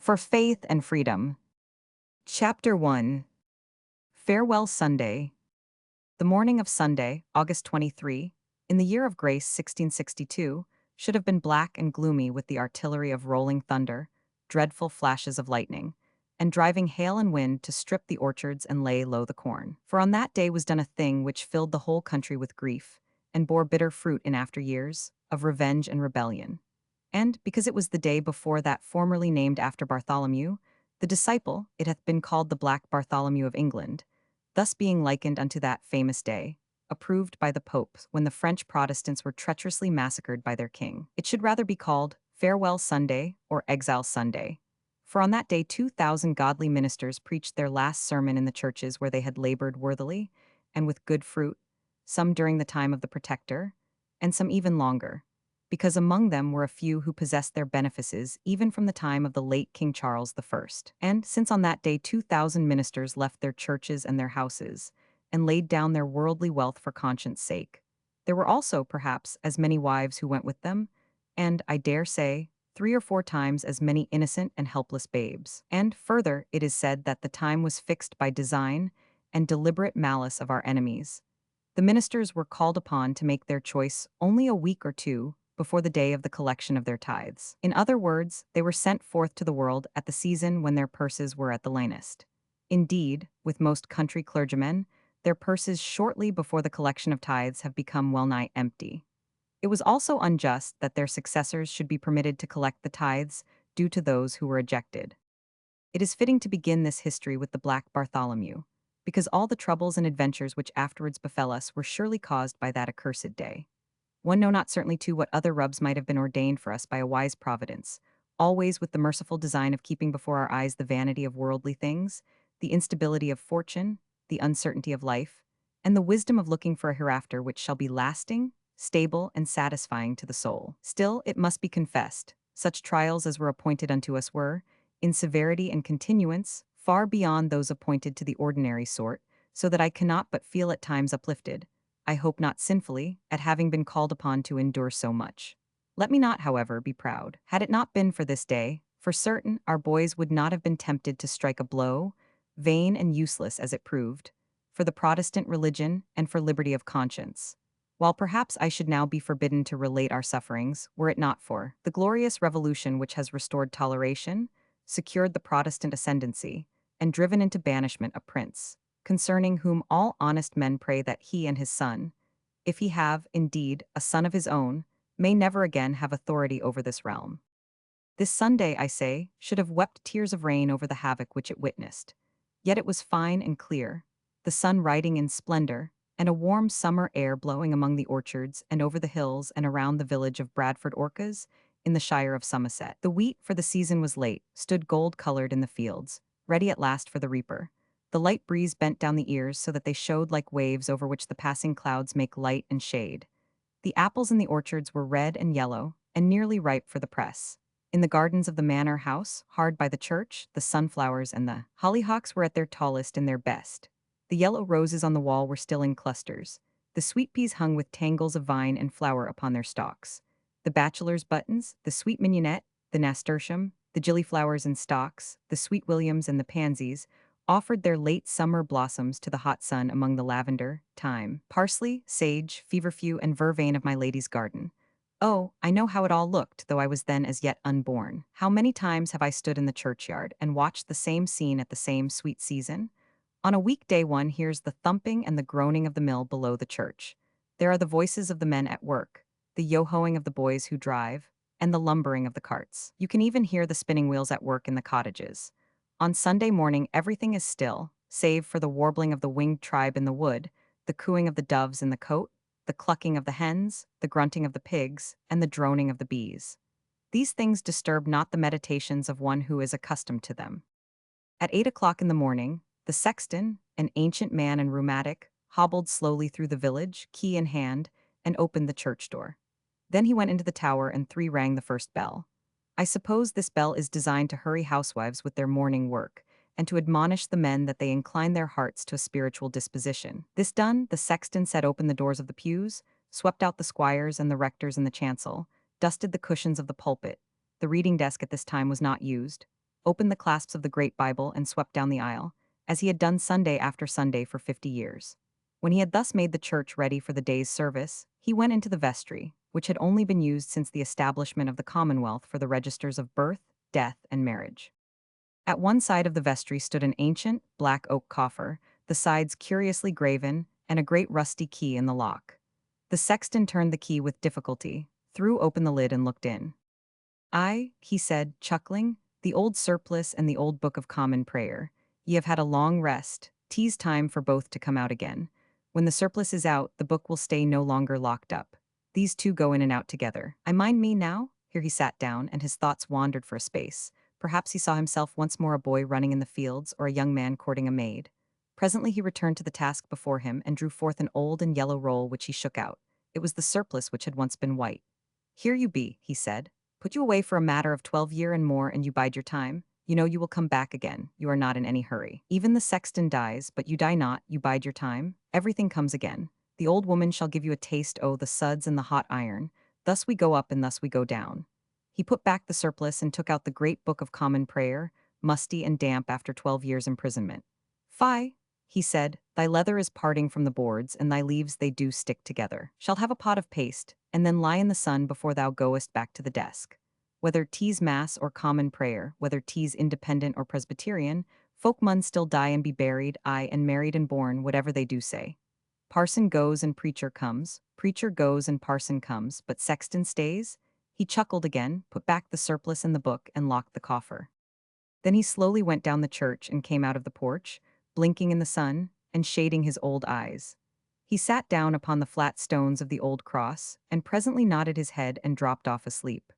For Faith and Freedom. Chapter 1. Farewell Sunday. The morning of Sunday, August 23, in the year of grace 1662, should have been black and gloomy with the artillery of rolling thunder, dreadful flashes of lightning, and driving hail and wind to strip the orchards and lay low the corn. For on that day was done a thing which filled the whole country with grief, and bore bitter fruit in after years, of revenge and rebellion. And, because it was the day before that formerly named after Bartholomew, the disciple, it hath been called the Black Bartholomew of England, thus being likened unto that famous day, approved by the Pope when the French Protestants were treacherously massacred by their king. It should rather be called Farewell Sunday or Exile Sunday. For on that day 2,000 godly ministers preached their last sermon in the churches where they had labored worthily and with good fruit, some during the time of the Protector, and some even longer, because among them were a few who possessed their benefices even from the time of the late King Charles I. And since on that day 2,000 ministers left their churches and their houses, and laid down their worldly wealth for conscience' sake, there were also, perhaps, as many wives who went with them, and, I dare say, 3 or 4 times as many innocent and helpless babes. And, further, it is said that the time was fixed by design and deliberate malice of our enemies. The ministers were called upon to make their choice only a week or two before the day of the collection of their tithes. In other words, they were sent forth to the world at the season when their purses were at the leanest. Indeed, with most country clergymen, their purses shortly before the collection of tithes have become well-nigh empty. It was also unjust that their successors should be permitted to collect the tithes due to those who were ejected. It is fitting to begin this history with the Black Bartholomew, because all the troubles and adventures which afterwards befell us were surely caused by that accursed day. One know not certainly too what other rubs might have been ordained for us by a wise providence, always with the merciful design of keeping before our eyes the vanity of worldly things, the instability of fortune, the uncertainty of life, and the wisdom of looking for a hereafter which shall be lasting, stable, and satisfying to the soul. Still, it must be confessed, such trials as were appointed unto us were, in severity and continuance, far beyond those appointed to the ordinary sort, so that I cannot but feel at times uplifted, I hope not sinfully, at having been called upon to endure so much. Let me not, however, be proud. Had it not been for this day, for certain, our boys would not have been tempted to strike a blow, vain and useless as it proved, for the Protestant religion and for liberty of conscience. While perhaps I should now be forbidden to relate our sufferings, were it not for the glorious revolution which has restored toleration, secured the Protestant ascendancy, and driven into banishment a prince, concerning whom all honest men pray that he and his son, if he have, indeed, a son of his own, may never again have authority over this realm. This Sunday, I say, should have wept tears of rain over the havoc which it witnessed. Yet it was fine and clear, the sun riding in splendor, and a warm summer air blowing among the orchards and over the hills and around the village of Bradford Orcas, in the shire of Somerset. The wheat, for the season was late, stood gold-colored in the fields, ready at last for the reaper. The light breeze bent down the ears so that they showed like waves over which the passing clouds make light and shade. The apples in the orchards were red and yellow, and nearly ripe for the press. In the gardens of the manor house, hard by the church, the sunflowers and the hollyhocks were at their tallest and their best. The yellow roses on the wall were still in clusters. The sweet peas hung with tangles of vine and flower upon their stalks. The bachelor's buttons, the sweet mignonette, the nasturtium, the gillyflowers and stocks, the sweet williams and the pansies, offered their late summer blossoms to the hot sun among the lavender, thyme, parsley, sage, feverfew, and vervain of my lady's garden. Oh, I know how it all looked, though I was then as yet unborn. How many times have I stood in the churchyard and watched the same scene at the same sweet season? On a weekday one hears the thumping and the groaning of the mill below the church. There are the voices of the men at work, the yo-hoing of the boys who drive, and the lumbering of the carts. You can even hear the spinning wheels at work in the cottages. On Sunday morning everything is still, save for the warbling of the winged tribe in the wood, the cooing of the doves in the cote, the clucking of the hens, the grunting of the pigs, and the droning of the bees. These things disturb not the meditations of one who is accustomed to them. At 8 o'clock in the morning, the sexton, an ancient man and rheumatic, hobbled slowly through the village, key in hand, and opened the church door. Then he went into the tower and 3 rang the first bell. I suppose this bell is designed to hurry housewives with their morning work, and to admonish the men that they incline their hearts to a spiritual disposition. This done, the sexton set open the doors of the pews, swept out the squires and the rectors in the chancel, dusted the cushions of the pulpit. The reading desk at this time was not used. opened the clasps of the Great Bible and swept down the aisle, as he had done Sunday after Sunday for 50 years. When he had thus made the church ready for the day's service, he went into the vestry, which had only been used since the establishment of the Commonwealth for the registers of birth, death, and marriage. At one side of the vestry stood an ancient, black oak coffer, the sides curiously graven, and a great rusty key in the lock. The sexton turned the key with difficulty, threw open the lid and looked in. "I," he said, chuckling, "the old surplice and the old book of common prayer. Ye have had a long rest. 'Tis time for both to come out again. When the surplice is out, the book will stay no longer locked up. These two go in and out together. I mind me now." Here he sat down, and his thoughts wandered for a space. Perhaps he saw himself once more a boy running in the fields, or a young man courting a maid. Presently he returned to the task before him and drew forth an old and yellow roll which he shook out. It was the surplice which had once been white. "Here you be," he said. "Put you away for a matter of 12 year and more, and you bide your time. You know you will come back again. You are not in any hurry. Even the sexton dies, but you die not, you bide your time. Everything comes again. The old woman shall give you a taste o' the suds and the hot iron. Thus we go up and thus we go down." He put back the surplice and took out the great book of common prayer, musty and damp after 12 years' imprisonment. "Fie," he said, "thy leather is parting from the boards, and thy leaves they do stick together. Shalt have a pot of paste, and then lie in the sun before thou goest back to the desk. Whether 'tis mass or common prayer, whether 'tis independent or Presbyterian, folk mun still die and be buried, aye, and married and born, whatever they do say. Parson goes and preacher goes and parson comes, but sexton stays." He chuckled again, put back the surplice and the book, and locked the coffer. Then he slowly went down the church and came out of the porch, blinking in the sun, and shading his old eyes. He sat down upon the flat stones of the old cross, and presently nodded his head and dropped off asleep.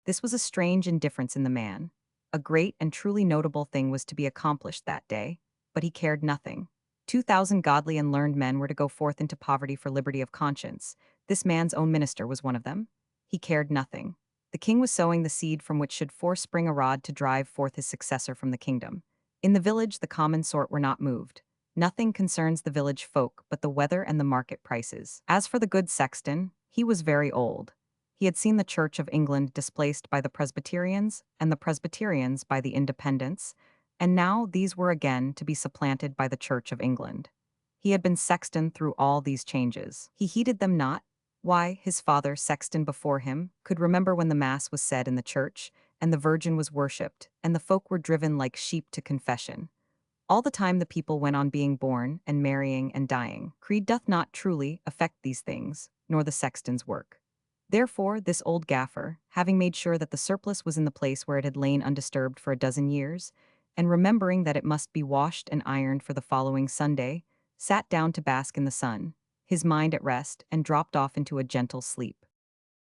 This was a strange indifference in the man. A great and truly notable thing was to be accomplished that day, but he cared nothing. 2,000 godly and learned men were to go forth into poverty for liberty of conscience. This man's own minister was one of them. He cared nothing. The king was sowing the seed from which should forespring a rod to drive forth his successor from the kingdom. In the village the common sort were not moved. Nothing concerns the village folk but the weather and the market prices. As for the good sexton, he was very old. He had seen the Church of England displaced by the Presbyterians, and the Presbyterians by the Independents, and now these were again to be supplanted by the Church of England. He had been sexton through all these changes. He heeded them not. Why, his father, sexton before him, could remember when the Mass was said in the church, and the Virgin was worshipped, and the folk were driven like sheep to confession. All the time the people went on being born, and marrying, and dying. Creed doth not truly affect these things, nor the sexton's work. Therefore, this old gaffer, having made sure that the surplice was in the place where it had lain undisturbed for a dozen years, and remembering that it must be washed and ironed for the following Sunday, sat down to bask in the sun, his mind at rest, and dropped off into a gentle sleep.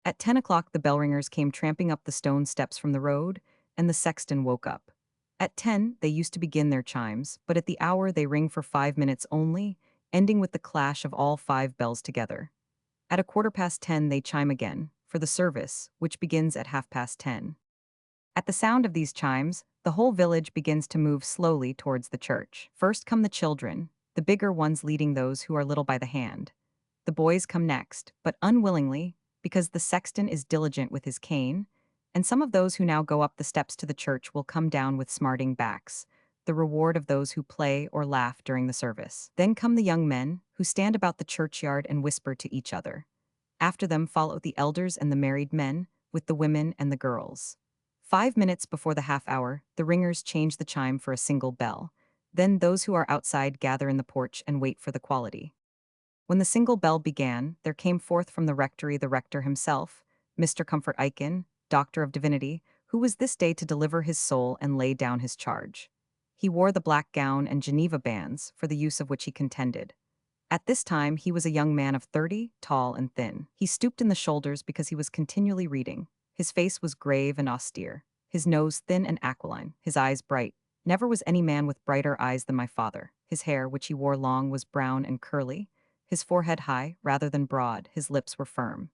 At 10 o'clock the bell-ringers came tramping up the stone steps from the road, and the sexton woke up. At 10 they used to begin their chimes, but at the hour they ring for 5 minutes only, ending with the clash of all 5 bells together. At 10:15 they chime again, for the service, which begins at 10:30. At the sound of these chimes, the whole village begins to move slowly towards the church. First come the children, the bigger ones leading those who are little by the hand. The boys come next, but unwillingly, because the sexton is diligent with his cane, and some of those who now go up the steps to the church will come down with smarting backs, the reward of those who play or laugh during the service. Then come the young men, who stand about the churchyard and whisper to each other. After them follow the elders and the married men, with the women and the girls. 5 minutes before the half hour, the ringers change the chime for a single bell. Then those who are outside gather in the porch and wait for the quality. When the single bell began, there came forth from the rectory the rector himself, Mr. Comfort Aiken, Doctor of Divinity, who was this day to deliver his soul and lay down his charge. He wore the black gown and Geneva bands, for the use of which he contended. At this time he was a young man of 30, tall and thin. He stooped in the shoulders because he was continually reading. His face was grave and austere, his nose thin and aquiline, his eyes bright. Never was any man with brighter eyes than my father. His hair, which he wore long, was brown and curly, his forehead high, rather than broad, his lips were firm.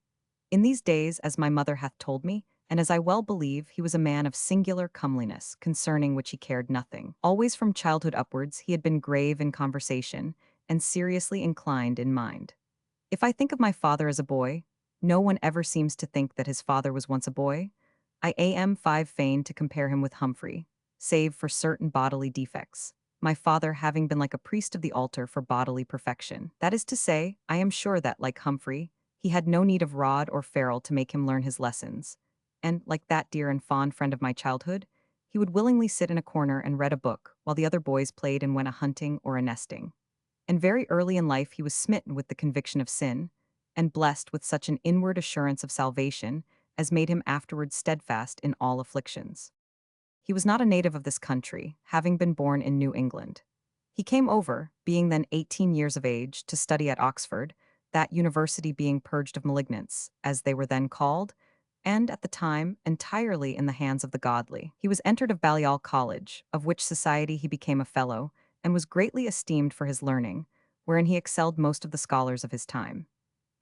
In these days, as my mother hath told me, and as I well believe, he was a man of singular comeliness, concerning which he cared nothing. Always from childhood upwards he had been grave in conversation, and seriously inclined in mind. If I think of my father as a boy, no one ever seems to think that his father was once a boy. I am fain to compare him with Humphrey, save for certain bodily defects, my father having been like a priest of the altar for bodily perfection. That is to say, I am sure that, like Humphrey, he had no need of rod or ferule to make him learn his lessons. And, like that dear and fond friend of my childhood, he would willingly sit in a corner and read a book while the other boys played and went a hunting or a nesting. And very early in life he was smitten with the conviction of sin, and blessed with such an inward assurance of salvation as made him afterwards steadfast in all afflictions. He was not a native of this country, having been born in New England. He came over, being then 18 years of age, to study at Oxford, that university being purged of malignants, as they were then called, and, at the time, entirely in the hands of the godly. He was entered of Balliol College, of which society he became a fellow, and was greatly esteemed for his learning, wherein he excelled most of the scholars of his time.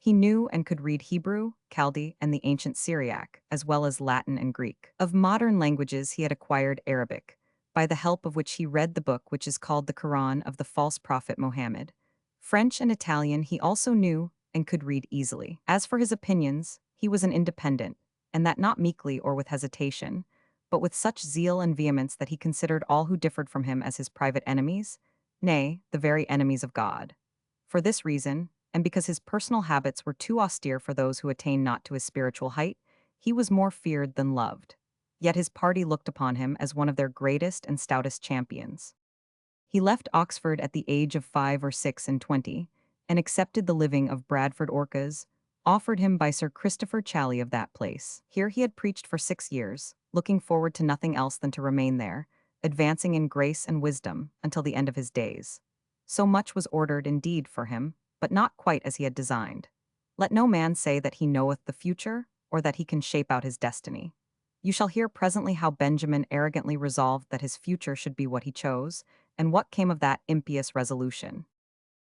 He knew and could read Hebrew, Chaldee, and the ancient Syriac, as well as Latin and Greek. Of modern languages he had acquired Arabic, by the help of which he read the book which is called the Quran of the false prophet Mohammed. French and Italian he also knew and could read easily. As for his opinions, he was an independent, and that not meekly or with hesitation, but with such zeal and vehemence that he considered all who differed from him as his private enemies, nay, the very enemies of God. For this reason, and because his personal habits were too austere for those who attain not to his spiritual height, he was more feared than loved. Yet his party looked upon him as one of their greatest and stoutest champions. He left Oxford at the age of 5 or 6 and 20, and accepted the living of Bradford Orcas, offered him by Sir Christopher Chally of that place. Here he had preached for 6 years, looking forward to nothing else than to remain there, advancing in grace and wisdom until the end of his days. So much was ordered indeed for him, but not quite as he had designed. Let no man say that he knoweth the future, or that he can shape out his destiny. You shall hear presently how Benjamin arrogantly resolved that his future should be what he chose, and what came of that impious resolution.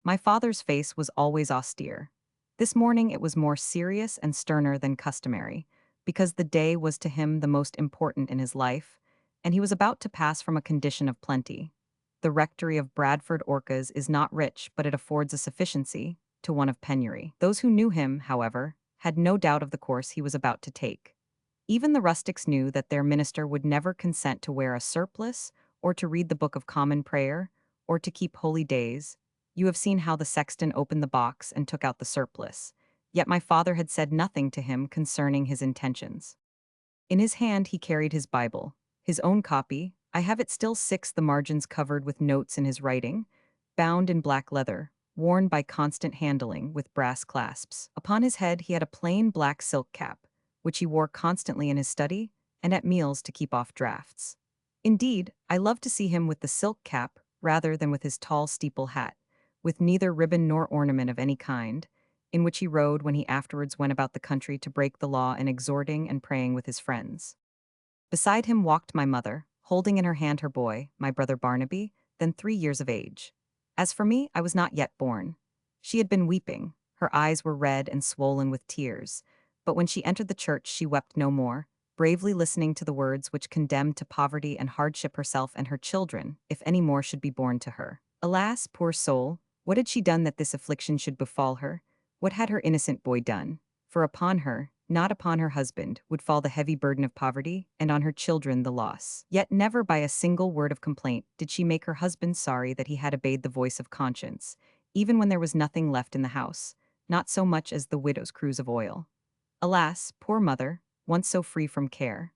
My father's face was always austere. This morning it was more serious and sterner than customary, because the day was to him the most important in his life, and he was about to pass from a condition of plenty. The rectory of Bradford Orcas is not rich, but it affords a sufficiency, to one of penury. Those who knew him, however, had no doubt of the course he was about to take. Even the rustics knew that their minister would never consent to wear a surplice, or to read the Book of Common Prayer, or to keep holy days. You have seen how the sexton opened the box and took out the surplice. Yet my father had said nothing to him concerning his intentions. In his hand he carried his Bible, his own copy. I have it still, six, the margins covered with notes in his writing, bound in black leather, worn by constant handling with brass clasps. Upon his head he had a plain black silk cap, which he wore constantly in his study and at meals to keep off draughts. Indeed, I loved to see him with the silk cap rather than with his tall steeple hat, with neither ribbon nor ornament of any kind, in which he rode when he afterwards went about the country to break the law in exhorting and praying with his friends. Beside him walked my mother, holding in her hand her boy, my brother Barnaby, then 3 years of age. As for me, I was not yet born. She had been weeping, her eyes were red and swollen with tears, but when she entered the church she wept no more, bravely listening to the words which condemned to poverty and hardship herself and her children, if any more should be born to her. Alas, poor soul, what had she done that this affliction should befall her? What had her innocent boy done? For upon her, not upon her husband, would fall the heavy burden of poverty, and on her children the loss. Yet never by a single word of complaint did she make her husband sorry that he had obeyed the voice of conscience, even when there was nothing left in the house, not so much as the widow's cruse of oil. Alas, poor mother, once so free from care!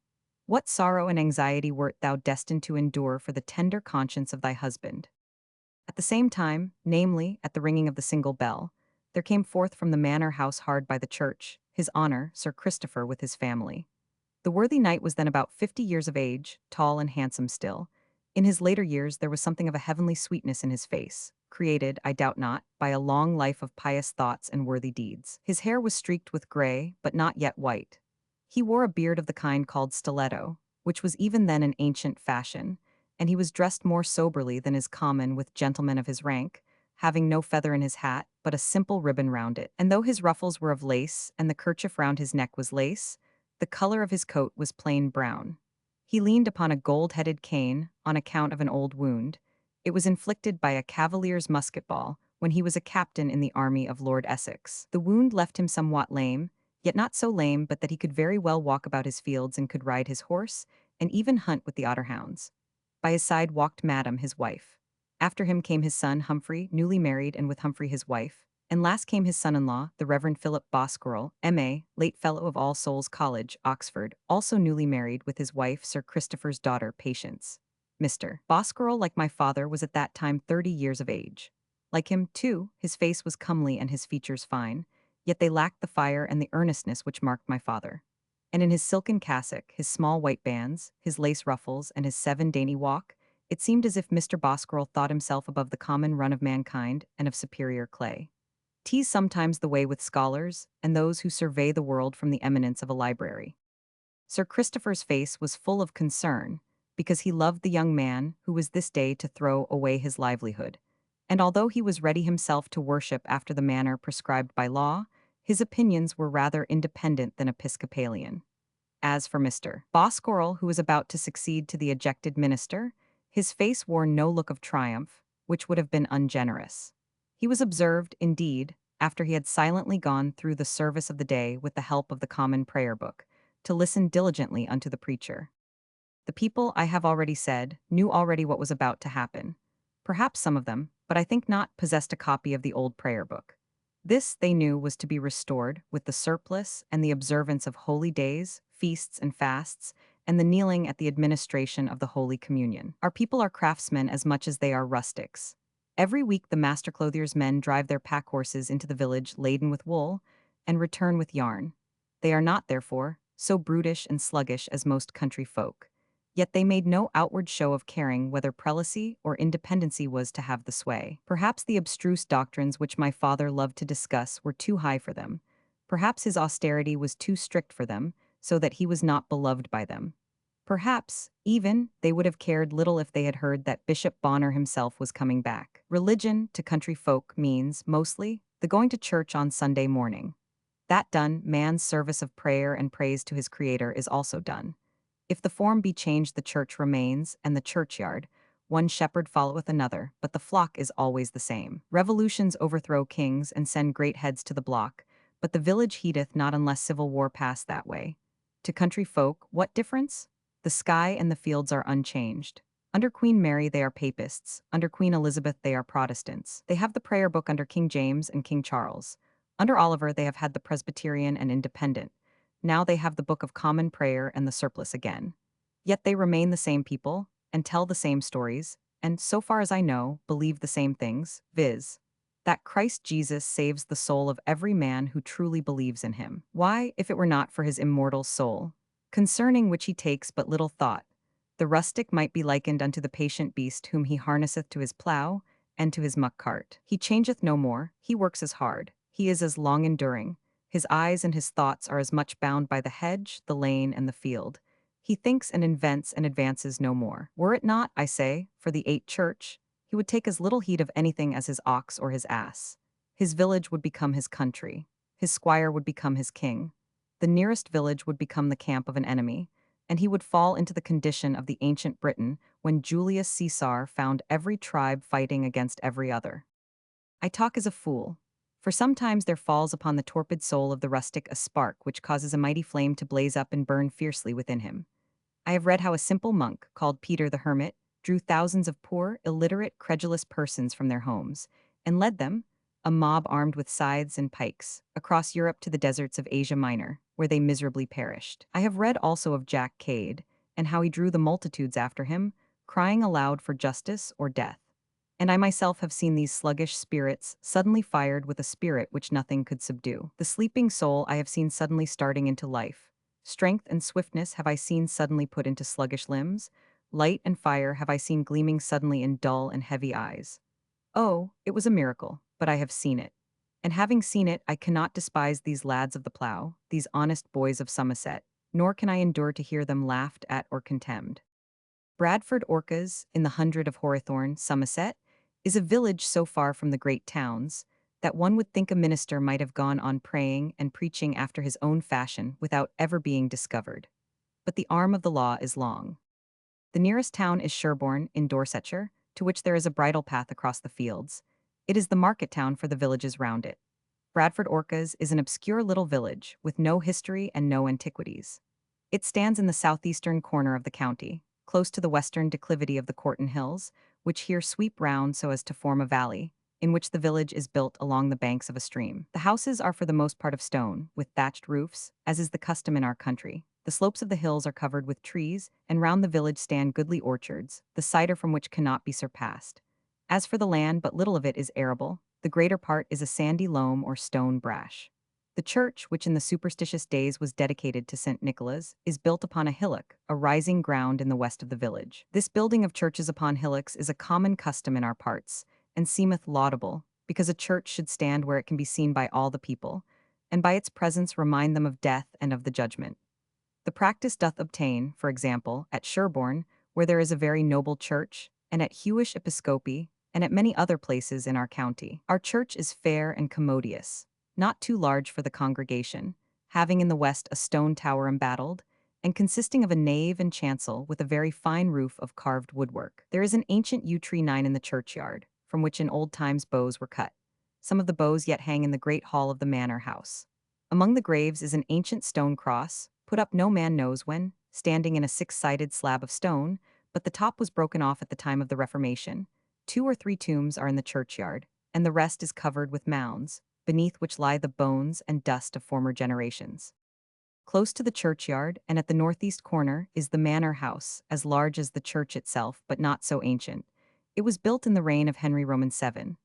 What sorrow and anxiety wert thou destined to endure for the tender conscience of thy husband! At the same time, namely, at the ringing of the single bell, there came forth from the manor house hard by the church, his honor, Sir Christopher, with his family. The worthy knight was then about 50 years of age, tall and handsome still. In his later years there was something of a heavenly sweetness in his face, created, I doubt not, by a long life of pious thoughts and worthy deeds. His hair was streaked with gray, but not yet white. He wore a beard of the kind called stiletto, which was even then an ancient fashion, and he was dressed more soberly than is common with gentlemen of his rank, having no feather in his hat, but a simple ribbon round it. And though his ruffles were of lace, and the kerchief round his neck was lace, the color of his coat was plain brown. He leaned upon a gold-headed cane, on account of an old wound. It was inflicted by a cavalier's musket ball, when he was a captain in the army of Lord Essex. The wound left him somewhat lame, yet not so lame but that he could very well walk about his fields and could ride his horse, and even hunt with the otter-hounds. By his side walked Madam, his wife. After him came his son, Humphrey, newly married, and with Humphrey his wife. And last came his son-in-law, the Reverend Philip Bosquirrel, M.A., late Fellow of All Souls College, Oxford, also newly married with his wife, Sir Christopher's daughter, Patience. Mr. Bosquirrel, like my father, was at that time 30 years of age. Like him, too, his face was comely and his features fine, yet they lacked the fire and the earnestness which marked my father. And in his silken cassock, his small white bands, his lace ruffles, and his 7 dainty walk, it seemed as if Mr. Bosquirrel thought himself above the common run of mankind and of superior clay. 'Tis sometimes the way with scholars and those who survey the world from the eminence of a library. Sir Christopher's face was full of concern, because he loved the young man who was this day to throw away his livelihood. And although he was ready himself to worship after the manner prescribed by law, his opinions were rather independent than Episcopalian. As for Mr. Bosquirrel, who was about to succeed to the ejected minister, his face wore no look of triumph, which would have been ungenerous. He was observed, indeed, after he had silently gone through the service of the day with the help of the common prayer book, to listen diligently unto the preacher. The people, I have already said, knew already what was about to happen. Perhaps some of them, but I think not, possessed a copy of the old prayer book. This, they knew, was to be restored with the surplice and the observance of holy days, feasts and fasts, and the kneeling at the administration of the Holy Communion. Our people are craftsmen as much as they are rustics. Every week the master clothier's men drive their pack horses into the village laden with wool, and return with yarn. They are not, therefore, so brutish and sluggish as most country folk. Yet they made no outward show of caring whether prelacy or independency was to have the sway. Perhaps the abstruse doctrines which my father loved to discuss were too high for them. Perhaps his austerity was too strict for them, so that he was not beloved by them. Perhaps, even, they would have cared little if they had heard that Bishop Bonner himself was coming back. Religion, to country folk, means, mostly, the going to church on Sunday morning. That done, man's service of prayer and praise to his Creator is also done. If the form be changed, the church remains, and the churchyard, one shepherd followeth another, but the flock is always the same. Revolutions overthrow kings and send great heads to the block, but the village heedeth not unless civil war pass that way. To country folk, what difference? The sky and the fields are unchanged. Under Queen Mary they are papists, under Queen Elizabeth they are Protestants. They have the prayer book under King James and King Charles. Under Oliver they have had the Presbyterian and Independent. Now they have the Book of Common Prayer and the surplice again. Yet they remain the same people, and tell the same stories, and, so far as I know, believe the same things, viz., that Christ Jesus saves the soul of every man who truly believes in him. Why, if it were not for his immortal soul, concerning which he takes but little thought, the rustic might be likened unto the patient beast whom he harnesseth to his plough and to his muck cart. He changeth no more, he works as hard, he is as long enduring. His eyes and his thoughts are as much bound by the hedge, the lane, and the field. He thinks and invents and advances no more. Were it not, I say, for the 8th church, he would take as little heed of anything as his ox or his ass. His village would become his country. His squire would become his king. The nearest village would become the camp of an enemy, and he would fall into the condition of the ancient Britain when Julius Caesar found every tribe fighting against every other. I talk as a fool. For sometimes there falls upon the torpid soul of the rustic a spark which causes a mighty flame to blaze up and burn fiercely within him. I have read how a simple monk, called Peter the Hermit, drew thousands of poor, illiterate, credulous persons from their homes, and led them, a mob armed with scythes and pikes, across Europe to the deserts of Asia Minor, where they miserably perished. I have read also of Jack Cade, and how he drew the multitudes after him, crying aloud for justice or death. And I myself have seen these sluggish spirits suddenly fired with a spirit which nothing could subdue. The sleeping soul I have seen suddenly starting into life. Strength and swiftness have I seen suddenly put into sluggish limbs. Light and fire have I seen gleaming suddenly in dull and heavy eyes. Oh, it was a miracle, but I have seen it. And having seen it, I cannot despise these lads of the plough, these honest boys of Somerset, nor can I endure to hear them laughed at or contemned. Bradford Orcas, in the 100 of Horethorne, Somerset, is a village so far from the great towns that one would think a minister might have gone on praying and preaching after his own fashion without ever being discovered. But the arm of the law is long. The nearest town is Sherborne, in Dorsetshire, to which there is a bridle path across the fields. It is the market town for the villages round it. Bradford Orcas is an obscure little village with no history and no antiquities. It stands in the southeastern corner of the county, close to the western declivity of the Corton Hills, which here sweep round so as to form a valley, in which the village is built along the banks of a stream. The houses are for the most part of stone, with thatched roofs, as is the custom in our country. The slopes of the hills are covered with trees, and round the village stand goodly orchards, the cider from which cannot be surpassed. As for the land, but little of it is arable, the greater part is a sandy loam or stone brash. The church, which in the superstitious days was dedicated to St. Nicholas, is built upon a hillock, a rising ground in the west of the village. This building of churches upon hillocks is a common custom in our parts, and seemeth laudable, because a church should stand where it can be seen by all the people, and by its presence remind them of death and of the judgment. The practice doth obtain, for example, at Sherborne, where there is a very noble church, and at Hewish Episcopi, and at many other places in our county. Our church is fair and commodious, not too large for the congregation, having in the west a stone tower embattled, and consisting of a nave and chancel with a very fine roof of carved woodwork. There is an ancient yew tree 9 in the churchyard, from which in old times bows were cut. Some of the bows yet hang in the great hall of the manor house. Among the graves is an ancient stone cross, put up no man knows when, standing in a 6-sided slab of stone, but the top was broken off at the time of the Reformation. 2 or 3 tombs are in the churchyard, and the rest is covered with mounds, beneath which lie the bones and dust of former generations. Close to the churchyard, and at the northeast corner, is the manor house, as large as the church itself, but not so ancient. It was built in the reign of Henry Roman VII.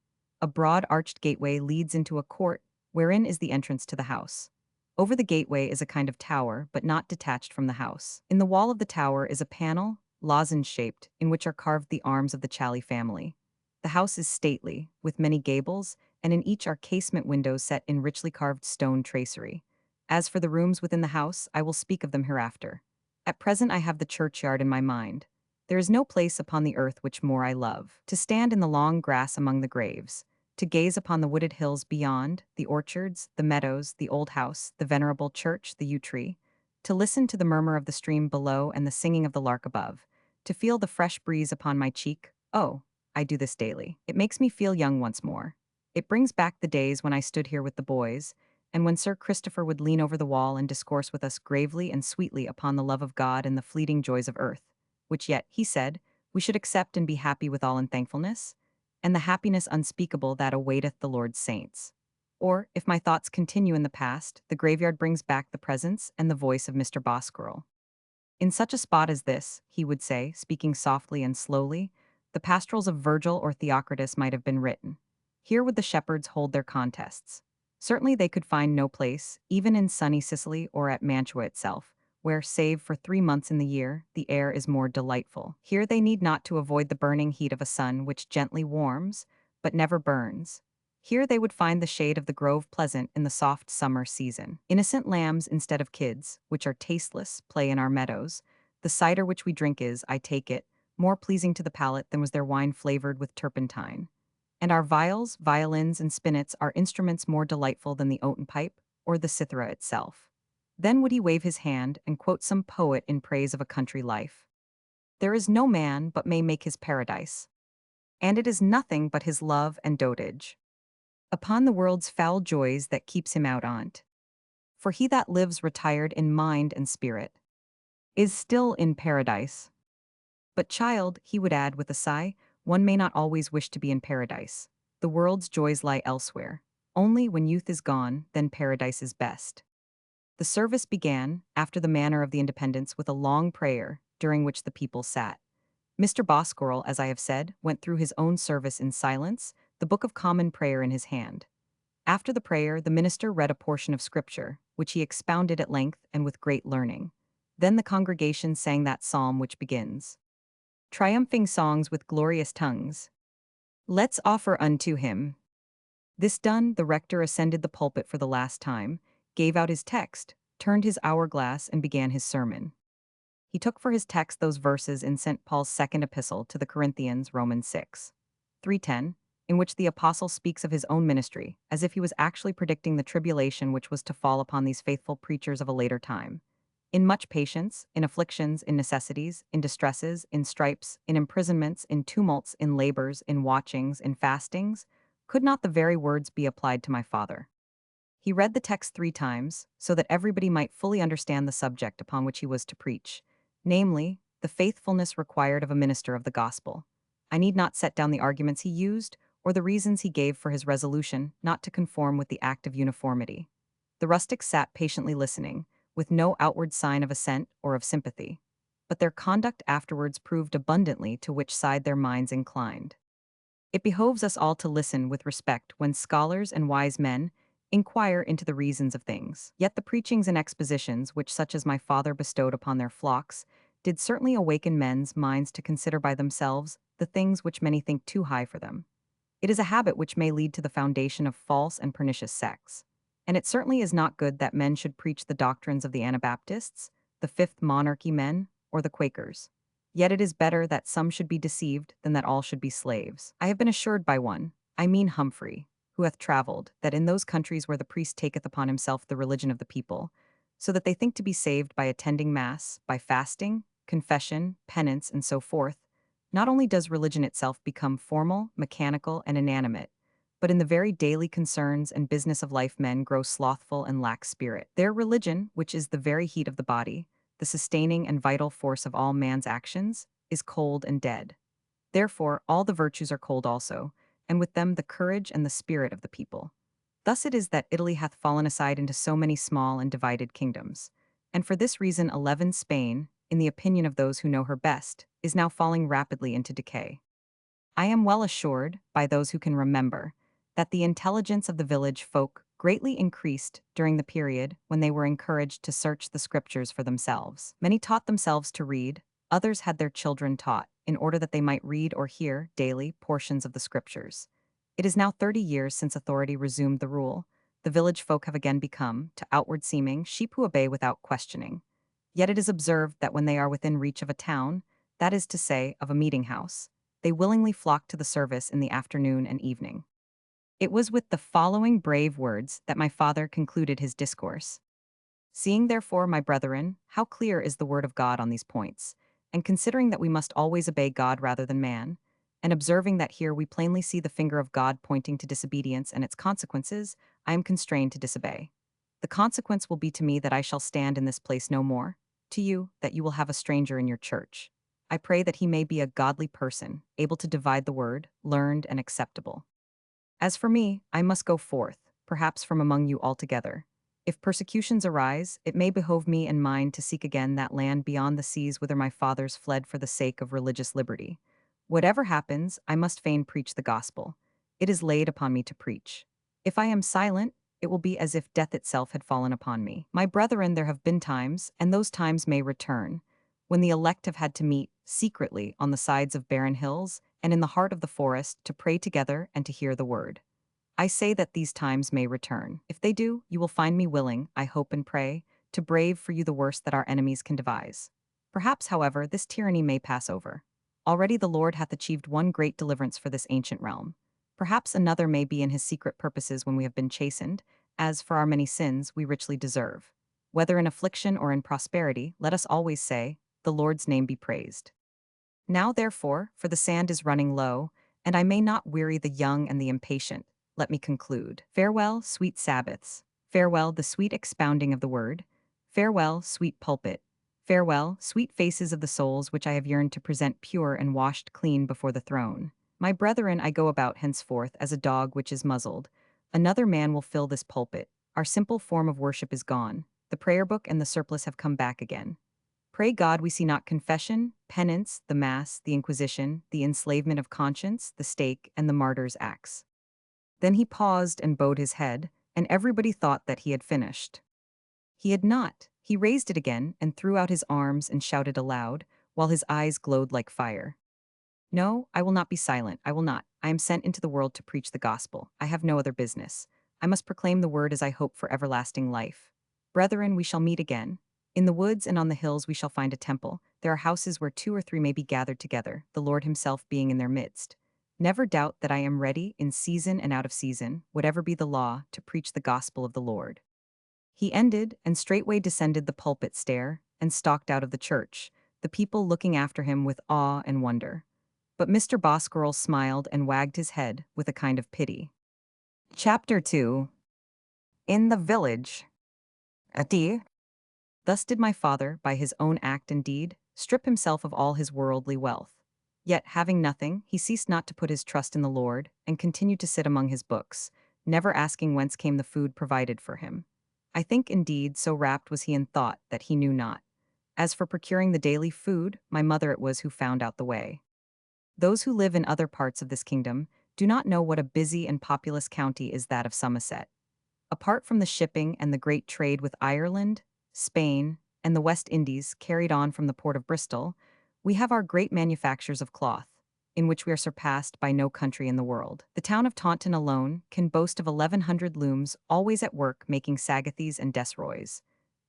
A broad arched gateway leads into a court, wherein is the entrance to the house. Over the gateway is a kind of tower, but not detached from the house. In the wall of the tower is a panel, lozenge-shaped, in which are carved the arms of the Chally family. The house is stately, with many gables, and in each are casement windows set in richly carved stone tracery. As for the rooms within the house, I will speak of them hereafter. At present I have the churchyard in my mind. There is no place upon the earth which more I love. To stand in the long grass among the graves, to gaze upon the wooded hills beyond, the orchards, the meadows, the old house, the venerable church, the yew tree, to listen to the murmur of the stream below and the singing of the lark above, to feel the fresh breeze upon my cheek, oh, I do this daily. It makes me feel young once more. It brings back the days when I stood here with the boys, and when Sir Christopher would lean over the wall and discourse with us gravely and sweetly upon the love of God and the fleeting joys of earth, which yet, he said, we should accept and be happy withal in thankfulness, and the happiness unspeakable that awaiteth the Lord's saints. Or, if my thoughts continue in the past, the graveyard brings back the presence and the voice of Mr. Bosquirrel. In such a spot as this, he would say, speaking softly and slowly, the pastorals of Virgil or Theocritus might have been written. Here would the shepherds hold their contests. Certainly they could find no place, even in sunny Sicily or at Mantua itself, where, save for 3 months in the year, the air is more delightful. Here they need not to avoid the burning heat of a sun which gently warms, but never burns. Here they would find the shade of the grove pleasant in the soft summer season. Innocent lambs instead of kids, which are tasteless, play in our meadows. The cider which we drink is, I take it, more pleasing to the palate than was their wine flavored with turpentine. And our viols, violins, and spinets are instruments more delightful than the oaten pipe or the cithara itself. Then would he wave his hand and quote some poet in praise of a country life. There is no man but may make his paradise, and it is nothing but his love and dotage upon the world's foul joys that keeps him out on't. For he that lives retired in mind and spirit is still in paradise. But child, he would add with a sigh, one may not always wish to be in paradise. The world's joys lie elsewhere. Only when youth is gone, then paradise is best. The service began, after the manner of the Independents, with a long prayer, during which the people sat. Mr. Bosquirrel, as I have said, went through his own service in silence, the Book of Common Prayer in his hand. After the prayer, the minister read a portion of Scripture, which he expounded at length and with great learning. Then the congregation sang that psalm which begins, triumphing songs with glorious tongues. Let's offer unto him. This done, the rector ascended the pulpit for the last time, gave out his text, turned his hourglass, and began his sermon. He took for his text those verses in St. Paul's second epistle to the Corinthians, Romans 6, 3:10, in which the apostle speaks of his own ministry, as if he was actually predicting the tribulation which was to fall upon these faithful preachers of a later time. In much patience, in afflictions, in necessities, in distresses, in stripes, in imprisonments, in tumults, in labors, in watchings, in fastings, could not the very words be applied to my Father? He read the text 3 times, so that everybody might fully understand the subject upon which he was to preach, namely, the faithfulness required of a minister of the gospel. I need not set down the arguments he used, or the reasons he gave for his resolution not to conform with the act of uniformity. The rustic sat patiently listening, with no outward sign of assent or of sympathy. But their conduct afterwards proved abundantly to which side their minds inclined. It behoves us all to listen with respect when scholars and wise men inquire into the reasons of things. Yet the preachings and expositions which such as my father bestowed upon their flocks did certainly awaken men's minds to consider by themselves the things which many think too high for them. It is a habit which may lead to the foundation of false and pernicious sects. And it certainly is not good that men should preach the doctrines of the Anabaptists, the Fifth Monarchy men, or the Quakers. Yet it is better that some should be deceived than that all should be slaves. I have been assured by one, I mean Humphrey, who hath travelled, that in those countries where the priest taketh upon himself the religion of the people, so that they think to be saved by attending mass, by fasting, confession, penance, and so forth, not only does religion itself become formal, mechanical, and inanimate, but in the very daily concerns and business of life men grow slothful and lack spirit. Their religion, which is the very heat of the body, the sustaining and vital force of all man's actions, is cold and dead. Therefore, all the virtues are cold also, and with them the courage and the spirit of the people. Thus it is that Italy hath fallen aside into so many small and divided kingdoms. And for this reason 11 Spain, in the opinion of those who know her best, is now falling rapidly into decay. I am well assured, by those who can remember, that the intelligence of the village folk greatly increased during the period when they were encouraged to search the scriptures for themselves. Many taught themselves to read, others had their children taught, in order that they might read or hear daily portions of the scriptures. It is now 30 years since authority resumed the rule. The village folk have again become, to outward seeming, sheep who obey without questioning. Yet it is observed that when they are within reach of a town, that is to say, of a meeting house, they willingly flock to the service in the afternoon and evening. It was with the following brave words that my father concluded his discourse. Seeing therefore, my brethren, how clear is the word of God on these points, and considering that we must always obey God rather than man, and observing that here we plainly see the finger of God pointing to disobedience and its consequences, I am constrained to disobey. The consequence will be to me that I shall stand in this place no more, to you, that you will have a stranger in your church. I pray that he may be a godly person, able to divide the word, learned and acceptable. As for me, I must go forth, perhaps from among you altogether. If persecutions arise, it may behove me and mine to seek again that land beyond the seas whither my fathers fled for the sake of religious liberty. Whatever happens, I must fain preach the gospel. It is laid upon me to preach. If I am silent, it will be as if death itself had fallen upon me. My brethren, there have been times, and those times may return, when the elect have had to meet, secretly, on the sides of barren hills, and in the heart of the forest, to pray together and to hear the word. I say that these times may return. If they do, you will find me willing, I hope and pray, to brave for you the worst that our enemies can devise. Perhaps, however, this tyranny may pass over. Already the Lord hath achieved one great deliverance for this ancient realm. Perhaps another may be in his secret purposes when we have been chastened, as, for our many sins, we richly deserve. Whether in affliction or in prosperity, let us always say, the Lord's name be praised. Now therefore, for the sand is running low, and I may not weary the young and the impatient, let me conclude. Farewell, sweet Sabbaths. Farewell, the sweet expounding of the word. Farewell, sweet pulpit. Farewell, sweet faces of the souls which I have yearned to present pure and washed clean before the throne. My brethren, I go about henceforth as a dog which is muzzled. Another man will fill this pulpit. Our simple form of worship is gone. The prayer book and the surplice have come back again. Pray God we see not confession, penance, the Mass, the Inquisition, the enslavement of conscience, the stake, and the martyr's axe. Then he paused and bowed his head, and everybody thought that he had finished. He had not. He raised it again and threw out his arms and shouted aloud, while his eyes glowed like fire. No, I will not be silent, I will not. I am sent into the world to preach the gospel. I have no other business. I must proclaim the word as I hope for everlasting life. Brethren, we shall meet again. In the woods and on the hills we shall find a temple. There are houses where 2 or 3 may be gathered together, the Lord himself being in their midst. Never doubt that I am ready, in season and out of season, whatever be the law, to preach the gospel of the Lord. He ended, and straightway descended the pulpit stair, and stalked out of the church, the people looking after him with awe and wonder. But Mr. Bosquirrel smiled and wagged his head with a kind of pity. Chapter 2. In the village. Thus did my father, by his own act and deed, strip himself of all his worldly wealth. Yet, having nothing, he ceased not to put his trust in the Lord, and continued to sit among his books, never asking whence came the food provided for him. I think, indeed, so wrapped was he in thought that he knew not. As for procuring the daily food, my mother it was who found out the way. Those who live in other parts of this kingdom do not know what a busy and populous county is that of Somerset. Apart from the shipping and the great trade with Ireland, Spain, and the West Indies carried on from the port of Bristol, we have our great manufactures of cloth, in which we are surpassed by no country in the world. The town of Taunton alone can boast of 1,100 looms always at work making sagathies and desroys.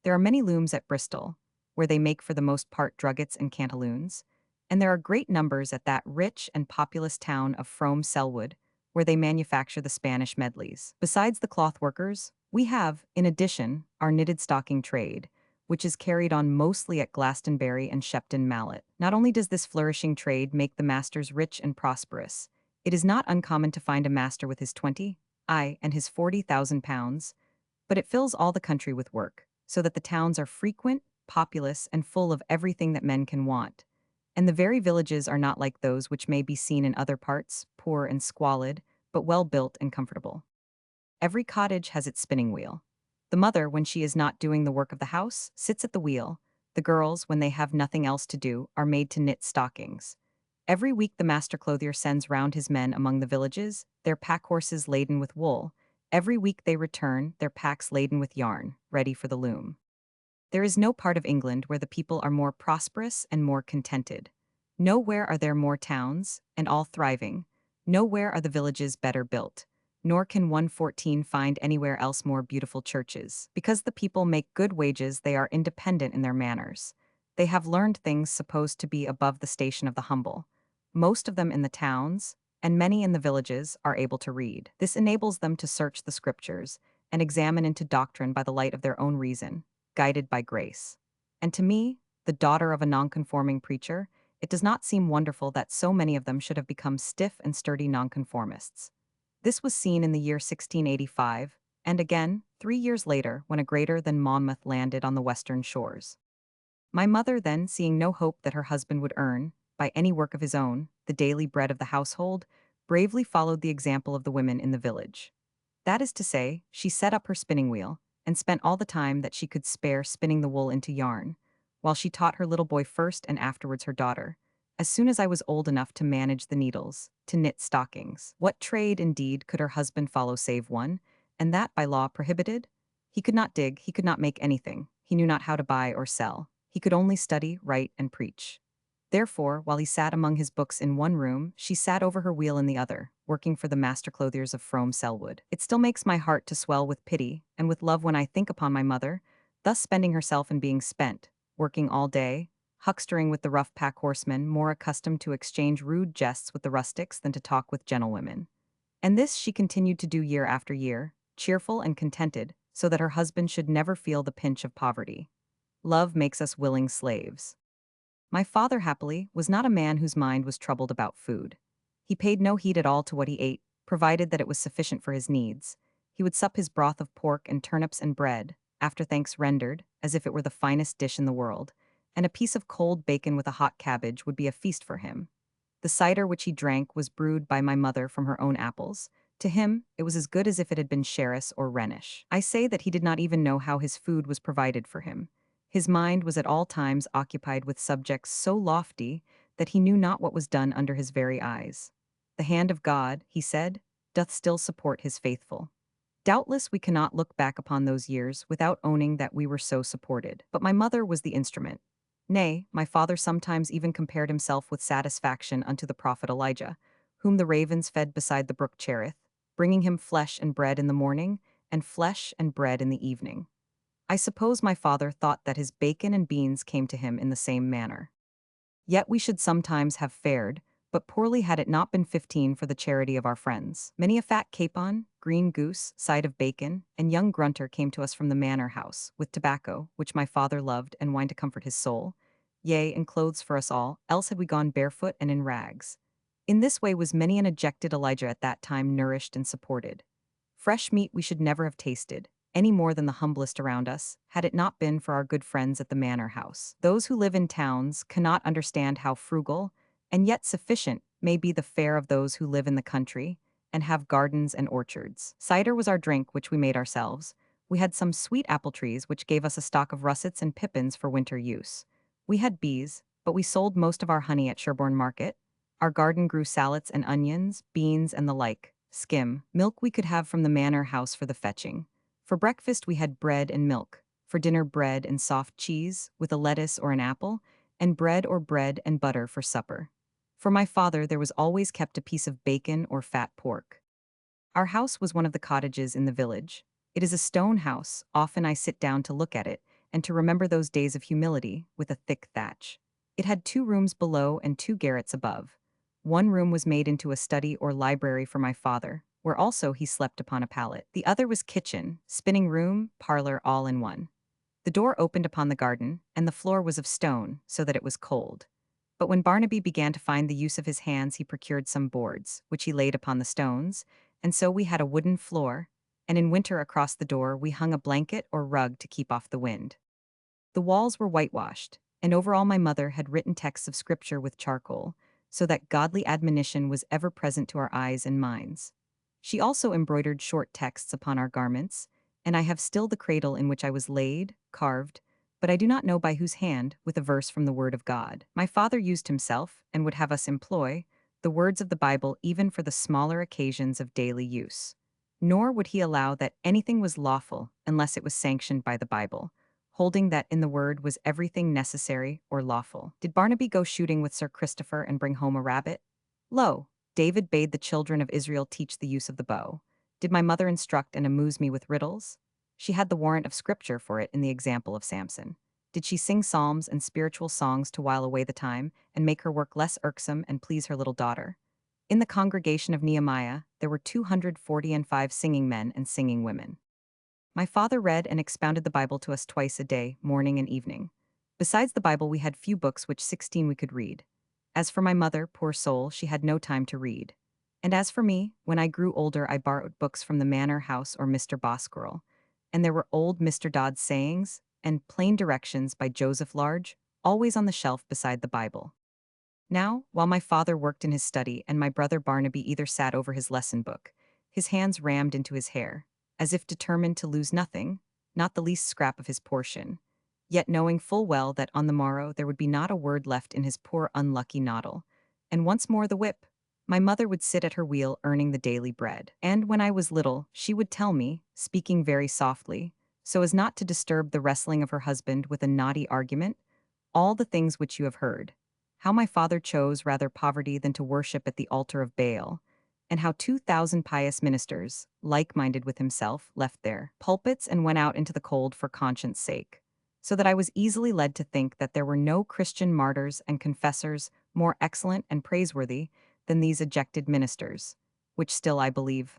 There are many looms at Bristol, where they make for the most part druggets and cantaloons, and there are great numbers at that rich and populous town of Frome Selwood, where they manufacture the Spanish medleys. Besides the cloth workers, we have, in addition, our knitted stocking trade, which is carried on mostly at Glastonbury and Shepton Mallet. Not only does this flourishing trade make the masters rich and prosperous, it is not uncommon to find a master with his 20, aye, and his 40,000 pounds, but it fills all the country with work, so that the towns are frequent, populous, and full of everything that men can want. And the very villages are not like those which may be seen in other parts, poor and squalid, but well built and comfortable. Every cottage has its spinning wheel. The mother, when she is not doing the work of the house, sits at the wheel. The girls, when they have nothing else to do, are made to knit stockings. Every week the master clothier sends round his men among the villages, their pack horses laden with wool. Every week they return, their packs laden with yarn, ready for the loom. There is no part of England where the people are more prosperous and more contented. Nowhere are there more towns, and all thriving. Nowhere are the villages better built. Nor can 114 find anywhere else more beautiful churches. Because the people make good wages, they are independent in their manners. They have learned things supposed to be above the station of the humble. Most of them in the towns, and many in the villages, are able to read. This enables them to search the scriptures and examine into doctrine by the light of their own reason, guided by grace. And to me, the daughter of a nonconforming preacher, it does not seem wonderful that so many of them should have become stiff and sturdy nonconformists. This was seen in the year 1685, and again, 3 years later, when a greater than Monmouth landed on the western shores. My mother then, seeing no hope that her husband would earn, by any work of his own, the daily bread of the household, bravely followed the example of the women in the village. That is to say, she set up her spinning wheel, and spent all the time that she could spare spinning the wool into yarn, while she taught her little boy first and afterwards her daughter, as soon as I was old enough to manage the needles, to knit stockings. What trade, indeed, could her husband follow save one, and that by law prohibited? He could not dig, he could not make anything, he knew not how to buy or sell, he could only study, write, and preach. Therefore, while he sat among his books in one room, she sat over her wheel in the other, working for the master clothiers of Frome Selwood. It still makes my heart to swell with pity and with love when I think upon my mother, thus spending herself and being spent, working all day, huckstering with the rough pack horsemen, more accustomed to exchange rude jests with the rustics than to talk with gentlewomen. And this she continued to do year after year, cheerful and contented, so that her husband should never feel the pinch of poverty. Love makes us willing slaves. My father, happily, was not a man whose mind was troubled about food. He paid no heed at all to what he ate, provided that it was sufficient for his needs. He would sup his broth of pork and turnips and bread, after thanks rendered, as if it were the finest dish in the world, and a piece of cold bacon with a hot cabbage would be a feast for him. The cider which he drank was brewed by my mother from her own apples. To him, it was as good as if it had been Sherris or Rhenish. I say that he did not even know how his food was provided for him. His mind was at all times occupied with subjects so lofty that he knew not what was done under his very eyes. The hand of God, he said, doth still support his faithful. Doubtless we cannot look back upon those years without owning that we were so supported. But my mother was the instrument. Nay, my father sometimes even compared himself with satisfaction unto the prophet Elijah, whom the ravens fed beside the brook Cherith, bringing him flesh and bread in the morning, and flesh and bread in the evening. I suppose my father thought that his bacon and beans came to him in the same manner. Yet we should sometimes have fared, but poorly had it not been 15 for the charity of our friends. Many a fat capon, green goose, side of bacon, and young grunter came to us from the manor house, with tobacco, which my father loved, and wine to comfort his soul, yea, and clothes for us all, else had we gone barefoot and in rags. In this way was many an ejected Elijah at that time nourished and supported. Fresh meat we should never have tasted, any more than the humblest around us, had it not been for our good friends at the manor house. Those who live in towns cannot understand how frugal, and yet sufficient, may be the fare of those who live in the country, and have gardens and orchards. Cider was our drink, which we made ourselves. We had some sweet apple trees, which gave us a stock of russets and pippins for winter use. We had bees, but we sold most of our honey at Sherborne Market. Our garden grew salads and onions, beans, and the like. Skim, milk we could have from the manor house for the fetching. For breakfast we had bread and milk. For dinner bread and soft cheese, with a lettuce or an apple, and bread and butter for supper. For my father there was always kept a piece of bacon or fat pork. Our house was one of the cottages in the village. It is a stone house, often I sit down to look at it, and to remember those days of humility, with a thick thatch. It had 2 rooms below and 2 garrets above. One room was made into a study or library for my father, where also he slept upon a pallet. The other was kitchen, spinning room, parlor, all in one. The door opened upon the garden, and the floor was of stone, so that it was cold. But when Barnaby began to find the use of his hands, he procured some boards, which he laid upon the stones, and so we had a wooden floor, and in winter across the door we hung a blanket or rug to keep off the wind. The walls were whitewashed, and over all my mother had written texts of scripture with charcoal, so that godly admonition was ever present to our eyes and minds. She also embroidered short texts upon our garments, and I have still the cradle in which I was laid, carved, but I do not know by whose hand, with a verse from the Word of God. My father used himself, and would have us employ, the words of the Bible even for the smaller occasions of daily use. Nor would he allow that anything was lawful unless it was sanctioned by the Bible, holding that in the word was everything necessary or lawful. Did Barnaby go shooting with Sir Christopher and bring home a rabbit? Lo, David bade the children of Israel teach the use of the bow. Did my mother instruct and amuse me with riddles? She had the warrant of scripture for it in the example of Samson. Did she sing psalms and spiritual songs to while away the time, and make her work less irksome and please her little daughter? In the congregation of Nehemiah, there were 245 singing men and singing women. My father read and expounded the Bible to us twice a day, morning and evening. Besides the Bible, we had few books, which 16 we could read. As for my mother, poor soul, she had no time to read. And as for me, when I grew older, I borrowed books from the Manor House or Mr. Bosquirrel. And there were old Mr. Dodd's sayings and plain directions by Joseph Large, always on the shelf beside the Bible. Now, while my father worked in his study and my brother Barnaby either sat over his lesson book, his hands rammed into his hair, as if determined to lose nothing, not the least scrap of his portion, yet knowing full well that on the morrow there would be not a word left in his poor unlucky noddle, and once more the whip. My mother would sit at her wheel earning the daily bread, and when I was little, she would tell me, speaking very softly, so as not to disturb the wrestling of her husband with a knotty argument, all the things which you have heard, how my father chose rather poverty than to worship at the altar of Baal, and how 2,000 pious ministers, like-minded with himself, left their pulpits and went out into the cold for conscience sake, so that I was easily led to think that there were no Christian martyrs and confessors more excellent and praiseworthy than these ejected ministers, which still I believe.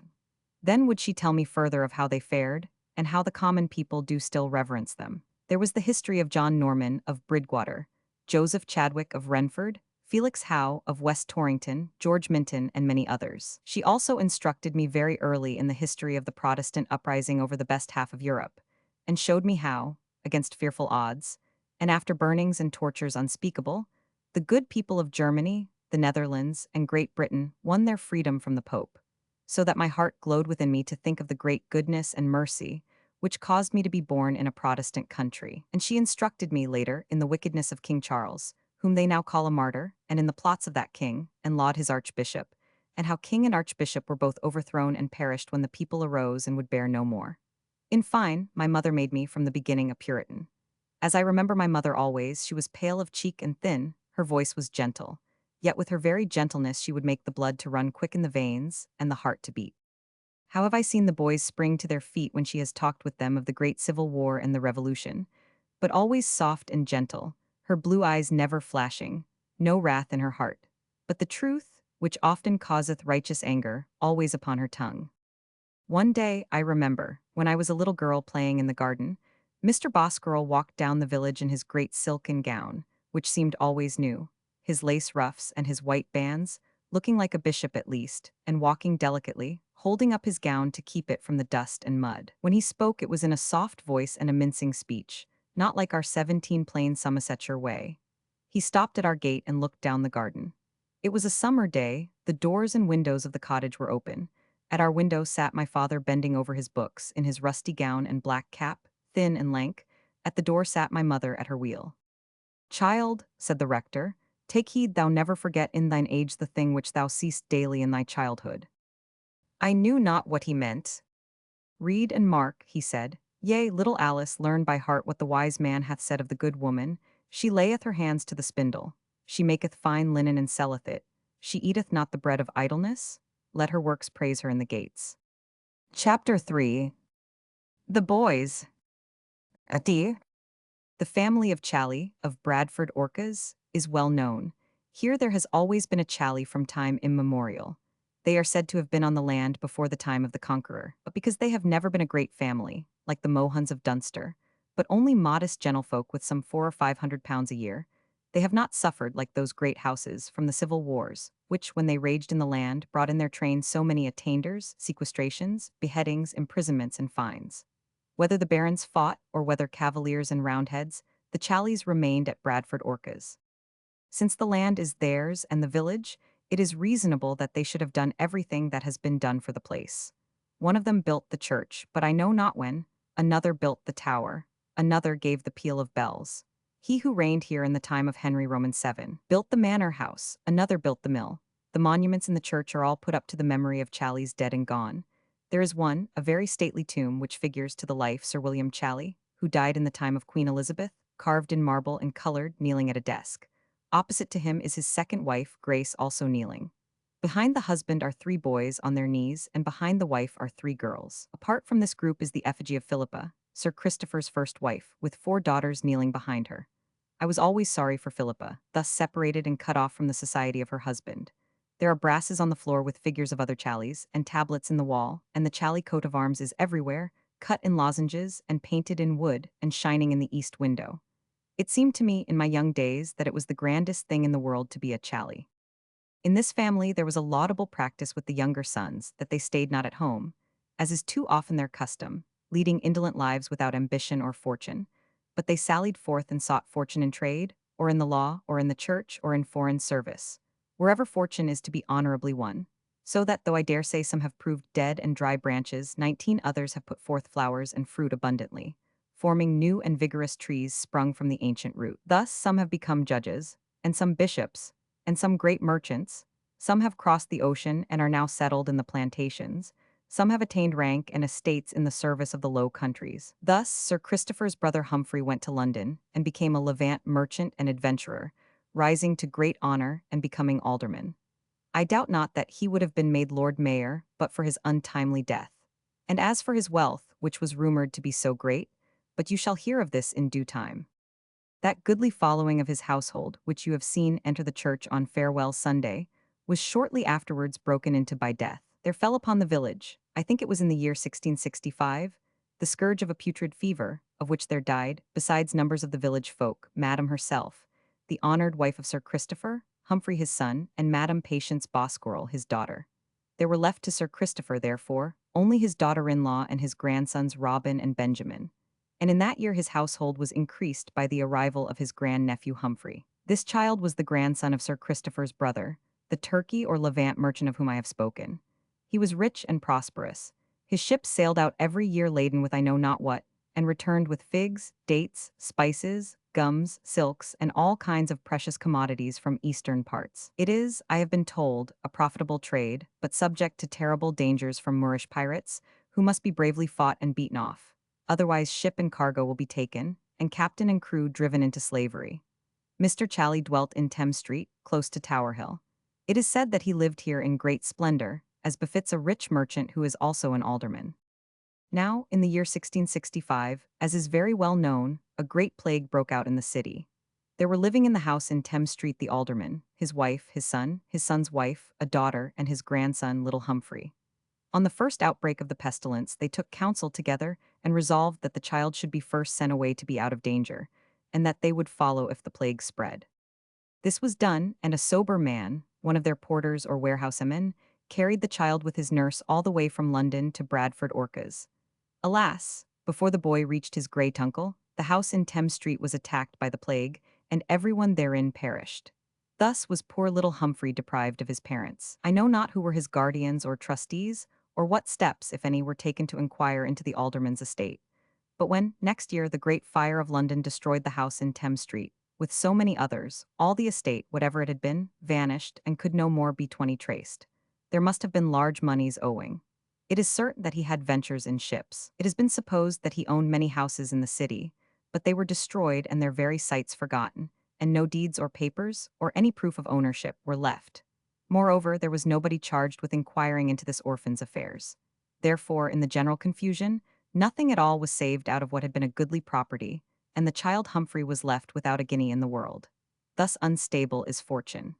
Then would she tell me further of how they fared, and how the common people do still reverence them. There was the history of John Norman of Bridgwater, Joseph Chadwick of Renford, Felix Howe of West Torrington, George Minton, and many others. She also instructed me very early in the history of the Protestant uprising over the best half of Europe, and showed me how, against fearful odds, and after burnings and tortures unspeakable, the good people of Germany, the Netherlands, and Great Britain won their freedom from the Pope, so that my heart glowed within me to think of the great goodness and mercy which caused me to be born in a Protestant country. And she instructed me later in the wickedness of King Charles, whom they now call a martyr, and in the plots of that king, and laud his archbishop, and how king and archbishop were both overthrown and perished when the people arose and would bear no more. In fine, my mother made me from the beginning a Puritan. As I remember my mother always, she was pale of cheek and thin, her voice was gentle, yet with her very gentleness she would make the blood to run quick in the veins, and the heart to beat. How have I seen the boys spring to their feet when she has talked with them of the great Civil War and the Revolution, but always soft and gentle, her blue eyes never flashing, no wrath in her heart, but the truth, which often causeth righteous anger, always upon her tongue. One day, I remember, when I was a little girl playing in the garden, Mr. Bosquirrel walked down the village in his great silken gown, which seemed always new, his lace ruffs and his white bands, looking like a bishop at least, and walking delicately, holding up his gown to keep it from the dust and mud. When he spoke, it was in a soft voice and a mincing speech, not like our 17 plain Somersetshire way. He stopped at our gate and looked down the garden. It was a summer day, the doors and windows of the cottage were open. At our window sat my father bending over his books, in his rusty gown and black cap, thin and lank. At the door sat my mother at her wheel. "Child," said the rector, "take heed thou never forget in thine age the thing which thou seest daily in thy childhood." I knew not what he meant. "Read and mark," he said. "Yea, little Alice, learn by heart what the wise man hath said of the good woman. She layeth her hands to the spindle. She maketh fine linen and selleth it. She eateth not the bread of idleness. Let her works praise her in the gates." Chapter 3. The Boys. Ati. The family of Chally, of Bradford Orcas, is well known. Here there has always been a Chally from time immemorial. They are said to have been on the land before the time of the Conqueror, but because they have never been a great family, like the Mohuns of Dunster, but only modest gentlefolk with some 400 or 500 pounds a year, they have not suffered, like those great houses, from the civil wars, which, when they raged in the land, brought in their train so many attainders, sequestrations, beheadings, imprisonments, and fines. Whether the barons fought, or whether cavaliers and roundheads, the Challys remained at Bradford Orcas. Since the land is theirs and the village, it is reasonable that they should have done everything that has been done for the place. One of them built the church, but I know not when. Another built the tower. Another gave the peal of bells. He who reigned here in the time of Henry Roman VII built the manor house. Another built the mill. The monuments in the church are all put up to the memory of Challys dead and gone. There is one, a very stately tomb, which figures to the life Sir William Chally, who died in the time of Queen Elizabeth, carved in marble and colored, kneeling at a desk. Opposite to him is his second wife, Grace, also kneeling. Behind the husband are 3 boys on their knees, and behind the wife are 3 girls. Apart from this group is the effigy of Philippa, Sir Christopher's first wife, with 4 daughters kneeling behind her. I was always sorry for Philippa, thus separated and cut off from the society of her husband. There are brasses on the floor with figures of other Challys, and tablets in the wall, and the Chally coat of arms is everywhere, cut in lozenges and painted in wood and shining in the east window. It seemed to me in my young days that it was the grandest thing in the world to be a Chally. In this family there was a laudable practice with the younger sons, that they stayed not at home, as is too often their custom, leading indolent lives without ambition or fortune, but they sallied forth and sought fortune in trade, or in the law, or in the church, or in foreign service, wherever fortune is to be honorably won. So that, though I dare say some have proved dead and dry branches, 19 others have put forth flowers and fruit abundantly, forming new and vigorous trees sprung from the ancient root. Thus some have become judges, and some bishops, and some great merchants. Some have crossed the ocean and are now settled in the plantations. Some have attained rank and estates in the service of the Low Countries. Thus Sir Christopher's brother Humphrey went to London and became a Levant merchant and adventurer, rising to great honor and becoming alderman. I doubt not that he would have been made Lord Mayor but for his untimely death. And as for his wealth, which was rumored to be so great, but you shall hear of this in due time. That goodly following of his household, which you have seen enter the church on Farewell Sunday, was shortly afterwards broken into by death. There fell upon the village, I think it was in the year 1665, the scourge of a putrid fever, of which there died, besides numbers of the village folk, Madam herself, the honored wife of Sir Christopher, Humphrey his son, and Madam Patience Bosquirrel his daughter. There were left to Sir Christopher, therefore, only his daughter-in-law and his grandsons Robin and Benjamin. And in that year his household was increased by the arrival of his grandnephew Humphrey. This child was the grandson of Sir Christopher's brother, the Turkey or Levant merchant of whom I have spoken. He was rich and prosperous. His ships sailed out every year laden with I know not what, and returned with figs, dates, spices, gums, silks, and all kinds of precious commodities from eastern parts. It is, I have been told, a profitable trade, but subject to terrible dangers from Moorish pirates, who must be bravely fought and beaten off. Otherwise ship and cargo will be taken, and captain and crew driven into slavery. Mr. Chally dwelt in Thames Street, close to Tower Hill. It is said that he lived here in great splendor, as befits a rich merchant who is also an alderman. Now, in the year 1665, as is very well known, a great plague broke out in the city. There were living in the house in Thames Street the alderman, his wife, his son's wife, a daughter, and his grandson, little Humphrey. On the first outbreak of the pestilence, they took counsel together and resolved that the child should be first sent away to be out of danger, and that they would follow if the plague spread. This was done, and a sober man, one of their porters or warehousemen, carried the child with his nurse all the way from London to Bradford Orcas. Alas, before the boy reached his great uncle, the house in Thames Street was attacked by the plague, and everyone therein perished. Thus was poor little Humphrey deprived of his parents. I know not who were his guardians or trustees, or what steps, if any, were taken to inquire into the alderman's estate. But when, next year, the great fire of London destroyed the house in Thames Street, with so many others, all the estate, whatever it had been, vanished, and could no more be traced. There must have been large moneys owing. It is certain that he had ventures in ships. It has been supposed that he owned many houses in the city, but they were destroyed and their very sites forgotten, and no deeds or papers, or any proof of ownership, were left. Moreover, there was nobody charged with inquiring into this orphan's affairs. Therefore, in the general confusion, nothing at all was saved out of what had been a goodly property, and the child Humphrey was left without a guinea in the world. Thus unstable is fortune.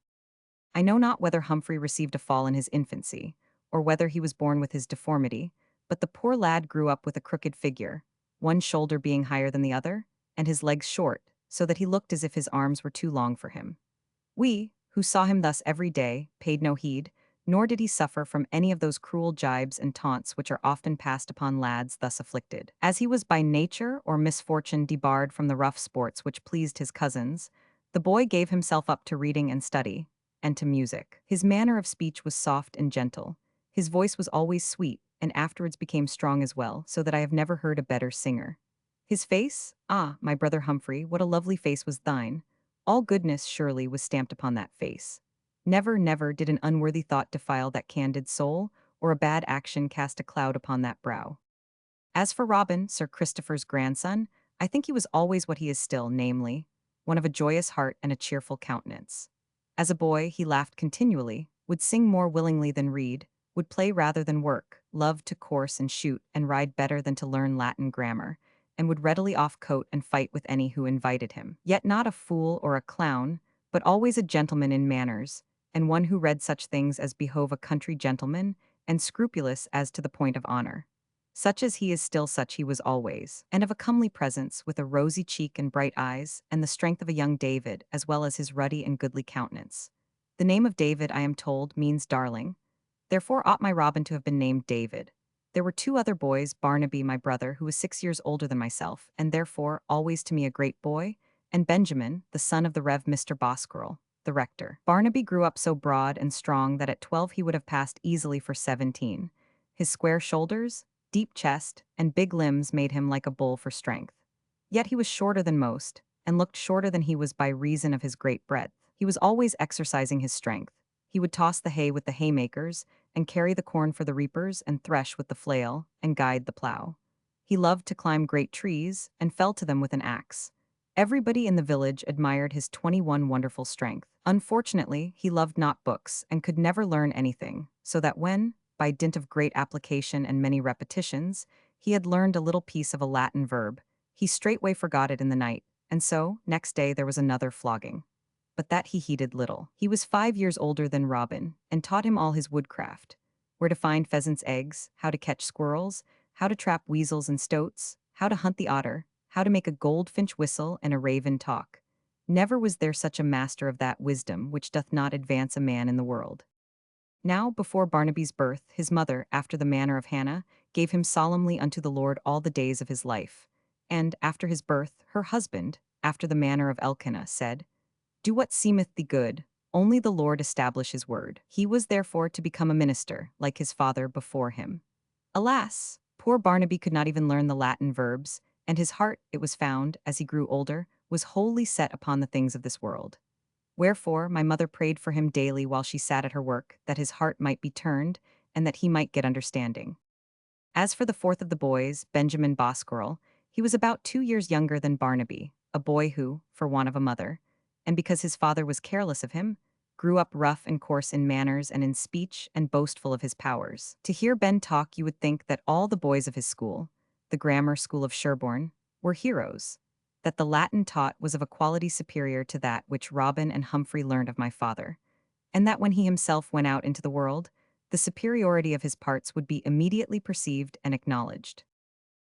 I know not whether Humphrey received a fall in his infancy, or whether he was born with his deformity, but the poor lad grew up with a crooked figure, one shoulder being higher than the other, and his legs short, so that he looked as if his arms were too long for him. We, who saw him thus every day, paid no heed, nor did he suffer from any of those cruel jibes and taunts which are often passed upon lads thus afflicted. As he was by nature or misfortune debarred from the rough sports which pleased his cousins, the boy gave himself up to reading and study, and to music. His manner of speech was soft and gentle. His voice was always sweet, and afterwards became strong as well, so that I have never heard a better singer. His face, ah, my brother Humphrey, what a lovely face was thine! All goodness, surely, was stamped upon that face. Never, never did an unworthy thought defile that candid soul, or a bad action cast a cloud upon that brow. As for Robin, Sir Christopher's grandson, I think he was always what he is still, namely, one of a joyous heart and a cheerful countenance. As a boy, he laughed continually, would sing more willingly than read, would play rather than work, loved to course and shoot and ride better than to learn Latin grammar, and would readily off coat and fight with any who invited him. Yet not a fool or a clown, but always a gentleman in manners, and one who read such things as behove a country gentleman, and scrupulous as to the point of honor. Such as he is still such he was always, and of a comely presence, with a rosy cheek and bright eyes, and the strength of a young David, as well as his ruddy and goodly countenance. The name of David, I am told, means darling. Therefore ought my Robin to have been named David. There were two other boys, Barnaby, my brother, who was 6 years older than myself, and therefore always to me a great boy, and Benjamin, the son of the Rev. Mr. Bosquirrel, the rector. Barnaby grew up so broad and strong that at 12 he would have passed easily for 17. His square shoulders, deep chest, and big limbs made him like a bull for strength. Yet he was shorter than most, and looked shorter than he was by reason of his great breadth. He was always exercising his strength. He would toss the hay with the haymakers, and carry the corn for the reapers, and thresh with the flail, and guide the plough. He loved to climb great trees, and fell to them with an axe. Everybody in the village admired his 21 wonderful strength. Unfortunately, he loved not books, and could never learn anything, so that when, by dint of great application and many repetitions, he had learned a little piece of a Latin verb, he straightway forgot it in the night, and so, next day there was another flogging. But that he heeded little. He was 5 years older than Robin, and taught him all his woodcraft: where to find pheasants' eggs, how to catch squirrels, how to trap weasels and stoats, how to hunt the otter, how to make a goldfinch whistle and a raven talk. Never was there such a master of that wisdom which doth not advance a man in the world. Now, before Barnaby's birth, his mother, after the manner of Hannah, gave him solemnly unto the Lord all the days of his life. And, after his birth, her husband, after the manner of Elkanah, said, Do what seemeth thee good, only the Lord establish his word. He was therefore to become a minister, like his father before him. Alas, poor Barnaby could not even learn the Latin verbs, and his heart, it was found, as he grew older, was wholly set upon the things of this world. Wherefore my mother prayed for him daily while she sat at her work, that his heart might be turned, and that he might get understanding. As for the fourth of the boys, Benjamin Bosquirrel, he was about 2 years younger than Barnaby, a boy who, for want of a mother, and because his father was careless of him, grew up rough and coarse in manners and in speech, and boastful of his powers. To hear Ben talk, you would think that all the boys of his school, the grammar school of Sherborne, were heroes, that the Latin taught was of a quality superior to that which Robin and Humphrey learned of my father, and that when he himself went out into the world, the superiority of his parts would be immediately perceived and acknowledged.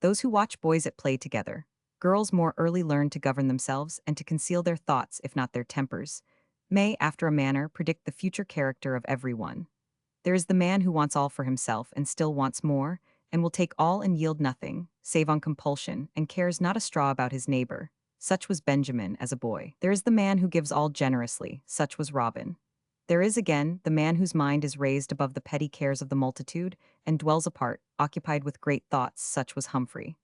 Those who watch boys at play together, girls more early learn to govern themselves and to conceal their thoughts if not their tempers. may, after a manner, predict the future character of everyone. There is the man who wants all for himself and still wants more, and will take all and yield nothing, save on compulsion, and cares not a straw about his neighbor. Such was Benjamin as a boy. There is the man who gives all generously. Such was Robin. There is again the man whose mind is raised above the petty cares of the multitude, and dwells apart, occupied with great thoughts. Such was Humphrey.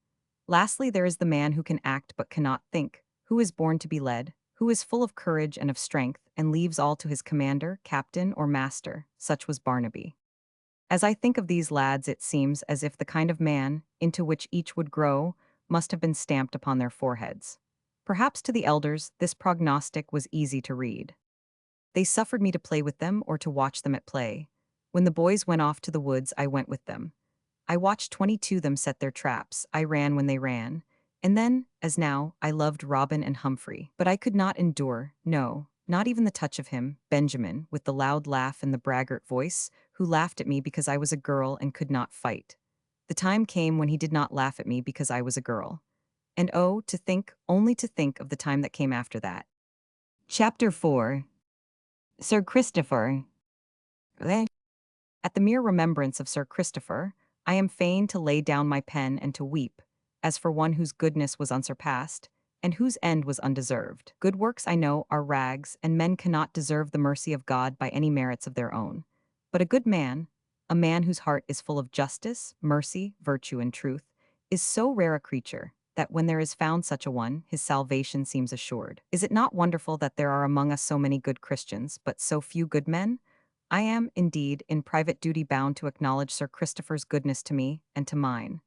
Lastly, there is the man who can act but cannot think, who is born to be led, who is full of courage and of strength, and leaves all to his commander, captain, or master. Such was Barnaby. As I think of these lads, it seems as if the kind of man, into which each would grow, must have been stamped upon their foreheads. Perhaps to the elders this prognostic was easy to read. They suffered me to play with them or to watch them at play. When the boys went off to the woods, I went with them. I watched 22 them set their traps, I ran when they ran. And then, as now, I loved Robin and Humphrey. But I could not endure, no, not even the touch of him, Benjamin, with the loud laugh and the braggart voice, who laughed at me because I was a girl and could not fight. The time came when he did not laugh at me because I was a girl. And oh, to think, only to think of the time that came after that. Chapter 4. Sir Christopher. At the mere remembrance of Sir Christopher, I am fain to lay down my pen and to weep, as for one whose goodness was unsurpassed, and whose end was undeserved. Good works, I know, are rags, and men cannot deserve the mercy of God by any merits of their own. But a man whose heart is full of justice, mercy, virtue, and truth, is so rare a creature, that when there is found such a one, his salvation seems assured. Is it not wonderful that there are among us so many good Christians, but so few good men? I am, indeed, in private duty bound to acknowledge Sir Christopher's goodness to me and to mine.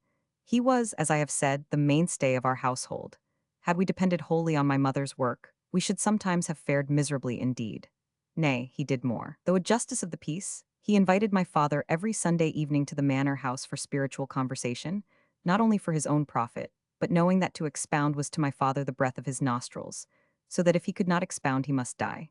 He was, as I have said, the mainstay of our household. Had we depended wholly on my mother's work, we should sometimes have fared miserably indeed. Nay, he did more. Though a justice of the peace, he invited my father every Sunday evening to the manor house for spiritual conversation, not only for his own profit, but knowing that to expound was to my father the breath of his nostrils, so that if he could not expound he must die.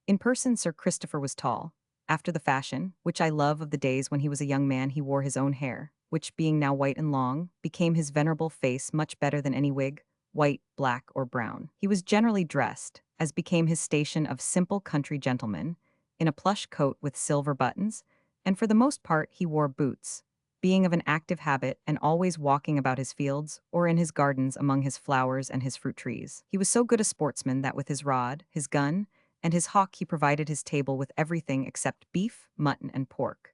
In person Sir Christopher was tall, after the fashion, which I love of the days when he was a young man. He wore his own hair, which, being now white and long, became his venerable face much better than any wig, white, black, or brown. He was generally dressed, as became his station of simple country gentleman, in a plush coat with silver buttons, and for the most part he wore boots, being of an active habit and always walking about his fields or in his gardens among his flowers and his fruit trees. He was so good a sportsman that with his rod, his gun, and his hawk he provided his table with everything except beef, mutton, and pork.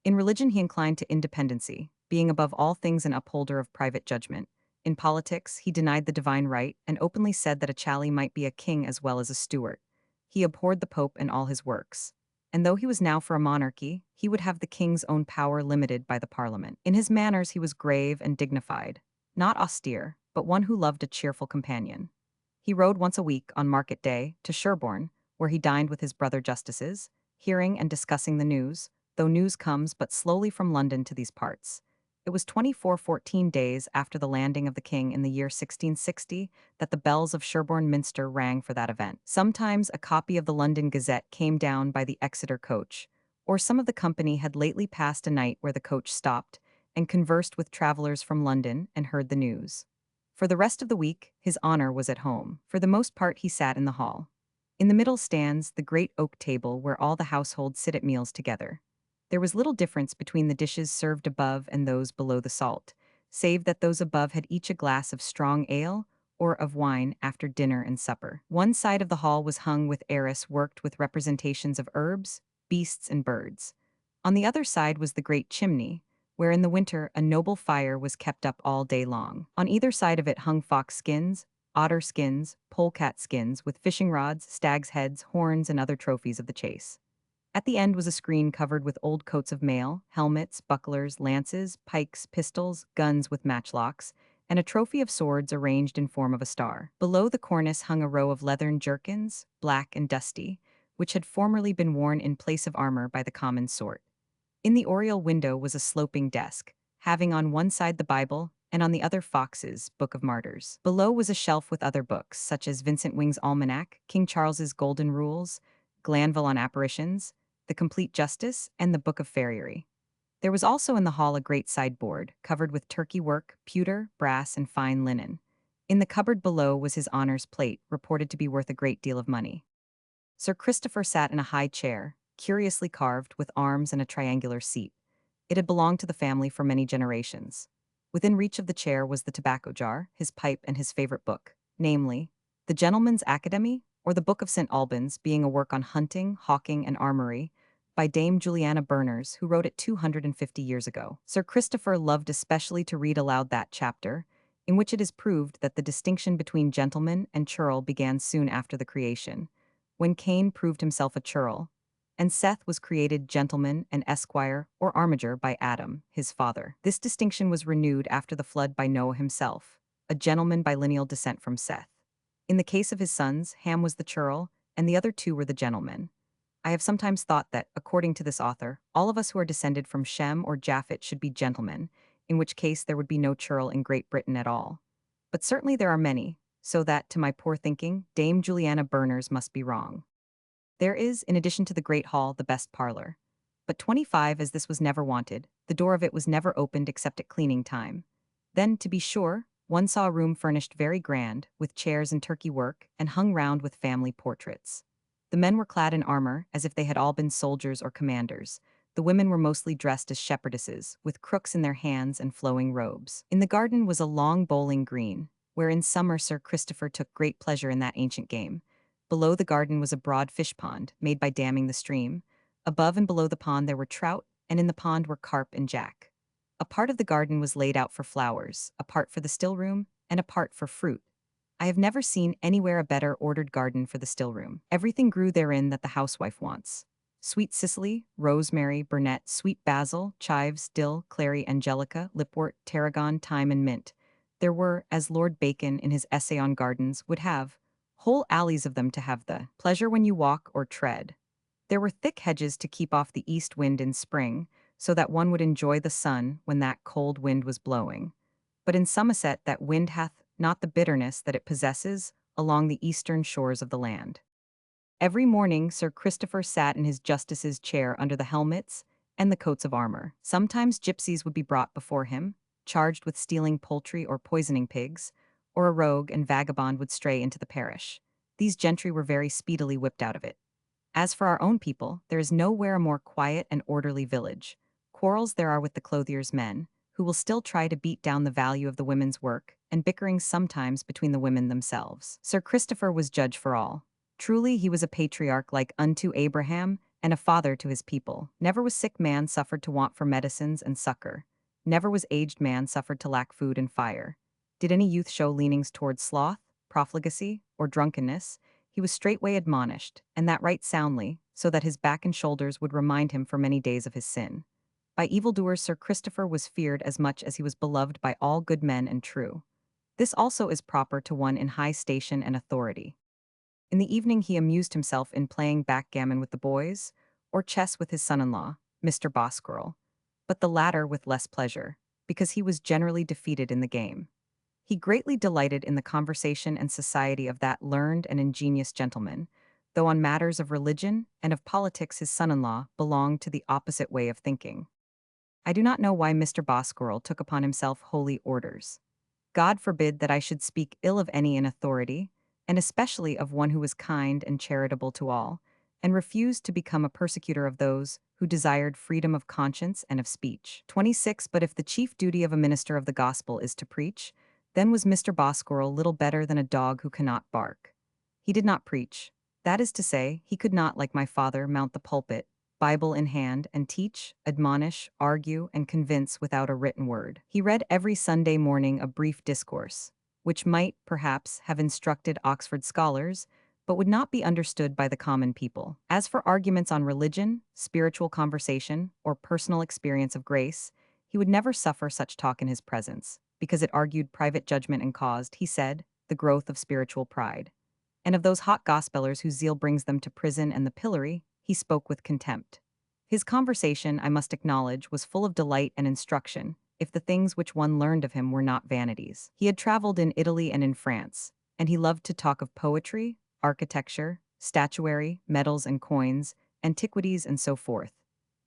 In religion he inclined to independency, being above all things an upholder of private judgment. In politics he denied the divine right and openly said that a Chally might be a king as well as a Stuart. He abhorred the Pope and all his works. And though he was now for a monarchy, he would have the king's own power limited by the Parliament. In his manners he was grave and dignified, not austere, but one who loved a cheerful companion. He rode once a week, on market day, to Sherborne, where he dined with his brother justices, hearing and discussing the news, though news comes but slowly from London to these parts. It was 14 days after the landing of the king in the year 1660 that the bells of Sherborne Minster rang for that event. Sometimes a copy of the London Gazette came down by the Exeter coach, or some of the company had lately passed a night where the coach stopped, and conversed with travellers from London and heard the news. For the rest of the week, his honor was at home. For the most part he sat in the hall. In the middle stands the great oak table where all the household sit at meals together. There was little difference between the dishes served above and those below the salt, save that those above had each a glass of strong ale or of wine after dinner and supper. One side of the hall was hung with arras worked with representations of herbs, beasts, and birds. On the other side was the great chimney, where in the winter a noble fire was kept up all day long. On either side of it hung fox skins, otter skins, polecat skins, with fishing rods, stags' heads, horns, and other trophies of the chase. At the end was a screen covered with old coats of mail, helmets, bucklers, lances, pikes, pistols, guns with matchlocks, and a trophy of swords arranged in form of a star. Below the cornice hung a row of leathern jerkins, black and dusty, which had formerly been worn in place of armor by the common sort. In the oriel window was a sloping desk, having on one side the Bible, and on the other Fox's Book of Martyrs. Below was a shelf with other books, such as Vincent Wing's Almanac, King Charles's Golden Rules, Glanville on Apparitions, The Complete Justice, and the Book of Farriery. There was also in the hall a great sideboard, covered with turkey work, pewter, brass, and fine linen. In the cupboard below was his honor's plate, reported to be worth a great deal of money. Sir Christopher sat in a high chair, curiously carved with arms and a triangular seat. It had belonged to the family for many generations. Within reach of the chair was the tobacco jar, his pipe, and his favorite book, namely, The Gentleman's Academy, or the Book of St. Albans, being a work on hunting, hawking, and armory, by Dame Juliana Berners, who wrote it 250 years ago. Sir Christopher loved especially to read aloud that chapter, in which it is proved that the distinction between gentleman and churl began soon after the creation, when Cain proved himself a churl, and Seth was created gentleman and esquire or armiger by Adam, his father. This distinction was renewed after the flood by Noah himself, a gentleman by lineal descent from Seth. In the case of his sons, Ham was the churl, and the other two were the gentlemen. I have sometimes thought that, according to this author, all of us who are descended from Shem or Japhet should be gentlemen, in which case there would be no churl in Great Britain at all. But certainly there are many, so that, to my poor thinking, Dame Juliana Berners must be wrong. There is, in addition to the great hall, the best parlor. But 25, as this was never wanted, the door of it was never opened except at cleaning time. Then, to be sure, one saw a room furnished very grand, with chairs and turkey work, and hung round with family portraits. The men were clad in armor, as if they had all been soldiers or commanders. The women were mostly dressed as shepherdesses, with crooks in their hands and flowing robes. In the garden was a long bowling green, where in summer Sir Christopher took great pleasure in that ancient game. Below the garden was a broad fish pond, made by damming the stream. Above and below the pond there were trout, and in the pond were carp and jack. A part of the garden was laid out for flowers, a part for the still room, and a part for fruit. I have never seen anywhere a better ordered garden for the still room. Everything grew therein that the housewife wants. Sweet cicely, rosemary, burnet, sweet basil, chives, dill, clary, angelica, lipwort, tarragon, thyme, and mint. There were, as Lord Bacon in his essay on gardens would have, whole alleys of them to have the pleasure when you walk or tread. There were thick hedges to keep off the east wind in spring, so that one would enjoy the sun when that cold wind was blowing. But in Somerset that wind hath not the bitterness that it possesses along the eastern shores of the land. Every morning Sir Christopher sat in his justice's chair under the helmets and the coats of armor. Sometimes gypsies would be brought before him, charged with stealing poultry or poisoning pigs, or a rogue and vagabond would stray into the parish. These gentry were very speedily whipped out of it. As for our own people, there is nowhere a more quiet and orderly village. Quarrels there are with the clothier's men, who will still try to beat down the value of the women's work, and bickerings sometimes between the women themselves. Sir Christopher was judge for all. Truly he was a patriarch like unto Abraham, and a father to his people. Never was sick man suffered to want for medicines and succor. Never was aged man suffered to lack food and fire. Did any youth show leanings towards sloth, profligacy, or drunkenness, he was straightway admonished, and that right soundly, so that his back and shoulders would remind him for many days of his sin. By evildoers Sir Christopher was feared as much as he was beloved by all good men and true. This also is proper to one in high station and authority. In the evening he amused himself in playing backgammon with the boys, or chess with his son-in-law, Mr. Bosquirrel, but the latter with less pleasure, because he was generally defeated in the game. He greatly delighted in the conversation and society of that learned and ingenious gentleman, though on matters of religion and of politics his son-in-law belonged to the opposite way of thinking. I do not know why Mr. Bosquirrel took upon himself holy orders. God forbid that I should speak ill of any in authority, and especially of one who was kind and charitable to all, and refused to become a persecutor of those who desired freedom of conscience and of speech. 26. But if the chief duty of a minister of the gospel is to preach, then was Mr. Bosquirrel little better than a dog who cannot bark. He did not preach. That is to say, he could not, like my father, mount the pulpit, Bible in hand, and teach, admonish, argue, and convince without a written word. He read every Sunday morning a brief discourse, which might, perhaps, have instructed Oxford scholars, but would not be understood by the common people. As for arguments on religion, spiritual conversation, or personal experience of grace, he would never suffer such talk in his presence, because it argued private judgment and caused, he said, the growth of spiritual pride. And of those hot gospelers whose zeal brings them to prison and the pillory, he spoke with contempt. His conversation, I must acknowledge, was full of delight and instruction, if the things which one learned of him were not vanities. He had traveled in Italy and in France, and he loved to talk of poetry, architecture, statuary, medals and coins, antiquities, and so forth.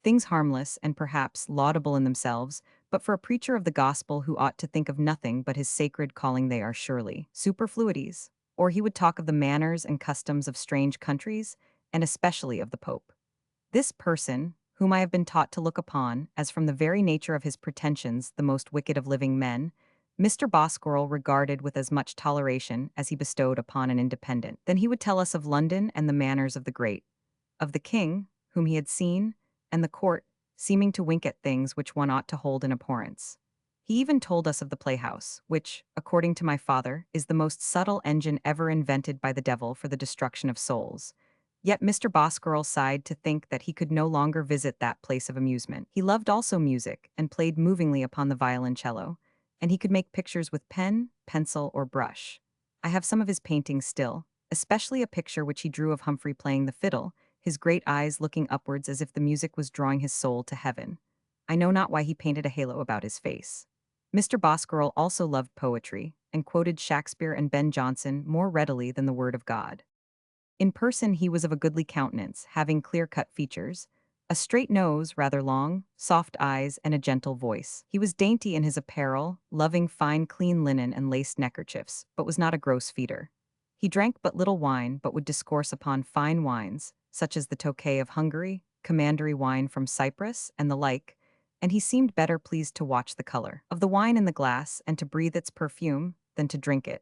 Things harmless and perhaps laudable in themselves, but for a preacher of the gospel who ought to think of nothing but his sacred calling they are surely superfluities. Or he would talk of the manners and customs of strange countries, and especially of the Pope. This person, whom I have been taught to look upon as from the very nature of his pretensions the most wicked of living men, Mr. Bosquirrel regarded with as much toleration as he bestowed upon an independent. Then he would tell us of London and the manners of the great, of the king, whom he had seen, and the court, seeming to wink at things which one ought to hold in abhorrence. He even told us of the playhouse, which, according to my father, is the most subtle engine ever invented by the devil for the destruction of souls. Yet Mr. Bosquirrel sighed to think that he could no longer visit that place of amusement. He loved also music, and played movingly upon the violoncello, and he could make pictures with pen, pencil, or brush. I have some of his paintings still, especially a picture which he drew of Humphrey playing the fiddle, his great eyes looking upwards as if the music was drawing his soul to heaven. I know not why he painted a halo about his face. Mr. Bosquirrel also loved poetry, and quoted Shakespeare and Ben Jonson more readily than the word of God. In person he was of a goodly countenance, having clear-cut features, a straight nose, rather long, soft eyes, and a gentle voice. He was dainty in his apparel, loving fine clean linen and laced neckerchiefs, but was not a gross feeder. He drank but little wine, but would discourse upon fine wines, such as the Tokay of Hungary, commandery wine from Cyprus, and the like, and he seemed better pleased to watch the color of the wine in the glass and to breathe its perfume than to drink it.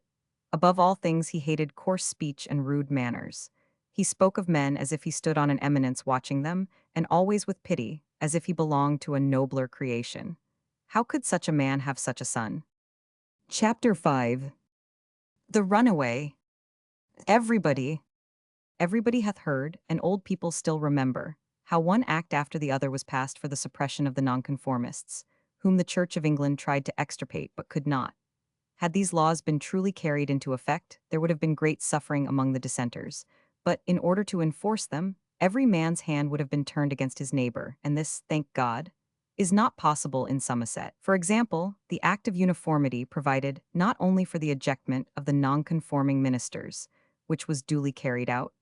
Above all things he hated coarse speech and rude manners. He spoke of men as if he stood on an eminence watching them, and always with pity, as if he belonged to a nobler creation. How could such a man have such a son? Chapter 5. The Runaway. Everybody, everybody hath heard, and old people still remember, how one act after the other was passed for the suppression of the nonconformists, whom the Church of England tried to extirpate but could not. Had these laws been truly carried into effect, there would have been great suffering among the dissenters, but in order to enforce them, every man's hand would have been turned against his neighbor, and this, thank God, is not possible in Somerset. For example, the Act of Uniformity provided not only for the ejectment of the nonconforming ministers, which was duly carried out,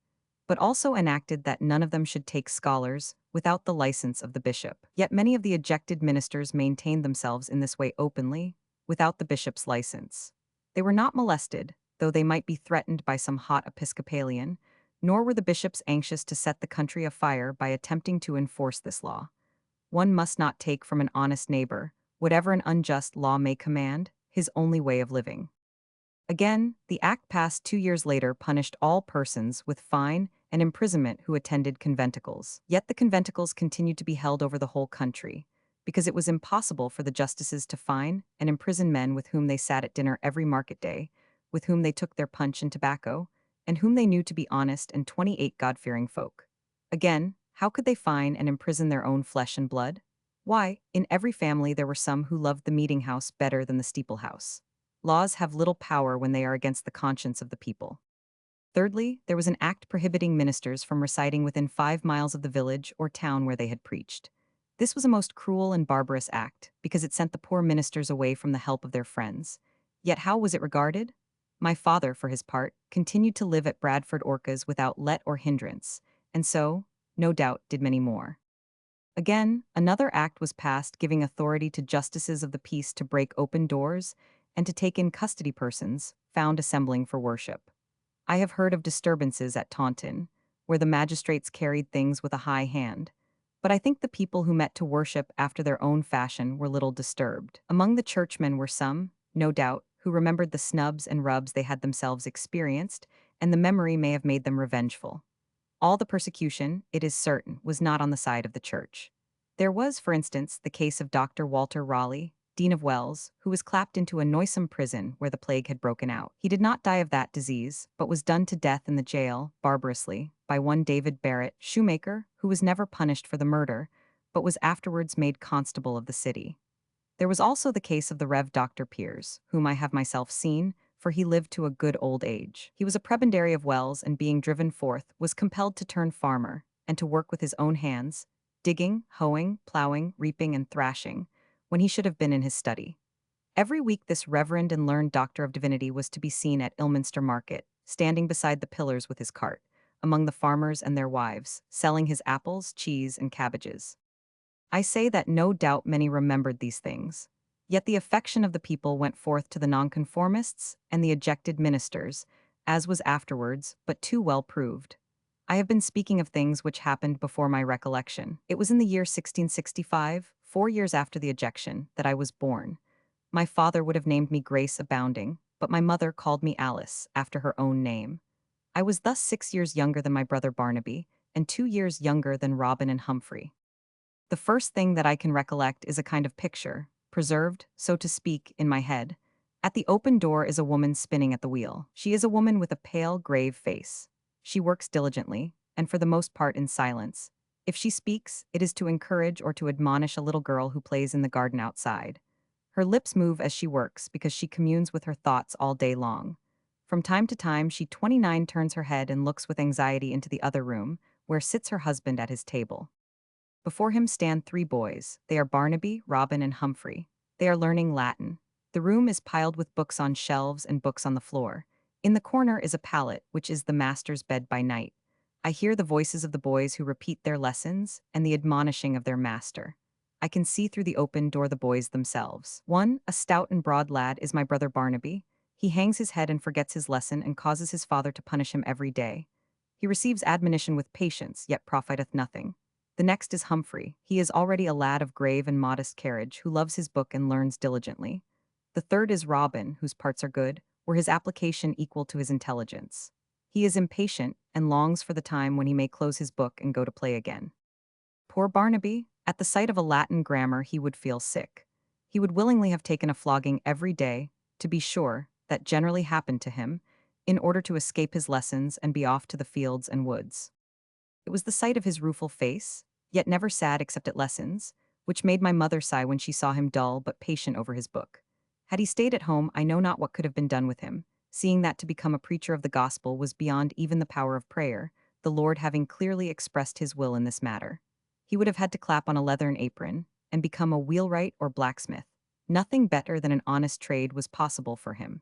but also enacted that none of them should take scholars without the license of the bishop. Yet many of the ejected ministers maintained themselves in this way openly, without the bishop's license. They were not molested, though they might be threatened by some hot Episcopalian, nor were the bishops anxious to set the country afire by attempting to enforce this law. One must not take from an honest neighbor, whatever an unjust law may command, his only way of living. Again, the act passed 2 years later punished all persons with fine and imprisonment who attended conventicles. Yet the conventicles continued to be held over the whole country, because it was impossible for the justices to fine and imprison men with whom they sat at dinner every market day, with whom they took their punch and tobacco, and whom they knew to be honest and 28 God-fearing folk. Again, how could they fine and imprison their own flesh and blood? Why, in every family there were some who loved the meeting-house better than the steeple-house. Laws have little power when they are against the conscience of the people. Thirdly, there was an act prohibiting ministers from residing within 5 miles of the village or town where they had preached. This was a most cruel and barbarous act, because it sent the poor ministers away from the help of their friends. Yet how was it regarded? My father, for his part, continued to live at Bradford Orcas without let or hindrance, and so, no doubt, did many more. Again, another act was passed giving authority to justices of the peace to break open doors and to take in custody persons found assembling for worship. I have heard of disturbances at Taunton, where the magistrates carried things with a high hand, but I think the people who met to worship after their own fashion were little disturbed. Among the churchmen were some, no doubt, who remembered the snubs and rubs they had themselves experienced, and the memory may have made them revengeful. All the persecution, it is certain, was not on the side of the church. There was, for instance, the case of Dr. Walter Raleigh, Dean of Wells, who was clapped into a noisome prison where the plague had broken out. He did not die of that disease, but was done to death in the jail, barbarously, by one David Barrett, shoemaker, who was never punished for the murder, but was afterwards made constable of the city. There was also the case of the Rev. Dr. Piers, whom I have myself seen, for he lived to a good old age. He was a prebendary of Wells, and being driven forth, was compelled to turn farmer, and to work with his own hands, digging, hoeing, ploughing, reaping, and thrashing, when he should have been in his study. Every week this reverend and learned doctor of divinity was to be seen at Ilminster Market, standing beside the pillars with his cart, among the farmers and their wives, selling his apples, cheese, and cabbages. I say that no doubt many remembered these things, yet the affection of the people went forth to the nonconformists and the ejected ministers, as was afterwards but too well proved. I have been speaking of things which happened before my recollection. It was in the year 1665, 4 years after the ejection, that I was born. My father would have named me Grace Abounding, but my mother called me Alice, after her own name. I was thus 6 years younger than my brother Barnaby, and 2 years younger than Robin and Humphrey. The first thing that I can recollect is a kind of picture, preserved, so to speak, in my head. At the open door is a woman spinning at the wheel. She is a woman with a pale, grave face. She works diligently, and for the most part in silence. If she speaks, it is to encourage or to admonish a little girl who plays in the garden outside. Her lips move as she works because she communes with her thoughts all day long. From time to time, she 29 turns her head and looks with anxiety into the other room, where sits her husband at his table. Before him stand three boys. They are Barnaby, Robin, and Humphrey. They are learning Latin. The room is piled with books on shelves and books on the floor. In the corner is a pallet, which is the master's bed by night. I hear the voices of the boys who repeat their lessons and the admonishing of their master. I can see through the open door the boys themselves. One, a stout and broad lad, is my brother Barnaby. He hangs his head and forgets his lesson and causes his father to punish him every day. He receives admonition with patience, yet profiteth nothing. The next is Humphrey. He is already a lad of grave and modest carriage, who loves his book and learns diligently. The third is Robin, whose parts are good, were his application equal to his intelligence. He is impatient, and longs for the time when he may close his book and go to play again. Poor Barnaby! At the sight of a Latin grammar he would feel sick. He would willingly have taken a flogging every day, to be sure, that generally happened to him, in order to escape his lessons and be off to the fields and woods. It was the sight of his rueful face, yet never sad except at lessons, which made my mother sigh when she saw him dull but patient over his book. Had he stayed at home, I know not what could have been done with him, seeing that to become a preacher of the gospel was beyond even the power of prayer, the Lord having clearly expressed his will in this matter. He would have had to clap on a leathern apron and become a wheelwright or blacksmith. Nothing better than an honest trade was possible for him.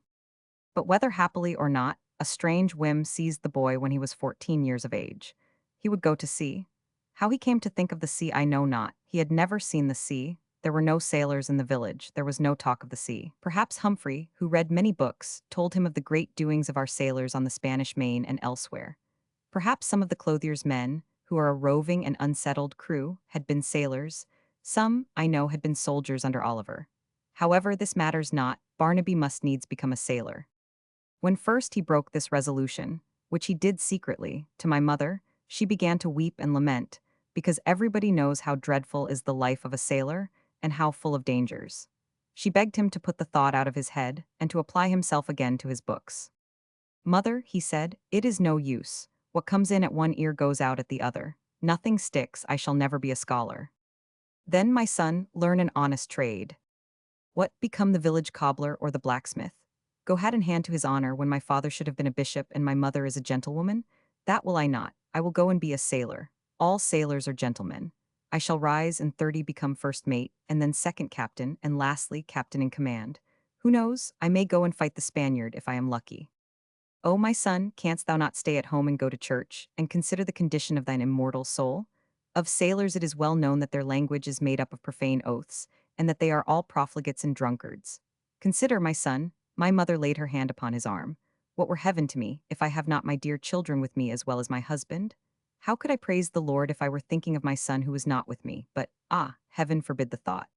But whether happily or not, a strange whim seized the boy when he was 14 years of age. He would go to sea. How he came to think of the sea I know not. He had never seen the sea. There were no sailors in the village. There was no talk of the sea. Perhaps Humphrey, who read many books, told him of the great doings of our sailors on the Spanish Main and elsewhere. Perhaps some of the clothier's men, who are a roving and unsettled crew, had been sailors. Some, I know, had been soldiers under Oliver. However, this matters not. Barnaby must needs become a sailor. When first he broke this resolution, which he did secretly, to my mother, she began to weep and lament, because everybody knows how dreadful is the life of a sailor, and how full of dangers. She begged him to put the thought out of his head, and to apply himself again to his books. Mother, he said, it is no use. What comes in at one ear goes out at the other. Nothing sticks, I shall never be a scholar. Then, my son, learn an honest trade. What, become the village cobbler or the blacksmith? Go hat in hand to his honor when my father should have been a bishop and my mother is a gentlewoman? That will I not. I will go and be a sailor. All sailors are gentlemen. I shall rise in 30 become first mate, and then second captain, and lastly captain in command. Who knows, I may go and fight the Spaniard if I am lucky. O my son, canst thou not stay at home and go to church, and consider the condition of thine immortal soul? Of sailors it is well known that their language is made up of profane oaths, and that they are all profligates and drunkards. Consider, my son, my mother laid her hand upon his arm. What were heaven to me, if I have not my dear children with me as well as my husband? How could I praise the Lord if I were thinking of my son who was not with me, but, heaven forbid the thought.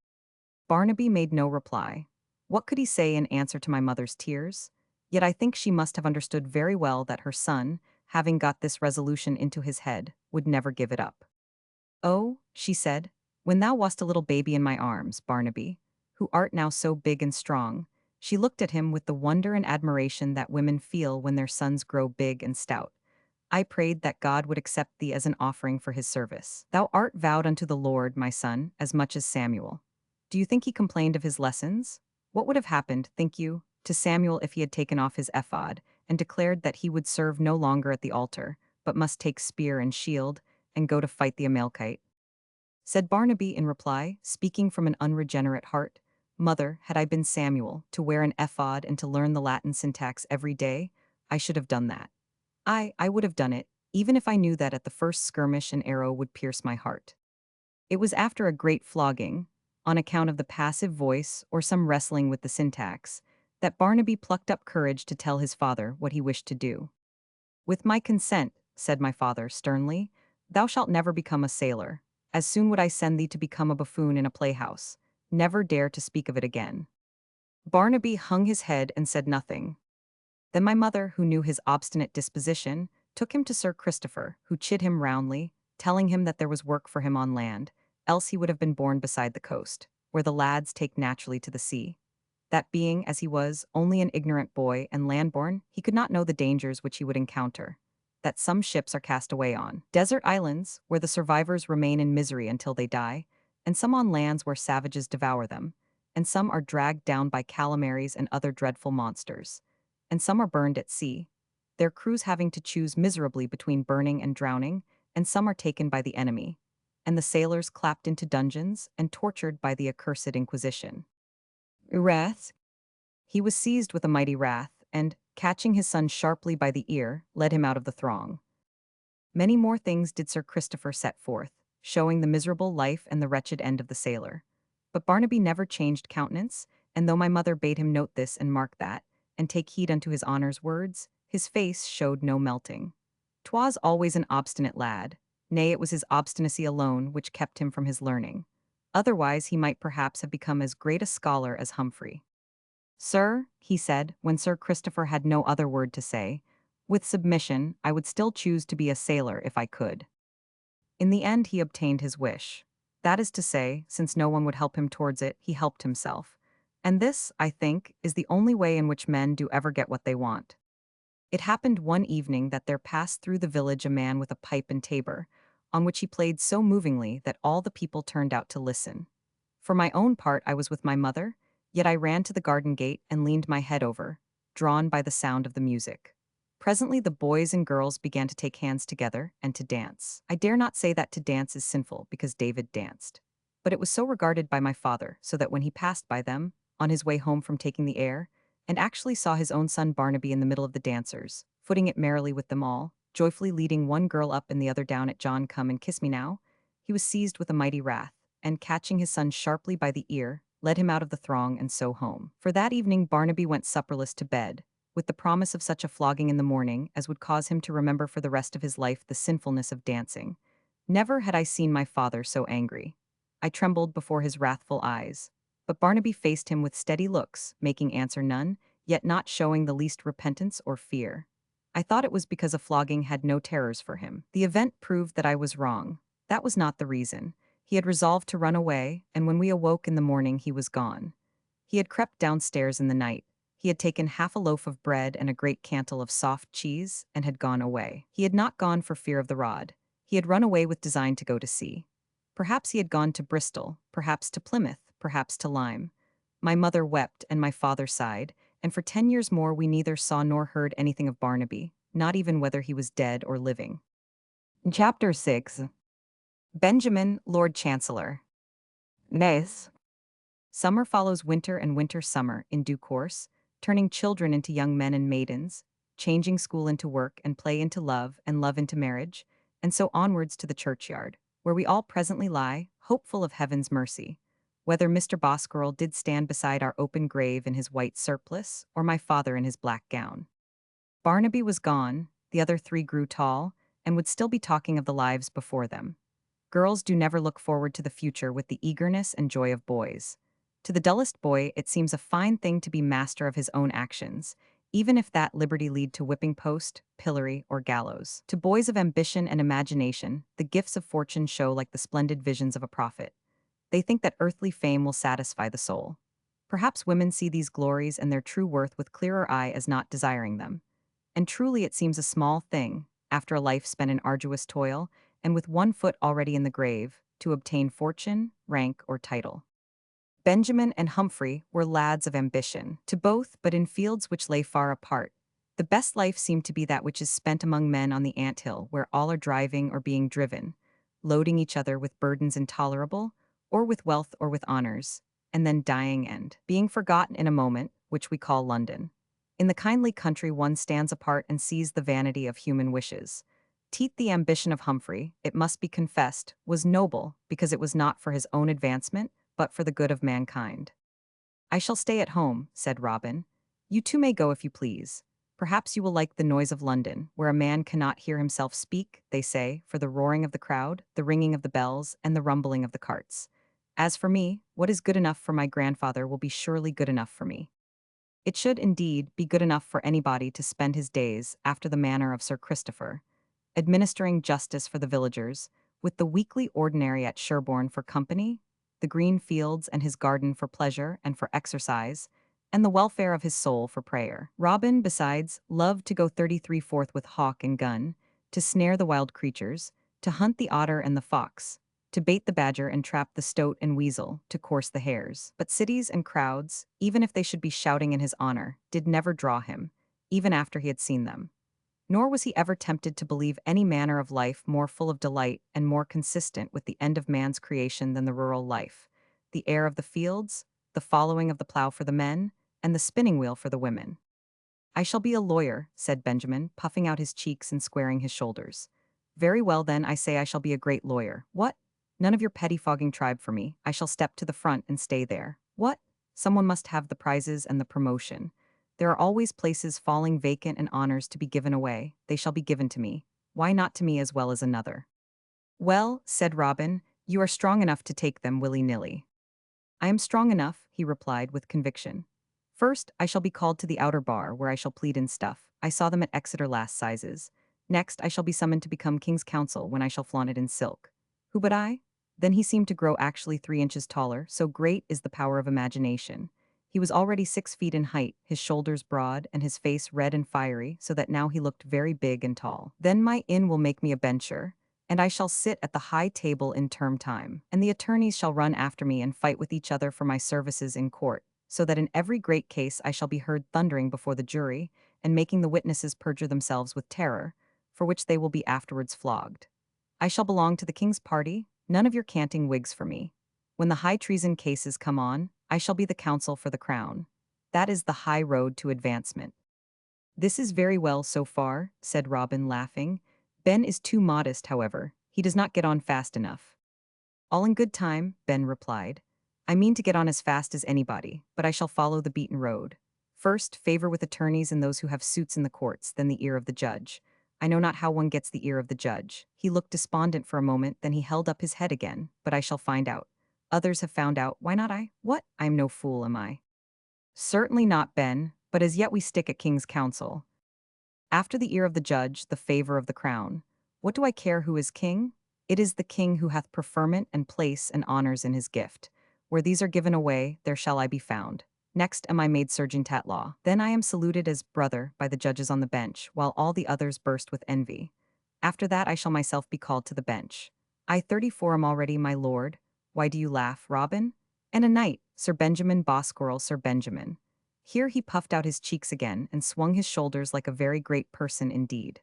Barnaby made no reply. What could he say in answer to my mother's tears? Yet I think she must have understood very well that her son, having got this resolution into his head, would never give it up. Oh, she said, when thou wast a little baby in my arms, Barnaby, who art now so big and strong, she looked at him with the wonder and admiration that women feel when their sons grow big and stout. I prayed that God would accept thee as an offering for his service. Thou art vowed unto the Lord, my son, as much as Samuel. Do you think he complained of his lessons? What would have happened, think you, to Samuel if he had taken off his ephod, and declared that he would serve no longer at the altar, but must take spear and shield, and go to fight the Amalekite? Said Barnaby in reply, speaking from an unregenerate heart, Mother, had I been Samuel, to wear an ephod and to learn the Latin syntax every day, I should have done that. I would have done it, even if I knew that at the first skirmish an arrow would pierce my heart. It was after a great flogging, on account of the passive voice or some wrestling with the syntax, that Barnaby plucked up courage to tell his father what he wished to do. With my consent, said my father sternly. "Thou shalt never become a sailor. As soon would I send thee to become a buffoon in a playhouse. Never dare to speak of it again." Barnaby hung his head and said nothing. Then my mother, who knew his obstinate disposition, took him to Sir Christopher, who chid him roundly, telling him that there was work for him on land, else he would have been born beside the coast, where the lads take naturally to the sea. That being, as he was, only an ignorant boy and land-born, he could not know the dangers which he would encounter. That some ships are cast away on desert islands, where the survivors remain in misery until they die, and some on lands where savages devour them, and some are dragged down by calamaries and other dreadful monsters, and some are burned at sea, their crews having to choose miserably between burning and drowning, and some are taken by the enemy, and the sailors clapped into dungeons and tortured by the accursed Inquisition. Wrath. He was seized with a mighty wrath, and, catching his son sharply by the ear, led him out of the throng. Many more things did Sir Christopher set forth, showing the miserable life and the wretched end of the sailor. But Barnaby never changed countenance, and though my mother bade him note this and mark that, and take heed unto his honour's words, his face showed no melting. 'Twas always an obstinate lad, nay, it was his obstinacy alone which kept him from his learning. Otherwise he might perhaps have become as great a scholar as Humphrey. "Sir," he said, when Sir Christopher had no other word to say, "with submission, I would still choose to be a sailor if I could." In the end he obtained his wish. That is to say, since no one would help him towards it, he helped himself. And this, I think, is the only way in which men do ever get what they want. It happened one evening that there passed through the village a man with a pipe and tabor, on which he played so movingly that all the people turned out to listen. For my own part I was with my mother, yet I ran to the garden gate and leaned my head over, drawn by the sound of the music. Presently the boys and girls began to take hands together and to dance. I dare not say that to dance is sinful, because David danced. But it was so regarded by my father, so that when he passed by them, on his way home from taking the air, and actually saw his own son Barnaby in the middle of the dancers, footing it merrily with them all, joyfully leading one girl up and the other down at "John, come and kiss me now," he was seized with a mighty wrath, and catching his son sharply by the ear, led him out of the throng and so home. For that evening Barnaby went supperless to bed, with the promise of such a flogging in the morning as would cause him to remember for the rest of his life the sinfulness of dancing. Never had I seen my father so angry. I trembled before his wrathful eyes. But Barnaby faced him with steady looks, making answer none, yet not showing the least repentance or fear. I thought it was because a flogging had no terrors for him. The event proved that I was wrong. That was not the reason. He had resolved to run away, and when we awoke in the morning he was gone. He had crept downstairs in the night. He had taken half a loaf of bread and a great cantle of soft cheese, and had gone away. He had not gone for fear of the rod. He had run away with design to go to sea. Perhaps he had gone to Bristol, perhaps to Plymouth, perhaps to Lyme. My mother wept and my father sighed, and for 10 years more we neither saw nor heard anything of Barnaby, not even whether he was dead or living. Chapter 6. Benjamin, Lord Chancellor. Nes. Summer follows winter and winter summer in due course, turning children into young men and maidens, changing school into work and play into love and love into marriage, and so onwards to the churchyard, where we all presently lie, hopeful of heaven's mercy, whether Mr. Bosquirrel did stand beside our open grave in his white surplice, or my father in his black gown. Barnaby was gone, the other three grew tall, and would still be talking of the lives before them. Girls do never look forward to the future with the eagerness and joy of boys. To the dullest boy, it seems a fine thing to be master of his own actions, even if that liberty lead to whipping post, pillory, or gallows. To boys of ambition and imagination, the gifts of fortune show like the splendid visions of a prophet. They think that earthly fame will satisfy the soul. Perhaps women see these glories and their true worth with clearer eye as not desiring them. And truly it seems a small thing, after a life spent in arduous toil, and with one foot already in the grave, to obtain fortune, rank, or title. Benjamin and Humphrey were lads of ambition, to both, but in fields which lay far apart. The best life seemed to be that which is spent among men on the ant-hill, where all are driving or being driven, loading each other with burdens intolerable, or with wealth or with honors, and then dying and being forgotten in a moment, which we call London. In the kindly country one stands apart and sees the vanity of human wishes. The ambition of Humphrey, it must be confessed, was noble, because it was not for his own advancement, but for the good of mankind. "I shall stay at home," said Robin. "You two may go if you please." Perhaps you will like the noise of London, where a man cannot hear himself speak, they say, for the roaring of the crowd, the ringing of the bells, and the rumbling of the carts. As for me, what is good enough for my grandfather will be surely good enough for me. It should, indeed, be good enough for anybody to spend his days after the manner of Sir Christopher, administering justice for the villagers, with the weekly ordinary at Sherborne for company, the green fields and his garden for pleasure and for exercise, and the welfare of his soul for prayer. Robin, besides, loved to go 33 forth with hawk and gun, to snare the wild creatures, to hunt the otter and the fox, to bait the badger and trap the stoat and weasel, to course the hares. But cities and crowds, even if they should be shouting in his honor, did never draw him, even after he had seen them. Nor was he ever tempted to believe any manner of life more full of delight and more consistent with the end of man's creation than the rural life, the air of the fields, the following of the plough for the men, and the spinning wheel for the women. I shall be a lawyer, said Benjamin, puffing out his cheeks and squaring his shoulders. Very well, then, I say I shall be a great lawyer. What? None of your pettifogging tribe for me. I shall step to the front and stay there. What? Someone must have the prizes and the promotion. There are always places falling vacant and honors to be given away. They shall be given to me. Why not to me as well as another? Well, said Robin, you are strong enough to take them willy-nilly. I am strong enough, he replied with conviction. First, I shall be called to the outer bar, where I shall plead in stuff. I saw them at Exeter last sizes. Next, I shall be summoned to become King's Counsel, when I shall flaunt it in silk. Who but I? Then he seemed to grow actually 3 inches taller, so great is the power of imagination. He was already 6 feet in height, his shoulders broad, and his face red and fiery, so that now he looked very big and tall. Then my inn will make me a bencher, and I shall sit at the high table in term time, and the attorneys shall run after me and fight with each other for my services in court, so that in every great case I shall be heard thundering before the jury, and making the witnesses perjure themselves with terror, for which they will be afterwards flogged. I shall belong to the king's party, none of your canting wigs for me. When the high treason cases come on, I shall be the counsel for the crown. That is the high road to advancement. This is very well so far, said Robin, laughing. Ben is too modest, however. He does not get on fast enough. All in good time, Ben replied. I mean to get on as fast as anybody, but I shall follow the beaten road. First, favor with attorneys and those who have suits in the courts, then the ear of the judge. I know not how one gets the ear of the judge. He looked despondent for a moment, then he held up his head again, but I shall find out. Others have found out, why not I? What? I am no fool, am I? Certainly not, Ben, but as yet we stick at King's Counsel. After the ear of the judge, the favor of the crown. What do I care who is king? It is the king who hath preferment and place and honors in his gift. Where these are given away, there shall I be found. Next am I made serjeant at law. Then I am saluted as brother by the judges on the bench, while all the others burst with envy. After that I shall myself be called to the bench. I 34 am already, my lord. Why do you laugh, Robin? And a knight, Sir Benjamin Bosquirrel, Sir Benjamin. Here he puffed out his cheeks again and swung his shoulders like a very great person indeed.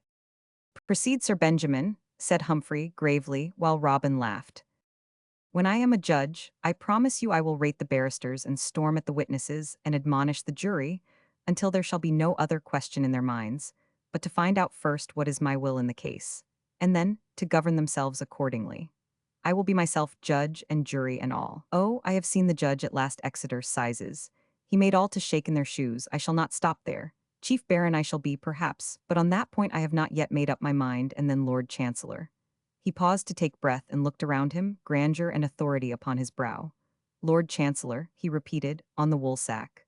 Proceed, Sir Benjamin, said Humphrey gravely, while Robin laughed. When I am a judge, I promise you I will rate the barristers and storm at the witnesses and admonish the jury until there shall be no other question in their minds, but to find out first what is my will in the case, and then to govern themselves accordingly. I will be myself judge and jury and all. Oh, I have seen the judge at last Exeter sizes. He made all to shake in their shoes. I shall not stop there. Chief Baron I shall be, perhaps, but on that point I have not yet made up my mind, and then Lord Chancellor. He paused to take breath and looked around him, grandeur and authority upon his brow. Lord Chancellor, he repeated, on the woolsack.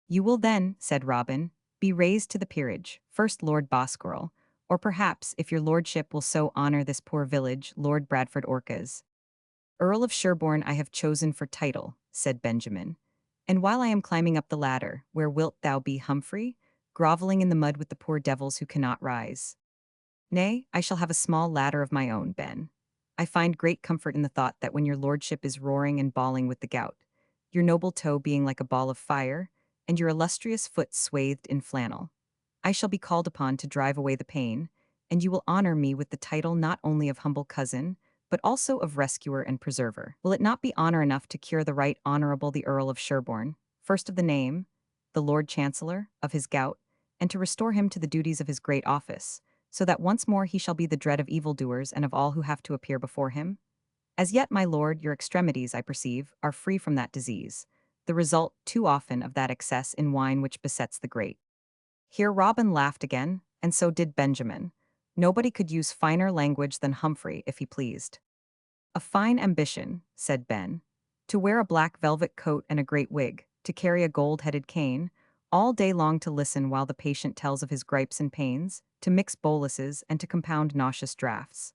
You will then, said Robin, be raised to the peerage, first Lord Bosquirrel, or perhaps, if your lordship will so honor this poor village, Lord Bradford Orcas. Earl of Sherborne I have chosen for title, said Benjamin. And while I am climbing up the ladder, where wilt thou be, Humphrey? Groveling in the mud with the poor devils who cannot rise. Nay, I shall have a small ladder of my own, Ben. I find great comfort in the thought that when your lordship is roaring and bawling with the gout, your noble toe being like a ball of fire, and your illustrious foot swathed in flannel, I shall be called upon to drive away the pain, and you will honor me with the title not only of humble cousin, but also of rescuer and preserver. Will it not be honor enough to cure the right honorable the Earl of Sherborne, first of the name, the Lord Chancellor, of his gout, and to restore him to the duties of his great office, so that once more he shall be the dread of evildoers and of all who have to appear before him? As yet, my lord, your extremities, I perceive, are free from that disease, the result too often of that excess in wine which besets the great. Here Robin laughed again, and so did Benjamin. Nobody could use finer language than Humphrey if he pleased. A fine ambition, said Ben. To wear a black velvet coat and a great wig, to carry a gold-headed cane, all day long to listen while the patient tells of his gripes and pains, to mix boluses and to compound nauseous draughts.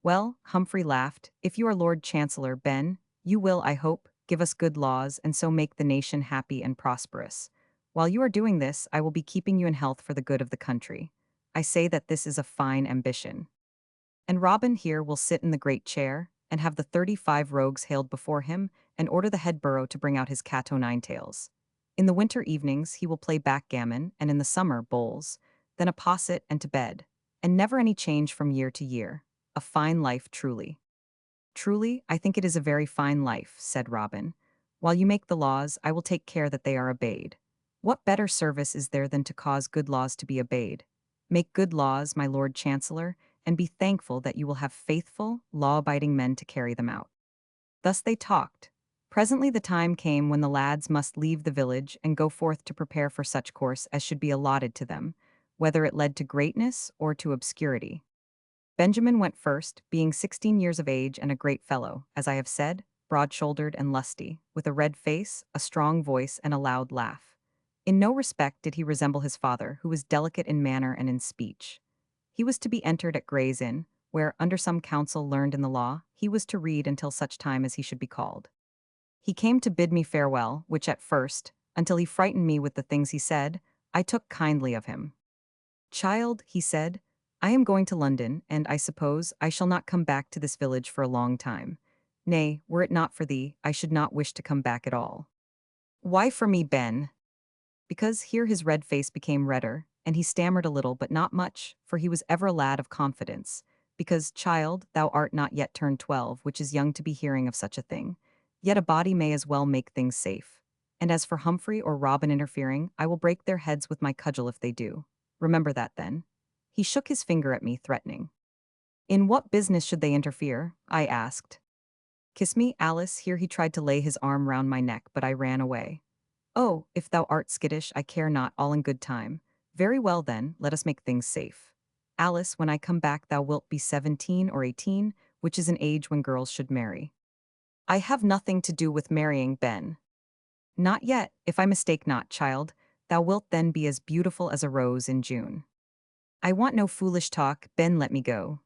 Well, Humphrey laughed, if you are Lord Chancellor, Ben, you will, I hope, give us good laws and so make the nation happy and prosperous. While you are doing this, I will be keeping you in health for the good of the country. I say that this is a fine ambition. And Robin here will sit in the great chair, and have the 35 rogues hailed before him, and order the head burro to bring out his cat o' nine tails. In the winter evenings he will play backgammon, and in the summer bowls, then a posset and to bed, and never any change from year to year. A fine life, truly. Truly, I think it is a very fine life, said Robin. While you make the laws, I will take care that they are obeyed. What better service is there than to cause good laws to be obeyed? Make good laws, my Lord Chancellor, and be thankful that you will have faithful, law-abiding men to carry them out. Thus they talked. Presently the time came when the lads must leave the village and go forth to prepare for such course as should be allotted to them, whether it led to greatness or to obscurity. Benjamin went first, being 16 years of age and a great fellow, as I have said, broad-shouldered and lusty, with a red face, a strong voice, and a loud laugh. In no respect did he resemble his father, who was delicate in manner and in speech. He was to be entered at Gray's Inn, where, under some counsel learned in the law, he was to read until such time as he should be called. He came to bid me farewell, which at first, until he frightened me with the things he said, I took kindly of him. Child, he said, I am going to London, and I suppose I shall not come back to this village for a long time. Nay, were it not for thee, I should not wish to come back at all. Why for me, Ben? Because here his red face became redder, and he stammered a little but not much, for he was ever a lad of confidence. Because, child, thou art not yet turned 12, which is young to be hearing of such a thing. Yet a body may as well make things safe. And as for Humphrey or Robin interfering, I will break their heads with my cudgel if they do. Remember that then. He shook his finger at me, threatening. In what business should they interfere? I asked. Kiss me, Alice. Here he tried to lay his arm round my neck, but I ran away. Oh, if thou art skittish, I care not, all in good time. Very well then, let us make things safe. Alice, when I come back thou wilt be 17 or 18, which is an age when girls should marry. I have nothing to do with marrying, Ben. Not yet, if I mistake not, child. Thou wilt then be as beautiful as a rose in June. I want no foolish talk, Ben, let me go.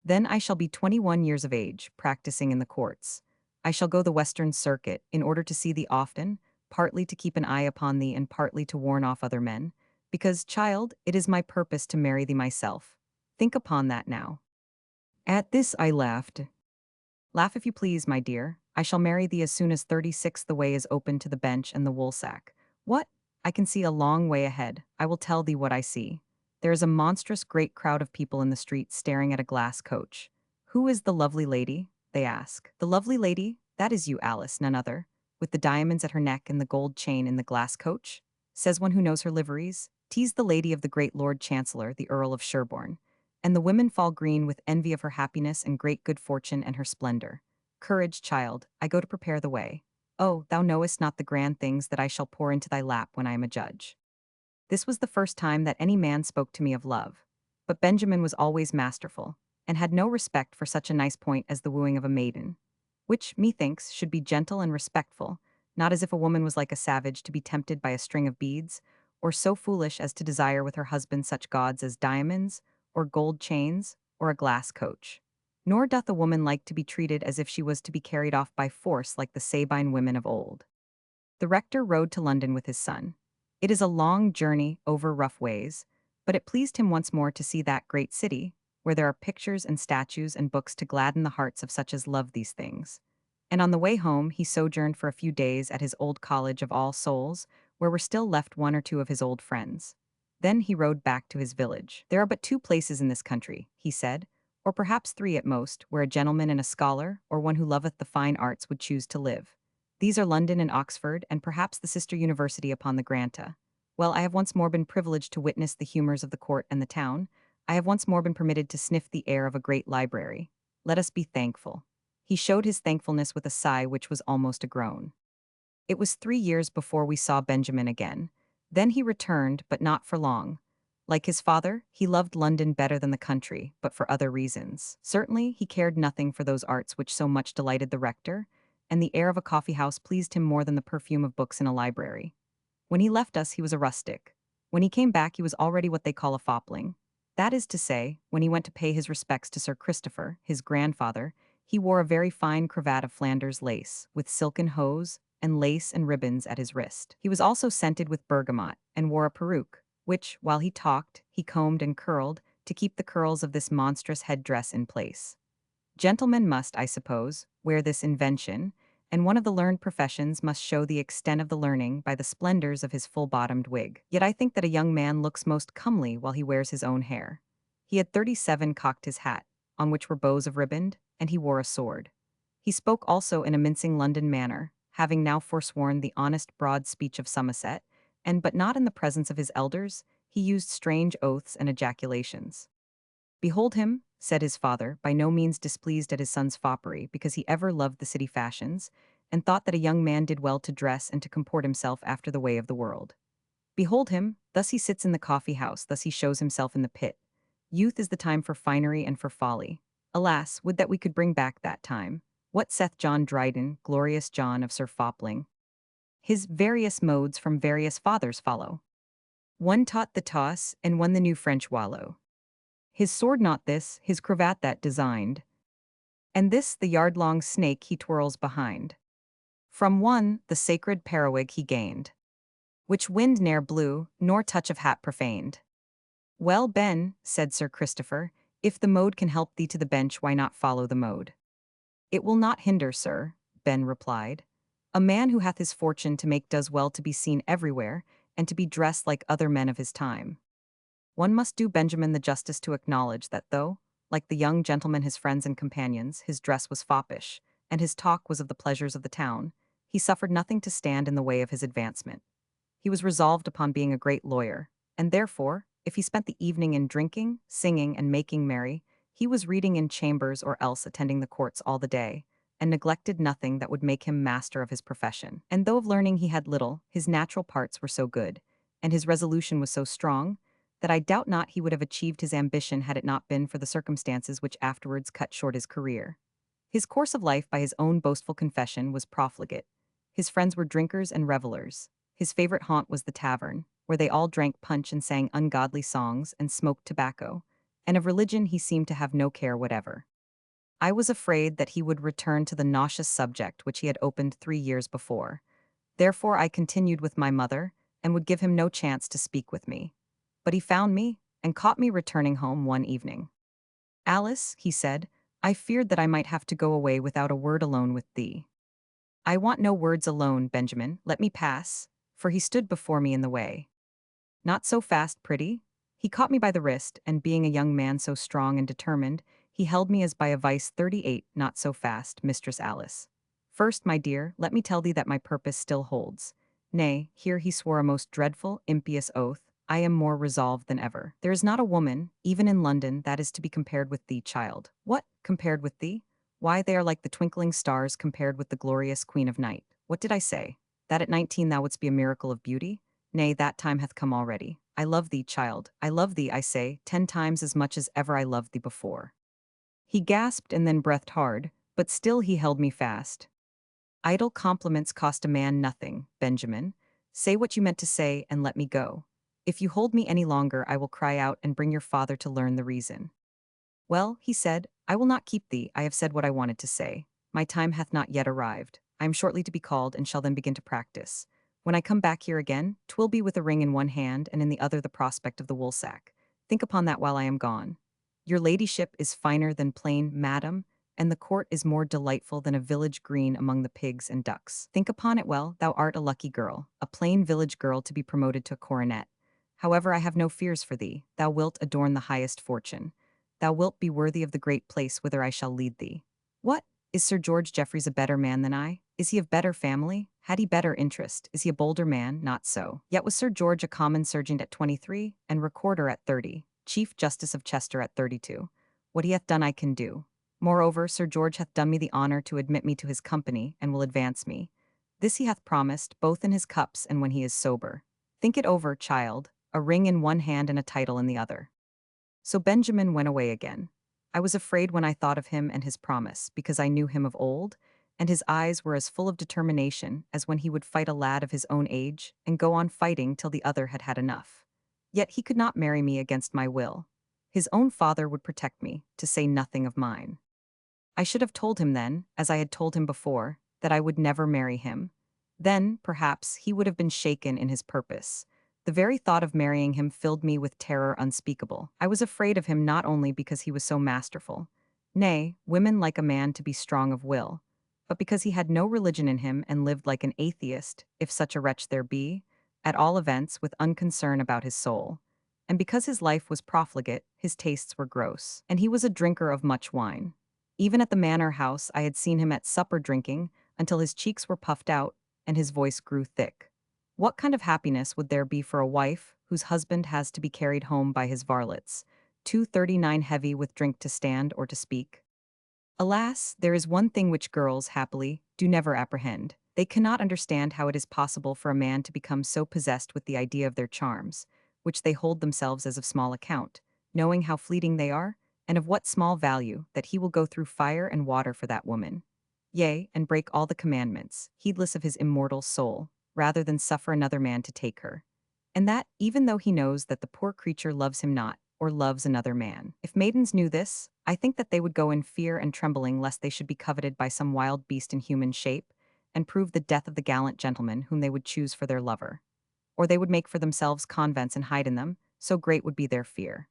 Then I shall be 21 years of age, practicing in the courts. I shall go the Western Circuit, in order to see thee often, partly to keep an eye upon thee and partly to warn off other men, because, child, it is my purpose to marry thee myself. Think upon that now. At this I laughed. Laugh if you please, my dear. I shall marry thee as soon as 36 the way is open to the bench and the woolsack. What? I can see a long way ahead. I will tell thee what I see. There is a monstrous great crowd of people in the street staring at a glass coach. Who is the lovely lady? They ask. The lovely lady? That is you, Alice, none other. With the diamonds at her neck and the gold chain in the glass coach? Says one who knows her liveries. Tease the lady of the great Lord Chancellor, the Earl of Sherborne. And the women fall green with envy of her happiness and great good fortune and her splendor. Courage, child, I go to prepare the way. Oh, thou knowest not the grand things that I shall pour into thy lap when I am a judge. This was the first time that any man spoke to me of love. But Benjamin was always masterful, and had no respect for such a nice point as the wooing of a maiden, which, methinks, should be gentle and respectful, not as if a woman was like a savage to be tempted by a string of beads, or so foolish as to desire with her husband such gauds as diamonds, or gold chains, or a glass coach. Nor doth a woman like to be treated as if she was to be carried off by force like the Sabine women of old. The rector rode to London with his son. It is a long journey over rough ways, but it pleased him once more to see that great city, where there are pictures and statues and books to gladden the hearts of such as love these things. And on the way home he sojourned for a few days at his old college of All Souls, where were still left one or two of his old friends. Then he rode back to his village. There are but two places in this country, he said, or perhaps three at most, where a gentleman and a scholar, or one who loveth the fine arts, would choose to live. These are London and Oxford, and perhaps the sister university upon the Granta. Well, I have once more been privileged to witness the humors of the court and the town. I have once more been permitted to sniff the air of a great library. Let us be thankful. He showed his thankfulness with a sigh which was almost a groan. It was 3 years before we saw Benjamin again. Then he returned, but not for long. Like his father, he loved London better than the country, but for other reasons. Certainly, he cared nothing for those arts which so much delighted the rector, and the air of a coffee-house pleased him more than the perfume of books in a library. When he left us, he was a rustic. When he came back, he was already what they call a fopling. That is to say, when he went to pay his respects to Sir Christopher, his grandfather, he wore a very fine cravat of Flanders lace, with silken hose, and lace and ribbons at his wrist. He was also scented with bergamot, and wore a peruke, which, while he talked, he combed and curled, to keep the curls of this monstrous head-dress in place. Gentlemen must, I suppose, wear this invention, and one of the learned professions must show the extent of the learning by the splendors of his full-bottomed wig. Yet I think that a young man looks most comely while he wears his own hair. He had 37 cocked his hat, on which were bows of riband, and he wore a sword. He spoke also in a mincing London manner, having now forsworn the honest broad speech of Somerset, and but not in the presence of his elders, he used strange oaths and ejaculations. Behold him, said his father, by no means displeased at his son's foppery, because he ever loved the city fashions, and thought that a young man did well to dress and to comport himself after the way of the world. Behold him, thus he sits in the coffee-house, thus he shows himself in the pit. Youth is the time for finery and for folly. Alas, would that we could bring back that time. What saith John Dryden, glorious John of Sir Fopling? His various modes from various fathers follow. One taught the toss, and one the new French wallow. His sword not this, his cravat that designed, and this the yard-long snake he twirls behind. From one the sacred periwig he gained, which wind ne'er blew, nor touch of hat profaned. Well, Ben, said Sir Christopher, if the mode can help thee to the bench, why not follow the mode? It will not hinder, sir, Ben replied. A man who hath his fortune to make does well to be seen everywhere, and to be dressed like other men of his time. One must do Benjamin the justice to acknowledge that though, like the young gentleman his friends and companions, his dress was foppish, and his talk was of the pleasures of the town, he suffered nothing to stand in the way of his advancement. He was resolved upon being a great lawyer, and therefore, if he spent the evening in drinking, singing, and making merry, he was reading in chambers or else attending the courts all the day, and neglected nothing that would make him master of his profession. And though of learning he had little, his natural parts were so good, and his resolution was so strong, that I doubt not he would have achieved his ambition had it not been for the circumstances which afterwards cut short his career. His course of life, by his own boastful confession, was profligate. His friends were drinkers and revellers. His favorite haunt was the tavern, where they all drank punch and sang ungodly songs and smoked tobacco, and of religion he seemed to have no care whatever. I was afraid that he would return to the nauseous subject which he had opened 3 years before. Therefore I continued with my mother, and would give him no chance to speak with me. But he found me, and caught me returning home one evening. Alice, he said, I feared that I might have to go away without a word alone with thee. I want no words alone, Benjamin, let me pass, for he stood before me in the way. Not so fast, pretty. He caught me by the wrist, and being a young man so strong and determined, he held me as by a vice. 38, not so fast, Mistress Alice. First, my dear, let me tell thee that my purpose still holds. Nay, here he swore a most dreadful, impious oath. I am more resolved than ever. There is not a woman, even in London, that is to be compared with thee, child. What, compared with thee? Why, they are like the twinkling stars compared with the glorious Queen of Night. What did I say? That at 19 thou wouldst be a miracle of beauty? Nay, that time hath come already. I love thee, child. I love thee, I say, 10 times as much as ever I loved thee before. He gasped and then breathed hard, but still he held me fast. Idle compliments cost a man nothing, Benjamin. Say what you meant to say and let me go. If you hold me any longer, I will cry out and bring your father to learn the reason. Well, he said, I will not keep thee. I have said what I wanted to say. My time hath not yet arrived. I am shortly to be called, and shall then begin to practice. When I come back here again, 'twill be with a ring in one hand, and in the other the prospect of the woolsack. Think upon that while I am gone. Your ladyship is finer than plain, madam, and the court is more delightful than a village green among the pigs and ducks. Think upon it well, thou art a lucky girl, a plain village girl to be promoted to a coronet. However, I have no fears for thee. Thou wilt adorn the highest fortune. Thou wilt be worthy of the great place whither I shall lead thee. What? Is Sir George Jeffreys a better man than I? Is he of better family? Had he better interest? Is he a bolder man? Not so. Yet was Sir George a common serjeant at 23, and recorder at 30, Chief Justice of Chester at 32. What he hath done I can do. Moreover, Sir George hath done me the honour to admit me to his company, and will advance me. This he hath promised, both in his cups and when he is sober. Think it over, child, a ring in one hand and a title in the other. So Benjamin went away again. I was afraid when I thought of him and his promise, because I knew him of old, and his eyes were as full of determination as when he would fight a lad of his own age and go on fighting till the other had had enough. Yet he could not marry me against my will. His own father would protect me, to say nothing of mine. I should have told him then, as I had told him before, that I would never marry him. Then, perhaps, he would have been shaken in his purpose. The very thought of marrying him filled me with terror unspeakable. I was afraid of him not only because he was so masterful. Nay, women like a man to be strong of will, but because he had no religion in him and lived like an atheist, if such a wretch there be, at all events with unconcern about his soul. And because his life was profligate, his tastes were gross, and he was a drinker of much wine. Even at the manor house I had seen him at supper drinking, until his cheeks were puffed out, and his voice grew thick. What kind of happiness would there be for a wife whose husband has to be carried home by his varlets, 239 heavy with drink to stand or to speak? Alas, there is one thing which girls, happily, do never apprehend. They cannot understand how it is possible for a man to become so possessed with the idea of their charms, which they hold themselves as of small account, knowing how fleeting they are, and of what small value, that he will go through fire and water for that woman. Yea, and break all the commandments, heedless of his immortal soul, rather than suffer another man to take her. And that, even though he knows that the poor creature loves him not, or loves another man. If maidens knew this, I think that they would go in fear and trembling lest they should be coveted by some wild beast in human shape, and prove the death of the gallant gentleman whom they would choose for their lover. Or they would make for themselves convents and hide in them, so great would be their fear.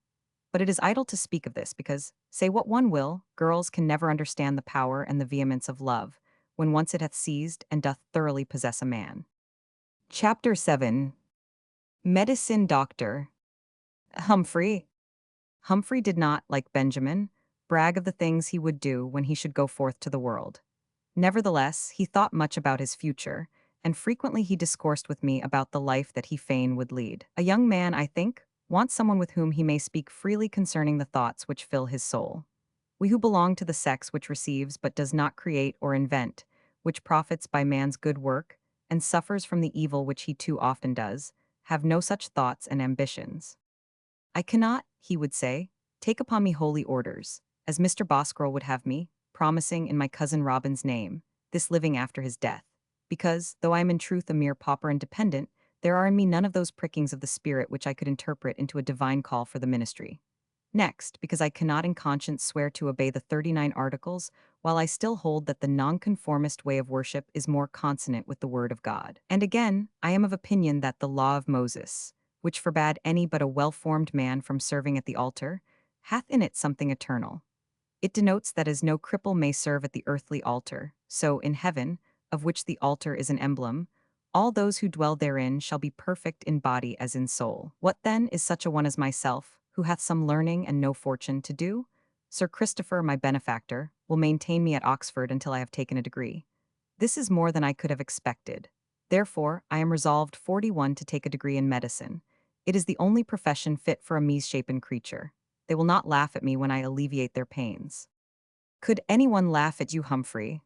But it is idle to speak of this because, say what one will, girls can never understand the power and the vehemence of love, when once it hath seized and doth thoroughly possess a man. Chapter 7. Medicine Doctor. Humphrey. Humphrey did not, like Benjamin, brag of the things he would do when he should go forth to the world. Nevertheless, he thought much about his future, and frequently he discoursed with me about the life that he fain would lead. A young man, I think, wants someone with whom he may speak freely concerning the thoughts which fill his soul. We who belong to the sex which receives but does not create or invent, which profits by man's good work, and suffers from the evil which he too often does, have no such thoughts and ambitions. I cannot, he would say, take upon me holy orders, as Mr. Boscroll would have me, promising in my cousin Robin's name, this living after his death, because, though I am in truth a mere pauper and dependent, there are in me none of those prickings of the spirit which I could interpret into a divine call for the ministry. Next, because I cannot in conscience swear to obey the 39 Articles, while I still hold that the nonconformist way of worship is more consonant with the word of God. And again, I am of opinion that the law of Moses, which forbade any but a well-formed man from serving at the altar, hath in it something eternal. It denotes that as no cripple may serve at the earthly altar, so in heaven, of which the altar is an emblem, all those who dwell therein shall be perfect in body as in soul. What then is such a one as myself, who hath some learning and no fortune, to do? Sir Christopher, my benefactor, will maintain me at Oxford until I have taken a degree. This is more than I could have expected. Therefore, I am resolved 41 to take a degree in medicine. It is the only profession fit for a misshapen creature. They will not laugh at me when I alleviate their pains. Could anyone laugh at you, Humphrey?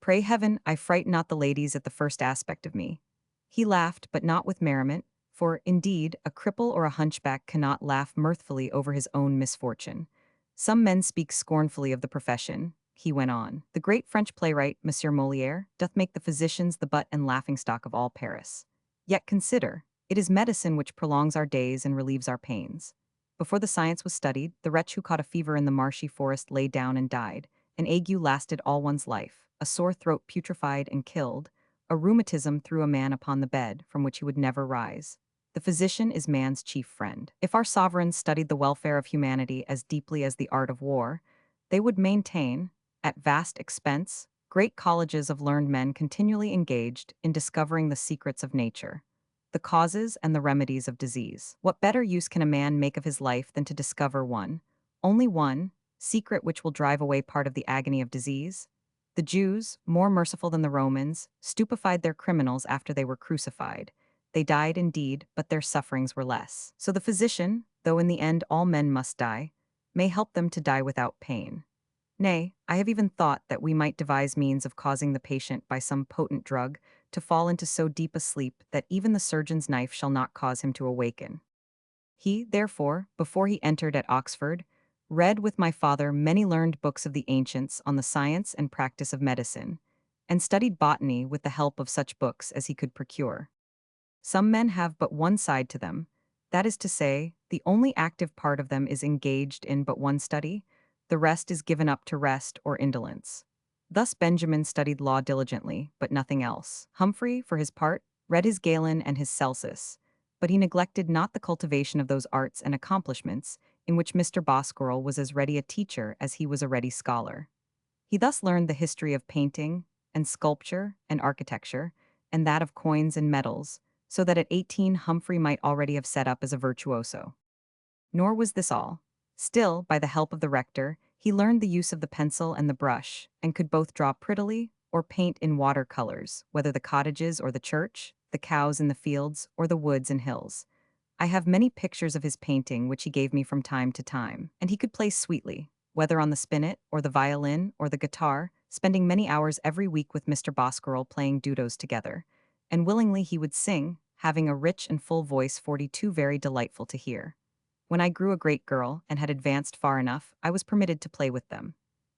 Pray heaven, I frighten not the ladies at the first aspect of me. He laughed, but not with merriment, for, indeed, a cripple or a hunchback cannot laugh mirthfully over his own misfortune. Some men speak scornfully of the profession, he went on. The great French playwright, Monsieur Molière, doth make the physicians the butt and laughing-stock of all Paris. Yet consider, it is medicine which prolongs our days and relieves our pains. Before the science was studied, the wretch who caught a fever in the marshy forest lay down and died. An ague lasted all one's life, a sore throat putrefied and killed, a rheumatism threw a man upon the bed from which he would never rise. The physician is man's chief friend. If our sovereigns studied the welfare of humanity as deeply as the art of war, they would maintain, at vast expense, great colleges of learned men continually engaged in discovering the secrets of nature, the causes and the remedies of disease. What better use can a man make of his life than to discover one, only one, secret which will drive away part of the agony of disease? The Jews, more merciful than the Romans, stupefied their criminals after they were crucified. They died indeed, but their sufferings were less. So the physician, though in the end all men must die, may help them to die without pain. Nay, I have even thought that we might devise means of causing the patient by some potent drug to fall into so deep a sleep that even the surgeon's knife shall not cause him to awaken. He, therefore, before he entered at Oxford, read with my father many learned books of the ancients on the science and practice of medicine, and studied botany with the help of such books as he could procure. Some men have but one side to them, that is to say, the only active part of them is engaged in but one study, the rest is given up to rest or indolence. Thus Benjamin studied law diligently, but nothing else. Humphrey, for his part, read his Galen and his Celsus, but he neglected not the cultivation of those arts and accomplishments in which Mr. Bosquirrel was as ready a teacher as he was a ready scholar. He thus learned the history of painting, and sculpture, and architecture, and that of coins and metals, so that at 18 Humphrey might already have set up as a virtuoso. Nor was this all. Still, by the help of the rector, he learned the use of the pencil and the brush, and could both draw prettily or paint in water-colors, whether the cottages or the church, the cows in the fields, or the woods and hills. I have many pictures of his painting which he gave me from time to time, and he could play sweetly, whether on the spinet, or the violin, or the guitar, spending many hours every week with Mr. Bosquirrel playing dudos together, and willingly he would sing, having a rich and full voice 42 very delightful to hear. When I grew a great girl, and had advanced far enough, I was permitted to play with them.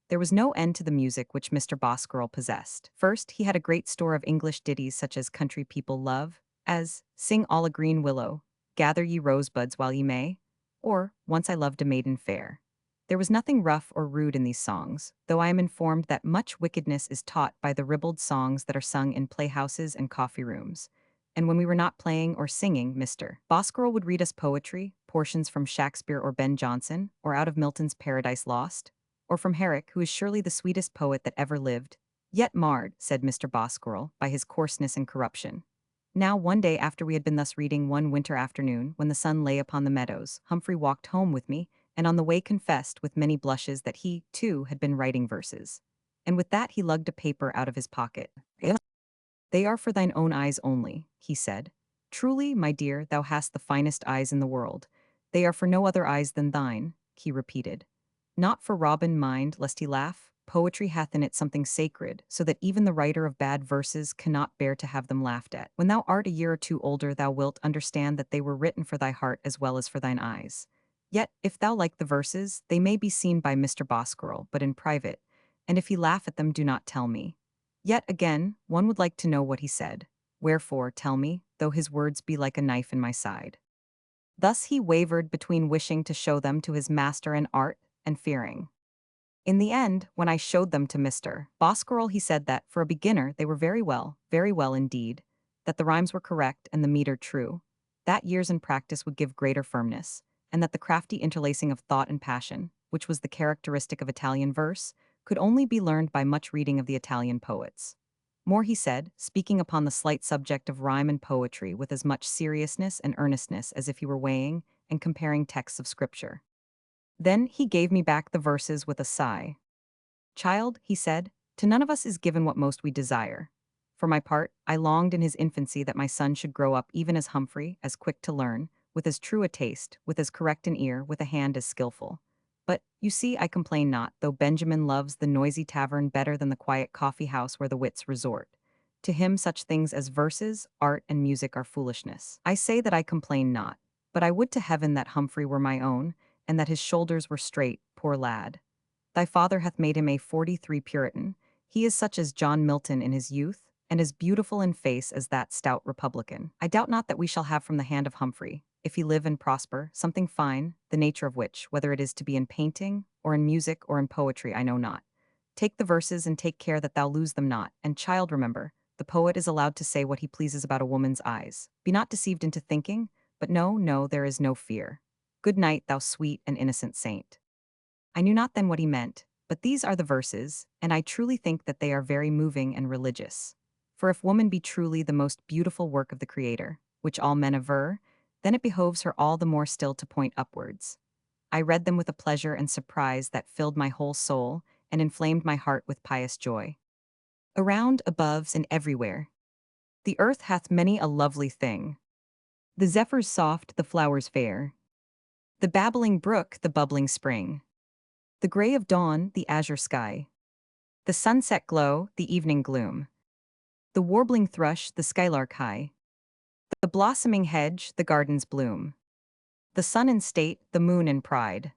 There was no end to the music which Mr. Bosquirrel possessed. First, he had a great store of English ditties such as country people love, as "Sing all a green willow," "Gather ye rosebuds while ye may," or "Once I loved a maiden fair." There was nothing rough or rude in these songs, though I am informed that much wickedness is taught by the ribald songs that are sung in playhouses and coffee rooms. And when we were not playing or singing, Mr. Bosquirrel would read us poetry, portions from Shakespeare or Ben Jonson, or out of Milton's Paradise Lost, or from Herrick, who is surely the sweetest poet that ever lived, yet marred, said Mr. Bosquirrel, by his coarseness and corruption. Now, one day after we had been thus reading one winter afternoon, when the sun lay upon the meadows, Humphrey walked home with me, and on the way confessed with many blushes that he, too, had been writing verses. And with that he lugged a paper out of his pocket. "They are for thine own eyes only," he said. "Truly, my dear, thou hast the finest eyes in the world. They are for no other eyes than thine," he repeated. "Not for Robin, mind, lest he laugh. Poetry hath in it something sacred, so that even the writer of bad verses cannot bear to have them laughed at. When thou art a year or two older, thou wilt understand that they were written for thy heart as well as for thine eyes. Yet, if thou like the verses, they may be seen by Mr. Bosquirrel, but in private, and if he laugh at them, do not tell me. Yet again, one would like to know what he said. Wherefore, tell me, though his words be like a knife in my side." Thus he wavered between wishing to show them to his master in art and fearing. In the end, when I showed them to Mr. Bosquirrel, he said that, for a beginner, they were very well indeed, that the rhymes were correct and the meter true, that years in practice would give greater firmness, and that the crafty interlacing of thought and passion, which was the characteristic of Italian verse, could only be learned by much reading of the Italian poets. More he said, speaking upon the slight subject of rhyme and poetry with as much seriousness and earnestness as if he were weighing and comparing texts of Scripture. Then he gave me back the verses with a sigh. "Child," he said, "to none of us is given what most we desire. For my part, I longed in his infancy that my son should grow up even as Humphrey, as quick to learn, with as true a taste, with as correct an ear, with a hand as skillful. But, you see, I complain not, though Benjamin loves the noisy tavern better than the quiet coffee house where the wits resort. To him such things as verses, art, and music are foolishness. I say that I complain not, but I would to heaven that Humphrey were my own, and that his shoulders were straight, poor lad. Thy father hath made him a 43 Puritan. He is such as John Milton in his youth, and as beautiful in face as that stout republican. I doubt not that we shall have from the hand of Humphrey, if he live and prosper, something fine, the nature of which, whether it is to be in painting, or in music, or in poetry, I know not. Take the verses, and take care that thou lose them not, and, child, remember, the poet is allowed to say what he pleases about a woman's eyes. Be not deceived into thinking, but no, no, there is no fear. Good night, thou sweet and innocent saint." I knew not then what he meant, but these are the verses, and I truly think that they are very moving and religious. For if woman be truly the most beautiful work of the Creator, which all men aver, then it behoves her all the more still to point upwards. I read them with a pleasure and surprise that filled my whole soul and inflamed my heart with pious joy. Around, above, and everywhere, the earth hath many a lovely thing. The zephyrs soft, the flowers fair, the babbling brook, the bubbling spring. The gray of dawn, the azure sky. The sunset glow, the evening gloom. The warbling thrush, the skylark high. The blossoming hedge, the garden's bloom. The sun in state, the moon in pride.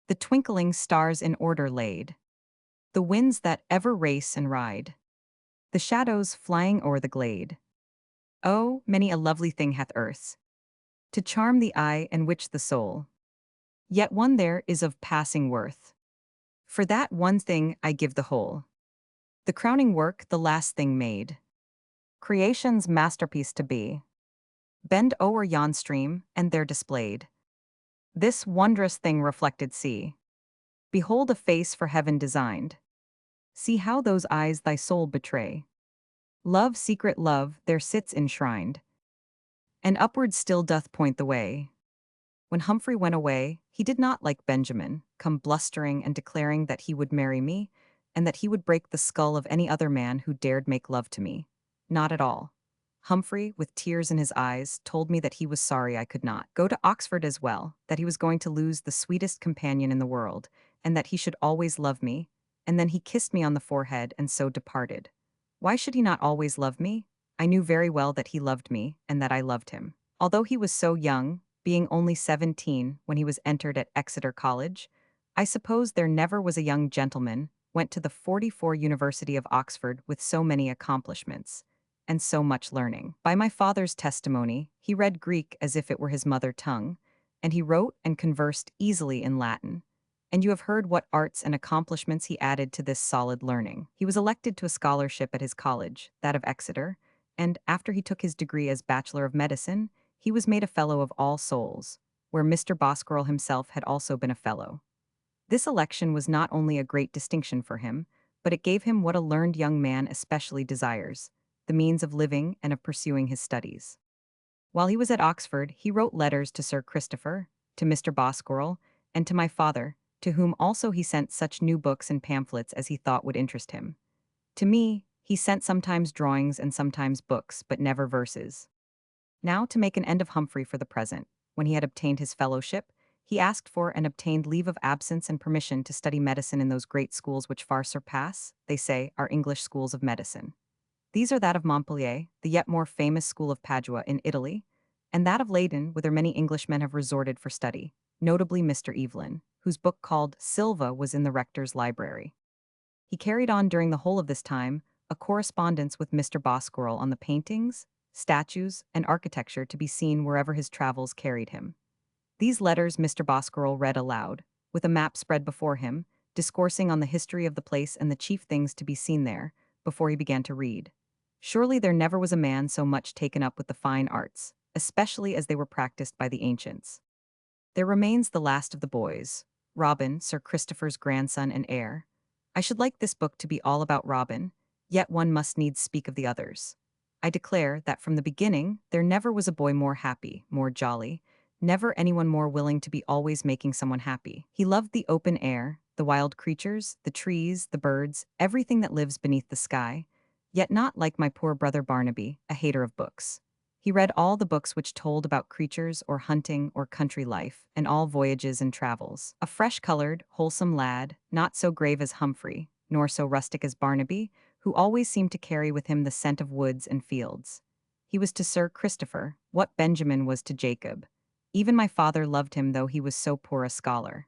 The twinkling stars in order laid. The winds that ever race and ride. The shadows flying o'er the glade. Oh, many a lovely thing hath earth to charm the eye and witch the soul. Yet one there is of passing worth. For that one thing I give the whole. The crowning work, the last thing made. Creation's masterpiece to be. Bend o'er yon stream, and there displayed. This wondrous thing reflected see. Behold a face for heaven designed. See how those eyes thy soul betray. Love, secret love, there sits enshrined. And upward still doth point the way. When Humphrey went away, he did not, like Benjamin, come blustering and declaring that he would marry me, and that he would break the skull of any other man who dared make love to me. Not at all. Humphrey, with tears in his eyes, told me that he was sorry I could not go to Oxford as well, that he was going to lose the sweetest companion in the world, and that he should always love me, and then he kissed me on the forehead and so departed. Why should he not always love me? I knew very well that he loved me, and that I loved him. Although he was so young, being only 17 when he was entered at Exeter College, I suppose there never was a young gentleman went to the 44 University of Oxford with so many accomplishments and so much learning. By my father's testimony, he read Greek as if it were his mother tongue, and he wrote and conversed easily in Latin. And you have heard what arts and accomplishments he added to this solid learning. He was elected to a scholarship at his college, that of Exeter, and after he took his degree as Bachelor of Medicine, he was made a Fellow of All Souls, where Mr. Bosquirrel himself had also been a Fellow. This election was not only a great distinction for him, but it gave him what a learned young man especially desires, the means of living and of pursuing his studies. While he was at Oxford, he wrote letters to Sir Christopher, to Mr. Bosquirrel, and to my father, to whom also he sent such new books and pamphlets as he thought would interest him. To me, he sent sometimes drawings and sometimes books, but never verses. Now, to make an end of Humphrey for the present, when he had obtained his fellowship, he asked for and obtained leave of absence and permission to study medicine in those great schools which far surpass, they say, our English schools of medicine. These are that of Montpellier, the yet more famous school of Padua in Italy, and that of Leyden, whither many Englishmen have resorted for study, notably Mr. Evelyn, whose book called Silva was in the rector's library. He carried on during the whole of this time a correspondence with Mr. Bosquirrel on the paintings, statues, and architecture to be seen wherever his travels carried him. These letters Mr. Bosquirrel read aloud, with a map spread before him, discoursing on the history of the place and the chief things to be seen there, before he began to read. Surely there never was a man so much taken up with the fine arts, especially as they were practiced by the ancients. There remains the last of the boys, Robin, Sir Christopher's grandson and heir. I should like this book to be all about Robin, yet one must needs speak of the others. I declare that from the beginning there never was a boy more happy, more jolly, never anyone more willing to be always making someone happy. He loved the open air, the wild creatures, the trees, the birds, everything that lives beneath the sky, yet not like my poor brother Barnaby, a hater of books. He read all the books which told about creatures or hunting or country life, and all voyages and travels. A fresh-colored, wholesome lad, not so grave as Humphrey, nor so rustic as Barnaby, who always seemed to carry with him the scent of woods and fields. He was to Sir Christopher what Benjamin was to Jacob. Even my father loved him though he was so poor a scholar.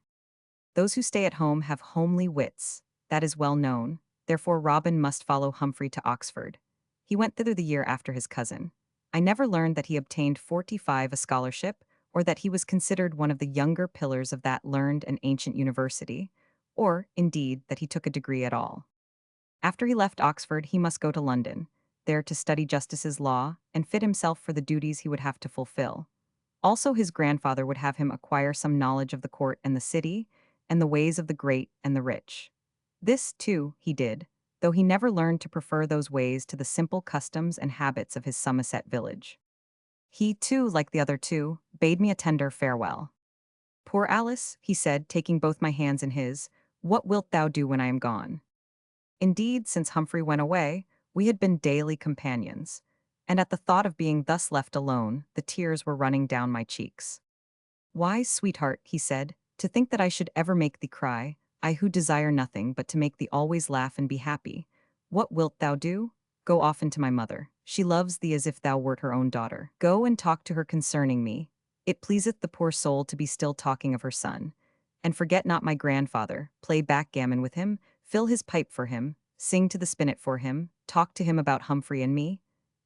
Those who stay at home have homely wits, that is well known, therefore Robin must follow Humphrey to Oxford. He went thither the year after his cousin. I never learned that he obtained 45 a scholarship, or that he was considered one of the younger pillars of that learned and ancient university, or, indeed, that he took a degree at all. After he left Oxford, he must go to London, there to study justice's law and fit himself for the duties he would have to fulfill. Also, his grandfather would have him acquire some knowledge of the court and the city, and the ways of the great and the rich. This, too, he did, though he never learned to prefer those ways to the simple customs and habits of his Somerset village. He, too, like the other two, bade me a tender farewell. Poor Alice, he said, taking both my hands in his, what wilt thou do when I am gone? Indeed, since Humphrey went away, we had been daily companions, and at the thought of being thus left alone, the tears were running down my cheeks. Why, sweetheart, he said, to think that I should ever make thee cry, I who desire nothing but to make thee always laugh and be happy. What wilt thou do? Go often to my mother. She loves thee as if thou wert her own daughter. Go and talk to her concerning me. It pleaseth the poor soul to be still talking of her son. And forget not my grandfather, play backgammon with him, fill his pipe for him, sing to the spinet for him, talk to him about Humphrey and me.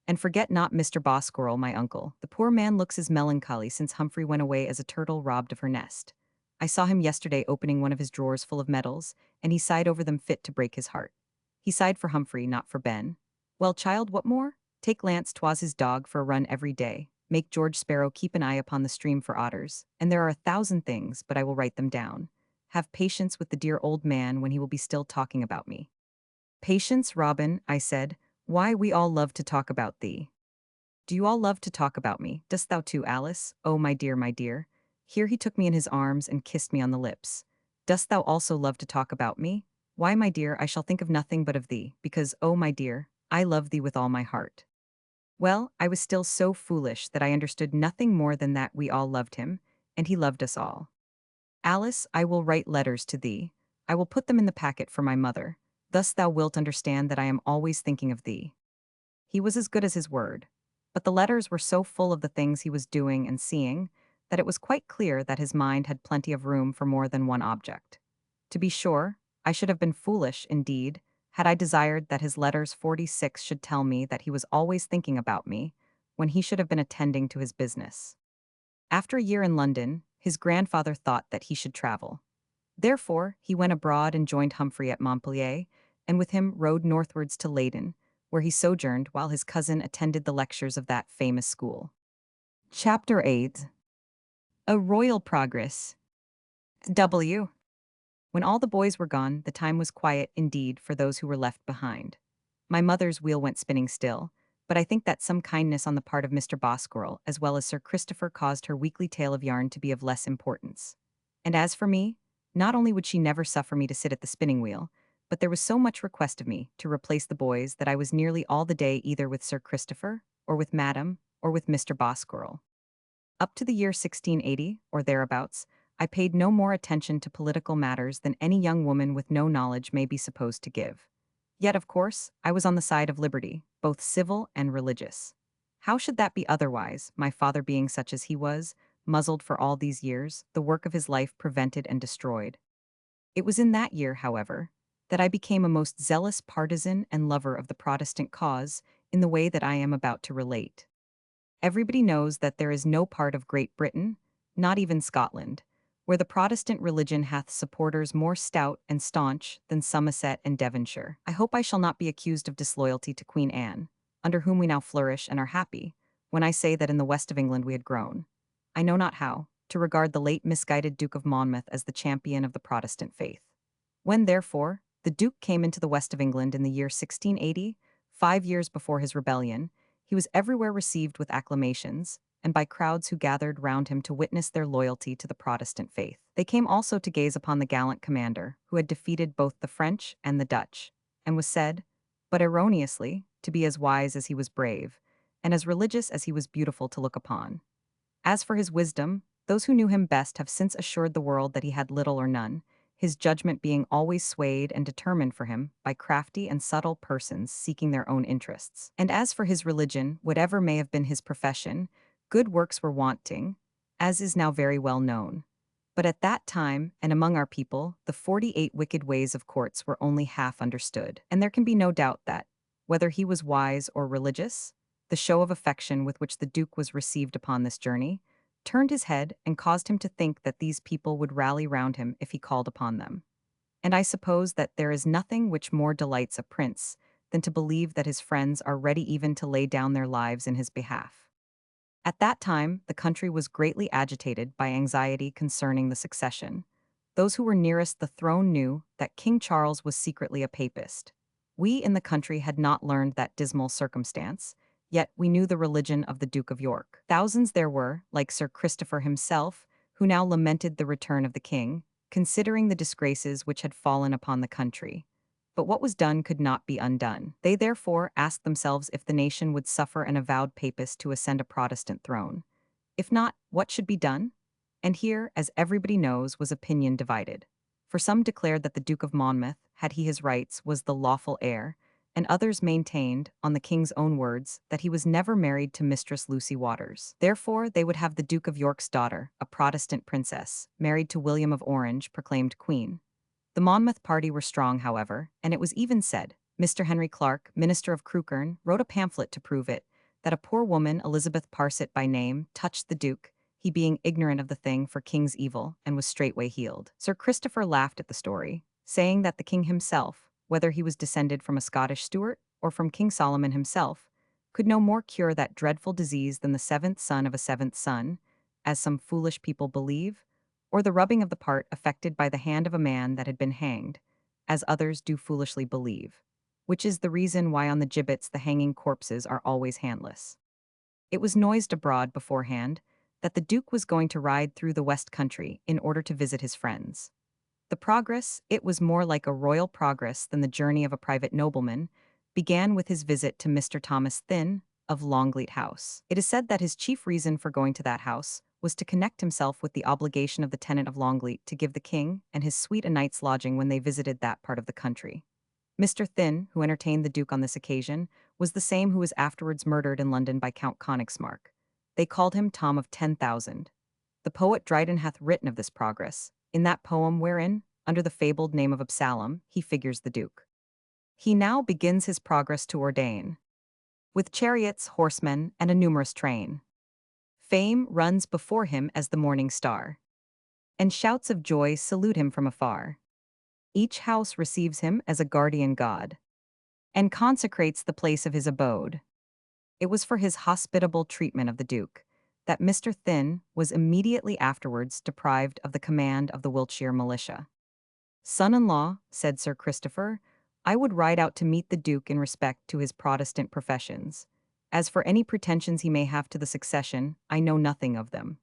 And forget not Mr. Bosquirrel, my uncle. The poor man looks as melancholy since Humphrey went away as a turtle robbed of her nest. I saw him yesterday opening one of his drawers full of medals, and he sighed over them fit to break his heart. He sighed for Humphrey, not for Ben. Well, child, what more? Take Lance, 'twas his dog, for a run every day. Make George Sparrow keep an eye upon the stream for otters. And there are 1,000 things, but I will write them down. Have patience with the dear old man when he will be still talking about me. Patience, Robin, I said. Why, we all love to talk about thee. Do you all love to talk about me? Dost thou too, Alice? Oh, my dear, my dear. Here he took me in his arms and kissed me on the lips. Dost thou also love to talk about me? Why, my dear, I shall think of nothing but of thee, because, oh, my dear, I love thee with all my heart. Well, I was still so foolish that I understood nothing more than that we all loved him, and he loved us all. Alice, I will write letters to thee. I will put them in the packet for my mother. Thus thou wilt understand that I am always thinking of thee. He was as good as his word. But the letters were so full of the things he was doing and seeing that it was quite clear that his mind had plenty of room for more than one object. To be sure, I should have been foolish, indeed, had I desired that his letters 46 should tell me that he was always thinking about me, when he should have been attending to his business. After a year in London, his grandfather thought that he should travel. Therefore, he went abroad and joined Humphrey at Montpellier, and with him rode northwards to Leyden, where he sojourned while his cousin attended the lectures of that famous school. Chapter 8. A Royal Progress. W. When all the boys were gone, the time was quiet indeed for those who were left behind. My mother's wheel went spinning still, but I think that some kindness on the part of Mr. Bosquirrel as well as Sir Christopher caused her weekly tale of yarn to be of less importance. And as for me, not only would she never suffer me to sit at the spinning wheel, but there was so much request of me to replace the boys that I was nearly all the day either with Sir Christopher, or with Madam, or with Mr. Bosquirrel. Up to the year 1680, or thereabouts, I paid no more attention to political matters than any young woman with no knowledge may be supposed to give. Yet, of course, I was on the side of liberty, both civil and religious. How should that be otherwise, my father being such as he was, muzzled for all these years, the work of his life prevented and destroyed? It was in that year, however, that I became a most zealous partisan and lover of the Protestant cause in the way that I am about to relate. Everybody knows that there is no part of Great Britain, not even Scotland, where the Protestant religion hath supporters more stout and staunch than Somerset and Devonshire. I hope I shall not be accused of disloyalty to Queen Anne, under whom we now flourish and are happy, when I say that in the west of England we had grown, I know not how, to regard the late misguided Duke of Monmouth as the champion of the Protestant faith. When, therefore, the Duke came into the west of England in the year 1680, 5 years before his rebellion, he was everywhere received with acclamations, and by crowds who gathered round him to witness their loyalty to the Protestant faith. They came also to gaze upon the gallant commander, who had defeated both the French and the Dutch, and was said, but erroneously, to be as wise as he was brave, and as religious as he was beautiful to look upon. As for his wisdom, those who knew him best have since assured the world that he had little or none, his judgment being always swayed and determined for him by crafty and subtle persons seeking their own interests. And as for his religion, whatever may have been his profession, good works were wanting, as is now very well known. But at that time, and among our people, the 48 wicked ways of courts were only half understood. And there can be no doubt that, whether he was wise or religious, the show of affection with which the Duke was received upon this journey turned his head and caused him to think that these people would rally round him if he called upon them. And I suppose that there is nothing which more delights a prince than to believe that his friends are ready even to lay down their lives in his behalf. At that time, the country was greatly agitated by anxiety concerning the succession. Those who were nearest the throne knew that King Charles was secretly a papist. We in the country had not learned that dismal circumstance, yet we knew the religion of the Duke of York. Thousands there were, like Sir Christopher himself, who now lamented the return of the king, considering the disgraces which had fallen upon the country. But what was done could not be undone. They therefore asked themselves if the nation would suffer an avowed papist to ascend a Protestant throne. If not, what should be done? And here, as everybody knows, was opinion divided. for some declared that the Duke of Monmouth, had he his rights, was the lawful heir, and others maintained, on the king's own words, that he was never married to Mistress Lucy Waters. Therefore, they would have the Duke of York's daughter, a Protestant princess, married to William of Orange, proclaimed queen. The Monmouth party were strong, however, and it was even said, Mr. Henry Clark, minister of Crewkerne, wrote a pamphlet to prove it, that a poor woman, Elizabeth Parset by name, touched the Duke, he being ignorant of the thing for king's evil, and was straightway healed. Sir Christopher laughed at the story, saying that the king himself, whether he was descended from a Scottish Stuart or from King Solomon himself, could no more cure that dreadful disease than the seventh son of a seventh son, as some foolish people believe, or the rubbing of the part affected by the hand of a man that had been hanged, as others do foolishly believe, which is the reason why on the gibbets the hanging corpses are always handless. It was noised abroad beforehand that the Duke was going to ride through the West Country in order to visit his friends. The progress, it was more like a royal progress than the journey of a private nobleman, began with his visit to Mr. Thomas Thynne of Longleat House. It is said that his chief reason for going to that house was to connect himself with the obligation of the tenant of Longleat to give the king and his suite a night's lodging when they visited that part of the country. Mr. Thynne, who entertained the Duke on this occasion, was the same who was afterwards murdered in London by Count Königsmarck. They called him Tom of 10,000. The poet Dryden hath written of this progress, in that poem wherein, under the fabled name of Absalom, he figures the Duke. He now begins his progress to ordain, with chariots, horsemen, and a numerous train. Fame runs before him as the morning star, and shouts of joy salute him from afar. Each house receives him as a guardian god, and consecrates the place of his abode. It was for his hospitable treatment of the Duke that Mr. Thynne was immediately afterwards deprived of the command of the Wiltshire militia. Son-in-law, said Sir Christopher, I would ride out to meet the Duke in respect to his Protestant professions. As for any pretensions he may have to the succession, I know nothing of them.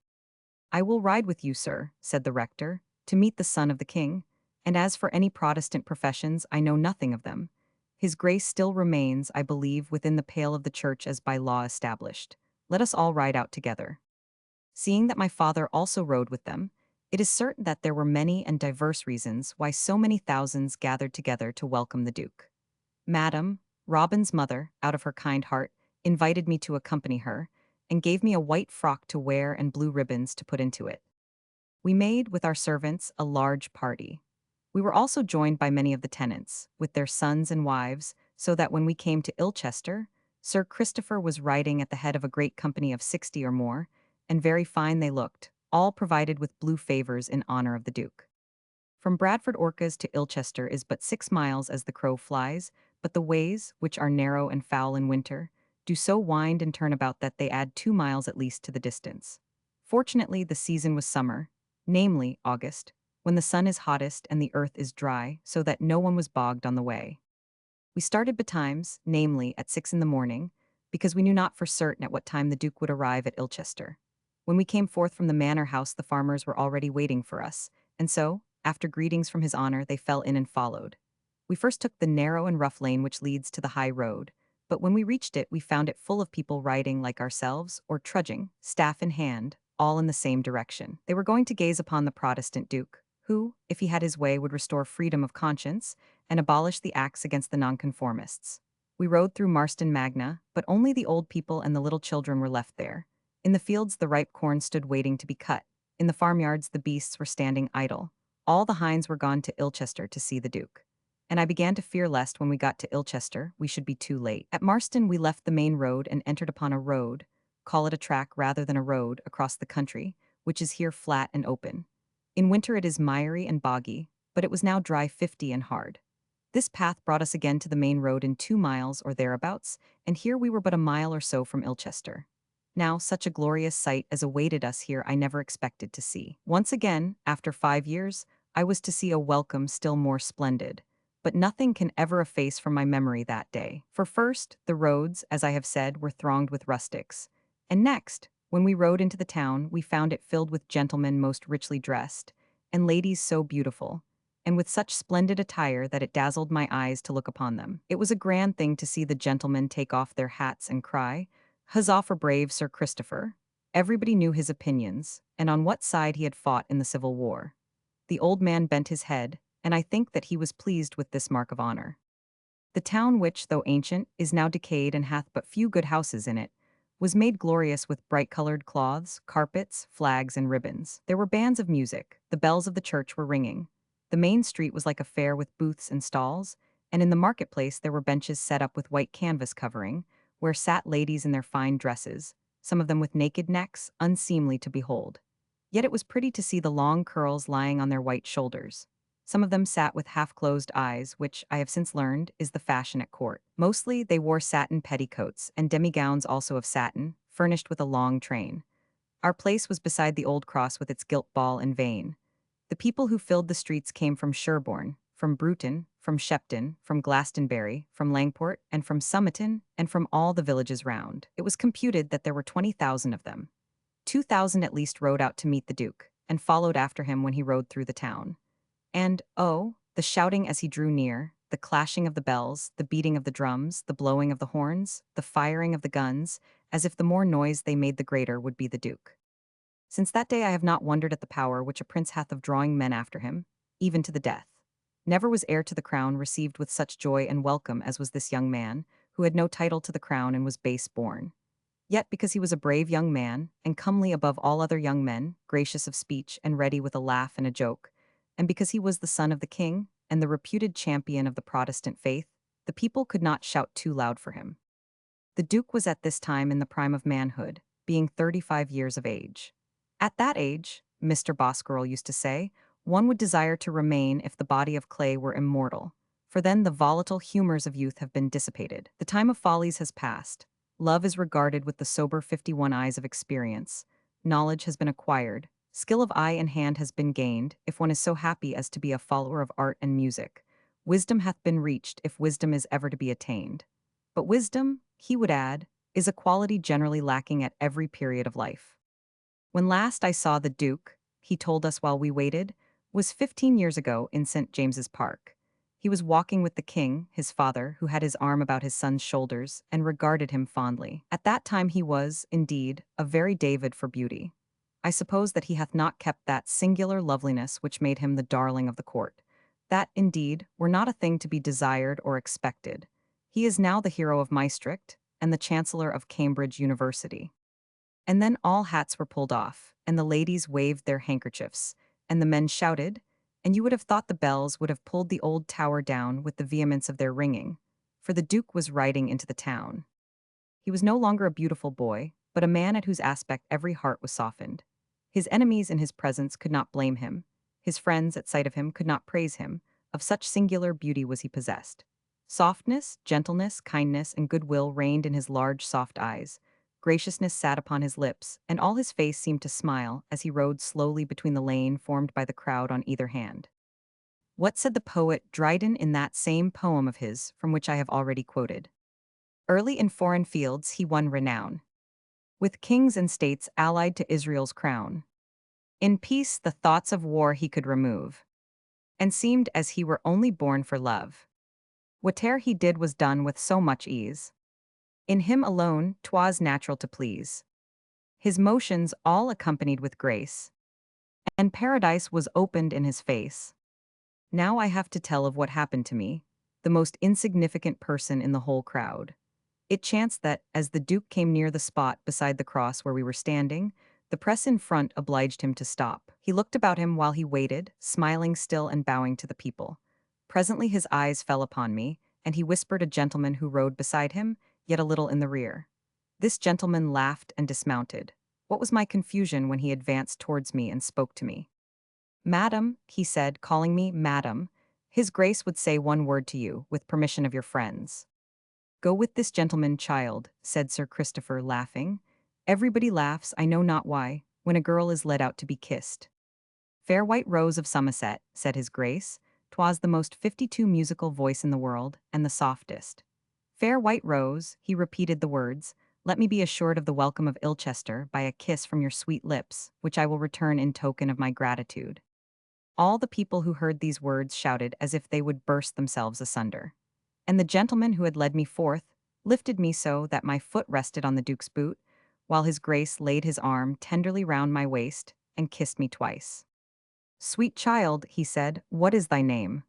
I will ride with you, sir, said the rector, to meet the son of the king, and as for any Protestant professions, I know nothing of them. His grace still remains, I believe, within the pale of the church as by law established. Let us all ride out together. Seeing that my father also rode with them, it is certain that there were many and diverse reasons why so many thousands gathered together to welcome the Duke. Madam, Robin's mother, out of her kind heart, invited me to accompany her, and gave me a white frock to wear and blue ribbons to put into it. We made, with our servants, a large party. We were also joined by many of the tenants, with their sons and wives, so that when we came to Ilchester, Sir Christopher was riding at the head of a great company of 60 or more, and very fine they looked, all provided with blue favours in honour of the Duke. From Bradford Orcas to Ilchester is but 6 miles as the crow flies, but the ways, which are narrow and foul in winter, do so wind and turn about that they add 2 miles at least to the distance. Fortunately, the season was summer, namely, August, when the sun is hottest and the earth is dry, so that no one was bogged on the way. We started betimes, namely, at 6 in the morning, because we knew not for certain at what time the Duke would arrive at Ilchester. When we came forth from the manor house, the farmers were already waiting for us, and so, after greetings from his honor, they fell in and followed. We first took the narrow and rough lane which leads to the high road, but when we reached it, we found it full of people riding like ourselves, or trudging, staff in hand, all in the same direction. They were going to gaze upon the Protestant Duke, who, if he had his way, would restore freedom of conscience and abolish the acts against the nonconformists. We rode through Marston Magna, but only the old people and the little children were left there. In the fields the ripe corn stood waiting to be cut. In the farmyards the beasts were standing idle. All the hinds were gone to Ilchester to see the Duke. And I began to fear lest, when we got to Ilchester, we should be too late. At Marston we left the main road and entered upon a road, call it a track rather than a road, across the country, which is here flat and open. In winter it is miry and boggy, but it was now dry 50 and hard. This path brought us again to the main road in 2 miles or thereabouts, and here we were but a mile or so from Ilchester. Now, such a glorious sight as awaited us here I never expected to see. Once again, after 5 years, I was to see a welcome still more splendid. But nothing can ever efface from my memory that day. For first, the roads, as I have said, were thronged with rustics. And next, when we rode into the town, we found it filled with gentlemen most richly dressed, and ladies so beautiful, and with such splendid attire that it dazzled my eyes to look upon them. It was a grand thing to see the gentlemen take off their hats and cry, "Huzzah for brave Sir Christopher!" Everybody knew his opinions, and on what side he had fought in the Civil War. The old man bent his head, and I think that he was pleased with this mark of honor. The town which, though ancient, is now decayed and hath but few good houses in it, was made glorious with bright-colored cloths, carpets, flags, and ribbons. There were bands of music, the bells of the church were ringing. The main street was like a fair with booths and stalls, and in the marketplace there were benches set up with white canvas covering, where sat ladies in their fine dresses, some of them with naked necks, unseemly to behold. Yet it was pretty to see the long curls lying on their white shoulders. Some of them sat with half-closed eyes, which, I have since learned, is the fashion at court. Mostly, they wore satin petticoats and demi-gowns also of satin, furnished with a long train. Our place was beside the old cross with its gilt ball and vane. The people who filled the streets came from Sherborne, from Bruton, from Shepton, from Glastonbury, from Langport, and from Somerton, and from all the villages round. It was computed that there were 20,000 of them. 2,000 at least rode out to meet the Duke, and followed after him when he rode through the town. And, oh, the shouting as he drew near, the clashing of the bells, the beating of the drums, the blowing of the horns, the firing of the guns, as if the more noise they made the greater would be the Duke. Since that day I have not wondered at the power which a prince hath of drawing men after him, even to the death. Never was heir to the crown received with such joy and welcome as was this young man, who had no title to the crown and was base born. Yet because he was a brave young man, and comely above all other young men, gracious of speech and ready with a laugh and a joke, and because he was the son of the king, and the reputed champion of the Protestant faith, the people could not shout too loud for him. The Duke was at this time in the prime of manhood, being 35 years of age. At that age, Mr. Boskerel used to say, one would desire to remain if the body of clay were immortal, for then the volatile humors of youth have been dissipated. The time of follies has passed. Love is regarded with the sober 51 eyes of experience. Knowledge has been acquired. Skill of eye and hand has been gained, if one is so happy as to be a follower of art and music. Wisdom hath been reached, if wisdom is ever to be attained. But wisdom, he would add, is a quality generally lacking at every period of life. When last I saw the Duke, he told us while we waited, was 15 years ago in St. James's Park. He was walking with the king, his father, who had his arm about his son's shoulders and regarded him fondly. At that time he was, indeed, a very David for beauty. I suppose that he hath not kept that singular loveliness which made him the darling of the court. That, indeed, were not a thing to be desired or expected. He is now the hero of Maastricht and the Chancellor of Cambridge University. And then all hats were pulled off, and the ladies waved their handkerchiefs, and the men shouted, and you would have thought the bells would have pulled the old tower down with the vehemence of their ringing, for the Duke was riding into the town. He was no longer a beautiful boy, but a man at whose aspect every heart was softened. His enemies in his presence could not blame him. His friends at sight of him could not praise him. Of such singular beauty was he possessed. Softness, gentleness, kindness, and goodwill reigned in his large, soft eyes. Graciousness sat upon his lips, and all his face seemed to smile as he rode slowly between the lane formed by the crowd on either hand. What said the poet Dryden in that same poem of his from which I have already quoted? Early in foreign fields he won renown, with kings and states allied to Israel's crown. In peace the thoughts of war he could remove, and seemed as he were only born for love. Whate'er he did was done with so much ease. In him alone 'twas natural to please. His motions all accompanied with grace, and paradise was opened in his face. Now I have to tell of what happened to me, the most insignificant person in the whole crowd. It chanced that, as the Duke came near the spot beside the cross where we were standing, the press in front obliged him to stop. He looked about him while he waited, smiling still and bowing to the people. Presently his eyes fell upon me, and he whispered a gentleman who rode beside him, yet a little in the rear. This gentleman laughed and dismounted. What was my confusion when he advanced towards me and spoke to me. "Madam," he said, calling me madam, "His Grace would say one word to you, with permission of your friends." "Go with this gentleman, child," said Sir Christopher, laughing. "Everybody laughs, I know not why, when a girl is led out to be kissed." "Fair white rose of Somerset," said his Grace. 'Twas the most 52 musical voice in the world, and the softest. "Fair white rose," he repeated the words, "let me be assured of the welcome of Ilchester by a kiss from your sweet lips, which I will return in token of my gratitude." All the people who heard these words shouted as if they would burst themselves asunder. And the gentleman who had led me forth lifted me so that my foot rested on the Duke's boot, while his Grace laid his arm tenderly round my waist and kissed me twice. "Sweet child," he said, "what is thy name?"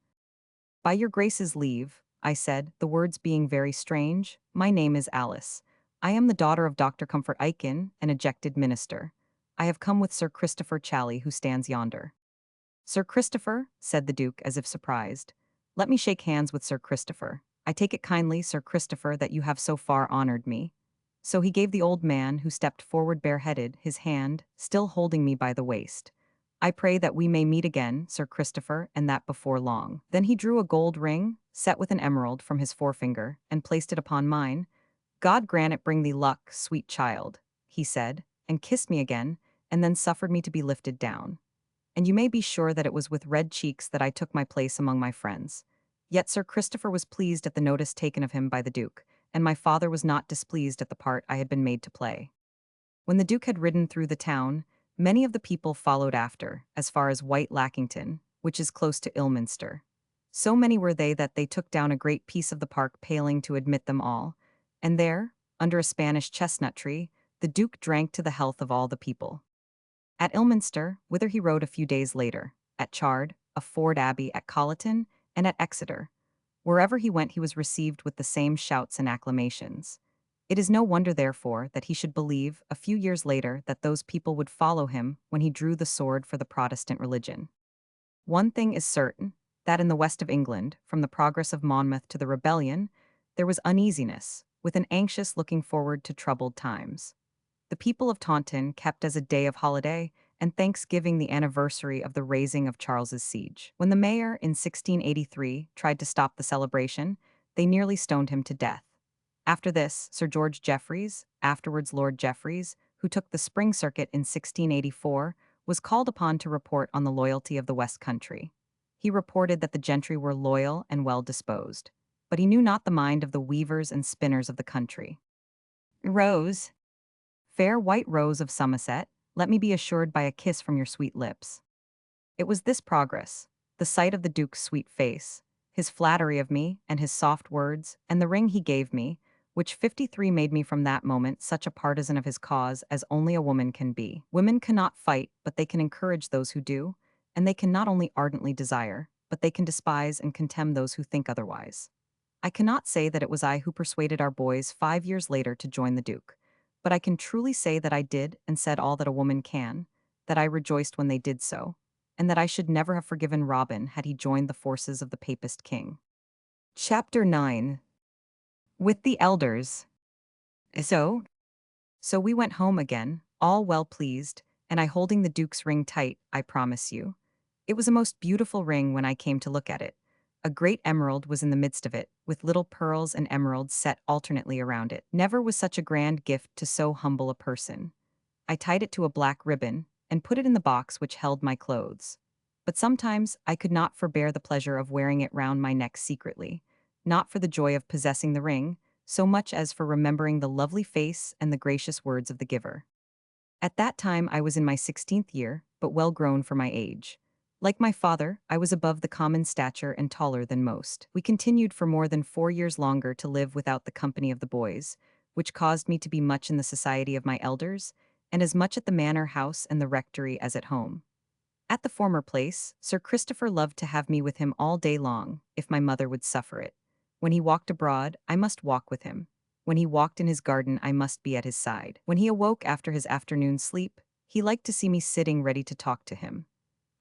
"By your grace's leave," I said, the words being very strange, "my name is Alice. I am the daughter of Dr. Comfort Aiken, an ejected minister. I have come with Sir Christopher Chally, who stands yonder." "Sir Christopher," said the Duke, as if surprised. "Let me shake hands with Sir Christopher. I take it kindly, Sir Christopher, that you have so far honored me." So he gave the old man, who stepped forward bareheaded, his hand, still holding me by the waist. "I pray that we may meet again, Sir Christopher, and that before long." Then he drew a gold ring, set with an emerald, from his forefinger, and placed it upon mine. "God grant it bring thee luck, sweet child," he said, and kissed me again, and then suffered me to be lifted down. And you may be sure that it was with red cheeks that I took my place among my friends. Yet Sir Christopher was pleased at the notice taken of him by the Duke, and my father was not displeased at the part I had been made to play. When the Duke had ridden through the town, many of the people followed after, as far as White Lackington, which is close to Ilminster. So many were they that they took down a great piece of the park paling to admit them all, and there, under a Spanish chestnut tree, the Duke drank to the health of all the people. At Ilminster, whither he rode a few days later, at Chard, of Ford Abbey, at Colleton, and at Exeter. Wherever he went he was received with the same shouts and acclamations. It is no wonder, therefore, that he should believe, a few years later, that those people would follow him when he drew the sword for the Protestant religion. One thing is certain, that in the west of England, from the progress of Monmouth to the rebellion, there was uneasiness, with an anxious looking forward to troubled times. The people of Taunton kept as a day of holiday and thanksgiving the anniversary of the raising of Charles's siege. When the mayor in 1683 tried to stop the celebration, they nearly stoned him to death. After this, Sir George Jeffreys, afterwards Lord Jeffreys, who took the spring circuit in 1684, was called upon to report on the loyalty of the West Country. He reported that the gentry were loyal and well disposed, but he knew not the mind of the weavers and spinners of the country. Rose, fair white rose of Somerset, let me be assured by a kiss from your sweet lips. It was this progress, the sight of the Duke's sweet face, his flattery of me, and his soft words, and the ring he gave me, which 53 made me from that moment such a partisan of his cause as only a woman can be. Women cannot fight, but they can encourage those who do, and they can not only ardently desire, but they can despise and contemn those who think otherwise. I cannot say that it was I who persuaded our boys 5 years later to join the Duke, but I can truly say that I did and said all that a woman can, that I rejoiced when they did so, and that I should never have forgiven Robin had he joined the forces of the Papist king. Chapter 9. With the Elders. So? So we went home again, all well pleased, and I holding the Duke's ring tight, I promise you. It was a most beautiful ring when I came to look at it. A great emerald was in the midst of it, with little pearls and emeralds set alternately around it. Never was such a grand gift to so humble a person. I tied it to a black ribbon, and put it in the box which held my clothes. But sometimes I could not forbear the pleasure of wearing it round my neck secretly, not for the joy of possessing the ring, so much as for remembering the lovely face and the gracious words of the giver. At that time I was in my 16th year, but well grown for my age. Like my father, I was above the common stature and taller than most. We continued for more than 4 years longer to live without the company of the boys, which caused me to be much in the society of my elders, and as much at the manor house and the rectory as at home. At the former place, Sir Christopher loved to have me with him all day long, if my mother would suffer it. When he walked abroad, I must walk with him. When he walked in his garden, I must be at his side. When he awoke after his afternoon sleep, he liked to see me sitting ready to talk to him.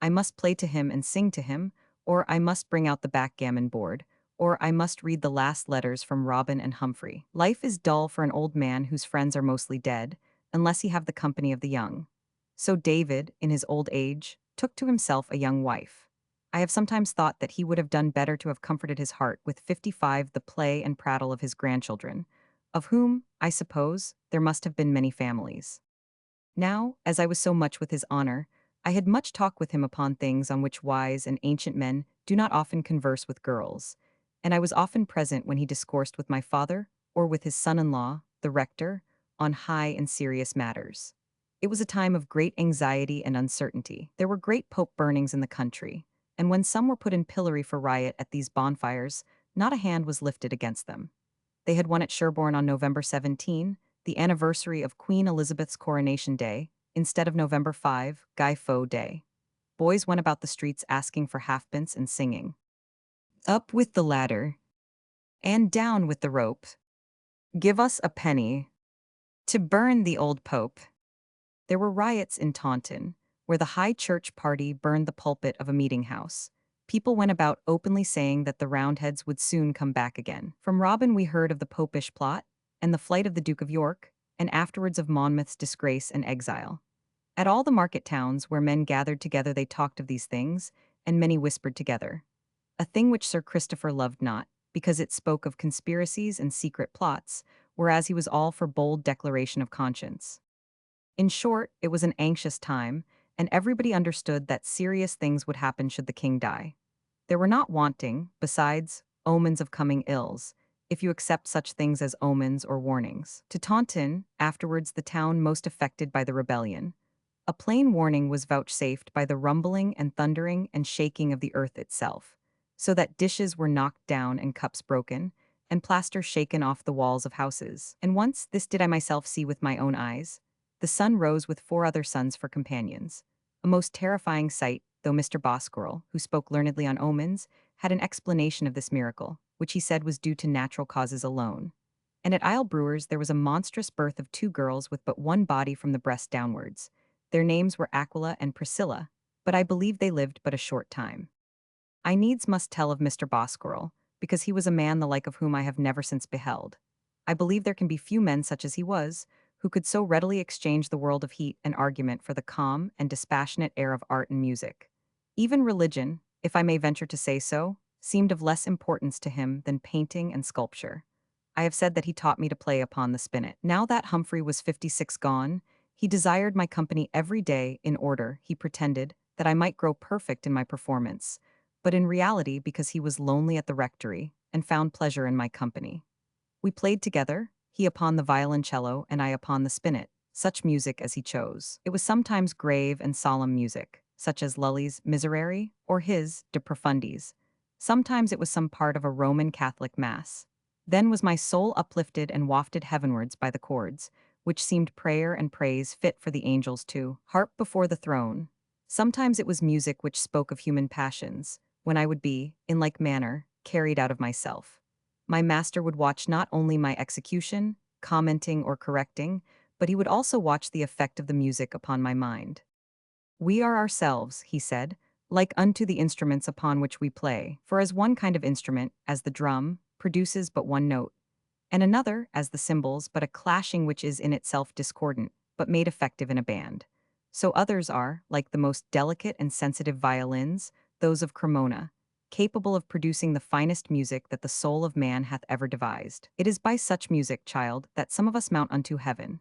I must play to him and sing to him, or I must bring out the backgammon board, or I must read the last letters from Robin and Humphrey. Life is dull for an old man whose friends are mostly dead, unless he have the company of the young. So David, in his old age, took to himself a young wife. I have sometimes thought that he would have done better to have comforted his heart with 55 the play and prattle of his grandchildren, of whom, I suppose, there must have been many families. Now, as I was so much with his honor, I had much talk with him upon things on which wise and ancient men do not often converse with girls, and I was often present when he discoursed with my father, or with his son-in-law, the rector, on high and serious matters. It was a time of great anxiety and uncertainty. There were great pope burnings in the country, and when some were put in pillory for riot at these bonfires, not a hand was lifted against them. They had one at Sherborne on November 17, the anniversary of Queen Elizabeth's coronation day, instead of November 5, Guy Faux Day. boys went about the streets asking for halfpence and singing, "Up with the ladder, and down with the rope. Give us a penny to burn the old pope." There were riots in Taunton, where the high church party burned the pulpit of a meeting house. People went about openly saying that the Roundheads would soon come back again. From Robin we heard of the popish plot, and the flight of the Duke of York, and afterwards of Monmouth's disgrace and exile. At all the market towns where men gathered together they talked of these things, and many whispered together. A thing which Sir Christopher loved not, because it spoke of conspiracies and secret plots, whereas he was all for bold declaration of conscience. In short, it was an anxious time, and everybody understood that serious things would happen should the king die. There were not wanting, besides, omens of coming ills, if you accept such things as omens or warnings. To Taunton, afterwards the town most affected by the rebellion, a plain warning was vouchsafed by the rumbling and thundering and shaking of the earth itself, so that dishes were knocked down and cups broken, and plaster shaken off the walls of houses. And once this did I myself see with my own eyes. The sun rose with 4 other suns for companions. A most terrifying sight, though Mr. Bosquirrel, who spoke learnedly on omens, had an explanation of this miracle, which he said was due to natural causes alone. And at Isle Brewers there was a monstrous birth of 2 girls with but one body from the breast downwards. Their names were Aquila and Priscilla, but I believe they lived but a short time. I needs must tell of Mr. Bosquirrel, because he was a man the like of whom I have never since beheld. I believe there can be few men such as he was, who could so readily exchange the world of heat and argument for the calm and dispassionate air of art and music. Even religion, if I may venture to say so, seemed of less importance to him than painting and sculpture. I have said that he taught me to play upon the spinet. Now that Humphrey was 56 gone, he desired my company every day in order, he pretended, that I might grow perfect in my performance, but in reality because he was lonely at the rectory and found pleasure in my company. We played together, he upon the violoncello and I upon the spinet, such music as he chose. It was sometimes grave and solemn music, such as Lully's Miserere or his De Profundis. Sometimes it was some part of a Roman Catholic mass. Then was my soul uplifted and wafted heavenwards by the chords, which seemed prayer and praise fit for the angels to harp before the throne. Sometimes it was music which spoke of human passions, when I would be, in like manner, carried out of myself. My master would watch not only my execution, commenting or correcting, but he would also watch the effect of the music upon my mind. "We are ourselves," he said, "like unto the instruments upon which we play, for as one kind of instrument, as the drum, produces but one note, and another, as the cymbals, but a clashing which is in itself discordant, but made effective in a band. So others are, like the most delicate and sensitive violins, those of Cremona, capable of producing the finest music that the soul of man hath ever devised. It is by such music, child, that some of us mount unto heaven.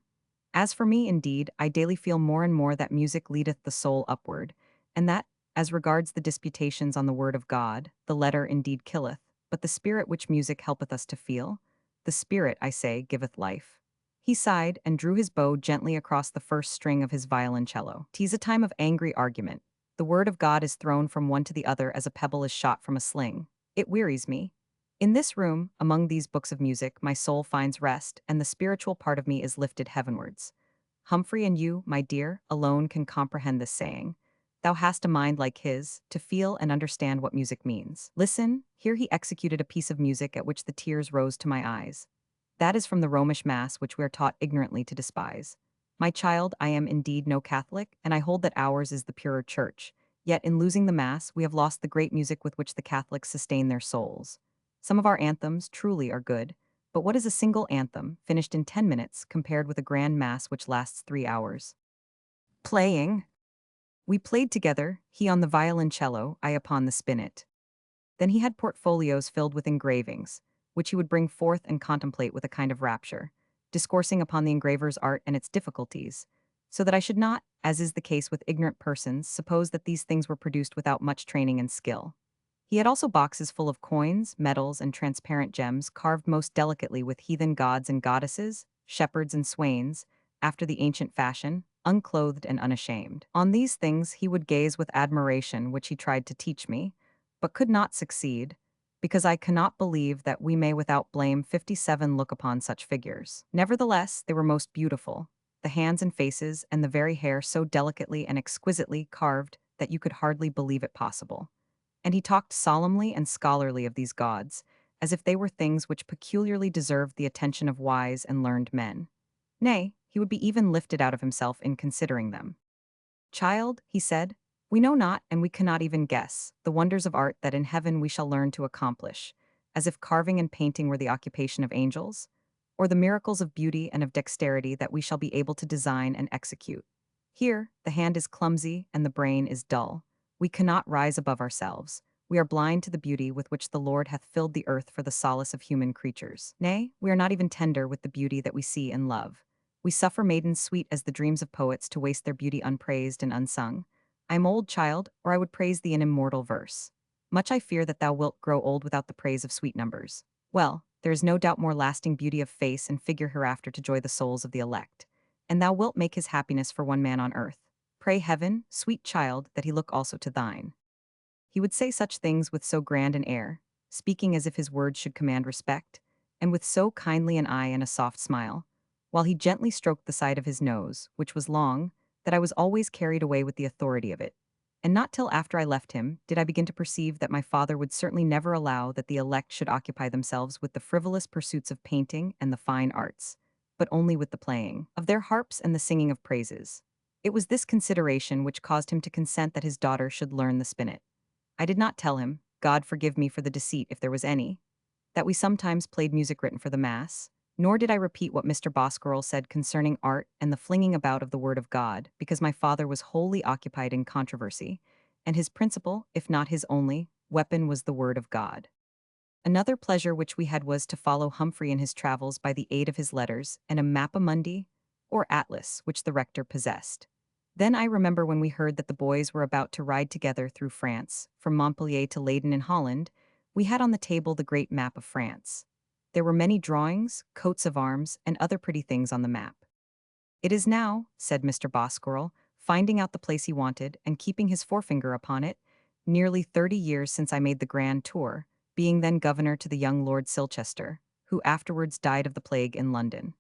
As for me, indeed, I daily feel more and more that music leadeth the soul upward, and that, as regards the disputations on the word of God, the letter indeed killeth, but the spirit which music helpeth us to feel, the spirit, I say, giveth life." He sighed and drew his bow gently across the first string of his violoncello. "'Tis a time of angry argument. The word of God is thrown from one to the other as a pebble is shot from a sling. It wearies me. In this room, among these books of music, my soul finds rest, and the spiritual part of me is lifted heavenwards. Humphrey and you, my dear, alone can comprehend this saying. Thou hast a mind like his, to feel and understand what music means. Listen, here he executed a piece of music at which the tears rose to my eyes. That is from the Romish Mass which we are taught ignorantly to despise. My child, I am indeed no Catholic, and I hold that ours is the purer Church. Yet in losing the Mass, we have lost the great music with which the Catholics sustain their souls. Some of our anthems, truly, are good, but what is a single anthem, finished in 10 minutes, compared with a grand Mass which lasts 3 hours? Playing. We played together, he on the violoncello, I upon the spinet. Then he had portfolios filled with engravings, which he would bring forth and contemplate with a kind of rapture, discoursing upon the engraver's art and its difficulties, so that I should not, as is the case with ignorant persons, suppose that these things were produced without much training and skill. He had also boxes full of coins, medals, and transparent gems carved most delicately with heathen gods and goddesses, shepherds and swains, after the ancient fashion, unclothed and unashamed. On these things he would gaze with admiration, which he tried to teach me, but could not succeed, because I cannot believe that we may without blame 57 look upon such figures. Nevertheless, they were most beautiful, the hands and faces and the very hair so delicately and exquisitely carved that you could hardly believe it possible. And he talked solemnly and scholarly of these gods, as if they were things which peculiarly deserved the attention of wise and learned men. Nay, he would be even lifted out of himself in considering them. Child, he said, we know not and we cannot even guess the wonders of art that in heaven we shall learn to accomplish, as if carving and painting were the occupation of angels, or the miracles of beauty and of dexterity that we shall be able to design and execute. Here, the hand is clumsy and the brain is dull. We cannot rise above ourselves. We are blind to the beauty with which the Lord hath filled the earth for the solace of human creatures. Nay, we are not even tender with the beauty that we see and love. We suffer maidens sweet as the dreams of poets to waste their beauty unpraised and unsung. I am old, child, or I would praise thee in immortal verse. Much I fear that thou wilt grow old without the praise of sweet numbers. Well, there is no doubt more lasting beauty of face and figure hereafter to joy the souls of the elect. And thou wilt make his happiness for one man on earth. Pray heaven, sweet child, that he look also to thine. He would say such things with so grand an air, speaking as if his words should command respect, and with so kindly an eye and a soft smile, while he gently stroked the side of his nose, which was long, that I was always carried away with the authority of it. And not till after I left him did I begin to perceive that my father would certainly never allow that the elect should occupy themselves with the frivolous pursuits of painting and the fine arts, but only with the playing of their harps and the singing of praises. It was this consideration which caused him to consent that his daughter should learn the spinet. I did not tell him, God forgive me for the deceit if there was any, that we sometimes played music written for the Mass, nor did I repeat what Mr. Bosquirrel said concerning art and the flinging about of the word of God, because my father was wholly occupied in controversy, and his principal, if not his only, weapon was the word of God. Another pleasure which we had was to follow Humphrey in his travels by the aid of his letters and a mappa mundi, or atlas, which the rector possessed. Then I remember when we heard that the boys were about to ride together through France, from Montpellier to Leyden in Holland, we had on the table the great map of France. There were many drawings, coats of arms, and other pretty things on the map. It is now, said Mr. Bosquirrel, finding out the place he wanted and keeping his forefinger upon it, nearly 30 years since I made the grand tour, being then governor to the young Lord Silchester, who afterwards died of the plague in London.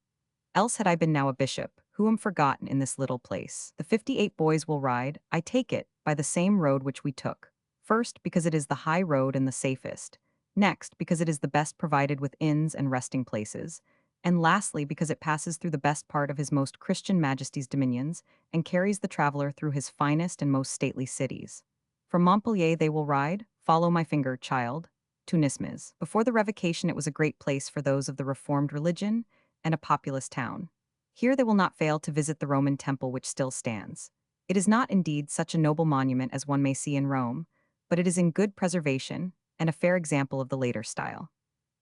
Else had I been now a bishop, who am forgotten in this little place. The 58 boys will ride, I take it, by the same road which we took. First, because it is the high road and the safest. Next, because it is the best provided with inns and resting places. And lastly, because it passes through the best part of his most Christian Majesty's dominions, and carries the traveler through his finest and most stately cities. From Montpellier they will ride, follow my finger, child, to Nismes. Before the revocation it was a great place for those of the Reformed religion, and a populous town. Here they will not fail to visit the Roman temple which still stands. It is not indeed such a noble monument as one may see in Rome, but it is in good preservation, and a fair example of the later style.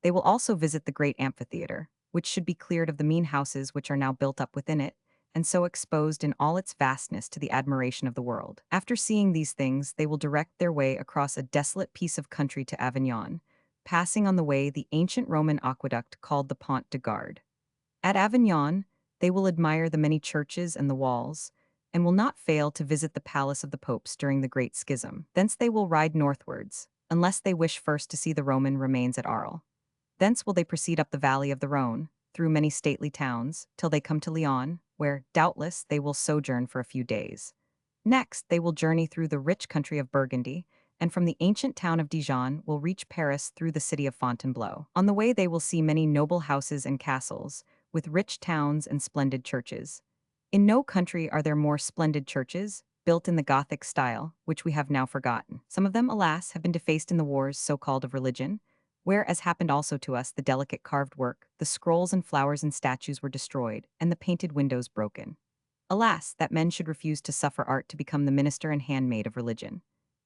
They will also visit the great amphitheater, which should be cleared of the mean houses which are now built up within it, and so exposed in all its vastness to the admiration of the world. After seeing these things, they will direct their way across a desolate piece of country to Avignon, passing on the way the ancient Roman aqueduct called the Pont de Garde. At Avignon, they will admire the many churches and the walls, and will not fail to visit the palace of the popes during the Great Schism. Thence they will ride northwards, unless they wish first to see the Roman remains at Arles. Thence will they proceed up the valley of the Rhone, through many stately towns, till they come to Lyon, where, doubtless, they will sojourn for a few days. Next, they will journey through the rich country of Burgundy, and from the ancient town of Dijon will reach Paris through the city of Fontainebleau. On the way they will see many noble houses and castles, with rich towns and splendid churches. In no country are there more splendid churches, built in the Gothic style, which we have now forgotten. Some of them, alas, have been defaced in the wars so-called of religion, where, as happened also to us, the delicate carved work, the scrolls and flowers and statues were destroyed, and the painted windows broken. Alas, that men should refuse to suffer art to become the minister and handmaid of religion.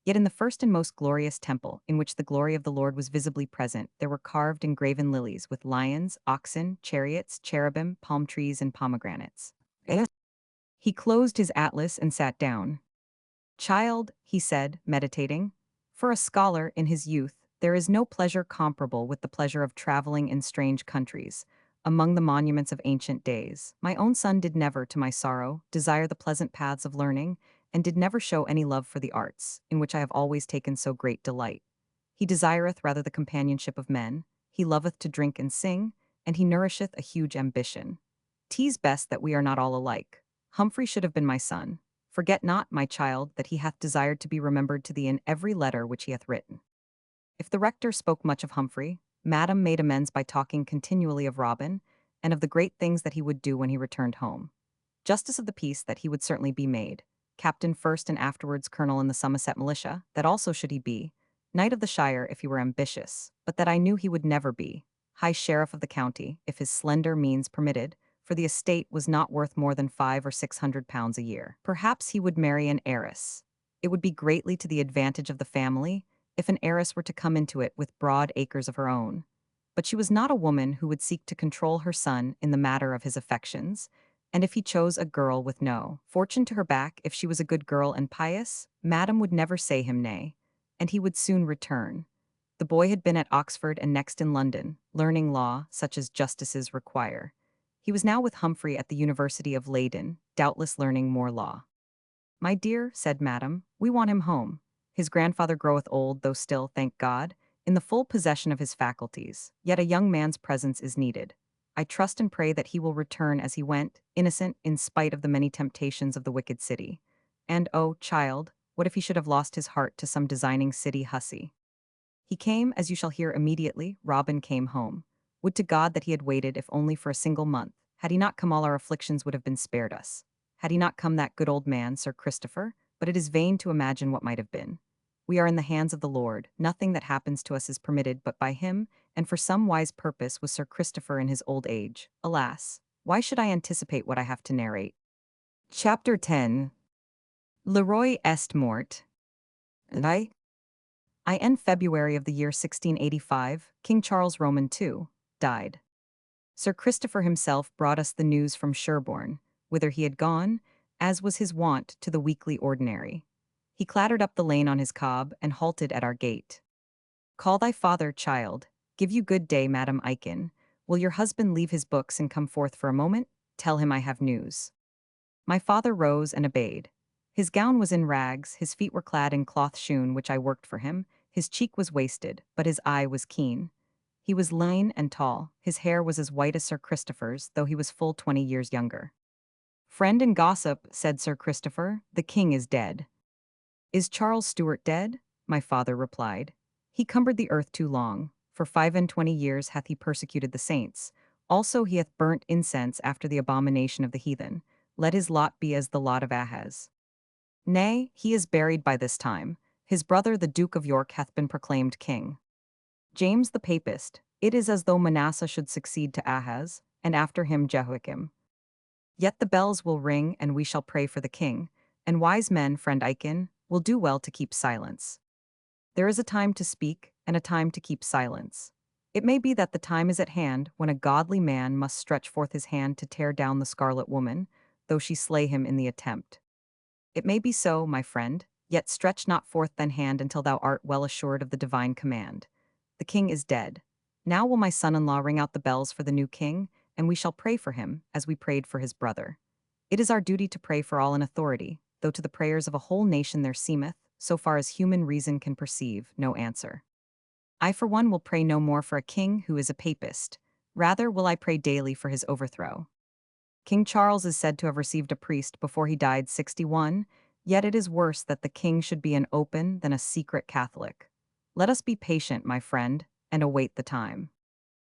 Yet in the first and most glorious temple, in which the glory of the Lord was visibly present, there were carved and graven lilies with lions, oxen, chariots, cherubim, palm trees, and pomegranates. He closed his atlas and sat down. Child, he said, meditating, for a scholar in his youth, there is no pleasure comparable with the pleasure of traveling in strange countries, among the monuments of ancient days. My own son did never, to my sorrow, desire the pleasant paths of learning, and did never show any love for the arts, in which I have always taken so great delight. He desireth rather the companionship of men, he loveth to drink and sing, and he nourisheth a huge ambition. 'Tis best that we are not all alike. Humphrey should have been my son, Forget not, my child, that he hath desired to be remembered to thee in every letter which he hath written. If the rector spoke much of Humphrey, Madam made amends by talking continually of Robin, and of the great things that he would do when he returned home. Justice of the peace that he would certainly be made, captain first and afterwards colonel in the Somerset militia, that also should he be, knight of the shire if he were ambitious, but that I knew he would never be, high sheriff of the county, if his slender means permitted, for the estate was not worth more than 500 or 600 pounds a year. Perhaps he would marry an heiress. It would be greatly to the advantage of the family if an heiress were to come into it with broad acres of her own. But she was not a woman who would seek to control her son in the matter of his affections, and if he chose a girl with no fortune to her back, if she was a good girl and pious, Madam would never say him nay, and he would soon return. The boy had been at Oxford and next in London, learning law, such as justices require. He was now with Humphrey at the University of Leyden, doubtless learning more law. My dear, said Madam, we want him home. His grandfather groweth old, though still, thank God, in the full possession of his faculties, yet a young man's presence is needed. I trust and pray that he will return as he went, innocent in spite of the many temptations of the wicked city. And, oh, child, what if he should have lost his heart to some designing city hussy? He came, as you shall hear immediately. Robin came home. Would to God that he had waited, if only for a single month. Had he not come, all our afflictions would have been spared us. Had he not come, that good old man, Sir Christopher, but it is vain to imagine what might have been. We are in the hands of the Lord. Nothing that happens to us is permitted but by him, and for some wise purpose was Sir Christopher in his old age. Alas, why should I anticipate what I have to narrate? Chapter 10. Le Roi est mort. In February of the year 1685, King Charles Roman II died. Sir Christopher himself brought us the news from Sherborne, whither he had gone, as was his wont, to the weekly ordinary. He clattered up the lane on his cob and halted at our gate. Call thy father, child. Give you good day, Madam Aikin. Will your husband leave his books and come forth for a moment? Tell him I have news. My father rose and obeyed. His gown was in rags, his feet were clad in cloth shoon which I worked for him, his cheek was wasted, but his eye was keen. He was lean and tall, his hair was as white as Sir Christopher's, though he was full 20 years younger. Friend and gossip, said Sir Christopher, the king is dead. Is Charles Stuart dead? My father replied. He cumbered the earth too long. For 25 years hath he persecuted the saints. Also he hath burnt incense after the abomination of the heathen. Let his lot be as the lot of Ahaz. Nay, he is buried by this time. His brother the Duke of York hath been proclaimed king. James the Papist, it is as though Manasseh should succeed to Ahaz, and after him Jehoiakim. Yet the bells will ring, and we shall pray for the king, and wise men, friend Aikin, will do well to keep silence. There is a time to speak, and a time to keep silence. It may be that the time is at hand when a godly man must stretch forth his hand to tear down the Scarlet Woman, though she slay him in the attempt. It may be so, my friend, yet stretch not forth thine hand until thou art well assured of the divine command. The king is dead. Now will my son-in-law ring out the bells for the new king, and we shall pray for him, as we prayed for his brother. It is our duty to pray for all in authority, though to the prayers of a whole nation there seemeth, so far as human reason can perceive, no answer. I for one will pray no more for a king who is a papist. Rather will I pray daily for his overthrow. King Charles is said to have received a priest before he died 61, yet it is worse that the king should be an open than a secret Catholic. Let us be patient, my friend, and await the time.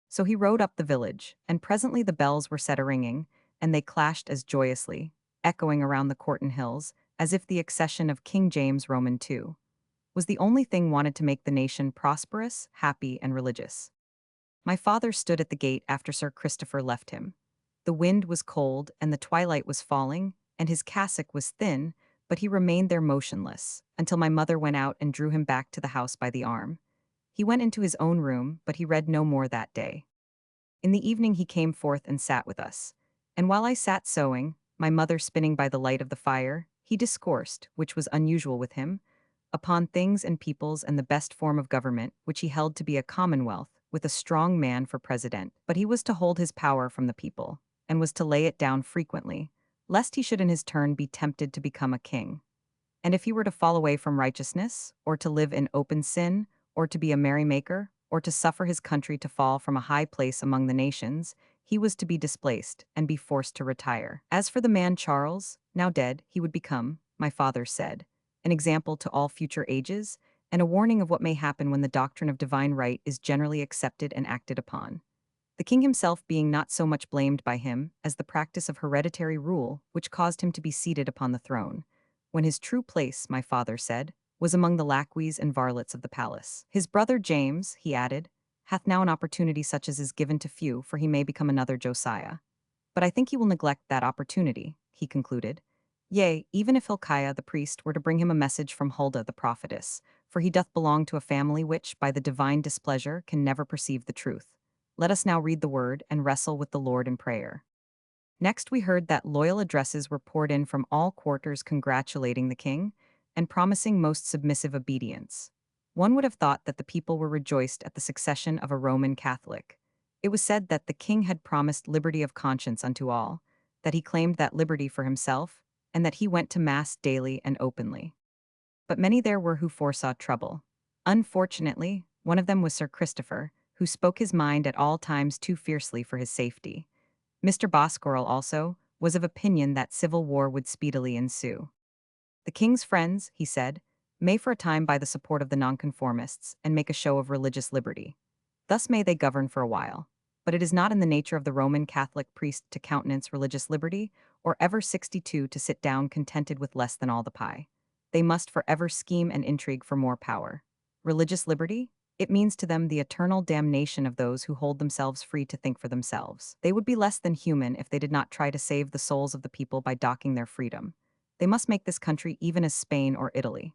So he rode up the village, and presently the bells were set a-ringing, and they clashed as joyously, echoing around the Courton hills, as if the accession of King James Roman II was the only thing wanted to make the nation prosperous, happy, and religious. My father stood at the gate after Sir Christopher left him. The wind was cold, and the twilight was falling, and his cassock was thin, but he remained there motionless, until my mother went out and drew him back to the house by the arm. He went into his own room, but he read no more that day. In the evening he came forth and sat with us, and while I sat sewing, my mother spinning by the light of the fire, he discoursed, which was unusual with him, upon things and peoples and the best form of government, which he held to be a commonwealth, with a strong man for president. But he was to hold his power from the people, and was to lay it down frequently, lest he should in his turn be tempted to become a king. And if he were to fall away from righteousness, or to live in open sin, or to be a merrymaker, or to suffer his country to fall from a high place among the nations, he was to be displaced and be forced to retire. As for the man Charles, Now dead, he would become, my father said, an example to all future ages, and a warning of what may happen when the doctrine of divine right is generally accepted and acted upon. The king himself being not so much blamed by him as the practice of hereditary rule which caused him to be seated upon the throne, when his true place, my father said, was among the laqueys and varlets of the palace. His brother James, he added, hath now an opportunity such as is given to few, for he may become another Josiah. But I think he will neglect that opportunity, he concluded. Yea, even if Hilkiah the priest were to bring him a message from Huldah the prophetess, for he doth belong to a family which, by the divine displeasure, can never perceive the truth. Let us now read the word and wrestle with the Lord in prayer. Next we heard that loyal addresses were poured in from all quarters congratulating the king and promising most submissive obedience. One would have thought that the people were rejoiced at the succession of a Roman Catholic. It was said that the king had promised liberty of conscience unto all, that he claimed that liberty for himself, and that he went to mass daily and openly. But many there were who foresaw trouble. Unfortunately, one of them was Sir Christopher, who spoke his mind at all times too fiercely for his safety. Mr. Boscorel also was of opinion that civil war would speedily ensue. The king's friends, he said, may for a time buy the support of the nonconformists and make a show of religious liberty. Thus may they govern for a while. But it is not in the nature of the Roman Catholic priest to countenance religious liberty, or ever 62 to sit down contented with less than all the pie. They must forever scheme and intrigue for more power. Religious liberty? It means to them the eternal damnation of those who hold themselves free to think for themselves. They would be less than human if they did not try to save the souls of the people by docking their freedom. They must make this country even as Spain or Italy.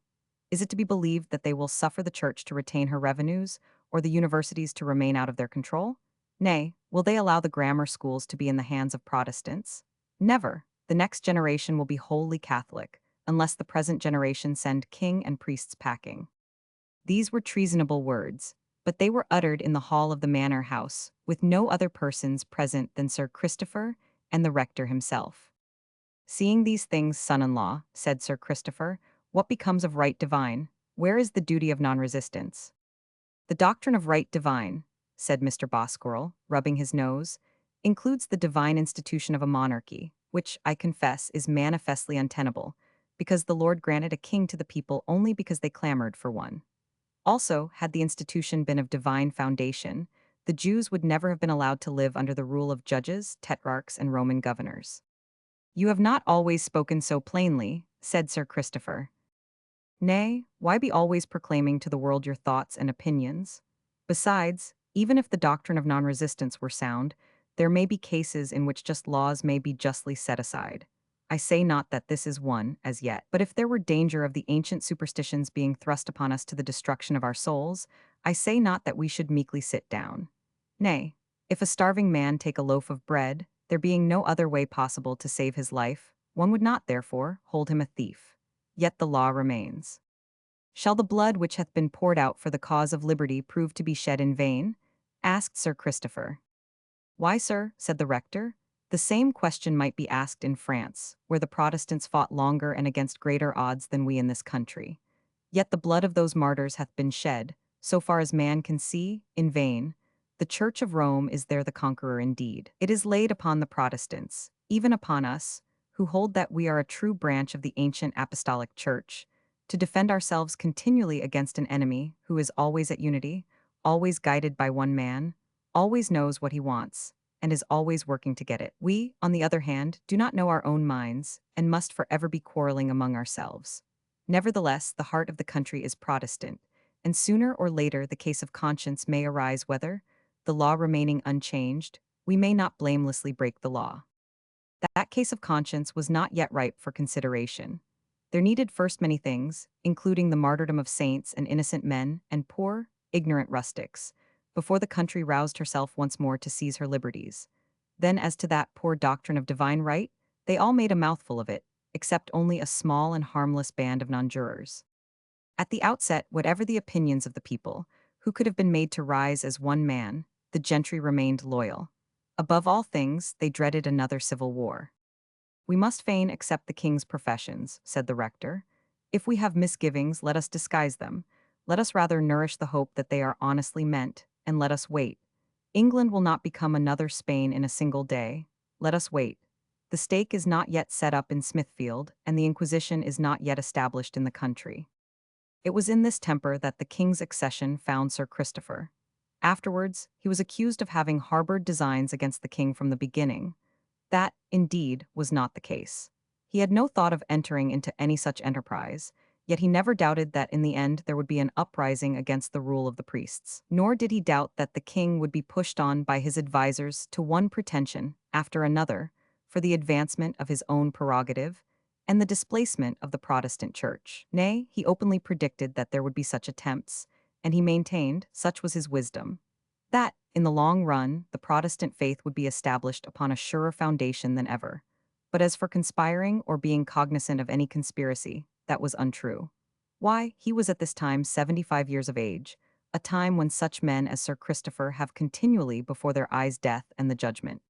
Is it to be believed that they will suffer the church to retain her revenues, or the universities to remain out of their control? Nay, will they allow the grammar schools to be in the hands of Protestants? Never. The next generation will be wholly Catholic, unless the present generation send king and priests packing. These were treasonable words, but they were uttered in the hall of the manor house, with no other persons present than Sir Christopher and the rector himself. Seeing these things, son-in-law, said Sir Christopher, what becomes of right divine? Where is the duty of non-resistance? The doctrine of right divine, said Mr. Boscorel, rubbing his nose, includes the divine institution of a monarchy, which, I confess, is manifestly untenable, because the Lord granted a king to the people only because they clamored for one. Also, had the institution been of divine foundation, the Jews would never have been allowed to live under the rule of judges, tetrarchs, and Roman governors. You have not always spoken so plainly, said Sir Christopher. Nay, why be always proclaiming to the world your thoughts and opinions? Besides, even if the doctrine of non-resistance were sound, there may be cases in which just laws may be justly set aside. I say not that this is one, as yet, but if there were danger of the ancient superstitions being thrust upon us to the destruction of our souls, I say not that we should meekly sit down. Nay, if a starving man take a loaf of bread, there being no other way possible to save his life, one would not, therefore, hold him a thief. Yet the law remains. Shall the blood which hath been poured out for the cause of liberty prove to be shed in vain? Asked Sir Christopher. Why, sir, said the rector, the same question might be asked in France, where the Protestants fought longer and against greater odds than we in this country. Yet the blood of those martyrs hath been shed, so far as man can see, in vain. The Church of Rome is there the conqueror indeed. It is laid upon the Protestants, even upon us, who hold that we are a true branch of the ancient apostolic church, to defend ourselves continually against an enemy who is always at unity, always guided by one man, always knows what he wants, and is always working to get it. We, on the other hand, do not know our own minds, and must forever be quarreling among ourselves. Nevertheless, the heart of the country is Protestant, and sooner or later the case of conscience may arise whether, the law remaining unchanged, we may not blamelessly break the law. That case of conscience was not yet ripe for consideration. There needed first many things, including the martyrdom of saints and innocent men and poor, ignorant rustics, before the country roused herself once more to seize her liberties. Then as to that poor doctrine of divine right, they all made a mouthful of it, except only a small and harmless band of nonjurors. At the outset, whatever the opinions of the people, who could have been made to rise as one man, the gentry remained loyal. Above all things, they dreaded another civil war. We must fain accept the king's professions, said the rector. If we have misgivings, let us disguise them. Let us rather nourish the hope that they are honestly meant, and let us wait. England will not become another Spain in a single day. Let us wait. The stake is not yet set up in Smithfield, and the Inquisition is not yet established in the country. It was in this temper that the king's accession found Sir Christopher. Afterwards, he was accused of having harbored designs against the king from the beginning. That, indeed, was not the case. He had no thought of entering into any such enterprise, yet he never doubted that in the end there would be an uprising against the rule of the priests. Nor did he doubt that the king would be pushed on by his advisers to one pretension after another for the advancement of his own prerogative and the displacement of the Protestant Church. Nay, he openly predicted that there would be such attempts, and he maintained, such was his wisdom, that, in the long run, the Protestant faith would be established upon a surer foundation than ever. But as for conspiring or being cognizant of any conspiracy, that was untrue. Why, he was at this time 75 years of age, a time when such men as Sir Christopher have continually before their eyes death and the judgment.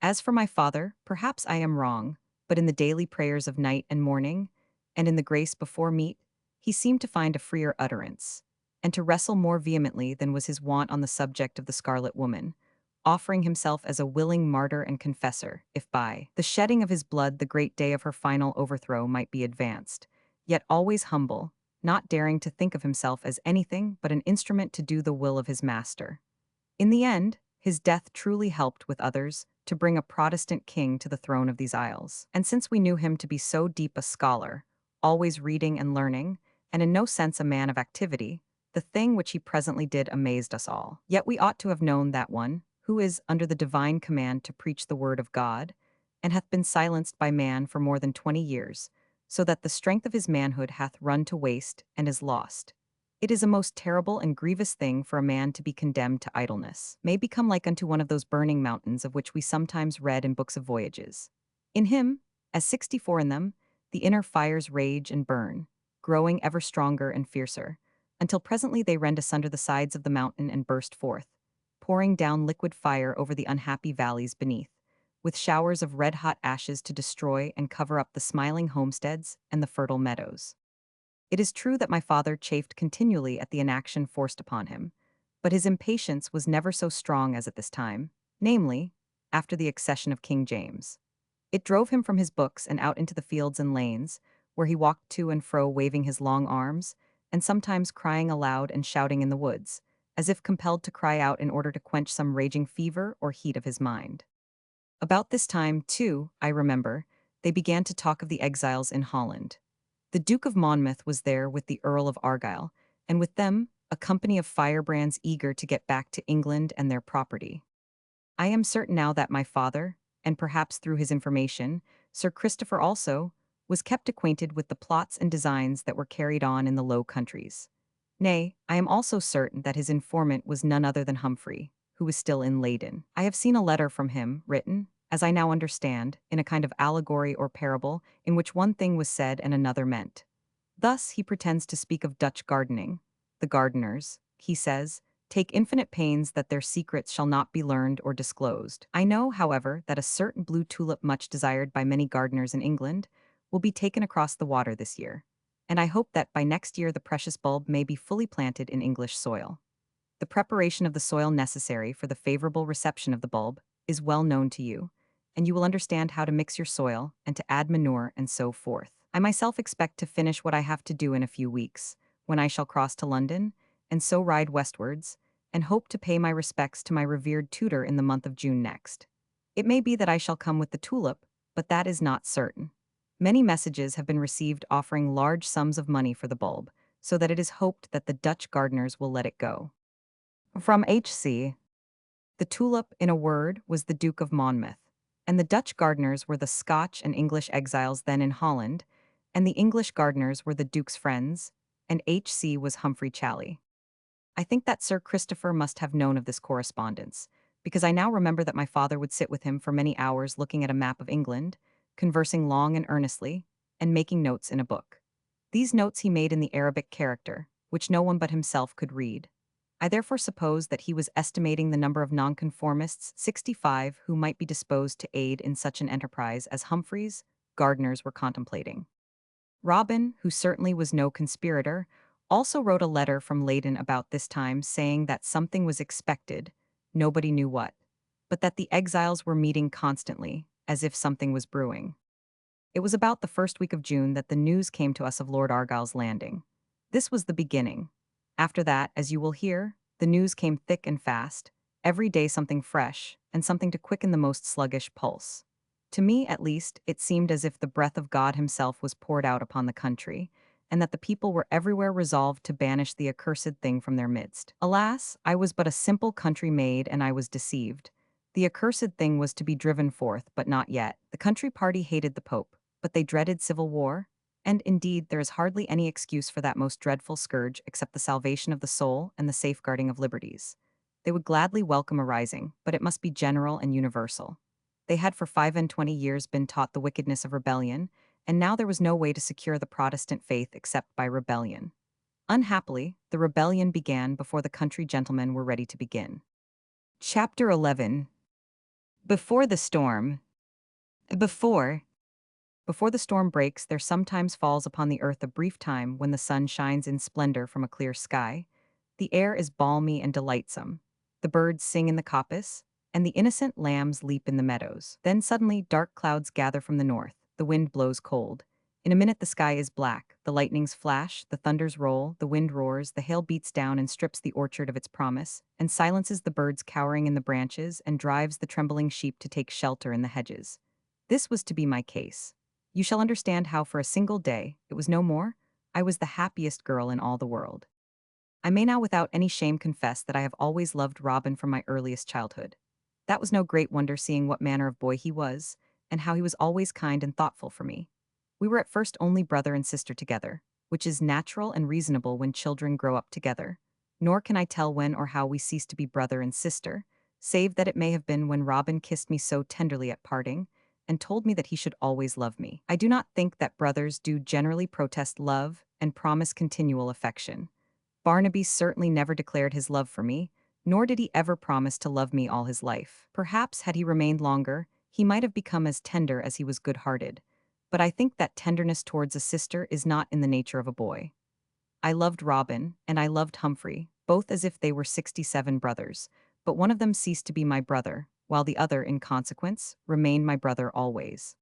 As for my father, perhaps I am wrong, but in the daily prayers of night and morning, and in the grace before meat, he seemed to find a freer utterance, and to wrestle more vehemently than was his wont on the subject of the Scarlet Woman, offering himself as a willing martyr and confessor, if by the shedding of his blood the great day of her final overthrow might be advanced, yet always humble, not daring to think of himself as anything but an instrument to do the will of his master. In the end, his death truly helped with others to bring a Protestant king to the throne of these isles. And since we knew him to be so deep a scholar, always reading and learning, and in no sense a man of activity, the thing which he presently did amazed us all. Yet we ought to have known that one, who is under the divine command to preach the word of God, and hath been silenced by man for more than 20 years, so that the strength of his manhood hath run to waste and is lost. It is a most terrible and grievous thing for a man to be condemned to idleness, may become like unto one of those burning mountains of which we sometimes read in books of voyages. In him, as 64 in them, the inner fires rage and burn, growing ever stronger and fiercer, until presently they rend asunder the sides of the mountain and burst forth, pouring down liquid fire over the unhappy valleys beneath, with showers of red-hot ashes to destroy and cover up the smiling homesteads and the fertile meadows. It is true that my father chafed continually at the inaction forced upon him, but his impatience was never so strong as at this time, namely, after the accession of King James. It drove him from his books and out into the fields and lanes, where he walked to and fro waving his long arms, and sometimes crying aloud and shouting in the woods, as if compelled to cry out in order to quench some raging fever or heat of his mind. About this time, too, I remember, they began to talk of the exiles in Holland. The Duke of Monmouth was there with the Earl of Argyll, and with them, a company of firebrands eager to get back to England and their property. I am certain now that my father, and perhaps through his information, Sir Christopher also, was kept acquainted with the plots and designs that were carried on in the Low Countries. Nay, I am also certain that his informant was none other than Humphrey, who was still in Leyden. I have seen a letter from him, written, as I now understand, in a kind of allegory or parable, in which one thing was said and another meant. Thus he pretends to speak of Dutch gardening. The gardeners, he says, take infinite pains that their secrets shall not be learned or disclosed. I know, however, that a certain blue tulip much desired by many gardeners in England will be taken across the water this year, and I hope that by next year the precious bulb may be fully planted in English soil. The preparation of the soil necessary for the favorable reception of the bulb is well known to you, and you will understand how to mix your soil and to add manure and so forth. I myself expect to finish what I have to do in a few weeks, when I shall cross to London, and so ride westwards, and hope to pay my respects to my revered tutor in the month of June next. It may be that I shall come with the tulip, but that is not certain. Many messages have been received offering large sums of money for the bulb, so that it is hoped that the Dutch gardeners will let it go. From H.C. The tulip, in a word, was the Duke of Monmouth, and the Dutch gardeners were the Scotch and English exiles then in Holland, and the English gardeners were the Duke's friends, and H.C. was Humphrey Chally. I think that Sir Christopher must have known of this correspondence, because I now remember that my father would sit with him for many hours looking at a map of England, conversing long and earnestly, and making notes in a book. These notes he made in the Arabic character, which no one but himself could read. I therefore suppose that he was estimating the number of nonconformists, 65, who might be disposed to aid in such an enterprise as Humphrey's gardeners were contemplating. Robin, who certainly was no conspirator, also wrote a letter from Leyden about this time saying that something was expected, nobody knew what, but that the exiles were meeting constantly, as if something was brewing. It was about the first week of June that the news came to us of Lord Argyll's landing. This was the beginning. After that, as you will hear, the news came thick and fast, every day something fresh, and something to quicken the most sluggish pulse. To me, at least, it seemed as if the breath of God himself was poured out upon the country, and that the people were everywhere resolved to banish the accursed thing from their midst. Alas, I was but a simple country maid, and I was deceived. The accursed thing was to be driven forth, but not yet. The country party hated the Pope, but they dreaded civil war, and indeed there is hardly any excuse for that most dreadful scourge except the salvation of the soul and the safeguarding of liberties. They would gladly welcome a rising, but it must be general and universal. They had for 25 years been taught the wickedness of rebellion, and now there was no way to secure the Protestant faith except by rebellion. Unhappily, the rebellion began before the country gentlemen were ready to begin. Chapter 11. Before the storm. Before Before the storm breaks, there sometimes falls upon the earth a brief time when the sun shines in splendor from a clear sky. The air is balmy and delightsome. The birds sing in the coppice, and the innocent lambs leap in the meadows. Then suddenly dark clouds gather from the north, the wind blows cold. In a minute the sky is black, the lightnings flash, the thunders roll, the wind roars, the hail beats down and strips the orchard of its promise, and silences the birds cowering in the branches and drives the trembling sheep to take shelter in the hedges. This was to be my case. You shall understand how for a single day, it was no more, I was the happiest girl in all the world. I may now without any shame confess that I have always loved Robin from my earliest childhood. That was no great wonder seeing what manner of boy he was, and how he was always kind and thoughtful for me. We were at first only brother and sister together, which is natural and reasonable when children grow up together. Nor can I tell when or how we ceased to be brother and sister, save that it may have been when Robin kissed me so tenderly at parting, and told me that he should always love me. I do not think that brothers do generally protest love and promise continual affection. Barnaby certainly never declared his love for me, nor did he ever promise to love me all his life. Perhaps, had he remained longer, he might have become as tender as he was good-hearted. But I think that tenderness towards a sister is not in the nature of a boy. I loved Robin, and I loved Humphrey, both as if they were 67 brothers, but one of them ceased to be my brother, while the other, in consequence, remained my brother always.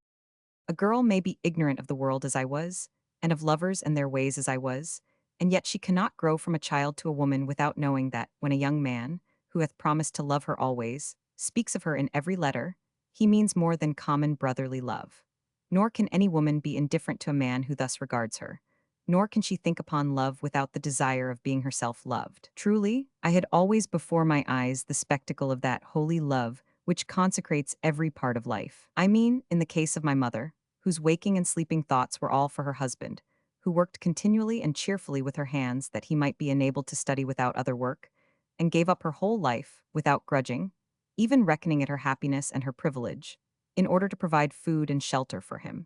A girl may be ignorant of the world as I was, and of lovers and their ways as I was, and yet she cannot grow from a child to a woman without knowing that, when a young man, who hath promised to love her always, speaks of her in every letter, he means more than common brotherly love. Nor can any woman be indifferent to a man who thus regards her, nor can she think upon love without the desire of being herself loved. Truly, I had always before my eyes the spectacle of that holy love which consecrates every part of life. I mean, in the case of my mother, whose waking and sleeping thoughts were all for her husband, who worked continually and cheerfully with her hands that he might be enabled to study without other work, and gave up her whole life, without grudging, even reckoning it her happiness and her privilege, in order to provide food and shelter for him.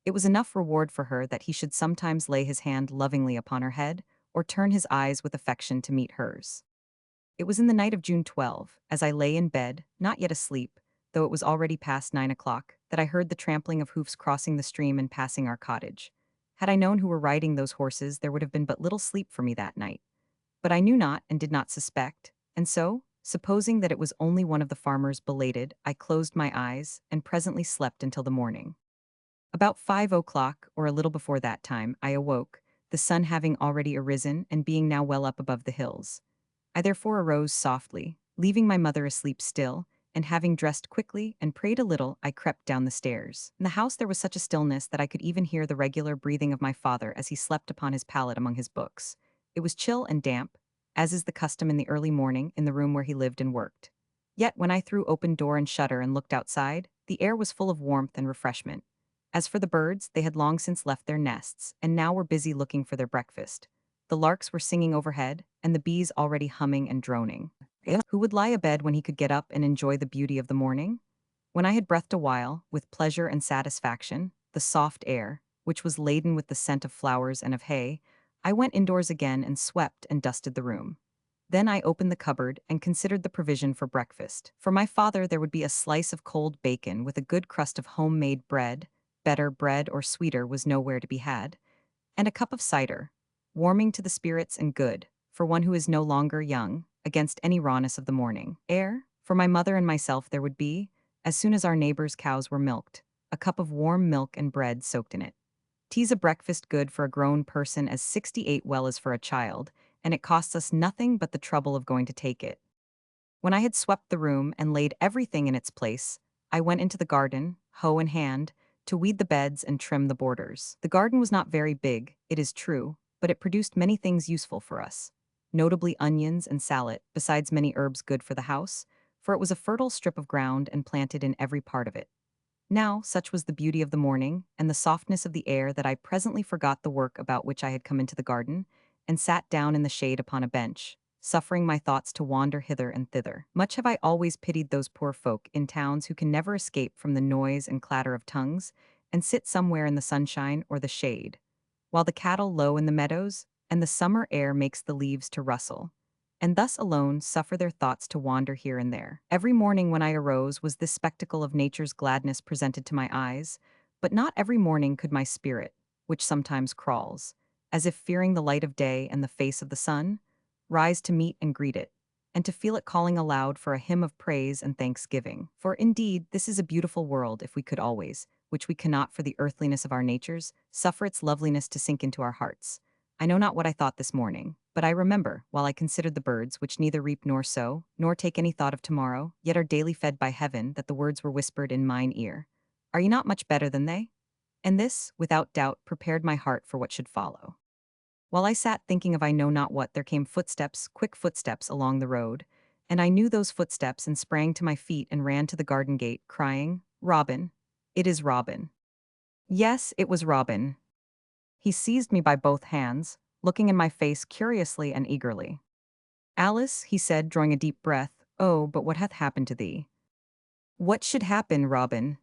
It was enough reward for her that he should sometimes lay his hand lovingly upon her head, or turn his eyes with affection to meet hers. It was in the night of June 12, as I lay in bed, not yet asleep, though it was already past 9 o'clock, that I heard the trampling of hoofs crossing the stream and passing our cottage. Had I known who were riding those horses, there would have been but little sleep for me that night. But I knew not and did not suspect, and so, supposing that it was only one of the farmers belated, I closed my eyes and presently slept until the morning. About 5 o'clock, or a little before that time, I awoke, the sun having already arisen and being now well up above the hills. I therefore arose softly, leaving my mother asleep still, and having dressed quickly and prayed a little, I crept down the stairs. In the house there was such a stillness that I could even hear the regular breathing of my father as he slept upon his pallet among his books. It was chill and damp, as is the custom in the early morning in the room where he lived and worked. Yet when I threw open door and shutter and looked outside, the air was full of warmth and refreshment. As for the birds, they had long since left their nests, and now were busy looking for their breakfast. The larks were singing overhead, and the bees already humming and droning. Who would lie abed when he could get up and enjoy the beauty of the morning? When I had breathed a while, with pleasure and satisfaction, the soft air, which was laden with the scent of flowers and of hay, I went indoors again and swept and dusted the room. Then I opened the cupboard and considered the provision for breakfast. For my father there would be a slice of cold bacon with a good crust of homemade bread, better bread or sweeter was nowhere to be had, and a cup of cider, warming to the spirits and good, for one who is no longer young, against any rawness of the morning. For my mother and myself there would be, as soon as our neighbors' cows were milked, a cup of warm milk and bread soaked in it. Tea's a breakfast good for a grown person as 68 well as for a child, and it costs us nothing but the trouble of going to take it. When I had swept the room and laid everything in its place, I went into the garden, hoe in hand, to weed the beds and trim the borders. The garden was not very big, it is true, but it produced many things useful for us, notably onions and salad, besides many herbs good for the house, for it was a fertile strip of ground and planted in every part of it. Now, such was the beauty of the morning and the softness of the air that I presently forgot the work about which I had come into the garden, and sat down in the shade upon a bench, suffering my thoughts to wander hither and thither. Much have I always pitied those poor folk in towns who can never escape from the noise and clatter of tongues, and sit somewhere in the sunshine or the shade, while the cattle low in the meadows, and the summer air makes the leaves to rustle, and thus alone suffer their thoughts to wander here and there. Every morning when I arose was this spectacle of nature's gladness presented to my eyes, but not every morning could my spirit, which sometimes crawls, as if fearing the light of day and the face of the sun, rise to meet and greet it, and to feel it calling aloud for a hymn of praise and thanksgiving. For indeed, this is a beautiful world if we could always, which we cannot for the earthliness of our natures, suffer its loveliness to sink into our hearts. I know not what I thought this morning, but I remember, while I considered the birds which neither reap nor sow, nor take any thought of tomorrow, yet are daily fed by heaven, that the words were whispered in mine ear. Are ye not much better than they? And this, without doubt, prepared my heart for what should follow. While I sat thinking of I know not what, there came footsteps, quick footsteps along the road, and I knew those footsteps and sprang to my feet and ran to the garden gate, crying, "Robin! It is Robin." Yes, it was Robin. He seized me by both hands, looking in my face curiously and eagerly. "Alice," he said, drawing a deep breath, "oh, but what hath happened to thee?" "What should happen, Robin?"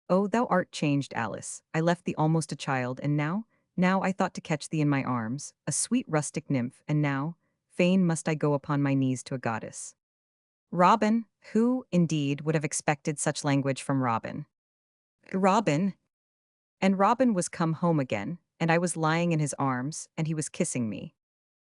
"Oh, thou art changed, Alice. I left thee almost a child, and now I thought to catch thee in my arms, a sweet rustic nymph, and now, fain must I go upon my knees to a goddess." Robin, who, indeed, would have expected such language from Robin? Robin! And Robin was come home again, and I was lying in his arms, and he was kissing me.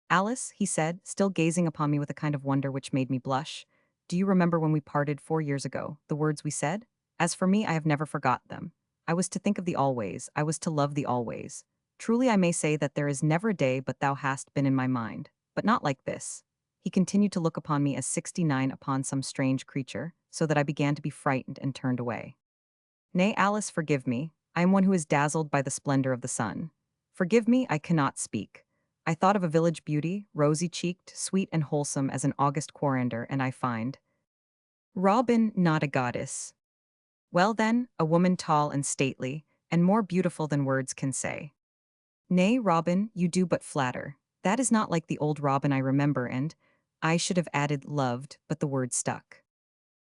"Alice," he said, still gazing upon me with a kind of wonder which made me blush, "do you remember when we parted 4 years ago, the words we said? As for me, I have never forgot them. I was to think of thee always, I was to love thee always. Truly I may say that there is never a day but thou hast been in my mind, but not like this." He continued to look upon me as 69 upon some strange creature, so that I began to be frightened and turned away. "Nay, Alice, forgive me. I am one who is dazzled by the splendor of the sun. Forgive me, I cannot speak. I thought of a village beauty, rosy-cheeked, sweet and wholesome as an August coriander, and I find Robin not a goddess. Well then, a woman tall and stately, and more beautiful than words can say." "Nay, Robin, you do but flatter. That is not like the old Robin I remember, and I should have added loved, but the word stuck.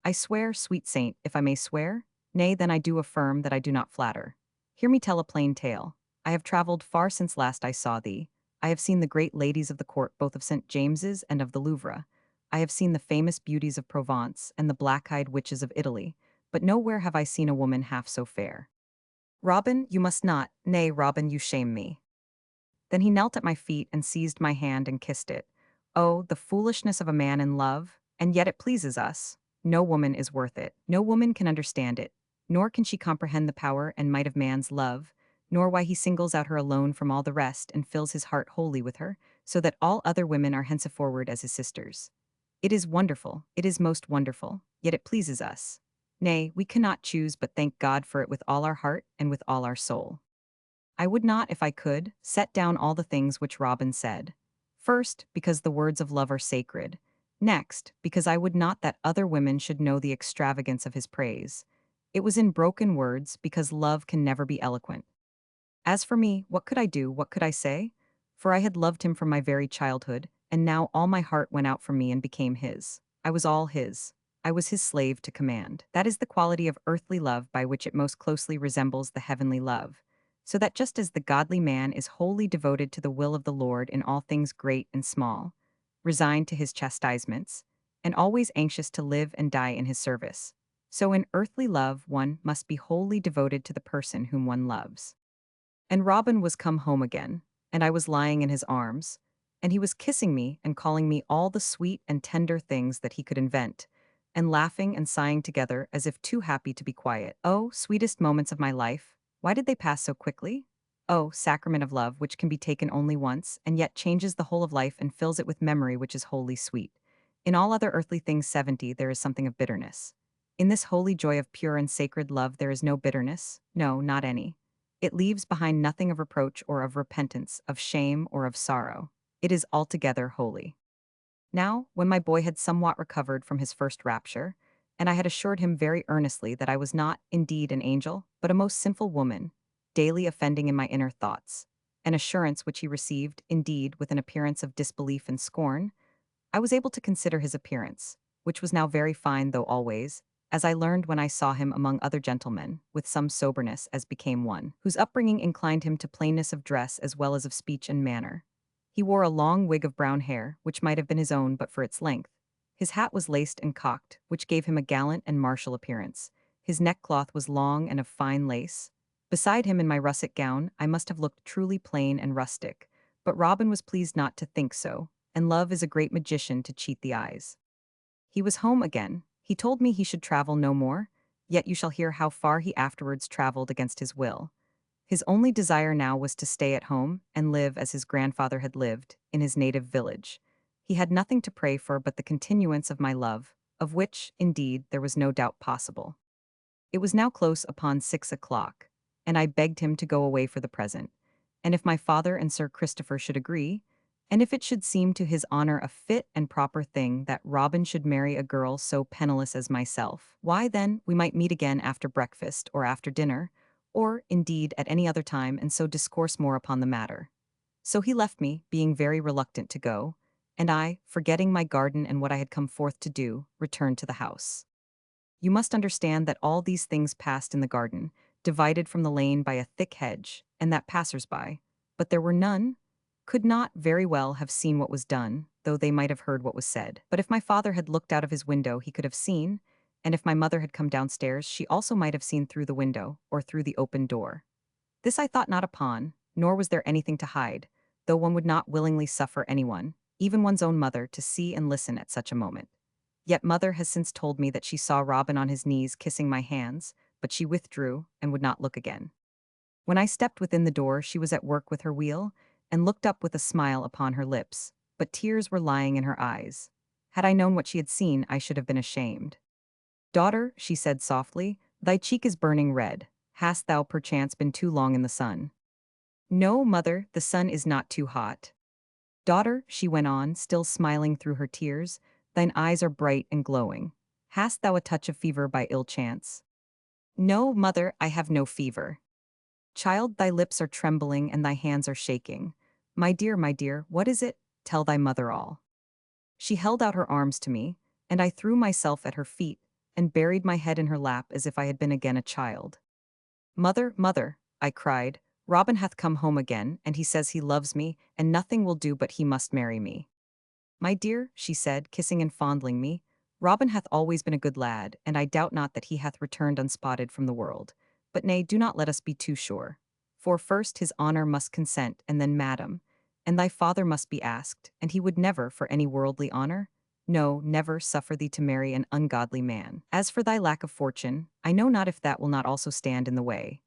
I swear, sweet saint, if I may swear, nay, then I do affirm that I do not flatter. Hear me tell a plain tale. I have travelled far since last I saw thee. I have seen the great ladies of the court both of St. James's and of the Louvre. I have seen the famous beauties of Provence and the black-eyed witches of Italy, but nowhere have I seen a woman half so fair. Robin, you must not, nay, Robin, you shame me." Then he knelt at my feet and seized my hand and kissed it. Oh, the foolishness of a man in love, and yet it pleases us. No woman is worth it. No woman can understand it, nor can she comprehend the power and might of man's love, nor why he singles out her alone from all the rest and fills his heart wholly with her, so that all other women are henceforward as his sisters. It is wonderful, it is most wonderful, yet it pleases us. Nay, we cannot choose but thank God for it with all our heart and with all our soul. I would not, if I could, set down all the things which Robin said. First, because the words of love are sacred. Next, because I would not that other women should know the extravagance of his praise. It was in broken words, because love can never be eloquent. As for me, what could I do, what could I say? For I had loved him from my very childhood, and now all my heart went out from me and became his. I was all his. I was his slave to command. That is the quality of earthly love by which it most closely resembles the heavenly love. So that just as the godly man is wholly devoted to the will of the Lord in all things great and small, resigned to his chastisements, and always anxious to live and die in his service, so in earthly love one must be wholly devoted to the person whom one loves. And Robin was come home again, and I was lying in his arms, and he was kissing me and calling me all the sweet and tender things that he could invent, and laughing and sighing together as if too happy to be quiet. Oh, sweetest moments of my life, why did they pass so quickly? Oh, sacrament of love, which can be taken only once, and yet changes the whole of life and fills it with memory which is wholly sweet. In all other earthly things 70 there is something of bitterness. In this holy joy of pure and sacred love there is no bitterness, no, not any. It leaves behind nothing of reproach or of repentance, of shame or of sorrow. It is altogether holy. Now, when my boy had somewhat recovered from his first rapture, and I had assured him very earnestly that I was not, indeed, an angel, but a most sinful woman, daily offending in my inner thoughts, an assurance which he received, indeed, with an appearance of disbelief and scorn, I was able to consider his appearance, which was now very fine though always, as I learned when I saw him among other gentlemen, with some soberness as became one, whose upbringing inclined him to plainness of dress as well as of speech and manner. He wore a long wig of brown hair, which might have been his own but for its length. His hat was laced and cocked, which gave him a gallant and martial appearance. His neckcloth was long and of fine lace. Beside him in my russet gown, I must have looked truly plain and rustic, but Robin was pleased not to think so, and love is a great magician to cheat the eyes. He was home again. He told me he should travel no more, yet you shall hear how far he afterwards traveled against his will. His only desire now was to stay at home and live as his grandfather had lived, in his native village. He had nothing to pray for but the continuance of my love, of which, indeed, there was no doubt possible. It was now close upon 6 o'clock, and I begged him to go away for the present, and if my father and Sir Christopher should agree, and if it should seem to his honor a fit and proper thing that Robin should marry a girl so penniless as myself, why then we might meet again after breakfast or after dinner, or, indeed, at any other time, and so discourse more upon the matter. So he left me, being very reluctant to go, and I, forgetting my garden and what I had come forth to do, returned to the house. You must understand that all these things passed in the garden, divided from the lane by a thick hedge, and that passers-by, but there were none, could not very well have seen what was done, though they might have heard what was said. But if my father had looked out of his window, he could have seen, and if my mother had come downstairs, she also might have seen through the window, or through the open door. This I thought not upon, nor was there anything to hide, though one would not willingly suffer anyone, even one's own mother, to see and listen at such a moment. Yet mother has since told me that she saw Robin on his knees kissing my hands, but she withdrew and would not look again. When I stepped within the door, she was at work with her wheel, and looked up with a smile upon her lips, but tears were lying in her eyes. Had I known what she had seen, I should have been ashamed. Daughter, she said softly, thy cheek is burning red. Hast thou perchance been too long in the sun? No, mother, the sun is not too hot. Daughter, she went on, still smiling through her tears, thine eyes are bright and glowing. Hast thou a touch of fever by ill chance? No, mother, I have no fever. Child, thy lips are trembling and thy hands are shaking. My dear, what is it? Tell thy mother all. She held out her arms to me, and I threw myself at her feet, and buried my head in her lap as if I had been again a child. Mother, mother, I cried, Robin hath come home again, and he says he loves me, and nothing will do but he must marry me. My dear, she said, kissing and fondling me, Robin hath always been a good lad, and I doubt not that he hath returned unspotted from the world. But nay, do not let us be too sure. For first his honor must consent, and then madam, and thy father must be asked, and he would never, for any worldly honor, no, never suffer thee to marry an ungodly man. As for thy lack of fortune, I know not if that will not also stand in the way.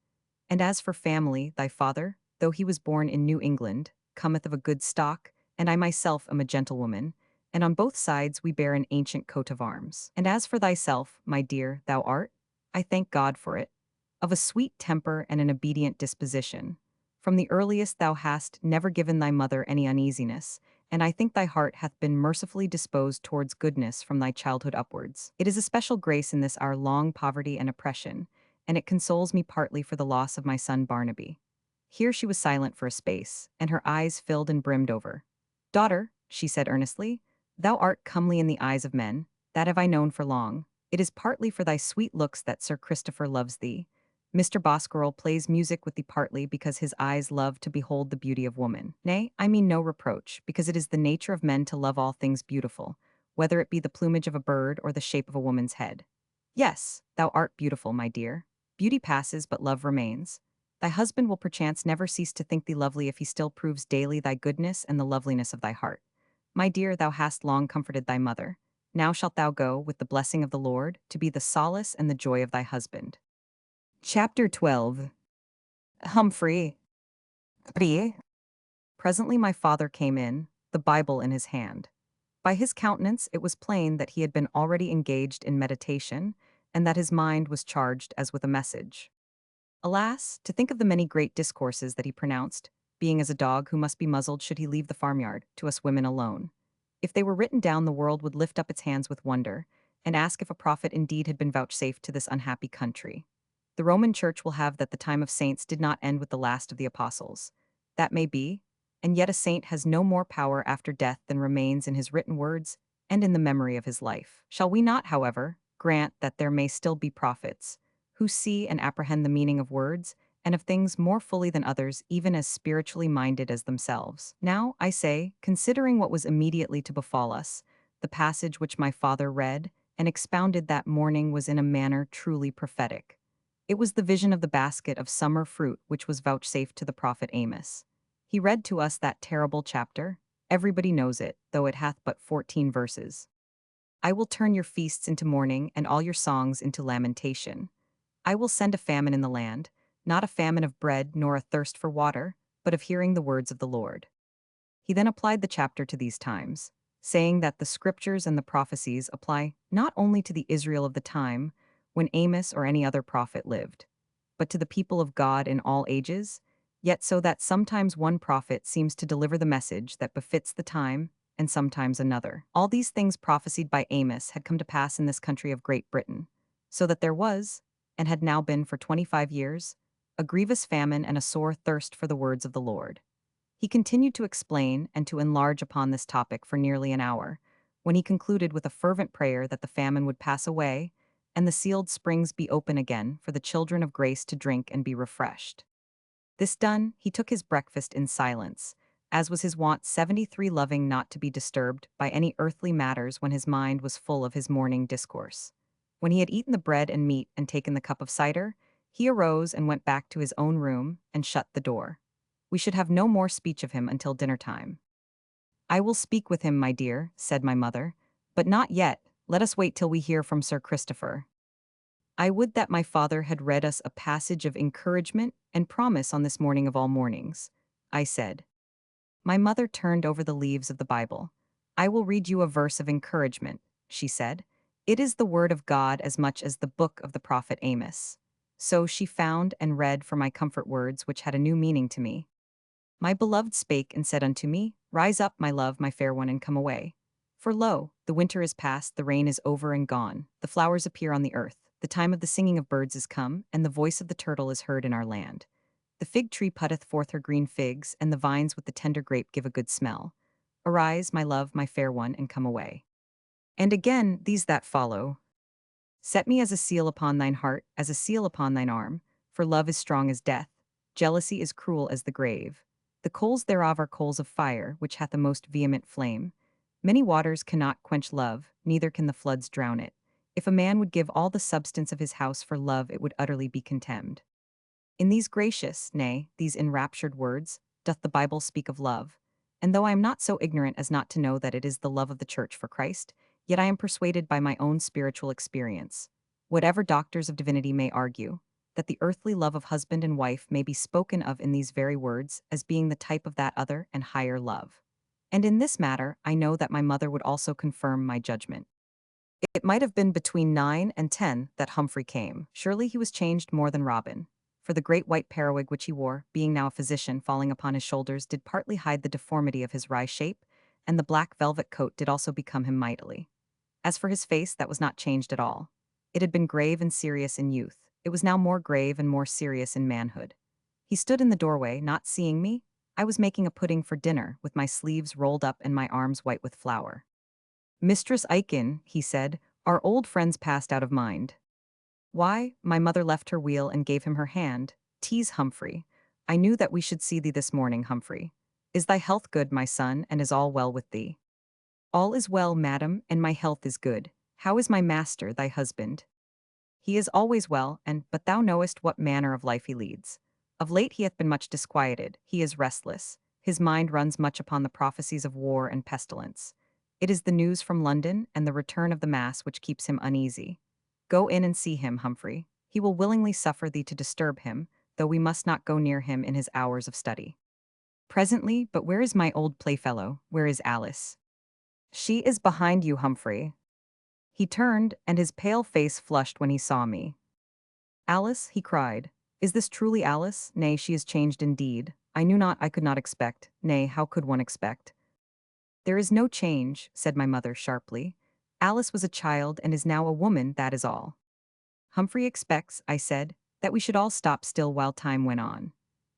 And as for family, thy father, though he was born in New England, cometh of a good stock, and I myself am a gentlewoman, and on both sides we bear an ancient coat of arms. And as for thyself, my dear, thou art, I thank God for it, of a sweet temper and an obedient disposition. From the earliest thou hast never given thy mother any uneasiness, and I think thy heart hath been mercifully disposed towards goodness from thy childhood upwards. It is a special grace in this our long poverty and oppression, and it consoles me partly for the loss of my son Barnaby. Here she was silent for a space, and her eyes filled and brimmed over. Daughter, she said earnestly, thou art comely in the eyes of men, that have I known for long. It is partly for thy sweet looks that Sir Christopher loves thee. Mr. Bosquerel plays music with thee partly because his eyes love to behold the beauty of woman. Nay, I mean no reproach, because it is the nature of men to love all things beautiful, whether it be the plumage of a bird or the shape of a woman's head. Yes, thou art beautiful, my dear. Beauty passes, but love remains. Thy husband will perchance never cease to think thee lovely if he still proves daily thy goodness and the loveliness of thy heart. My dear, thou hast long comforted thy mother, Now shalt thou go with the blessing of the Lord, to be the solace and the joy of thy husband. Chapter 12. Humphrey. Presently my father came in, the Bible in his hand. By his countenance it was plain that he had been already engaged in meditation, and that his mind was charged as with a message. Alas, to think of the many great discourses that he pronounced, being as a dog who must be muzzled should he leave the farmyard, to us women alone. If they were written down, the world would lift up its hands with wonder, and ask if a prophet indeed had been vouchsafed to this unhappy country. The Roman Church will have that the time of saints did not end with the last of the apostles. That may be, and yet a saint has no more power after death than remains in his written words and in the memory of his life. Shall we not, however, grant that there may still be prophets, who see and apprehend the meaning of words and of things more fully than others, even as spiritually minded as themselves? Now, I say, considering what was immediately to befall us, the passage which my father read and expounded that morning was in a manner truly prophetic. It was the vision of the basket of summer fruit which was vouchsafed to the prophet Amos. He read to us that terrible chapter. Everybody knows it, though it hath but 14 verses. I will turn your feasts into mourning and all your songs into lamentation. I will send a famine in the land, not a famine of bread nor a thirst for water, but of hearing the words of the Lord. He then applied the chapter to these times, saying that the scriptures and the prophecies apply not only to the Israel of the time when Amos or any other prophet lived, but to the people of God in all ages, yet so that sometimes one prophet seems to deliver the message that befits the time, and sometimes another. All these things prophesied by Amos had come to pass in this country of Great Britain, so that there was, and had now been for 25 years, a grievous famine and a sore thirst for the words of the Lord. He continued to explain and to enlarge upon this topic for nearly an hour, when he concluded with a fervent prayer that the famine would pass away and the sealed springs be open again for the children of grace to drink and be refreshed. This done, he took his breakfast in silence, as was his wont, 73 loving not to be disturbed by any earthly matters when his mind was full of his morning discourse. When he had eaten the bread and meat and taken the cup of cider, he arose and went back to his own room and shut the door. We should have no more speech of him until dinner time. I will speak with him, my dear, said my mother, but not yet. Let us wait till we hear from Sir Christopher. I would that my father had read us a passage of encouragement and promise on this morning of all mornings, I said. My mother turned over the leaves of the Bible. I will read you a verse of encouragement, she said. It is the word of God as much as the book of the prophet Amos. So she found and read for my comfort words which had a new meaning to me. My beloved spake and said unto me, Rise up, my love, my fair one, and come away. For lo, the winter is past, the rain is over and gone, the flowers appear on the earth, the time of the singing of birds is come, and the voice of the turtle is heard in our land. The fig tree putteth forth her green figs, and the vines with the tender grape give a good smell. Arise, my love, my fair one, and come away. And again these that follow. Set me as a seal upon thine heart, as a seal upon thine arm, for love is strong as death, jealousy is cruel as the grave. The coals thereof are coals of fire, which hath a most vehement flame. Many waters cannot quench love, neither can the floods drown it. If a man would give all the substance of his house for love, it would utterly be contemned. In these gracious, nay, these enraptured words, doth the Bible speak of love. And though I am not so ignorant as not to know that it is the love of the Church for Christ, yet I am persuaded by my own spiritual experience, whatever doctors of divinity may argue, that the earthly love of husband and wife may be spoken of in these very words as being the type of that other and higher love. And in this matter, I know that my mother would also confirm my judgment. It might have been between 9 and 10 that Humphrey came. Surely he was changed more than Robin, for the great white periwig which he wore, being now a physician, falling upon his shoulders, did partly hide the deformity of his wry shape, and the black velvet coat did also become him mightily. As for his face, that was not changed at all. It had been grave and serious in youth. It was now more grave and more serious in manhood. He stood in the doorway, not seeing me. I was making a pudding for dinner, with my sleeves rolled up and my arms white with flour. Mistress Aiken, he said, our old friends passed out of mind. Why, my mother left her wheel and gave him her hand. Tease Humphrey. I knew that we should see thee this morning, Humphrey. Is thy health good, my son, and is all well with thee? All is well, madam, and my health is good. How is my master, thy husband? He is always well, but thou knowest what manner of life he leads. Of late he hath been much disquieted, he is restless, his mind runs much upon the prophecies of war and pestilence. It is the news from London and the return of the mass which keeps him uneasy. Go in and see him, Humphrey. He will willingly suffer thee to disturb him, though we must not go near him in his hours of study. Presently, but where is my old playfellow? Where is Alice? She is behind you, Humphrey. He turned, and his pale face flushed when he saw me. Alice, he cried. Is this truly Alice? Nay, she is changed indeed. I knew not, I could not expect. Nay, how could one expect? There is no change, said my mother sharply. Alice was a child and is now a woman, that is all. Humphrey expects, I said, that we should all stop still while time went on.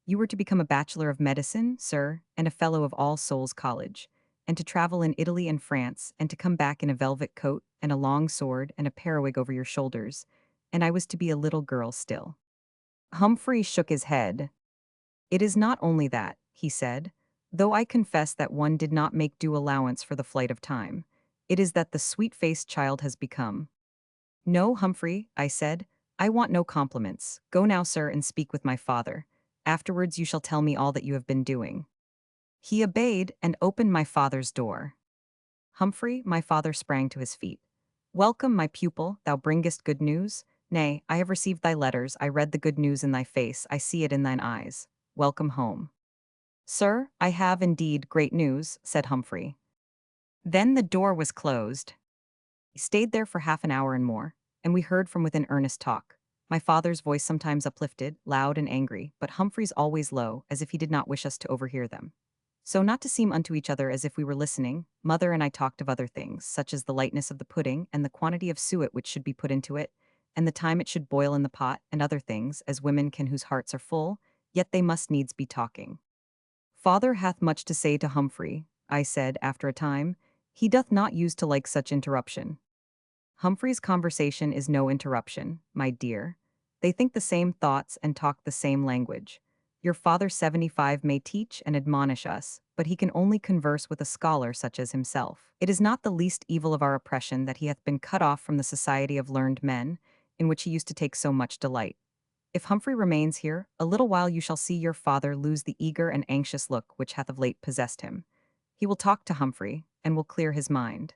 You were to become a bachelor of medicine, sir, and a fellow of All Souls College, and to travel in Italy and France, and to come back in a velvet coat, and a long sword, and a periwig over your shoulders, and I was to be a little girl still. Humphrey shook his head. It is not only that, he said, though I confess that one did not make due allowance for the flight of time. It is that the sweet-faced child has become. No, Humphrey, I said, I want no compliments. Go now, sir, and speak with my father. Afterwards you shall tell me all that you have been doing. He obeyed and opened my father's door. Humphrey, my father sprang to his feet. Welcome, my pupil, thou bringest good news? Nay, I have received thy letters, I read the good news in thy face, I see it in thine eyes. Welcome home. Sir, I have indeed great news, said Humphrey. Then the door was closed. He stayed there for half an hour and more, and we heard from within earnest talk. My father's voice sometimes uplifted, loud and angry, but Humphrey's always low, as if he did not wish us to overhear them. So not to seem unto each other as if we were listening, mother and I talked of other things, such as the lightness of the pudding and the quantity of suet which should be put into it, and the time it should boil in the pot, and other things, as women can whose hearts are full, yet they must needs be talking. Father hath much to say to Humphrey, I said after a time. He doth not use to like such interruption. Humphrey's conversation is no interruption, my dear. They think the same thoughts and talk the same language. Your father 75 may teach and admonish us, but he can only converse with a scholar such as himself. It is not the least evil of our oppression that he hath been cut off from the society of learned men, in which he used to take so much delight. If Humphrey remains here, a little while you shall see your father lose the eager and anxious look which hath of late possessed him. He will talk to Humphrey, and will clear his mind.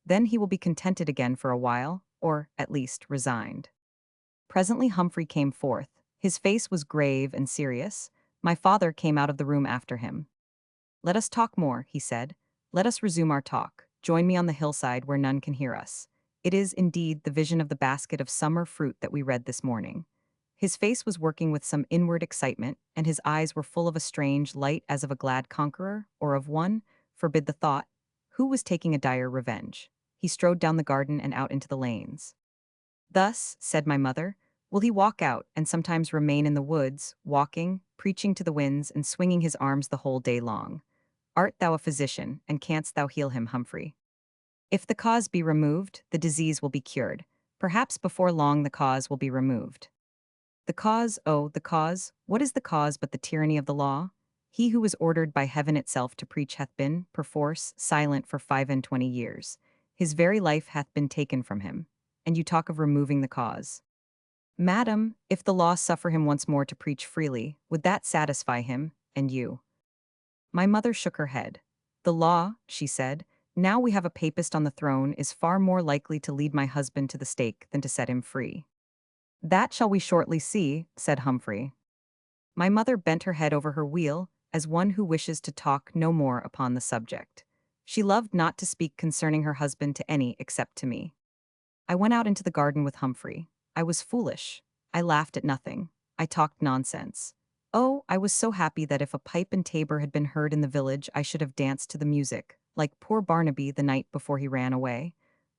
Then he will be contented again for a while, or, at least, resigned. Presently Humphrey came forth. His face was grave and serious. My father came out of the room after him. Let us talk more, he said. Let us resume our talk. Join me on the hillside where none can hear us. It is, indeed, the vision of the basket of summer fruit that we read this morning. His face was working with some inward excitement, and his eyes were full of a strange light as of a glad conqueror, or of one, forbid the thought, who was taking a dire revenge. He strode down the garden and out into the lanes. Thus, said my mother, will he walk out and sometimes remain in the woods, walking, preaching to the winds, and swinging his arms the whole day long. Art thou a physician, and canst thou heal him, Humphrey? If the cause be removed, the disease will be cured. Perhaps before long the cause will be removed. The cause, oh, the cause, what is the cause but the tyranny of the law? He who was ordered by heaven itself to preach hath been, perforce, silent for 25 years. His very life hath been taken from him. And you talk of removing the cause. Madam, if the law suffer him once more to preach freely, would that satisfy him, and you? My mother shook her head. The law, she said, now we have a papist on the throne, is far more likely to lead my husband to the stake than to set him free. That shall we shortly see, said Humphrey. My mother bent her head over her wheel, as one who wishes to talk no more upon the subject. She loved not to speak concerning her husband to any except to me. I went out into the garden with Humphrey. I was foolish. I laughed at nothing. I talked nonsense. Oh, I was so happy that if a pipe and tabor had been heard in the village, I should have danced to the music, like poor Barnaby the night before he ran away.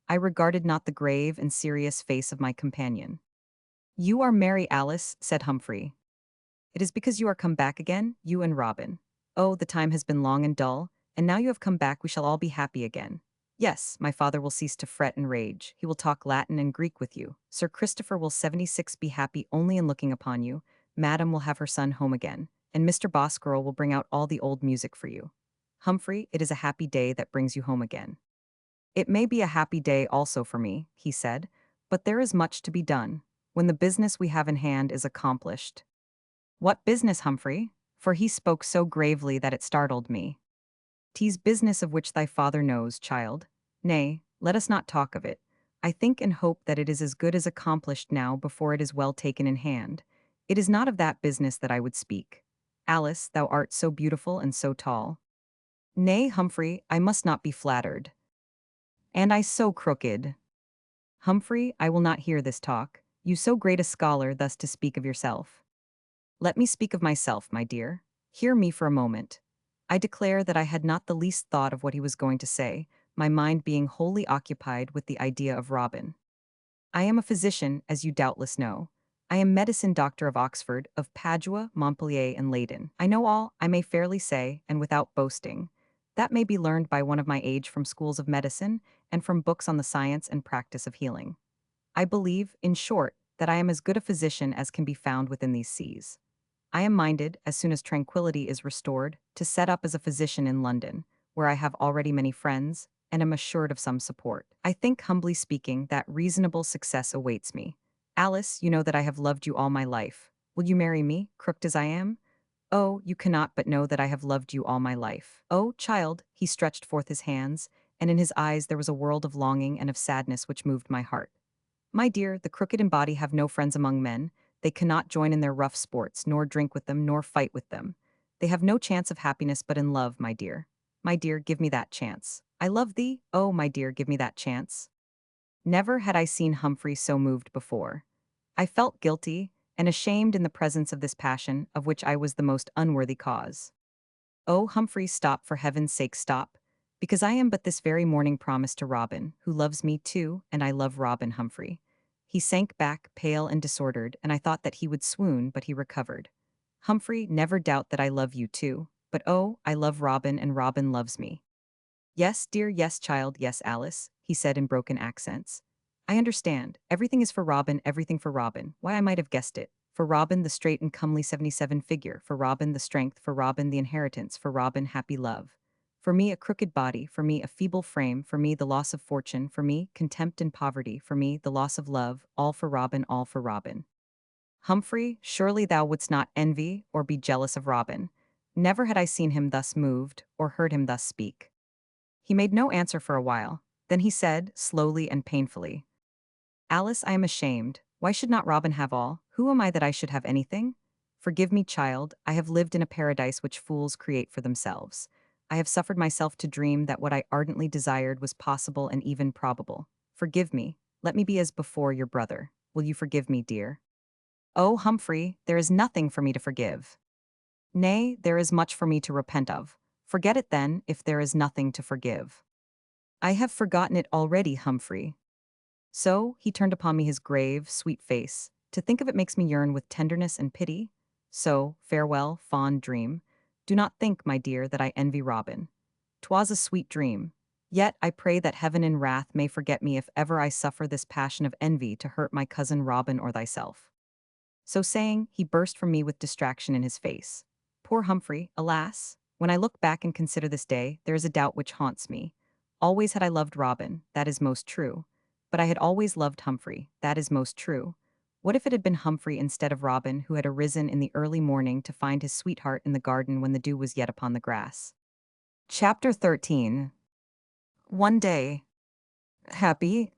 I regarded not the grave and serious face of my companion. You are merry, Alice, said Humphrey. It is because you are come back again, you and Robin. Oh, the time has been long and dull, and now you have come back we shall all be happy again. Yes, my father will cease to fret and rage. He will talk Latin and Greek with you. Sir Christopher will 76 be happy only in looking upon you. Madam will have her son home again, and Mr. Bosquirrel will bring out all the old music for you. Humphrey, it is a happy day that brings you home again. It may be a happy day also for me, he said, but there is much to be done, when the business we have in hand is accomplished. What business, Humphrey? For he spoke so gravely that it startled me. 'Tis business of which thy father knows, child. Nay, let us not talk of it. I think and hope that it is as good as accomplished now before it is well taken in hand. It is not of that business that I would speak. Alice, thou art so beautiful and so tall. Nay, Humphrey, I must not be flattered. And I so crooked. Humphrey, I will not hear this talk. You so great a scholar thus to speak of yourself. Let me speak of myself, my dear. Hear me for a moment. I declare that I had not the least thought of what he was going to say, my mind being wholly occupied with the idea of Robin. I am a physician, as you doubtless know. I am medicine doctor of Oxford, of Padua, Montpellier, and Leyden. I know all, I may fairly say, and without boasting. That may be learned by one of my age from schools of medicine, and from books on the science and practice of healing. I believe, in short, that I am as good a physician as can be found within these seas. I am minded, as soon as tranquillity is restored, to set up as a physician in London, where I have already many friends, and am assured of some support. I think, humbly speaking, that reasonable success awaits me. Alice, you know that I have loved you all my life. Will you marry me, crooked as I am? Oh, you cannot but know that I have loved you all my life. Oh, child, he stretched forth his hands, and in his eyes there was a world of longing and of sadness which moved my heart. My dear, the crooked and body have no friends among men. They cannot join in their rough sports, nor drink with them, nor fight with them. They have no chance of happiness but in love, my dear. My dear, give me that chance. I love thee. Oh, my dear, give me that chance. Never had I seen Humphrey so moved before. I felt guilty and ashamed in the presence of this passion, of which I was the most unworthy cause. Oh, Humphrey, stop, for heaven's sake, stop, because I am but this very morning promised to Robin, who loves me too, and I love Robin, Humphrey. He sank back, pale and disordered, and I thought that he would swoon, but he recovered. Humphrey, never doubt that I love you too, but oh, I love Robin and Robin loves me. Yes, dear, yes, child, yes, Alice, he said in broken accents. I understand. Everything is for Robin, everything for Robin. Why, I might have guessed it. For Robin, the straight and comely 77 figure. For Robin, the strength. For Robin, the inheritance. For Robin, happy love. For me, a crooked body. For me, a feeble frame. For me, the loss of fortune. For me, contempt and poverty. For me, the loss of love. All for Robin, all for Robin. Humphrey, surely thou wouldst not envy or be jealous of Robin. Never had I seen him thus moved, or heard him thus speak. He made no answer for a while. Then he said, slowly and painfully, Alice, I am ashamed. Why should not Robin have all? Who am I that I should have anything? Forgive me, child. I have lived in a paradise which fools create for themselves. I have suffered myself to dream that what I ardently desired was possible and even probable. Forgive me. Let me be as before your brother. Will you forgive me, dear? Oh, Humphrey, there is nothing for me to forgive. Nay, there is much for me to repent of. Forget it then, if there is nothing to forgive. I have forgotten it already, Humphrey. So, he turned upon me his grave, sweet face. To think of it makes me yearn with tenderness and pity. So, farewell, fond dream. Do not think, my dear, that I envy Robin. 'Twas a sweet dream. Yet I pray that heaven in wrath may forget me if ever I suffer this passion of envy to hurt my cousin Robin or thyself. So saying, he burst from me with distraction in his face. Poor Humphrey, alas! When I look back and consider this day, there is a doubt which haunts me. Always had I loved Robin, that is most true. But I had always loved Humphrey, that is most true. What if it had been Humphrey instead of Robin who had arisen in the early morning to find his sweetheart in the garden when the dew was yet upon the grass? Chapter 13. One day. Happy.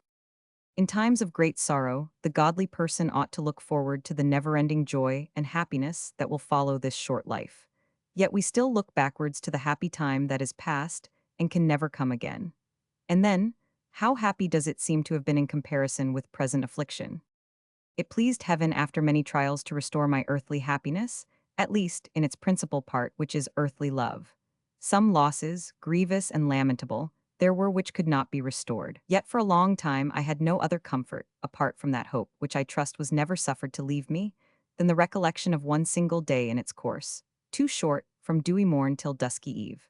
In times of great sorrow, the godly person ought to look forward to the never-ending joy and happiness that will follow this short life. Yet we still look backwards to the happy time that is past and can never come again. And then, how happy does it seem to have been in comparison with present affliction? It pleased heaven after many trials to restore my earthly happiness, at least in its principal part, which is earthly love. Some losses, grievous and lamentable, there were which could not be restored. Yet for a long time I had no other comfort, apart from that hope, which I trust was never suffered to leave me, than the recollection of one single day in its course, too short, from dewy morn till dusky eve.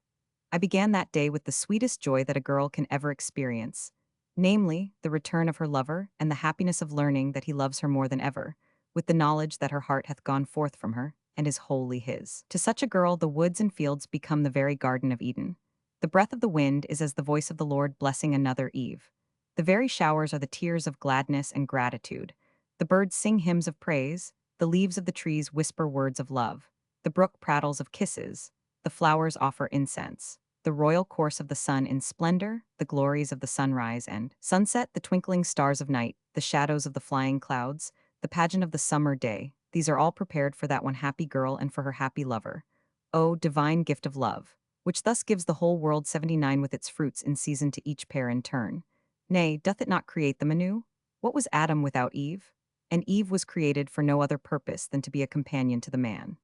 I began that day with the sweetest joy that a girl can ever experience, namely, the return of her lover and the happiness of learning that he loves her more than ever, with the knowledge that her heart hath gone forth from her, and is wholly his. To such a girl the woods and fields become the very garden of Eden. The breath of the wind is as the voice of the Lord blessing another eve. The very showers are the tears of gladness and gratitude. The birds sing hymns of praise, the leaves of the trees whisper words of love, the brook prattles of kisses, the flowers offer incense. the royal course of the sun in splendor, the glories of the sunrise and sunset, the twinkling stars of night, the shadows of the flying clouds, the pageant of the summer day, these are all prepared for that one happy girl and for her happy lover. O divine gift of love, which thus gives the whole world 79 with its fruits in season to each pair in turn. Nay, doth it not create them anew? What was Adam without Eve? And Eve was created for no other purpose than to be a companion to the man.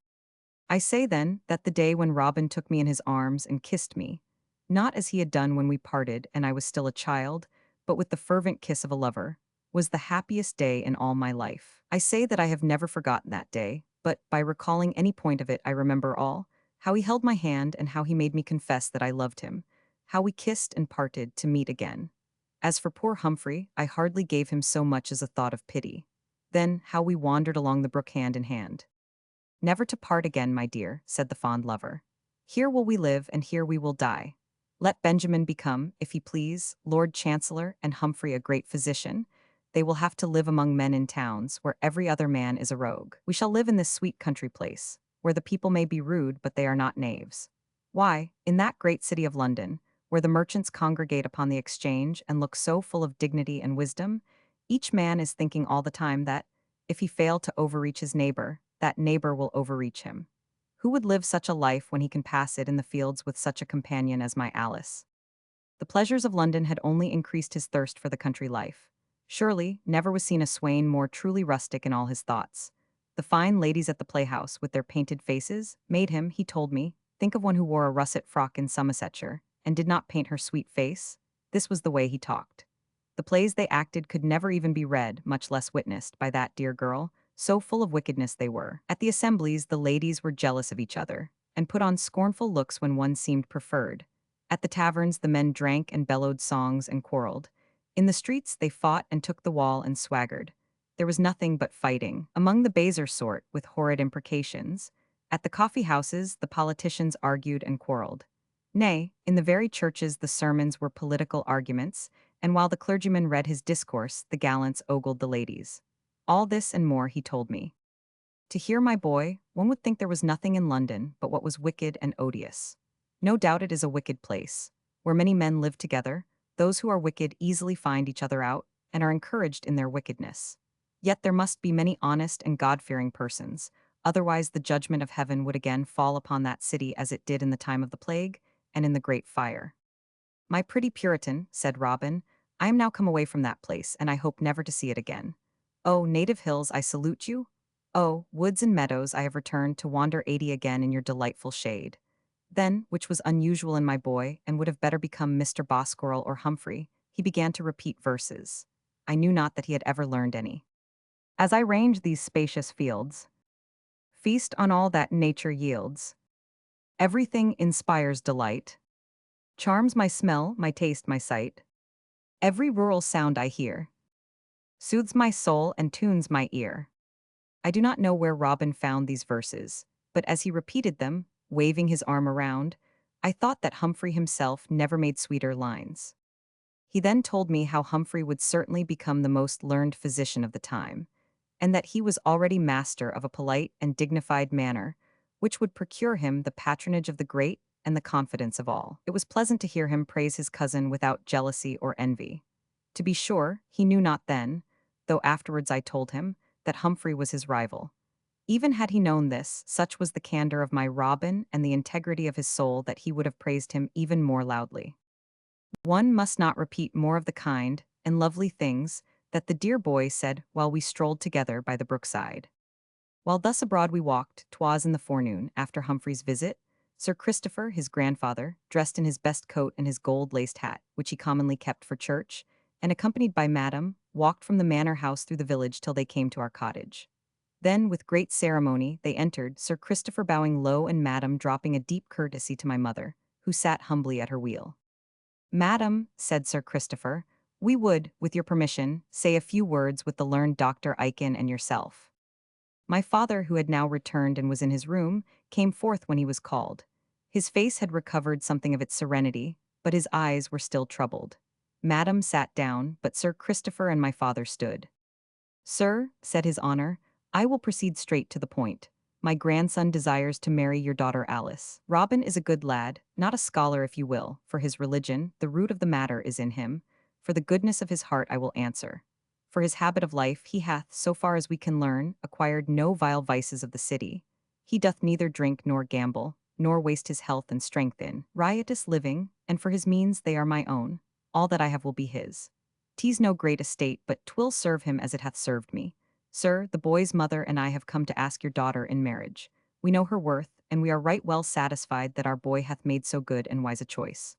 I say then that the day when Robin took me in his arms and kissed me, not as he had done when we parted and I was still a child, but with the fervent kiss of a lover, was the happiest day in all my life. I say that I have never forgotten that day, but by recalling any point of it I remember all, how he held my hand and how he made me confess that I loved him, how we kissed and parted to meet again. As for poor Humphrey, I hardly gave him so much as a thought of pity. Then how we wandered along the brook hand in hand. Never to part again, my dear, said the fond lover. Here will we live, and here we will die. Let Benjamin become, if he please, Lord Chancellor, and Humphrey a great physician. They will have to live among men in towns, where every other man is a rogue. We shall live in this sweet country place, where the people may be rude, but they are not knaves. Why, in that great city of London, where the merchants congregate upon the exchange and look so full of dignity and wisdom, each man is thinking all the time that, if he fail to overreach his neighbor, that neighbor will overreach him. Who would live such a life when he can pass it in the fields with such a companion as my Alice? The pleasures of London had only increased his thirst for the country life. Surely, never was seen a swain more truly rustic in all his thoughts. The fine ladies at the playhouse, with their painted faces, made him, he told me, think of one who wore a russet frock in Somersetshire, and did not paint her sweet face. This was the way he talked. The plays they acted could never even be read, much less witnessed, by that dear girl, so full of wickedness they were. At the assemblies, the ladies were jealous of each other, and put on scornful looks when one seemed preferred. At the taverns, the men drank and bellowed songs and quarreled. In the streets, they fought and took the wall and swaggered. There was nothing but fighting, among the baser sort, with horrid imprecations. At the coffee houses, the politicians argued and quarreled. Nay, in the very churches the sermons were political arguments, and while the clergyman read his discourse, the gallants ogled the ladies. All this and more he told me. To hear my boy, one would think there was nothing in London but what was wicked and odious. No doubt it is a wicked place, where many men live together. Those who are wicked easily find each other out, and are encouraged in their wickedness. Yet there must be many honest and God-fearing persons, otherwise the judgment of heaven would again fall upon that city as it did in the time of the plague, and in the great fire. My pretty Puritan, said Robin, I am now come away from that place, and I hope never to see it again. Oh, native hills, I salute you. Oh, woods and meadows, I have returned to wander 80 again in your delightful shade. Then, which was unusual in my boy, and would have better become Mr. Bosquirrel or Humphrey, he began to repeat verses. I knew not that he had ever learned any. As I range these spacious fields, feast on all that nature yields. Everything inspires delight, charms my smell, my taste, my sight. Every rural sound I hear soothes my soul and tunes my ear. I do not know where Robin found these verses, but as he repeated them, waving his arm around, I thought that Humphrey himself never made sweeter lines. He then told me how Humphrey would certainly become the most learned physician of the time, and that he was already master of a polite and dignified manner, which would procure him the patronage of the great and the confidence of all. It was pleasant to hear him praise his cousin without jealousy or envy. To be sure, he knew not then, though afterwards I told him, that Humphrey was his rival. Even had he known this, such was the candor of my Robin and the integrity of his soul that he would have praised him even more loudly. One must not repeat more of the kind and lovely things that the dear boy said while we strolled together by the brookside. While thus abroad we walked, 'twas in the forenoon, after Humphrey's visit, Sir Christopher, his grandfather, dressed in his best coat and his gold-laced hat, which he commonly kept for church, and accompanied by Madam, walked from the manor house through the village till they came to our cottage. Then, with great ceremony, they entered, Sir Christopher bowing low and Madam dropping a deep courtesy to my mother, who sat humbly at her wheel. Madam, said Sir Christopher, we would, with your permission, say a few words with the learned Dr. Aiken and yourself. My father, who had now returned and was in his room, came forth when he was called. His face had recovered something of its serenity, but his eyes were still troubled. Madam sat down, but Sir Christopher and my father stood. Sir, said his honor, I will proceed straight to the point. my grandson desires to marry your daughter Alice. Robin is a good lad, not a scholar if you will, for his religion, the root of the matter is in him. For the goodness of his heart I will answer. For his habit of life he hath, so far as we can learn, acquired no vile vices of the city. He doth neither drink nor gamble, nor waste his health and strength in riotous living, and for his means they are my own. All that I have will be his. 'Tis no great estate, but 'twill serve him as it hath served me. Sir, the boy's mother and I have come to ask your daughter in marriage. We know her worth, and we are right well satisfied that our boy hath made so good and wise a choice.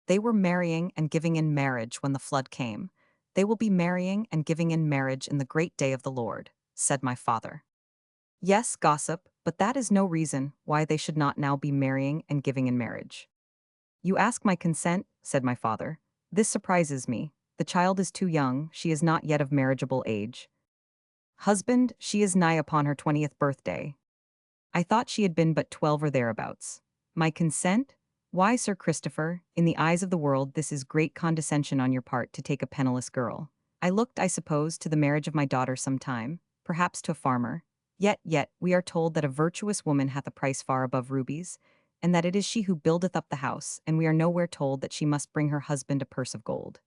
They were marrying and giving in marriage when the flood came. They will be marrying and giving in marriage in the great day of the Lord, said my father. Yes, gossip, but that is no reason why they should not now be marrying and giving in marriage. You ask my consent, said my father. This surprises me. The child is too young, she is not yet of marriageable age. Husband, she is nigh upon her 20th birthday. I thought she had been but 12 or thereabouts. My consent? Why, Sir Christopher, in the eyes of the world this is great condescension on your part to take a penniless girl. I looked, I suppose, to the marriage of my daughter some time, perhaps to a farmer. Yet, we are told that a virtuous woman hath a price far above rubies, and that it is she who buildeth up the house, and we are nowhere told that she must bring her husband a purse of gold.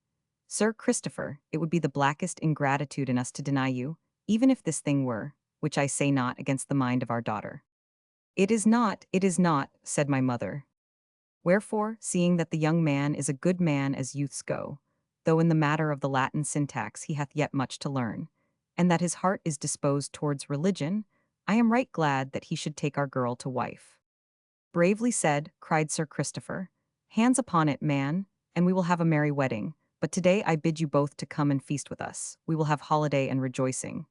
Sir Christopher, it would be the blackest ingratitude in us to deny you, even if this thing were, which I say not, against the mind of our daughter. It is not, said my mother. Wherefore, seeing that the young man is a good man as youths go, though in the matter of the Latin syntax he hath yet much to learn, and that his heart is disposed towards religion, I am right glad that he should take our girl to wife. Bravely said, cried Sir Christopher. Hands upon it, man, and we will have a merry wedding, but today I bid you both to come and feast with us. We will have holiday and rejoicing.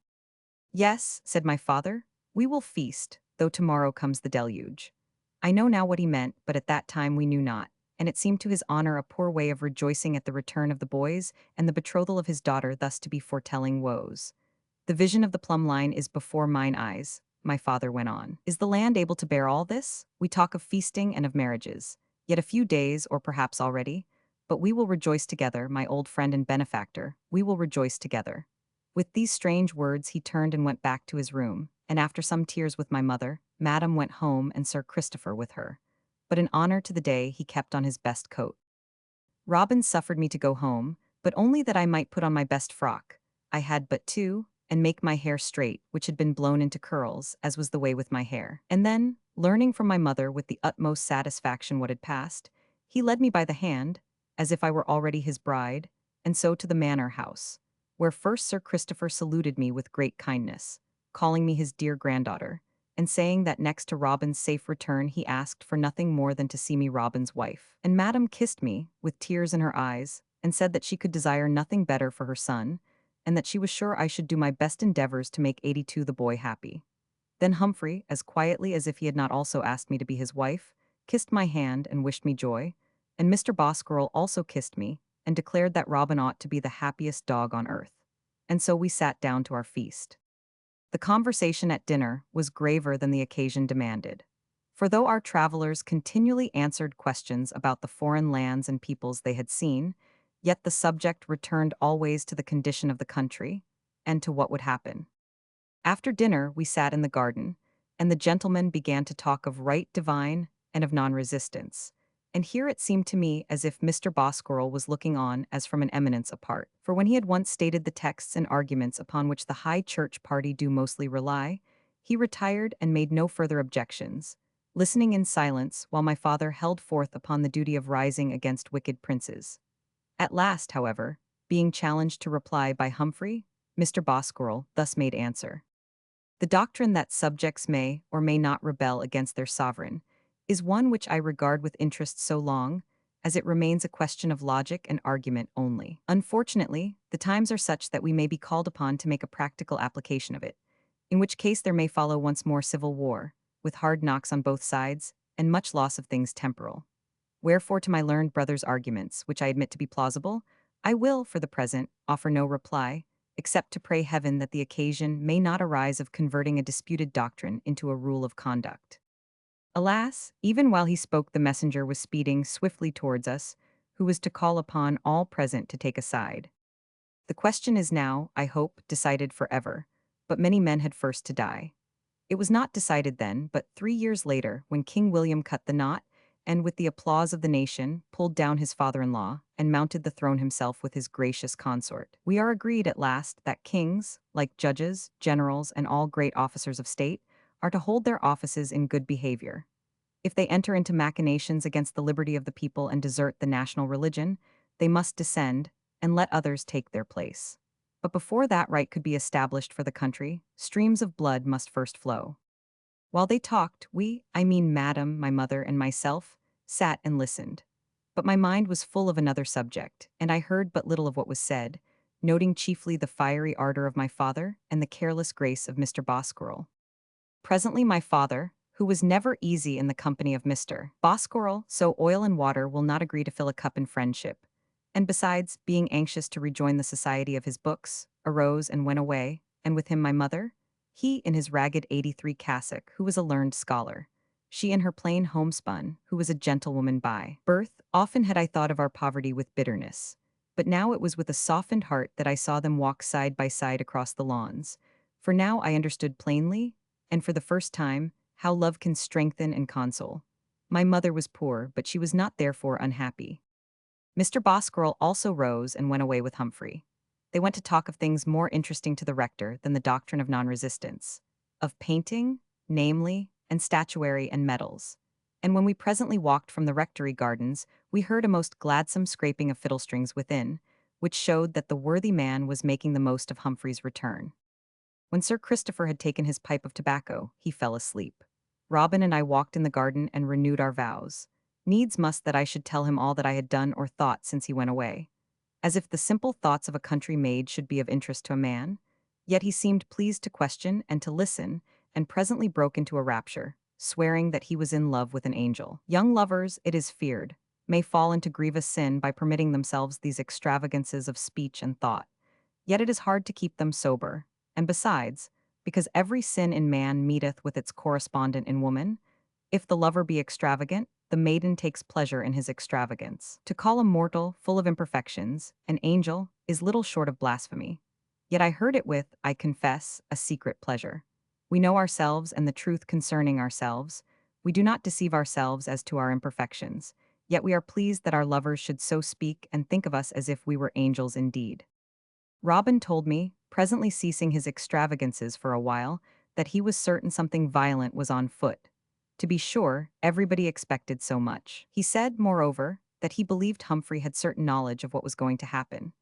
Yes, said my father, we will feast, though tomorrow comes the deluge. I know now what he meant, but at that time we knew not, and it seemed to his honor a poor way of rejoicing at the return of the boys and the betrothal of his daughter thus to be foretelling woes. The vision of the plumb line is before mine eyes, my father went on. Is the land able to bear all this? We talk of feasting and of marriages. Yet a few days, or perhaps already. But we will rejoice together, my old friend and benefactor, we will rejoice together. With these strange words he turned and went back to his room, and after some tears with my mother, Madam went home and Sir Christopher with her. But in honor to the day he kept on his best coat. Robin suffered me to go home, but only that I might put on my best frock. I had but two, and make my hair straight, which had been blown into curls, as was the way with my hair. And then, learning from my mother with the utmost satisfaction what had passed, he led me by the hand, as if I were already his bride, and so to the manor house, where first Sir Christopher saluted me with great kindness, calling me his dear granddaughter, and saying that next to Robin's safe return he asked for nothing more than to see me Robin's wife. And Madam kissed me, with tears in her eyes, and said that she could desire nothing better for her son, and that she was sure I should do my best endeavors to make 82 the boy happy. Then Humphrey, as quietly as if he had not also asked me to be his wife, kissed my hand and wished me joy, and Mr. Bosquirrel also kissed me, and declared that Robin ought to be the happiest dog on earth. And so we sat down to our feast. The conversation at dinner was graver than the occasion demanded. For though our travelers continually answered questions about the foreign lands and peoples they had seen, yet the subject returned always to the condition of the country, and to what would happen. After dinner we sat in the garden, and the gentlemen began to talk of right divine and of non-resistance. And here it seemed to me as if Mr. Bosquirrel was looking on as from an eminence apart, for when he had once stated the texts and arguments upon which the high church party do mostly rely, he retired and made no further objections, listening in silence while my father held forth upon the duty of rising against wicked princes. At last, however, being challenged to reply by Humphrey, Mr. Bosquirrel thus made answer. The doctrine that subjects may or may not rebel against their sovereign is one which I regard with interest so long as it remains a question of logic and argument only. Unfortunately, the times are such that we may be called upon to make a practical application of it, in which case there may follow once more civil war, with hard knocks on both sides, and much loss of things temporal. Wherefore to my learned brother's arguments, which I admit to be plausible, I will, for the present, offer no reply, except to pray heaven that the occasion may not arise of converting a disputed doctrine into a rule of conduct. Alas, even while he spoke the messenger was speeding swiftly towards us, who was to call upon all present to take a side. The question is now, I hope, decided forever, but many men had first to die. It was not decided then, but 3 years later, when King William cut the knot, and with the applause of the nation, pulled down his father-in-law, and mounted the throne himself with his gracious consort. We are agreed at last that kings, like judges, generals, and all great officers of state, are to hold their offices in good behavior. If they enter into machinations against the liberty of the people and desert the national religion, they must descend, and let others take their place. But before that right could be established for the country, streams of blood must first flow. While they talked, we, I mean Madam, my mother, and myself, sat and listened. But my mind was full of another subject, and I heard but little of what was said, noting chiefly the fiery ardor of my father and the careless grace of Mr. Bosquirrel. Presently my father, who was never easy in the company of Mr. Bosquirrel, so oil and water will not agree to fill a cup in friendship, and besides, being anxious to rejoin the society of his books, arose and went away, and with him my mother, he in his ragged 83 cassock, who was a learned scholar, she in her plain homespun, who was a gentlewoman by birth. Often had I thought of our poverty with bitterness, but now it was with a softened heart that I saw them walk side by side across the lawns, for now I understood plainly, and for the first time, how love can strengthen and console. My mother was poor, but she was not therefore unhappy. Mr. Bosquirrel also rose and went away with Humphrey. They went to talk of things more interesting to the rector than the doctrine of non-resistance, of painting, namely, and statuary and metals. And when we presently walked from the rectory gardens, we heard a most gladsome scraping of fiddle-strings within, which showed that the worthy man was making the most of Humphrey's return. When Sir Christopher had taken his pipe of tobacco, he fell asleep. Robin and I walked in the garden and renewed our vows. Needs must that I should tell him all that I had done or thought since he went away. As if the simple thoughts of a country maid should be of interest to a man. Yet he seemed pleased to question and to listen, and presently broke into a rapture, swearing that he was in love with an angel. Young lovers, it is feared, may fall into grievous sin by permitting themselves these extravagances of speech and thought. Yet it is hard to keep them sober, and besides, because every sin in man meeteth with its correspondent in woman, if the lover be extravagant, the maiden takes pleasure in his extravagance. To call a mortal, full of imperfections, an angel, is little short of blasphemy. Yet I heard it with, I confess, a secret pleasure. We know ourselves and the truth concerning ourselves. We do not deceive ourselves as to our imperfections. Yet we are pleased that our lovers should so speak and think of us as if we were angels indeed. Robin told me, presently ceasing his extravagances for a while, that he was certain something violent was on foot. To be sure, everybody expected so much. He said, moreover, that he believed Humphrey had certain knowledge of what was going to happen.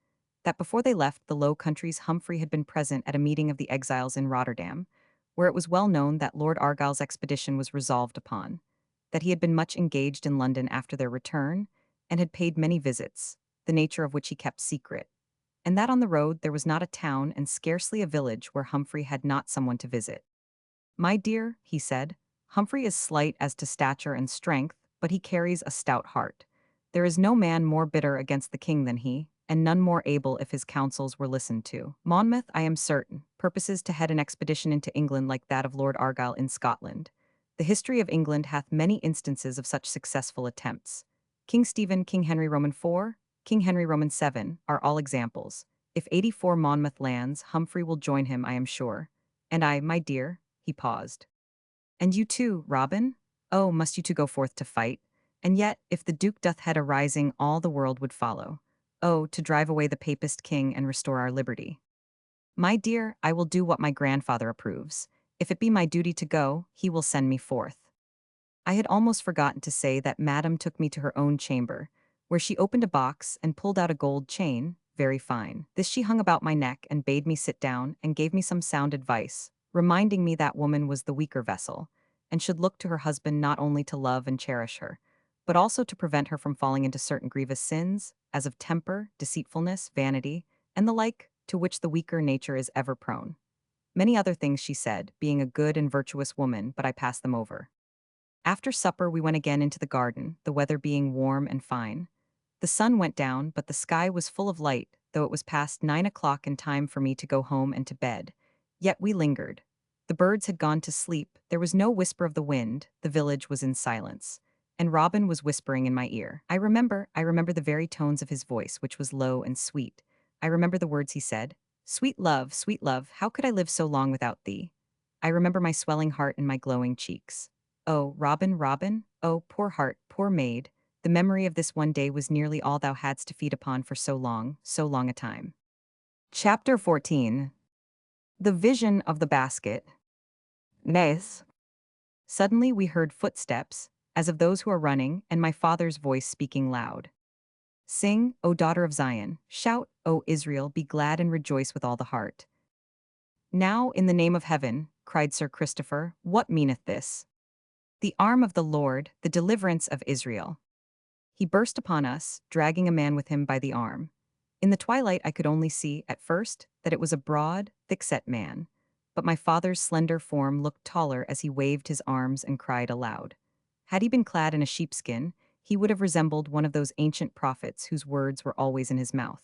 That before they left the Low Countries, Humphrey had been present at a meeting of the exiles in Rotterdam, where it was well known that Lord Argyle's expedition was resolved upon. That he had been much engaged in London after their return, and had paid many visits, the nature of which he kept secret, and that on the road there was not a town and scarcely a village where Humphrey had not someone to visit. My dear, he said, Humphrey is slight as to stature and strength, but he carries a stout heart. There is no man more bitter against the king than he, and none more able if his counsels were listened to. Monmouth, I am certain, purposes to head an expedition into England like that of Lord Argyle in Scotland. The history of England hath many instances of such successful attempts. King Stephen, King Henry Roman IV, King Henry Roman VII, are all examples. If 84 Monmouth lands, Humphrey will join him, I am sure. And I, my dear, he paused. And you too, Robin? Oh, must you two go forth to fight? And yet, if the Duke doth head a rising, all the world would follow. Oh, to drive away the Papist king and restore our liberty. My dear, I will do what my grandfather approves. If it be my duty to go, he will send me forth. I had almost forgotten to say that Madame took me to her own chamber, where she opened a box and pulled out a gold chain, very fine. This she hung about my neck and bade me sit down and gave me some sound advice, reminding me that woman was the weaker vessel, and should look to her husband not only to love and cherish her, but also to prevent her from falling into certain grievous sins, as of temper, deceitfulness, vanity, and the like, to which the weaker nature is ever prone. Many other things she said, being a good and virtuous woman, but I passed them over. After supper we went again into the garden, the weather being warm and fine. The sun went down, but the sky was full of light, though it was past 9 o'clock and time for me to go home and to bed. Yet we lingered. The birds had gone to sleep, there was no whisper of the wind, the village was in silence. And Robin was whispering in my ear. I remember the very tones of his voice, which was low and sweet. I remember the words he said. Sweet love, how could I live so long without thee? I remember my swelling heart and my glowing cheeks. Oh, Robin, Robin, oh, poor heart, poor maid, the memory of this one day was nearly all thou hadst to feed upon for so long a time. Chapter 14. The Vision of the Basket. Nes. Suddenly we heard footsteps, as of those who are running, and my father's voice speaking loud. Sing, O daughter of Zion, shout, O Israel, be glad and rejoice with all the heart. Now, in the name of heaven, cried Sir Christopher, what meaneth this? The arm of the Lord, the deliverance of Israel. He burst upon us, dragging a man with him by the arm. In the twilight I could only see, at first, that it was a broad, thick-set man, but my father's slender form looked taller as he waved his arms and cried aloud. Had he been clad in a sheepskin, he would have resembled one of those ancient prophets whose words were always in his mouth.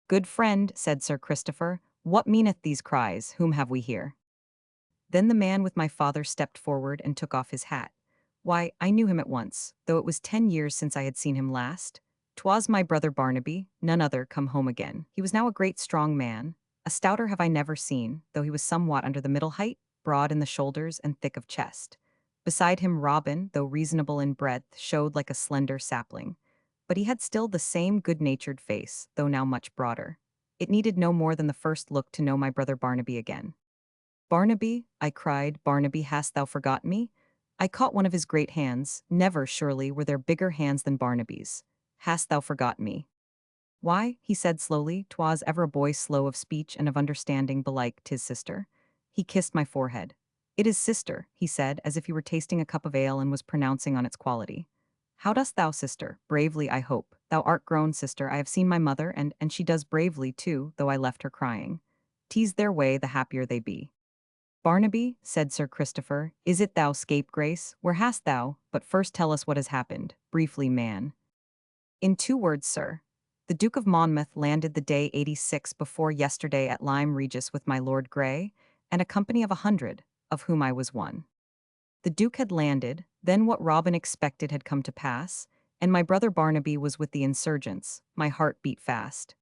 Good friend, said Sir Christopher, what meaneth these cries, whom have we here? Then the man with my father stepped forward and took off his hat. Why, I knew him at once, though it was 10 years since I had seen him last. 'Twas my brother Barnaby, none other, come home again. He was now a great strong man. A stouter have I never seen, though he was somewhat under the middle height, broad in the shoulders and thick of chest. Beside him Robin, though reasonable in breadth, showed like a slender sapling. But he had still the same good-natured face, though now much broader. It needed no more than the first look to know my brother Barnaby again. Barnaby, I cried, Barnaby, hast thou forgotten me? I caught one of his great hands. Never, surely, were there bigger hands than Barnaby's. Hast thou forgotten me? Why, he said slowly, 'twas ever a boy slow of speech and of understanding, belike 'tis sister. He kissed my forehead. It is sister, he said, as if he were tasting a cup of ale and was pronouncing on its quality. How dost thou, sister? Bravely, I hope. Thou art grown, sister. I have seen my mother, and she does bravely, too, though I left her crying. 'Tis their way, the happier they be. Barnaby, said Sir Christopher, is it thou, scapegrace? Where hast thou? But first tell us what has happened. Briefly, man. In 2 words, sir. The Duke of Monmouth landed the day 86 before yesterday at Lyme Regis with my Lord Grey, and a company of 100, of whom I was one. The Duke had landed, then what Robin expected had come to pass, and my brother Barnaby was with the insurgents. My heart beat fast.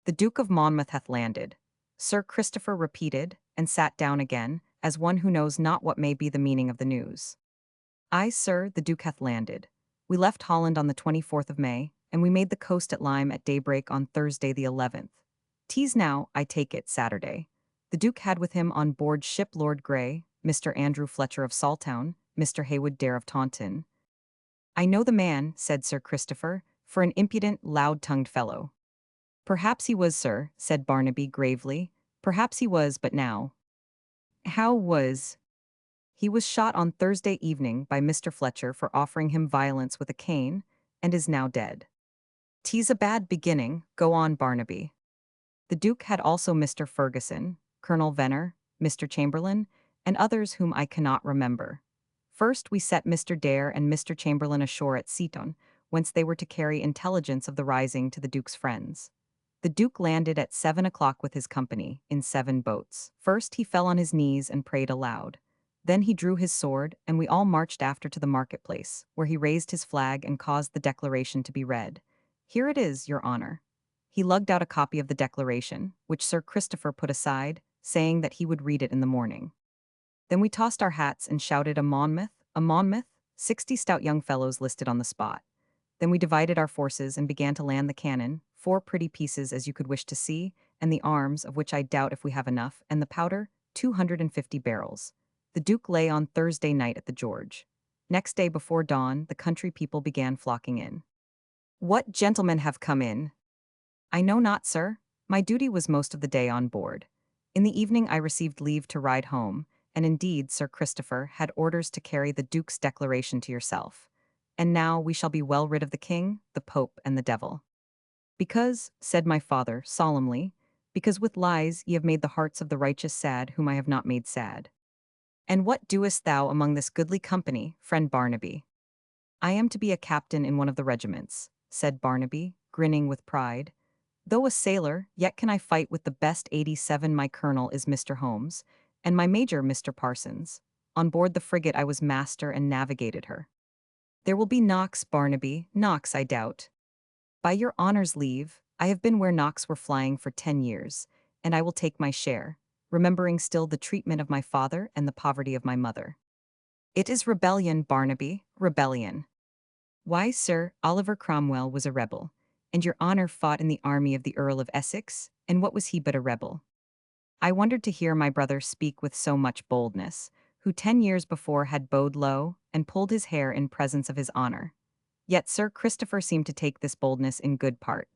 The Duke of Monmouth hath landed. Sir Christopher repeated, and sat down again, as one who knows not what may be the meaning of the news. Aye, sir, the Duke hath landed. We left Holland on the 24th of May, and we made the coast at Lyme at daybreak on Thursday the 11th. 'Tis now, I take it, Saturday. The Duke had with him on board ship Lord Grey, Mr. Andrew Fletcher of Saltown, Mr. Heywood Dare of Taunton. I know the man, said Sir Christopher, for an impudent, loud-tongued fellow. Perhaps he was, sir, said Barnaby gravely. Perhaps he was, but now. How was? He was shot on Thursday evening by Mr. Fletcher for offering him violence with a cane, and is now dead. 'Tis a bad beginning, go on, Barnaby. The Duke had also Mr. Ferguson, Colonel Venner, Mr. Chamberlain, and others whom I cannot remember. First we set Mr. Dare and Mr. Chamberlain ashore at Seaton, whence they were to carry intelligence of the rising to the Duke's friends. The Duke landed at 7 o'clock with his company, in 7 boats. First he fell on his knees and prayed aloud. Then he drew his sword, and we all marched after to the marketplace, where he raised his flag and caused the declaration to be read. Here it is, your honor. He lugged out a copy of the declaration, which Sir Christopher put aside, saying that he would read it in the morning. Then we tossed our hats and shouted, a Monmouth, a Monmouth, 60 stout young fellows listed on the spot. Then we divided our forces and began to land the cannon, 4 pretty pieces as you could wish to see, and the arms, of which I doubt if we have enough, and the powder, 250 barrels. The Duke lay on Thursday night at the George. Next day before dawn, the country people began flocking in. What gentlemen have come in? I know not, sir. My duty was most of the day on board. In the evening I received leave to ride home, and indeed Sir Christopher had orders to carry the Duke's declaration to yourself. And now we shall be well rid of the king, the pope, and the devil. Because, said my father, solemnly, because with lies ye have made the hearts of the righteous sad, whom I have not made sad. And what doest thou among this goodly company, friend Barnaby? I am to be a captain in one of the regiments, said Barnaby, grinning with pride. Though a sailor, yet can I fight with the best 87. My colonel is Mr. Holmes, and my major Mr. Parsons. On board the frigate I was master and navigated her. There will be knocks, Barnaby, knocks, I doubt. By your honour's leave, I have been where knocks were flying for 10 years, and I will take my share. remembering still the treatment of my father and the poverty of my mother. It is rebellion, Barnaby, rebellion. Why, sir, Oliver Cromwell was a rebel, and your honor fought in the army of the Earl of Essex, and what was he but a rebel? I wondered to hear my brother speak with so much boldness, who 10 years before had bowed low and pulled his hair in presence of his honor. Yet Sir Christopher seemed to take this boldness in good part.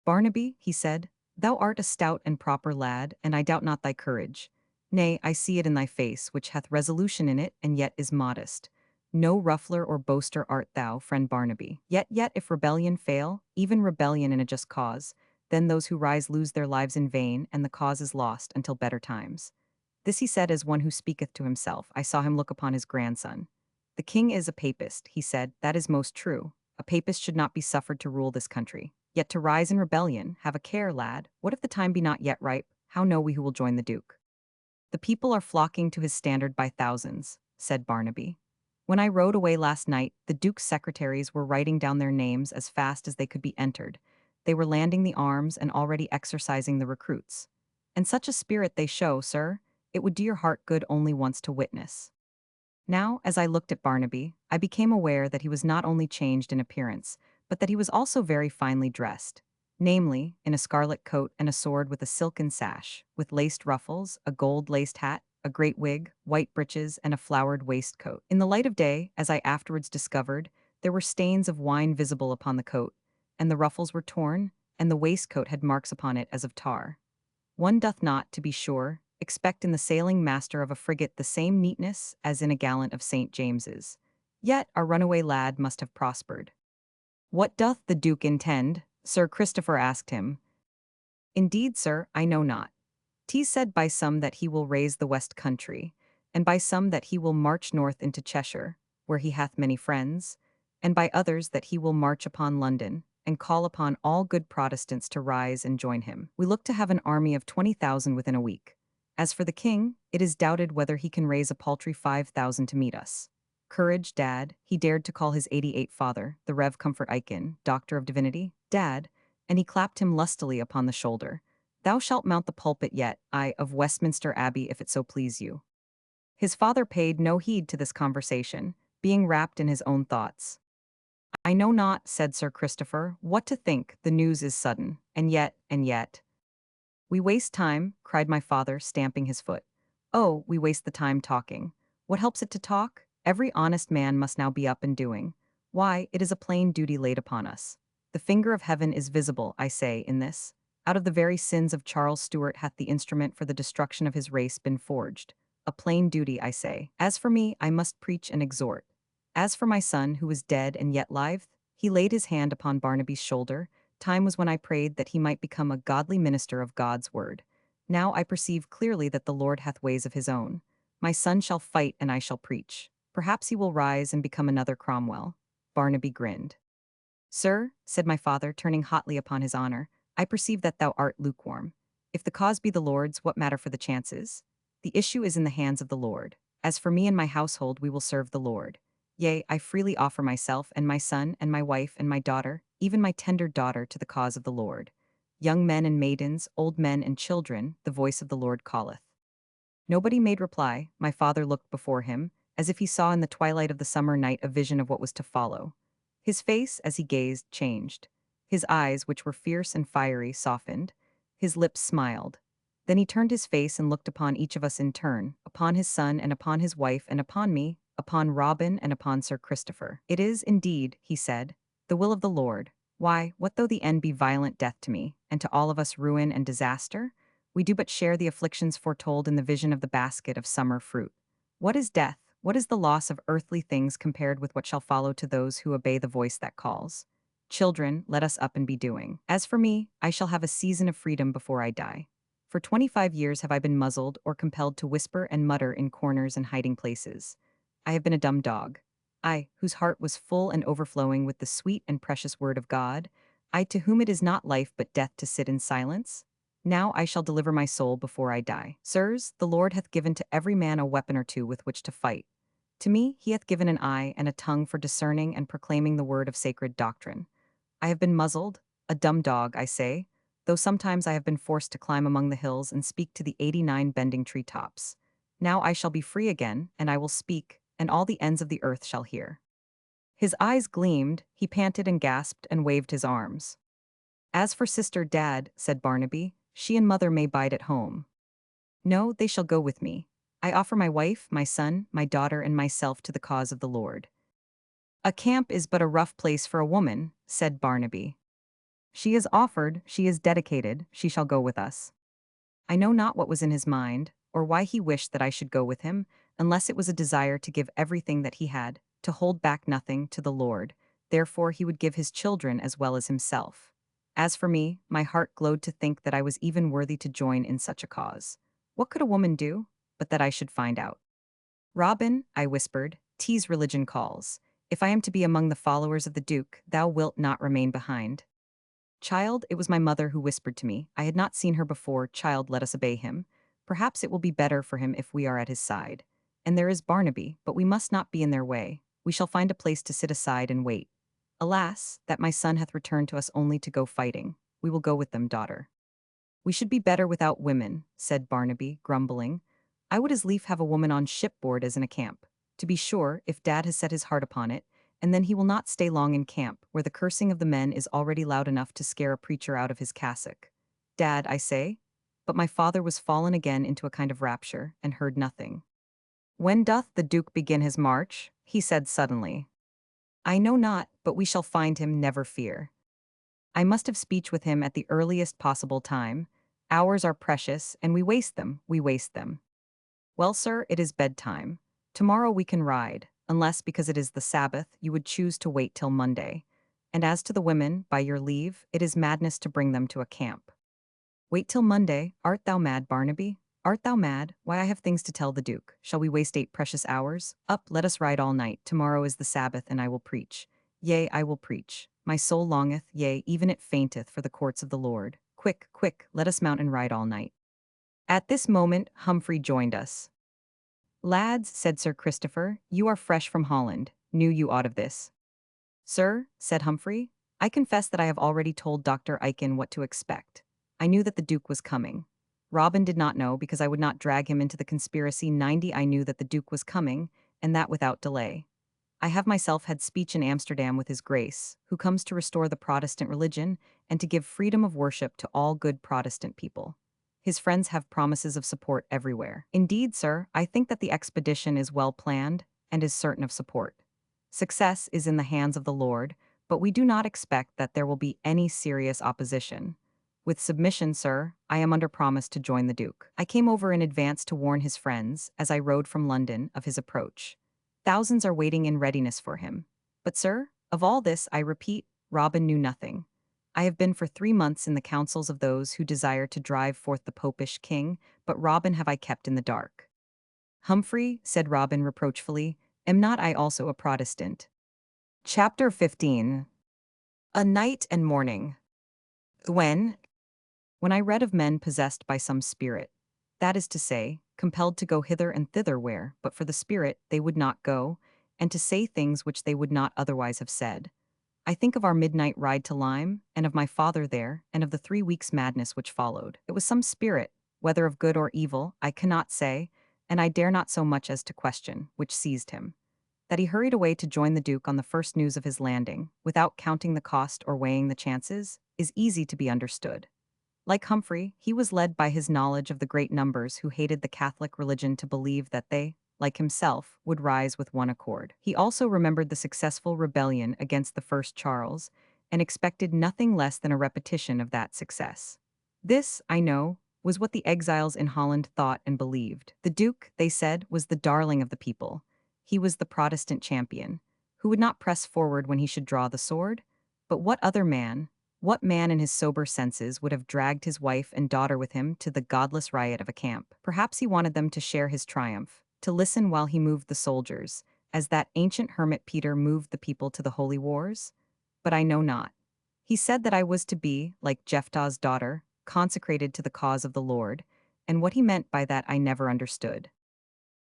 Barnaby, he said, thou art a stout and proper lad, and I doubt not thy courage. Nay, I see it in thy face, which hath resolution in it, and yet is modest. No ruffler or boaster art thou, friend Barnaby. Yet, if rebellion fail, even rebellion in a just cause, then those who rise lose their lives in vain, and the cause is lost until better times. This he said as one who speaketh to himself. I saw him look upon his grandson. The king is a papist, he said, that is most true. A papist should not be suffered to rule this country. Yet to rise in rebellion, have a care, lad. What if the time be not yet ripe? How know we who will join the duke? The people are flocking to his standard by thousands, said Barnaby. When I rode away last night, the duke's secretaries were writing down their names as fast as they could be entered. They were landing the arms and already exercising the recruits. And such a spirit they show, sir, it would do your heart good only once to witness. Now, as I looked at Barnaby, I became aware that he was not only changed in appearance, but that he was also very finely dressed, namely, in a scarlet coat and a sword with a silken sash, with laced ruffles, a gold-laced hat, a great wig, white breeches, and a flowered waistcoat. In the light of day, as I afterwards discovered, there were stains of wine visible upon the coat, and the ruffles were torn, and the waistcoat had marks upon it as of tar. One doth not, to be sure, expect in the sailing master of a frigate the same neatness as in a gallant of St. James's. Yet our runaway lad must have prospered. What doth the Duke intend? Sir Christopher asked him. Indeed, sir, I know not. 'Tis said by some that he will raise the west country, and by some that he will march north into Cheshire, where he hath many friends, and by others that he will march upon London, and call upon all good Protestants to rise and join him. We look to have an army of 20,000 within a week. As for the king, it is doubted whether he can raise a paltry 5,000 to meet us. Courage, Dad, he dared to call his 88 father, the Rev. Comfort Aiken, Doctor of Divinity, Dad, and he clapped him lustily upon the shoulder. Thou shalt mount the pulpit yet, I, of Westminster Abbey, if it so please you. His father paid no heed to this conversation, being wrapped in his own thoughts. I know not, said Sir Christopher, what to think, the news is sudden, and yet. We waste time, cried my father, stamping his foot. Oh, we waste the time talking. What helps it to talk? Every honest man must now be up and doing. Why, it is a plain duty laid upon us. The finger of heaven is visible, I say, in this. Out of the very sins of Charles Stuart hath the instrument for the destruction of his race been forged. A plain duty, I say. As for me, I must preach and exhort. As for my son, who is dead and yet liveth, he laid his hand upon Barnaby's shoulder. Time was when I prayed that he might become a godly minister of God's word. Now I perceive clearly that the Lord hath ways of his own. My son shall fight and I shall preach. Perhaps he will rise and become another Cromwell. Barnaby grinned. Sir, said my father, turning hotly upon his honor, I perceive that thou art lukewarm. If the cause be the Lord's, what matter for the chances? The issue is in the hands of the Lord. As for me and my household, we will serve the Lord. Yea, I freely offer myself and my son and my wife and my daughter, even my tender daughter, to the cause of the Lord. Young men and maidens, old men and children, the voice of the Lord calleth. Nobody made reply. My father looked before him, as if he saw in the twilight of the summer night a vision of what was to follow. His face, as he gazed, changed. His eyes, which were fierce and fiery, softened. His lips smiled. Then he turned his face and looked upon each of us in turn, upon his son and upon his wife and upon me, upon Robin and upon Sir Christopher. It is, indeed, he said, the will of the Lord. Why, what though the end be violent death to me, and to all of us ruin and disaster? We do but share the afflictions foretold in the vision of the basket of summer fruit. What is death? What is the loss of earthly things compared with what shall follow to those who obey the voice that calls? Children, let us up and be doing. As for me, I shall have a season of freedom before I die. For 25 years have I been muzzled or compelled to whisper and mutter in corners and hiding places. I have been a dumb dog. I, whose heart was full and overflowing with the sweet and precious word of God, I to whom it is not life but death to sit in silence. Now I shall deliver my soul before I die. Sirs, the Lord hath given to every man a weapon or two with which to fight. To me he hath given an eye and a tongue for discerning and proclaiming the word of sacred doctrine. I have been muzzled, a dumb dog, I say, though sometimes I have been forced to climb among the hills and speak to the 89 bending tree tops. Now I shall be free again, and I will speak, and all the ends of the earth shall hear." His eyes gleamed, he panted and gasped and waved his arms. "As for sister, Dad," said Barnaby, "she and mother may bide at home. No, they shall go with me. I offer my wife, my son, my daughter, and myself to the cause of the Lord." "A camp is but a rough place for a woman," said Barnaby. "She is offered, she is dedicated, she shall go with us." I know not what was in his mind, or why he wished that I should go with him, unless it was a desire to give everything that he had, to hold back nothing, to the Lord. Therefore he would give his children as well as himself. As for me, my heart glowed to think that I was even worthy to join in such a cause. What could a woman do? But that I should find out. "Robin," I whispered, "'tis religion calls. If I am to be among the followers of the Duke, thou wilt not remain behind." "Child," it was my mother who whispered to me. I had not seen her before. "Child, let us obey him. Perhaps it will be better for him if we are at his side. And there is Barnaby, but we must not be in their way. We shall find a place to sit aside and wait. Alas, that my son hath returned to us only to go fighting. We will go with them, daughter." "We should be better without women," said Barnaby, grumbling. "I would as lief have a woman on shipboard as in a camp. To be sure, if Dad has set his heart upon it, and then he will not stay long in camp, where the cursing of the men is already loud enough to scare a preacher out of his cassock. Dad, I say." But my father was fallen again into a kind of rapture, and heard nothing. "When doth the Duke begin his march?" he said suddenly. "I know not, but we shall find him, never fear. I must have speech with him at the earliest possible time. Hours are precious, and we waste them, we waste them. Well, sir, it is bedtime. Tomorrow we can ride, unless, because it is the Sabbath, you would choose to wait till Monday. And as to the women, by your leave, it is madness to bring them to a camp." "Wait till Monday? Art thou mad, Barnaby? Art thou mad? Why, I have things to tell the Duke. Shall we waste 8 precious hours? Up, let us ride all night. Tomorrow is the Sabbath, and I will preach. Yea, I will preach. My soul longeth, yea, even it fainteth for the courts of the Lord. Quick, quick, let us mount and ride all night." At this moment, Humphrey joined us. "Lads," said Sir Christopher, "you are fresh from Holland. Knew you aught of this?" "Sir," said Humphrey, "I confess that I have already told Dr. Aiken what to expect. I knew that the Duke was coming. Robin did not know, because I would not drag him into the conspiracy. 90, I knew that the Duke was coming, and that without delay. I have myself had speech in Amsterdam with his Grace, who comes to restore the Protestant religion and to give freedom of worship to all good Protestant people. His friends have promises of support everywhere. Indeed, sir, I think that the expedition is well planned and is certain of support. Success is in the hands of the Lord, but we do not expect that there will be any serious opposition. With submission, sir, I am under promise to join the Duke. I came over in advance to warn his friends, as I rode from London, of his approach. Thousands are waiting in readiness for him. But, sir, of all this, I repeat, Robin knew nothing. I have been for 3 months in the councils of those who desire to drive forth the popish king, but Robin have I kept in the dark." "Humphrey," said Robin reproachfully, "am not I also a Protestant?" Chapter 15. A Night and Morning. When I read of men possessed by some spirit, that is to say, compelled to go hither and thither where, but for the spirit, they would not go, and to say things which they would not otherwise have said, I think of our midnight ride to Lyme, and of my father there, and of the 3 weeks' madness which followed. It was some spirit, whether of good or evil, I cannot say, and I dare not so much as to question, which seized him. That he hurried away to join the Duke on the first news of his landing, without counting the cost or weighing the chances, is easy to be understood. Like Humphrey, he was led by his knowledge of the great numbers who hated the Catholic religion to believe that they, like himself, would rise with one accord. He also remembered the successful rebellion against the first Charles, and expected nothing less than a repetition of that success. This, I know, was what the exiles in Holland thought and believed. The Duke, they said, was the darling of the people. He was the Protestant champion, who would not press forward when he should draw the sword. But what man in his sober senses would have dragged his wife and daughter with him to the godless riot of a camp? Perhaps he wanted them to share his triumph, to listen while he moved the soldiers, as that ancient hermit Peter moved the people to the holy wars? But I know not. He said that I was to be, like Jephthah's daughter, consecrated to the cause of the Lord, and what he meant by that I never understood.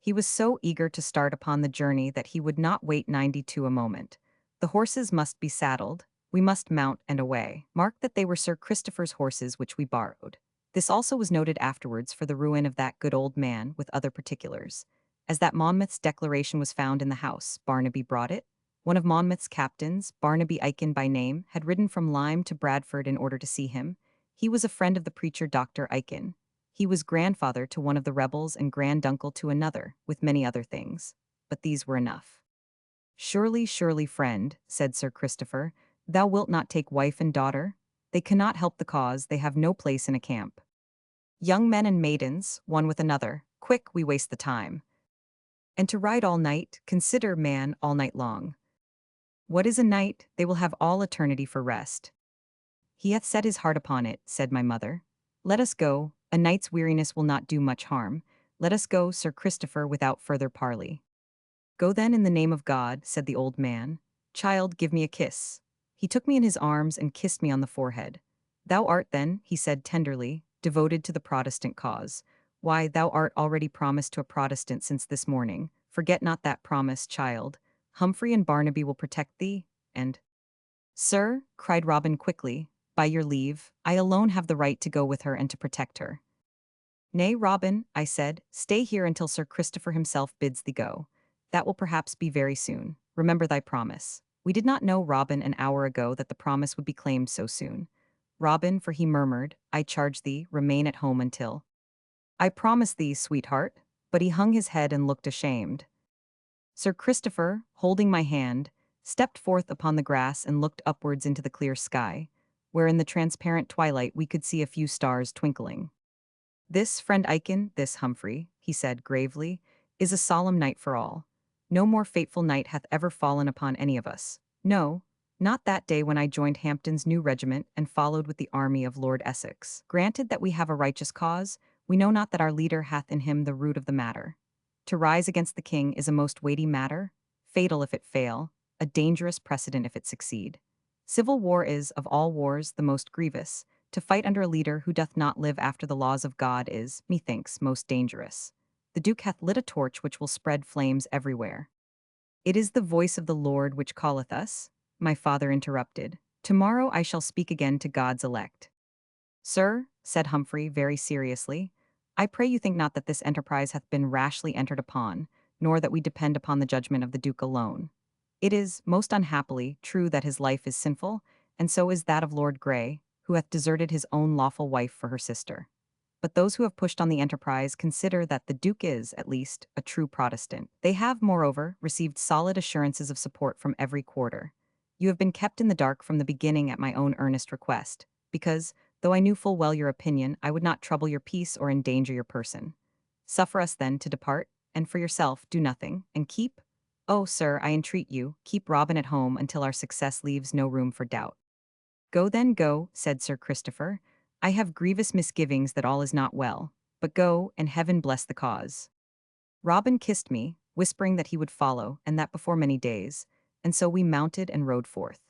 He was so eager to start upon the journey that he would not wait 92 a moment. The horses must be saddled, We must mount and away. Mark that they were Sir Christopher's horses which we borrowed. This also was noted afterwards for the ruin of that good old man, with other particulars. As that Monmouth's declaration was found in the house, Barnaby brought it. One of Monmouth's captains, Barnaby Aiken by name, had ridden from Lyme to Bradford in order to see him. He was a friend of the preacher Dr. Aiken. He was grandfather to one of the rebels and granduncle to another, with many other things. But these were enough. Surely, surely, friend, said Sir Christopher, thou wilt not take wife and daughter? They cannot help the cause, they have no place in a camp. Young men and maidens, one with another, quick, we waste the time. And to ride all night, consider, man, all night long. What is a night? They will have all eternity for rest. He hath set his heart upon it, said my mother. Let us go, a night's weariness will not do much harm. Let us go, Sir Christopher, without further parley. Go then in the name of God, said the old man. Child, give me a kiss. He took me in his arms and kissed me on the forehead. Thou art then, he said tenderly, devoted to the Protestant cause. Why, thou art already promised to a Protestant since this morning. Forget not that promise, child. Humphrey and Barnaby will protect thee, and— Sir, cried Robin quickly, by your leave, I alone have the right to go with her and to protect her. Nay, Robin, I said, stay here until Sir Christopher himself bids thee go. That will perhaps be very soon. Remember thy promise. We did not know, Robin, an hour ago that the promise would be claimed so soon. Robin, for he murmured, I charge thee, remain at home until— I promise thee, sweetheart. But he hung his head and looked ashamed. Sir Christopher, holding my hand, stepped forth upon the grass and looked upwards into the clear sky, where in the transparent twilight we could see a few stars twinkling. This, friend Aiken, this, Humphrey, he said gravely, is a solemn night for all. No more fateful night hath ever fallen upon any of us. No, not that day when I joined Hampton's new regiment and followed with the army of Lord Essex. Granted that we have a righteous cause, we know not that our leader hath in him the root of the matter. To rise against the king is a most weighty matter, fatal if it fail, a dangerous precedent if it succeed. Civil war is, of all wars, the most grievous. To fight under a leader who doth not live after the laws of God is, methinks, most dangerous. The Duke hath lit a torch which will spread flames everywhere. It is the voice of the Lord which calleth us, my father interrupted. Tomorrow I shall speak again to God's elect. Sir, said Humphrey very seriously, I pray you think not that this enterprise hath been rashly entered upon, nor that we depend upon the judgment of the Duke alone. It is, most unhappily, true that his life is sinful, and so is that of Lord Grey, who hath deserted his own lawful wife for her sister. But those who have pushed on the enterprise consider that the Duke is, at least, a true Protestant. They have, moreover, received solid assurances of support from every quarter. You have been kept in the dark from the beginning at my own earnest request, because, though I knew full well your opinion, I would not trouble your peace or endanger your person. Suffer us then to depart, and for yourself do nothing, and keep— oh, sir, I entreat you, keep Robin at home until our success leaves no room for doubt. Go then, go, said Sir Christopher. I have grievous misgivings that all is not well, but go, and heaven bless the cause. Robin kissed me, whispering that he would follow, and that before many days, and so we mounted and rode forth.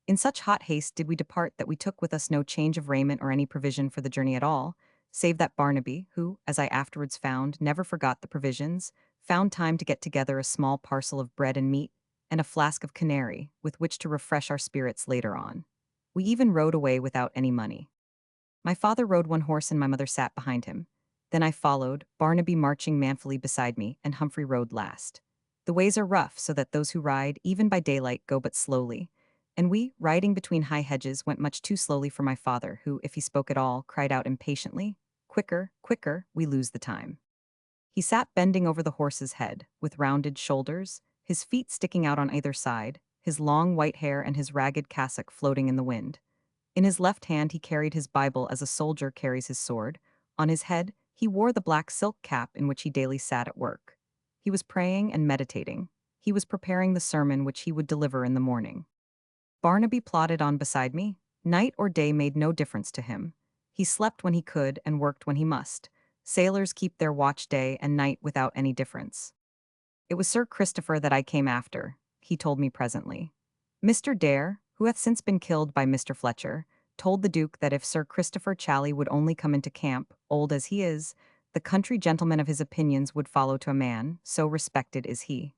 In such hot haste did we depart that we took with us no change of raiment or any provision for the journey at all, save that Barnaby, who, as I afterwards found, never forgot the provisions, found time to get together a small parcel of bread and meat, and a flask of canary, with which to refresh our spirits later on. We even rode away without any money. My father rode one horse and my mother sat behind him. Then I followed, Barnaby marching manfully beside me, and Humphrey rode last. The ways are rough, so that those who ride, even by daylight, go but slowly, and we, riding between high hedges, went much too slowly for my father, who, if he spoke at all, cried out impatiently, Quicker, quicker, we lose the time. He sat bending over the horse's head, with rounded shoulders, his feet sticking out on either side, his long white hair and his ragged cassock floating in the wind. In his left hand he carried his Bible as a soldier carries his sword. On his head he wore the black silk cap in which he daily sat at work. He was praying and meditating. He was preparing the sermon which he would deliver in the morning. Barnaby plodded on beside me. Night or day made no difference to him. He slept when he could and worked when he must. Sailors keep their watch day and night without any difference. It was Sir Christopher that I came after, he told me presently. Mr. Dare, who hath since been killed by Mr. Fletcher, told the Duke that if Sir Christopher Chally would only come into camp, old as he is, the country gentlemen of his opinions would follow to a man, so respected is he.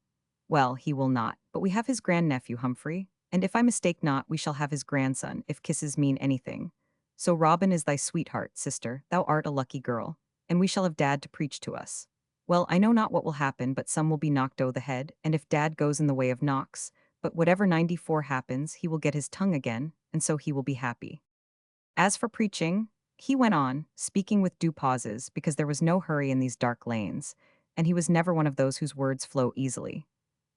Well, he will not, but we have his grandnephew Humphrey, and if I mistake not, we shall have his grandson, if kisses mean anything. So Robin is thy sweetheart, sister, thou art a lucky girl, and we shall have dad to preach to us. Well, I know not what will happen, but some will be knocked o' the head, and if dad goes in the way of knocks, but whatever 94 happens, he will get his tongue again, and so he will be happy. As for preaching, he went on, speaking with due pauses, because there was no hurry in these dark lanes, and he was never one of those whose words flow easily.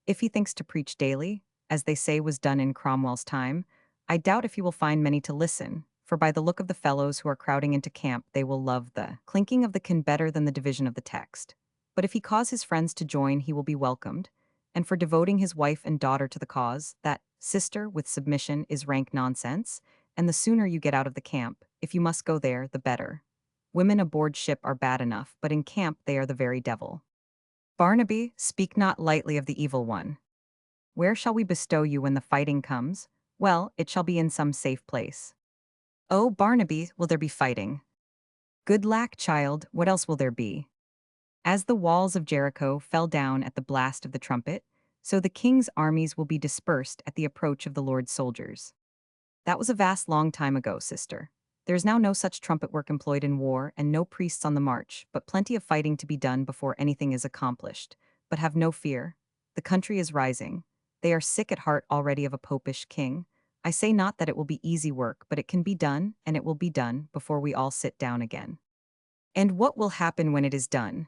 If he thinks to preach daily, as they say was done in Cromwell's time, I doubt if he will find many to listen, for by the look of the fellows who are crowding into camp, they will love the clinking of the can better than the division of the text. But if he cause his friends to join, he will be welcomed, and for devoting his wife and daughter to the cause, that sister with submission is rank nonsense, and the sooner you get out of the camp, if you must go there, the better. Women aboard ship are bad enough, but in camp they are the very devil. Barnaby, speak not lightly of the evil one. Where shall we bestow you when the fighting comes? Well, it shall be in some safe place. Oh, Barnaby, will there be fighting? Good lack, child, what else will there be? As the walls of Jericho fell down at the blast of the trumpet, so the king's armies will be dispersed at the approach of the Lord's soldiers. That was a vast long time ago, sister. There is now no such trumpet work employed in war, and no priests on the march, but plenty of fighting to be done before anything is accomplished. But have no fear. The country is rising. They are sick at heart already of a popish king. I say not that it will be easy work, but it can be done, and it will be done before we all sit down again. And what will happen when it is done?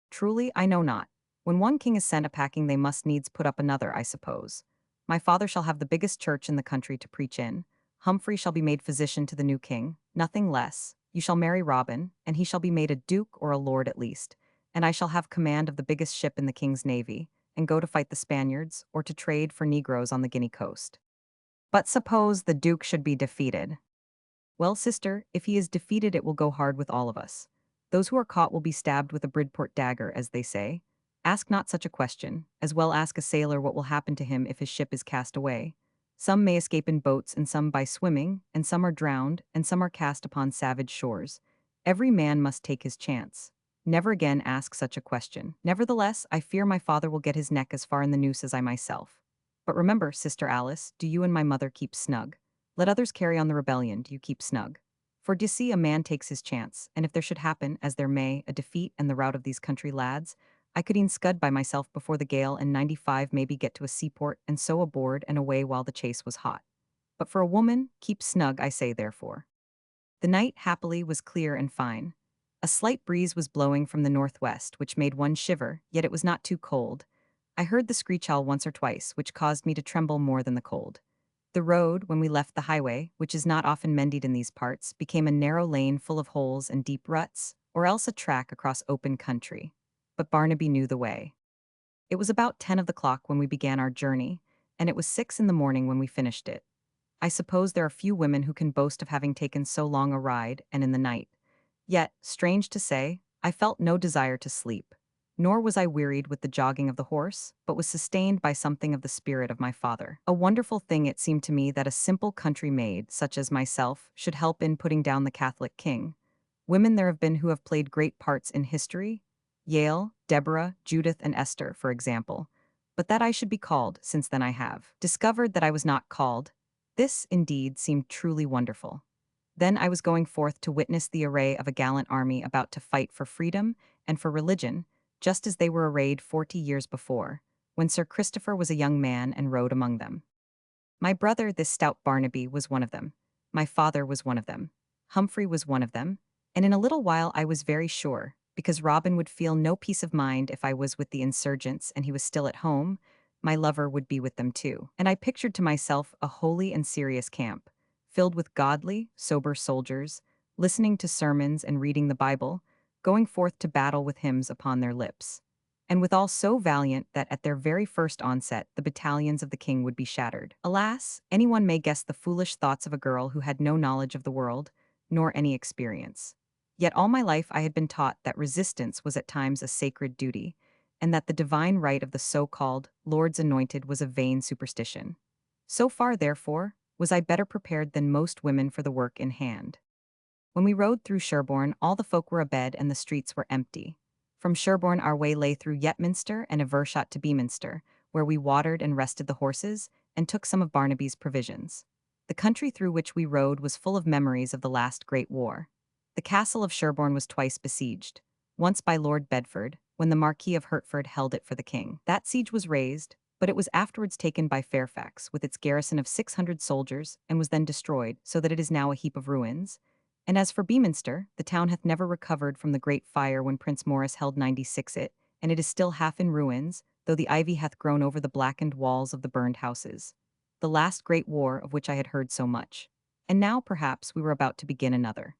Truly, I know not. When one king is sent a-packing, they must needs put up another, I suppose. My father shall have the biggest church in the country to preach in. Humphrey shall be made physician to the new king, nothing less. You shall marry Robin, and he shall be made a duke or a lord at least. And I shall have command of the biggest ship in the king's navy, and go to fight the Spaniards, or to trade for negroes on the Guinea coast. But suppose the duke should be defeated. Well, sister, if he is defeated, it will go hard with all of us. Those who are caught will be stabbed with a Bridport dagger, as they say. Ask not such a question, as well ask a sailor what will happen to him if his ship is cast away. Some may escape in boats, and some by swimming, and some are drowned, and some are cast upon savage shores. Every man must take his chance. Never again ask such a question. Nevertheless, I fear my father will get his neck as far in the noose as I myself. But remember, Sister Alice, do you and my mother keep snug. Let others carry on the rebellion, do you keep snug. For d'ye see, a man takes his chance, and if there should happen, as there may, a defeat and the rout of these country lads, I could e'en scud by myself before the gale, and 95 maybe get to a seaport, and so aboard and away while the chase was hot. But for a woman, keep snug, I say therefore. The night, happily, was clear and fine. A slight breeze was blowing from the northwest, which made one shiver, yet it was not too cold. I heard the screech owl once or twice, which caused me to tremble more than the cold. The road, when we left the highway, which is not often mended in these parts, became a narrow lane full of holes and deep ruts, or else a track across open country. But Barnaby knew the way. It was about 10 of the clock when we began our journey, and it was 6 in the morning when we finished it. I suppose there are few women who can boast of having taken so long a ride, and in the night. Yet, strange to say, I felt no desire to sleep. Nor was I wearied with the jogging of the horse, but was sustained by something of the spirit of my father. A wonderful thing it seemed to me that a simple country maid, such as myself, should help in putting down the Catholic king. Women there have been who have played great parts in history, Yale, Deborah, Judith, and Esther, for example. But that I should be called, since then I have discovered that I was not called. This, indeed, seemed truly wonderful. Then I was going forth to witness the array of a gallant army about to fight for freedom and for religion, just as they were arrayed 40 years before, when Sir Christopher was a young man and rode among them. My brother, this stout Barnaby, was one of them. My father was one of them. Humphrey was one of them. And in a little while I was very sure, because Robin would feel no peace of mind if I was with the insurgents and he was still at home, my lover would be with them too. And I pictured to myself a holy and serious camp, filled with godly, sober soldiers, listening to sermons and reading the Bible, going forth to battle with hymns upon their lips, and withal so valiant that at their very first onset the battalions of the king would be shattered. Alas, anyone may guess the foolish thoughts of a girl who had no knowledge of the world, nor any experience. Yet all my life I had been taught that resistance was at times a sacred duty, and that the divine right of the so-called Lord's anointed was a vain superstition. So far, therefore, was I better prepared than most women for the work in hand. When we rode through Sherborne, all the folk were abed and the streets were empty. From Sherborne our way lay through Yetminster and Evershot to Beaminster, where we watered and rested the horses, and took some of Barnaby's provisions. The country through which we rode was full of memories of the last great war. The castle of Sherborne was twice besieged, once by Lord Bedford, when the Marquis of Hertford held it for the king. That siege was raised, but it was afterwards taken by Fairfax with its garrison of 600 soldiers and was then destroyed, so that it is now a heap of ruins. And as for Beaminster, the town hath never recovered from the great fire when Prince Maurice held 96 it, and it is still half in ruins, though the ivy hath grown over the blackened walls of the burned houses. The last great war of which I had heard so much. And now, perhaps, we were about to begin another.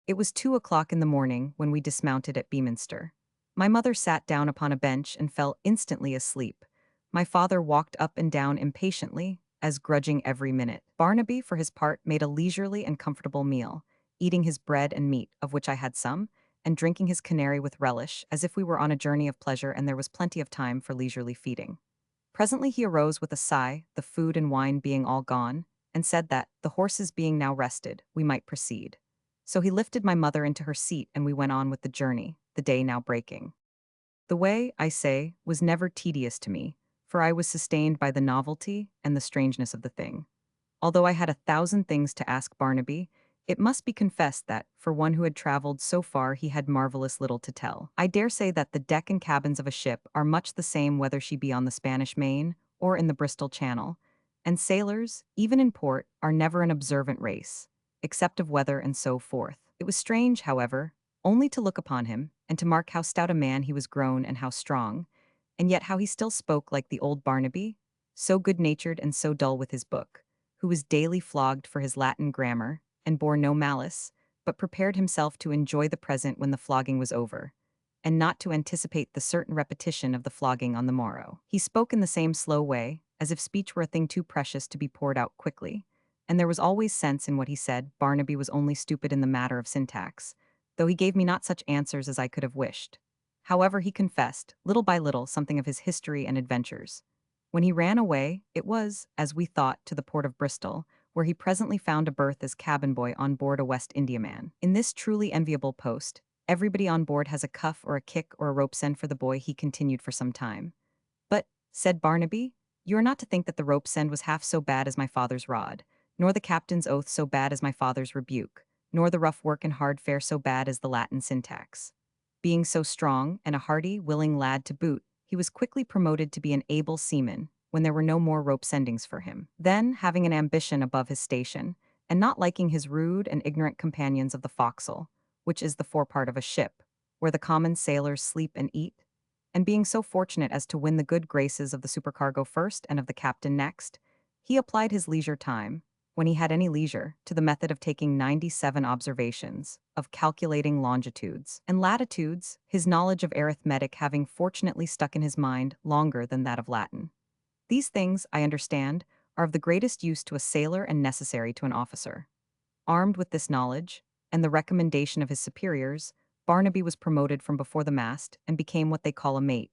It was 2 o'clock in the morning when we dismounted at Beaminster. My mother sat down upon a bench and fell instantly asleep. My father walked up and down impatiently, as grudging every minute. Barnaby, for his part, made a leisurely and comfortable meal, eating his bread and meat, of which I had some, and drinking his canary with relish, as if we were on a journey of pleasure and there was plenty of time for leisurely feeding. Presently he arose with a sigh, the food and wine being all gone, and said that, the horses being now rested, we might proceed. So he lifted my mother into her seat and we went on with the journey, the day now breaking. The way, I say, was never tedious to me, for I was sustained by the novelty and the strangeness of the thing. Although I had 1,000 things to ask Barnaby, it must be confessed that, for one who had traveled so far, he had marvelous little to tell. I dare say that the deck and cabins of a ship are much the same whether she be on the Spanish Main or in the Bristol Channel, and sailors, even in port, are never an observant race, except of weather and so forth. It was strange, however, only to look upon him, and to mark how stout a man he was grown and how strong, and yet how he still spoke like the old Barnaby, so good-natured and so dull with his book, who was daily flogged for his Latin grammar, and bore no malice, but prepared himself to enjoy the present when the flogging was over, and not to anticipate the certain repetition of the flogging on the morrow. He spoke in the same slow way, as if speech were a thing too precious to be poured out quickly, and there was always sense in what he said. Barnaby was only stupid in the matter of syntax, though he gave me not such answers as I could have wished. However, he confessed, little by little, something of his history and adventures. When he ran away, it was, as we thought, to the port of Bristol, where he presently found a berth as cabin boy on board a West Indiaman. In this truly enviable post, everybody on board has a cuff or a kick or a rope send for the boy. He continued for some time. But, said Barnaby, you are not to think that the rope send was half so bad as my father's rod, nor the captain's oath so bad as my father's rebuke, nor the rough work and hard fare so bad as the Latin syntax. Being so strong, and a hearty, willing lad to boot, he was quickly promoted to be an able seaman, when there were no more rope sendings for him. Then, having an ambition above his station, and not liking his rude and ignorant companions of the forecastle, which is the forepart of a ship, where the common sailors sleep and eat, and being so fortunate as to win the good graces of the supercargo first and of the captain next, he applied his leisure time, when he had any leisure, to the method of taking 97 observations, of calculating longitudes and latitudes, his knowledge of arithmetic having fortunately stuck in his mind longer than that of Latin. These things, I understand, are of the greatest use to a sailor and necessary to an officer. Armed with this knowledge, and the recommendation of his superiors, Barnaby was promoted from before the mast and became what they call a mate,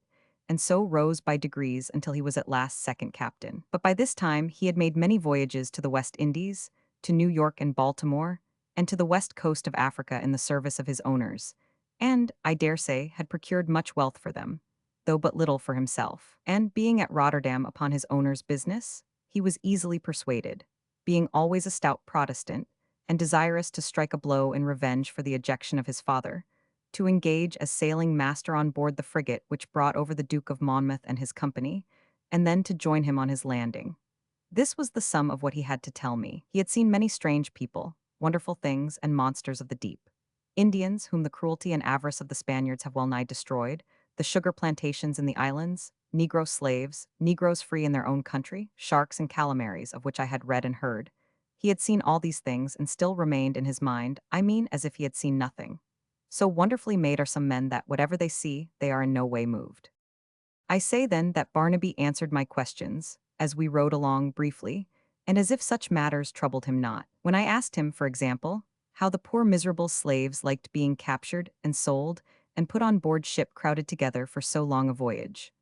and so rose by degrees until he was at last second captain. But by this time he had made many voyages to the West Indies, to New York and Baltimore, and to the west coast of Africa in the service of his owners, and, I dare say, had procured much wealth for them, though but little for himself. And, being at Rotterdam upon his owner's business, he was easily persuaded, being always a stout Protestant, and desirous to strike a blow in revenge for the ejection of his father, to engage as sailing master on board the frigate which brought over the Duke of Monmouth and his company, and then to join him on his landing. This was the sum of what he had to tell me. He had seen many strange people, wonderful things, and monsters of the deep. Indians, whom the cruelty and avarice of the Spaniards have well nigh destroyed, the sugar plantations in the islands, Negro slaves, Negroes free in their own country, sharks and calamaries, of which I had read and heard. He had seen all these things and still remained in his mind, I mean as if he had seen nothing. So wonderfully made are some men that whatever they see, they are in no way moved. I say then that Barnaby answered my questions, as we rode along briefly, and as if such matters troubled him not. When I asked him, for example, how the poor miserable slaves liked being captured and sold and put on board ship crowded together for so long a voyage,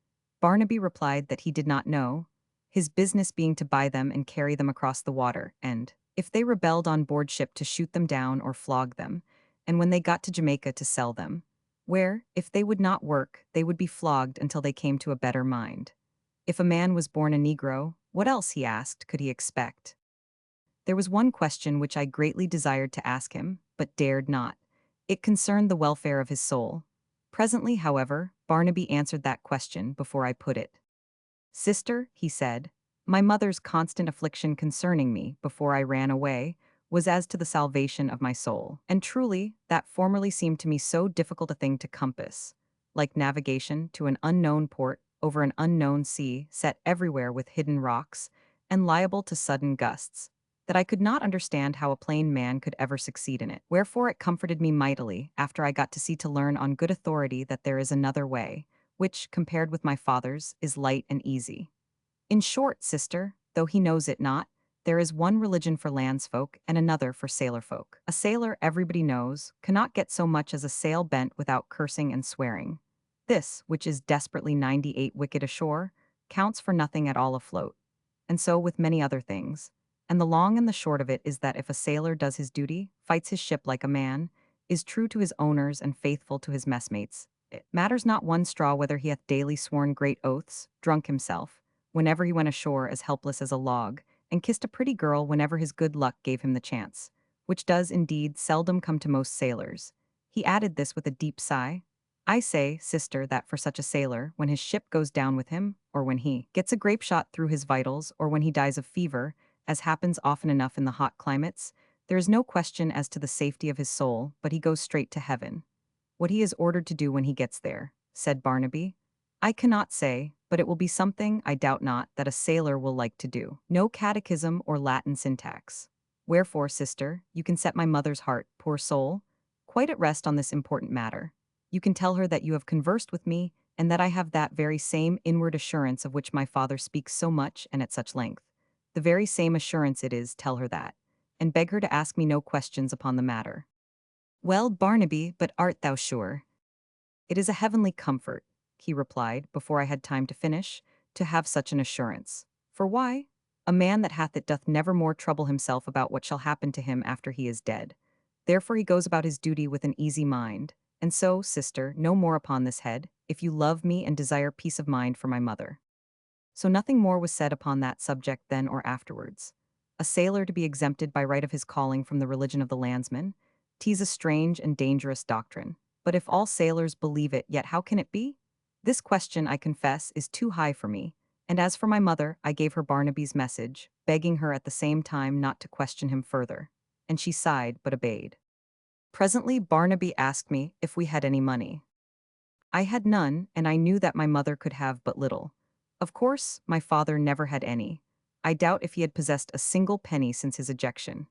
Barnaby replied that he did not know, his business being to buy them and carry them across the water, and, if they rebelled on board ship, to shoot them down or flog them, and when they got to Jamaica to sell them, where, if they would not work, they would be flogged until they came to a better mind. If a man was born a Negro, What else, he asked, could he expect? There was one question which I greatly desired to ask him, but dared not. It concerned the welfare of his soul. Presently, however, Barnaby answered that question before I put it. Sister, he said, my mother's constant affliction concerning me, before I ran away, was as to the salvation of my soul. And truly, that formerly seemed to me so difficult a thing to compass, like navigation to an unknown port over an unknown sea, set everywhere with hidden rocks, and liable to sudden gusts, that I could not understand how a plain man could ever succeed in it. Wherefore it comforted me mightily, after I got to see to learn on good authority that there is another way, which, compared with my father's, is light and easy. In short, sister, though he knows it not, there is one religion for landsfolk and another for sailor folk. A sailor, everybody knows, cannot get so much as a sail bent without cursing and swearing. This, which is desperately 98 wicked ashore, counts for nothing at all afloat. And so with many other things. And the long and the short of it is that if a sailor does his duty, fights his ship like a man, is true to his owners and faithful to his messmates, it matters not one straw whether he hath daily sworn great oaths, drunk himself, whenever he went ashore as helpless as a log, and kissed a pretty girl whenever his good luck gave him the chance, which does indeed seldom come to most sailors. He added this with a deep sigh. I say, sister, that for such a sailor, when his ship goes down with him, or when he gets a grape shot through his vitals, or when he dies of fever, as happens often enough in the hot climates, there is no question as to the safety of his soul, but he goes straight to heaven. What he is ordered to do when he gets there, said Barnaby, I cannot say, but it will be something, I doubt not, that a sailor will like to do. No catechism or Latin syntax. Wherefore, sister, you can set my mother's heart, poor soul, quite at rest on this important matter. You can tell her that you have conversed with me, and that I have that very same inward assurance of which my father speaks so much and at such length. The very same assurance it is, tell her that, and beg her to ask me no questions upon the matter. Well, Barnaby, but art thou sure? It is a heavenly comfort, he replied, before I had time to finish, to have such an assurance. For why? A man that hath it doth never more trouble himself about what shall happen to him after he is dead. Therefore he goes about his duty with an easy mind. And so, sister, no more upon this head, if you love me and desire peace of mind for my mother. So nothing more was said upon that subject then or afterwards. A sailor to be exempted by right of his calling from the religion of the landsman, 'tis a strange and dangerous doctrine. But if all sailors believe it, yet how can it be? This question, I confess, is too high for me, and as for my mother, I gave her Barnaby's message, begging her at the same time not to question him further, and she sighed but obeyed. Presently Barnaby asked me if we had any money. I had none, and I knew that my mother could have but little. Of course, my father never had any. I doubt if he had possessed a single penny since his ejection.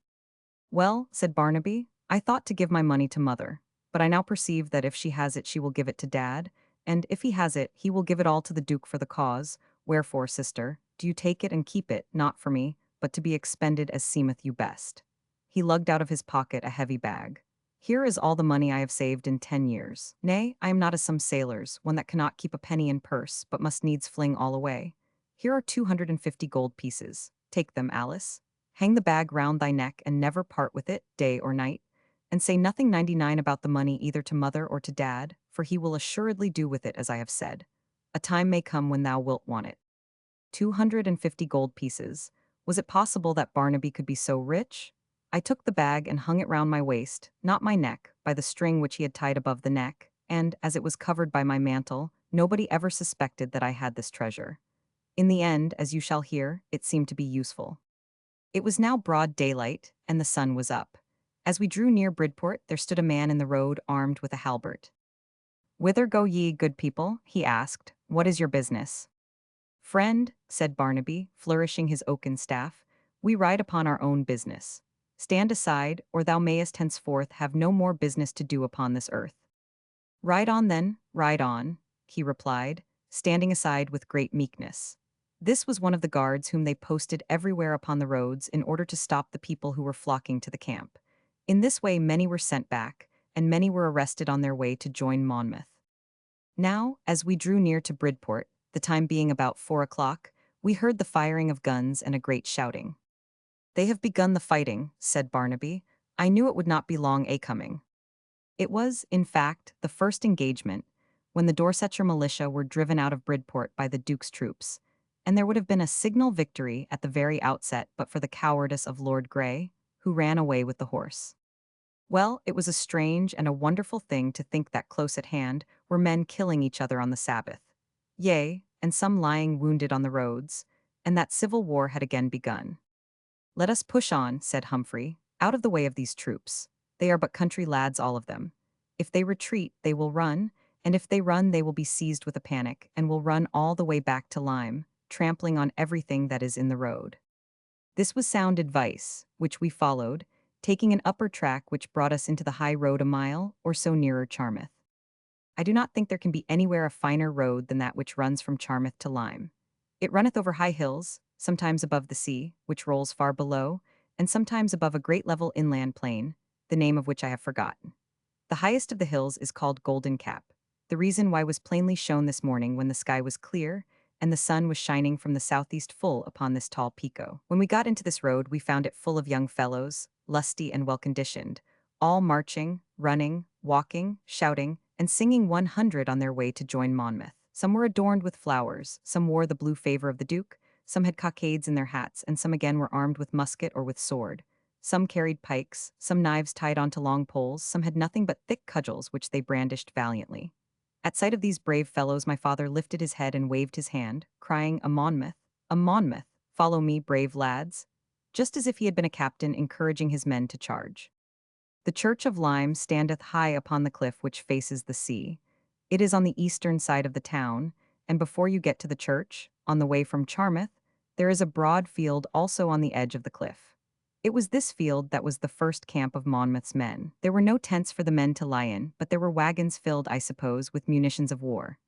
Well, said Barnaby, I thought to give my money to mother, but I now perceive that if she has it she will give it to dad, and if he has it he will give it all to the Duke for the cause, wherefore, sister, do you take it and keep it, not for me, but to be expended as seemeth you best. He lugged out of his pocket a heavy bag. Here is all the money I have saved in 10 years. Nay, I am not as some sailors, one that cannot keep a penny in purse, but must needs fling all away. Here are 250 gold pieces. Take them, Alice. Hang the bag round thy neck and never part with it, day or night. And say nothing 99 about the money either to mother or to dad, for he will assuredly do with it as I have said. A time may come when thou wilt want it. 250 gold pieces. Was it possible that Barnaby could be so rich? I took the bag and hung it round my waist, not my neck, by the string which he had tied above the neck, and, as it was covered by my mantle, nobody ever suspected that I had this treasure. In the end, as you shall hear, it seemed to be useful. It was now broad daylight, and the sun was up. As we drew near Bridport, there stood a man in the road armed with a halbert. Whither go ye, good people? He asked. What is your business? Friend, said Barnaby, flourishing his oaken staff, we ride upon our own business. Stand aside, or thou mayest henceforth have no more business to do upon this earth. Ride on then, ride on, he replied, standing aside with great meekness. This was one of the guards whom they posted everywhere upon the roads in order to stop the people who were flocking to the camp. In this way many were sent back, and many were arrested on their way to join Monmouth. Now, as we drew near to Bridport, the time being about 4 o'clock, we heard the firing of guns and a great shouting. They have begun the fighting, said Barnaby. I knew it would not be long a-coming. It was, in fact, the first engagement, when the Dorsetshire militia were driven out of Bridport by the Duke's troops, and there would have been a signal victory at the very outset but for the cowardice of Lord Grey, who ran away with the horse. Well, it was a strange and a wonderful thing to think that close at hand were men killing each other on the Sabbath. Yea, and some lying wounded on the roads, and that civil war had again begun. "Let us push on," said Humphrey, "out of the way of these troops. They are but country lads, all of them. If they retreat, they will run, and if they run, they will be seized with a panic, and will run all the way back to Lyme, trampling on everything that is in the road." This was sound advice, which we followed, taking an upper track which brought us into the high road a mile or so nearer Charmouth. I do not think there can be anywhere a finer road than that which runs from Charmouth to Lyme. It runneth over high hills, sometimes above the sea, which rolls far below, and sometimes above a great level inland plain, the name of which I have forgotten. The highest of the hills is called Golden Cap. The reason why was plainly shown this morning when the sky was clear, and the sun was shining from the southeast full upon this tall pico. When we got into this road, we found it full of young fellows, lusty and well-conditioned, all marching, running, walking, shouting, and singing 100 on their way to join Monmouth. Some were adorned with flowers, some wore the blue favor of the Duke, some had cockades in their hats, and some again were armed with musket or with sword. Some carried pikes, some knives tied onto long poles, some had nothing but thick cudgels which they brandished valiantly. At sight of these brave fellows my father lifted his head and waved his hand, crying, a Monmouth, follow me, brave lads," just as if he had been a captain encouraging his men to charge. The church of Lyme standeth high upon the cliff which faces the sea. It is on the eastern side of the town, and before you get to the church, on the way from Charmouth, there is a broad field also on the edge of the cliff. It was this field that was the first camp of Monmouth's men. There were no tents for the men to lie in, but there were wagons filled, I suppose, with munitions of war.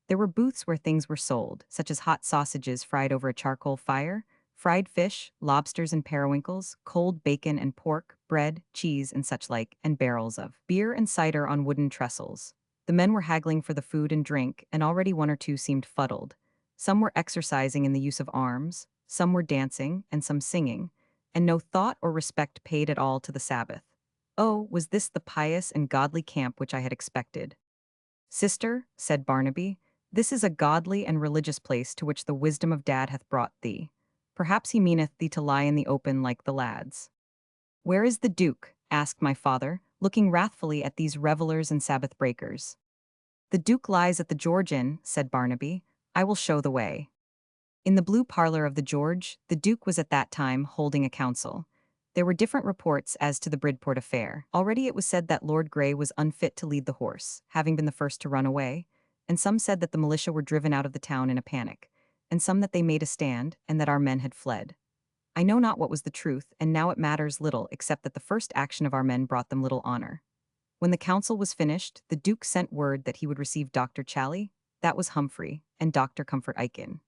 There were booths where things were sold, such as hot sausages fried over a charcoal fire, fried fish, lobsters and periwinkles, cold bacon and pork, bread, cheese, and such like, and barrels of beer and cider on wooden trestles. The men were haggling for the food and drink, and already one or two seemed fuddled. Some were exercising in the use of arms, some were dancing, and some singing, and no thought or respect paid at all to the Sabbath. Oh, was this the pious and godly camp which I had expected? "Sister," said Barnaby, "this is a godly and religious place to which the wisdom of Dad hath brought thee. Perhaps he meaneth thee to lie in the open like the lads." "Where is the Duke?" asked my father, looking wrathfully at these revelers and Sabbath breakers. "The Duke lies at the George Inn," said Barnaby. "I will show the way." In the blue parlor of the George, the Duke was at that time holding a council. There were different reports as to the Bridport affair. Already it was said that Lord Grey was unfit to lead the horse, having been the first to run away, and some said that the militia were driven out of the town in a panic, and some that they made a stand, and that our men had fled. I know not what was the truth, and now it matters little except that the first action of our men brought them little honor. When the council was finished, the Duke sent word that he would receive Dr. Chally, that was Humphrey, and Dr. Comfort Aiken.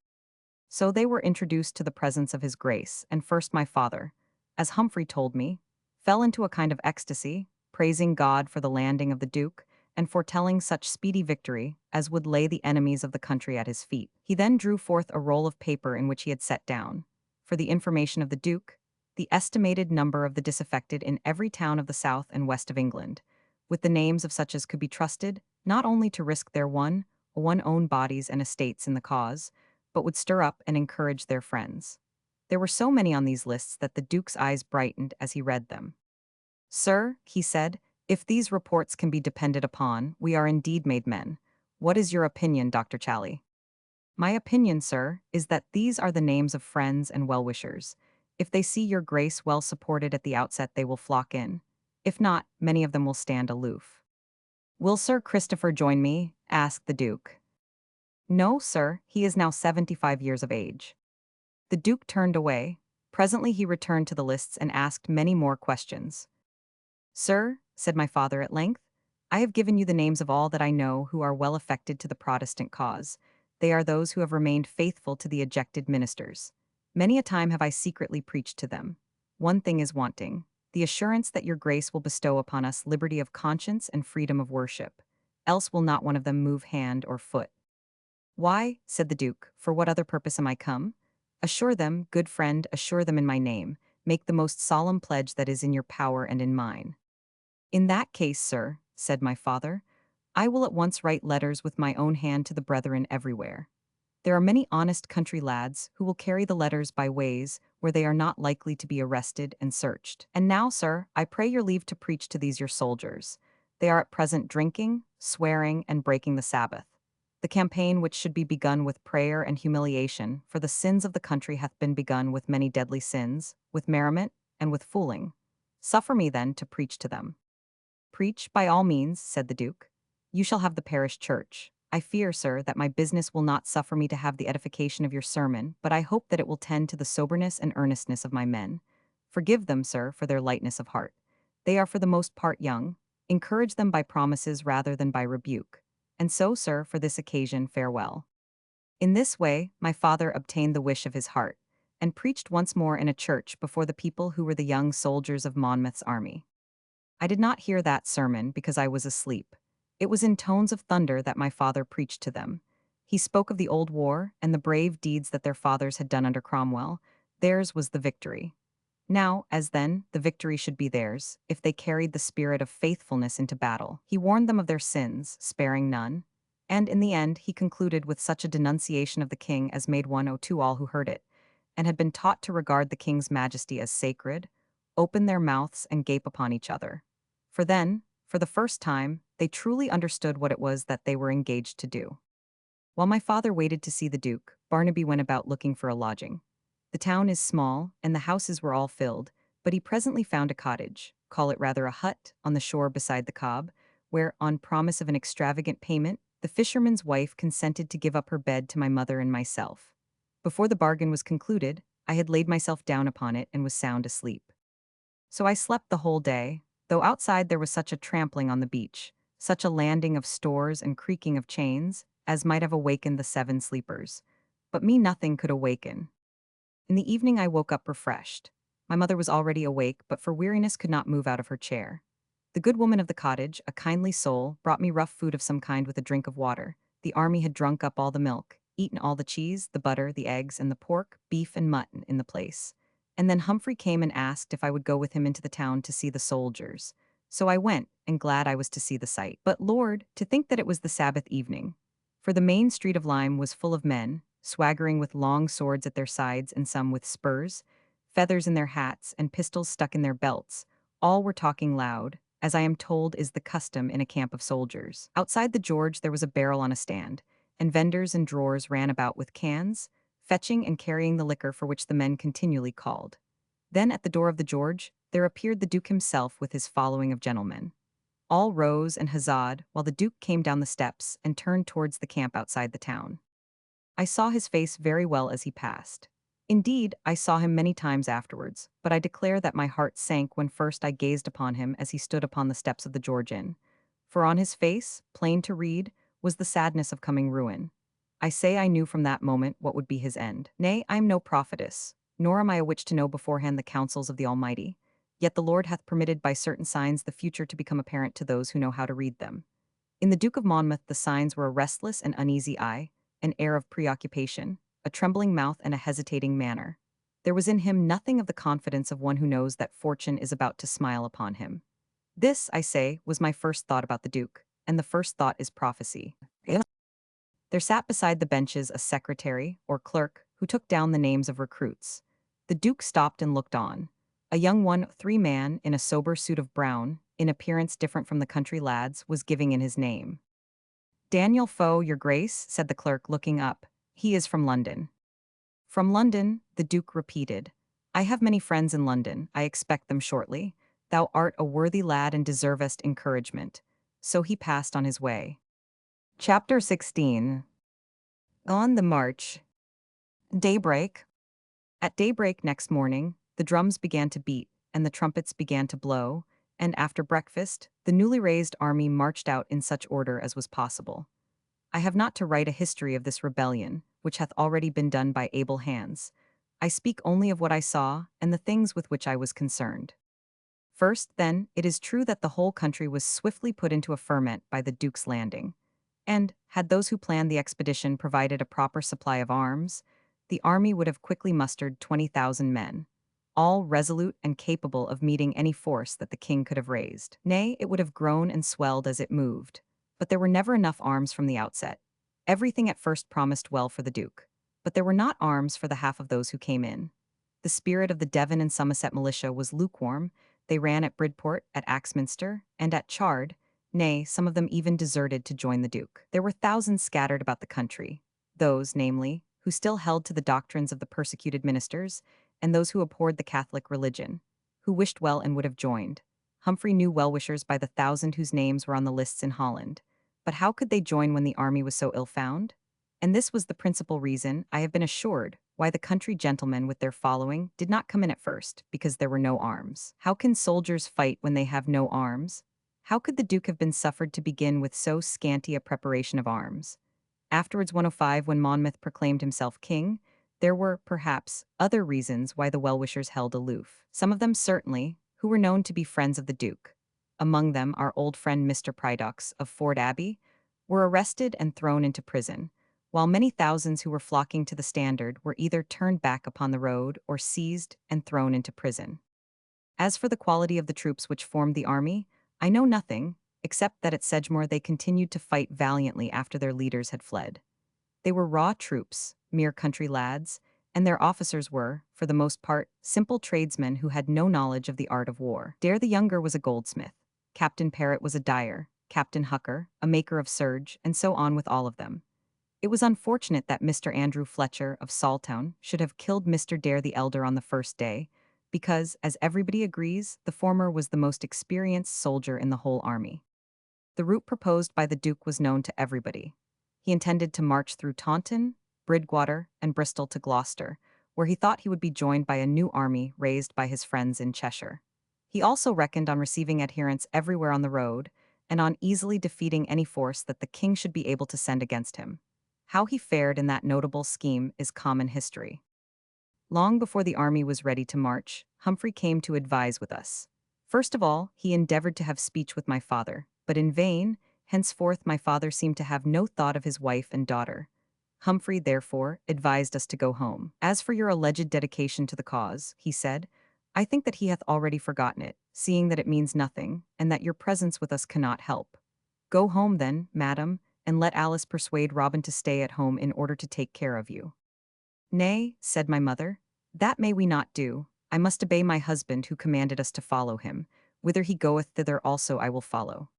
So they were introduced to the presence of his grace, and first my father, as Humphrey told me, fell into a kind of ecstasy, praising God for the landing of the Duke, and foretelling such speedy victory as would lay the enemies of the country at his feet. He then drew forth a roll of paper in which he had set down, for the information of the Duke, the estimated number of the disaffected in every town of the south and west of England, with the names of such as could be trusted, not only to risk their one own bodies and estates in the cause, but would stir up and encourage their friends. There were so many on these lists that the Duke's eyes brightened as he read them. "Sir," he said, "if these reports can be depended upon, we are indeed made men. What is your opinion, Dr. Chally?" "My opinion, sir, is that these are the names of friends and well-wishers. If they see your grace well supported at the outset, they will flock in. If not, many of them will stand aloof." "Will Sir Christopher join me?" asked the Duke. "No, sir, he is now 75 years of age." The Duke turned away. Presently he returned to the lists and asked many more questions. "Sir," said my father at length, "I have given you the names of all that I know who are well affected to the Protestant cause. They are those who have remained faithful to the ejected ministers. Many a time have I secretly preached to them. One thing is wanting, the assurance that your grace will bestow upon us liberty of conscience and freedom of worship. Else will not one of them move hand or foot." "Why," said the Duke, "for what other purpose am I come? Assure them, good friend, assure them in my name. Make the most solemn pledge that is in your power and in mine." "In that case, sir," said my father, "I will at once write letters with my own hand to the brethren everywhere." There are many honest country lads who will carry the letters by ways where they are not likely to be arrested and searched. And now, sir, I pray your leave to preach to these your soldiers. They are at present drinking, swearing, and breaking the Sabbath. The campaign which should be begun with prayer and humiliation, for the sins of the country hath been begun with many deadly sins, with merriment, and with fooling. Suffer me then to preach to them. Preach, by all means, said the Duke. You shall have the parish church. I fear, sir, that my business will not suffer me to have the edification of your sermon, but I hope that it will tend to the soberness and earnestness of my men. Forgive them, sir, for their lightness of heart. They are for the most part young. Encourage them by promises rather than by rebuke. And so, sir, for this occasion, farewell. In this way, my father obtained the wish of his heart, and preached once more in a church before the people who were the young soldiers of Monmouth's army. I did not hear that sermon because I was asleep. It was in tones of thunder that my father preached to them. He spoke of the old war and the brave deeds that their fathers had done under Cromwell. Theirs was the victory. Now, as then, the victory should be theirs, if they carried the spirit of faithfulness into battle. He warned them of their sins, sparing none. And in the end, he concluded with such a denunciation of the king as made one owe to all who heard it, and had been taught to regard the king's majesty as sacred, open their mouths and gape upon each other. For then, for the first time, they truly understood what it was that they were engaged to do. While my father waited to see the Duke, Barnaby went about looking for a lodging. The town is small, and the houses were all filled, but he presently found a cottage, call it rather a hut, on the shore beside the Cobb, where, on promise of an extravagant payment, the fisherman's wife consented to give up her bed to my mother and myself. Before the bargain was concluded, I had laid myself down upon it and was sound asleep. So I slept the whole day, though outside there was such a trampling on the beach, such a landing of stores and creaking of chains, as might have awakened the seven sleepers. But me nothing could awaken. In the evening I woke up refreshed. My mother was already awake, but for weariness could not move out of her chair. The good woman of the cottage, a kindly soul, brought me rough food of some kind with a drink of water. The army had drunk up all the milk, eaten all the cheese, the butter, the eggs, and the pork, beef, and mutton in the place. And then Humphrey came and asked if I would go with him into the town to see the soldiers. So I went, and glad I was to see the sight. But Lord, to think that it was the Sabbath evening. For the main street of Lyme was full of men, swaggering with long swords at their sides and some with spurs, feathers in their hats, and pistols stuck in their belts. All were talking loud, as I am told is the custom in a camp of soldiers. Outside the George there was a barrel on a stand, and vendors and drawers ran about with cans, fetching and carrying the liquor for which the men continually called. Then at the door of the George there appeared the Duke himself with his following of gentlemen. All rose and huzzaed, while the Duke came down the steps and turned towards the camp outside the town. I saw his face very well as he passed. Indeed, I saw him many times afterwards, but I declare that my heart sank when first I gazed upon him as he stood upon the steps of the George Inn. For on his face, plain to read, was the sadness of coming ruin. I say I knew from that moment what would be his end. Nay, I am no prophetess, nor am I a witch to know beforehand the counsels of the Almighty. Yet the Lord hath permitted by certain signs the future to become apparent to those who know how to read them. In the Duke of Monmouth the signs were a restless and uneasy eye, an air of preoccupation, a trembling mouth, and a hesitating manner. There was in him nothing of the confidence of one who knows that fortune is about to smile upon him. This, I say, was my first thought about the Duke, and the first thought is prophecy. There sat beside the benches a secretary, or clerk, who took down the names of recruits. The Duke stopped and looked on. A young 1-3 man, in a sober suit of brown, in appearance different from the country lads, was giving in his name. Daniel Foe, your grace, said the clerk, looking up. He is from London. From London, the Duke repeated. I have many friends in London, I expect them shortly. Thou art a worthy lad and deservest encouragement. So he passed on his way. Chapter 16. On the march. Daybreak. At daybreak next morning, the drums began to beat, and the trumpets began to blow, and after breakfast, the newly raised army marched out in such order as was possible. I have not to write a history of this rebellion, which hath already been done by able hands. I speak only of what I saw and the things with which I was concerned. First, then, it is true that the whole country was swiftly put into a ferment by the Duke's landing. And, had those who planned the expedition provided a proper supply of arms, the army would have quickly mustered 20,000 men, all resolute and capable of meeting any force that the king could have raised. Nay, it would have grown and swelled as it moved. But there were never enough arms from the outset. Everything at first promised well for the Duke. But there were not arms for the half of those who came in. The spirit of the Devon and Somerset militia was lukewarm. They ran at Bridport, at Axminster, and at Chard. Nay, some of them even deserted to join the Duke. There were thousands scattered about the country, those, namely, who still held to the doctrines of the persecuted ministers, and those who abhorred the Catholic religion, who wished well and would have joined. Humphrey knew well-wishers by the thousand whose names were on the lists in Holland. But how could they join when the army was so ill-found? And this was the principal reason, I have been assured, why the country gentlemen with their following did not come in at first, because there were no arms. How can soldiers fight when they have no arms? How could the Duke have been suffered to begin with so scanty a preparation of arms? Afterwards, 105, when Monmouth proclaimed himself king, there were, perhaps, other reasons why the well-wishers held aloof. Some of them, certainly, who were known to be friends of the Duke. Among them, our old friend Mr. Prydox of Ford Abbey, were arrested and thrown into prison, while many thousands who were flocking to the standard were either turned back upon the road or seized and thrown into prison. As for the quality of the troops which formed the army, I know nothing, except that at Sedgemoor they continued to fight valiantly after their leaders had fled. They were raw troops, mere country lads, and their officers were, for the most part, simple tradesmen who had no knowledge of the art of war. Dare the younger was a goldsmith, Captain Parrott was a dyer, Captain Hucker, a maker of serge, and so on with all of them. It was unfortunate that Mr. Andrew Fletcher of Saltown should have killed Mr. Dare the elder on the first day, because, as everybody agrees, the former was the most experienced soldier in the whole army. The route proposed by the Duke was known to everybody. He intended to march through Taunton, Bridgwater, and Bristol to Gloucester, where he thought he would be joined by a new army raised by his friends in Cheshire. He also reckoned on receiving adherents everywhere on the road, and on easily defeating any force that the king should be able to send against him. How he fared in that notable scheme is common history. Long before the army was ready to march, Humphrey came to advise with us. First of all, he endeavored to have speech with my father, but in vain. Henceforth my father seemed to have no thought of his wife and daughter. Humphrey, therefore, advised us to go home. As for your alleged dedication to the cause, he said, I think that he hath already forgotten it, seeing that it means nothing, and that your presence with us cannot help. Go home then, madam, and let Alice persuade Robin to stay at home in order to take care of you. Nay, said my mother, that may we not do. I must obey my husband who commanded us to follow him. Whither he goeth, thither also I will follow.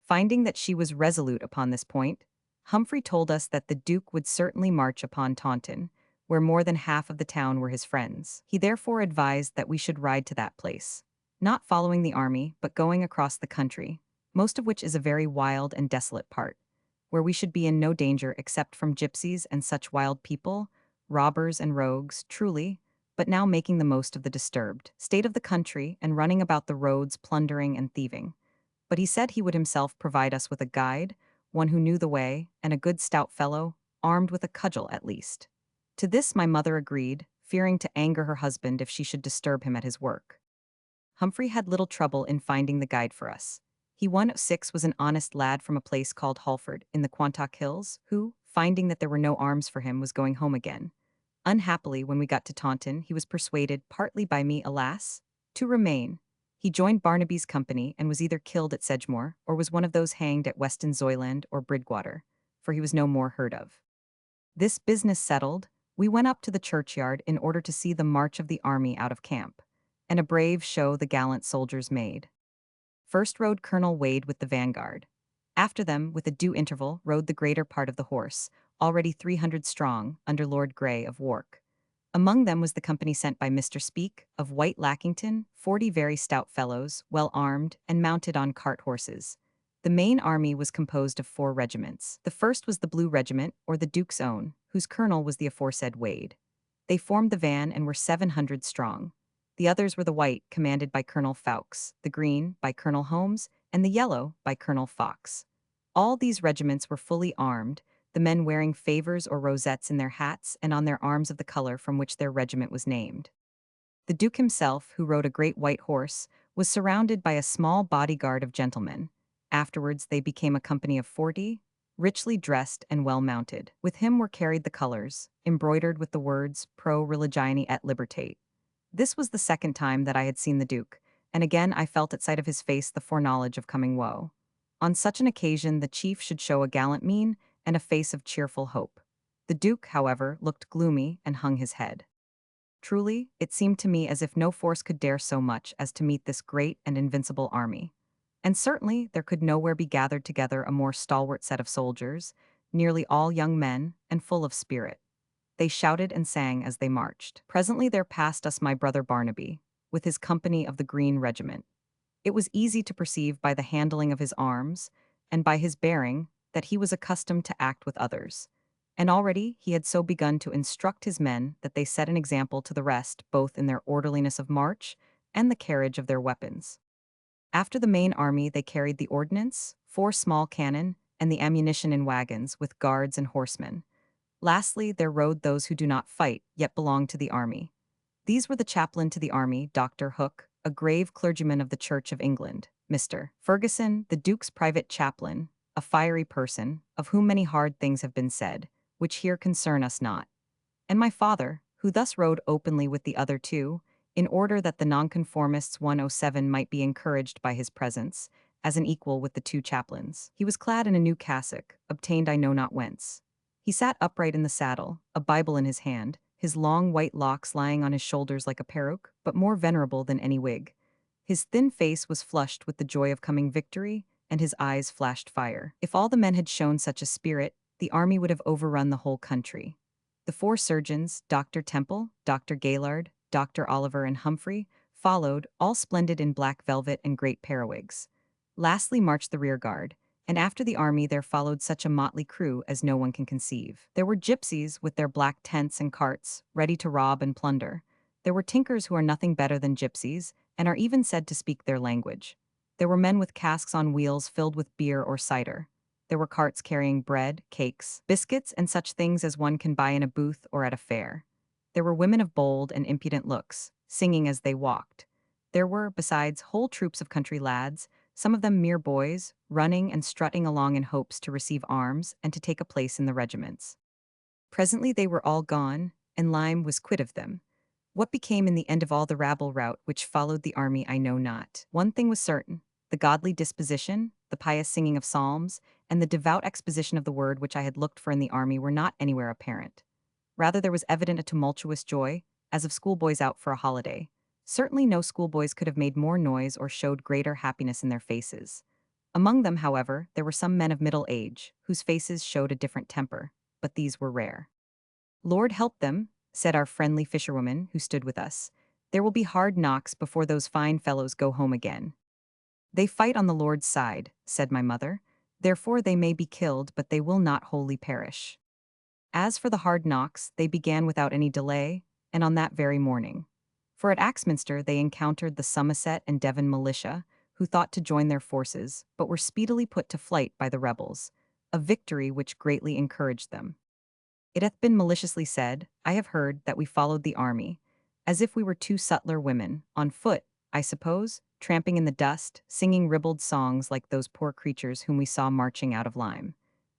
Finding that she was resolute upon this point, Humphrey told us that the Duke would certainly march upon Taunton, where more than half of the town were his friends. He therefore advised that we should ride to that place, not following the army, but going across the country, most of which is a very wild and desolate part, where we should be in no danger except from gypsies and such wild people, robbers and rogues, truly, but now making the most of the disturbed state of the country and running about the roads plundering and thieving. But he said he would himself provide us with a guide, one who knew the way, and a good stout fellow, armed with a cudgel at least. To this my mother agreed, fearing to anger her husband if she should disturb him at his work. Humphrey had little trouble in finding the guide for us. He 106 was an honest lad from a place called Halford, in the Quantock Hills, who, finding that there were no arms for him, was going home again. Unhappily, when we got to Taunton, he was persuaded, partly by me, alas, to remain. He joined Barnaby's company and was either killed at Sedgemoor or was one of those hanged at Weston Zoyland or Bridgwater, for he was no more heard of. This business settled, we went up to the churchyard in order to see the march of the army out of camp, and a brave show the gallant soldiers made. First rode Colonel Wade with the vanguard. After them, with a due interval, rode the greater part of the horse, already 300 strong, under Lord Grey of Wark. Among them was the company sent by Mr. Speke, of White Lackington, 40 very stout fellows, well armed, and mounted on cart horses. The main army was composed of 4 regiments. The first was the Blue Regiment, or the Duke's own, whose colonel was the aforesaid Wade. They formed the van and were 700 strong. The others were the White, commanded by Colonel Fawkes, the Green, by Colonel Holmes, and the Yellow, by Colonel Fox. All these regiments were fully armed, the men wearing favors or rosettes in their hats and on their arms of the color from which their regiment was named. The Duke himself, who rode a great white horse, was surrounded by a small bodyguard of gentlemen. Afterwards they became a company of 40, richly dressed and well mounted. With him were carried the colors, embroidered with the words Pro Religini et Libertate. This was the second time that I had seen the Duke, and again I felt at sight of his face the foreknowledge of coming woe. On such an occasion the chief should show a gallant mien, and a face of cheerful hope. The Duke, however, looked gloomy and hung his head. Truly, it seemed to me as if no force could dare so much as to meet this great and invincible army. And certainly there could nowhere be gathered together a more stalwart set of soldiers, nearly all young men and full of spirit. They shouted and sang as they marched. Presently there passed us my brother Barnaby, with his company of the Green Regiment. It was easy to perceive by the handling of his arms, and by his bearing, that he was accustomed to act with others. And already he had so begun to instruct his men that they set an example to the rest both in their orderliness of march and the carriage of their weapons. After the main army they carried the ordnance, 4 small cannon, and the ammunition in wagons, with guards and horsemen. Lastly, there rode those who do not fight, yet belong to the army. These were the chaplain to the army, Dr. Hook, a grave clergyman of the Church of England, Mr. Ferguson, the Duke's private chaplain, a fiery person, of whom many hard things have been said, which here concern us not, and my father, who thus rode openly with the other two, in order that the nonconformists 107 might be encouraged by his presence, as an equal with the 2 chaplains. He was clad in a new cassock, obtained I know not whence. He sat upright in the saddle, a Bible in his hand, his long white locks lying on his shoulders like a peruke, but more venerable than any wig. His thin face was flushed with the joy of coming victory, and his eyes flashed fire. If all the men had shown such a spirit, the army would have overrun the whole country. The 4 surgeons, Dr. Temple, Dr. Gaylord, Dr. Oliver, and Humphrey, followed, all splendid in black velvet and great periwigs. Lastly marched the rear guard, and after the army there followed such a motley crew as no one can conceive. There were gypsies with their black tents and carts, ready to rob and plunder. There were tinkers who are nothing better than gypsies, and are even said to speak their language. There were men with casks on wheels filled with beer or cider. There were carts carrying bread, cakes, biscuits, and such things as one can buy in a booth or at a fair. There were women of bold and impudent looks, singing as they walked. There were, besides, whole troops of country lads, some of them mere boys, running and strutting along in hopes to receive arms and to take a place in the regiments. Presently they were all gone, and Lyme was quit of them. What became in the end of all the rabble rout which followed the army I know not. One thing was certain: the godly disposition, the pious singing of psalms, and the devout exposition of the word which I had looked for in the army were not anywhere apparent. Rather there was evident a tumultuous joy, as of schoolboys out for a holiday. Certainly no schoolboys could have made more noise or showed greater happiness in their faces. Among them, however, there were some men of middle age, whose faces showed a different temper, but these were rare. "Lord help them," said our friendly fisherwoman who stood with us. "There will be hard knocks before those fine fellows go home again." "They fight on the Lord's side," said my mother. "Therefore they may be killed, but they will not wholly perish." As for the hard knocks, they began without any delay, and on that very morning. For at Axminster they encountered the Somerset and Devon militia, who thought to join their forces, but were speedily put to flight by the rebels, a victory which greatly encouraged them. It hath been maliciously said, I have heard, that we followed the army, as if we were 2 sutler women, on foot, I suppose, tramping in the dust, singing ribald songs like those poor creatures whom we saw marching out of Lyme.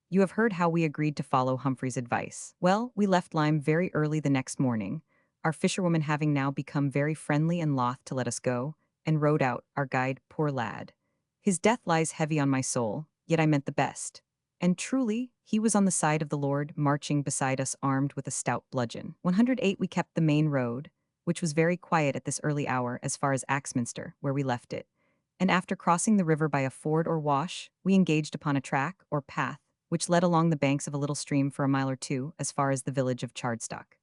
You have heard how we agreed to follow Humphrey's advice. Well, we left Lyme very early the next morning, our fisherwoman having now become very friendly and loth to let us go, and rode out, our guide, poor lad. His death lies heavy on my soul, yet I meant the best. And truly, he was on the side of the Lord, marching beside us armed with a stout bludgeon. 108 we kept the main road, which was very quiet at this early hour as far as Axminster, where we left it. And after crossing the river by a ford or wash, we engaged upon a track, or path, which led along the banks of a little stream for a mile or 2 as far as the village of Chardstock.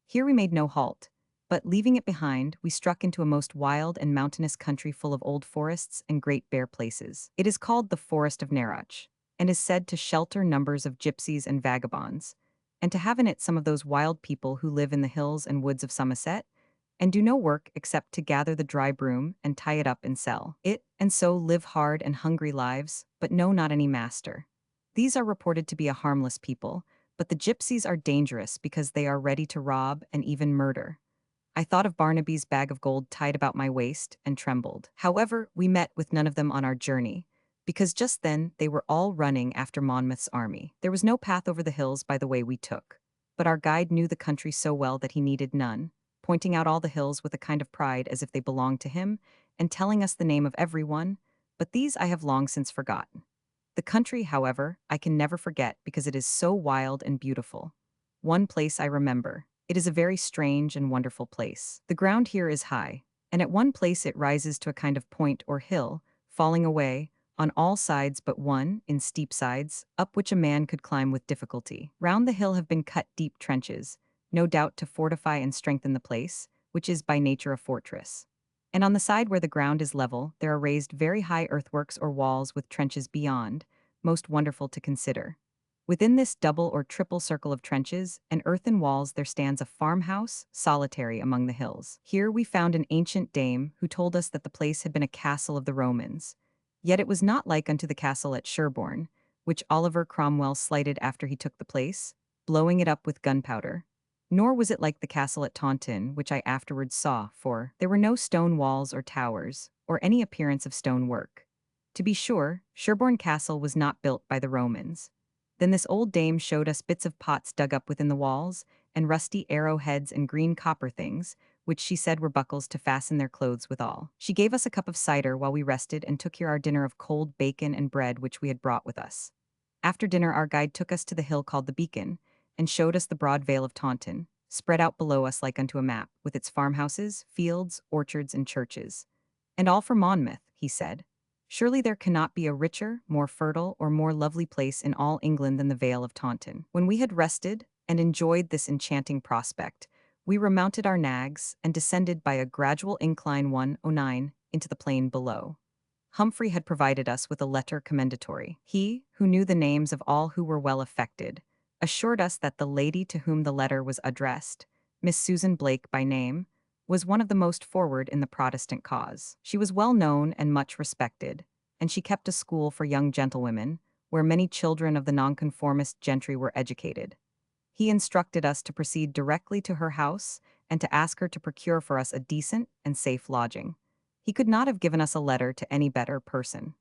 Here we made no halt, but leaving it behind, we struck into a most wild and mountainous country full of old forests and great bare places. It is called the Forest of Narach, and is said to shelter numbers of gypsies and vagabonds, and to have in it some of those wild people who live in the hills and woods of Somerset, and do no work except to gather the dry broom and tie it up and sell it, and so live hard and hungry lives, but know not any master. These are reported to be a harmless people, but the gypsies are dangerous because they are ready to rob and even murder. I thought of Barnaby's bag of gold tied about my waist and trembled. However, we met with none of them on our journey, because just then they were all running after Monmouth's army. There was no path over the hills by the way we took, but our guide knew the country so well that he needed none, pointing out all the hills with a kind of pride as if they belonged to him, and telling us the name of every one, but these I have long since forgotten. The country, however, I can never forget because it is so wild and beautiful. One place I remember. It is a very strange and wonderful place. The ground here is high, and at one place it rises to a kind of point or hill, falling away, on all sides but one, in steep sides, up which a man could climb with difficulty. Round the hill have been cut deep trenches, no doubt to fortify and strengthen the place, which is by nature a fortress. And on the side where the ground is level, there are raised very high earthworks or walls with trenches beyond, most wonderful to consider. Within this double or triple circle of trenches and earthen walls there stands a farmhouse, solitary among the hills. Here we found an ancient dame who told us that the place had been a castle of the Romans. Yet it was not like unto the castle at Sherborne, which Oliver Cromwell slighted after he took the place, blowing it up with gunpowder. Nor was it like the castle at Taunton, which I afterwards saw, for there were no stone walls or towers, or any appearance of stone work. To be sure, Sherborne Castle was not built by the Romans. Then this old dame showed us bits of pots dug up within the walls, and rusty arrowheads and green copper things, which she said were buckles to fasten their clothes withal. She gave us a cup of cider while we rested and took here our dinner of cold bacon and bread which we had brought with us. After dinner our guide took us to the hill called the Beacon, and showed us the broad vale of Taunton, spread out below us like unto a map, with its farmhouses, fields, orchards, and churches. And all for Monmouth, he said. Surely there cannot be a richer, more fertile, or more lovely place in all England than the Vale of Taunton. When we had rested and enjoyed this enchanting prospect, we remounted our nags and descended by a gradual incline 109 into the plain below. Humphrey had provided us with a letter commendatory. He, who knew the names of all who were well affected, assured us that the lady to whom the letter was addressed, Miss Susan Blake by name, was one of the most forward in the Protestant cause. She was well known and much respected, and she kept a school for young gentlewomen, where many children of the nonconformist gentry were educated. He instructed us to proceed directly to her house and to ask her to procure for us a decent and safe lodging. He could not have given us a letter to any better person.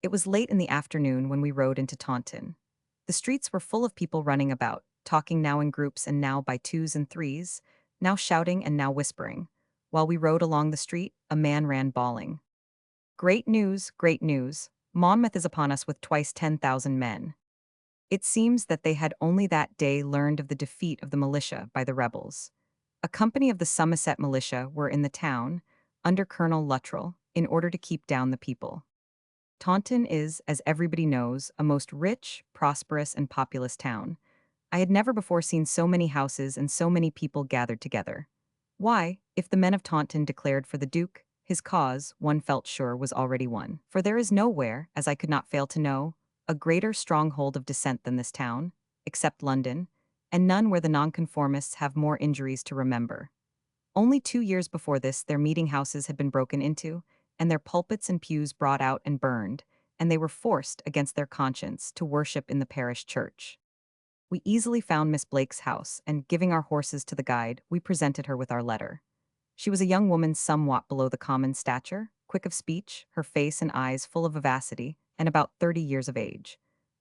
It was late in the afternoon when we rode into Taunton. The streets were full of people running about, talking now in groups and now by twos and threes, now shouting and now whispering. While we rode along the street, a man ran bawling. Great news, great news. Monmouth is upon us with twice 10,000 men. It seems that they had only that day learned of the defeat of the militia by the rebels. A company of the Somerset militia were in the town, under Colonel Luttrell, in order to keep down the people. Taunton is, as everybody knows, a most rich, prosperous, and populous town. I had never before seen so many houses and so many people gathered together. Why, if the men of Taunton declared for the Duke, his cause, one felt sure, was already won. For there is nowhere, as I could not fail to know, a greater stronghold of dissent than this town, except London, and none where the nonconformists have more injuries to remember. Only 2 years before this their meeting houses had been broken into, and their pulpits and pews brought out and burned, and they were forced, against their conscience, to worship in the parish church. We easily found Miss Blake's house, and, giving our horses to the guide, we presented her with our letter. She was a young woman somewhat below the common stature, quick of speech, her face and eyes full of vivacity, and about 30 years of age.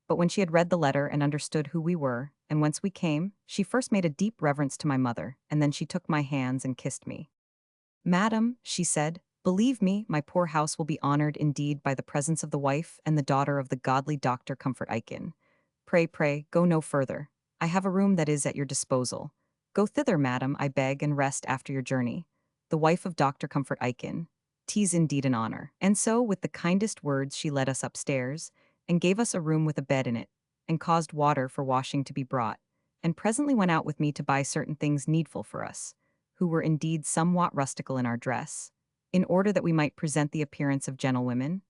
But when she had read the letter and understood who we were, and whence we came, she first made a deep reverence to my mother, and then she took my hands and kissed me. "Madam," she said, "believe me, my poor house will be honored indeed by the presence of the wife and the daughter of the godly Dr. Comfort Aiken. Pray, go no further. I have a room that is at your disposal. Go thither, madam, I beg, and rest after your journey. The wife of Dr. Comfort Aiken. 'Tis indeed an honor." And so, with the kindest words, she led us upstairs, and gave us a room with a bed in it, and caused water for washing to be brought, and presently went out with me to buy certain things needful for us, who were indeed somewhat rustical in our dress, in order that we might present the appearance of gentlewomen.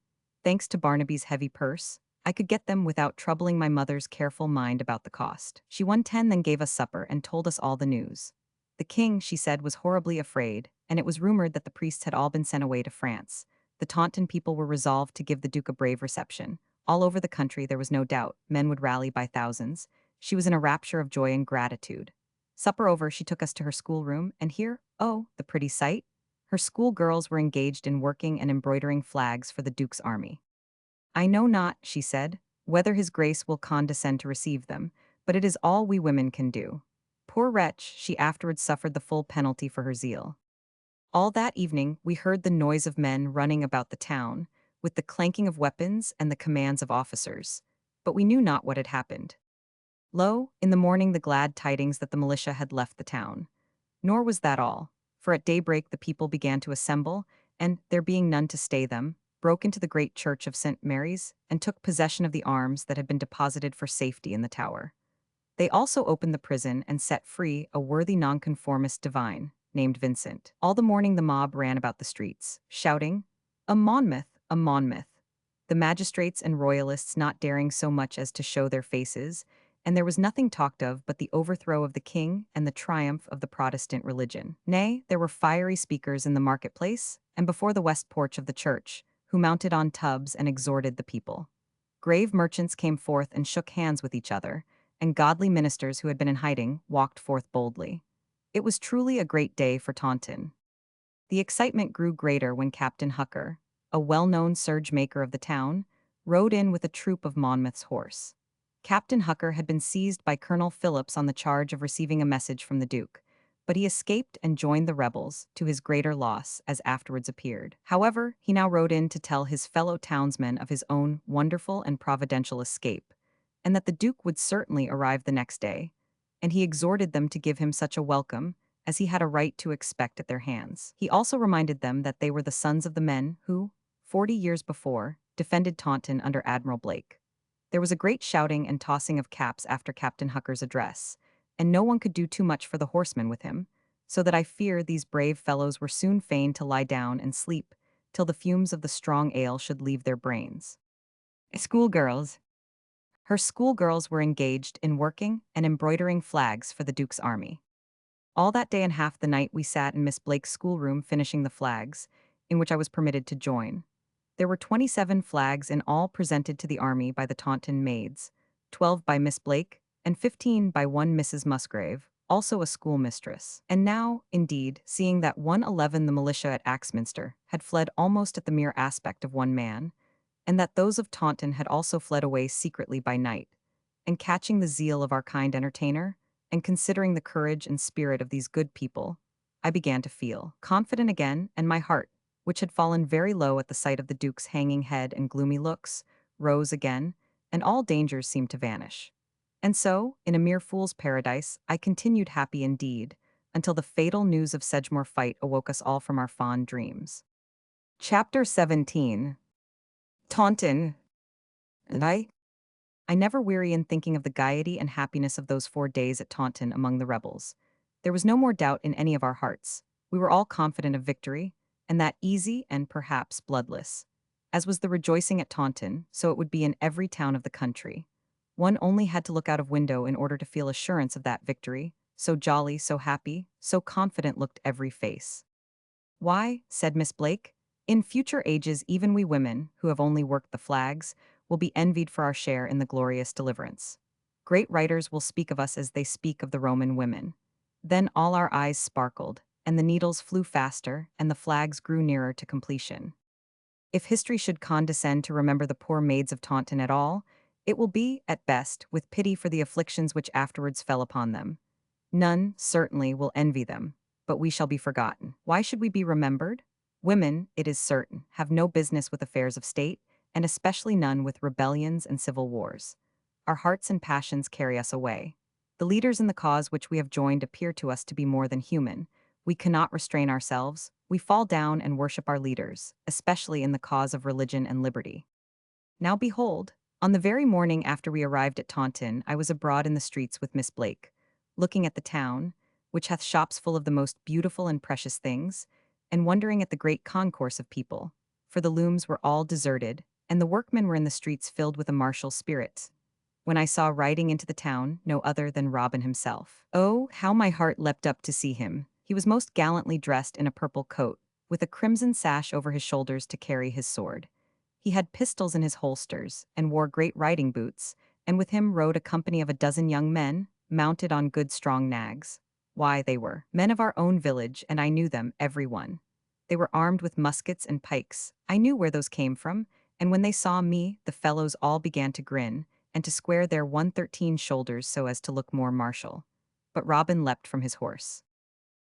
Thanks to Barnaby's heavy purse, I could get them without troubling my mother's careful mind about the cost. She won 10, then gave us supper and told us all the news. The king, she said, was horribly afraid, and it was rumored that the priests had all been sent away to France. The Taunton people were resolved to give the Duke a brave reception. All over the country, there was no doubt, men would rally by thousands. She was in a rapture of joy and gratitude. Supper over, she took us to her schoolroom, and here, oh, the pretty sight! Her school girls were engaged in working and embroidering flags for the Duke's army. "I know not," she said, "whether his grace will condescend to receive them, but it is all we women can do." Poor wretch, she afterwards suffered the full penalty for her zeal. All that evening we heard the noise of men running about the town, with the clanking of weapons and the commands of officers. But we knew not what had happened. Lo, in the morning the glad tidings that the militia had left the town. Nor was that all, for at daybreak the people began to assemble, and, there being none to stay them, broke into the great church of St. Mary's, and took possession of the arms that had been deposited for safety in the tower. They also opened the prison and set free a worthy nonconformist divine, named Vincent. All the morning the mob ran about the streets, shouting, "A Monmouth! A Monmouth!" The magistrates and royalists not daring so much as to show their faces, and there was nothing talked of but the overthrow of the king and the triumph of the Protestant religion. Nay, there were fiery speakers in the marketplace and before the west porch of the church, who mounted on tubs and exhorted the people. Grave merchants came forth and shook hands with each other, and godly ministers who had been in hiding walked forth boldly. It was truly a great day for Taunton. The excitement grew greater when Captain Hucker, a well-known surge maker of the town, rode in with a troop of Monmouth's horse. Captain Hucker had been seized by Colonel Phillips on the charge of receiving a message from the Duke, but he escaped and joined the rebels, to his greater loss, as afterwards appeared. However, he now rode in to tell his fellow townsmen of his own wonderful and providential escape, and that the Duke would certainly arrive the next day, and he exhorted them to give him such a welcome as he had a right to expect at their hands. He also reminded them that they were the sons of the men who, 40 years before, defended Taunton under Admiral Blake. There was a great shouting and tossing of caps after Captain Hucker's address, and no one could do too much for the horsemen with him, so that I fear these brave fellows were soon fain to lie down and sleep till the fumes of the strong ale should leave their brains. Schoolgirls. Her schoolgirls were engaged in working and embroidering flags for the Duke's army. All that day and half the night we sat in Miss Blake's schoolroom finishing the flags, in which I was permitted to join. There were 27 flags in all presented to the army by the Taunton maids, 12 by Miss Blake, and 15 by one Mrs. Musgrave, also a schoolmistress. And now, indeed, seeing that 111 the militia at Axminster had fled almost at the mere aspect of one man, and that those of Taunton had also fled away secretly by night, and catching the zeal of our kind entertainer, and considering the courage and spirit of these good people, I began to feel confident again, and my heart, which had fallen very low at the sight of the Duke's hanging head and gloomy looks, rose again, and all dangers seemed to vanish. And so, in a mere fool's paradise, I continued happy indeed, until the fatal news of Sedgemoor fight awoke us all from our fond dreams. Chapter 17. Taunton. And I never weary in thinking of the gaiety and happiness of those 4 days at Taunton among the rebels. There was no more doubt in any of our hearts. We were all confident of victory, and that easy and perhaps bloodless. As was the rejoicing at Taunton, so it would be in every town of the country. One only had to look out of window in order to feel assurance of that victory. So jolly, so happy, so confident looked every face. "Why," said Miss Blake, "in future ages even we women, who have only worked the flags, will be envied for our share in the glorious deliverance. Great writers will speak of us as they speak of the Roman women." Then all our eyes sparkled, and the needles flew faster, and the flags grew nearer to completion. If history should condescend to remember the poor maids of Taunton at all, it will be, at best, with pity for the afflictions which afterwards fell upon them. None, certainly, will envy them, but we shall be forgotten. Why should we be remembered? Women, it is certain, have no business with affairs of state, and especially none with rebellions and civil wars. Our hearts and passions carry us away. The leaders in the cause which we have joined appear to us to be more than human. We cannot restrain ourselves. We fall down and worship our leaders, especially in the cause of religion and liberty. Now behold, on the very morning after we arrived at Taunton, I was abroad in the streets with Miss Blake, looking at the town, which hath shops full of the most beautiful and precious things, and wondering at the great concourse of people, for the looms were all deserted, and the workmen were in the streets filled with a martial spirit, when I saw riding into the town no other than Robin himself. Oh, how my heart leapt up to see him! He was most gallantly dressed in a purple coat, with a crimson sash over his shoulders to carry his sword. He had pistols in his holsters, and wore great riding boots, and with him rode a company of a dozen young men, mounted on good strong nags. Why, they were men of our own village, and I knew them, every one. They were armed with muskets and pikes. I knew where those came from, and when they saw me, the fellows all began to grin, and to square their 113 shoulders so as to look more martial. But Robin leapt from his horse.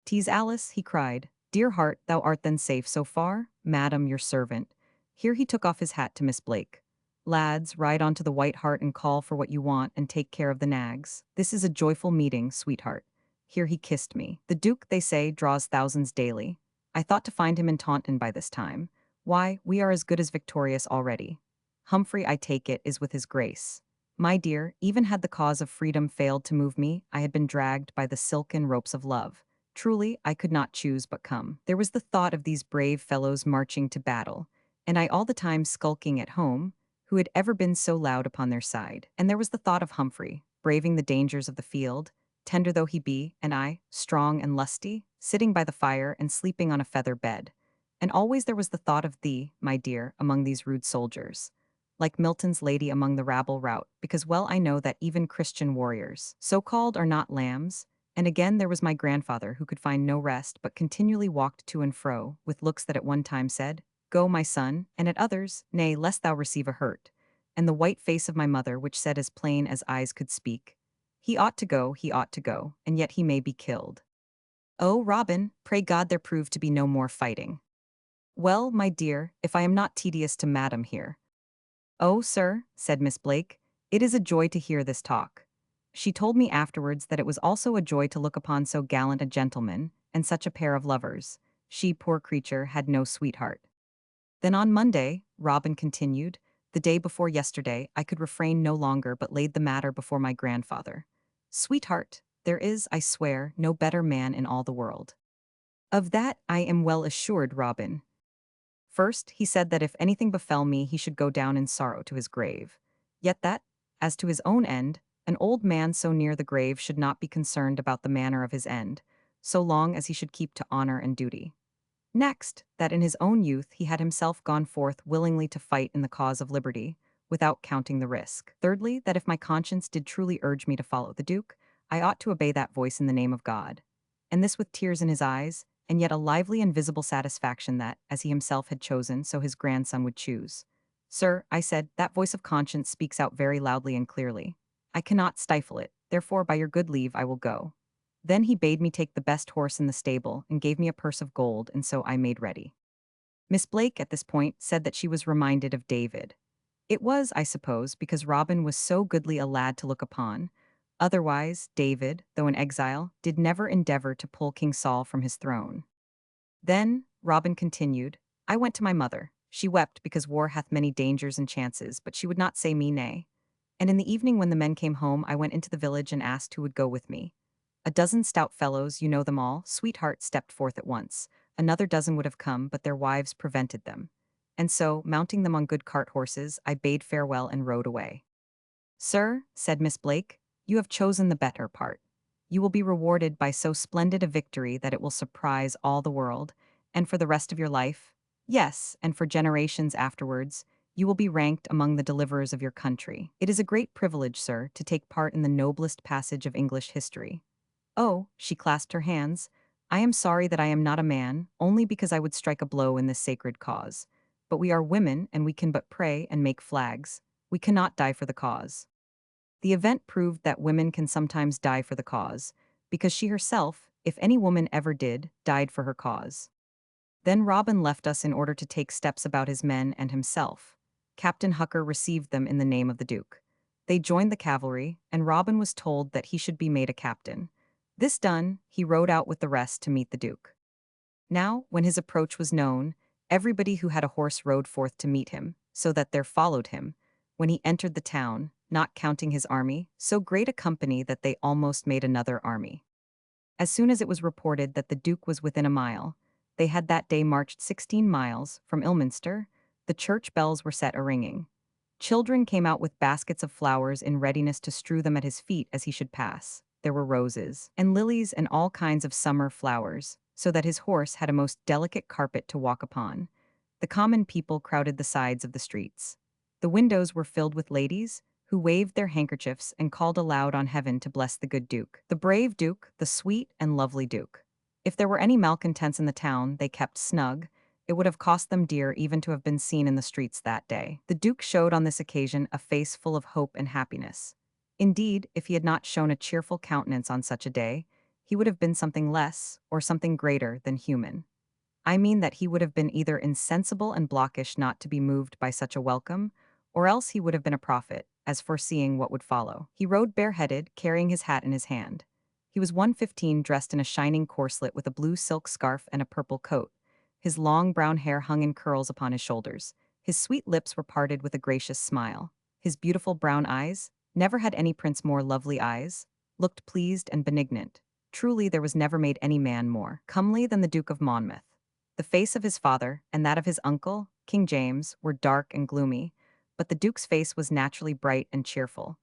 "'Tis Alice," he cried. "Dear heart, thou art then safe so far? Madam, your servant." Here he took off his hat to Miss Blake. Lads, ride on to the White Hart and call for what you want and take care of the nags. This is a joyful meeting, sweetheart. Here he kissed me. The Duke, they say, draws thousands daily. I thought to find him in Taunton by this time. Why, we are as good as victorious already. Humphrey, I take it, is with his grace. My dear, even had the cause of freedom failed to move me, I had been dragged by the silken ropes of love. Truly, I could not choose but come. There was the thought of these brave fellows marching to battle, and I all the time skulking at home, who had ever been so loud upon their side. And there was the thought of Humphrey, braving the dangers of the field, tender though he be, and I, strong and lusty, sitting by the fire and sleeping on a feather bed. And always there was the thought of thee, my dear, among these rude soldiers. Like Milton's lady among the rabble rout, because well I know that even Christian warriors, so-called, are not lambs. And again there was my grandfather, who could find no rest, but continually walked to and fro, with looks that at one time said, Go, my son, and at others, Nay, lest thou receive a hurt. And the white face of my mother, which said as plain as eyes could speak, he ought to go, and yet he may be killed. Oh, Robin, pray God there prove to be no more fighting. Well, my dear, if I am not tedious to madam here. Oh, sir, said Miss Blake, it is a joy to hear this talk. She told me afterwards that it was also a joy to look upon so gallant a gentleman, and such a pair of lovers. She, poor creature, had no sweetheart. Then on Monday, Robin continued, the day before yesterday, I could refrain no longer but laid the matter before my grandfather. Sweetheart, there is, I swear, no better man in all the world. Of that I am well assured, Robin. First, he said that if anything befell me, he should go down in sorrow to his grave. Yet that, as to his own end, an old man so near the grave should not be concerned about the manner of his end, so long as he should keep to honor and duty. Next, that in his own youth he had himself gone forth willingly to fight in the cause of liberty, without counting the risk. Thirdly, that if my conscience did truly urge me to follow the Duke, I ought to obey that voice in the name of God. And this with tears in his eyes, and yet a lively and visible satisfaction that, as he himself had chosen, so his grandson would choose. Sir, I said, that voice of conscience speaks out very loudly and clearly. I cannot stifle it, therefore by your good leave I will go. Then he bade me take the best horse in the stable and gave me a purse of gold, and so I made ready. Miss Blake at this point said that she was reminded of David. It was, I suppose, because Robin was so goodly a lad to look upon. Otherwise, David, though in exile, did never endeavor to pull King Saul from his throne. Then, Robin continued, I went to my mother. She wept because war hath many dangers and chances, but she would not say me nay. And in the evening when the men came home, I went into the village and asked who would go with me. A dozen stout fellows, you know them all, Sweetheart stepped forth at once. Another dozen would have come, but their wives prevented them. And so, mounting them on good cart horses, I bade farewell and rode away. Sir, said Miss Blake, you have chosen the better part. You will be rewarded by so splendid a victory that it will surprise all the world, and for the rest of your life, yes, and for generations afterwards, you will be ranked among the deliverers of your country. It is a great privilege, sir, to take part in the noblest passage of English history. Oh, she clasped her hands, I am sorry that I am not a man, only because I would strike a blow in this sacred cause. But we are women, and we can but pray and make flags. We cannot die for the cause. The event proved that women can sometimes die for the cause, because she herself, if any woman ever did, died for her cause. Then Robin left us in order to take steps about his men and himself. Captain Hucker received them in the name of the Duke. They joined the cavalry, and Robin was told that he should be made a captain. This done, he rode out with the rest to meet the Duke. Now, when his approach was known, everybody who had a horse rode forth to meet him, so that there followed him, when he entered the town, not counting his army, so great a company that they almost made another army. As soon as it was reported that the Duke was within a mile, they had that day marched 16 miles from Ilminster. The church bells were set a-ringing. Children came out with baskets of flowers in readiness to strew them at his feet as he should pass. There were roses, and lilies, and all kinds of summer flowers, so that his horse had a most delicate carpet to walk upon. The common people crowded the sides of the streets. The windows were filled with ladies, who waved their handkerchiefs and called aloud on heaven to bless the good Duke. The brave Duke, the sweet and lovely Duke. If there were any malcontents in the town, they kept snug. It would have cost them dear even to have been seen in the streets that day. The Duke showed on this occasion a face full of hope and happiness. Indeed, if he had not shown a cheerful countenance on such a day, he would have been something less, or something greater, than human. I mean that he would have been either insensible and blockish not to be moved by such a welcome, or else he would have been a prophet, as foreseeing what would follow. He rode bareheaded, carrying his hat in his hand. He was 115, dressed in a shining corselet with a blue silk scarf and a purple coat. His long brown hair hung in curls upon his shoulders. His sweet lips were parted with a gracious smile. His beautiful brown eyes, never had any prince more lovely eyes, looked pleased and benignant. Truly there was never made any man more comely than the Duke of Monmouth. The face of his father and that of his uncle, King James, were dark and gloomy, but the Duke's face was naturally bright and cheerful.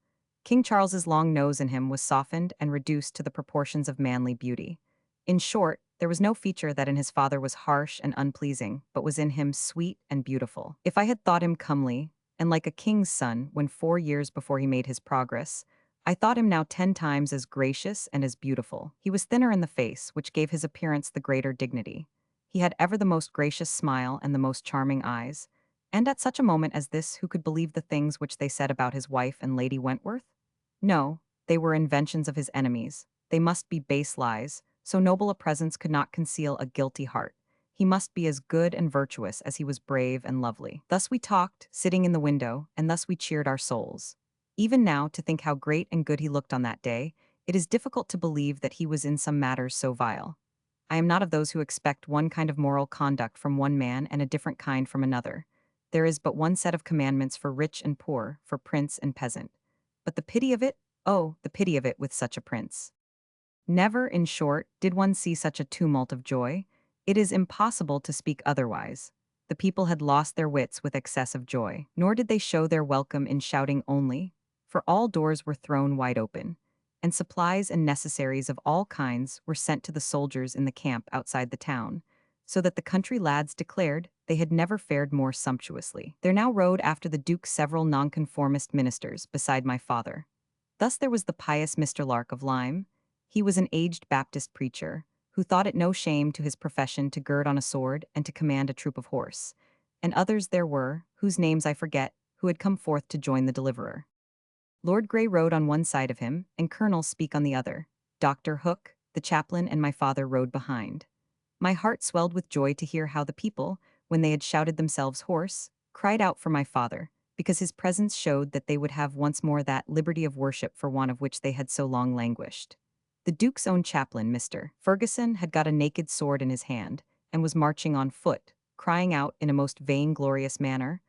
King Charles's long nose in him was softened and reduced to the proportions of manly beauty. In short, there was no feature that in his father was harsh and unpleasing, but was in him sweet and beautiful. If I had thought him comely, and like a king's son when 4 years before he made his progress, I thought him now 10 times as gracious and as beautiful. He was thinner in the face, which gave his appearance the greater dignity. He had ever the most gracious smile and the most charming eyes, and at such a moment as this who could believe the things which they said about his wife and Lady Wentworth? No, they were inventions of his enemies. They must be base lies, so noble a presence could not conceal a guilty heart. He must be as good and virtuous as he was brave and lovely. Thus we talked, sitting in the window, and thus we cheered our souls. Even now, to think how great and good he looked on that day, it is difficult to believe that he was in some matters so vile. I am not of those who expect one kind of moral conduct from one man and a different kind from another. There is but one set of commandments for rich and poor, for prince and peasant. But the pity of it, oh, the pity of it with such a prince. Never, in short, did one see such a tumult of joy. It is impossible to speak otherwise. The people had lost their wits with excess of joy, nor did they show their welcome in shouting only, for all doors were thrown wide open, and supplies and necessaries of all kinds were sent to the soldiers in the camp outside the town, so that the country lads declared they had never fared more sumptuously. There now rode after the Duke several nonconformist ministers beside my father. Thus there was the pious Mr. Lark of Lyme. He was an aged Baptist preacher, who thought it no shame to his profession to gird on a sword and to command a troop of horse. And others there were, whose names I forget, who had come forth to join the deliverer. Lord Grey rode on one side of him, and Colonel Speak on the other. Dr. Hook, the chaplain, and my father rode behind. My heart swelled with joy to hear how the people, when they had shouted themselves hoarse, cried out for my father, because his presence showed that they would have once more that liberty of worship for want of which they had so long languished. The Duke's own chaplain, Mr. Ferguson, had got a naked sword in his hand, and was marching on foot, crying out in a most vainglorious manner,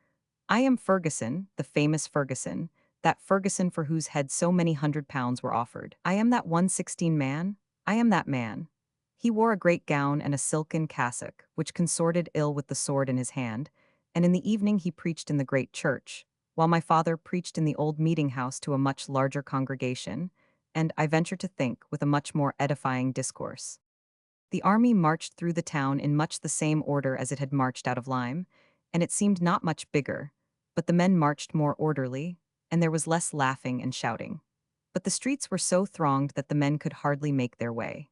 "I am Ferguson, the famous Ferguson, that Ferguson for whose head so many £100 were offered. I am that 116 man, I am that man." He wore a great gown and a silken cassock, which consorted ill with the sword in his hand, and in the evening he preached in the great church, while my father preached in the old meeting-house to a much larger congregation, and, I venture to think, with a much more edifying discourse. The army marched through the town in much the same order as it had marched out of Lyme, and it seemed not much bigger, but the men marched more orderly, and there was less laughing and shouting. But the streets were so thronged that the men could hardly make their way.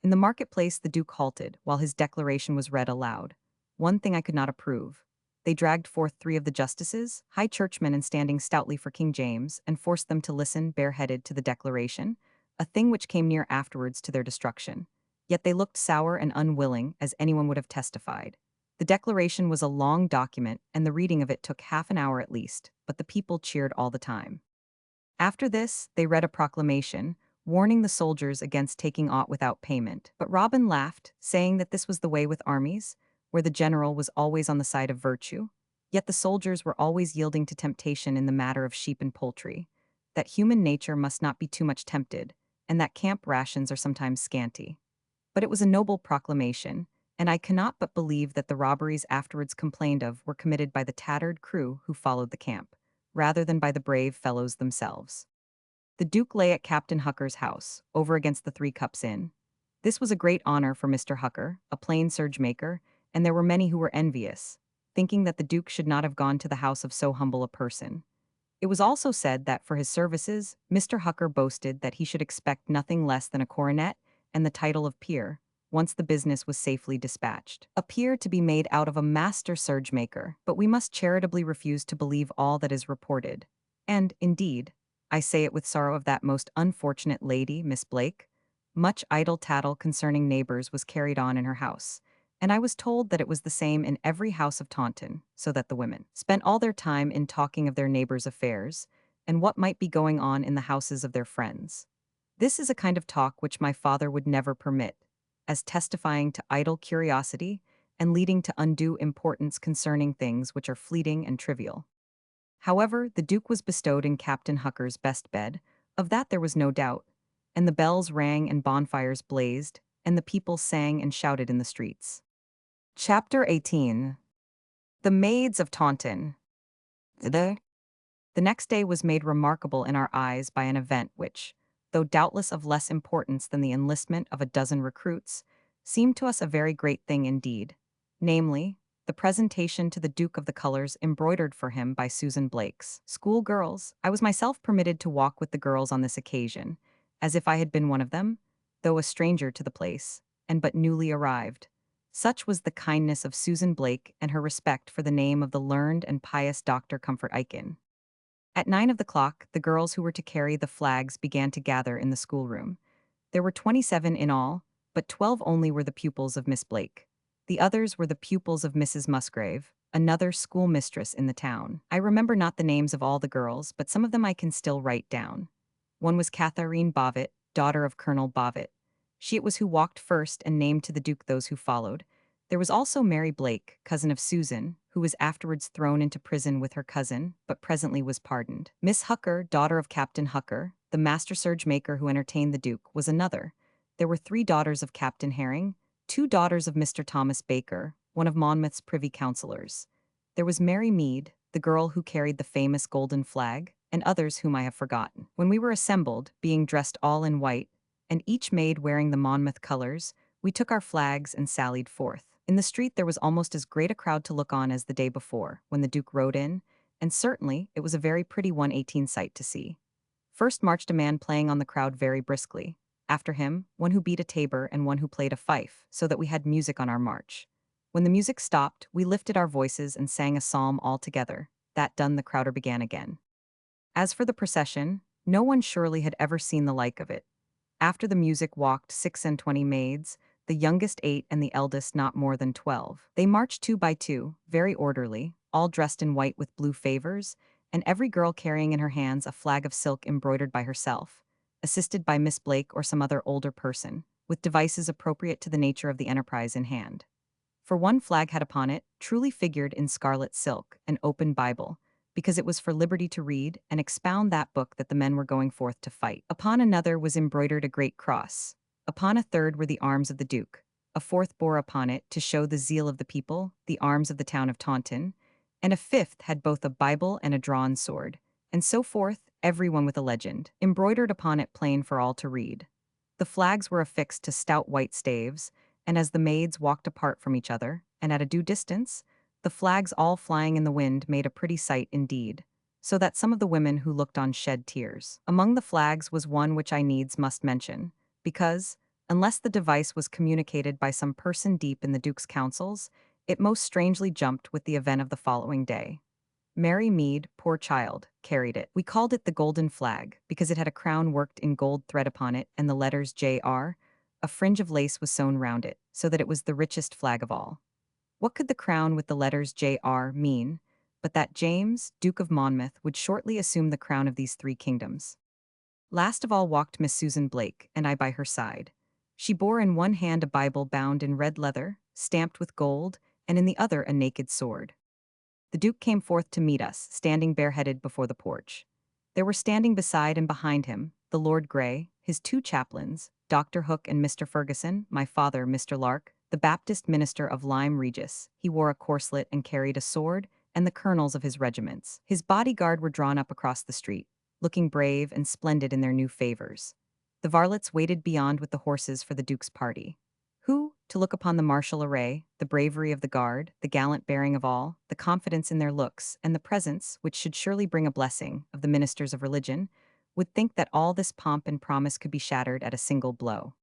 In the marketplace the Duke halted, while his declaration was read aloud. One thing I could not approve. They dragged forth 3 of the justices, high churchmen and standing stoutly for King James, and forced them to listen bareheaded to the declaration, a thing which came near afterwards to their destruction. Yet they looked sour and unwilling, as anyone would have testified. The declaration was a long document, and the reading of it took half an hour at least, but the people cheered all the time. After this, they read a proclamation, warning the soldiers against taking aught without payment. But Robin laughed, saying that this was the way with armies, where the general was always on the side of virtue, yet the soldiers were always yielding to temptation in the matter of sheep and poultry, that human nature must not be too much tempted, and that camp rations are sometimes scanty. But it was a noble proclamation, and I cannot but believe that the robberies afterwards complained of were committed by the tattered crew who followed the camp, rather than by the brave fellows themselves. The Duke lay at Captain Hucker's house, over against the Three Cups Inn. This was a great honor for Mr. Hucker, a plain serge-maker, and there were many who were envious, thinking that the Duke should not have gone to the house of so humble a person. It was also said that for his services, Mr. Hucker boasted that he should expect nothing less than a coronet and the title of peer, once the business was safely dispatched. A peer to be made out of a master serge-maker, but we must charitably refuse to believe all that is reported. And, indeed, I say it with sorrow of that most unfortunate lady, Miss Blake, much idle tattle concerning neighbors was carried on in her house, and I was told that it was the same in every house of Taunton, so that the women spent all their time in talking of their neighbors' affairs and what might be going on in the houses of their friends. This is a kind of talk which my father would never permit, as testifying to idle curiosity and leading to undue importance concerning things which are fleeting and trivial. However, the Duke was bestowed in Captain Hucker's best bed, of that there was no doubt, and the bells rang and bonfires blazed, and the people sang and shouted in the streets. Chapter 18. The Maids of Taunton. The next day was made remarkable in our eyes by an event which, though doubtless of less importance than the enlistment of a dozen recruits, seemed to us a very great thing indeed, namely, the presentation to the Duke of the colors embroidered for him by Susan Blake's school girls. I was myself permitted to walk with the girls on this occasion, as if I had been one of them, though a stranger to the place, and but newly arrived. Such was the kindness of Susan Blake and her respect for the name of the learned and pious Dr. Comfort Aiken. At 9 of the clock, the girls who were to carry the flags began to gather in the schoolroom. There were 27 in all, but 12 only were the pupils of Miss Blake. The others were the pupils of Mrs. Musgrave, another schoolmistress in the town. I remember not the names of all the girls, but some of them I can still write down. One was Catherine Bovitt, daughter of Colonel Bovitt. She it was who walked first and named to the Duke those who followed. There was also Mary Blake, cousin of Susan, who was afterwards thrown into prison with her cousin, but presently was pardoned. Miss Hucker, daughter of Captain Hucker, the master serge maker who entertained the Duke, was another. There were 3 daughters of Captain Herring, 2 daughters of Mr. Thomas Baker, one of Monmouth's privy councillors. There was Mary Mead, the girl who carried the famous golden flag, and others whom I have forgotten. When we were assembled, being dressed all in white, and each maid wearing the Monmouth colours, we took our flags and sallied forth. In the street there was almost as great a crowd to look on as the day before, when the Duke rode in, and certainly it was a very pretty 118 sight to see. First marched a man playing on the crowd very briskly. After him, one who beat a tabor and one who played a fife, so that we had music on our march. When the music stopped, we lifted our voices and sang a psalm all together. That done, the crowder began again. As for the procession, no one surely had ever seen the like of it. After the music walked 26 maids, the youngest 8 and the eldest not more than 12. They marched 2 by 2, very orderly, all dressed in white with blue favors, and every girl carrying in her hands a flag of silk embroidered by herself, assisted by Miss Blake or some other older person, with devices appropriate to the nature of the enterprise in hand. For one flag had upon it, truly figured in scarlet silk, an open Bible, because it was for liberty to read and expound that book that the men were going forth to fight. Upon another was embroidered a great cross. Upon a third were the arms of the Duke. A fourth bore upon it, to show the zeal of the people, the arms of the town of Taunton, and a fifth had both a Bible and a drawn sword, and so forth, every one with a legend, embroidered upon it plain for all to read. The flags were affixed to stout white staves, and as the maids walked apart from each other, and at a due distance, the flags all flying in the wind made a pretty sight indeed, so that some of the women who looked on shed tears. Among the flags was one which I needs must mention, because, unless the device was communicated by some person deep in the Duke's counsels, it most strangely jumped with the event of the following day. Mary Mead, poor child, carried it. We called it the Golden Flag, because it had a crown worked in gold thread upon it, and the letters J.R. A fringe of lace was sewn round it, so that it was the richest flag of all. What could the crown with the letters J.R. mean, but that James, Duke of Monmouth, would shortly assume the crown of these 3 kingdoms? Last of all walked Miss Susan Blake, and I by her side. She bore in one hand a Bible bound in red leather, stamped with gold, and in the other a naked sword. The Duke came forth to meet us, standing bareheaded before the porch. There were standing beside and behind him the Lord Grey, his 2 chaplains, Dr. Hook and Mr. Ferguson, my father, Mr. Lark, the Baptist minister of Lyme Regis. He wore a corslet and carried a sword, and the colonels of his regiments. His bodyguard were drawn up across the street, looking brave and splendid in their new favors. The varlets waited beyond with the horses for the Duke's party, who, to look upon the martial array, the bravery of the guard, the gallant bearing of all, the confidence in their looks, and the presence, which should surely bring a blessing, of the ministers of religion, would think that all this pomp and promise could be shattered at a single blow.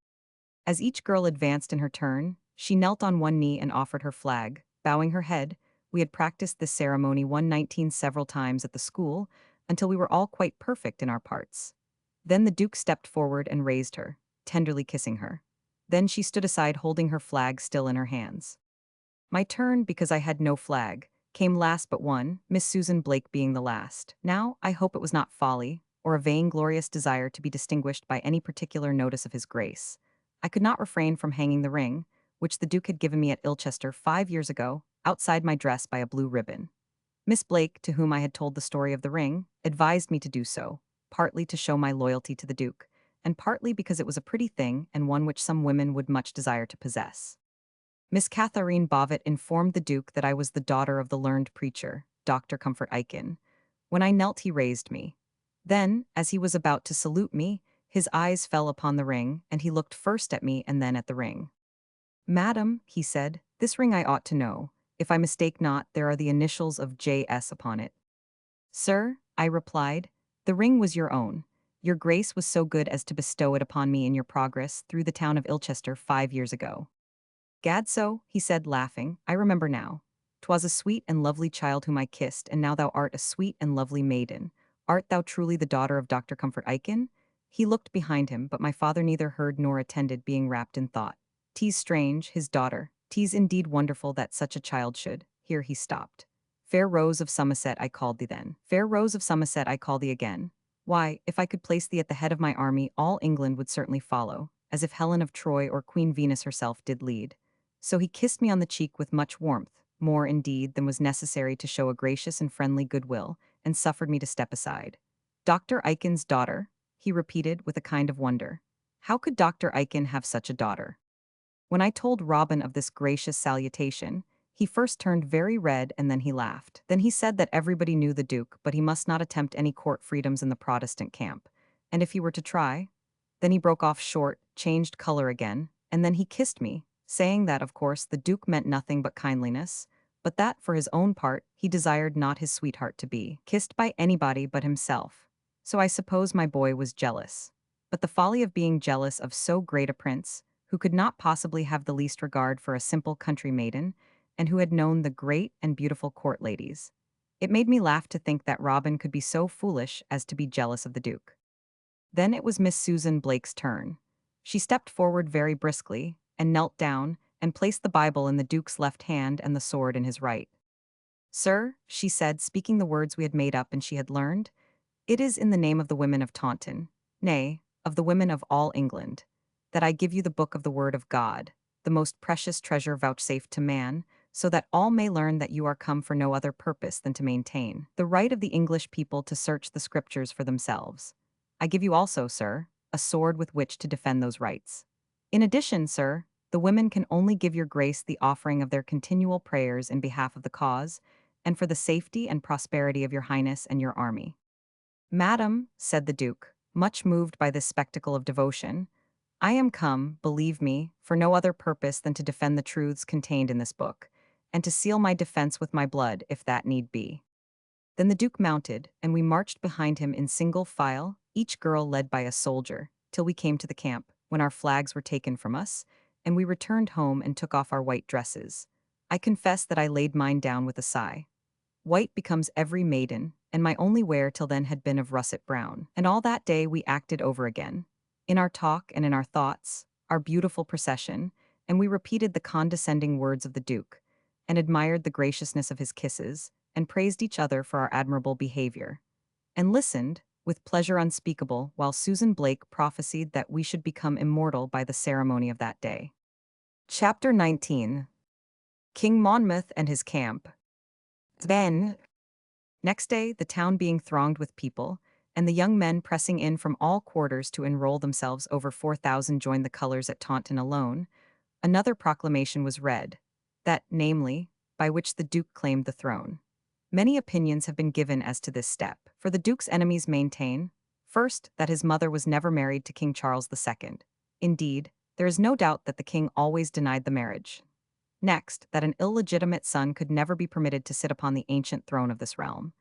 As each girl advanced in her turn, she knelt on one knee and offered her flag, bowing her head. We had practiced this ceremony 119 several times at the school, until we were all quite perfect in our parts. Then the Duke stepped forward and raised her, tenderly kissing her. Then she stood aside holding her flag still in her hands. My turn, because I had no flag, came last but one, Miss Susan Blake being the last. Now, I hope it was not folly, or a vainglorious desire to be distinguished by any particular notice of his grace. I could not refrain from hanging the ring, which the Duke had given me at Ilchester 5 years ago, outside my dress by a blue ribbon. Miss Blake, to whom I had told the story of the ring, advised me to do so, partly to show my loyalty to the Duke, and partly because it was a pretty thing and one which some women would much desire to possess. Miss Catharine Bovitt informed the Duke that I was the daughter of the learned preacher, Dr. Comfort Aiken. When I knelt, he raised me. Then, as he was about to salute me, his eyes fell upon the ring, and he looked first at me and then at the ring. "Madam," he said, "this ring I ought to know. If I mistake not, there are the initials of J.S. upon it." "Sir," I replied, "the ring was your own. Your grace was so good as to bestow it upon me in your progress through the town of Ilchester 5 years ago." "Gad, so," he said, laughing, "I remember now. 'Twas a sweet and lovely child whom I kissed, and now thou art a sweet and lovely maiden. Art thou truly the daughter of Dr. Comfort Aiken?" He looked behind him, but my father neither heard nor attended, being wrapped in thought. "'Tis strange, his daughter. 'Tis indeed wonderful that such a child should—" Here he stopped. "Fair Rose of Somerset, I called thee then. Fair Rose of Somerset, I call thee again. Why, if I could place thee at the head of my army, all England would certainly follow, as if Helen of Troy or Queen Venus herself did lead." So he kissed me on the cheek with much warmth, more, indeed, than was necessary to show a gracious and friendly goodwill, and suffered me to step aside. "Dr. Aiken's daughter?" he repeated with a kind of wonder. How could Dr. Aiken have such a daughter? When I told Robin of this gracious salutation, he first turned very red and then he laughed. Then he said that everybody knew the Duke, but he must not attempt any court freedoms in the Protestant camp. And if he were to try— Then he broke off short, changed color again, and then he kissed me, saying that, of course, the Duke meant nothing but kindliness, but that, for his own part, he desired not his sweetheart to be kissed by anybody but himself. So I suppose my boy was jealous. But the folly of being jealous of so great a prince, who could not possibly have the least regard for a simple country maiden, and who had known the great and beautiful court ladies. It made me laugh to think that Robin could be so foolish as to be jealous of the Duke. Then it was Miss Susan Blake's turn. She stepped forward very briskly, and knelt down, and placed the Bible in the Duke's left hand and the sword in his right. "Sir," she said, speaking the words we had made up and she had learned, "it is in the name of the women of Taunton, nay, of the women of all England, that I give you the book of the word of God, the most precious treasure vouchsafed to man, so that all may learn that you are come for no other purpose than to maintain the right of the English people to search the scriptures for themselves. I give you also, sir, a sword with which to defend those rights. In addition, sir, the women can only give your grace the offering of their continual prayers in behalf of the cause, and for the safety and prosperity of your highness and your army." "Madam," said the Duke, much moved by this spectacle of devotion, "I am come, believe me, for no other purpose than to defend the truths contained in this book, and to seal my defense with my blood, if that need be." Then the Duke mounted, and we marched behind him in single file, each girl led by a soldier, till we came to the camp, when our flags were taken from us, and we returned home and took off our white dresses. I confess that I laid mine down with a sigh. White becomes every maiden, and my only wear till then had been of russet brown. And all that day we acted over again, in our talk and in our thoughts, our beautiful procession, and we repeated the condescending words of the Duke, and admired the graciousness of his kisses, and praised each other for our admirable behavior, and listened, with pleasure unspeakable, while Susan Blake prophesied that we should become immortal by the ceremony of that day. Chapter 19. King Monmouth and his camp. Then, next day, the town being thronged with people, and the young men pressing in from all quarters to enroll themselves, over 4,000 joined the colors at Taunton alone, another proclamation was read, that, namely, by which the Duke claimed the throne. Many opinions have been given as to this step, for the Duke's enemies maintain, first, that his mother was never married to King Charles II. Indeed, there is no doubt that the king always denied the marriage. Next, that an illegitimate son could never be permitted to sit upon the ancient throne of this realm.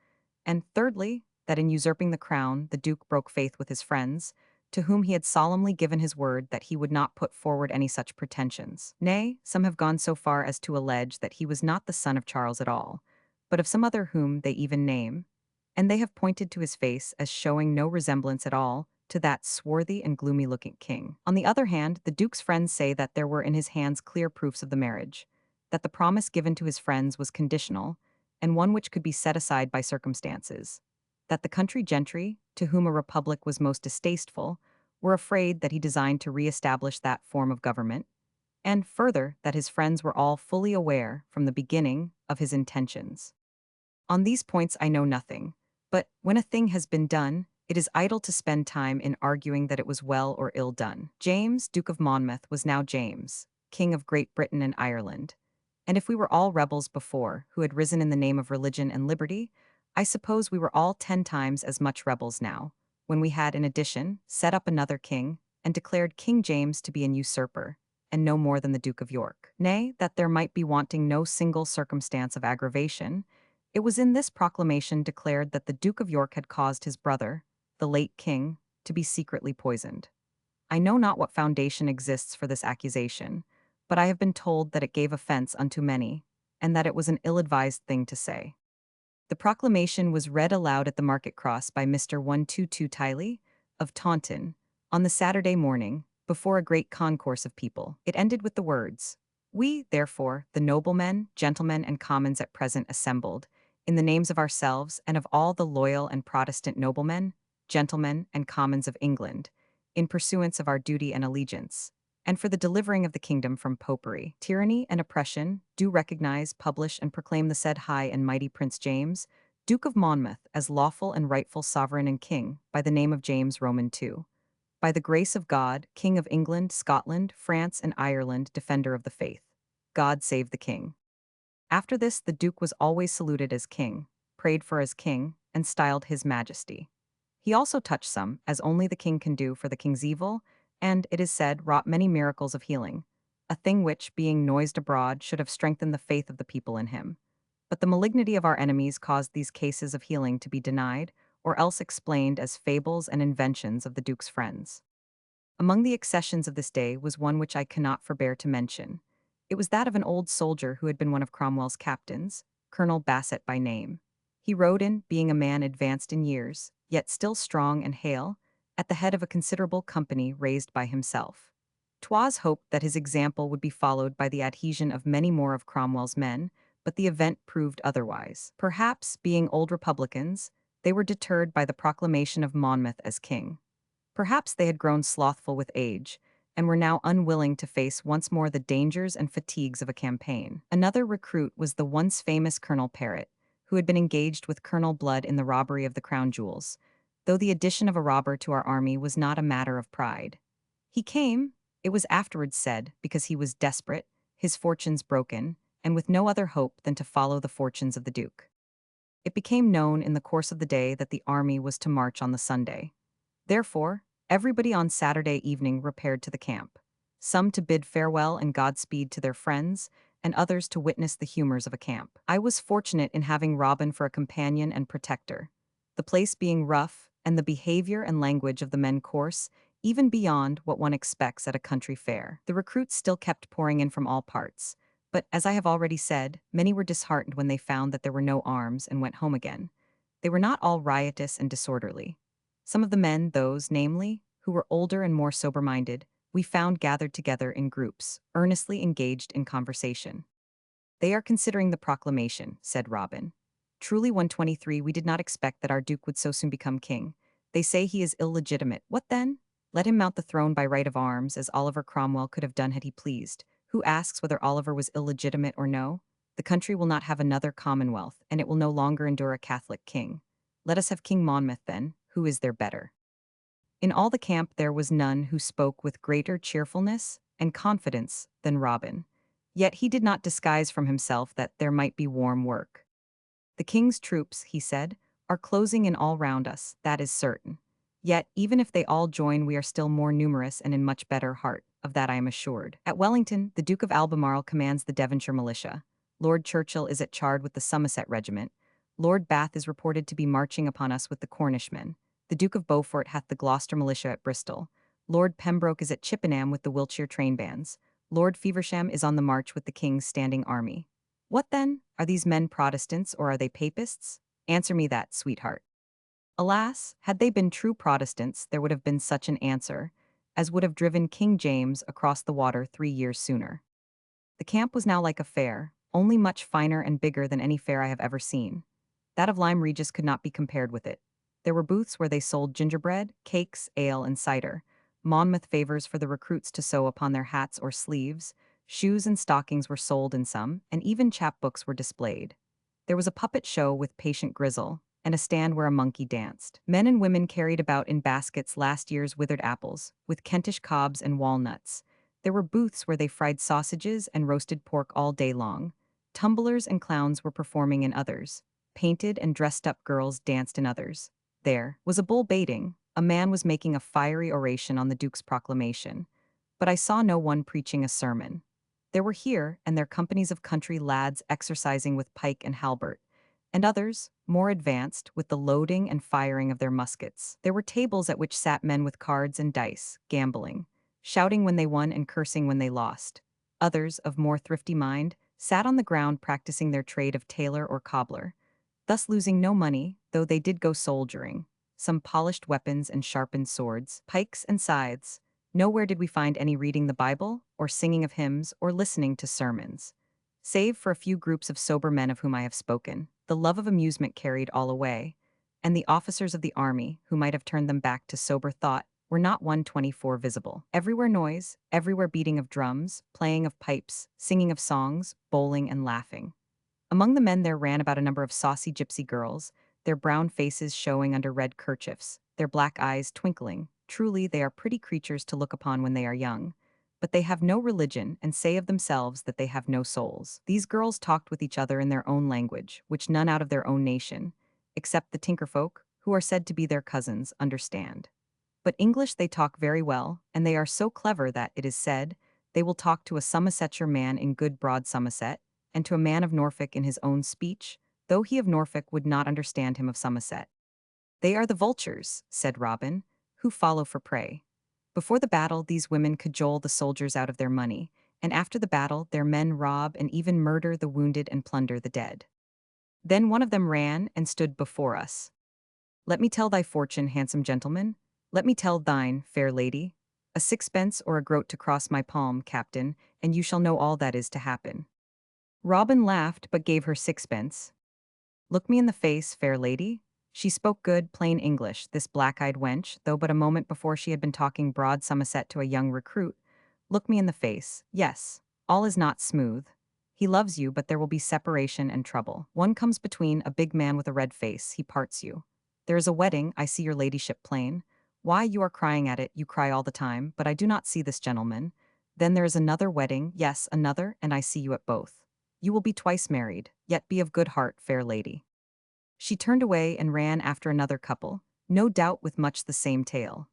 And thirdly, that in usurping the crown, the Duke broke faith with his friends, to whom he had solemnly given his word that he would not put forward any such pretensions. Nay, some have gone so far as to allege that he was not the son of Charles at all, but of some other whom they even name, and they have pointed to his face as showing no resemblance at all to that swarthy and gloomy-looking king. On the other hand, the Duke's friends say that there were in his hands clear proofs of the marriage, that the promise given to his friends was conditional, and one which could be set aside by circumstances, that the country gentry, to whom a republic was most distasteful, were afraid that he designed to re-establish that form of government, and further, that his friends were all fully aware, from the beginning, of his intentions. On these points I know nothing, but when a thing has been done, it is idle to spend time in arguing that it was well or ill done. James, Duke of Monmouth, was now James, King of Great Britain and Ireland. And if we were all rebels before, who had risen in the name of religion and liberty, I suppose we were all 10 times as much rebels now, when we had, in addition, set up another king, and declared King James to be an usurper, and no more than the Duke of York. Nay, that there might be wanting no single circumstance of aggravation, it was in this proclamation declared that the Duke of York had caused his brother, the late king, to be secretly poisoned. I know not what foundation exists for this accusation, but I have been told that it gave offense unto many, and that it was an ill-advised thing to say. The proclamation was read aloud at the market cross by Mr. 122 Tiley, of Taunton, on the Saturday morning, before a great concourse of people. It ended with the words, "We, therefore, the noblemen, gentlemen, and commons at present assembled, in the names of ourselves and of all the loyal and Protestant noblemen, gentlemen, and commons of England, in pursuance of our duty and allegiance, and for the delivering of the kingdom from popery, tyranny, and oppression, do recognize, publish, and proclaim the said high and mighty Prince James, Duke of Monmouth, as lawful and rightful sovereign and king, by the name of James Roman II. By the grace of God, King of England, Scotland, France, and Ireland, defender of the faith. God save the king." After this, the Duke was always saluted as king, prayed for as king, and styled His Majesty. He also touched some, as only the king can do for the king's evil, and, it is said, wrought many miracles of healing, a thing which, being noised abroad, should have strengthened the faith of the people in him. But the malignity of our enemies caused these cases of healing to be denied, or else explained as fables and inventions of the Duke's friends. Among the accessions of this day was one which I cannot forbear to mention. It was that of an old soldier who had been one of Cromwell's captains, Colonel Besant by name. He rode in, being a man advanced in years, yet still strong and hale, at the head of a considerable company raised by himself. 'Twas hoped that his example would be followed by the adhesion of many more of Cromwell's men, but the event proved otherwise. Perhaps, being old republicans, they were deterred by the proclamation of Monmouth as king. Perhaps they had grown slothful with age, and were now unwilling to face once more the dangers and fatigues of a campaign. Another recruit was the once famous Colonel Parrot, who had been engaged with Colonel Blood in the robbery of the crown jewels, though the addition of a robber to our army was not a matter of pride. He came, it was afterwards said, because he was desperate, his fortunes broken, and with no other hope than to follow the fortunes of the Duke. It became known in the course of the day that the army was to march on the Sunday. Therefore, everybody on Saturday evening repaired to the camp, some to bid farewell and Godspeed to their friends, and others to witness the humors of a camp. I was fortunate in having Robin for a companion and protector, the place being rough, and the behavior and language of the men coarse, even beyond what one expects at a country fair. The recruits still kept pouring in from all parts, but, as I have already said, many were disheartened when they found that there were no arms and went home again. They were not all riotous and disorderly. Some of the men, those, namely, who were older and more sober-minded, we found gathered together in groups, earnestly engaged in conversation. "They are considering the proclamation," said Robin. "Truly 123, we did not expect that our Duke would so soon become king. They say he is illegitimate. What then? Let him mount the throne by right of arms, as Oliver Cromwell could have done had he pleased. Who asks whether Oliver was illegitimate or no? The country will not have another Commonwealth, and it will no longer endure a Catholic king. Let us have King Monmouth then, who is there better?" In all the camp there was none who spoke with greater cheerfulness and confidence than Robin. Yet he did not disguise from himself that there might be warm work. "The king's troops," he said, "are closing in all round us, that is certain. Yet, even if they all join, we are still more numerous and in much better heart, of that I am assured. At Wellington, the Duke of Albemarle commands the Devonshire militia. Lord Churchill is at Chard with the Somerset regiment. Lord Bath is reported to be marching upon us with the Cornishmen. The Duke of Beaufort hath the Gloucester militia at Bristol. Lord Pembroke is at Chippenham with the Wiltshire trainbands. Lord Feversham is on the march with the King's standing army. What then? Are these men Protestants or are they Papists? Answer me that, sweetheart." Alas, had they been true Protestants, there would have been such an answer, as would have driven King James across the water 3 years sooner. The camp was now like a fair, only much finer and bigger than any fair I have ever seen. That of Lyme Regis could not be compared with it. There were booths where they sold gingerbread, cakes, ale, and cider, Monmouth favors for the recruits to sew upon their hats or sleeves, shoes and stockings were sold in some, and even chapbooks were displayed. There was a puppet show with Patient Grizzle, and a stand where a monkey danced. Men and women carried about in baskets last year's withered apples, with Kentish cobs and walnuts. There were booths where they fried sausages and roasted pork all day long. Tumblers and clowns were performing in others. Painted and dressed-up girls danced in others. There was a bull baiting. A man was making a fiery oration on the Duke's proclamation. But I saw no one preaching a sermon. There were here and there companies of country lads exercising with pike and halbert, and others, more advanced, with the loading and firing of their muskets. There were tables at which sat men with cards and dice, gambling, shouting when they won and cursing when they lost. Others, of more thrifty mind, sat on the ground practicing their trade of tailor or cobbler, thus losing no money, though they did go soldiering. Some polished weapons and sharpened swords, pikes and scythes. Nowhere did we find any reading the Bible, or singing of hymns, or listening to sermons. Save for a few groups of sober men of whom I have spoken, the love of amusement carried all away, and the officers of the army, who might have turned them back to sober thought, were not 124 visible. Everywhere noise, everywhere beating of drums, playing of pipes, singing of songs, bowling and laughing. Among the men there ran about a number of saucy gypsy girls, their brown faces showing under red kerchiefs, their black eyes twinkling. Truly, they are pretty creatures to look upon when they are young. But they have no religion and say of themselves that they have no souls. These girls talked with each other in their own language, which none out of their own nation, except the tinkerfolk, who are said to be their cousins, understand. But English they talk very well, and they are so clever that, it is said, they will talk to a Somersetshire man in good broad Somerset, and to a man of Norfolk in his own speech, though he of Norfolk would not understand him of Somerset. They are the vultures, said Robin, who follow for prey. Before the battle, these women cajole the soldiers out of their money, and after the battle, their men rob and even murder the wounded and plunder the dead. Then one of them ran and stood before us. Let me tell thy fortune, handsome gentleman. Let me tell thine, fair lady. A sixpence or a groat to cross my palm, captain, and you shall know all that is to happen. Robin laughed, but gave her sixpence. Look me in the face, fair lady. She spoke good, plain English, this black-eyed wench, though but a moment before she had been talking broad Somerset to a young recruit. Look me in the face. Yes, all is not smooth. He loves you, but there will be separation and trouble. One comes between, a big man with a red face, he parts you. There is a wedding, I see your ladyship plain. Why, you are crying at it, you cry all the time, but I do not see this gentleman. Then there is another wedding, yes, another, and I see you at both. You will be twice married, yet be of good heart, fair lady. She turned away and ran after another couple, no doubt with much the same tale.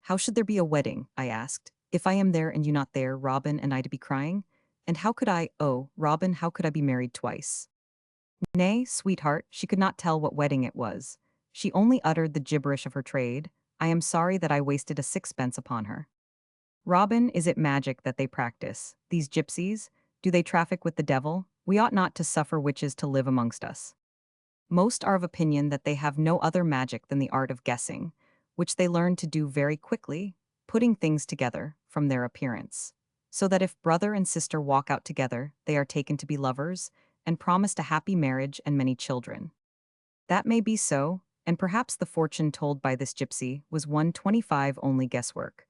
How should there be a wedding, I asked, if I am there and you not there, Robin and I to be crying? And how could I, oh, Robin, how could I be married twice? Nay, sweetheart, she could not tell what wedding it was. She only uttered the gibberish of her trade. I am sorry that I wasted a sixpence upon her. Robin, is it magic that they practice? These gypsies? Do they traffic with the devil? We ought not to suffer witches to live amongst us. Most are of opinion that they have no other magic than the art of guessing, which they learn to do very quickly, putting things together from their appearance. So that if brother and sister walk out together, they are taken to be lovers, and promised a happy marriage and many children. That may be so, and perhaps the fortune told by this gypsy was 125 only guesswork.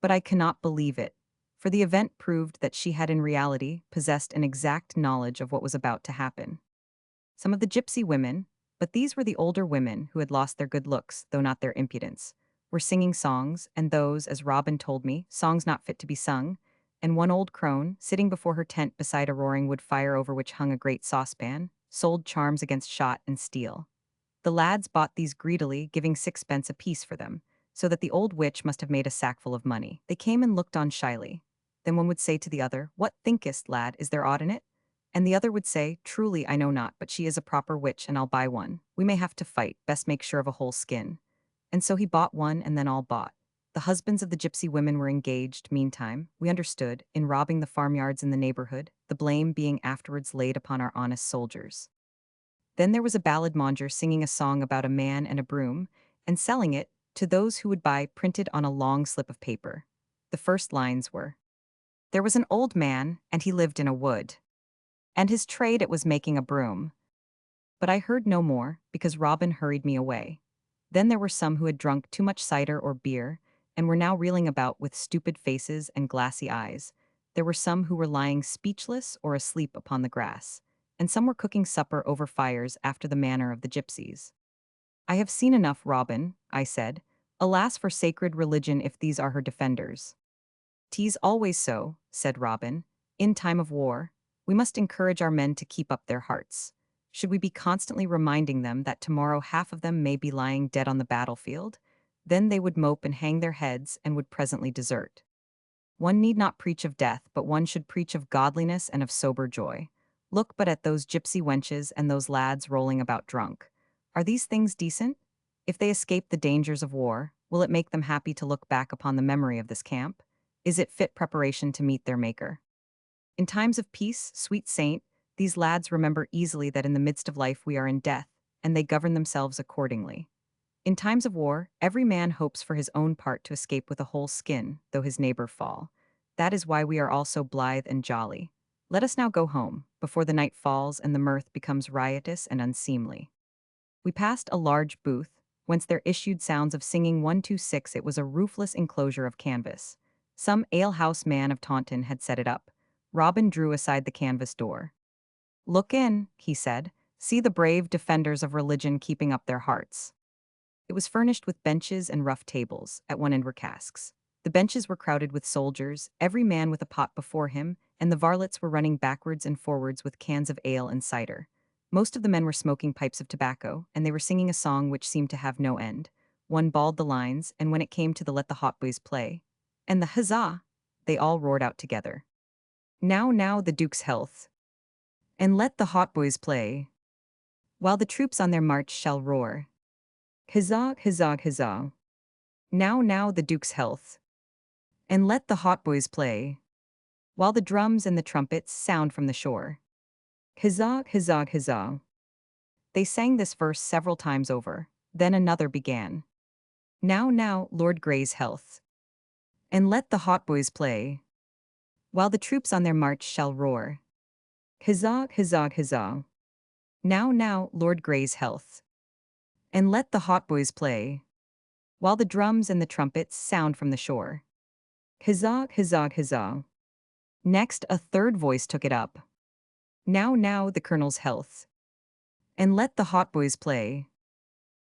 But I cannot believe it, for the event proved that she had in reality possessed an exact knowledge of what was about to happen. Some of the gypsy women, but these were the older women who had lost their good looks, though not their impudence, were singing songs, and those, as Robin told me, songs not fit to be sung, and one old crone, sitting before her tent beside a roaring wood fire over which hung a great saucepan, sold charms against shot and steel. The lads bought these greedily, giving sixpence apiece for them, so that the old witch must have made a sackful of money. They came and looked on shyly. Then one would say to the other, "What thinkest, lad, is there aught in it?" And the other would say, "Truly, I know not, but she is a proper witch, and I'll buy one. We may have to fight, best make sure of a whole skin." And so he bought one, and then all bought. The husbands of the gypsy women were engaged, meantime, we understood, in robbing the farmyards in the neighborhood, the blame being afterwards laid upon our honest soldiers. Then there was a ballad monger singing a song about a man and a broom, and selling it to those who would buy, printed on a long slip of paper. The first lines were, There was an old man, and he lived in a wood. And his trade it was making a broom. But I heard no more, because Robin hurried me away. Then there were some who had drunk too much cider or beer, and were now reeling about with stupid faces and glassy eyes. There were some who were lying speechless or asleep upon the grass, and some were cooking supper over fires after the manner of the gypsies. I have seen enough, Robin, I said. Alas for sacred religion if these are her defenders. 'Tis always so, said Robin. In time of war, we must encourage our men to keep up their hearts. Should we be constantly reminding them that tomorrow half of them may be lying dead on the battlefield? Then they would mope and hang their heads and would presently desert. One need not preach of death, but one should preach of godliness and of sober joy. Look but at those gypsy wenches and those lads rolling about drunk. Are these things decent? If they escape the dangers of war, will it make them happy to look back upon the memory of this camp? Is it fit preparation to meet their Maker? In times of peace, sweet saint, these lads remember easily that in the midst of life we are in death, and they govern themselves accordingly. In times of war, every man hopes for his own part to escape with a whole skin, though his neighbor fall. That is why we are all so blithe and jolly. Let us now go home, before the night falls and the mirth becomes riotous and unseemly. We passed a large booth, whence there issued sounds of singing 126. It was a roofless enclosure of canvas. Some alehouse man of Taunton had set it up. Robin drew aside the canvas door. Look in, he said. See the brave defenders of religion keeping up their hearts. It was furnished with benches and rough tables. At one end were casks. The benches were crowded with soldiers, every man with a pot before him, and the varlets were running backwards and forwards with cans of ale and cider. Most of the men were smoking pipes of tobacco, and they were singing a song which seemed to have no end. One bawled the lines, and when it came to the "Let the Hot Boys Play," and the "Huzzah," they all roared out together. Now, the Duke's health. And let the hot boys play, while the troops on their march shall roar. Huzzah, huzzah, huzzah. Now, the Duke's health. And let the hot boys play, while the drums and the trumpets sound from the shore. Huzzah, huzzah, huzzah. They sang this verse several times over. Then another began. Now, Lord Grey's health. And let the hot boys play, while the troops on their march shall roar. Huzzah, huzzah, huzzah. Now, Lord Grey's health. And let the hot boys play, while the drums and the trumpets sound from the shore. Huzzah, huzzah, huzzah. Next, a third voice took it up. Now, the Colonel's health. And let the hot boys play.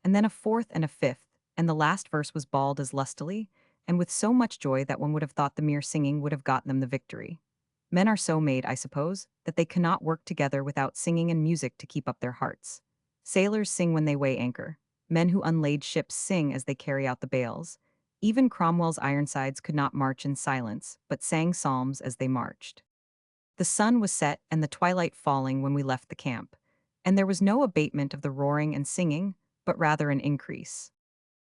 And then a fourth and a fifth, and the last verse was bawled as lustily, and with so much joy that one would have thought the mere singing would have gotten them the victory. Men are so made, I suppose, that they cannot work together without singing and music to keep up their hearts. Sailors sing when they weigh anchor. Men who unlade ships sing as they carry out the bales. Even Cromwell's Ironsides could not march in silence, but sang psalms as they marched. The sun was set and the twilight falling when we left the camp, and there was no abatement of the roaring and singing, but rather an increase.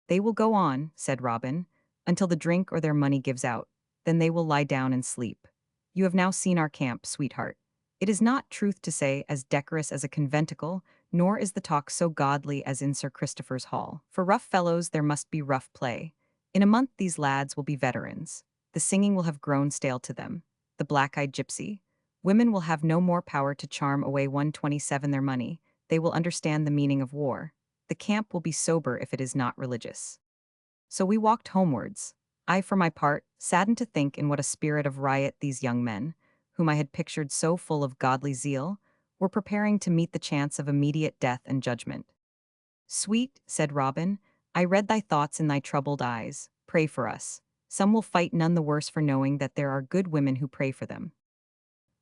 They will go on, said Robin, until the drink or their money gives out. Then they will lie down and sleep. You have now seen our camp, sweetheart. It is not, truth to say, as decorous as a conventicle, nor is the talk so godly as in Sir Christopher's hall. For rough fellows there must be rough play. In a month these lads will be veterans. The singing will have grown stale to them. The black-eyed gypsy. Women will have no more power to charm away 127 their money. They will understand the meaning of war. The camp will be sober if it is not religious. So we walked homewards. I, for my part, saddened to think in what a spirit of riot these young men, whom I had pictured so full of godly zeal, were preparing to meet the chance of immediate death and judgment. Sweet, said Robin, I read thy thoughts in thy troubled eyes. Pray for us. Some will fight none the worse for knowing that there are good women who pray for them.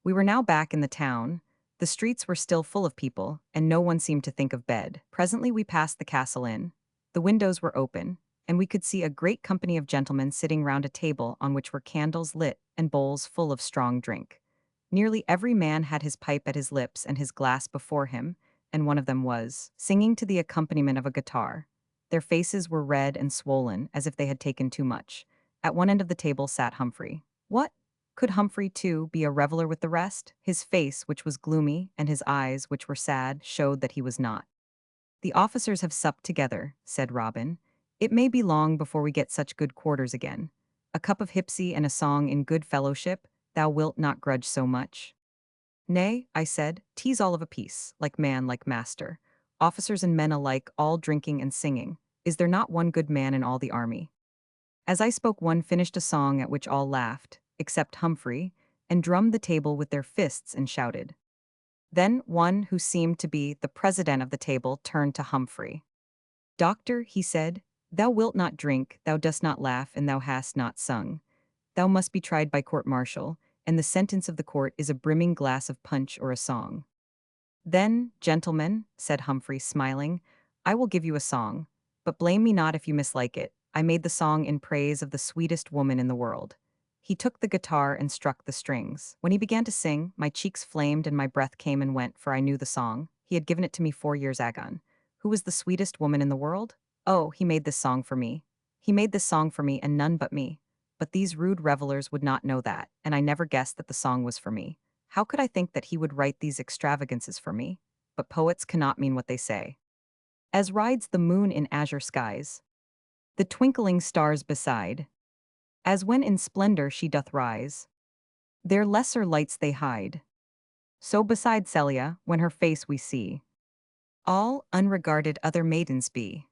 We were now back in the town. The streets were still full of people, and no one seemed to think of bed. Presently we passed the Castle Inn. The windows were open, and we could see a great company of gentlemen sitting round a table on which were candles lit and bowls full of strong drink. Nearly every man had his pipe at his lips and his glass before him, and one of them was singing to the accompaniment of a guitar. Their faces were red and swollen, as if they had taken too much. At one end of the table sat Humphrey. What? Could Humphrey, too, be a reveller with the rest? His face, which was gloomy, and his eyes, which were sad, showed that he was not. The officers have supped together, said Robin. It may be long before we get such good quarters again. A cup of hypsy and a song in good fellowship, thou wilt not grudge so much. Nay, I said, 'tis all of a piece, like man like master. Officers and men alike, all drinking and singing. Is there not one good man in all the army? As I spoke, one finished a song at which all laughed, except Humphrey, and drummed the table with their fists and shouted. Then one who seemed to be the president of the table turned to Humphrey. Doctor, he said, thou wilt not drink, thou dost not laugh, and thou hast not sung. Thou must be tried by court-martial, and the sentence of the court is a brimming glass of punch or a song. Then, gentlemen, said Humphrey, smiling, I will give you a song, but blame me not if you mislike it. I made the song in praise of the sweetest woman in the world. He took the guitar and struck the strings. When he began to sing, my cheeks flamed and my breath came and went, for I knew the song. He had given it to me 4 years agone. Who was the sweetest woman in the world? Oh, he made this song for me. He made this song for me and none but me. But these rude revelers would not know that, and I never guessed that the song was for me. How could I think that he would write these extravagances for me? But poets cannot mean what they say. As rides the moon in azure skies, the twinkling stars beside, as when in splendor she doth rise, their lesser lights they hide. So beside Celia, when her face we see, all unregarded other maidens be.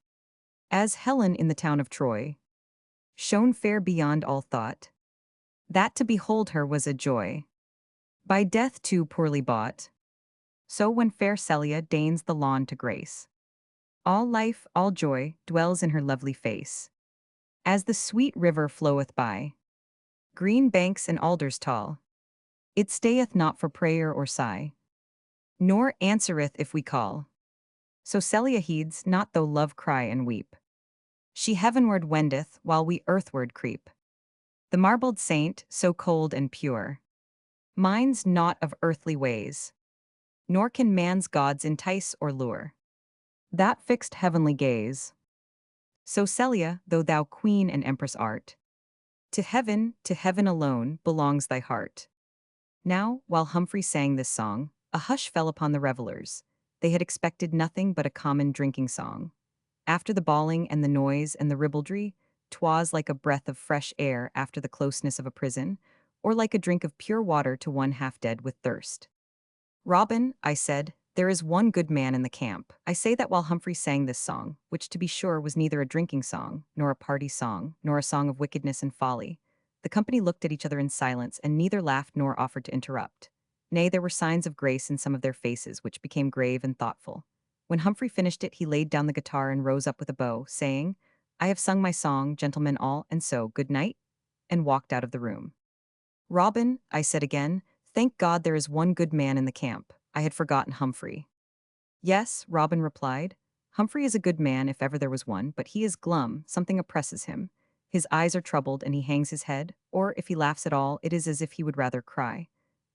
As Helen in the town of Troy, shone fair beyond all thought, that to behold her was a joy, by death too poorly bought. So when fair Celia deigns the lawn to grace, all life, all joy, dwells in her lovely face. As the sweet river floweth by, green banks and alders tall, it stayeth not for prayer or sigh, nor answereth if we call. So Celia heeds not though love cry and weep. She heavenward wendeth while we earthward creep. The marbled saint, so cold and pure, minds naught of earthly ways, nor can man's gods entice or lure that fixed heavenly gaze. So Celia, though thou queen and empress art, to heaven alone belongs thy heart. Now, while Humphrey sang this song, a hush fell upon the revelers. They had expected nothing but a common drinking song. After the bawling and the noise and the ribaldry, 'twas like a breath of fresh air after the closeness of a prison, or like a drink of pure water to one half dead with thirst. Robin, I said, there is one good man in the camp. I say that while Humphrey sang this song, which to be sure was neither a drinking song, nor a party song, nor a song of wickedness and folly, the company looked at each other in silence, and neither laughed nor offered to interrupt. Nay, there were signs of grace in some of their faces, which became grave and thoughtful. When Humphrey finished it, he laid down the guitar and rose up with a bow, saying, I have sung my song, gentlemen all, and so, good night, and walked out of the room. Robin, I said again, thank God there is one good man in the camp. I had forgotten Humphrey. Yes, Robin replied. Humphrey is a good man if ever there was one, but he is glum, something oppresses him. His eyes are troubled and he hangs his head, or if he laughs at all, it is as if he would rather cry.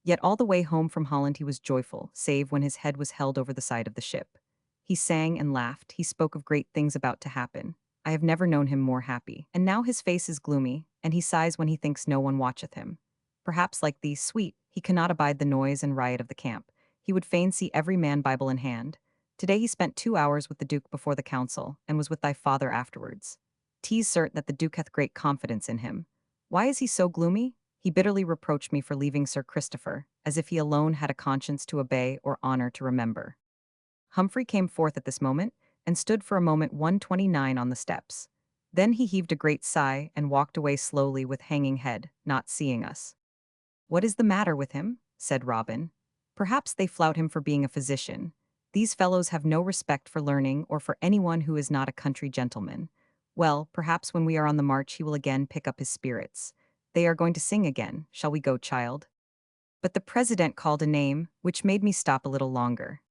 Yet all the way home from Holland he was joyful, save when his head was held over the side of the ship. He sang and laughed, he spoke of great things about to happen. I have never known him more happy. And now his face is gloomy, and he sighs when he thinks no one watcheth him. Perhaps like thee, sweet, he cannot abide the noise and riot of the camp. He would fain see every man Bible in hand. Today he spent 2 hours with the Duke before the council, and was with thy father afterwards. 'Tis cert that the Duke hath great confidence in him. Why is he so gloomy? He bitterly reproached me for leaving Sir Christopher, as if he alone had a conscience to obey or honor to remember. Humphrey came forth at this moment, and stood for a moment 129 on the steps. Then he heaved a great sigh and walked away slowly with hanging head, not seeing us. What is the matter with him? Said Robin. Perhaps they flout him for being a physician. These fellows have no respect for learning or for anyone who is not a country gentleman. Well, perhaps when we are on the march he will again pick up his spirits. They are going to sing again. Shall we go, child? But the president called a name, which made me stop a little longer.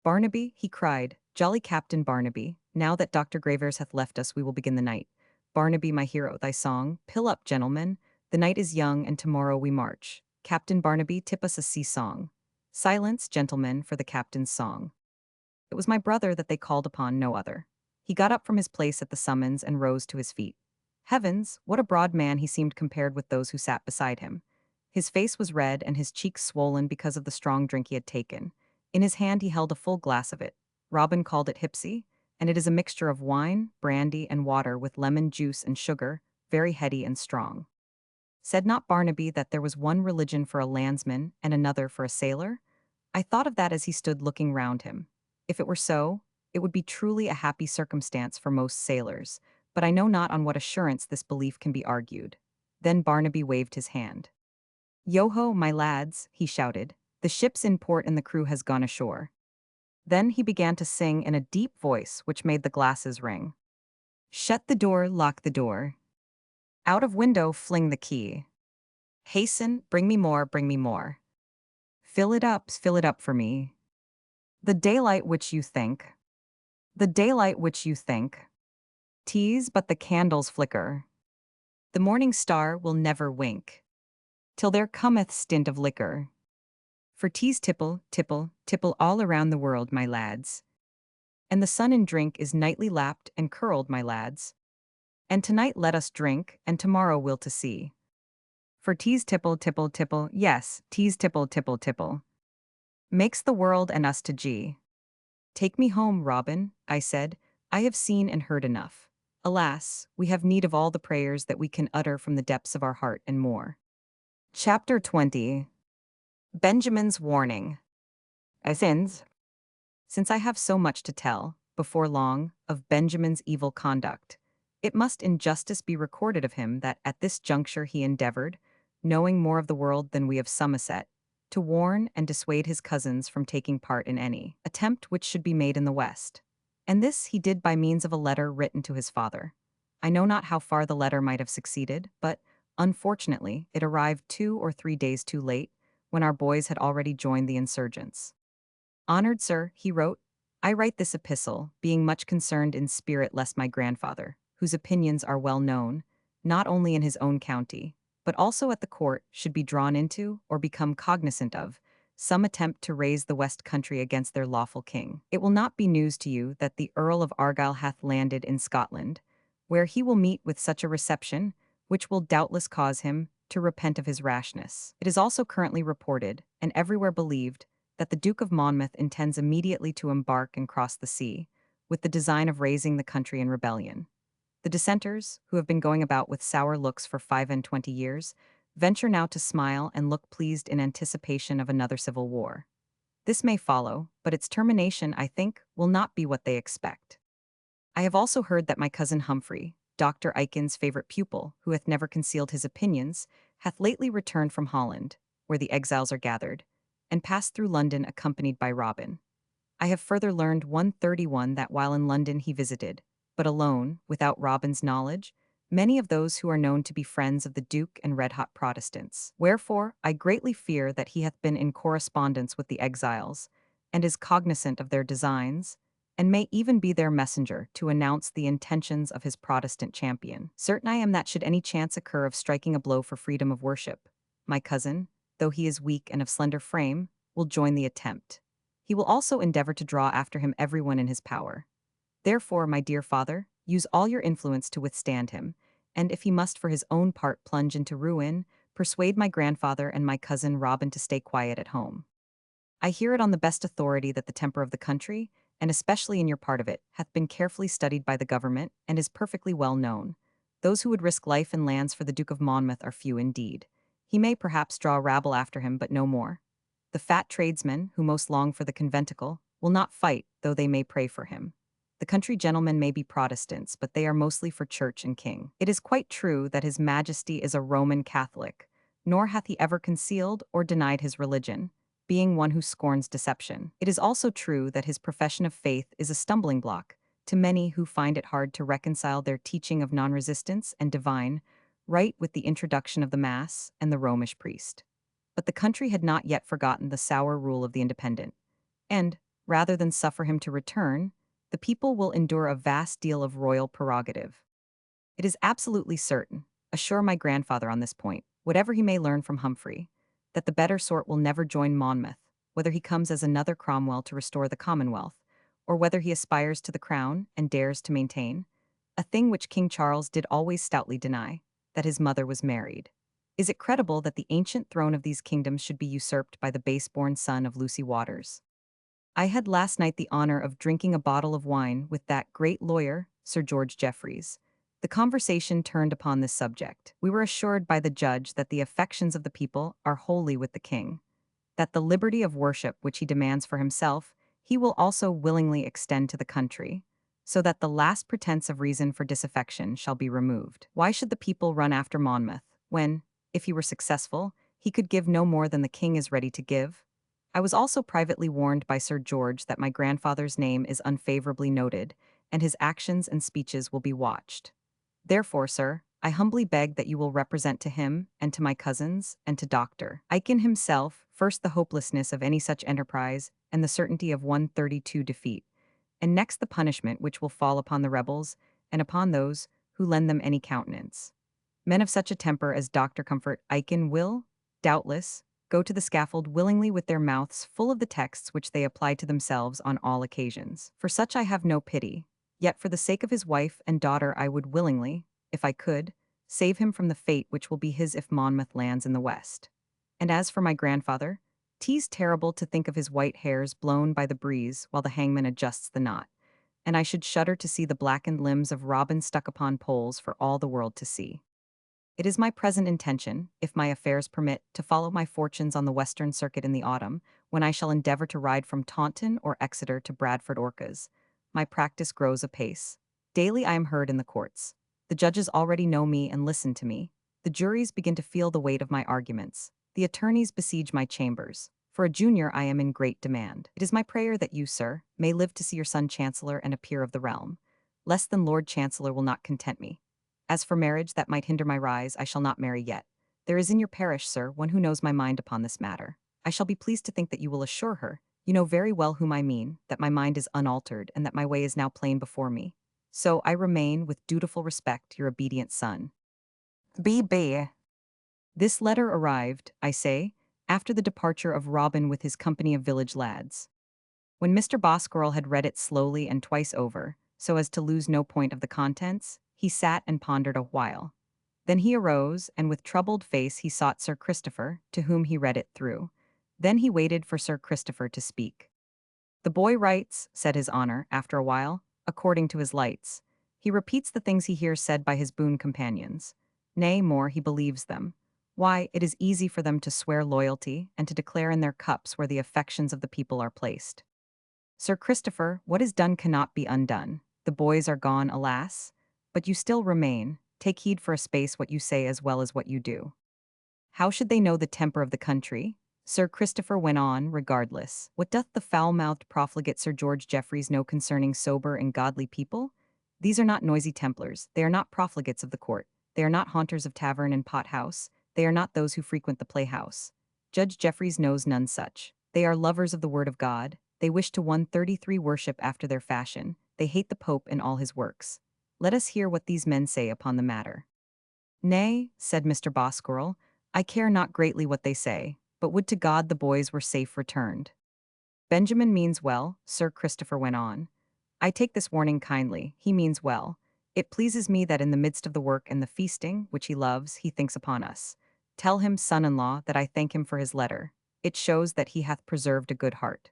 Barnaby, he cried, jolly Captain Barnaby, now that Dr. Gravers hath left us we will begin the night. Barnaby, my hero, thy song, pill up, gentlemen, the night is young and tomorrow we march. Captain Barnaby, tip us a sea-song. Silence, gentlemen, for the captain's song. It was my brother that they called upon, no other. He got up from his place at the summons and rose to his feet. Heavens, what a broad man he seemed compared with those who sat beside him. His face was red and his cheeks swollen because of the strong drink he had taken. In his hand he held a full glass of it. Robin called it hypsy, and it is a mixture of wine, brandy, and water with lemon juice and sugar, very heady and strong. Said not Barnaby that there was one religion for a landsman and another for a sailor? I thought of that as he stood looking round him. If it were so, it would be truly a happy circumstance for most sailors, but I know not on what assurance this belief can be argued. Then Barnaby waved his hand. Yo-ho, my lads, he shouted. The ship's in port and the crew has gone ashore. Then he began to sing in a deep voice which made the glasses ring. Shut the door, lock the door. Out of window, fling the key. Hasten, bring me more, bring me more. Fill it up for me. The daylight which you think. The daylight which you think. Tease, but the candles flicker. The morning star will never wink. Till there cometh stint of liquor. For tea's tipple, tipple, tipple all around the world, my lads. And the sun in drink is nightly lapped and curled, my lads. And tonight let us drink, and tomorrow we'll to see. For tea's tipple, tipple, tipple, yes, tea's tipple, tipple, tipple. Makes the world and us to G. Take me home, Robin, I said. I have seen and heard enough. Alas, we have need of all the prayers that we can utter from the depths of our heart and more. Chapter 20. Benjamin's Warning. Since I have so much to tell, before long, of Benjamin's evil conduct, it must in justice be recorded of him that at this juncture he endeavored, knowing more of the world than we of Somerset, to warn and dissuade his cousins from taking part in any attempt which should be made in the West. And this he did by means of a letter written to his father. I know not how far the letter might have succeeded, but, unfortunately, it arrived 2 or 3 days too late, when our boys had already joined the insurgents. Honored sir, he wrote, I write this epistle, being much concerned in spirit lest my grandfather, whose opinions are well known, not only in his own county, but also at the court, should be drawn into, or become cognizant of, some attempt to raise the West Country against their lawful king. It will not be news to you that the Earl of Argyll hath landed in Scotland, where he will meet with such a reception, which will doubtless cause him to repent of his rashness. It is also currently reported, and everywhere believed, that the Duke of Monmouth intends immediately to embark and cross the sea, with the design of raising the country in rebellion. The dissenters, who have been going about with sour looks for 25 years, venture now to smile and look pleased in anticipation of another civil war. This may follow, but its termination, I think, will not be what they expect. I have also heard that my cousin Humphrey, Dr. Aiken's favorite pupil, who hath never concealed his opinions, hath lately returned from Holland, where the exiles are gathered, and passed through London accompanied by Robin. I have further learned 131 that while in London he visited, but alone, without Robin's knowledge, many of those who are known to be friends of the Duke and red-hot Protestants. Wherefore, I greatly fear that he hath been in correspondence with the exiles, and is cognizant of their designs, and may even be their messenger to announce the intentions of his Protestant champion. Certain I am that should any chance occur of striking a blow for freedom of worship, my cousin, though he is weak and of slender frame, will join the attempt. He will also endeavor to draw after him everyone in his power. Therefore, my dear father, use all your influence to withstand him, and if he must for his own part plunge into ruin, persuade my grandfather and my cousin Robin to stay quiet at home. I hear it on the best authority that the temper of the country, and especially in your part of it, hath been carefully studied by the government, and is perfectly well known. Those who would risk life and lands for the Duke of Monmouth are few indeed. He may perhaps draw a rabble after him, but no more. The fat tradesmen, who most long for the conventicle, will not fight, though they may pray for him. The country gentlemen may be Protestants, but they are mostly for church and king. It is quite true that his majesty is a Roman Catholic, nor hath he ever concealed or denied his religion, being one who scorns deception. It is also true that his profession of faith is a stumbling block to many who find it hard to reconcile their teaching of non-resistance and divine right with the introduction of the Mass and the Romish priest. But the country had not yet forgotten the sour rule of the independent, and, rather than suffer him to return, the people will endure a vast deal of royal prerogative. It is absolutely certain, assure my grandfather on this point, whatever he may learn from Humphrey, that the better sort will never join Monmouth, whether he comes as another Cromwell to restore the Commonwealth, or whether he aspires to the crown and dares to maintain, a thing which King Charles did always stoutly deny, that his mother was married. Is it credible that the ancient throne of these kingdoms should be usurped by the base-born son of Lucy Waters? I had last night the honor of drinking a bottle of wine with that great lawyer, Sir George Jeffreys, The conversation turned upon this subject. We were assured by the judge that the affections of the people are wholly with the king, that the liberty of worship which he demands for himself, he will also willingly extend to the country, so that the last pretense of reason for disaffection shall be removed. Why should the people run after Monmouth, when, if he were successful, he could give no more than the king is ready to give? I was also privately warned by Sir George that my grandfather's name is unfavorably noted, and his actions and speeches will be watched. Therefore, sir, I humbly beg that you will represent to him, and to my cousins, and to Dr. Aiken himself, first the hopelessness of any such enterprise, and the certainty of 132 defeat, and next the punishment which will fall upon the rebels, and upon those who lend them any countenance. Men of such a temper as Dr. Comfort Aiken will, doubtless, go to the scaffold willingly with their mouths full of the texts which they apply to themselves on all occasions. For such I have no pity, yet for the sake of his wife and daughter I would willingly, if I could, save him from the fate which will be his if Monmouth lands in the west. And as for my grandfather, 'tis terrible to think of his white hairs blown by the breeze while the hangman adjusts the knot, and I should shudder to see the blackened limbs of Robin stuck upon poles for all the world to see. It is my present intention, if my affairs permit, to follow my fortunes on the Western Circuit in the autumn, when I shall endeavour to ride from Taunton or Exeter to Bradford Orcas. My practice grows apace. Daily I am heard in the courts. The judges already know me and listen to me. The juries begin to feel the weight of my arguments. The attorneys besiege my chambers. For a junior I am in great demand. It is my prayer that you, sir, may live to see your son Chancellor and a peer of the realm. Less than Lord Chancellor will not content me. As for marriage that might hinder my rise, I shall not marry yet. There is in your parish, sir, one who knows my mind upon this matter. I shall be pleased to think that you will assure her, you know very well whom I mean, that my mind is unaltered, and that my way is now plain before me. So I remain, with dutiful respect, your obedient son. B.B. This letter arrived, I say, after the departure of Robin with his company of village lads. When Mr. Bosquirrel had read it slowly and twice over, so as to lose no point of the contents, he sat and pondered a while. Then he arose, and with troubled face he sought Sir Christopher, to whom he read it through. Then he waited for Sir Christopher to speak. "The boy writes," said his honour, after a while, "according to his lights. He repeats the things he hears said by his boon companions. Nay, more, he believes them. Why, it is easy for them to swear loyalty, and to declare in their cups where the affections of the people are placed. Sir Christopher, what is done cannot be undone. The boys are gone, alas! But you still remain. Take heed for a space what you say as well as what you do. How should they know the temper of the country?" Sir Christopher went on, regardless. "What doth the foul-mouthed profligate Sir George Jeffreys know concerning sober and godly people? These are not noisy Templars, they are not profligates of the court, they are not haunters of tavern and pot-house, they are not those who frequent the playhouse. Judge Jeffreys knows none such. They are lovers of the word of God, they wish to 133 worship after their fashion, they hate the Pope and all his works. Let us hear what these men say upon the matter." "Nay," said Mr. Bosquirrel, "I care not greatly what they say, but would to God the boys were safe returned." "Benjamin means well," Sir Christopher went on. "I take this warning kindly, he means well. It pleases me that in the midst of the work and the feasting, which he loves, he thinks upon us. Tell him, son-in-law, that I thank him for his letter. It shows that he hath preserved a good heart.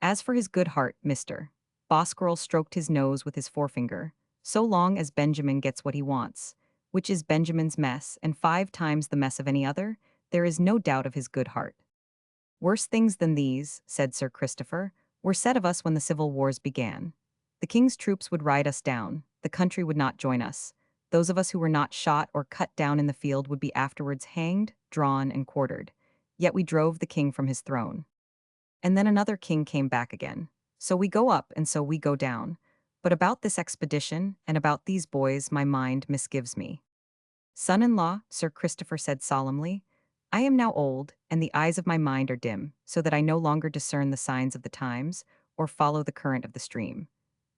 As for his good heart, Mr. Bosquirrel stroked his nose with his forefinger, so long as Benjamin gets what he wants, which is Benjamin's mess and 5 times the mess of any other, there is no doubt of his good heart. Worse things than these," said Sir Christopher, "were said of us when the civil wars began. The king's troops would ride us down, the country would not join us. Those of us who were not shot or cut down in the field would be afterwards hanged, drawn, and quartered. Yet we drove the king from his throne. And then another king came back again. So we go up and so we go down. But about this expedition, and about these boys, my mind misgives me." "Son-in-law," Sir Christopher said solemnly, "I am now old, and the eyes of my mind are dim, so that I no longer discern the signs of the times, or follow the current of the stream.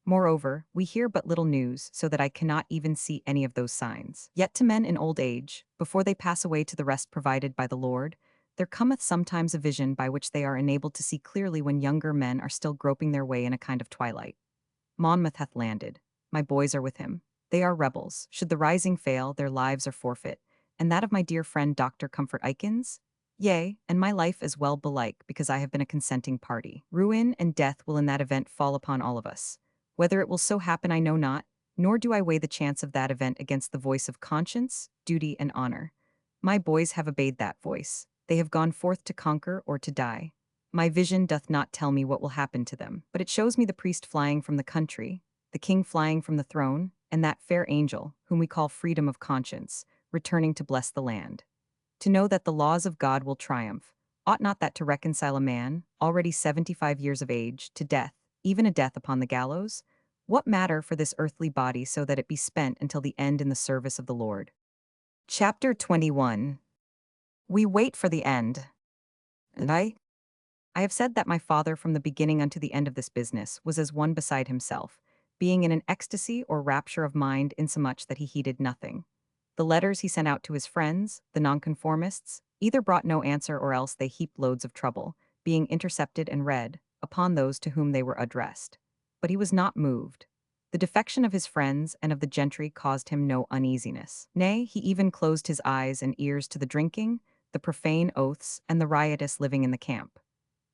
Moreover, we hear but little news, so that I cannot even see any of those signs. Yet to men in old age, before they pass away to the rest provided by the Lord, there cometh sometimes a vision by which they are enabled to see clearly when younger men are still groping their way in a kind of twilight. Monmouth hath landed. My boys are with him. They are rebels. Should the rising fail, their lives are forfeit. And that of my dear friend Dr. Comfort Aikens? Yea, and my life as well belike, because I have been a consenting party. Ruin and death will in that event fall upon all of us. Whether it will so happen I know not, nor do I weigh the chance of that event against the voice of conscience, duty, and honor. My boys have obeyed that voice. They have gone forth to conquer or to die. My vision doth not tell me what will happen to them, but it shows me the priest flying from the country, the king flying from the throne, and that fair angel, whom we call freedom of conscience, returning to bless the land. To know that the laws of God will triumph, ought not that to reconcile a man, already 75 years of age, to death, even a death upon the gallows? What matter for this earthly body so that it be spent until the end in the service of the Lord? Chapter 21. We wait for the end. And I have said that my father from the beginning unto the end of this business was as one beside himself, being in an ecstasy or rapture of mind insomuch that he heeded nothing. The letters he sent out to his friends, the nonconformists, either brought no answer or else they heaped loads of trouble, being intercepted and read, upon those to whom they were addressed. But he was not moved. The defection of his friends and of the gentry caused him no uneasiness. Nay, he even closed his eyes and ears to the drinking, the profane oaths, and the riotous living in the camp.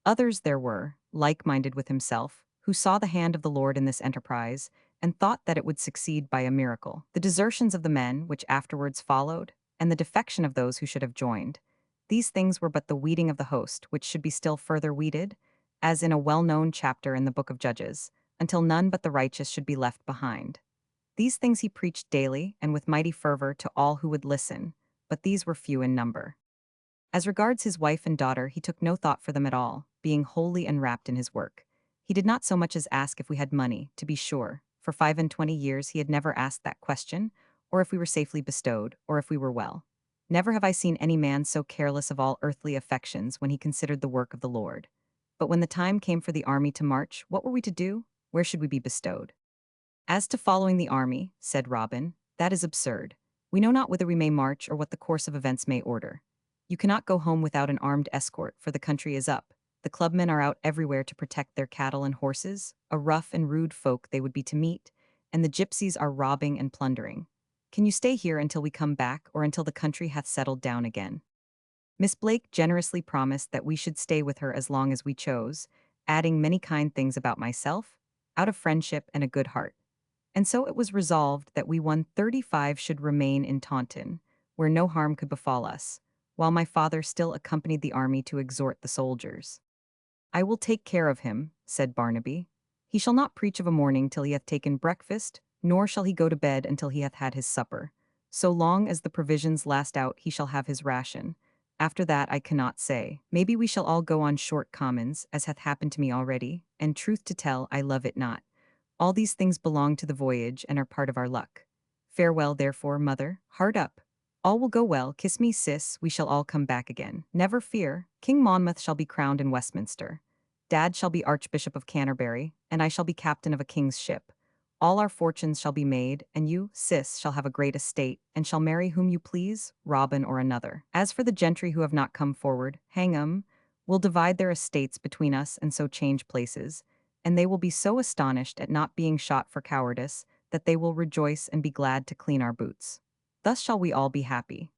Others there were, like-minded with himself, who saw the hand of the Lord in this enterprise, and thought that it would succeed by a miracle. The desertions of the men, which afterwards followed, and the defection of those who should have joined, these things were but the weeding of the host, which should be still further weeded, as in a well-known chapter in the book of Judges, until none but the righteous should be left behind. These things he preached daily and with mighty fervor to all who would listen, but these were few in number. As regards his wife and daughter, he took no thought for them at all, being wholly enwrapped in his work. He did not so much as ask if we had money, to be sure. For 25 years he had never asked that question, or if we were safely bestowed, or if we were well. Never have I seen any man so careless of all earthly affections when he considered the work of the Lord. But when the time came for the army to march, what were we to do? Where should we be bestowed? As to following the army, said Robin, that is absurd. We know not whither we may march or what the course of events may order. You cannot go home without an armed escort, for the country is up. The clubmen are out everywhere to protect their cattle and horses, a rough and rude folk they would be to meet, and the gypsies are robbing and plundering. Can you stay here until we come back, or until the country hath settled down again? Miss Blake generously promised that we should stay with her as long as we chose, adding many kind things about myself, out of friendship and a good heart. And so it was resolved that we 135 should remain in Taunton, where no harm could befall us, while my father still accompanied the army to exhort the soldiers. I will take care of him, said Barnaby. He shall not preach of a morning till he hath taken breakfast, nor shall he go to bed until he hath had his supper. So long as the provisions last out he shall have his ration. After that I cannot say. Maybe we shall all go on short commons, as hath happened to me already, and truth to tell I love it not. All these things belong to the voyage and are part of our luck. Farewell, therefore, mother, heart up. All will go well, kiss me, sis, we shall all come back again. Never fear, King Monmouth shall be crowned in Westminster. Dad shall be Archbishop of Canterbury, and I shall be captain of a king's ship. All our fortunes shall be made, and you, sis, shall have a great estate, and shall marry whom you please, Robin or another. As for the gentry who have not come forward, hang 'em, we'll divide their estates between us and so change places, and they will be so astonished at not being shot for cowardice that they will rejoice and be glad to clean our boots. Thus shall we all be happy.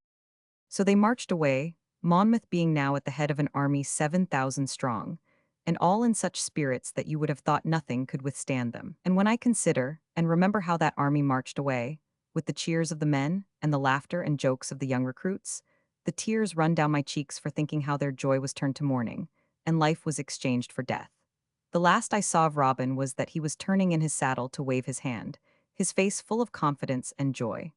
So they marched away, Monmouth being now at the head of an army 7,000 strong, and all in such spirits that you would have thought nothing could withstand them. And when I consider, and remember how that army marched away, with the cheers of the men, and the laughter and jokes of the young recruits, the tears run down my cheeks for thinking how their joy was turned to mourning, and life was exchanged for death. The last I saw of Robin was that he was turning in his saddle to wave his hand, his face full of confidence and joy.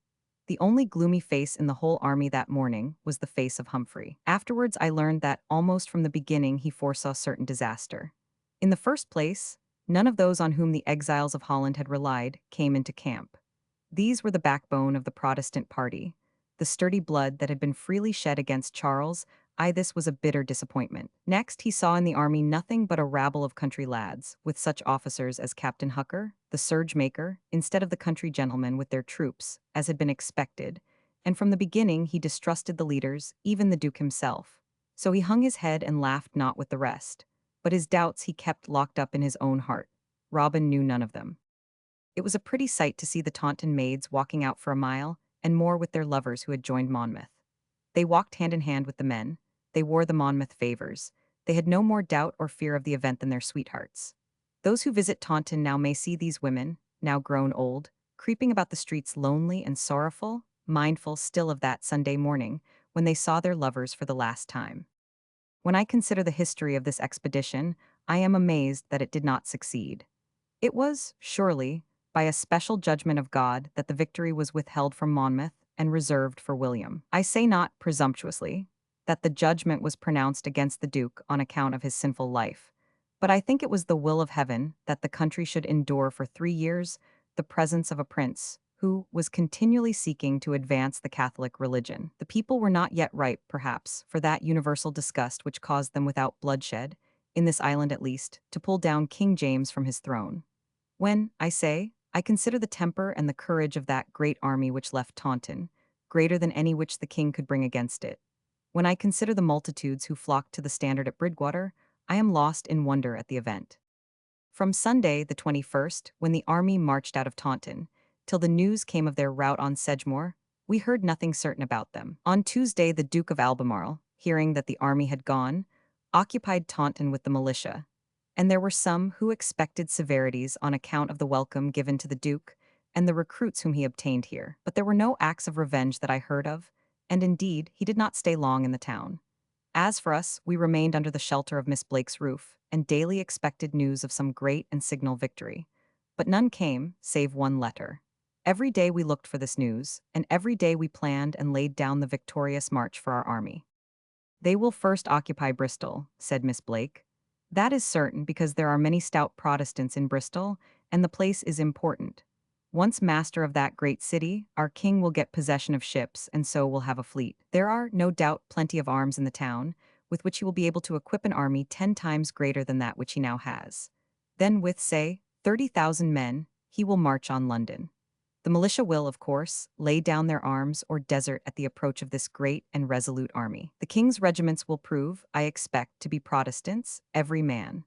The only gloomy face in the whole army that morning was the face of Humphrey. Afterwards I learned that almost from the beginning he foresaw certain disaster. In the first place, none of those on whom the exiles of Holland had relied came into camp. These were the backbone of the Protestant party, the sturdy blood that had been freely shed against Charles. This was a bitter disappointment. Next, he saw in the army nothing but a rabble of country lads, with such officers as Captain Hooker, the surge maker, instead of the country gentlemen with their troops, as had been expected, and from the beginning he distrusted the leaders, even the Duke himself. So he hung his head and laughed not with the rest, but his doubts he kept locked up in his own heart. Robin knew none of them. It was a pretty sight to see the Taunton maids walking out for a mile, and more with their lovers who had joined Monmouth. They walked hand in hand with the men. They wore the Monmouth favors. They had no more doubt or fear of the event than their sweethearts. Those who visit Taunton now may see these women, now grown old, creeping about the streets lonely and sorrowful, mindful still of that Sunday morning when they saw their lovers for the last time. When I consider the history of this expedition, I am amazed that it did not succeed. It was, surely, by a special judgment of God that the victory was withheld from Monmouth and reserved for William. I say not presumptuously that the judgment was pronounced against the Duke on account of his sinful life, but I think it was the will of heaven that the country should endure for 3 years the presence of a prince who was continually seeking to advance the Catholic religion. The people were not yet ripe, perhaps, for that universal disgust which caused them without bloodshed, in this island at least, to pull down King James from his throne. When, I say, I consider the temper and the courage of that great army which left Taunton, greater than any which the king could bring against it. When I consider the multitudes who flocked to the standard at Bridgewater, I am lost in wonder at the event. From Sunday, the 21st, when the army marched out of Taunton, till the news came of their rout on Sedgemoor, we heard nothing certain about them. On Tuesday, the Duke of Albemarle, hearing that the army had gone, occupied Taunton with the militia, and there were some who expected severities on account of the welcome given to the Duke and the recruits whom he obtained here. But there were no acts of revenge that I heard of, and indeed he did not stay long in the town. As for us, we remained under the shelter of Miss Blake's roof, and daily expected news of some great and signal victory. But none came, save one letter. Every day we looked for this news, and every day we planned and laid down the victorious march for our army. They will first occupy Bristol, said Miss Blake. That is certain because there are many stout Protestants in Bristol, and the place is important. Once master of that great city, our king will get possession of ships, and so will have a fleet. There are, no doubt, plenty of arms in the town, with which he will be able to equip an army 10 times greater than that which he now has. Then with, say, 30,000 men, he will march on London. The militia will, of course, lay down their arms or desert at the approach of this great and resolute army. The king's regiments will prove, I expect, to be Protestants, every man.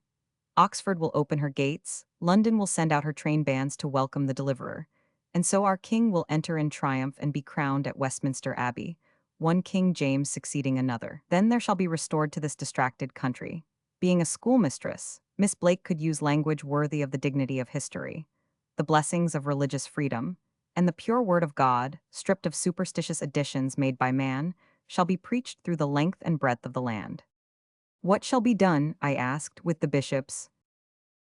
Oxford will open her gates, London will send out her train bands to welcome the deliverer, and so our king will enter in triumph and be crowned at Westminster Abbey, one King James succeeding another. Then there shall be restored to this distracted country. Being a schoolmistress, Miss Blake could use language worthy of the dignity of history, the blessings of religious freedom, and the pure word of God, stripped of superstitious additions made by man, shall be preached through the length and breadth of the land. What shall be done, I asked, with the bishops?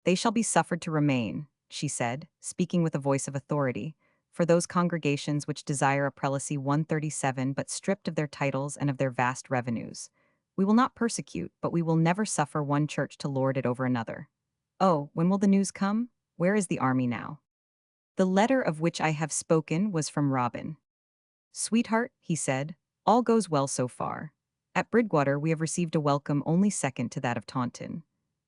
They shall be suffered to remain, she said, speaking with a voice of authority, for those congregations which desire a prelacy 137 but stripped of their titles and of their vast revenues. We will not persecute, but we will never suffer one church to lord it over another. Oh, when will the news come? Where is the army now? The letter of which I have spoken was from Robin. Sweetheart, he said, all goes well so far. At Bridgewater we have received a welcome only second to that of Taunton.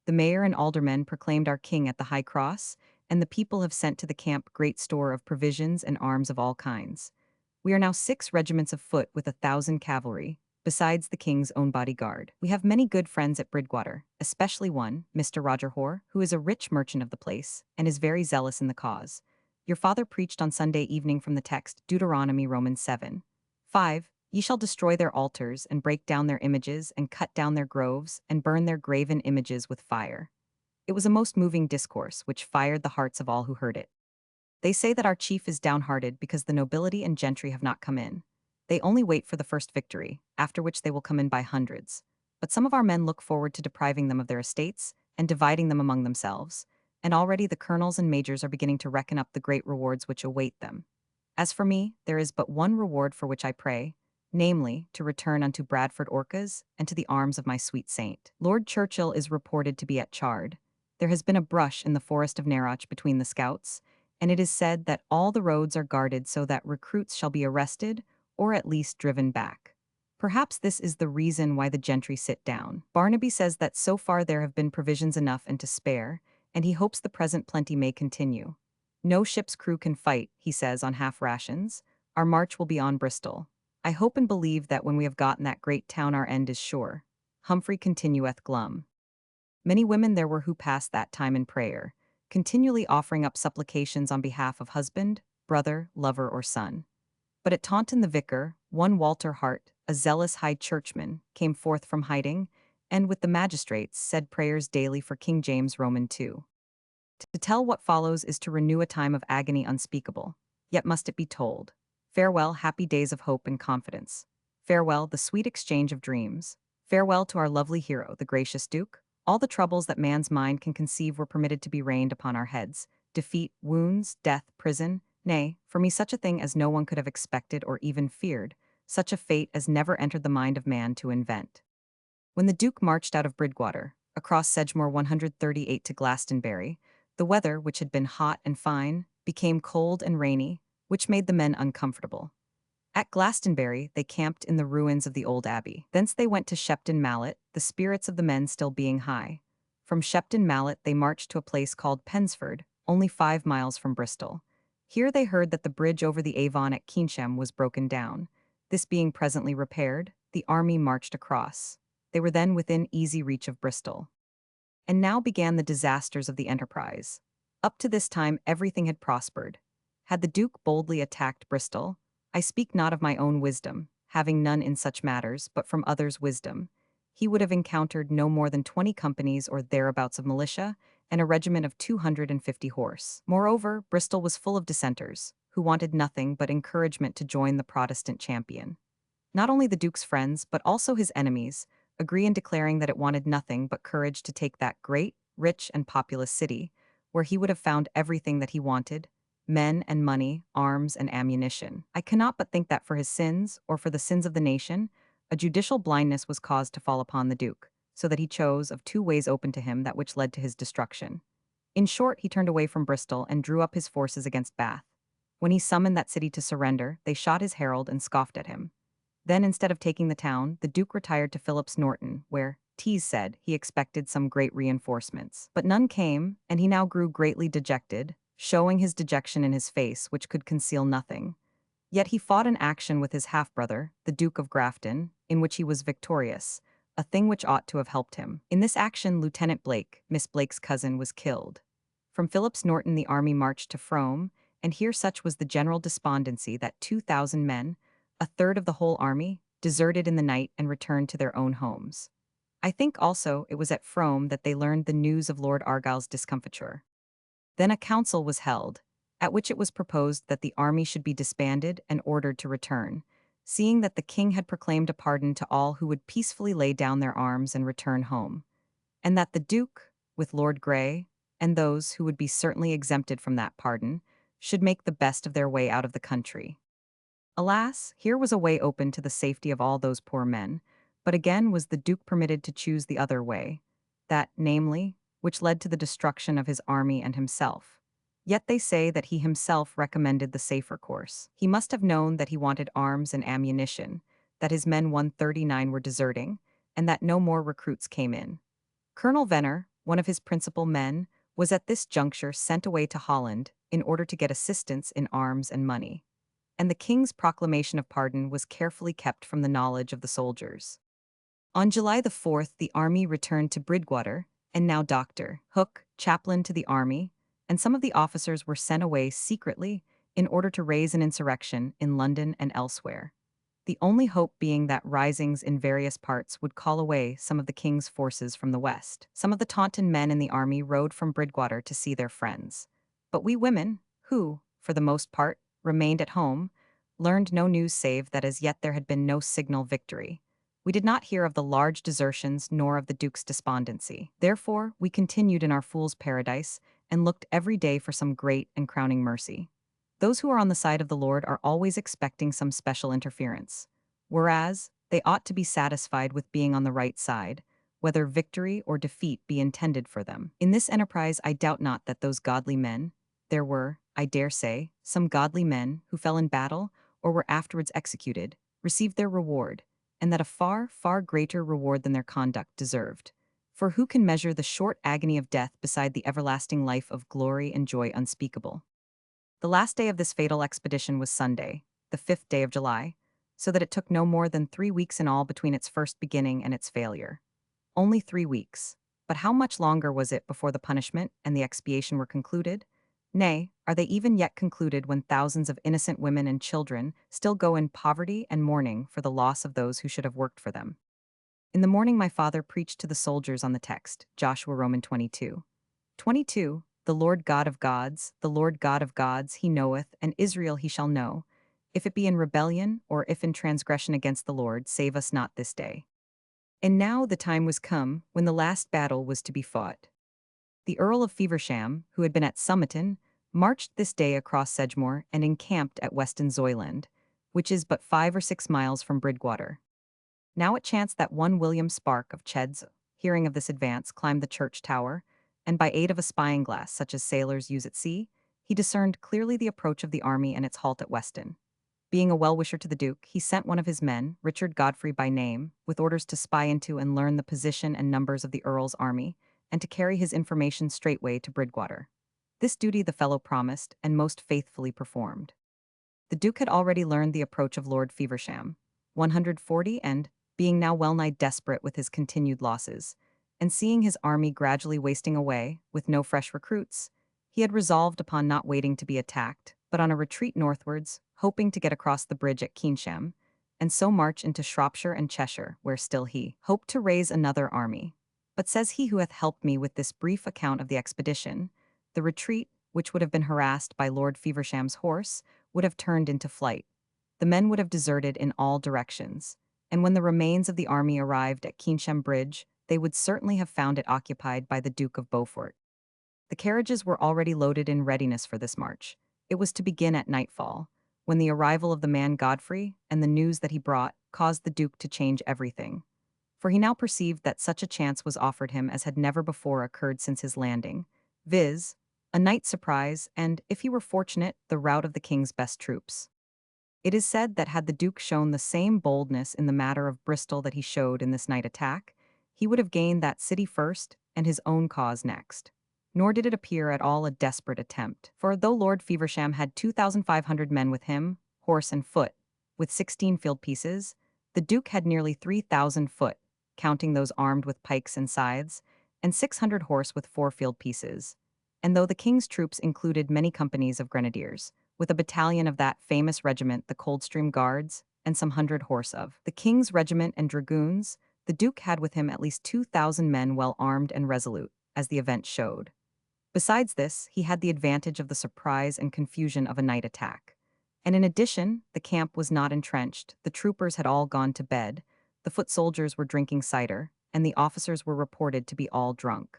The mayor and aldermen proclaimed our king at the High Cross, and the people have sent to the camp great store of provisions and arms of all kinds. We are now 6 regiments of foot with 1,000 cavalry, besides the king's own bodyguard. We have many good friends at Bridgewater, especially one, Mr. Roger Hoare, who is a rich merchant of the place, and is very zealous in the cause. Your father preached on Sunday evening from the text Deuteronomy Romans 7. 5. Ye shall destroy their altars, and break down their images, and cut down their groves, and burn their graven images with fire. It was a most moving discourse, which fired the hearts of all who heard it. They say that our chief is downhearted because the nobility and gentry have not come in. They only wait for the first victory, after which they will come in by hundreds. But some of our men look forward to depriving them of their estates, and dividing them among themselves, and already the colonels and majors are beginning to reckon up the great rewards which await them. As for me, there is but one reward for which I pray, namely, to return unto Bradford Orcas and to the arms of my sweet saint. Lord Churchill is reported to be at Chard. There has been a brush in the forest of Narroch between the scouts, and it is said that all the roads are guarded so that recruits shall be arrested, or at least driven back. Perhaps this is the reason why the gentry sit down. Barnaby says that so far there have been provisions enough and to spare, and he hopes the present plenty may continue. No ship's crew can fight, he says, on half rations. Our march will be on Bristol. I hope and believe that when we have gotten that great town our end is sure. Humphrey continueth glum. Many women there were who passed that time in prayer, continually offering up supplications on behalf of husband, brother, lover, or son. But at Taunton the vicar, one Walter Hart, a zealous high churchman, came forth from hiding, and with the magistrates said prayers daily for King James Roman II. To tell what follows is to renew a time of agony unspeakable. Yet must it be told. Farewell, happy days of hope and confidence. Farewell, the sweet exchange of dreams. Farewell to our lovely hero, the gracious Duke. All the troubles that man's mind can conceive were permitted to be rained upon our heads. Defeat, wounds, death, prison. Nay, for me such a thing as no one could have expected or even feared, such a fate as never entered the mind of man to invent. When the Duke marched out of Bridgwater, across Sedgemoor 138 to Glastonbury, the weather, which had been hot and fine, became cold and rainy, which made the men uncomfortable. At Glastonbury, they camped in the ruins of the old abbey. Thence they went to Shepton Mallet, the spirits of the men still being high. From Shepton Mallet they marched to a place called Pensford, only 5 miles from Bristol. Here they heard that the bridge over the Avon at Keynsham was broken down. This being presently repaired, the army marched across. They were then within easy reach of Bristol. And now began the disasters of the enterprise. Up to this time everything had prospered. Had the Duke boldly attacked Bristol, I speak not of my own wisdom, having none in such matters, but from others' wisdom, he would have encountered no more than 20 companies or thereabouts of militia, and a regiment of 250 horse. Moreover, Bristol was full of dissenters, who wanted nothing but encouragement to join the Protestant champion. Not only the Duke's friends, but also his enemies, agree in declaring that it wanted nothing but courage to take that great, rich, and populous city, where he would have found everything that he wanted, men and money, arms and ammunition. I cannot but think that for his sins, or for the sins of the nation, a judicial blindness was caused to fall upon the Duke, so that he chose of two ways open to him that which led to his destruction. In short, he turned away from Bristol and drew up his forces against Bath. When he summoned that city to surrender, they shot his herald and scoffed at him. Then, instead of taking the town, the Duke retired to Philip's Norton, where, Tease said, he expected some great reinforcements. But none came, and he now grew greatly dejected, showing his dejection in his face, which could conceal nothing. Yet he fought an action with his half-brother, the Duke of Grafton, in which he was victorious, a thing which ought to have helped him. In this action, Lieutenant Blake, Miss Blake's cousin, was killed. From Philip's Norton the army marched to Frome, and here such was the general despondency that 2,000 men, a third of the whole army, deserted in the night and returned to their own homes. I think also it was at Frome that they learned the news of Lord Argyle's discomfiture. Then a council was held, at which it was proposed that the army should be disbanded and ordered to return, seeing that the king had proclaimed a pardon to all who would peacefully lay down their arms and return home, and that the Duke, with Lord Grey, and those who would be certainly exempted from that pardon, should make the best of their way out of the country. Alas, here was a way open to the safety of all those poor men, but again was the Duke permitted to choose the other way, that, namely, which led to the destruction of his army and himself. Yet they say that he himself recommended the safer course. He must have known that he wanted arms and ammunition, that his men 139 were deserting, and that no more recruits came in. Colonel Venner, one of his principal men, was at this juncture sent away to Holland in order to get assistance in arms and money, and the king's proclamation of pardon was carefully kept from the knowledge of the soldiers. On July the 4th, the army returned to Bridgwater, and now Dr. Hook, chaplain to the army, and some of the officers were sent away secretly in order to raise an insurrection in London and elsewhere. The only hope being that risings in various parts would call away some of the king's forces from the west. Some of the Taunton men in the army rode from Bridgwater to see their friends. But we women, who, for the most part, remained at home, learned no news save that as yet there had been no signal victory. We did not hear of the large desertions nor of the Duke's despondency. Therefore, we continued in our fool's paradise and looked every day for some great and crowning mercy. Those who are on the side of the Lord are always expecting some special interference, whereas they ought to be satisfied with being on the right side, whether victory or defeat be intended for them. In this enterprise I doubt not that those godly men, there were, I dare say, some godly men who fell in battle or were afterwards executed, received their reward, and that a far, far greater reward than their conduct deserved. For who can measure the short agony of death beside the everlasting life of glory and joy unspeakable? The last day of this fatal expedition was Sunday, the 5th day of July, so that it took no more than 3 weeks in all between its first beginning and its failure. Only 3 weeks. But how much longer was it before the punishment and the expiation were concluded? Nay, are they even yet concluded when thousands of innocent women and children still go in poverty and mourning for the loss of those who should have worked for them? In the morning my father preached to the soldiers on the text, Joshua Roman 22. 22, The Lord God of gods, the Lord God of gods, he knoweth, and Israel he shall know. If it be in rebellion, or if in transgression against the Lord, save us not this day. And now the time was come, when the last battle was to be fought. The Earl of Feversham, who had been at Somerton, marched this day across Sedgemoor and encamped at Weston Zoyland, which is but 5 or 6 miles from Bridgwater. Now it chanced that one William Spark of Cheds, hearing of this advance, climbed the church tower, and by aid of a spying glass such as sailors use at sea, he discerned clearly the approach of the army and its halt at Weston. Being a well-wisher to the Duke, he sent one of his men, Richard Godfrey by name, with orders to spy into and learn the position and numbers of the Earl's army, and to carry his information straightway to Bridgwater. This duty the fellow promised, and most faithfully performed. The Duke had already learned the approach of Lord Feversham, 140, and, being now well-nigh desperate with his continued losses, and seeing his army gradually wasting away, with no fresh recruits, he had resolved upon not waiting to be attacked, but on a retreat northwards, hoping to get across the bridge at Keynsham, and so march into Shropshire and Cheshire, where still he hoped to raise another army. But says he who hath helped me with this brief account of the expedition, the retreat, which would have been harassed by Lord Feversham's horse, would have turned into flight. The men would have deserted in all directions, and when the remains of the army arrived at Keynsham Bridge, they would certainly have found it occupied by the Duke of Beaufort. The carriages were already loaded in readiness for this march. It was to begin at nightfall, when the arrival of the man Godfrey and the news that he brought caused the Duke to change everything. For he now perceived that such a chance was offered him as had never before occurred since his landing, viz., a night surprise and, if he were fortunate, the rout of the king's best troops. It is said that had the Duke shown the same boldness in the matter of Bristol that he showed in this night attack, he would have gained that city first and his own cause next. Nor did it appear at all a desperate attempt, for though Lord Feversham had 2,500 men with him, horse and foot, with 16 field pieces, the Duke had nearly 3,000 foot, counting those armed with pikes and scythes, and 600 horse with 4 field pieces. And though the king's troops included many companies of grenadiers, with a battalion of that famous regiment, the Coldstream Guards, and some 100 horse of the king's regiment and dragoons, the Duke had with him at least 2,000 men well armed and resolute, as the event showed. Besides this, he had the advantage of the surprise and confusion of a night attack. And in addition, the camp was not entrenched, the troopers had all gone to bed, the foot soldiers were drinking cider, and the officers were reported to be all drunk.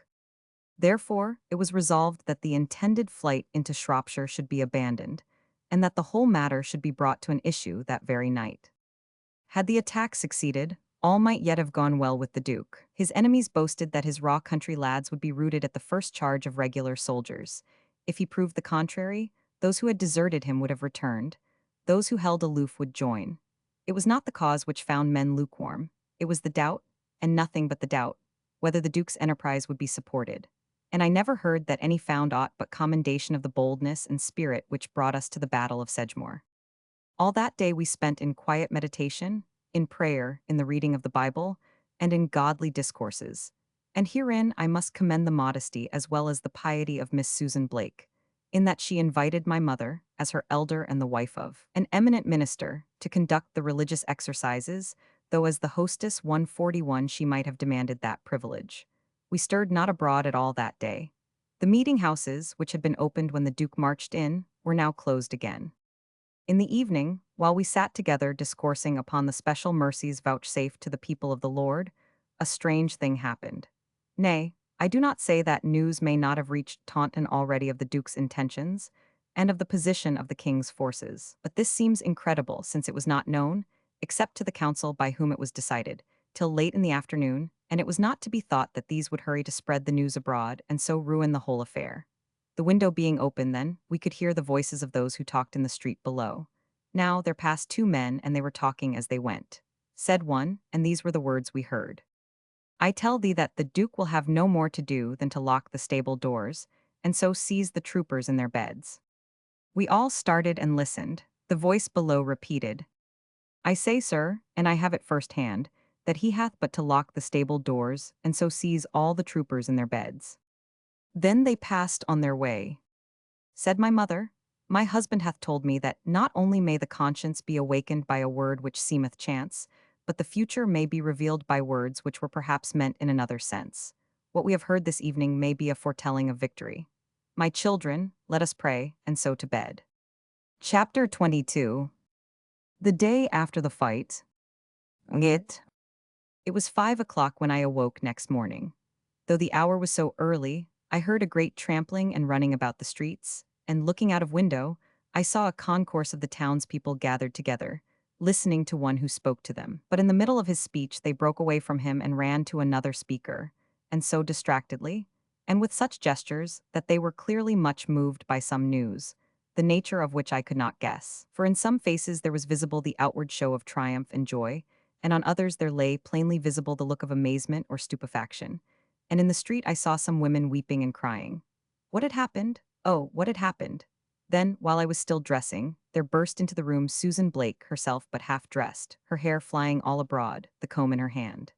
Therefore, it was resolved that the intended flight into Shropshire should be abandoned, and that the whole matter should be brought to an issue that very night. Had the attack succeeded, all might yet have gone well with the Duke. His enemies boasted that his raw country lads would be routed at the first charge of regular soldiers. If he proved the contrary, those who had deserted him would have returned, those who held aloof would join. It was not the cause which found men lukewarm, it was the doubt, and nothing but the doubt, whether the Duke's enterprise would be supported. And I never heard that any found aught but commendation of the boldness and spirit which brought us to the battle of Sedgemoor. All that day we spent in quiet meditation, in prayer, in the reading of the Bible, and in godly discourses. And herein I must commend the modesty as well as the piety of Miss Susan Blake, in that she invited my mother, as her elder and the wife of an eminent minister, to conduct the religious exercises, though as the hostess 141 she might have demanded that privilege. We stirred not abroad at all that day. The meeting houses, which had been opened when the Duke marched in, were now closed again. In the evening, while we sat together discoursing upon the special mercies vouchsafed to the people of the Lord, a strange thing happened. Nay, I do not say that news may not have reached Taunton already of the Duke's intentions, and of the position of the king's forces, but this seems incredible since it was not known, except to the council by whom it was decided, till late in the afternoon, and it was not to be thought that these would hurry to spread the news abroad and so ruin the whole affair. The window being open then, we could hear the voices of those who talked in the street below. Now there passed 2 men, and they were talking as they went. Said one, and these were the words we heard. I tell thee that the Duke will have no more to do than to lock the stable doors, and so seize the troopers in their beds. We all started and listened. The voice below repeated, I say, sir, and I have it first hand, that he hath but to lock the stable doors, and so seize all the troopers in their beds. Then they passed on their way. Said my mother, my husband hath told me that not only may the conscience be awakened by a word which seemeth chance, but the future may be revealed by words which were perhaps meant in another sense. What we have heard this evening may be a foretelling of victory. My children, let us pray, and so to bed. Chapter 22. The day after the fight. It was 5 o'clock when I awoke next morning. Though the hour was so early, I heard a great trampling and running about the streets, and looking out of window, I saw a concourse of the townspeople gathered together, listening to one who spoke to them. But in the middle of his speech they broke away from him and ran to another speaker, and so distractedly, and with such gestures that they were clearly much moved by some news, the nature of which I could not guess. For in some faces there was visible the outward show of triumph and joy, and on others there lay plainly visible the look of amazement or stupefaction. And in the street I saw some women weeping and crying. What had happened? Oh, what had happened? Then, while I was still dressing, there burst into the room Susan Blake herself but half dressed, her hair flying all abroad, the comb in her hand.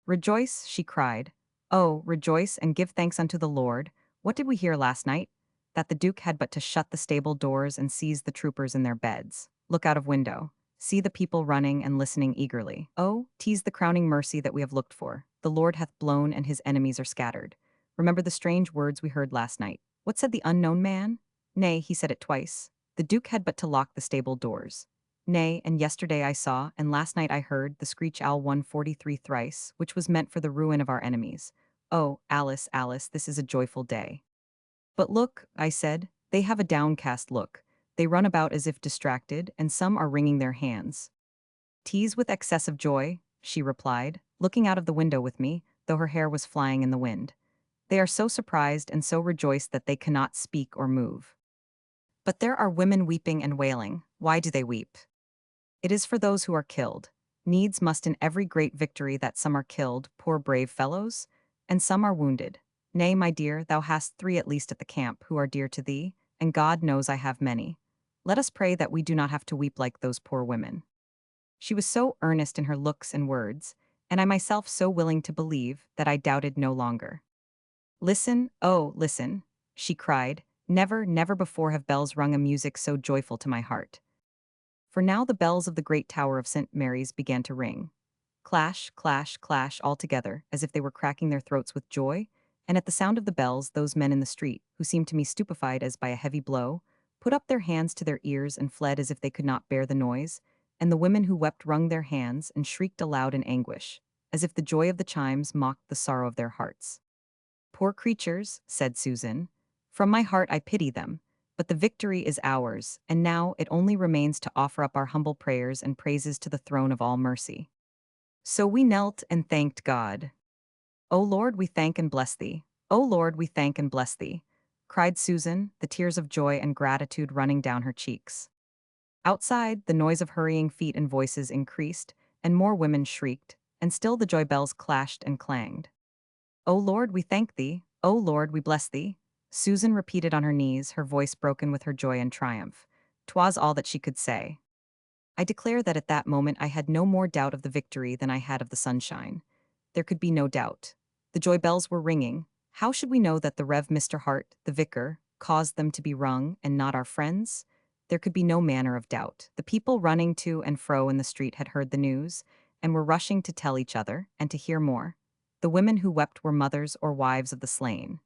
"Rejoice," she cried. "Oh, rejoice and give thanks unto the Lord. What did we hear last night? That the Duke had but to shut the stable doors and seize the troopers in their beds. Look out of window. See the people running and listening eagerly. Oh, 'tis the crowning mercy that we have looked for. The Lord hath blown and his enemies are scattered. Remember the strange words we heard last night. What said the unknown man? Nay, he said it twice. The Duke had but to lock the stable doors. Nay, and yesterday I saw, and last night I heard, the screech owl 143 thrice, which was meant for the ruin of our enemies. Oh, Alice, Alice, this is a joyful day." "But look," I said, "they have a downcast look. They run about as if distracted, and some are wringing their hands." "'Tis with excess of joy," she replied, looking out of the window with me, though her hair was flying in the wind. "They are so surprised and so rejoiced that they cannot speak or move. But there are women weeping and wailing. Why do they weep? It is for those who are killed. Needs must in every great victory that some are killed, poor brave fellows, and some are wounded. Nay, my dear, thou hast 3 at least at the camp who are dear to thee, and God knows I have many. Let us pray that we do not have to weep like those poor women." She was so earnest in her looks and words, and I myself so willing to believe, that I doubted no longer. "Listen, oh, listen," she cried. "Never, never before have bells rung a music so joyful to my heart." For now the bells of the great tower of St. Mary's began to ring. Clash, clash, clash all together, as if they were cracking their throats with joy, and at the sound of the bells those men in the street, who seemed to me stupefied as by a heavy blow, put up their hands to their ears and fled as if they could not bear the noise, and the women who wept wrung their hands and shrieked aloud in anguish, as if the joy of the chimes mocked the sorrow of their hearts. "Poor creatures," said Susan. "From my heart I pity them, but the victory is ours, and now it only remains to offer up our humble prayers and praises to the throne of all mercy." So we knelt and thanked God. "O Lord, we thank and bless thee. O Lord, we thank and bless thee," cried Susan, the tears of joy and gratitude running down her cheeks. Outside, the noise of hurrying feet and voices increased, and more women shrieked, and still the joy bells clashed and clanged. "O Lord, we thank thee. O Lord, we bless thee," Susan repeated on her knees, her voice broken with her joy and triumph. 'Twas all that she could say. I declare that at that moment I had no more doubt of the victory than I had of the sunshine. There could be no doubt. The joy bells were ringing. How should we know that the Rev. Mr. Hart, the vicar, caused them to be rung, and not our friends? There could be no manner of doubt. The people running to and fro in the street had heard the news, and were rushing to tell each other, and to hear more. The women who wept were mothers or wives of the slain.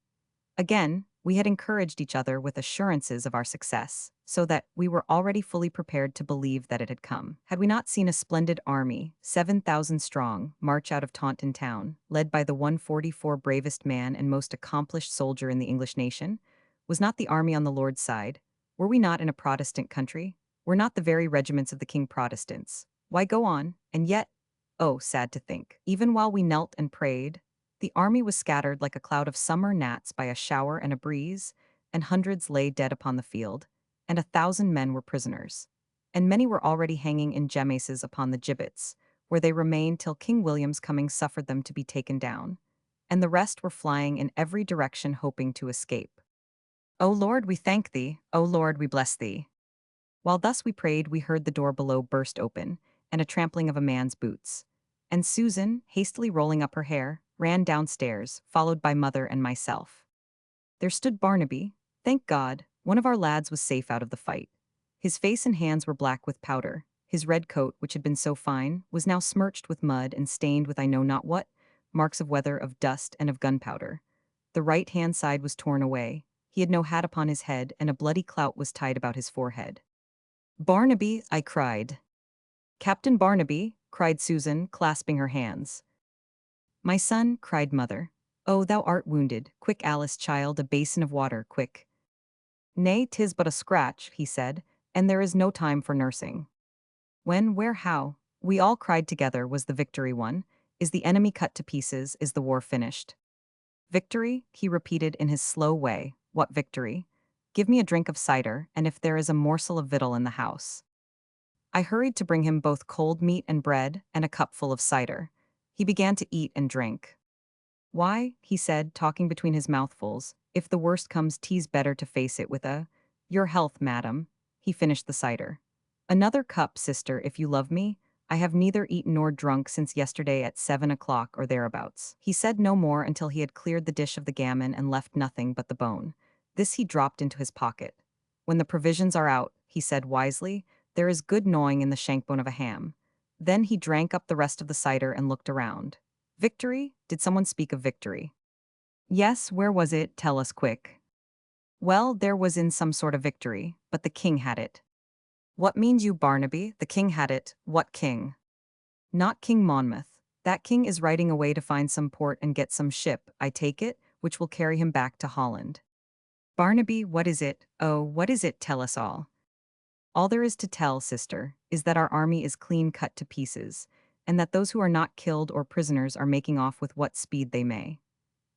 Again, we had encouraged each other with assurances of our success, so that we were already fully prepared to believe that it had come. Had we not seen a splendid army, 7,000 strong, march out of Taunton town, led by the 144 bravest man and most accomplished soldier in the English nation? Was not the army on the Lord's side? Were we not in a Protestant country? Were not the very regiments of the King Protestants? Why go on? And yet, oh, sad to think, even while we knelt and prayed, the army was scattered like a cloud of summer gnats by a shower and a breeze, and hundreds lay dead upon the field, and 1,000 men were prisoners. And many were already hanging in gemases upon the gibbets, where they remained till King William's coming suffered them to be taken down, and the rest were flying in every direction hoping to escape. "O Lord, we thank thee, O Lord, we bless thee." While thus we prayed, we heard the door below burst open, and a trampling of a man's boots. And Susan, hastily rolling up her hair, ran downstairs, followed by mother and myself. There stood Barnaby. Thank God, one of our lads was safe out of the fight. His face and hands were black with powder. His red coat, which had been so fine, was now smirched with mud and stained with I know not what, marks of weather, of dust, and of gunpowder. The right-hand side was torn away. He had no hat upon his head, and a bloody clout was tied about his forehead. "Barnaby!" I cried. "Captain Barnaby!" cried Susan, clasping her hands. "My son," cried mother. "Oh, thou art wounded. Quick, Alice, child, a basin of water, quick." "Nay, 'tis but a scratch," he said, "and there is no time for nursing." When, where, how? We all cried together. Was the victory won? Is the enemy cut to pieces? Is the war finished? "Victory?" he repeated in his slow way. "What victory? Give me a drink of cider, and if there is a morsel of victual in the house." I hurried to bring him both cold meat and bread, and a cupful of cider. He began to eat and drink. "Why," he said, talking between his mouthfuls, "if the worst comes, 'tis better to face it with a your health, madam." He finished the cider. "Another cup, sister, if you love me. I have neither eaten nor drunk since yesterday at 7 o'clock or thereabouts." He said no more until he had cleared the dish of the gammon and left nothing but the bone. This he dropped into his pocket. "When the provisions are out," he said wisely, "there is good gnawing in the shankbone of a ham." Then he drank up the rest of the cider and looked around. "Victory? Did someone speak of victory?" "Yes, where was it? Tell us quick." "Well, there was in some sort of victory, but the king had it." "What mean you, Barnaby? The king had it? What king?" "Not King Monmouth. That king is riding away to find some port and get some ship, I take it, which will carry him back to Holland." "Barnaby, what is it? Oh, what is it? Tell us all." "All there is to tell, sister, is that our army is clean cut to pieces, and that those who are not killed or prisoners are making off with what speed they may.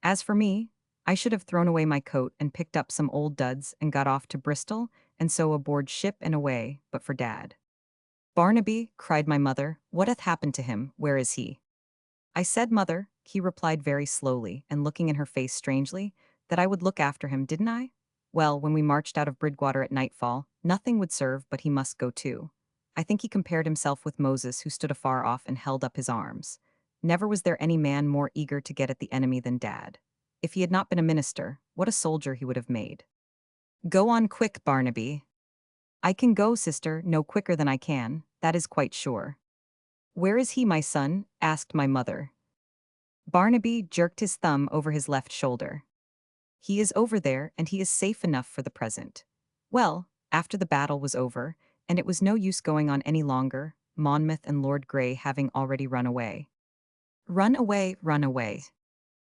As for me, I should have thrown away my coat and picked up some old duds and got off to Bristol, and so aboard ship and away, but for Dad." "Barnaby," cried my mother, "what hath happened to him? Where is he?" "I said, mother," he replied very slowly, and looking in her face strangely, "that I would look after him, didn't I? Well, when we marched out of Bridgwater at nightfall, nothing would serve but he must go too. I think he compared himself with Moses, who stood afar off and held up his arms. Never was there any man more eager to get at the enemy than Dad. If he had not been a minister, what a soldier he would have made." "Go on quick, Barnaby." "I can go, sister, no quicker than I can, that is quite sure." "Where is he, my son?" asked my mother. Barnaby jerked his thumb over his left shoulder. "He is over there, and he is safe enough for the present." Well, after the battle was over, and it was no use going on any longer, Monmouth and Lord Grey having already run away. "Run away, run away."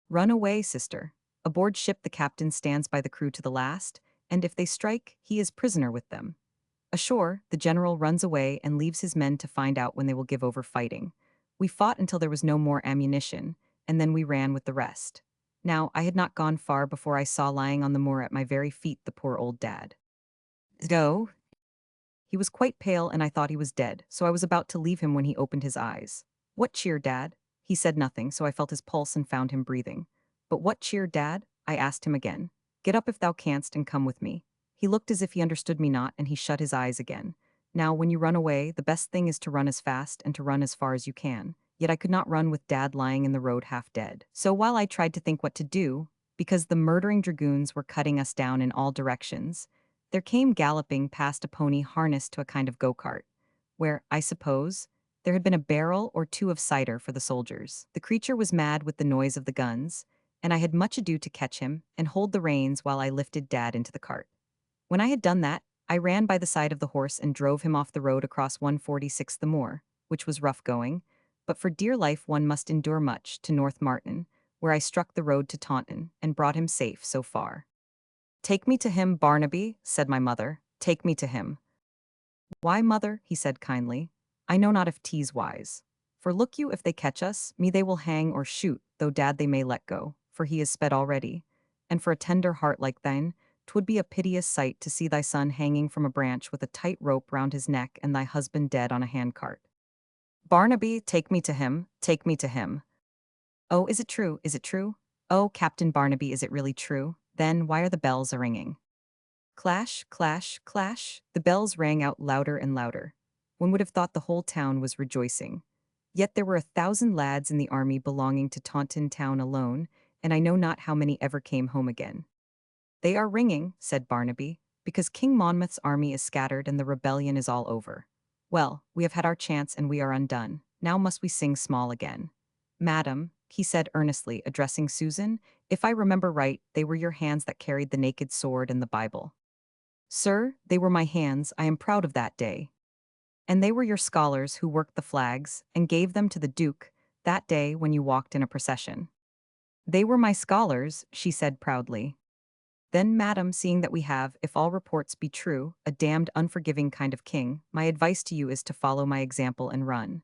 "Run away, sister. Aboard ship the captain stands by the crew to the last, and if they strike, he is prisoner with them. Ashore, the general runs away and leaves his men to find out when they will give over fighting. We fought until there was no more ammunition, and then we ran with the rest. Now, I had not gone far before I saw lying on the moor at my very feet the poor old Dad. Go? He was quite pale and I thought he was dead, so I was about to leave him when he opened his eyes. "What cheer, Dad?" He said nothing, so I felt his pulse and found him breathing. "But what cheer, Dad?" I asked him again. "Get up if thou canst and come with me." He looked as if he understood me not, and he shut his eyes again. Now, when you run away, the best thing is to run as fast and to run as far as you can. Yet I could not run with Dad lying in the road half dead. So while I tried to think what to do, because the murdering dragoons were cutting us down in all directions, there came galloping past a pony harnessed to a kind of go-kart, where, I suppose, there had been a barrel or two of cider for the soldiers. The creature was mad with the noise of the guns, and I had much ado to catch him and hold the reins while I lifted Dad into the cart. When I had done that, I ran by the side of the horse and drove him off the road across 146 the moor, which was rough going, but for dear life one must endure much, to North Marton, where I struck the road to Taunton and brought him safe so far. "Take me to him, Barnaby," said my mother. "Take me to him." "Why, mother," he said kindly, "I know not if 'tis wise. For look you, if they catch us, me they will hang or shoot, though Dad they may let go, for he is sped already. And for a tender heart like thine, 'twould be a piteous sight to see thy son hanging from a branch with a tight rope round his neck and thy husband dead on a handcart. Barnaby, take me to him, take me to him." "Oh, is it true, is it true? Oh, Captain Barnaby, is it really true? Then why are the bells a-ringing?" Clash, clash, clash, the bells rang out louder and louder. One would have thought the whole town was rejoicing. Yet there were 1,000 lads in the army belonging to Taunton town alone, and I know not how many ever came home again. "They are ringing," said Barnaby, "because King Monmouth's army is scattered and the rebellion is all over. Well, we have had our chance and we are undone. Now must we sing small again. Madam, he said earnestly, addressing Susan. If I remember right, they were your hands that carried the naked sword and the Bible. Sir, they were my hands, I am proud of that day. And they were your scholars who worked the flags and gave them to the Duke that day when you walked in a procession. They were my scholars, she said proudly. Then, madam, seeing that we have, if all reports be true, a damned unforgiving kind of king, my advice to you is to follow my example and run.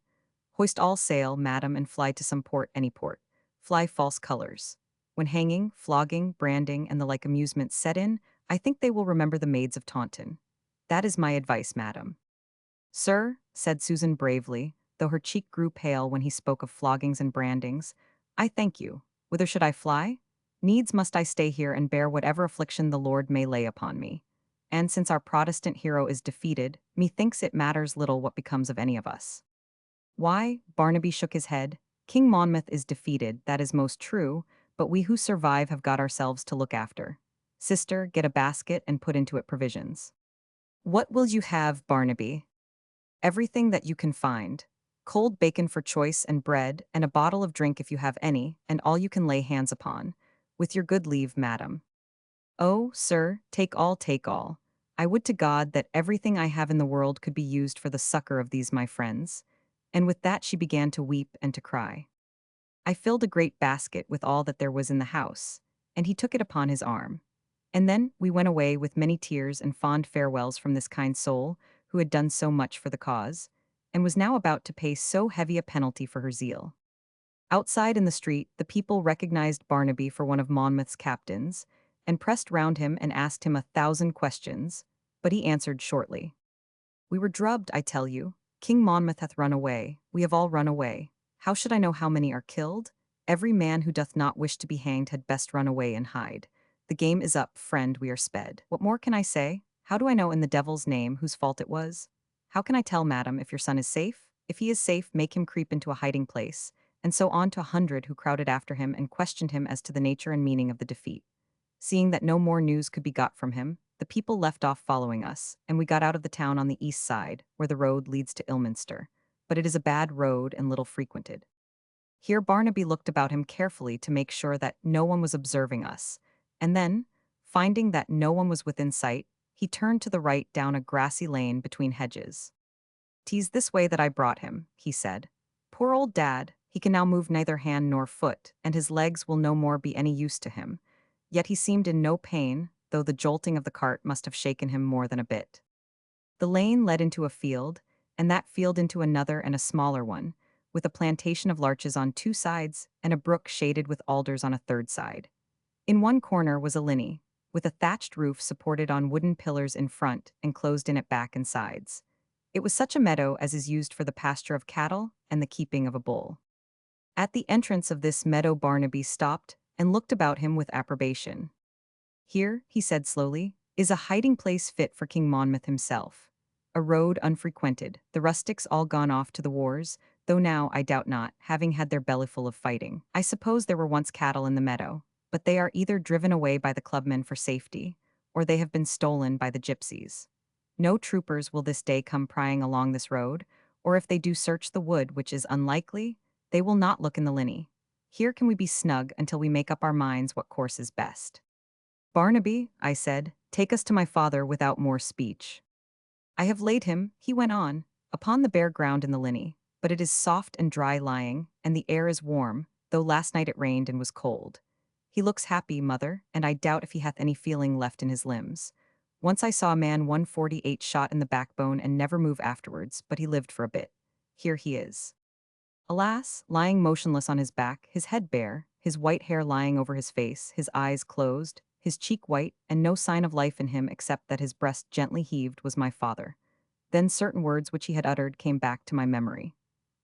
Hoist all sail, madam, and fly to some port, any port. Fly false colors. When hanging, flogging, branding, and the like amusements set in, I think they will remember the maids of Taunton. That is my advice, madam. Sir, said Susan bravely, though her cheek grew pale when he spoke of floggings and brandings, I thank you. Whither should I fly? Needs must I stay here and bear whatever affliction the Lord may lay upon me. And since our Protestant hero is defeated, methinks it matters little what becomes of any of us. Why? Barnaby shook his head. King Monmouth is defeated, that is most true, but we who survive have got ourselves to look after. Sister, get a basket and put into it provisions. What will you have, Barnaby? Everything that you can find. Cold bacon for choice and bread, and a bottle of drink if you have any, and all you can lay hands upon. With your good leave, madam. Oh, sir, take all, take all. I would to God that everything I have in the world could be used for the succor of these my friends. And with that she began to weep and to cry. I filled a great basket with all that there was in the house, and he took it upon his arm. And then we went away with many tears and fond farewells from this kind soul, who had done so much for the cause, and was now about to pay so heavy a penalty for her zeal. Outside in the street, the people recognized Barnaby for one of Monmouth's captains, and pressed round him and asked him 1,000 questions, but he answered shortly. We were drubbed, I tell you. King Monmouth hath run away. We have all run away. How should I know how many are killed? Every man who doth not wish to be hanged had best run away and hide. The game is up, friend, we are sped. What more can I say? How do I know in the devil's name whose fault it was? How can I tell, madam, if your son is safe? If he is safe, make him creep into a hiding place, and so on to 100 who crowded after him and questioned him as to the nature and meaning of the defeat. Seeing that no more news could be got from him, the people left off following us, and we got out of the town on the east side, where the road leads to Ilminster. But it is a bad road and little frequented. Here Barnaby looked about him carefully to make sure that no one was observing us, and then, finding that no one was within sight, he turned to the right down a grassy lane between hedges. "'Tis this way that I brought him," he said. "Poor old dad, he can now move neither hand nor foot, and his legs will no more be any use to him. Yet he seemed in no pain, though the jolting of the cart must have shaken him more than a bit." The lane led into a field, and that field into another and a smaller one, with a plantation of larches on 2 sides and a brook shaded with alders on a 3rd side. In one corner was a linny, with a thatched roof supported on wooden pillars in front and closed in at back and sides. It was such a meadow as is used for the pasture of cattle and the keeping of a bull. At the entrance of this meadow Barnaby stopped and looked about him with approbation. "Here," he said slowly, "is a hiding place fit for King Monmouth himself. A road unfrequented, the rustics all gone off to the wars, though now, I doubt not, having had their bellyful of fighting. I suppose there were once cattle in the meadow, but they are either driven away by the clubmen for safety, or they have been stolen by the gypsies. No troopers will this day come prying along this road, or if they do search the wood, which is unlikely, they will not look in the linny. Here can we be snug until we make up our minds what course is best." "Barnaby," I said, "take us to my father without more speech." "I have laid him," he went on, "upon the bare ground in the linny, but it is soft and dry lying, and the air is warm, though last night it rained and was cold. He looks happy, mother, and I doubt if he hath any feeling left in his limbs. Once I saw a man 148 shot in the backbone and never move afterwards, but he lived for a bit. Here he is. Alas, lying motionless on his back, his head bare, his white hair lying over his face, his eyes closed, his cheek white, and no sign of life in him except that his breast gently heaved, was my father." Then certain words which he had uttered came back to my memory.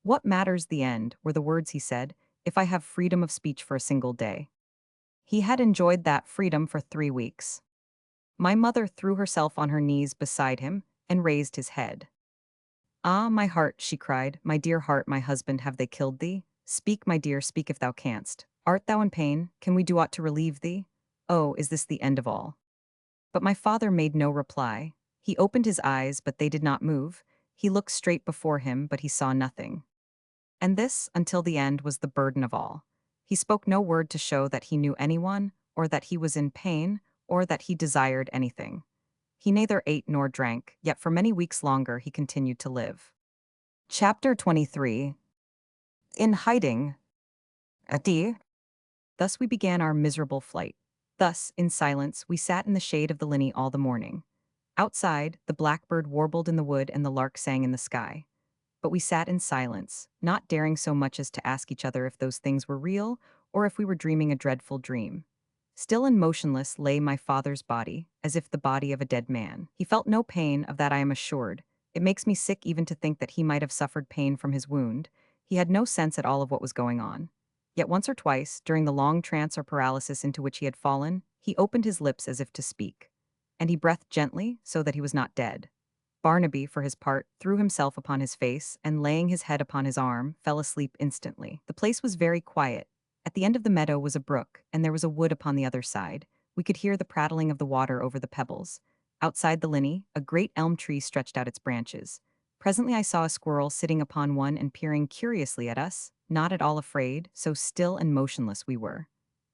"What matters the end," were the words he said, "if I have freedom of speech for a single day?" He had enjoyed that freedom for 3 weeks. My mother threw herself on her knees beside him and raised his head. "Ah, my heart," she cried, "my dear heart, my husband, have they killed thee? Speak, my dear, speak if thou canst. Art thou in pain? Can we do aught to relieve thee? Oh, is this the end of all?" But my father made no reply. He opened his eyes, but they did not move. He looked straight before him, but he saw nothing. And this, until the end, was the burden of all. He spoke no word to show that he knew anyone, or that he was in pain, or that he desired anything. He neither ate nor drank, yet for many weeks longer he continued to live. Chapter 23. In hiding. Adi. Thus we began our miserable flight. Thus, in silence, we sat in the shade of the linny all the morning. Outside, the blackbird warbled in the wood and the lark sang in the sky. But we sat in silence, not daring so much as to ask each other if those things were real, or if we were dreaming a dreadful dream. Still and motionless lay my father's body, as if the body of a dead man. He felt no pain, of that I am assured. It makes me sick even to think that he might have suffered pain from his wound. He had no sense at all of what was going on. Yet once or twice, during the long trance or paralysis into which he had fallen, he opened his lips as if to speak. And he breathed gently, so that he was not dead. Barnaby, for his part, threw himself upon his face, and laying his head upon his arm, fell asleep instantly. The place was very quiet. At the end of the meadow was a brook, and there was a wood upon the other side. We could hear the prattling of the water over the pebbles. Outside the linny, a great elm tree stretched out its branches. Presently I saw a squirrel sitting upon one and peering curiously at us, not at all afraid, so still and motionless we were.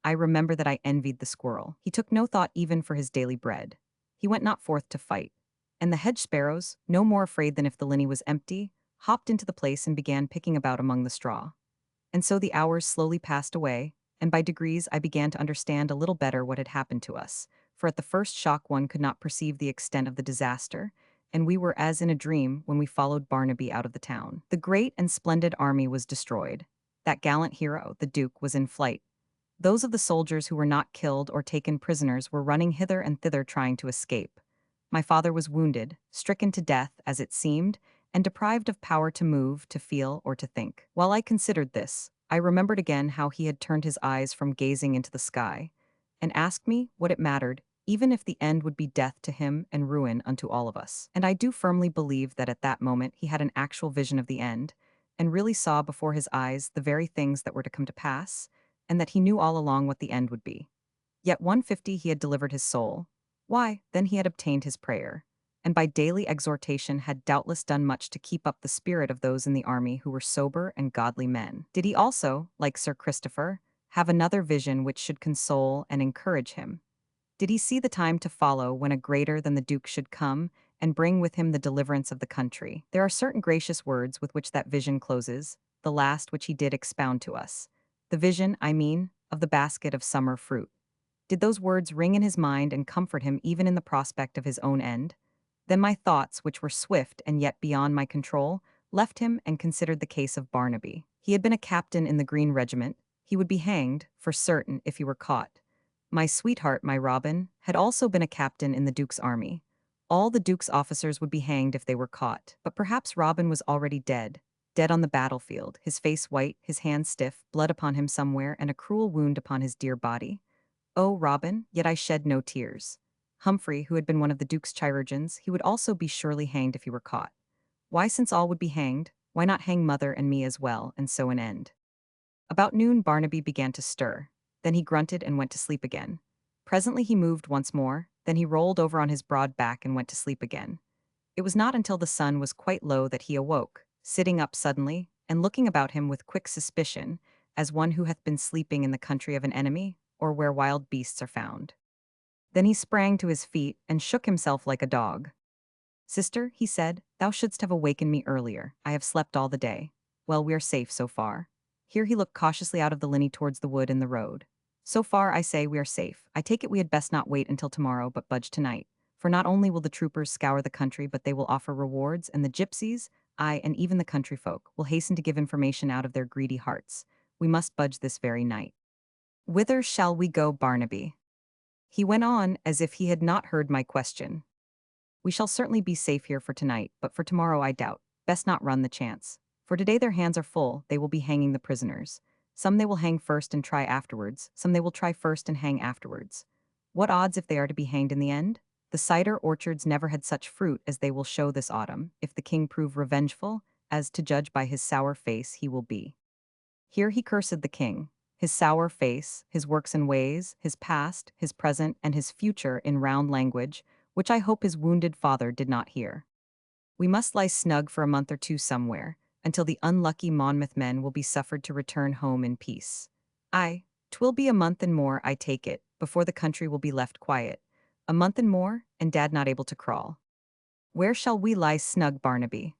I remember that I envied the squirrel. He took no thought even for his daily bread. He went not forth to fight. And the hedge sparrows, no more afraid than if the linny was empty, hopped into the place and began picking about among the straw. And so the hours slowly passed away, and by degrees I began to understand a little better what had happened to us, for at the first shock one could not perceive the extent of the disaster, and we were as in a dream when we followed Barnaby out of the town. The great and splendid army was destroyed. That gallant hero, the Duke, was in flight. Those of the soldiers who were not killed or taken prisoners were running hither and thither trying to escape. My father was wounded, stricken to death, as it seemed, and deprived of power to move, to feel, or to think. While I considered this, I remembered again how he had turned his eyes from gazing into the sky, and asked me what it mattered, even if the end would be death to him and ruin unto all of us. And I do firmly believe that at that moment he had an actual vision of the end, and really saw before his eyes the very things that were to come to pass, and that he knew all along what the end would be. Yet 150 he had delivered his soul. Why, then he had obtained his prayer, and by daily exhortation had doubtless done much to keep up the spirit of those in the army who were sober and godly men. Did he also, like Sir Christopher, have another vision which should console and encourage him? Did he see the time to follow when a greater than the Duke should come and bring with him the deliverance of the country? There are certain gracious words with which that vision closes, the last which he did expound to us. The vision, I mean, of the basket of summer fruit. Did those words ring in his mind and comfort him even in the prospect of his own end? Then my thoughts, which were swift and yet beyond my control, left him and considered the case of Barnaby. He had been a captain in the Green Regiment. He would be hanged, for certain, if he were caught. My sweetheart, my Robin, had also been a captain in the Duke's army. All the Duke's officers would be hanged if they were caught, but perhaps Robin was already dead. Dead on the battlefield, his face white, his hands stiff, blood upon him somewhere, and a cruel wound upon his dear body. Oh, Robin, yet I shed no tears. Humphrey, who had been one of the Duke's chirurgeons, he would also be surely hanged if he were caught. Why, since all would be hanged, why not hang mother and me as well, and so an end? About noon Barnaby began to stir. Then he grunted and went to sleep again. Presently he moved once more, then he rolled over on his broad back and went to sleep again. It was not until the sun was quite low that he awoke, sitting up suddenly, and looking about him with quick suspicion, as one who hath been sleeping in the country of an enemy, or where wild beasts are found. Then he sprang to his feet and shook himself like a dog. "Sister," he said, "thou shouldst have awakened me earlier. I have slept all the day. Well, we are safe so far." Here he looked cautiously out of the linny towards the wood and the road. "So far, I say, we are safe. I take it we had best not wait until tomorrow, but budge tonight. For not only will the troopers scour the country, but they will offer rewards, and the gypsies, aye, and even the country folk, will hasten to give information out of their greedy hearts. We must budge this very night." "Whither shall we go, Barnaby?" He went on as if he had not heard my question. "We shall certainly be safe here for tonight, but for tomorrow I doubt. Best not run the chance. For today their hands are full, they will be hanging the prisoners. Some they will hang first and try afterwards, some they will try first and hang afterwards. What odds if they are to be hanged in the end? The cider orchards never had such fruit as they will show this autumn, if the king prove revengeful, as to judge by his sour face he will be." Here he cursed the king, his sour face, his works and ways, his past, his present, and his future in round language, which I hope his wounded father did not hear. "We must lie snug for a month or two somewhere, until the unlucky Monmouth men will be suffered to return home in peace. Aye, 'twill be a month and more, I take it, before the country will be left quiet. A month and more, and Dad not able to crawl. Where shall we lie snug, Barnaby?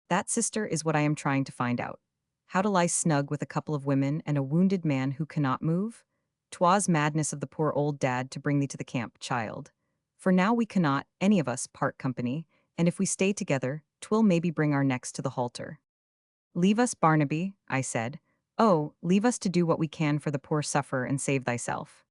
That, sister, is what I am trying to find out. How to lie snug with a couple of women and a wounded man who cannot move? 'Twas madness of the poor old dad to bring thee to the camp, child. For now we cannot, any of us, part company, and if we stay together, 'twill maybe bring our necks to the halter. Leave us, Barnaby, I said. Oh, leave us to do what we can for the poor sufferer and save thyself.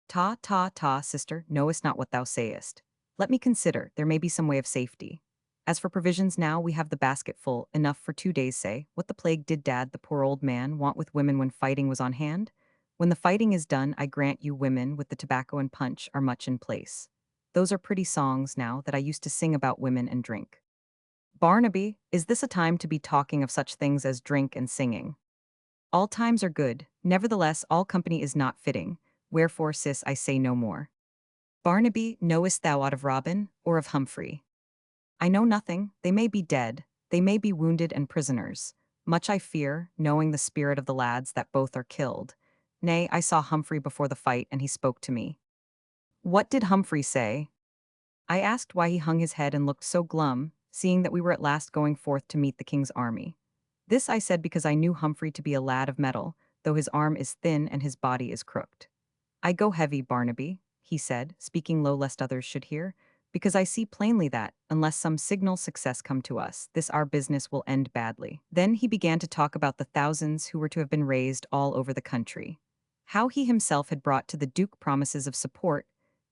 Ta, ta, ta, sister, knowest not what thou sayest. Let me consider, there may be some way of safety. As for provisions now, we have the basket full, enough for 2 days, say. What the plague did Dad, the poor old man, want with women when fighting was on hand? When the fighting is done, I grant you women with the tobacco and punch are much in place. Those are pretty songs now that I used to sing about women and drink. Barnaby, is this a time to be talking of such things as drink and singing? All times are good, nevertheless all company is not fitting, wherefore, sis, I say no more. Barnaby, knowest thou aught of Robin, or of Humphrey? I know nothing, they may be dead, they may be wounded and prisoners. Much I fear, knowing the spirit of the lads, that both are killed. Nay, I saw Humphrey before the fight, and he spoke to me. What did Humphrey say? I asked why he hung his head and looked so glum, seeing that we were at last going forth to meet the king's army. This I said because I knew Humphrey to be a lad of mettle, though his arm is thin and his body is crooked. I go heavy, Barnaby, he said, speaking low lest others should hear, because I see plainly that, unless some signal success come to us, this our business will end badly. Then he began to talk about the thousands who were to have been raised all over the country. How he himself had brought to the Duke promises of support,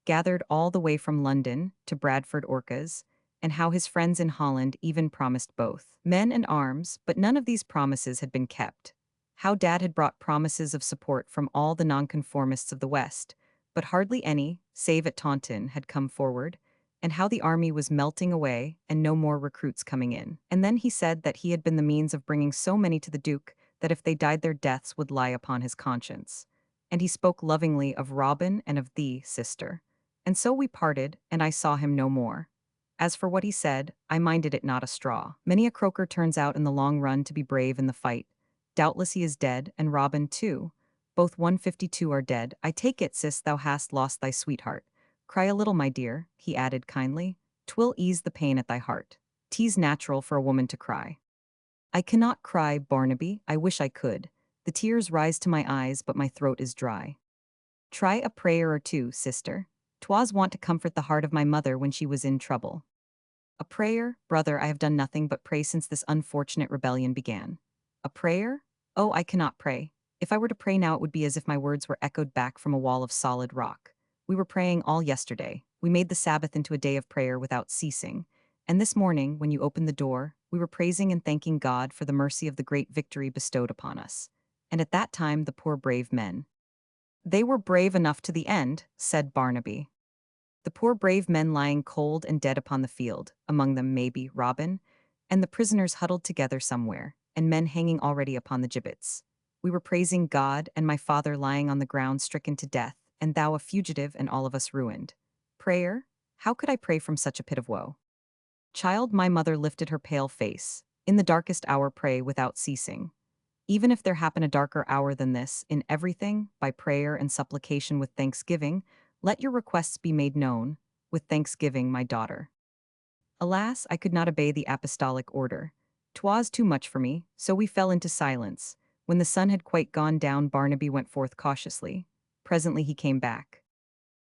gathered all the way from London to Bradford Orcas, and how his friends in Holland even promised both men and arms, but none of these promises had been kept. How Dad had brought promises of support from all the nonconformists of the West, but hardly any, save at Taunton, had come forward, and how the army was melting away and no more recruits coming in. And then he said that he had been the means of bringing so many to the Duke that if they died their deaths would lie upon his conscience. And he spoke lovingly of Robin and of thee, sister. And so we parted, and I saw him no more. As for what he said, I minded it not a straw. Many a croaker turns out in the long run to be brave in the fight. Doubtless he is dead, and Robin too. Both 152 are dead. I take it, sis, thou hast lost thy sweetheart. Cry a little, my dear, he added kindly. 'Twill ease the pain at thy heart. 'Tis natural for a woman to cry. I cannot cry, Barnaby, I wish I could. The tears rise to my eyes, but my throat is dry. Try a prayer or two, sister. 'Twas wont to comfort the heart of my mother when she was in trouble. A prayer, brother, I have done nothing but pray since this unfortunate rebellion began. A prayer? Oh, I cannot pray. If I were to pray now, it would be as if my words were echoed back from a wall of solid rock. We were praying all yesterday. We made the Sabbath into a day of prayer without ceasing. And this morning, when you opened the door, we were praising and thanking God for the mercy of the great victory bestowed upon us. And at that time, the poor brave men. They were brave enough to the end, said Barnaby. The poor brave men lying cold and dead upon the field, among them maybe Robin, and the prisoners huddled together somewhere, and men hanging already upon the gibbets. We were praising God, and my father lying on the ground stricken to death, and thou a fugitive, and all of us ruined. Prayer? How could I pray from such a pit of woe? Child, my mother lifted her pale face. In the darkest hour pray without ceasing. Even if there happen a darker hour than this, in everything, by prayer and supplication with thanksgiving, let your requests be made known, with thanksgiving, my daughter. Alas, I could not obey the apostolic order. 'Twas too much for me, so we fell into silence. When the sun had quite gone down, Barnaby went forth cautiously. Presently he came back.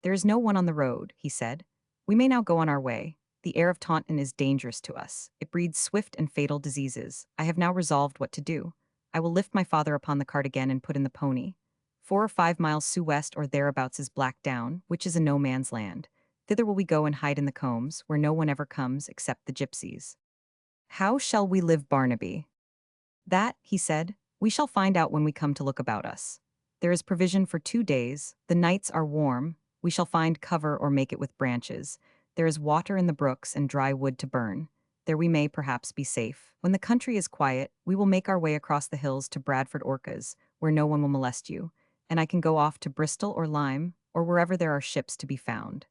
There is no one on the road, he said. We may now go on our way. The air of Taunton is dangerous to us. It breeds swift and fatal diseases. I have now resolved what to do. I will lift my father upon the cart again and put in the pony. 4 or 5 miles sou-west or thereabouts is Black Down, which is a no man's land. Thither will we go and hide in the combs, where no one ever comes except the gypsies. How shall we live, Barnaby? That, he said, we shall find out when we come to look about us. There is provision for 2 days. The nights are warm. We shall find cover or make it with branches. There is water in the brooks and dry wood to burn. There we may perhaps be safe. When the country is quiet, we will make our way across the hills to Bradford Orcas, where no one will molest you, and I can go off to Bristol or Lyme, or wherever there are ships to be found.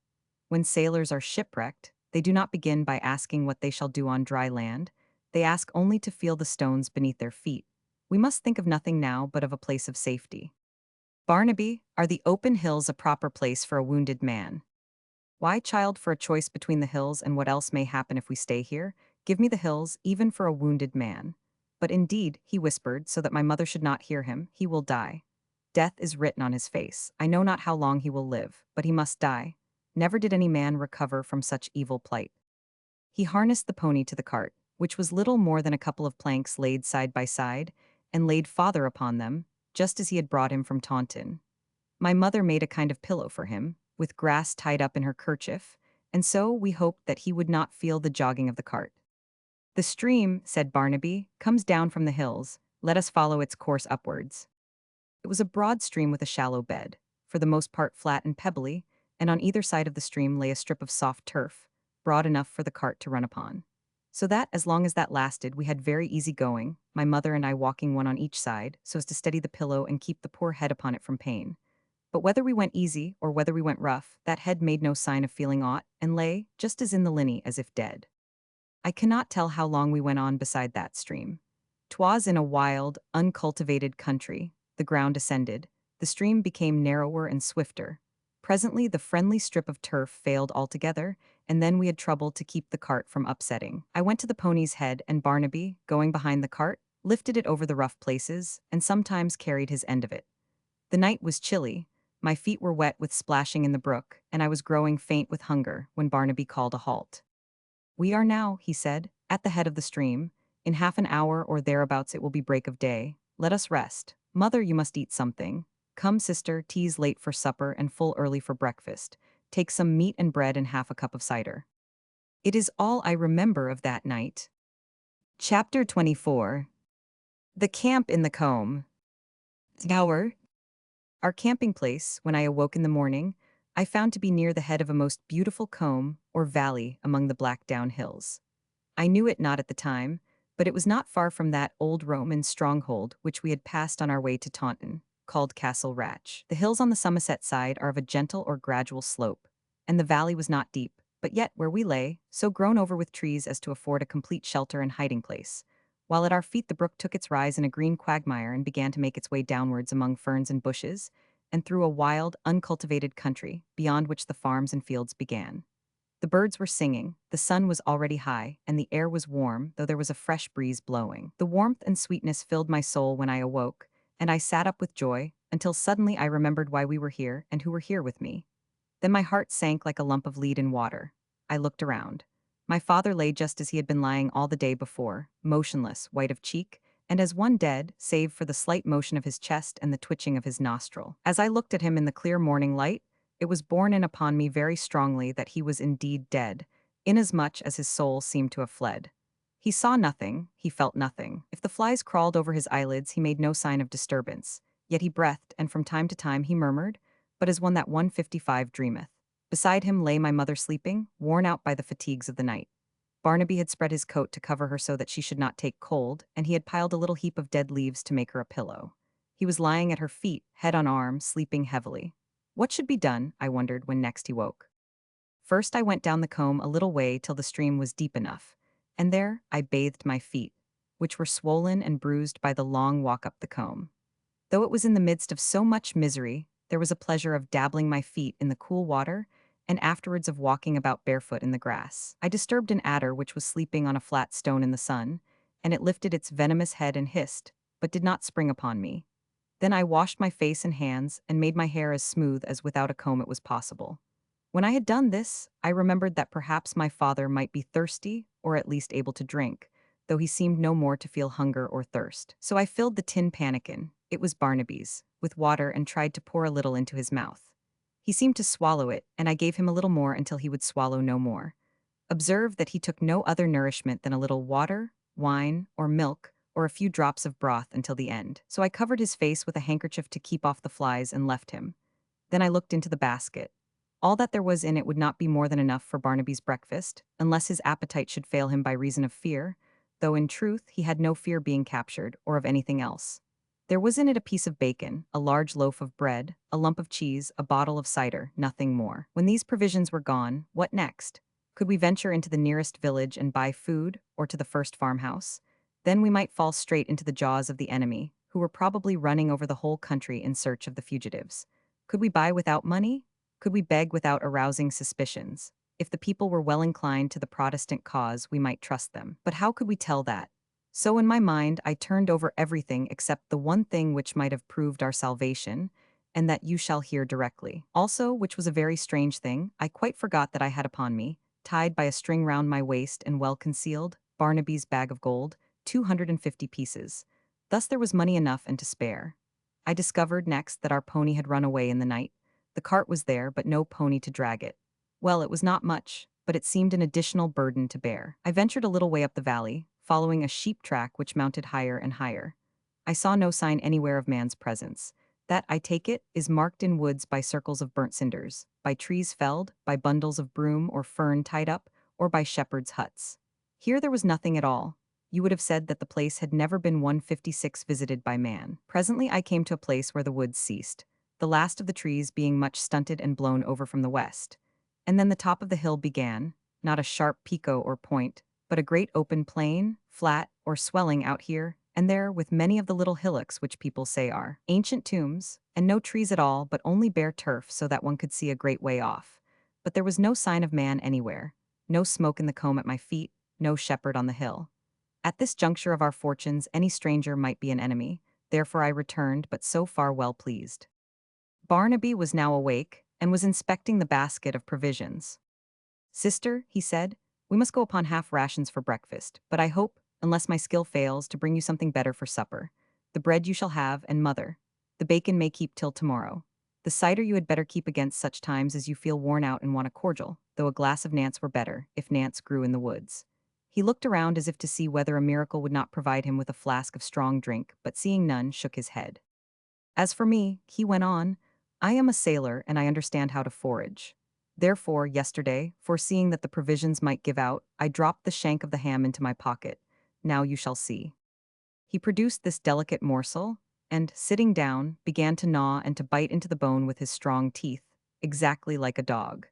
When sailors are shipwrecked, they do not begin by asking what they shall do on dry land. They ask only to feel the stones beneath their feet. We must think of nothing now but of a place of safety. Barnaby, are the open hills a proper place for a wounded man? Why, child, for a choice between the hills and what else may happen if we stay here? Give me the hills, even for a wounded man. But indeed, he whispered, so that my mother should not hear him, he will die. Death is written on his face. I know not how long he will live, but he must die. Never did any man recover from such evil plight. He harnessed the pony to the cart, which was little more than a couple of planks laid side by side, and laid father upon them, just as he had brought him from Taunton. My mother made a kind of pillow for him, with grass tied up in her kerchief, and so we hoped that he would not feel the jogging of the cart. The stream, said Barnaby, comes down from the hills. Let us follow its course upwards. It was a broad stream with a shallow bed, for the most part flat and pebbly, and on either side of the stream lay a strip of soft turf, broad enough for the cart to run upon. So that, as long as that lasted, we had very easy going, my mother and I walking one on each side, so as to steady the pillow and keep the poor head upon it from pain. But whether we went easy or whether we went rough, that head made no sign of feeling aught, and lay, just as in the linny, as if dead. I cannot tell how long we went on beside that stream. 'Twas in a wild, uncultivated country. The ground ascended, the stream became narrower and swifter. Presently the friendly strip of turf failed altogether, and then we had trouble to keep the cart from upsetting. I went to the pony's head, and Barnaby, going behind the cart, lifted it over the rough places, and sometimes carried his end of it. The night was chilly, my feet were wet with splashing in the brook, and I was growing faint with hunger when Barnaby called a halt. We are now, he said, at the head of the stream. In half an hour or thereabouts it will be break of day. Let us rest. Mother, you must eat something. Come, sister, tea's late for supper and full early for breakfast. Take some meat and bread and half a cup of cider. It is all I remember of that night. Chapter 24. The Camp in the Combe. Our camping place, when I awoke in the morning, I found to be near the head of a most beautiful combe, or valley, among the Blackdown hills. I knew it not at the time, but it was not far from that old Roman stronghold which we had passed on our way to Taunton, called Castle Ratch. The hills on the Somerset side are of a gentle or gradual slope, and the valley was not deep, but yet where we lay, so grown over with trees as to afford a complete shelter and hiding place, while at our feet the brook took its rise in a green quagmire and began to make its way downwards among ferns and bushes, and through a wild, uncultivated country, beyond which the farms and fields began. The birds were singing, the sun was already high, and the air was warm, though there was a fresh breeze blowing. The warmth and sweetness filled my soul when I awoke, and I sat up with joy, until suddenly I remembered why we were here and who were here with me. Then my heart sank like a lump of lead in water. I looked around. My father lay just as he had been lying all the day before, motionless, white of cheek, and as one dead, save for the slight motion of his chest and the twitching of his nostril. As I looked at him in the clear morning light, it was borne in upon me very strongly that he was indeed dead, inasmuch as his soul seemed to have fled. He saw nothing, he felt nothing. If the flies crawled over his eyelids, he made no sign of disturbance. Yet he breathed, and from time to time he murmured, but as one that 155 dreameth. Beside him lay my mother sleeping, worn out by the fatigues of the night. Barnaby had spread his coat to cover her so that she should not take cold, and he had piled a little heap of dead leaves to make her a pillow. He was lying at her feet, head on arm, sleeping heavily. What should be done, I wondered, when next he woke. First I went down the combe a little way till the stream was deep enough, and there I bathed my feet, which were swollen and bruised by the long walk up the combe. Though it was in the midst of so much misery, there was a pleasure of dabbling my feet in the cool water, and afterwards of walking about barefoot in the grass. I disturbed an adder which was sleeping on a flat stone in the sun, and it lifted its venomous head and hissed, but did not spring upon me. Then I washed my face and hands, and made my hair as smooth as without a comb it was possible. When I had done this, I remembered that perhaps my father might be thirsty, or at least able to drink, though he seemed no more to feel hunger or thirst. So I filled the tin pannikin, it was Barnaby's, with water and tried to pour a little into his mouth. He seemed to swallow it, and I gave him a little more until he would swallow no more. Observe that he took no other nourishment than a little water, wine, or milk, or a few drops of broth until the end. So I covered his face with a handkerchief to keep off the flies and left him. Then I looked into the basket. All that there was in it would not be more than enough for Barnaby's breakfast, unless his appetite should fail him by reason of fear, though in truth he had no fear being captured, or of anything else. There was in it a piece of bacon, a large loaf of bread, a lump of cheese, a bottle of cider, nothing more. When these provisions were gone, what next? Could we venture into the nearest village and buy food, or to the first farmhouse? Then we might fall straight into the jaws of the enemy, who were probably running over the whole country in search of the fugitives. Could we buy without money? Could we beg without arousing suspicions? If the people were well inclined to the Protestant cause, we might trust them. But how could we tell that? So in my mind, I turned over everything except the one thing which might have proved our salvation, and that you shall hear directly. Also, which was a very strange thing, I quite forgot that I had upon me, tied by a string round my waist and well concealed, Barnaby's bag of gold, 250 pieces. Thus there was money enough and to spare. I discovered next that our pony had run away in the night. The cart was there, but no pony to drag it. Well, it was not much, but it seemed an additional burden to bear. I ventured a little way up the valley, following a sheep track which mounted higher and higher. I saw no sign anywhere of man's presence. That, I take it, is marked in woods by circles of burnt cinders, by trees felled, by bundles of broom or fern tied up, or by shepherds' huts. Here there was nothing at all. You would have said that the place had never been 156 visited by man. Presently I came to a place where the woods ceased, the last of the trees being much stunted and blown over from the west. And then the top of the hill began, not a sharp pico or point, but a great open plain, flat or swelling out here and there with many of the little hillocks which people say are ancient tombs, and no trees at all but only bare turf so that one could see a great way off. But there was no sign of man anywhere, no smoke in the combe at my feet, no shepherd on the hill. At this juncture of our fortunes any stranger might be an enemy, therefore I returned but so far well pleased. Barnaby was now awake, and was inspecting the basket of provisions. "Sister," he said, "we must go upon half rations for breakfast, but I hope, unless my skill fails, to bring you something better for supper. The bread you shall have, and mother. The bacon may keep till tomorrow. The cider you had better keep against such times as you feel worn out and want a cordial, though a glass of Nance were better, if Nance grew in the woods." He looked around as if to see whether a miracle would not provide him with a flask of strong drink, but seeing none, shook his head. "As for me," he went on, "I am a sailor and I understand how to forage. Therefore, yesterday, foreseeing that the provisions might give out, I dropped the shank of the ham into my pocket. Now you shall see." He produced this delicate morsel, and, sitting down, began to gnaw and to bite into the bone with his strong teeth, exactly like a dog.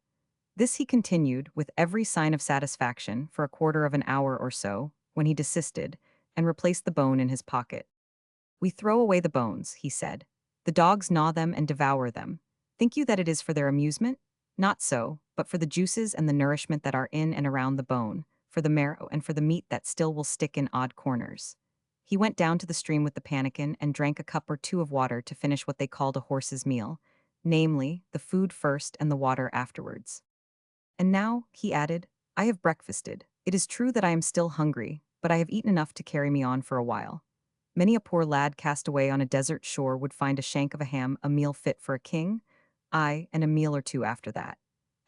This he continued, with every sign of satisfaction, for a quarter of an hour or so, when he desisted, and replaced the bone in his pocket. "We throw away the bones," he said. "The dogs gnaw them and devour them. Think you that it is for their amusement? Not so, but for the juices and the nourishment that are in and around the bone, for the marrow and for the meat that still will stick in odd corners." He went down to the stream with the pannikin and drank a cup or two of water to finish what they called a horse's meal, namely, the food first and the water afterwards. "And now," he added, "I have breakfasted. It is true that I am still hungry, but I have eaten enough to carry me on for a while. Many a poor lad cast away on a desert shore would find a shank of a ham a meal fit for a king, ay, and a meal or two after that.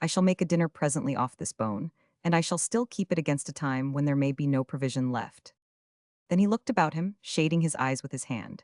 I shall make a dinner presently off this bone, and I shall still keep it against a time when there may be no provision left." Then he looked about him, shading his eyes with his hand.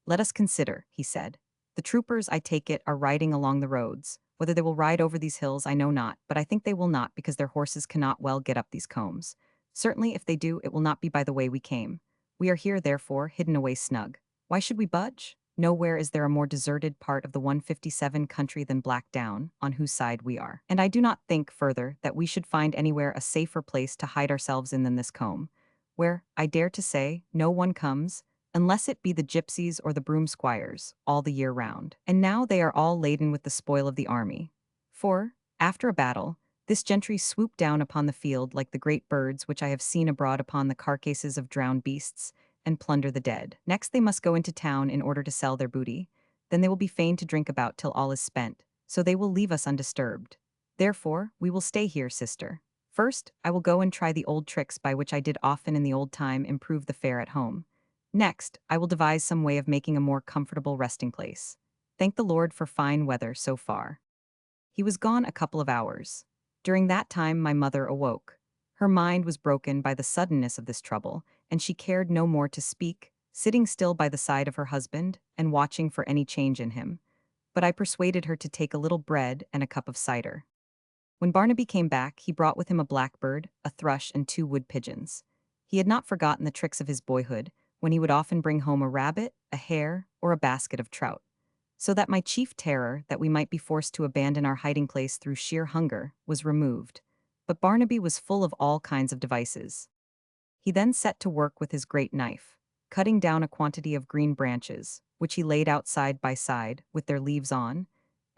"Let us consider," he said. "The troopers, I take it, are riding along the roads. Whether they will ride over these hills I know not, but I think they will not because their horses cannot well get up these combs. Certainly, if they do, it will not be by the way we came. We are here, therefore, hidden away snug. Why should we budge? Nowhere is there a more deserted part of the 157 country than Blackdown, on whose side we are. And I do not think, further, that we should find anywhere a safer place to hide ourselves in than this combe, where, I dare to say, no one comes, unless it be the gypsies or the broom squires, all the year round. And now they are all laden with the spoil of the army. For, after a battle, this gentry swoop down upon the field like the great birds which I have seen abroad upon the carcasses of drowned beasts, and plunder the dead. Next they must go into town in order to sell their booty. Then they will be fain to drink about till all is spent, so they will leave us undisturbed. Therefore, we will stay here, sister. First, I will go and try the old tricks by which I did often in the old time improve the fare at home. Next, I will devise some way of making a more comfortable resting place. Thank the Lord for fine weather so far." He was gone a couple of hours. During that time my mother awoke. Her mind was broken by the suddenness of this trouble, and she cared no more to speak, sitting still by the side of her husband and watching for any change in him. But I persuaded her to take a little bread and a cup of cider. When Barnaby came back, he brought with him a blackbird, a thrush, and 2 wood pigeons. He had not forgotten the tricks of his boyhood, when he would often bring home a rabbit, a hare, or a basket of trout. So that my chief terror, that we might be forced to abandon our hiding place through sheer hunger, was removed. But Barnaby was full of all kinds of devices. He then set to work with his great knife. cutting down a quantity of green branches, which he laid out side by side, with their leaves on,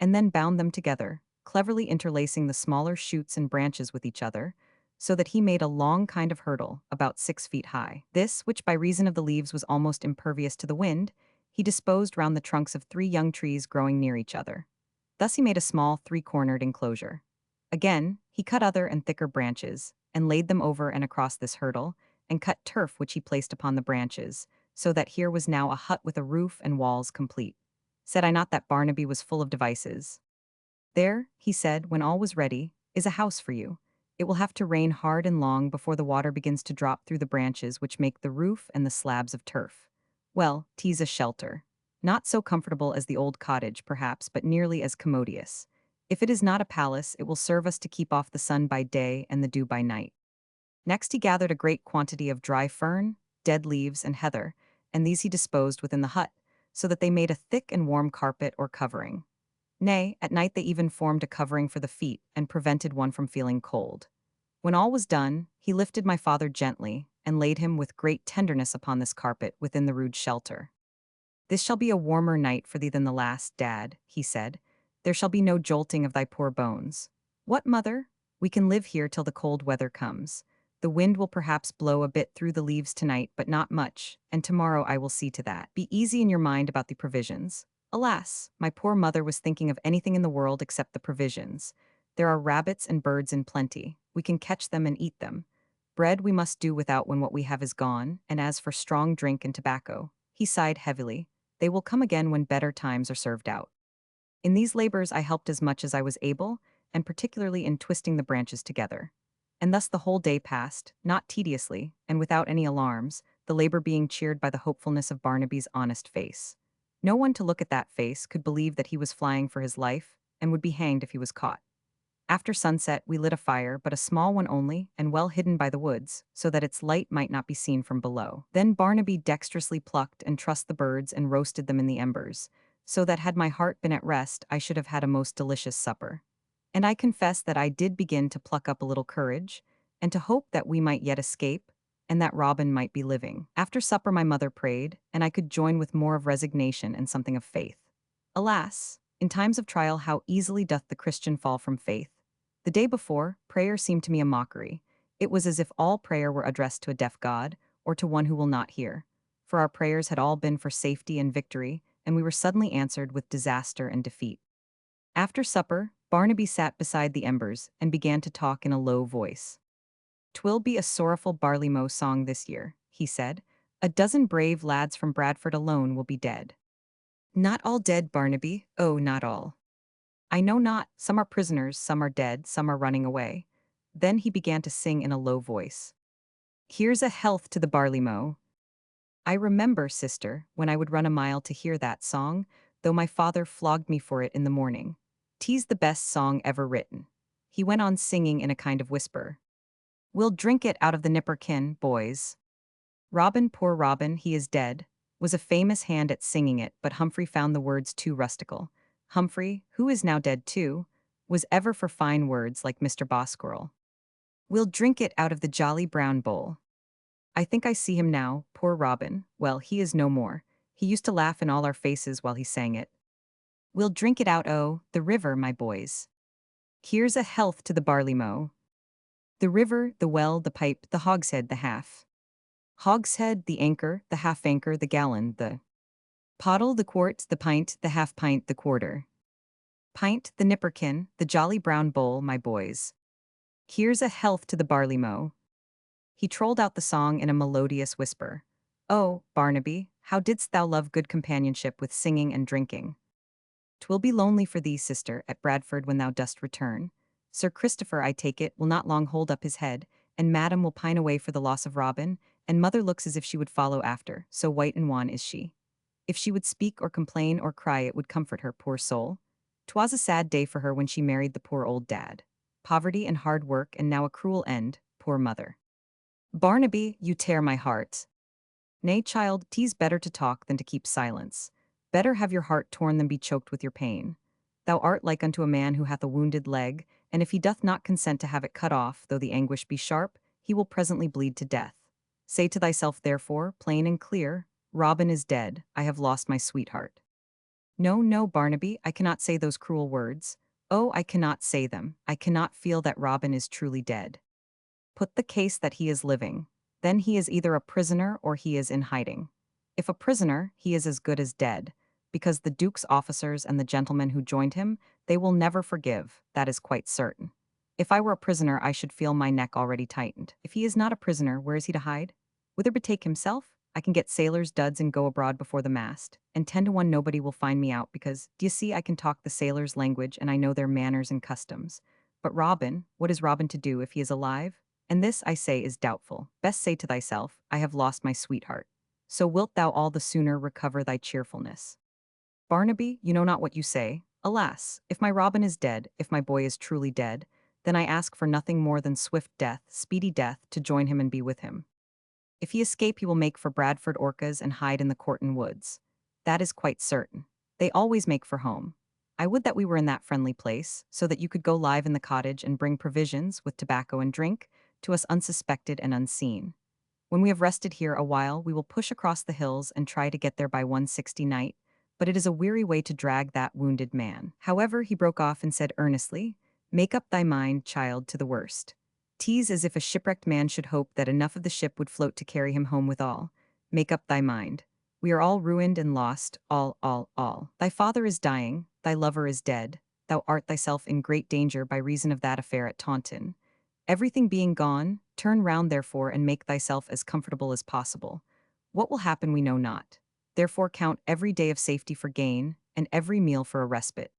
and then bound them together, cleverly interlacing the smaller shoots and branches with each other, so that he made a long kind of hurdle, about 6 feet high. This, which by reason of the leaves was almost impervious to the wind, he disposed round the trunks of 3 young trees growing near each other. Thus he made a small 3-cornered enclosure. Again, he cut other and thicker branches, and laid them over and across this hurdle, and cut turf which he placed upon the branches, so that here was now a hut with a roof and walls complete. Said I not that Barnaby was full of devices? There, he said, when all was ready, is a house for you. It will have to rain hard and long before the water begins to drop through the branches which make the roof and the slabs of turf. Well, 'tis a shelter. Not so comfortable as the old cottage, perhaps, but nearly as commodious. If it is not a palace, it will serve us to keep off the sun by day and the dew by night. Next he gathered a great quantity of dry fern, dead leaves, and heather, and these he disposed within the hut, so that they made a thick and warm carpet or covering. Nay, at night they even formed a covering for the feet, and prevented one from feeling cold. When all was done, he lifted my father gently, and laid him with great tenderness upon this carpet within the rude shelter. This shall be a warmer night for thee than the last, Dad, he said. There shall be no jolting of thy poor bones. What, mother? We can live here till the cold weather comes. The wind will perhaps blow a bit through the leaves tonight, but not much, and tomorrow I will see to that. Be easy in your mind about the provisions. Alas, my poor mother was thinking of anything in the world except the provisions. There are rabbits and birds in plenty. We can catch them and eat them. Bread we must do without when what we have is gone, and as for strong drink and tobacco, he sighed heavily, they will come again when better times are served out. In these labors I helped as much as I was able, and particularly in twisting the branches together. And thus the whole day passed, not tediously, and without any alarms, the labor being cheered by the hopefulness of Barnaby's honest face. No one to look at that face could believe that he was flying for his life, and would be hanged if he was caught. After sunset we lit a fire, but a small one only, and well hidden by the woods, so that its light might not be seen from below. Then Barnaby dexterously plucked and trussed the birds and roasted them in the embers, so that had my heart been at rest I should have had a most delicious supper. And I confess that I did begin to pluck up a little courage, and to hope that we might yet escape, and that Robin might be living. After supper my mother prayed, and I could join with more of resignation and something of faith. Alas, in times of trial how easily doth the Christian fall from faith. The day before, prayer seemed to me a mockery. It was as if all prayer were addressed to a deaf God, or to one who will not hear. For our prayers had all been for safety and victory, and we were suddenly answered with disaster and defeat. After supper, Barnaby sat beside the embers and began to talk in a low voice. "'Twill be a sorrowful barley-mow song this year," he said. "A dozen brave lads from Bradford alone will be dead." "Not all dead, Barnaby, oh, not all. I know not, some are prisoners, some are dead, some are running away." Then he began to sing in a low voice. "Here's a health to the barley-mow." I remember, sister, when I would run a mile to hear that song, though my father flogged me for it in the morning. "'Tis the best song ever written." He went on singing in a kind of whisper. "We'll drink it out of the nipperkin, boys. Robin, poor Robin, he is dead," was a famous hand at singing it, but Humphrey found the words too rustical. Humphrey, who is now dead too, was ever for fine words like Mr. Bosquirrel. "We'll drink it out of the jolly brown bowl." I think I see him now, poor Robin. Well, he is no more. He used to laugh in all our faces while he sang it. "We'll drink it out o' the river, my boys. Here's a health to the barley-mow. The river, the well, the pipe, the hogshead, the half. Hogshead, the anchor, the half-anchor, the gallon, the pottle, the quart, the pint, the half-pint, the quarter. Pint, the nipperkin, the jolly brown bowl, my boys. Here's a health to the barley-mow." He trolled out the song in a melodious whisper. "Oh, Barnaby, how didst thou love good companionship with singing and drinking? 'Twill be lonely for thee, sister, at Bradford when thou dost return. Sir Christopher, I take it, will not long hold up his head, and madam will pine away for the loss of Robin, and mother looks as if she would follow after, so white and wan is she. If she would speak or complain or cry it would comfort her, poor soul. 'Twas a sad day for her when she married the poor old dad. Poverty and hard work, and now a cruel end, poor mother. Barnaby, you tear my heart." "Nay, child, 'tis better to talk than to keep silence. Better have your heart torn than be choked with your pain. Thou art like unto a man who hath a wounded leg, and if he doth not consent to have it cut off, though the anguish be sharp, he will presently bleed to death. Say to thyself therefore, plain and clear, Robin is dead, I have lost my sweetheart. No, no, Barnaby, I cannot say those cruel words. Oh, I cannot say them, I cannot feel that Robin is truly dead. Put the case that he is living. Then he is either a prisoner or he is in hiding. If a prisoner, he is as good as dead, because the Duke's officers and the gentlemen who joined him, they will never forgive, that is quite certain. If I were a prisoner, I should feel my neck already tightened. If he is not a prisoner, where is he to hide? Whither betake himself? I can get sailors' duds and go abroad before the mast, and 10 to 1 nobody will find me out because, d'ye see, I can talk the sailors' language and I know their manners and customs. But Robin, what is Robin to do if he is alive? And this, I say, is doubtful. Best say to thyself, I have lost my sweetheart. So wilt thou all the sooner recover thy cheerfulness. Barnaby, you know not what you say. Alas, if my Robin is dead, if my boy is truly dead, then I ask for nothing more than swift death, speedy death, to join him and be with him. If he escape, he will make for Bradford Orcas and hide in the Corton woods. That is quite certain. They always make for home. I would that we were in that friendly place, so that you could go live in the cottage and bring provisions, with tobacco and drink, to us unsuspected and unseen. When we have rested here a while, we will push across the hills and try to get there by 160 night, but it is a weary way to drag that wounded man. However, he broke off and said earnestly, make up thy mind, child, to the worst. 'Tis as if a shipwrecked man should hope that enough of the ship would float to carry him home withal. Make up thy mind. We are all ruined and lost, all. Thy father is dying, thy lover is dead, thou art thyself in great danger by reason of that affair at Taunton. Everything being gone, turn round therefore and make thyself as comfortable as possible. What will happen we know not. Therefore count every day of safety for gain, and every meal for a respite.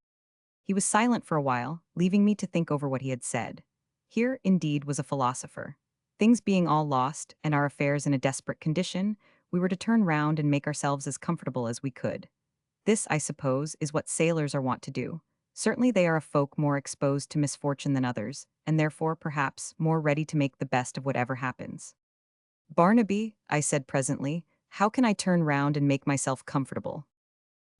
He was silent for a while, leaving me to think over what he had said. Here, indeed, was a philosopher. Things being all lost, and our affairs in a desperate condition, we were to turn round and make ourselves as comfortable as we could. This, I suppose, is what sailors are wont to do. Certainly they are a folk more exposed to misfortune than others, and therefore, perhaps, more ready to make the best of whatever happens. Barnaby, I said presently, how can I turn round and make myself comfortable?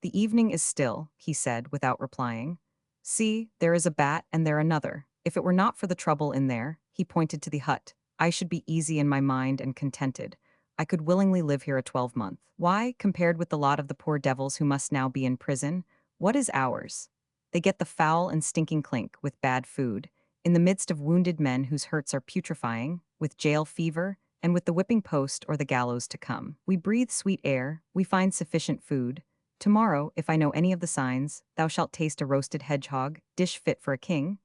The evening is still, he said, without replying. See, there is a bat and there another. If it were not for the trouble in there, he pointed to the hut, I should be easy in my mind and contented. I could willingly live here a 12-month. Why, compared with the lot of the poor devils who must now be in prison, what is ours? They get the foul and stinking clink, with bad food, in the midst of wounded men whose hurts are putrefying, with jail fever, and with the whipping post or the gallows to come. We breathe sweet air, we find sufficient food. Tomorrow, if I know any of the signs, thou shalt taste a roasted hedgehog, dish fit for a king.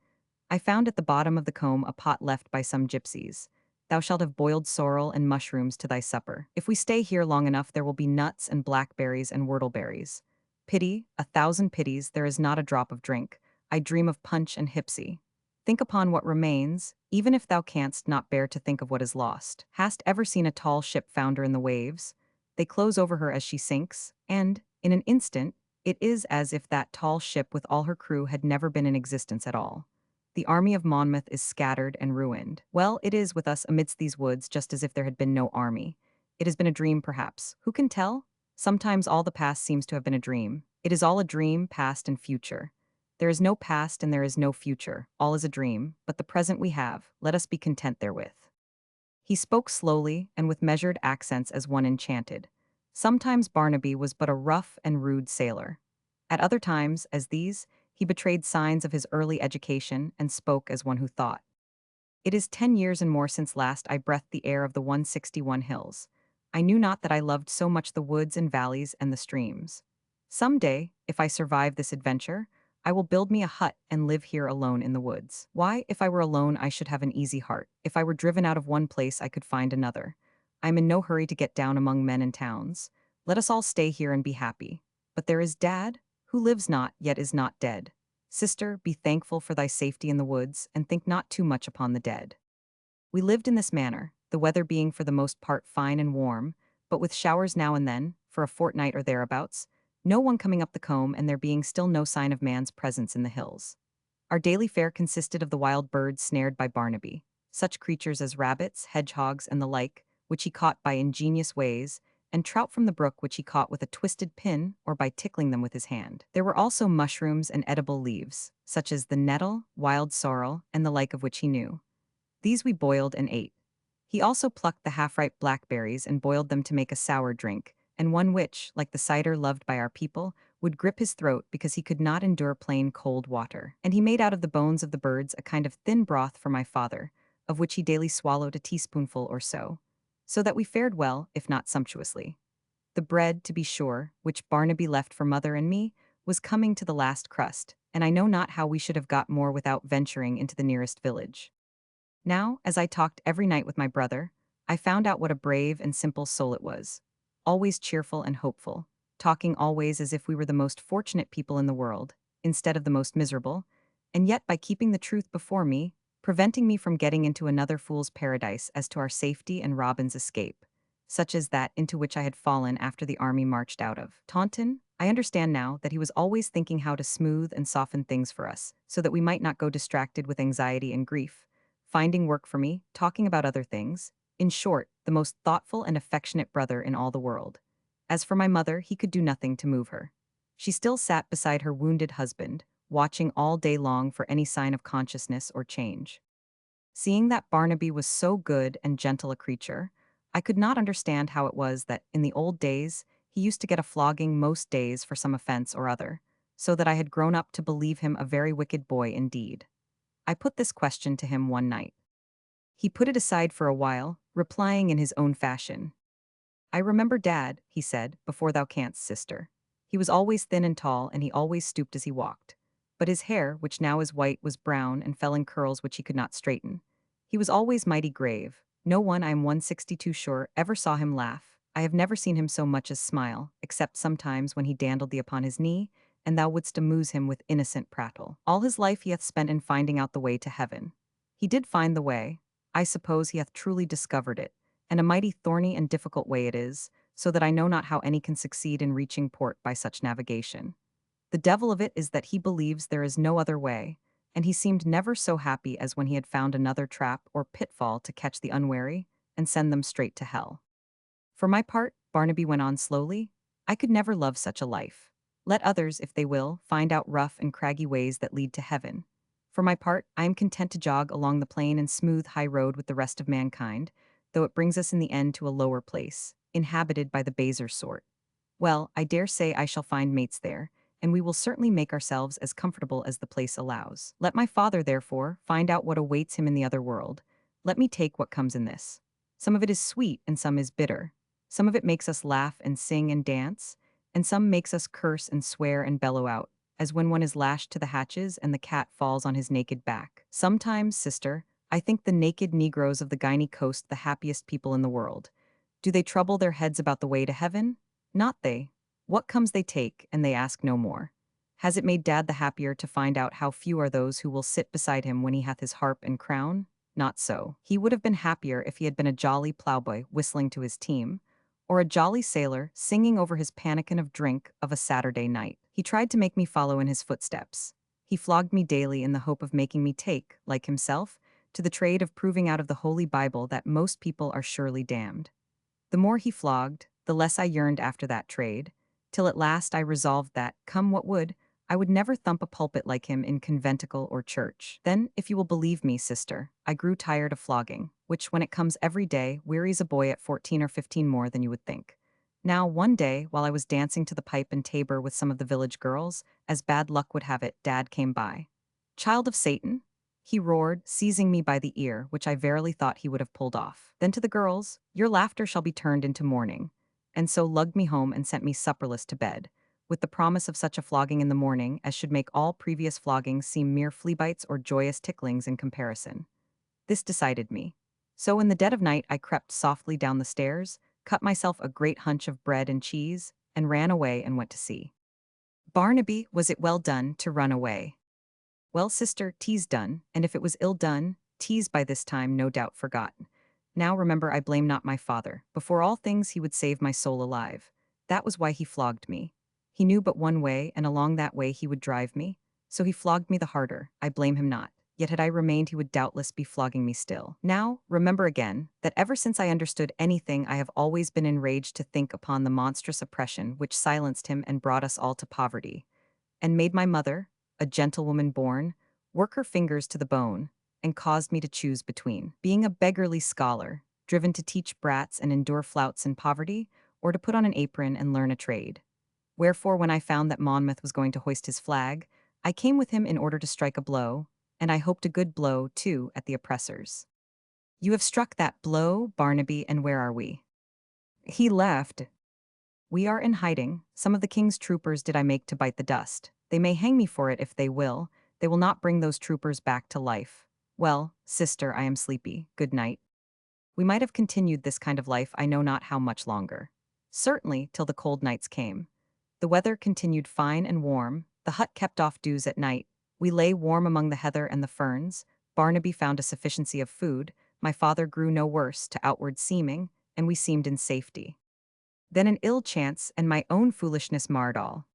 I found at the bottom of the combe a pot left by some gypsies. Thou shalt have boiled sorrel and mushrooms to thy supper. If we stay here long enough, there will be nuts and blackberries and whortleberries. Pity, 1,000 pities, there is not a drop of drink. I dream of punch and hypsy. Think upon what remains, even if thou canst not bear to think of what is lost. Hast ever seen a tall ship founder in the waves? They close over her as she sinks, and, in an instant, it is as if that tall ship with all her crew had never been in existence at all. The army of Monmouth is scattered and ruined. Well, it is with us amidst these woods just as if there had been no army. It has been a dream, perhaps. Who can tell? Sometimes all the past seems to have been a dream. It is all a dream, past and future. There is no past and there is no future. All is a dream, but the present we have, let us be content therewith. He spoke slowly and with measured accents as one enchanted. Sometimes Barnaby was but a rough and rude sailor. At other times, as these, he betrayed signs of his early education and spoke as one who thought. It is 10 years and more since last I breathed the air of the 161 hills. I knew not that I loved so much the woods and valleys and the streams. Some day, if I survive this adventure, I will build me a hut and live here alone in the woods. Why, if I were alone, I should have an easy heart. If I were driven out of one place, I could find another. I am in no hurry to get down among men and towns. Let us all stay here and be happy. But there is Dad, who lives not, yet is not dead. Sister, be thankful for thy safety in the woods, and think not too much upon the dead. We lived in this manner, the weather being for the most part fine and warm, but with showers now and then, for a fortnight or thereabouts, no one coming up the combe and there being still no sign of man's presence in the hills. Our daily fare consisted of the wild birds snared by Barnaby, such creatures as rabbits, hedgehogs, and the like, which he caught by ingenious ways, and trout from the brook which he caught with a twisted pin or by tickling them with his hand. There were also mushrooms and edible leaves, such as the nettle, wild sorrel, and the like of which he knew. These we boiled and ate. He also plucked the half-ripe blackberries and boiled them to make a sour drink, and one which, like the cider loved by our people, would grip his throat because he could not endure plain cold water. And he made out of the bones of the birds a kind of thin broth for my father, of which he daily swallowed a teaspoonful or so that we fared well, if not sumptuously. The bread, to be sure, which Barnaby left for mother and me, was coming to the last crust, and I know not how we should have got more without venturing into the nearest village. Now, as I talked every night with my brother, I found out what a brave and simple soul it was. Always cheerful and hopeful, talking always as if we were the most fortunate people in the world, instead of the most miserable, and yet by keeping the truth before me, preventing me from getting into another fool's paradise as to our safety and Robin's escape, such as that into which I had fallen after the army marched out of Taunton. I understand now that he was always thinking how to smooth and soften things for us, so that we might not go distracted with anxiety and grief, finding work for me, talking about other things, in short, the most thoughtful and affectionate brother in all the world. As for my mother, he could do nothing to move her. She still sat beside her wounded husband, watching all day long for any sign of consciousness or change. Seeing that Barnaby was so good and gentle a creature, I could not understand how it was that, in the old days, he used to get a flogging most days for some offense or other, so that I had grown up to believe him a very wicked boy indeed. I put this question to him one night. He put it aside for a while, replying in his own fashion. "I remember Dad," he said, "before thou canst, sister. He was always thin and tall, and he always stooped as he walked. But his hair, which now is white, was brown and fell in curls which he could not straighten. He was always mighty grave. No one, I am 162 sure, ever saw him laugh. I have never seen him so much as smile, except sometimes when he dandled thee upon his knee, and thou wouldst amuse him with innocent prattle. All his life he hath spent in finding out the way to heaven. He did find the way. I suppose he hath truly discovered it, and a mighty thorny and difficult way it is, so that I know not how any can succeed in reaching port by such navigation. The devil of it is that he believes there is no other way, and he seemed never so happy as when he had found another trap or pitfall to catch the unwary and send them straight to hell. For my part," Barnaby went on slowly, "I could never love such a life. Let others, if they will, find out rough and craggy ways that lead to heaven. For my part, I am content to jog along the plain and smooth high road with the rest of mankind, though it brings us in the end to a lower place, inhabited by the baser sort. Well, I dare say I shall find mates there, and we will certainly make ourselves as comfortable as the place allows. Let my father, therefore, find out what awaits him in the other world. Let me take what comes in this. Some of it is sweet and some is bitter. Some of it makes us laugh and sing and dance, and some makes us curse and swear and bellow out, as when one is lashed to the hatches and the cat falls on his naked back. Sometimes, sister, I think the naked Negroes of the Guinea coast the happiest people in the world. Do they trouble their heads about the way to heaven? Not they. What comes they take, and they ask no more. Has it made Dad the happier to find out how few are those who will sit beside him when he hath his harp and crown? Not so. He would have been happier if he had been a jolly ploughboy whistling to his team, or a jolly sailor singing over his pannikin of drink of a Saturday night. He tried to make me follow in his footsteps. He flogged me daily in the hope of making me take, like himself, to the trade of proving out of the Holy Bible that most people are surely damned. The more he flogged, the less I yearned after that trade, till at last I resolved that, come what would, I would never thump a pulpit like him in conventicle or church. Then, if you will believe me, sister, I grew tired of flogging, which, when it comes every day, wearies a boy at 14 or 15 more than you would think. Now, one day, while I was dancing to the pipe and tabor with some of the village girls, as bad luck would have it, Dad came by. "Child of Satan?" he roared, seizing me by the ear, which I verily thought he would have pulled off. Then to the girls, "Your laughter shall be turned into mourning," and so lugged me home and sent me supperless to bed, with the promise of such a flogging in the morning as should make all previous floggings seem mere flea bites or joyous ticklings in comparison. This decided me. So in the dead of night I crept softly down the stairs, cut myself a great hunch of bread and cheese, and ran away and went to sea. Barnaby, was it well done to run away? Well, sister, tea's done, and if it was ill done, tea's by this time no doubt forgotten. Now remember, I blame not my father. Before all things he would save my soul alive. That was why he flogged me. He knew but one way, and along that way he would drive me. So he flogged me the harder. I blame him not. Yet had I remained he would doubtless be flogging me still. Now, remember again, that ever since I understood anything I have always been enraged to think upon the monstrous oppression which silenced him and brought us all to poverty, and made my mother, a gentlewoman born, work her fingers to the bone, and caused me to choose between being a beggarly scholar, driven to teach brats and endure flouts in poverty, or to put on an apron and learn a trade. Wherefore, when I found that Monmouth was going to hoist his flag, I came with him in order to strike a blow, and I hoped a good blow, too, at the oppressors. You have struck that blow, Barnaby, and where are we? He left. We are in hiding. Some of the king's troopers did I make to bite the dust. They may hang me for it if they will. They will not bring those troopers back to life. Well, sister, I am sleepy. Good night. We might have continued this kind of life I know not how much longer. Certainly, till the cold nights came. The weather continued fine and warm. The hut kept off dews at night. We lay warm among the heather and the ferns. Barnaby found a sufficiency of food. My father grew no worse to outward seeming, and we seemed in safety. Then an ill chance and my own foolishness marred all.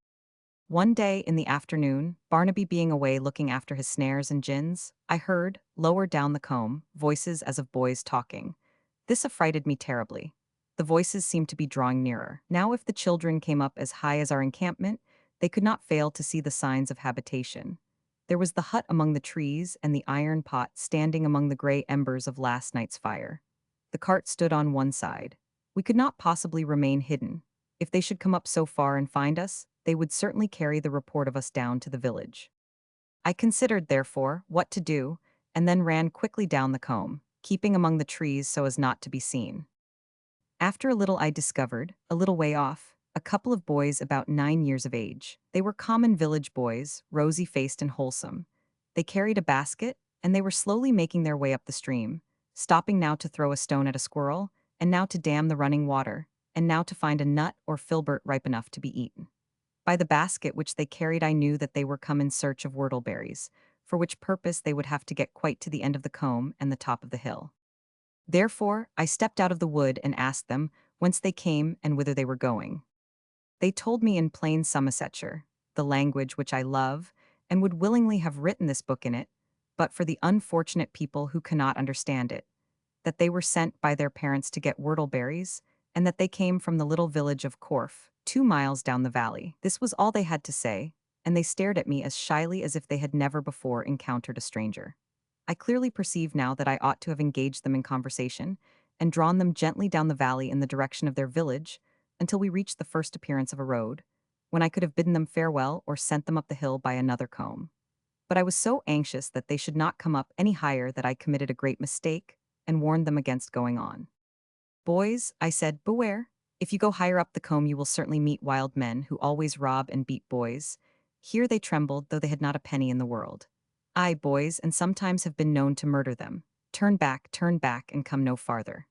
One day in the afternoon, Barnaby being away looking after his snares and gins, I heard, lower down the combe, voices as of boys talking. This affrighted me terribly. The voices seemed to be drawing nearer. Now if the children came up as high as our encampment, they could not fail to see the signs of habitation. There was the hut among the trees and the iron pot standing among the gray embers of last night's fire. The cart stood on one side. We could not possibly remain hidden. If they should come up so far and find us, they would certainly carry the report of us down to the village. I considered, therefore, what to do, and then ran quickly down the combe, keeping among the trees so as not to be seen. After a little I discovered, a little way off, a couple of boys about 9 years of age. They were common village boys, rosy-faced and wholesome. They carried a basket, and they were slowly making their way up the stream, stopping now to throw a stone at a squirrel, and now to dam the running water, and now to find a nut or filbert ripe enough to be eaten. By the basket which they carried I knew that they were come in search of whortleberries, for which purpose they would have to get quite to the end of the combe and the top of the hill. Therefore, I stepped out of the wood and asked them whence they came and whither they were going. They told me in plain Somersetshire, the language which I love, and would willingly have written this book in it, but for the unfortunate people who cannot understand it, that they were sent by their parents to get whortleberries, and that they came from the little village of Corfe, 2 miles down the valley. This was all they had to say, and they stared at me as shyly as if they had never before encountered a stranger. I clearly perceive now that I ought to have engaged them in conversation, and drawn them gently down the valley in the direction of their village, until we reached the first appearance of a road, when I could have bidden them farewell or sent them up the hill by another combe. But I was so anxious that they should not come up any higher that I committed a great mistake, and warned them against going on. Boys, I said, beware. If you go higher up the combe you will certainly meet wild men who always rob and beat boys. Here they trembled, though they had not a penny in the world. Aye, boys, and sometimes have been known to murder them. Turn back, and come no farther.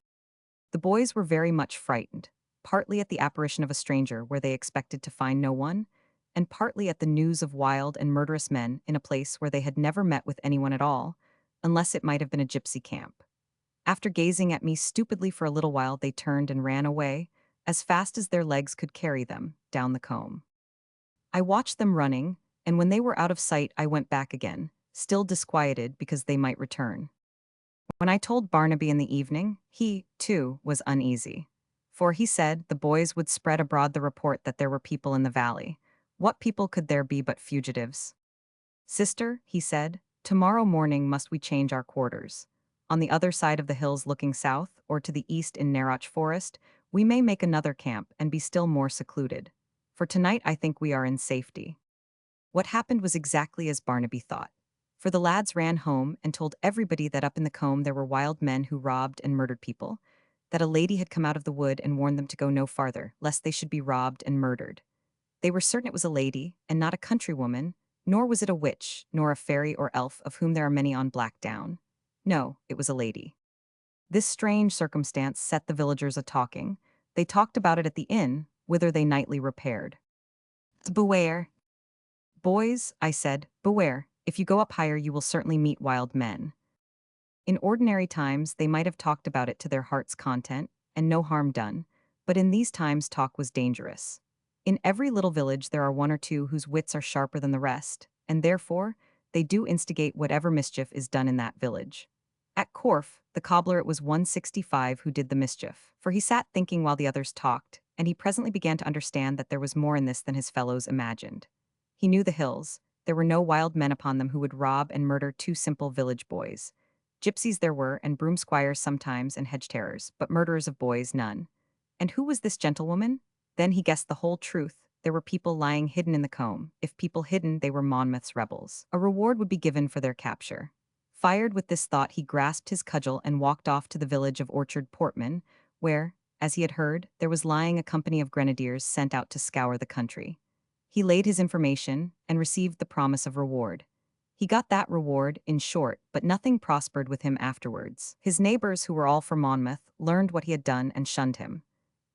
The boys were very much frightened, partly at the apparition of a stranger where they expected to find no one, and partly at the news of wild and murderous men in a place where they had never met with anyone at all, unless it might have been a gypsy camp. After gazing at me stupidly for a little while, they turned and ran away, as fast as their legs could carry them, down the combe. I watched them running, and when they were out of sight I went back again, still disquieted because they might return. When I told Barnaby in the evening, he, too, was uneasy. For, he said, the boys would spread abroad the report that there were people in the valley. What people could there be but fugitives? Sister, he said, tomorrow morning must we change our quarters. On the other side of the hills looking south, or to the east in Narroch Forest, we may make another camp and be still more secluded. For tonight I think we are in safety. What happened was exactly as Barnaby thought. For the lads ran home and told everybody that up in the combe there were wild men who robbed and murdered people, that a lady had come out of the wood and warned them to go no farther, lest they should be robbed and murdered. They were certain it was a lady, and not a countrywoman, nor was it a witch, nor a fairy or elf of whom there are many on Blackdown. No, it was a lady. This strange circumstance set the villagers a-talking. They talked about it at the inn, whither they nightly repaired. Beware. Boys, I said, beware. If you go up higher you will certainly meet wild men. In ordinary times they might have talked about it to their heart's content, and no harm done, but in these times talk was dangerous. In every little village there are one or two whose wits are sharper than the rest, and therefore they do instigate whatever mischief is done in that village. At Corfe, the cobbler, it was 165 who did the mischief, for he sat thinking while the others talked, and he presently began to understand that there was more in this than his fellows imagined. He knew the hills. There were no wild men upon them who would rob and murder two simple village boys. Gypsies there were, and broom squires sometimes, and hedge terrors, but murderers of boys none. And who was this gentlewoman? Then he guessed the whole truth. There were people lying hidden in the combe. If people hidden, they were Monmouth's rebels. A reward would be given for their capture. Fired with this thought, he grasped his cudgel and walked off to the village of Orchard Portman, where, as he had heard, there was lying a company of grenadiers sent out to scour the country. He laid his information and received the promise of reward. He got that reward, in short, but nothing prospered with him afterwards. His neighbors, who were all for Monmouth, learned what he had done and shunned him.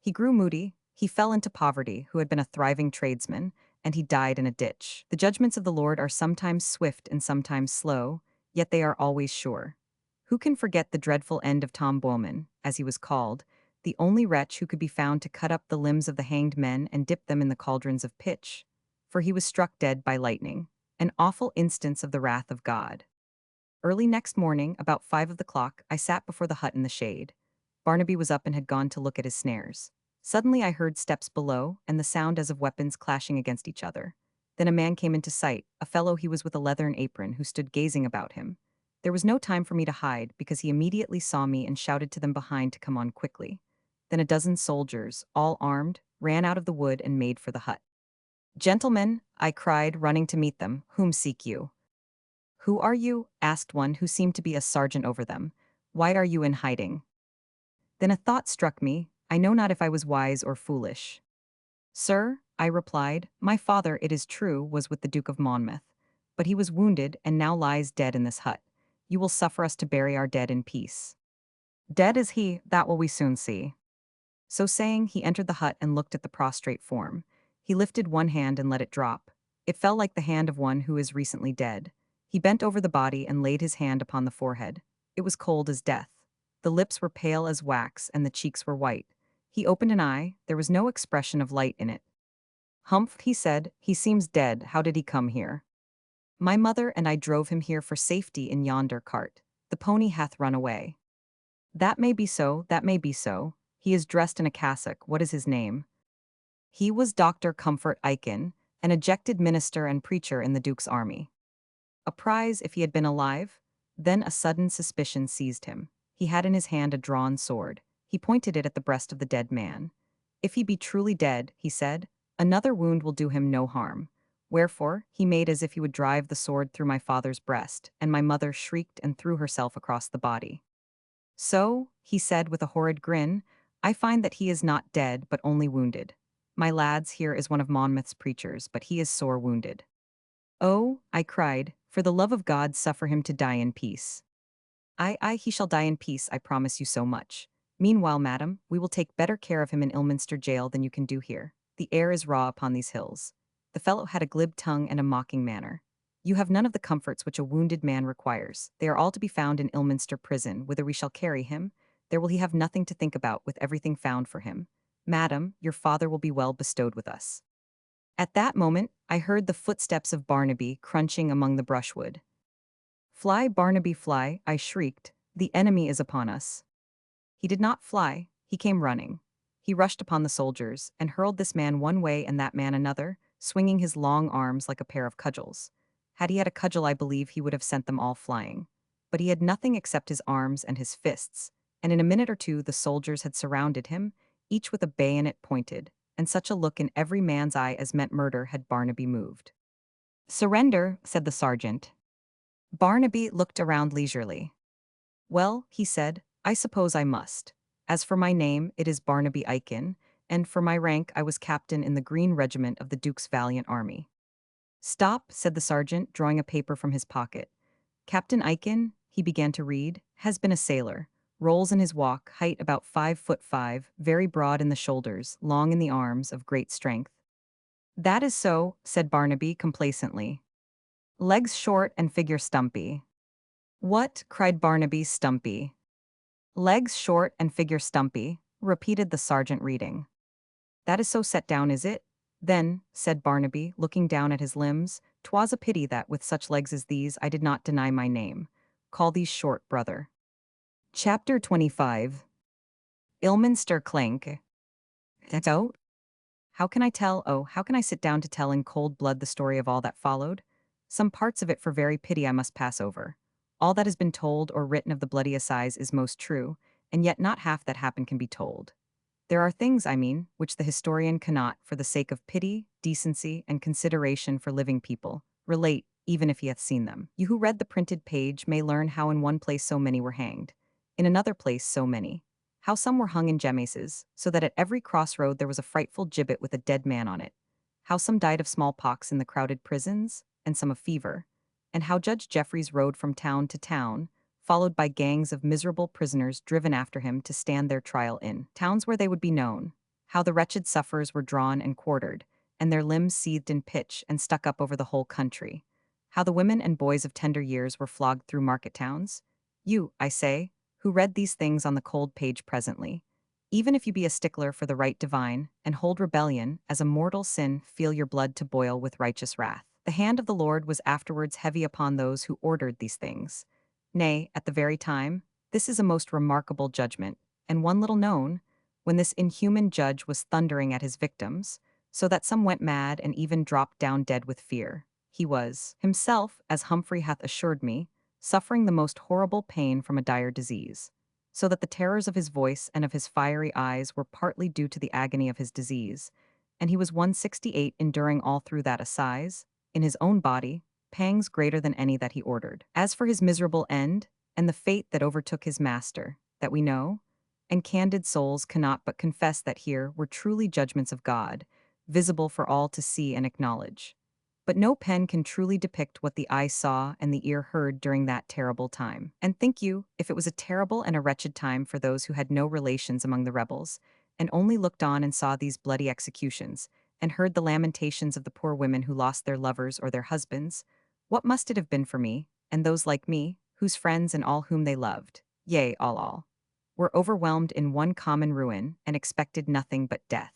He grew moody, he fell into poverty, who had been a thriving tradesman, and he died in a ditch. The judgments of the Lord are sometimes swift and sometimes slow, yet they are always sure. Who can forget the dreadful end of Tom Bowman, as he was called, the only wretch who could be found to cut up the limbs of the hanged men and dip them in the cauldrons of pitch? For he was struck dead by lightning, an awful instance of the wrath of God. Early next morning, about 5 of the clock, I sat before the hut in the shade. Barnaby was up and had gone to look at his snares. Suddenly I heard steps below, and the sound as of weapons clashing against each other. Then a man came into sight, a fellow he was with a leathern apron, who stood gazing about him. There was no time for me to hide, because he immediately saw me and shouted to them behind to come on quickly. Then a dozen soldiers, all armed, ran out of the wood and made for the hut. "Gentlemen," I cried, running to meet them, "whom seek you?" "Who are you?" asked one who seemed to be a sergeant over them. "Why are you in hiding?" Then a thought struck me. I know not if I was wise or foolish. "Sir," I replied, "my father, it is true, was with the Duke of Monmouth, but he was wounded and now lies dead in this hut. You will suffer us to bury our dead in peace." "Dead is he, that will we soon see." So saying, he entered the hut and looked at the prostrate form. He lifted one hand and let it drop. It fell like the hand of one who is recently dead. He bent over the body and laid his hand upon the forehead. It was cold as death. The lips were pale as wax and the cheeks were white. He opened an eye. There was no expression of light in it. "Humph," he said, "he seems dead. How did he come here?" "My mother and I drove him here for safety in yonder cart. The pony hath run away." "That may be so, that may be so. He is dressed in a cassock. What is his name?" "He was Dr. Comfort Aiken, an ejected minister and preacher in the Duke's army." A prize if he had been alive? Then a sudden suspicion seized him. He had in his hand a drawn sword. He pointed it at the breast of the dead man. "If he be truly dead," he said, "another wound will do him no harm." Wherefore, he made as if he would drive the sword through my father's breast, and my mother shrieked and threw herself across the body. "So," he said with a horrid grin, "I find that he is not dead, but only wounded. My lads, here is one of Monmouth's preachers, but he is sore wounded." "Oh," I cried, "for the love of God suffer him to die in peace." Aye, he shall die in peace, I promise you so much. Meanwhile, madam, we will take better care of him in Ilminster jail than you can do here. The air is raw upon these hills." The fellow had a glib tongue and a mocking manner. "You have none of the comforts which a wounded man requires. They are all to be found in Ilminster prison, whither we shall carry him. There will he have nothing to think about, with everything found for him. Madam, your father will be well bestowed with us." At that moment, I heard the footsteps of Barnaby crunching among the brushwood. "Fly, Barnaby, fly," I shrieked. "The enemy is upon us." He did not fly, he came running. He rushed upon the soldiers, and hurled this man one way and that man another, swinging his long arms like a pair of cudgels. Had he had a cudgel, I believe he would have sent them all flying. But he had nothing except his arms and his fists, and in a minute or two the soldiers had surrounded him, each with a bayonet pointed, and such a look in every man's eye as meant murder had Barnaby moved. "Surrender," said the sergeant. Barnaby looked around leisurely. "Well," he said, "I suppose I must. As for my name, it is Barnaby Aiken, and for my rank I was captain in the Green Regiment of the Duke's valiant army." "Stop," said the sergeant, drawing a paper from his pocket. "Captain Aiken," he began to read, "has been a sailor. Rolls in his walk, height about 5'5", very broad in the shoulders, long in the arms, of great strength." "That is so," said Barnaby complacently. "Legs short and figure stumpy." "What?" cried Barnaby, "stumpy?" "Legs short and figure stumpy," repeated the sergeant, reading. "That is so set down, is it? Then," said Barnaby, looking down at his limbs, "'twas a pity that, with such legs as these, I did not deny my name. Call these short, brother." Chapter 25. Ilminster Clink. That's out? How can I tell, oh, how can I sit down to tell in cold blood the story of all that followed? Some parts of it for very pity I must pass over. All that has been told or written of the bloody assize is most true, and yet not half that happened can be told. There are things, I mean, which the historian cannot, for the sake of pity, decency, and consideration for living people, relate, even if he hath seen them. You who read the printed page may learn how in one place so many were hanged, in another place so many, how some were hung in gemases, so that at every crossroad there was a frightful gibbet with a dead man on it, how some died of smallpox in the crowded prisons, and some of fever, and how Judge Jeffreys rode from town to town, followed by gangs of miserable prisoners driven after him to stand their trial in towns where they would be known, how the wretched sufferers were drawn and quartered, and their limbs seethed in pitch and stuck up over the whole country, how the women and boys of tender years were flogged through market towns. You, I say, who read these things on the cold page presently, even if you be a stickler for the right divine, and hold rebellion as a mortal sin, feel your blood to boil with righteous wrath. The hand of the Lord was afterwards heavy upon those who ordered these things. Nay, at the very time, this is a most remarkable judgment, and one little known, when this inhuman judge was thundering at his victims, so that some went mad and even dropped down dead with fear. He was, himself, as Humphrey hath assured me, suffering the most horrible pain from a dire disease, so that the terrors of his voice and of his fiery eyes were partly due to the agony of his disease, and he was 168 enduring all through that assize, in his own body, pangs greater than any that he ordered. As for his miserable end, and the fate that overtook his master, that we know, and candid souls cannot but confess that here were truly judgments of God, visible for all to see and acknowledge. But no pen can truly depict what the eye saw and the ear heard during that terrible time. And think you, if it was a terrible and a wretched time for those who had no relations among the rebels, and only looked on and saw these bloody executions, and heard the lamentations of the poor women who lost their lovers or their husbands, what must it have been for me, and those like me, whose friends and all whom they loved, yea, all, were overwhelmed in one common ruin, and expected nothing but death?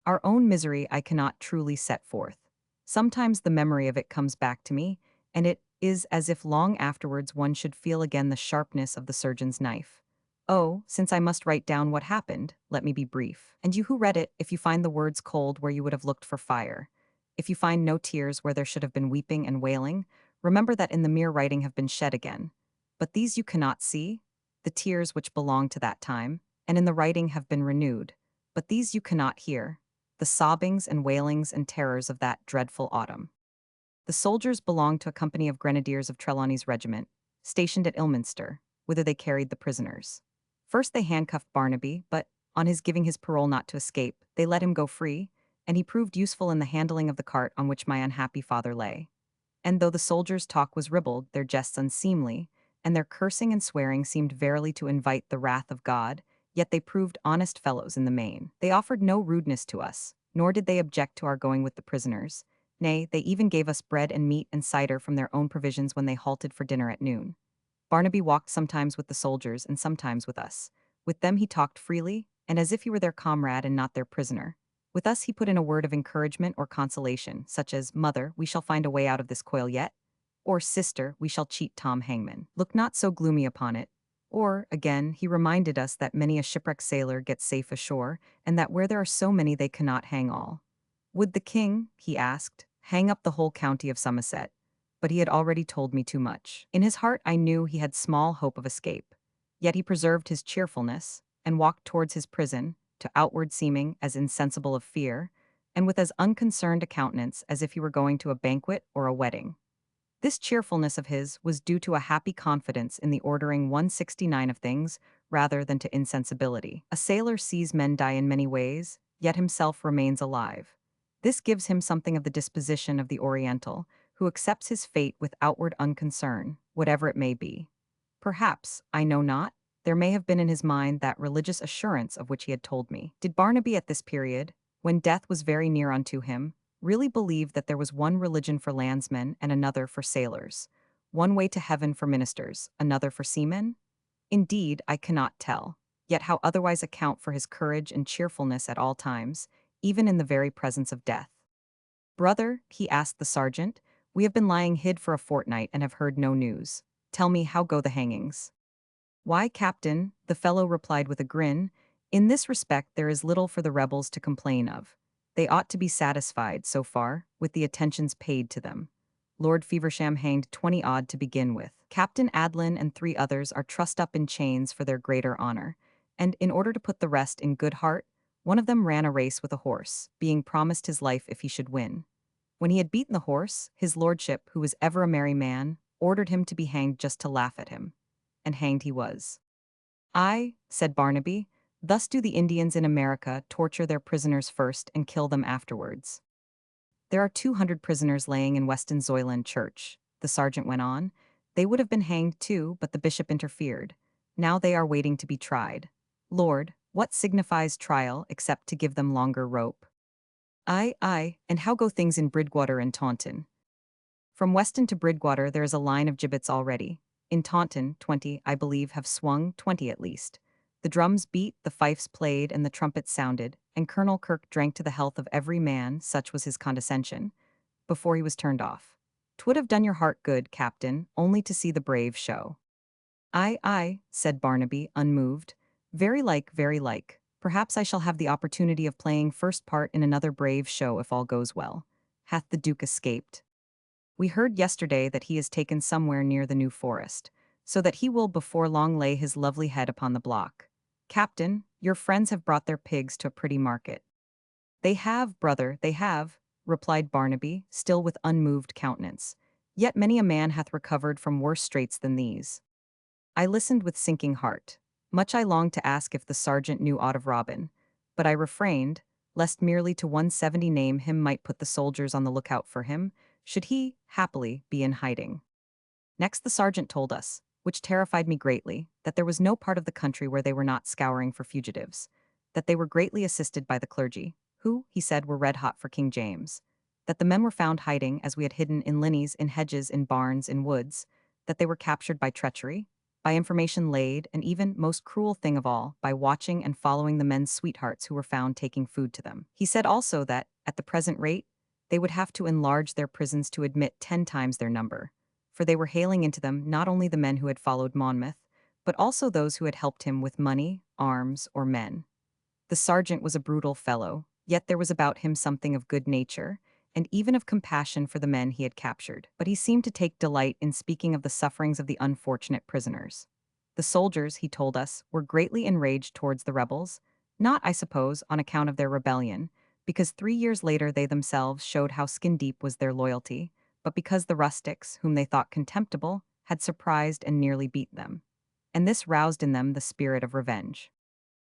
Our own misery I cannot truly set forth. Sometimes the memory of it comes back to me, and it is as if long afterwards one should feel again the sharpness of the surgeon's knife. Oh, since I must write down what happened, let me be brief. And you who read it, if you find the words cold where you would have looked for fire, if you find no tears where there should have been weeping and wailing, remember that in the mere writing have been shed again. But these you cannot see, the tears which belong to that time, and in the writing have been renewed. But these you cannot hear, the sobbings and wailings and terrors of that dreadful autumn. The soldiers belonged to a company of grenadiers of Trelawney's regiment, stationed at Ilminster, whither they carried the prisoners. First they handcuffed Barnaby, but, on his giving his parole not to escape, they let him go free, and he proved useful in the handling of the cart on which my unhappy father lay. And though the soldiers' talk was ribald, their jests unseemly, and their cursing and swearing seemed verily to invite the wrath of God, yet they proved honest fellows in the main. They offered no rudeness to us, nor did they object to our going with the prisoners. Nay, they even gave us bread and meat and cider from their own provisions when they halted for dinner at noon. Barnaby walked sometimes with the soldiers and sometimes with us. With them he talked freely, and as if he were their comrade and not their prisoner. With us he put in a word of encouragement or consolation, such as, "Mother, we shall find a way out of this coil yet," or "Sister, we shall cheat Tom Hangman. Look not so gloomy upon it." Or, again, he reminded us that many a shipwrecked sailor gets safe ashore, and that where there are so many they cannot hang all. Would the king, he asked, hang up the whole county of Somerset? But he had already told me too much. In his heart I knew he had small hope of escape. Yet he preserved his cheerfulness, and walked towards his prison, to outward seeming as insensible of fear, and with as unconcerned a countenance as if he were going to a banquet or a wedding. This cheerfulness of his was due to a happy confidence in the ordering 169 of things, rather than to insensibility. A sailor sees men die in many ways, yet himself remains alive. This gives him something of the disposition of the Oriental, who accepts his fate with outward unconcern, whatever it may be. Perhaps, I know not, there may have been in his mind that religious assurance of which he had told me. Did Barnaby at this period, when death was very near unto him, really believe that there was one religion for landsmen and another for sailors, one way to heaven for ministers, another for seamen? Indeed, I cannot tell. Yet how otherwise account for his courage and cheerfulness at all times, even in the very presence of death? "Brother," he asked the sergeant, "we have been lying hid for a fortnight and have heard no news. Tell me, how go the hangings?" "Why, Captain," the fellow replied with a grin, "in this respect there is little for the rebels to complain of. They ought to be satisfied, so far, with the attentions paid to them. Lord Feversham hanged 20-odd to begin with. Captain Adlin and 3 others are trussed up in chains for their greater honor, and in order to put the rest in good heart, one of them ran a race with a horse, being promised his life if he should win. When he had beaten the horse, his lordship, who was ever a merry man, ordered him to be hanged just to laugh at him. And hanged he was. "Aye," said Barnaby, "thus do the Indians in America torture their prisoners first and kill them afterwards." "There are 200 prisoners laying in Weston Zoyland Church," the sergeant went on. "They would have been hanged too, but the bishop interfered. Now they are waiting to be tried. Lord, what signifies trial except to give them longer rope?" "Aye, aye, and how go things in Bridgwater and Taunton?" "From Weston to Bridgwater there is a line of gibbets already. In Taunton, 20, I believe, have swung, 20 at least. The drums beat, the fifes played, and the trumpets sounded, and Colonel Kirk drank to the health of every man, such was his condescension, before he was turned off. 'Twould have done your heart good, Captain, only to see the brave show." "Aye, aye," said Barnaby, unmoved. Very like, very like. Perhaps I shall have the opportunity of playing first part in another brave show if all goes well. Hath the Duke escaped?" "We heard yesterday that he is taken somewhere near the New Forest, so that he will before long lay his lovely head upon the block. Captain, your friends have brought their pigs to a pretty market." "They have, brother, they have," replied Barnaby, still with unmoved countenance. "Yet many a man hath recovered from worse straits than these." I listened with sinking heart. Much I longed to ask if the sergeant knew aught of Robin, but I refrained, lest merely to 170 name him might put the soldiers on the lookout for him, should he, happily, be in hiding. Next the sergeant told us, which terrified me greatly, that there was no part of the country where they were not scouring for fugitives, that they were greatly assisted by the clergy, who, he said, were red-hot for King James, that the men were found hiding as we had hidden in linneys, in hedges, in barns, in woods, that they were captured by treachery, by information laid, and even, most cruel thing of all, by watching and following the men's sweethearts who were found taking food to them. He said also that, at the present rate, they would have to enlarge their prisons to admit 10 times their number, for they were hailing into them not only the men who had followed Monmouth, but also those who had helped him with money, arms, or men. The sergeant was a brutal fellow, yet there was about him something of good nature, and even of compassion for the men he had captured. But he seemed to take delight in speaking of the sufferings of the unfortunate prisoners. The soldiers, he told us, were greatly enraged towards the rebels, not, I suppose, on account of their rebellion, because 3 years later they themselves showed how skin-deep was their loyalty, but because the rustics, whom they thought contemptible, had surprised and nearly beat them. And this roused in them the spirit of revenge.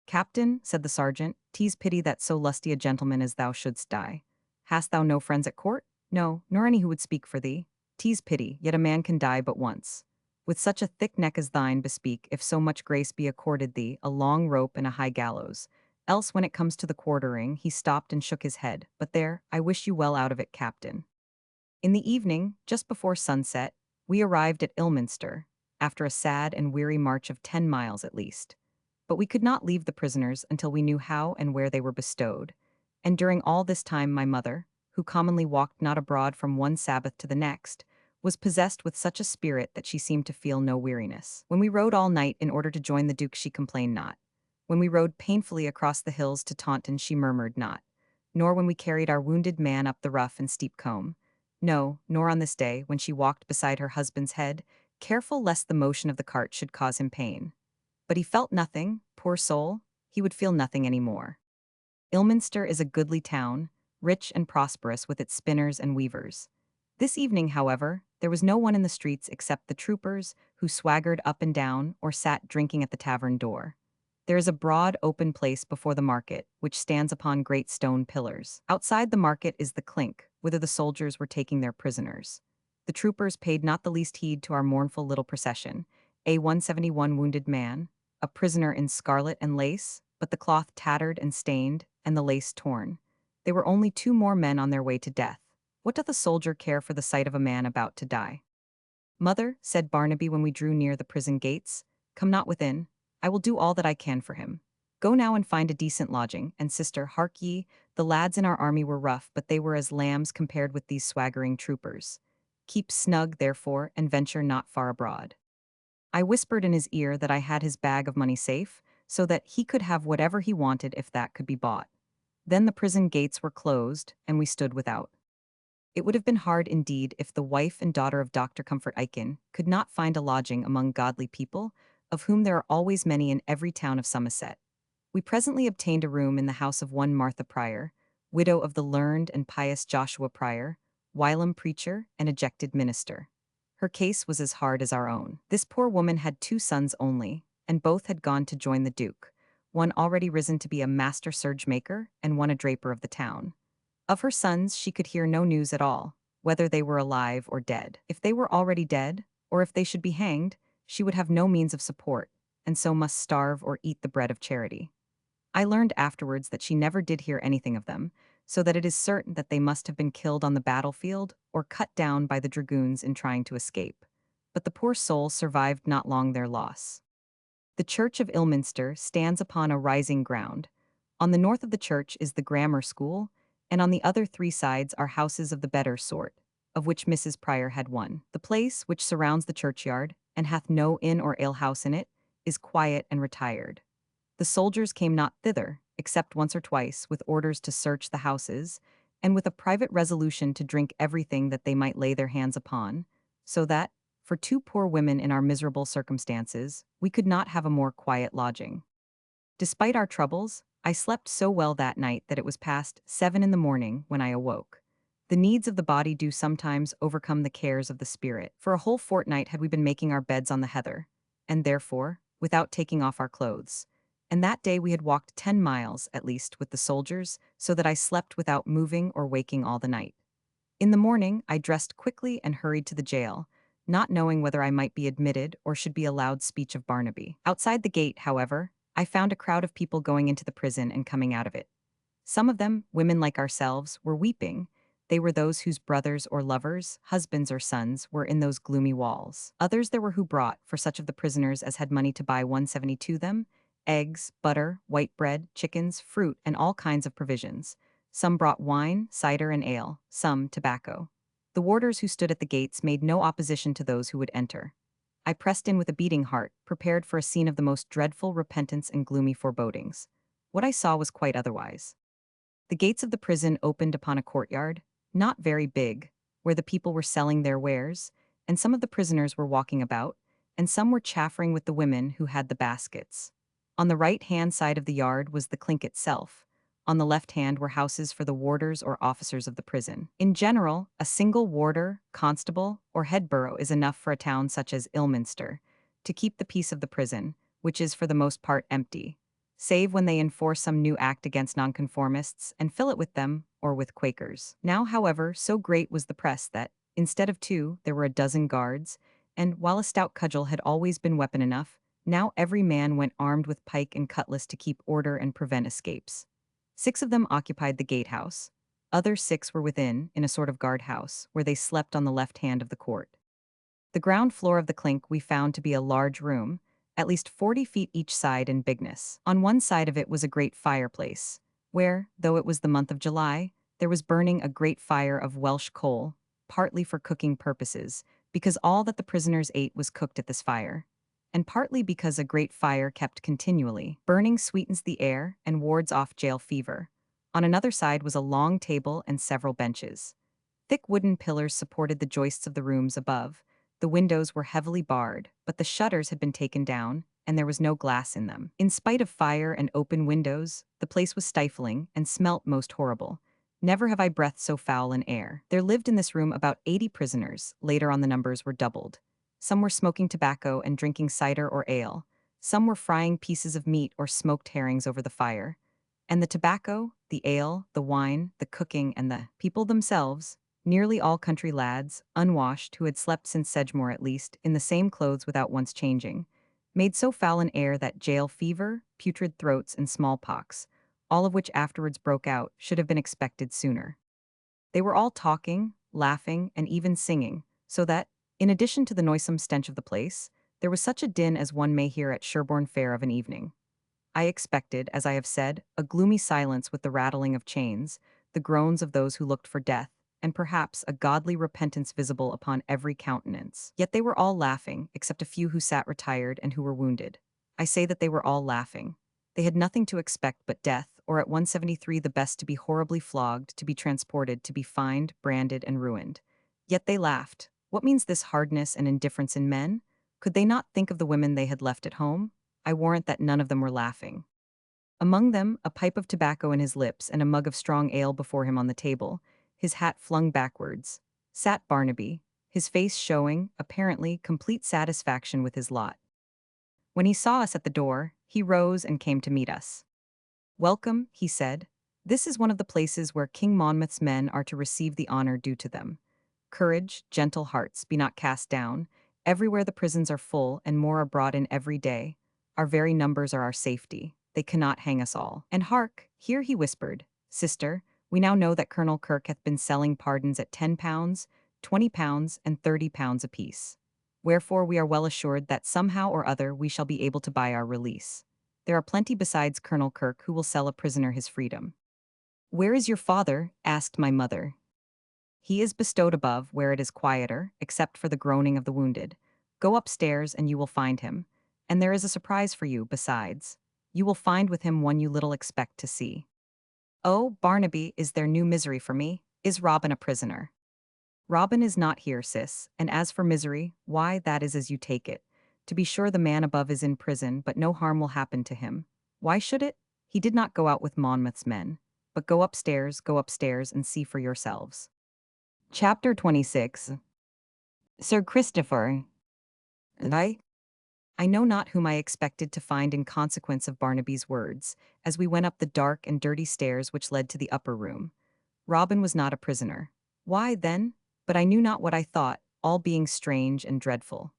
"Captain," said the sergeant, "'tis pity that so lusty a gentleman as thou shouldst die. Hast thou no friends at court? No, nor any who would speak for thee. 'Tis pity, yet a man can die but once. With such a thick neck as thine bespeak, if so much grace be accorded thee, a long rope and a high gallows. Else when it comes to the quartering," he stopped and shook his head. "But there, I wish you well out of it, Captain." In the evening, just before sunset, we arrived at Ilminster, after a sad and weary march of 10 miles at least. But we could not leave the prisoners until we knew how and where they were bestowed, and during all this time my mother, who commonly walked not abroad from one Sabbath to the next, was possessed with such a spirit that she seemed to feel no weariness. When we rode all night in order to join the Duke she complained not. When we rode painfully across the hills to Taunton she murmured not. Nor when we carried our wounded man up the rough and steep combe. No, nor on this day, when she walked beside her husband's head, careful lest the motion of the cart should cause him pain. But he felt nothing, poor soul, he would feel nothing any more. Ilminster is a goodly town, rich and prosperous with its spinners and weavers. This evening, however, there was no one in the streets except the troopers, who swaggered up and down or sat drinking at the tavern door. There is a broad open place before the market, which stands upon great stone pillars. Outside the market is the clink, whither the soldiers were taking their prisoners. The troopers paid not the least heed to our mournful little procession, a 171 wounded man, a prisoner in scarlet and lace, but the cloth tattered and stained, and the lace torn. They were only 2 more men on their way to death. What doth a soldier care for the sight of a man about to die? "Mother," said Barnaby when we drew near the prison gates, "come not within. I will do all that I can for him. Go now and find a decent lodging, and sister, hark ye, the lads in our army were rough, but they were as lambs compared with these swaggering troopers. Keep snug, therefore, and venture not far abroad." I whispered in his ear that I had his bag of money safe, so that he could have whatever he wanted if that could be bought. Then the prison gates were closed, and we stood without. It would have been hard indeed if the wife and daughter of Dr. Comfort Aiken could not find a lodging among godly people, of whom there are always many in every town of Somerset. We presently obtained a room in the house of one Martha Prior, widow of the learned and pious Joshua Prior, whilom preacher and ejected minister. Her case was as hard as our own. This poor woman had 2 sons only, and both had gone to join the Duke, one already risen to be a master serge maker and one a draper of the town. Of her sons she could hear no news at all, whether they were alive or dead. If they were already dead, or if they should be hanged, she would have no means of support, and so must starve or eat the bread of charity. I learned afterwards that she never did hear anything of them, so that it is certain that they must have been killed on the battlefield or cut down by the dragoons in trying to escape. But the poor soul survived not long their loss. The church of Ilminster stands upon a rising ground. On the north of the church is the grammar school, and on the other 3 sides are houses of the better sort, of which Mrs. Prior had one. The place, which surrounds the churchyard, and hath no inn or alehouse in it, is quiet and retired. The soldiers came not thither, except once or twice, with orders to search the houses, and with a private resolution to drink everything that they might lay their hands upon, so that, for 2 poor women in our miserable circumstances, we could not have a more quiet lodging. Despite our troubles, I slept so well that night that it was past 7 in the morning when I awoke. The needs of the body do sometimes overcome the cares of the spirit. For a whole fortnight had we been making our beds on the heather, and therefore, without taking off our clothes. And that day we had walked 10 miles, at least, with the soldiers, so that I slept without moving or waking all the night. In the morning, I dressed quickly and hurried to the jail, not knowing whether I might be admitted or should be allowed speech of Barnaby. Outside the gate, however, I found a crowd of people going into the prison and coming out of it. Some of them, women like ourselves, were weeping. They were those whose brothers or lovers, husbands or sons, were in those gloomy walls. Others there were who brought, for such of the prisoners as had money to buy 172 them, eggs, butter, white bread, chickens, fruit, and all kinds of provisions. Some brought wine, cider, and ale, some tobacco. The warders who stood at the gates made no opposition to those who would enter. I pressed in with a beating heart, prepared for a scene of the most dreadful repentance and gloomy forebodings. What I saw was quite otherwise. The gates of the prison opened upon a courtyard, not very big, where the people were selling their wares, and some of the prisoners were walking about, and some were chaffering with the women who had the baskets. On the right-hand side of the yard was the clink itself. On the left hand were houses for the warders or officers of the prison. In general, a single warder, constable, or head borough is enough for a town such as Ilminster to keep the peace of the prison, which is for the most part empty, save when they enforce some new act against nonconformists and fill it with them or with Quakers. Now, however, so great was the press that, instead of 2, there were a dozen guards, and while a stout cudgel had always been weapon enough, now every man went armed with pike and cutlass to keep order and prevent escapes. 6 of them occupied the gatehouse. Other 6 were within, in a sort of guardhouse, where they slept on the left hand of the court. The ground floor of the clink we found to be a large room, at least 40 feet each side in bigness. On one side of it was a great fireplace, where, though it was the month of July, there was burning a great fire of Welsh coal, partly for cooking purposes, because all that the prisoners ate was cooked at this fire, and partly because a great fire kept continually burning sweetens the air and wards off jail fever. On another side was a long table and several benches. Thick wooden pillars supported the joists of the rooms above. The windows were heavily barred, but the shutters had been taken down, and there was no glass in them. In spite of fire and open windows, the place was stifling and smelt most horrible. Never have I breathed so foul an air. There lived in this room about 80 prisoners. Later on the numbers were doubled. Some were smoking tobacco and drinking cider or ale. Some were frying pieces of meat or smoked herrings over the fire. And the tobacco, the ale, the wine, the cooking, and the people themselves, nearly all country lads, unwashed, who had slept since Sedgemoor at least, in the same clothes without once changing, made so foul an air that jail fever, putrid throats, and smallpox, all of which afterwards broke out, should have been expected sooner. They were all talking, laughing, and even singing, so that, in addition to the noisome stench of the place, there was such a din as one may hear at Sherborne Fair of an evening. I expected, as I have said, a gloomy silence with the rattling of chains, the groans of those who looked for death, and perhaps a godly repentance visible upon every countenance. Yet they were all laughing, except a few who sat retired and who were wounded. I say that they were all laughing. They had nothing to expect but death, or at 173 the best to be horribly flogged, to be transported, to be fined, branded, and ruined. Yet they laughed. What means this hardness and indifference in men? Could they not think of the women they had left at home? I warrant that none of them were laughing. Among them, a pipe of tobacco in his lips and a mug of strong ale before him on the table, his hat flung backwards, sat Barnaby, his face showing, apparently, complete satisfaction with his lot. When he saw us at the door, he rose and came to meet us. "Welcome," he said. "This is one of the places where King Monmouth's men are to receive the honor due to them. Courage, gentle hearts, be not cast down. Everywhere the prisons are full, and more are brought in every day. Our very numbers are our safety. They cannot hang us all. And hark, here," he whispered, "sister, we now know that Colonel Kirke hath been selling pardons at £10, £20, and £30 apiece. Wherefore we are well assured that somehow or other we shall be able to buy our release. There are plenty besides Colonel Kirke who will sell a prisoner his freedom." "Where is your father?" asked my mother. "He is bestowed above, where it is quieter, except for the groaning of the wounded. Go upstairs and you will find him. And there is a surprise for you, besides. You will find with him one you little expect to see." "Oh, Barnaby, is there new misery for me? Is Robin a prisoner?" "Robin is not here, sis, and as for misery, why, that is as you take it. To be sure the man above is in prison, but no harm will happen to him. Why should it? He did not go out with Monmouth's men. But go upstairs, and see for yourselves." Chapter 26. Sir Christopher. And I know not whom I expected to find in consequence of Barnaby's words, as we went up the dark and dirty stairs which led to the upper room. Robin was not a prisoner. Why, then? But I knew not what I thought, all being strange and dreadful.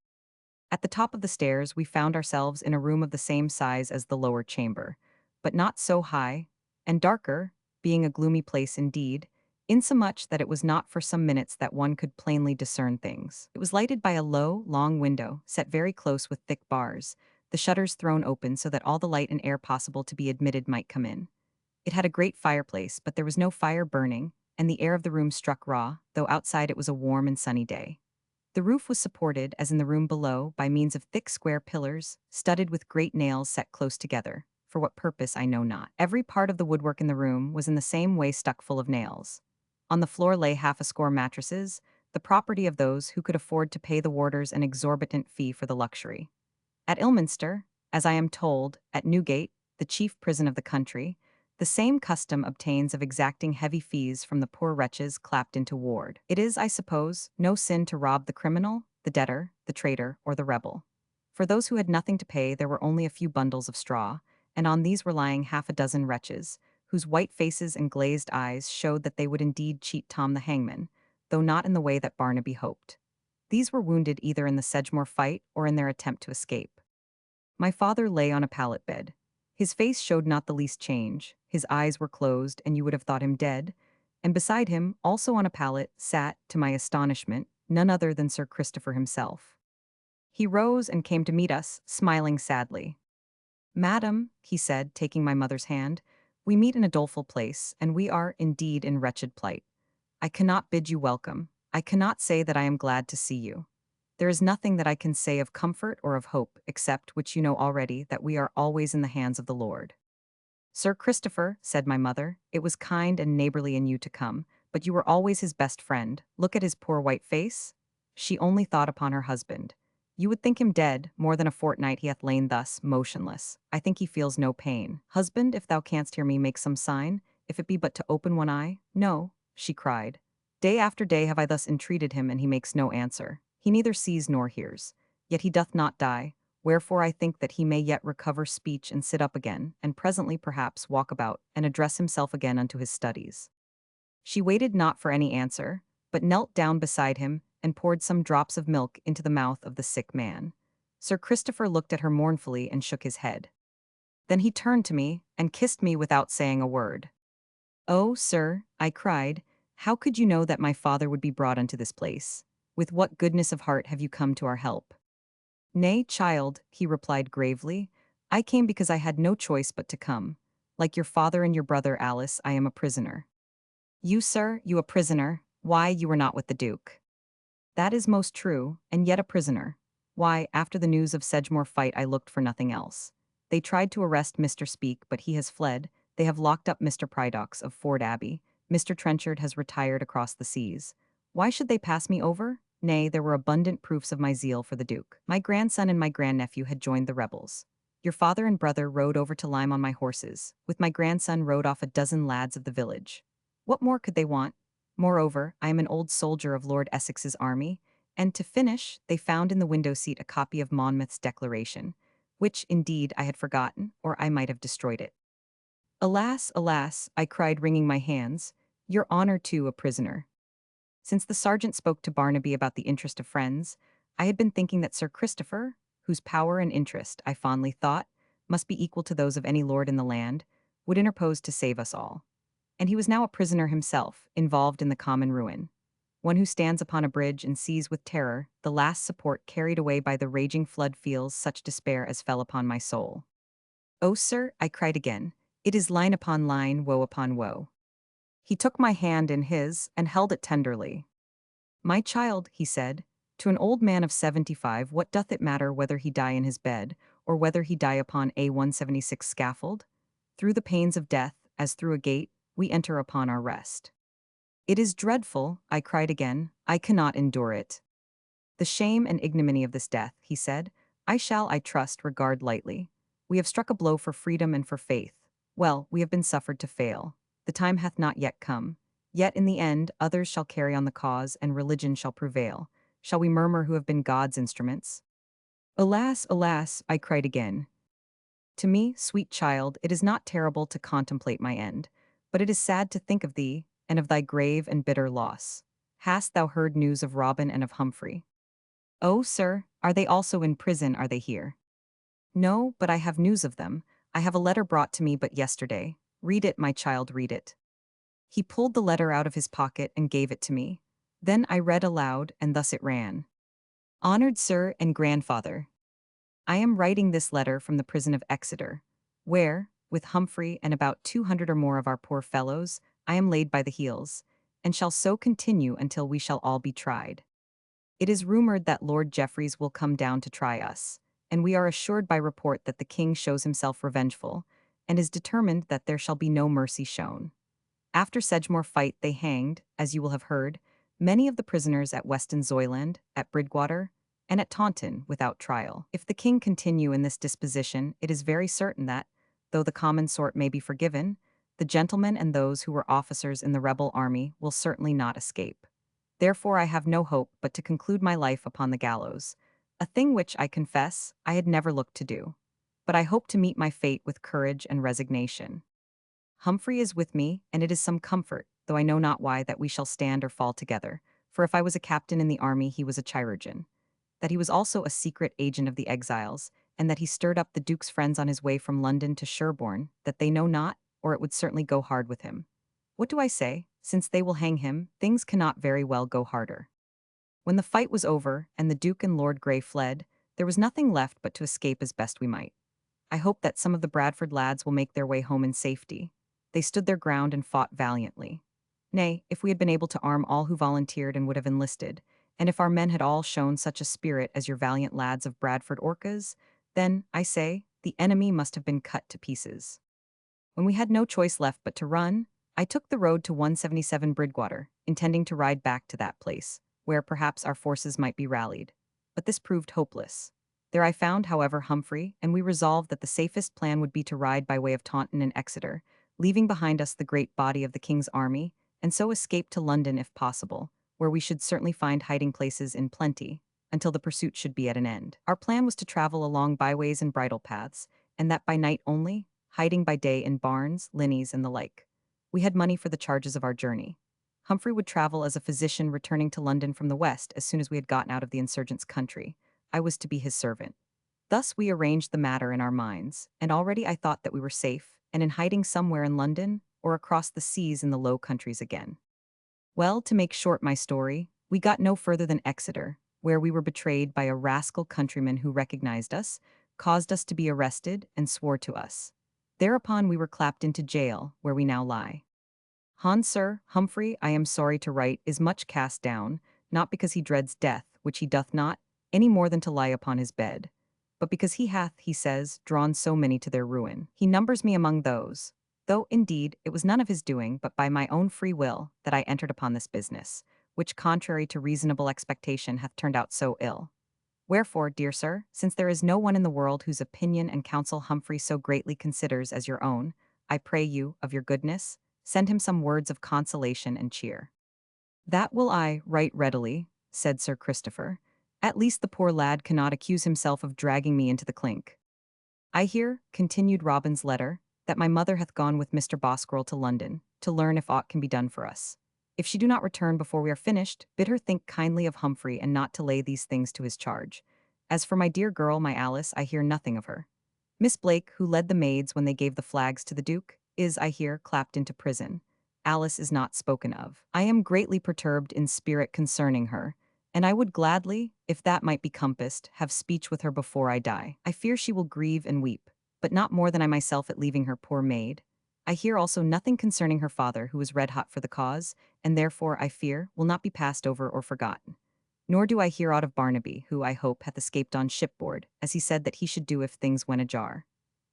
At the top of the stairs we found ourselves in a room of the same size as the lower chamber, but not so high, and darker, being a gloomy place indeed, insomuch that it was not for some minutes that one could plainly discern things. It was lighted by a low, long window, set very close with thick bars, the shutters thrown open so that all the light and air possible to be admitted might come in. It had a great fireplace, but there was no fire burning, and the air of the room struck raw, though outside it was a warm and sunny day. The roof was supported, as in the room below, by means of thick square pillars, studded with great nails set close together. For what purpose I know not. Every part of the woodwork in the room was in the same way stuck full of nails. On the floor lay half a score mattresses, the property of those who could afford to pay the warders an exorbitant fee for the luxury. At Ilminster, as I am told, at Newgate, the chief prison of the country, the same custom obtains of exacting heavy fees from the poor wretches clapped into ward. It is, I suppose, no sin to rob the criminal, the debtor, the traitor, or the rebel. For those who had nothing to pay there were only a few bundles of straw, and on these were lying half a dozen wretches, whose white faces and glazed eyes showed that they would indeed cheat Tom the hangman, though not in the way that Barnaby hoped. These were wounded either in the Sedgemoor fight or in their attempt to escape. My father lay on a pallet bed. His face showed not the least change, his eyes were closed, and you would have thought him dead, and beside him, also on a pallet, sat, to my astonishment, none other than Sir Christopher himself. He rose and came to meet us, smiling sadly. "Madam," he said, taking my mother's hand, "we meet in a doleful place, and we are, indeed, in wretched plight. I cannot bid you welcome. I cannot say that I am glad to see you. There is nothing that I can say of comfort or of hope, except, which you know already, that we are always in the hands of the Lord." "Sir Christopher," said my mother, "it was kind and neighborly in you to come, but you were always his best friend. Look at his poor white face." She only thought upon her husband. "You would think him dead, more than a fortnight he hath lain thus, motionless. I think he feels no pain. Husband, if thou canst hear me, make some sign, if it be but to open one eye." "No," she cried. "Day after day have I thus entreated him, and he makes no answer. He neither sees nor hears. Yet he doth not die, wherefore I think that he may yet recover speech and sit up again, and presently perhaps walk about, and address himself again unto his studies." She waited not for any answer, but knelt down beside him, and poured some drops of milk into the mouth of the sick man. Sir Christopher looked at her mournfully and shook his head. Then he turned to me, and kissed me without saying a word. "Oh, sir," I cried, "how could you know that my father would be brought unto this place? With what goodness of heart have you come to our help?" "Nay, child," he replied gravely, "I came because I had no choice but to come. Like your father and your brother Alice, I am a prisoner." "You, sir, you a prisoner? Why, you were not with the Duke." "That is most true, and yet a prisoner. Why, after the news of Sedgemoor fight I looked for nothing else. They tried to arrest Mr. Speak, but he has fled. They have locked up Mr. Prydox of Ford Abbey. Mr. Trenchard has retired across the seas. Why should they pass me over? Nay, there were abundant proofs of my zeal for the Duke. My grandson and my grandnephew had joined the rebels. Your father and brother rode over to Lyme on my horses. With my grandson rode off a dozen lads of the village. What more could they want? Moreover, I am an old soldier of Lord Essex's army, and to finish, they found in the window seat a copy of Monmouth's declaration, which, indeed, I had forgotten, or I might have destroyed it. Alas, alas, I cried, wringing my hands, your honor too a prisoner. Since the sergeant spoke to Barnaby about the interest of friends, I had been thinking that Sir Christopher, whose power and interest, I fondly thought, must be equal to those of any lord in the land, would interpose to save us all. And he was now a prisoner himself, involved in the common ruin. One who stands upon a bridge and sees with terror the last support carried away by the raging flood feels such despair as fell upon my soul. Oh, sir, I cried again, it is line upon line, woe upon woe. He took my hand in his and held it tenderly. My child, he said, to an old man of 75, what doth it matter whether he die in his bed, or whether he die upon a 176 scaffold? Through the pains of death, as through a gate, we enter upon our rest. It is dreadful, I cried again, I cannot endure it. The shame and ignominy of this death, he said, I shall, I trust, regard lightly. We have struck a blow for freedom and for faith. Well, we have been suffered to fail. The time hath not yet come. Yet in the end, others shall carry on the cause, and religion shall prevail. Shall we murmur who have been God's instruments? Alas, alas, I cried again. To me, sweet child, it is not terrible to contemplate my end, but it is sad to think of thee, and of thy grave and bitter loss. Hast thou heard news of Robin and of Humphrey? Oh, sir, are they also in prison, are they here? No, but I have news of them. I have a letter brought to me but yesterday. Read it, my child, read it. He pulled the letter out of his pocket and gave it to me. Then I read aloud, and thus it ran. Honored Sir and Grandfather, I am writing this letter from the prison of Exeter, where, with Humphrey and about 200 or more of our poor fellows, I am laid by the heels, and shall so continue until we shall all be tried. It is rumored that Lord Jeffreys will come down to try us, and we are assured by report that the king shows himself revengeful, and is determined that there shall be no mercy shown. After Sedgemoor fight they hanged, as you will have heard, many of the prisoners at Weston Zoyland, at Bridgwater, and at Taunton without trial. If the king continue in this disposition, it is very certain that, though the common sort may be forgiven, the gentlemen and those who were officers in the rebel army will certainly not escape. Therefore I have no hope but to conclude my life upon the gallows, a thing which, I confess, I had never looked to do. But I hope to meet my fate with courage and resignation. Humphrey is with me, and it is some comfort, though I know not why, that we shall stand or fall together, for if I was a captain in the army he was a chirurgeon. That he was also a secret agent of the exiles, and that he stirred up the Duke's friends on his way from London to Sherborne, that they know not, or it would certainly go hard with him. What do I say? Since they will hang him, things cannot very well go harder. When the fight was over, and the Duke and Lord Grey fled, there was nothing left but to escape as best we might. I hope that some of the Bradford lads will make their way home in safety. They stood their ground and fought valiantly. Nay, if we had been able to arm all who volunteered and would have enlisted, and if our men had all shown such a spirit as your valiant lads of Bradford Orcas, then, I say, the enemy must have been cut to pieces. When we had no choice left but to run, I took the road to 177 Bridgwater, intending to ride back to that place, where perhaps our forces might be rallied. But this proved hopeless. There I found, however, Humphrey, and we resolved that the safest plan would be to ride by way of Taunton and Exeter, leaving behind us the great body of the king's army, and so escape to London if possible, where we should certainly find hiding places in plenty, until the pursuit should be at an end. Our plan was to travel along byways and bridle paths, and that by night only, hiding by day in barns, linneys, and the like. We had money for the charges of our journey. Humphrey would travel as a physician returning to London from the west as soon as we had gotten out of the insurgents' country. I was to be his servant. Thus we arranged the matter in our minds, and already I thought that we were safe, and in hiding somewhere in London, or across the seas in the Low Countries again. Well, to make short my story, we got no further than Exeter, where we were betrayed by a rascal countryman who recognized us, caused us to be arrested, and swore to us. Thereupon we were clapped into jail, where we now lie. Sir, Humphrey, I am sorry to write, is much cast down, not because he dreads death, which he doth not, any more than to lie upon his bed, but because he hath, he says, drawn so many to their ruin. He numbers me among those. Though, indeed, it was none of his doing, but by my own free will, that I entered upon this business, which, contrary to reasonable expectation, hath turned out so ill. Wherefore, dear sir, since there is no one in the world whose opinion and counsel Humphrey so greatly considers as your own, I pray you, of your goodness, send him some words of consolation and cheer. That will I, right readily, said Sir Christopher. At least the poor lad cannot accuse himself of dragging me into the clink. I hear, continued Robin's letter, that my mother hath gone with Mr. Bosquirrel to London, to learn if aught can be done for us. If she do not return before we are finished, bid her think kindly of Humphrey and not to lay these things to his charge. As for my dear girl, my Alice, I hear nothing of her. Miss Blake, who led the maids when they gave the flags to the Duke, is, I hear, clapped into prison. Alice is not spoken of. I am greatly perturbed in spirit concerning her, and I would gladly, if that might be compassed, have speech with her before I die. I fear she will grieve and weep, but not more than I myself at leaving her poor maid. I hear also nothing concerning her father, who is red hot for the cause, and therefore, I fear, will not be passed over or forgotten. Nor do I hear aught of Barnaby, who, I hope, hath escaped on shipboard, as he said that he should do if things went ajar.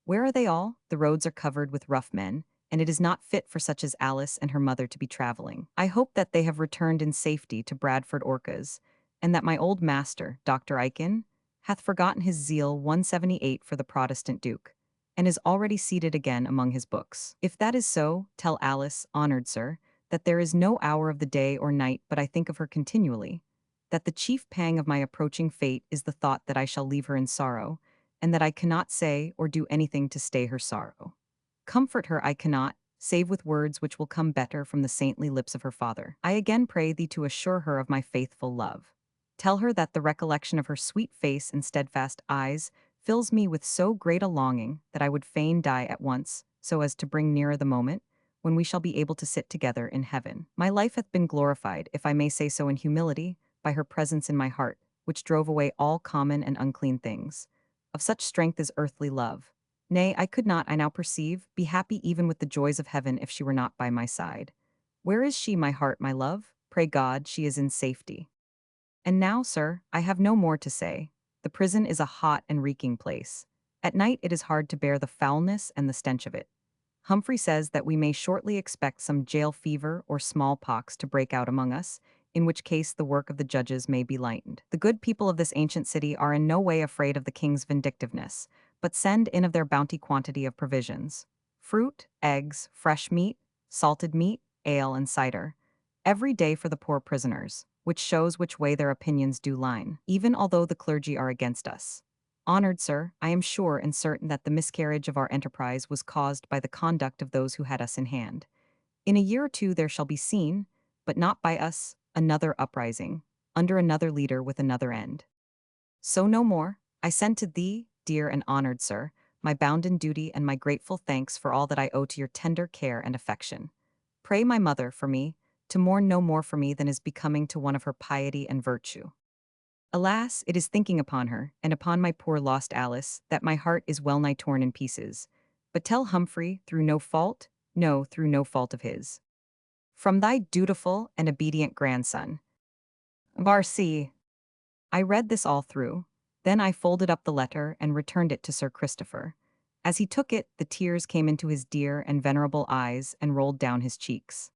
Where are they all? The roads are covered with rough men, and it is not fit for such as Alice and her mother to be traveling. I hope that they have returned in safety to Bradford Orcas, and that my old master, Dr. Aikin, hath forgotten his zeal 178 for the Protestant Duke, and is already seated again among his books. If that is so, tell Alice, honoured sir, that there is no hour of the day or night but I think of her continually, that the chief pang of my approaching fate is the thought that I shall leave her in sorrow, and that I cannot say or do anything to stay her sorrow. Comfort her I cannot, save with words which will come better from the saintly lips of her father. I again pray thee to assure her of my faithful love. Tell her that the recollection of her sweet face and steadfast eyes fills me with so great a longing that I would fain die at once, so as to bring nearer the moment when we shall be able to sit together in heaven. My life hath been glorified, if I may say so in humility, by her presence in my heart, which drove away all common and unclean things. Of such strength is earthly love. Nay, I could not, I now perceive, be happy even with the joys of heaven if she were not by my side. Where is she, my heart, my love? Pray God she is in safety. And now, sir, I have no more to say. The prison is a hot and reeking place. At night it is hard to bear the foulness and the stench of it. Humphrey says that we may shortly expect some jail fever or smallpox to break out among us, in which case the work of the judges may be lightened. The good people of this ancient city are in no way afraid of the king's vindictiveness, but send in of their bounty quantity of provisions: fruit, eggs, fresh meat, salted meat, ale, and cider, every day for the poor prisoners, which shows which way their opinions do line, even although the clergy are against us. Honored sir, I am sure and certain that the miscarriage of our enterprise was caused by the conduct of those who had us in hand. In a year or two there shall be seen, but not by us, another uprising, under another leader with another end. So no more, I send to thee, dear and honored sir, my bounden duty and my grateful thanks for all that I owe to your tender care and affection. Pray my mother for me, to mourn no more for me than is becoming to one of her piety and virtue. Alas, it is thinking upon her, and upon my poor lost Alice, that my heart is well nigh torn in pieces. But tell Humphrey, through no fault, no, through no fault of his. From thy dutiful and obedient grandson, Barcy. I read this all through. Then I folded up the letter and returned it to Sir Christopher. As he took it, the tears came into his dear and venerable eyes and rolled down his cheeks.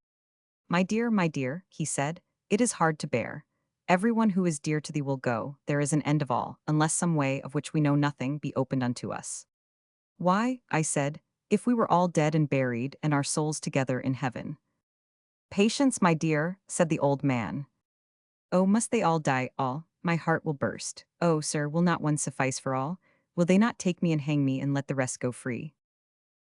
My dear, he said, it is hard to bear. Everyone who is dear to thee will go, there is an end of all, unless some way, of which we know nothing, be opened unto us. Why, I said, if we were all dead and buried, and our souls together in heaven. Patience, my dear, said the old man. Oh, must they all die, all? My heart will burst. Oh, sir, will not one suffice for all? Will they not take me and hang me and let the rest go free?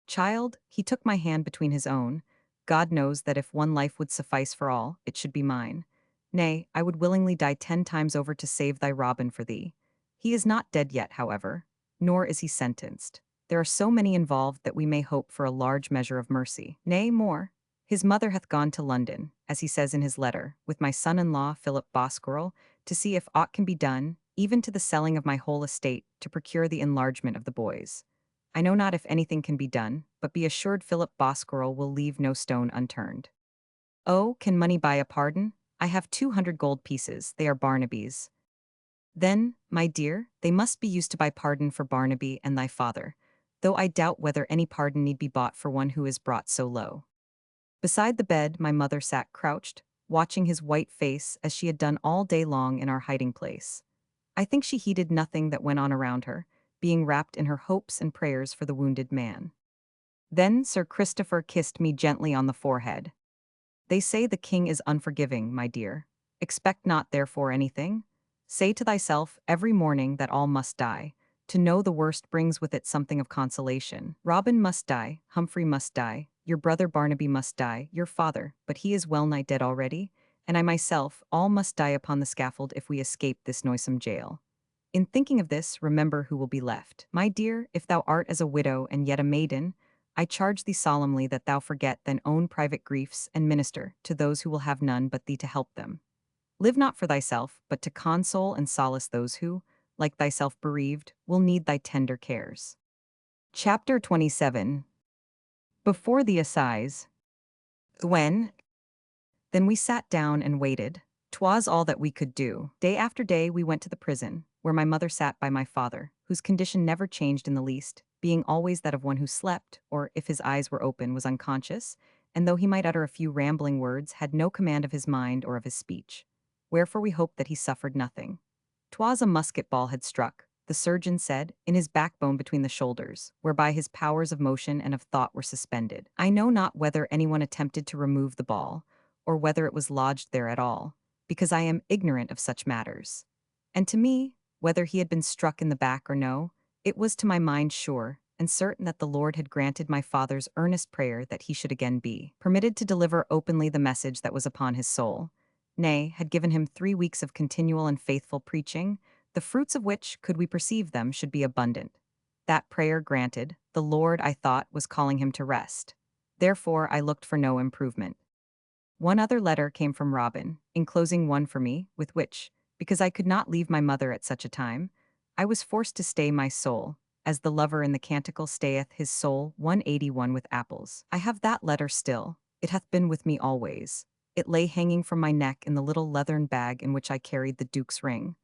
Child, he took my hand between his own. God knows that if one life would suffice for all, it should be mine. Nay, I would willingly die 10 times over to save thy Robin for thee. He is not dead yet, however, nor is he sentenced. There are so many involved that we may hope for a large measure of mercy. Nay, more. His mother hath gone to London, as he says in his letter, with my son-in-law Philip Bosquirrel, to see if aught can be done, even to the selling of my whole estate, to procure the enlargement of the boys. I know not if anything can be done, but be assured Philip Bosquirrel will leave no stone unturned. Oh, can money buy a pardon? I have 200 gold pieces, they are Barnaby's. Then, my dear, they must be used to buy pardon for Barnaby and thy father, though I doubt whether any pardon need be bought for one who is brought so low. Beside the bed my mother sat crouched, watching his white face as she had done all day long in our hiding place. I think she heeded nothing that went on around her, being wrapped in her hopes and prayers for the wounded man. Then Sir Christopher kissed me gently on the forehead. They say the king is unforgiving, my dear. Expect not therefore anything. Say to thyself every morning that all must die. To know the worst brings with it something of consolation. Robin must die, Humphrey must die, your brother Barnaby must die, your father, but he is well nigh dead already, and I myself, all must die upon the scaffold if we escape this noisome jail. In thinking of this, remember who will be left. My dear, if thou art as a widow and yet a maiden, I charge thee solemnly that thou forget thine own private griefs and minister to those who will have none but thee to help them. Live not for thyself, but to console and solace those who, like thyself bereaved, will need thy tender cares. Chapter 27. Before the Assize. When? Then we sat down and waited. 'Twas all that we could do. Day after day we went to the prison, where my mother sat by my father, whose condition never changed in the least, being always that of one who slept, or, if his eyes were open, was unconscious, and though he might utter a few rambling words, had no command of his mind or of his speech. Wherefore we hoped that he suffered nothing. 'Twas a musket ball had struck, the surgeon said, in his backbone between the shoulders, whereby his powers of motion and of thought were suspended. I know not whether anyone attempted to remove the ball, or whether it was lodged there at all, because I am ignorant of such matters. And to me, whether he had been struck in the back or no, it was to my mind sure and certain that the Lord had granted my father's earnest prayer that he should again be permitted to deliver openly the message that was upon his soul, nay, had given him 3 weeks of continual and faithful preaching, the fruits of which, could we perceive them, should be abundant. That prayer granted, the Lord, I thought, was calling him to rest. Therefore I looked for no improvement. One other letter came from Robin, enclosing one for me, with which, because I could not leave my mother at such a time, I was forced to stay my soul, as the lover in the canticle stayeth his soul 181 with apples. I have that letter still, it hath been with me always. It lay hanging from my neck in the little leathern bag in which I carried the Duke's ring.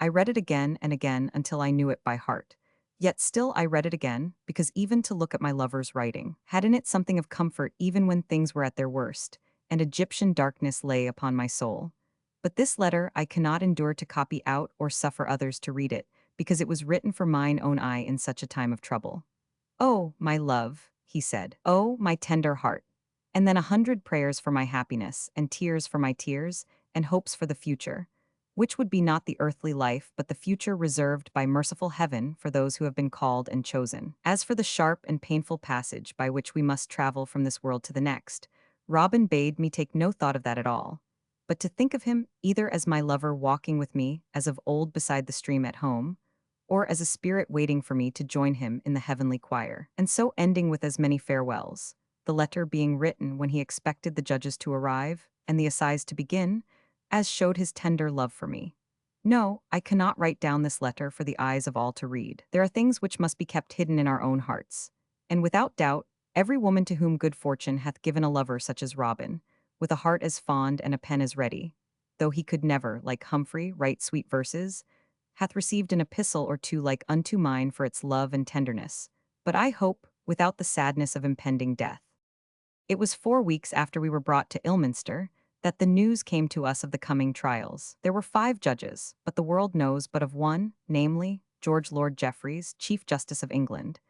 I read it again and again until I knew it by heart. Yet still I read it again, because even to look at my lover's writing had in it something of comfort even when things were at their worst, and Egyptian darkness lay upon my soul. But this letter I cannot endure to copy out or suffer others to read it, because it was written for mine own eye in such a time of trouble. Oh, my love, he said. Oh, my tender heart. And then 100 prayers for my happiness, and tears for my tears, and hopes for the future, which would be not the earthly life, but the future reserved by merciful heaven for those who have been called and chosen. As for the sharp and painful passage by which we must travel from this world to the next, Robin bade me take no thought of that at all, but to think of him either as my lover walking with me as of old beside the stream at home, or as a spirit waiting for me to join him in the heavenly choir, and so ending with as many farewells, the letter being written when he expected the judges to arrive, and the assize to begin, as showed his tender love for me. No, I cannot write down this letter for the eyes of all to read. There are things which must be kept hidden in our own hearts, and without doubt, every woman to whom good fortune hath given a lover such as Robin, with a heart as fond and a pen as ready, though he could never, like Humphrey, write sweet verses, hath received an epistle or two like unto mine for its love and tenderness, but I hope, without the sadness of impending death. It was 4 weeks after we were brought to Ilminster that the news came to us of the coming trials. There were 5 judges, but the world knows but of one, namely, George Lord Jeffreys, Chief Justice of England.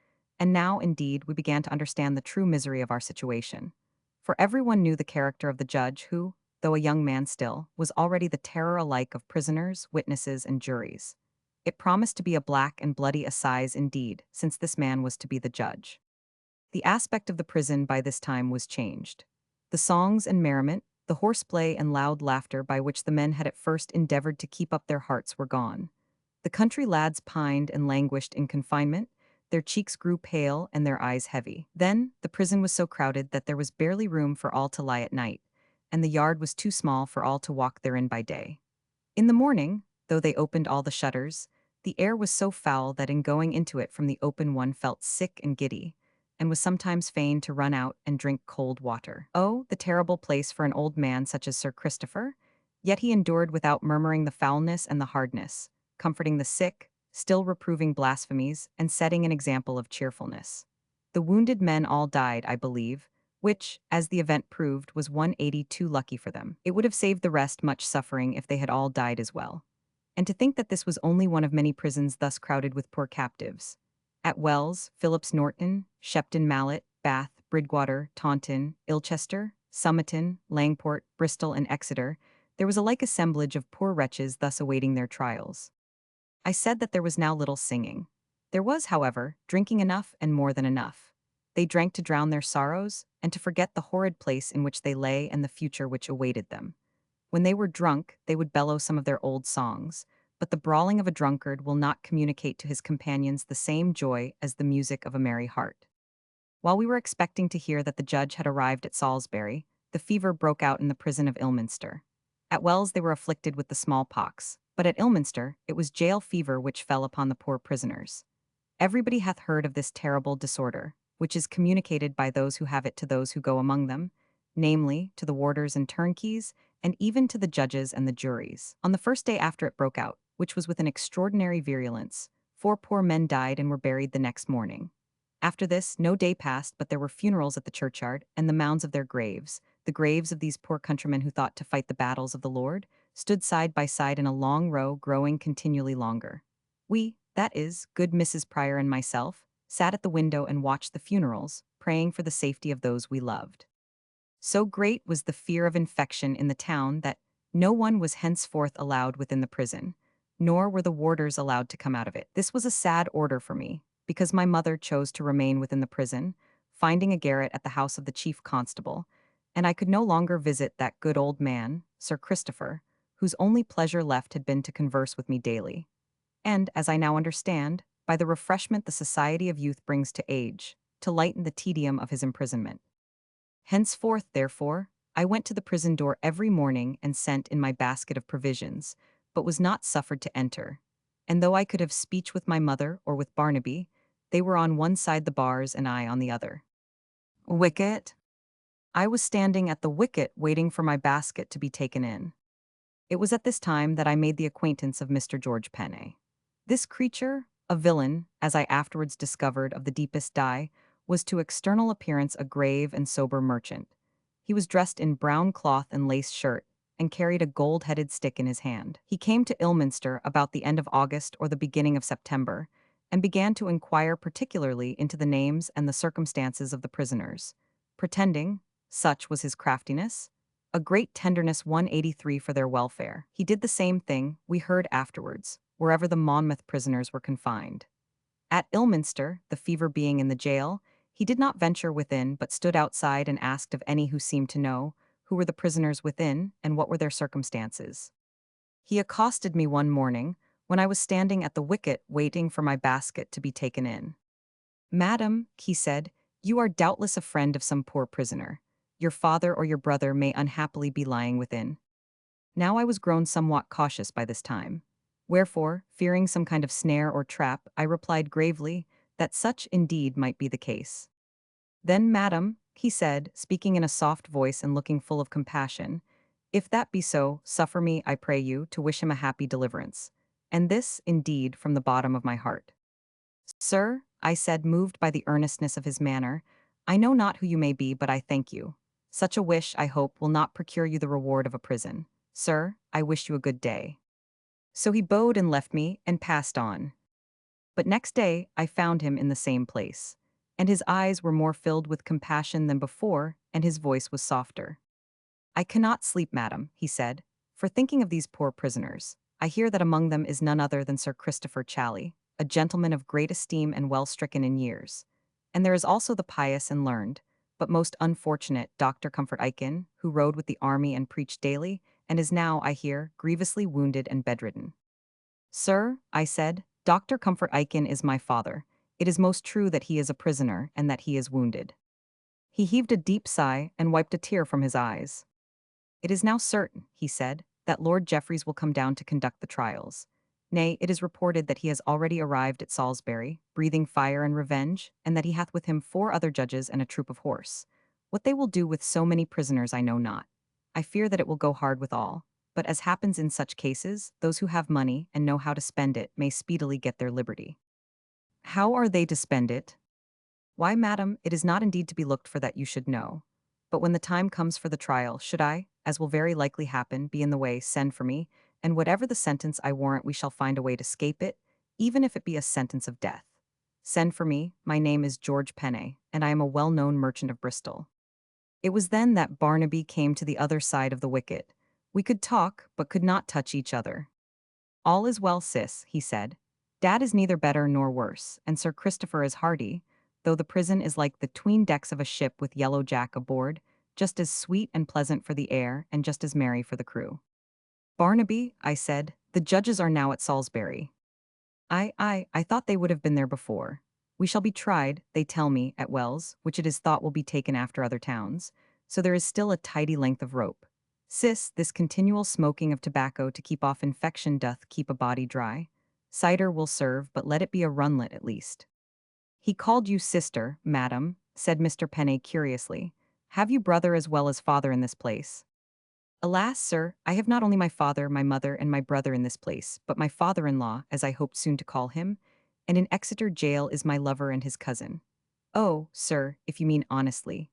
And now, indeed, we began to understand the true misery of our situation. For everyone knew the character of the judge who, though a young man still, was already the terror alike of prisoners, witnesses, and juries. It promised to be a black and bloody assize indeed, since this man was to be the judge. The aspect of the prison by this time was changed. The songs and merriment, the horseplay and loud laughter by which the men had at first endeavored to keep up their hearts were gone. The country lads pined and languished in confinement, their cheeks grew pale and their eyes heavy. Then, the prison was so crowded that there was barely room for all to lie at night, and the yard was too small for all to walk therein by day. In the morning, though they opened all the shutters, the air was so foul that in going into it from the open one felt sick and giddy, and was sometimes fain to run out and drink cold water. Oh, the terrible place for an old man such as Sir Christopher! Yet he endured without murmuring the foulness and the hardness, comforting the sick, still reproving blasphemies, and setting an example of cheerfulness. The wounded men all died, I believe, which, as the event proved, was 180 too lucky for them. It would have saved the rest much suffering if they had all died as well. And to think that this was only one of many prisons thus crowded with poor captives. At Wells, Phillips Norton, Shepton Mallet, Bath, Bridgwater, Taunton, Ilchester, Somerton, Langport, Bristol, and Exeter, there was a like assemblage of poor wretches thus awaiting their trials. I said that there was now little singing. There was, however, drinking enough and more than enough. They drank to drown their sorrows, and to forget the horrid place in which they lay and the future which awaited them. When they were drunk, they would bellow some of their old songs, but the brawling of a drunkard will not communicate to his companions the same joy as the music of a merry heart. While we were expecting to hear that the judge had arrived at Salisbury, the fever broke out in the prison of Ilminster. At Wells they were afflicted with the smallpox, but at Ilminster it was jail fever which fell upon the poor prisoners. Everybody hath heard of this terrible disorder, which is communicated by those who have it to those who go among them, namely, to the warders and turnkeys, and even to the judges and the juries. On the first day after it broke out, which was with an extraordinary virulence, 4 poor men died and were buried the next morning. After this, no day passed but there were funerals at the churchyard, and the mounds of their graves, the graves of these poor countrymen who thought to fight the battles of the Lord, stood side by side in a long row, growing continually longer. We, that is, good Mrs. Pryor and myself, sat at the window and watched the funerals, praying for the safety of those we loved. So great was the fear of infection in the town that no one was henceforth allowed within the prison, nor were the warders allowed to come out of it. This was a sad order for me, because my mother chose to remain within the prison, finding a garret at the house of the chief constable, and I could no longer visit that good old man, Sir Christopher, whose only pleasure left had been to converse with me daily. And, as I now understand, by the refreshment the society of youth brings to age, to lighten the tedium of his imprisonment. Henceforth, therefore, I went to the prison door every morning and sent in my basket of provisions, but was not suffered to enter. And though I could have speech with my mother or with Barnaby, they were on one side the bars and I on the other. Wicket? I was standing at the wicket waiting for my basket to be taken in. It was at this time that I made the acquaintance of Mr. George Penney. This creature, a villain, as I afterwards discovered of the deepest dye, was to external appearance a grave and sober merchant. He was dressed in brown cloth and lace shirt, and carried a gold-headed stick in his hand. He came to Ilminster about the end of August or the beginning of September, and began to inquire particularly into the names and the circumstances of the prisoners, pretending, such was his craftiness, a great tenderness 183 for their welfare. He did the same thing, we heard afterwards, wherever the Monmouth prisoners were confined. At Ilminster, the fever being in the jail, he did not venture within but stood outside and asked of any who seemed to know, who were the prisoners within and what were their circumstances. He accosted me one morning, when I was standing at the wicket waiting for my basket to be taken in. "Madam," he said, "you are doubtless a friend of some poor prisoner. Your father or your brother may unhappily be lying within." Now I was grown somewhat cautious by this time. Wherefore, fearing some kind of snare or trap, I replied gravely that such indeed might be the case. "Then, madam," he said, speaking in a soft voice and looking full of compassion, "if that be so, suffer me, I pray you, to wish him a happy deliverance. And this, indeed, from the bottom of my heart." "Sir," I said, moved by the earnestness of his manner, "I know not who you may be, but I thank you. Such a wish, I hope, will not procure you the reward of a prison. Sir, I wish you a good day." So he bowed and left me, and passed on. But next day I found him in the same place, and his eyes were more filled with compassion than before, and his voice was softer. "I cannot sleep, madam," he said, "for thinking of these poor prisoners. I hear that among them is none other than Sir Christopher Chally, a gentleman of great esteem and well stricken in years. And there is also the pious and learned, but most unfortunate Dr. Comfort Aiken, who rode with the army and preached daily, and is now, I hear, grievously wounded and bedridden." "Sir," I said, "Dr. Comfort Aiken is my father. It is most true that he is a prisoner and that he is wounded." He heaved a deep sigh and wiped a tear from his eyes. "It is now certain," he said, "that Lord Jeffreys will come down to conduct the trials. Nay, it is reported that he has already arrived at Salisbury, breathing fire and revenge, and that he hath with him 4 other judges and a troop of horse. What they will do with so many prisoners I know not. I fear that it will go hard with all. but as happens in such cases, those who have money and know how to spend it may speedily get their liberty. How are they to spend it? Why, madam, it is not indeed to be looked for that you should know. But when the time comes for the trial, should I, as will very likely happen, be in the way, send for me, and whatever the sentence I warrant we shall find a way to escape it, even if it be a sentence of death. Send for me, my name is George Penney, and I am a well-known merchant of Bristol. It was then that Barnaby came to the other side of the wicket. We could talk, but could not touch each other. All is well, sis, he said. Dad is neither better nor worse, and Sir Christopher is hearty, though the prison is like the 'tween decks of a ship with Yellow Jack aboard, just as sweet and pleasant for the air and just as merry for the crew. Barnaby, I said, the judges are now at Salisbury. I thought they would have been there before. We shall be tried, they tell me, at Wells, which it is thought will be taken after other towns, so there is still a tidy length of rope. Sis, this continual smoking of tobacco to keep off infection doth keep a body dry. Cider will serve, but let it be a runlet at least. He called you sister, madam, said Mr. Penney curiously. Have you brother as well as father in this place? Alas, sir, I have not only my father, my mother, and my brother in this place, but my father-in-law, as I hoped soon to call him, and in Exeter jail is my lover and his cousin. Oh, sir, if you mean honestly.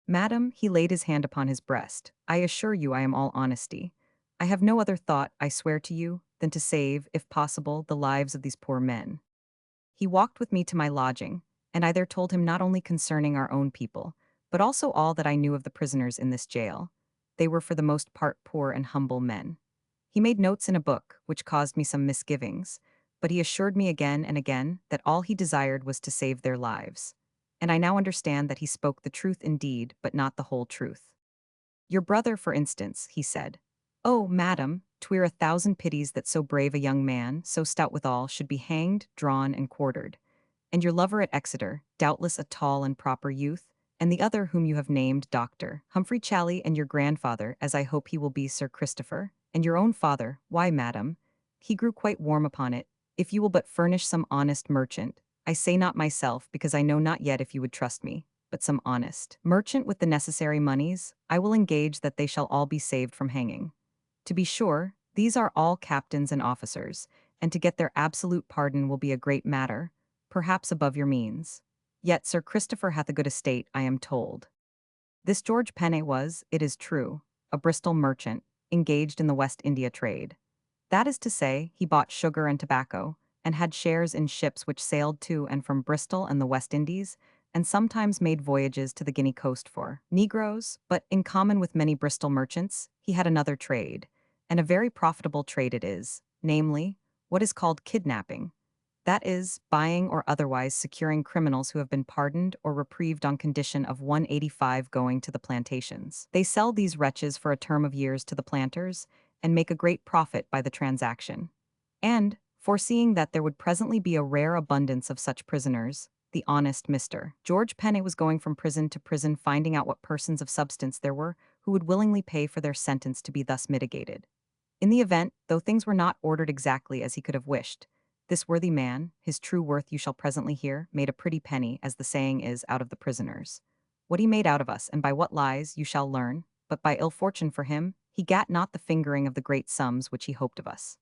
Madam, he laid his hand upon his breast, I assure you I am all honesty. I have no other thought, I swear to you, than to save, if possible, the lives of these poor men. He walked with me to my lodging, and I there told him not only concerning our own people, but also all that I knew of the prisoners in this jail. They were for the most part poor and humble men. He made notes in a book, which caused me some misgivings, but he assured me again and again that all he desired was to save their lives. And I now understand that he spoke the truth indeed, but not the whole truth. Your brother, for instance, he said. Oh, madam, 'twere a thousand pities that so brave a young man, so stout withal, should be hanged, drawn, and quartered. And your lover at Exeter, doubtless a tall and proper youth, and the other whom you have named Dr. Humphrey Chally, and your grandfather, as I hope he will be Sir Christopher, and your own father, why, madam, he grew quite warm upon it, if you will but furnish some honest merchant, I say not myself, because I know not yet if you would trust me, but some honest merchant with the necessary moneys, I will engage that they shall all be saved from hanging. To be sure, these are all captains and officers, and to get their absolute pardon will be a great matter, perhaps above your means. Yet Sir Christopher hath a good estate, I am told. This George Penney was, it is true, a Bristol merchant, engaged in the West India trade. That is to say, he bought sugar and tobacco, and had shares in ships which sailed to and from Bristol and the West Indies, and sometimes made voyages to the Guinea coast for Negroes, but in common with many Bristol merchants, he had another trade, and a very profitable trade it is, namely, what is called kidnapping. That is, buying or otherwise securing criminals who have been pardoned or reprieved on condition of 185 going to the plantations. They sell these wretches for a term of years to the planters, and make a great profit by the transaction. And, foreseeing that there would presently be a rare abundance of such prisoners, the honest Mr. George Penney was going from prison to prison finding out what persons of substance there were who would willingly pay for their sentence to be thus mitigated. In the event, though things were not ordered exactly as he could have wished, this worthy man, his true worth you shall presently hear, made a pretty penny, as the saying is, out of the prisoners. What he made out of us, and by what lies, you shall learn, but by ill fortune for him, he gat not the fingering of the great sums which he hoped of us.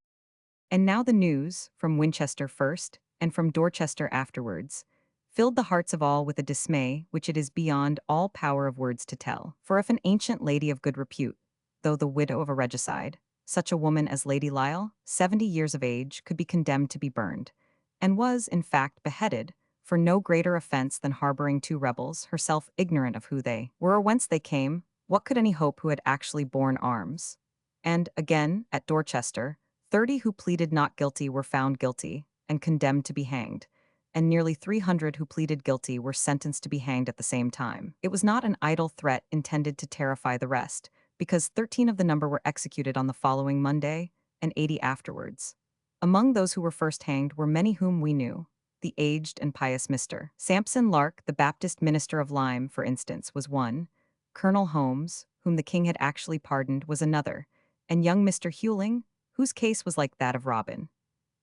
And now the news, from Winchester first, and from Dorchester afterwards, filled the hearts of all with a dismay which it is beyond all power of words to tell. For if an ancient lady of good repute, though the widow of a regicide, such a woman as Lady Lisle, 70 years of age, could be condemned to be burned, and was, in fact, beheaded, for no greater offense than harboring two rebels, herself ignorant of who they were or whence they came, what could any hope who had actually borne arms? And, again, at Dorchester, 30 who pleaded not guilty were found guilty, and condemned to be hanged, and nearly 300 who pleaded guilty were sentenced to be hanged at the same time. It was not an idle threat intended to terrify the rest, because 13 of the number were executed on the following Monday, and 80 afterwards. Among those who were first hanged were many whom we knew. The aged and pious Mr. Sampson Lark, the Baptist minister of Lyme, for instance, was one. Colonel Holmes, whom the king had actually pardoned, was another, and young Mr. Hewling, whose case was like that of Robin.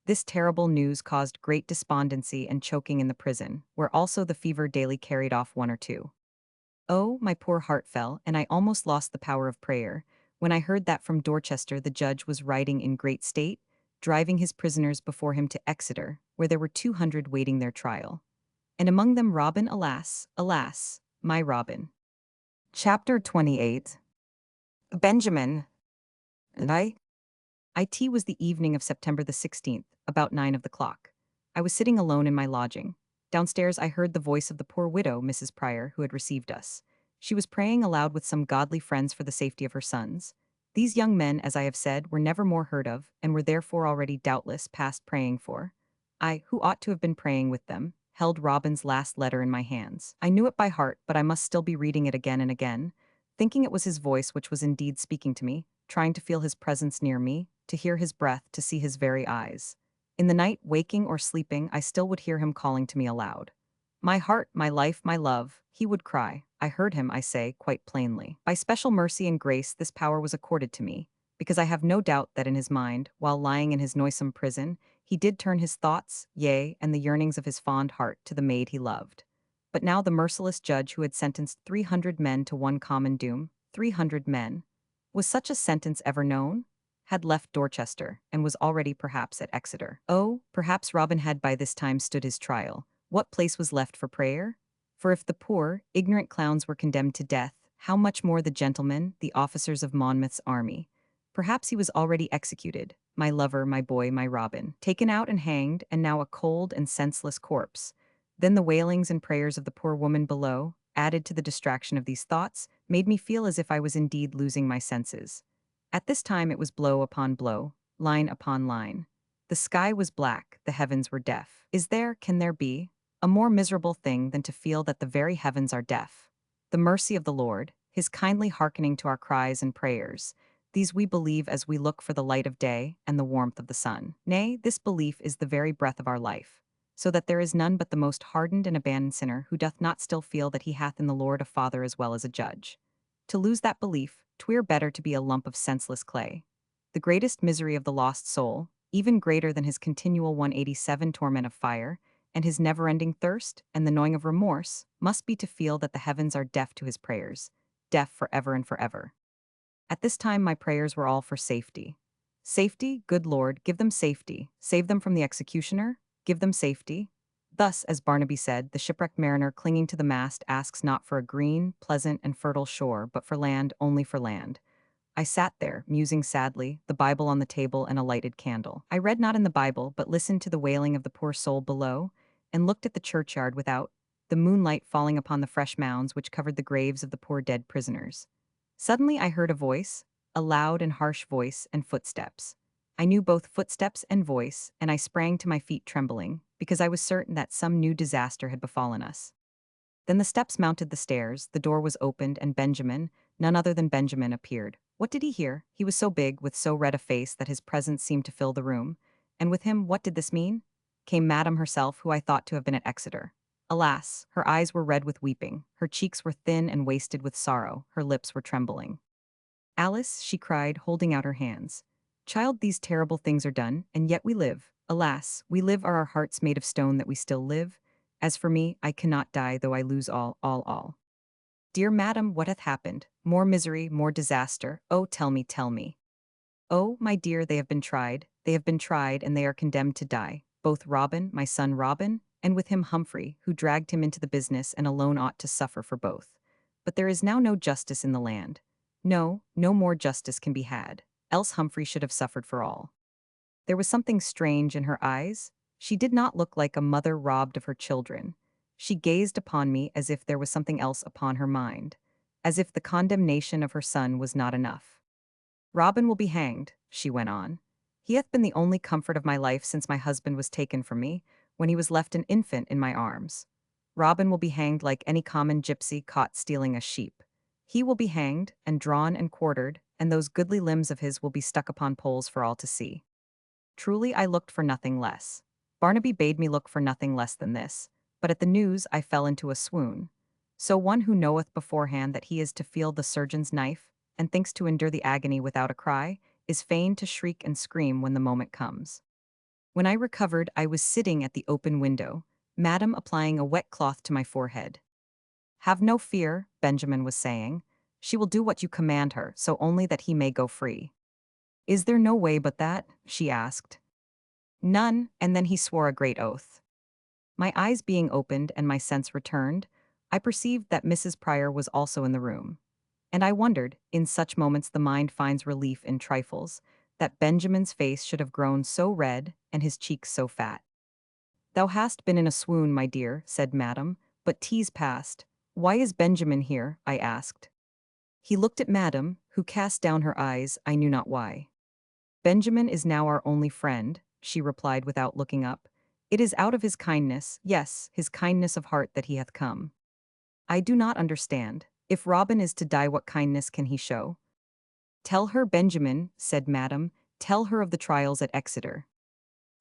This terrible news caused great despondency and choking in the prison, where also the fever daily carried off one or two. Oh, my poor heart fell, and I almost lost the power of prayer, When I heard that from Dorchester the judge was riding in great state, driving his prisoners before him to Exeter, where there were 200 waiting their trial. And among them Robin, alas, alas, my Robin. Chapter 28. Benjamin. And It was the evening of September the 16th, about 9 of the clock. I was sitting alone in my lodging. Downstairs I heard the voice of the poor widow, Mrs. Pryor, who had received us. She was praying aloud with some godly friends for the safety of her sons. These young men, as I have said, were never more heard of, and were therefore already doubtless past praying for. I, who ought to have been praying with them, held Robin's last letter in my hands. I knew it by heart, but I must still be reading it again and again, thinking it was his voice which was indeed speaking to me, trying to feel his presence near me, to hear his breath, to see his very eyes. In the night, waking or sleeping, I still would hear him calling to me aloud. My heart, my life, my love, he would cry. I heard him, I say, quite plainly. By special mercy and grace this power was accorded to me, because I have no doubt that in his mind, while lying in his noisome prison, he did turn his thoughts, yea, and the yearnings of his fond heart to the maid he loved. But now the merciless judge who had sentenced 300 men to one common doom, 300 men, was such a sentence ever known? Had left Dorchester, and was already perhaps at Exeter. Oh, perhaps Robin had by this time stood his trial. What place was left for prayer? For if the poor, ignorant clowns were condemned to death, how much more the gentlemen, the officers of Monmouth's army? Perhaps he was already executed, my lover, my boy, my Robin, taken out and hanged, and now a cold and senseless corpse. Then the wailings and prayers of the poor woman below, added to the distraction of these thoughts, made me feel as if I was indeed losing my senses. At this time it was blow upon blow, line upon line. The sky was black, the heavens were deaf. Can there be, a more miserable thing than to feel that the very heavens are deaf? The mercy of the Lord, his kindly hearkening to our cries and prayers, these we believe as we look for the light of day and the warmth of the sun. Nay, this belief is the very breath of our life, so that there is none but the most hardened and abandoned sinner who doth not still feel that he hath in the Lord a Father as well as a Judge. To lose that belief, 'twere better to be a lump of senseless clay. The greatest misery of the lost soul, even greater than his continual 187 torment of fire, and his never-ending thirst, and the gnawing of remorse, must be to feel that the heavens are deaf to his prayers, deaf forever and forever. At this time my prayers were all for safety. Safety, good Lord, give them safety. Save them from the executioner, give them safety. Thus, as Barnaby said, the shipwrecked mariner clinging to the mast asks not for a green, pleasant, and fertile shore, but for land, only for land. I sat there, musing sadly, the Bible on the table and a lighted candle. I read not in the Bible, but listened to the wailing of the poor soul below, and looked at the churchyard without, the moonlight falling upon the fresh mounds which covered the graves of the poor dead prisoners. Suddenly I heard a voice, a loud and harsh voice, and footsteps. I knew both footsteps and voice, and I sprang to my feet trembling, because I was certain that some new disaster had befallen us. Then the steps mounted the stairs, the door was opened, and Benjamin, none other than Benjamin, appeared. What did he hear? He was so big, with so red a face, that his presence seemed to fill the room. And with him, what did this mean? Came Madam herself, who I thought to have been at Exeter. Alas, her eyes were red with weeping, her cheeks were thin and wasted with sorrow, her lips were trembling. Alice, she cried, holding out her hands. Child, these terrible things are done, and yet we live. Alas, we live, are our hearts made of stone that we still live? As for me, I cannot die, though I lose all. Dear madam, what hath happened? More misery, more disaster. Oh, tell me, tell me. Oh, my dear, they have been tried, and they are condemned to die. Both Robin, my son Robin, and with him Humphrey, who dragged him into the business and alone ought to suffer for both. But there is now no justice in the land. No, no more justice can be had, else Humphrey should have suffered for all. There was something strange in her eyes. She did not look like a mother robbed of her children. She gazed upon me as if there was something else upon her mind, as if the condemnation of her son was not enough. Robin will be hanged, she went on. He hath been the only comfort of my life since my husband was taken from me, when he was left an infant in my arms. Robin will be hanged like any common gypsy caught stealing a sheep. He will be hanged, and drawn and quartered, and those goodly limbs of his will be stuck upon poles for all to see. Truly I looked for nothing less. Barnaby bade me look for nothing less than this, but at the news I fell into a swoon. So one who knoweth beforehand that he is to feel the surgeon's knife, and thinks to endure the agony without a cry, is fain to shriek and scream when the moment comes. When I recovered, I was sitting at the open window, Madam applying a wet cloth to my forehead. Have no fear, Benjamin was saying. She will do what you command her, so only that he may go free. Is there no way but that? She asked. None, and then he swore a great oath. My eyes being opened and my sense returned, I perceived that Mrs. Pryor was also in the room. And I wondered, in such moments the mind finds relief in trifles, that Benjamin's face should have grown so red and his cheeks so fat. Thou hast been in a swoon, my dear, said Madam, but tea's past. Why is Benjamin here? I asked. He looked at Madam, who cast down her eyes, I knew not why. Benjamin is now our only friend, she replied without looking up. It is out of his kindness, yes, his kindness of heart that he hath come. I do not understand. If Robin is to die, what kindness can he show? Tell her, Benjamin, said Madam, tell her of the trials at Exeter.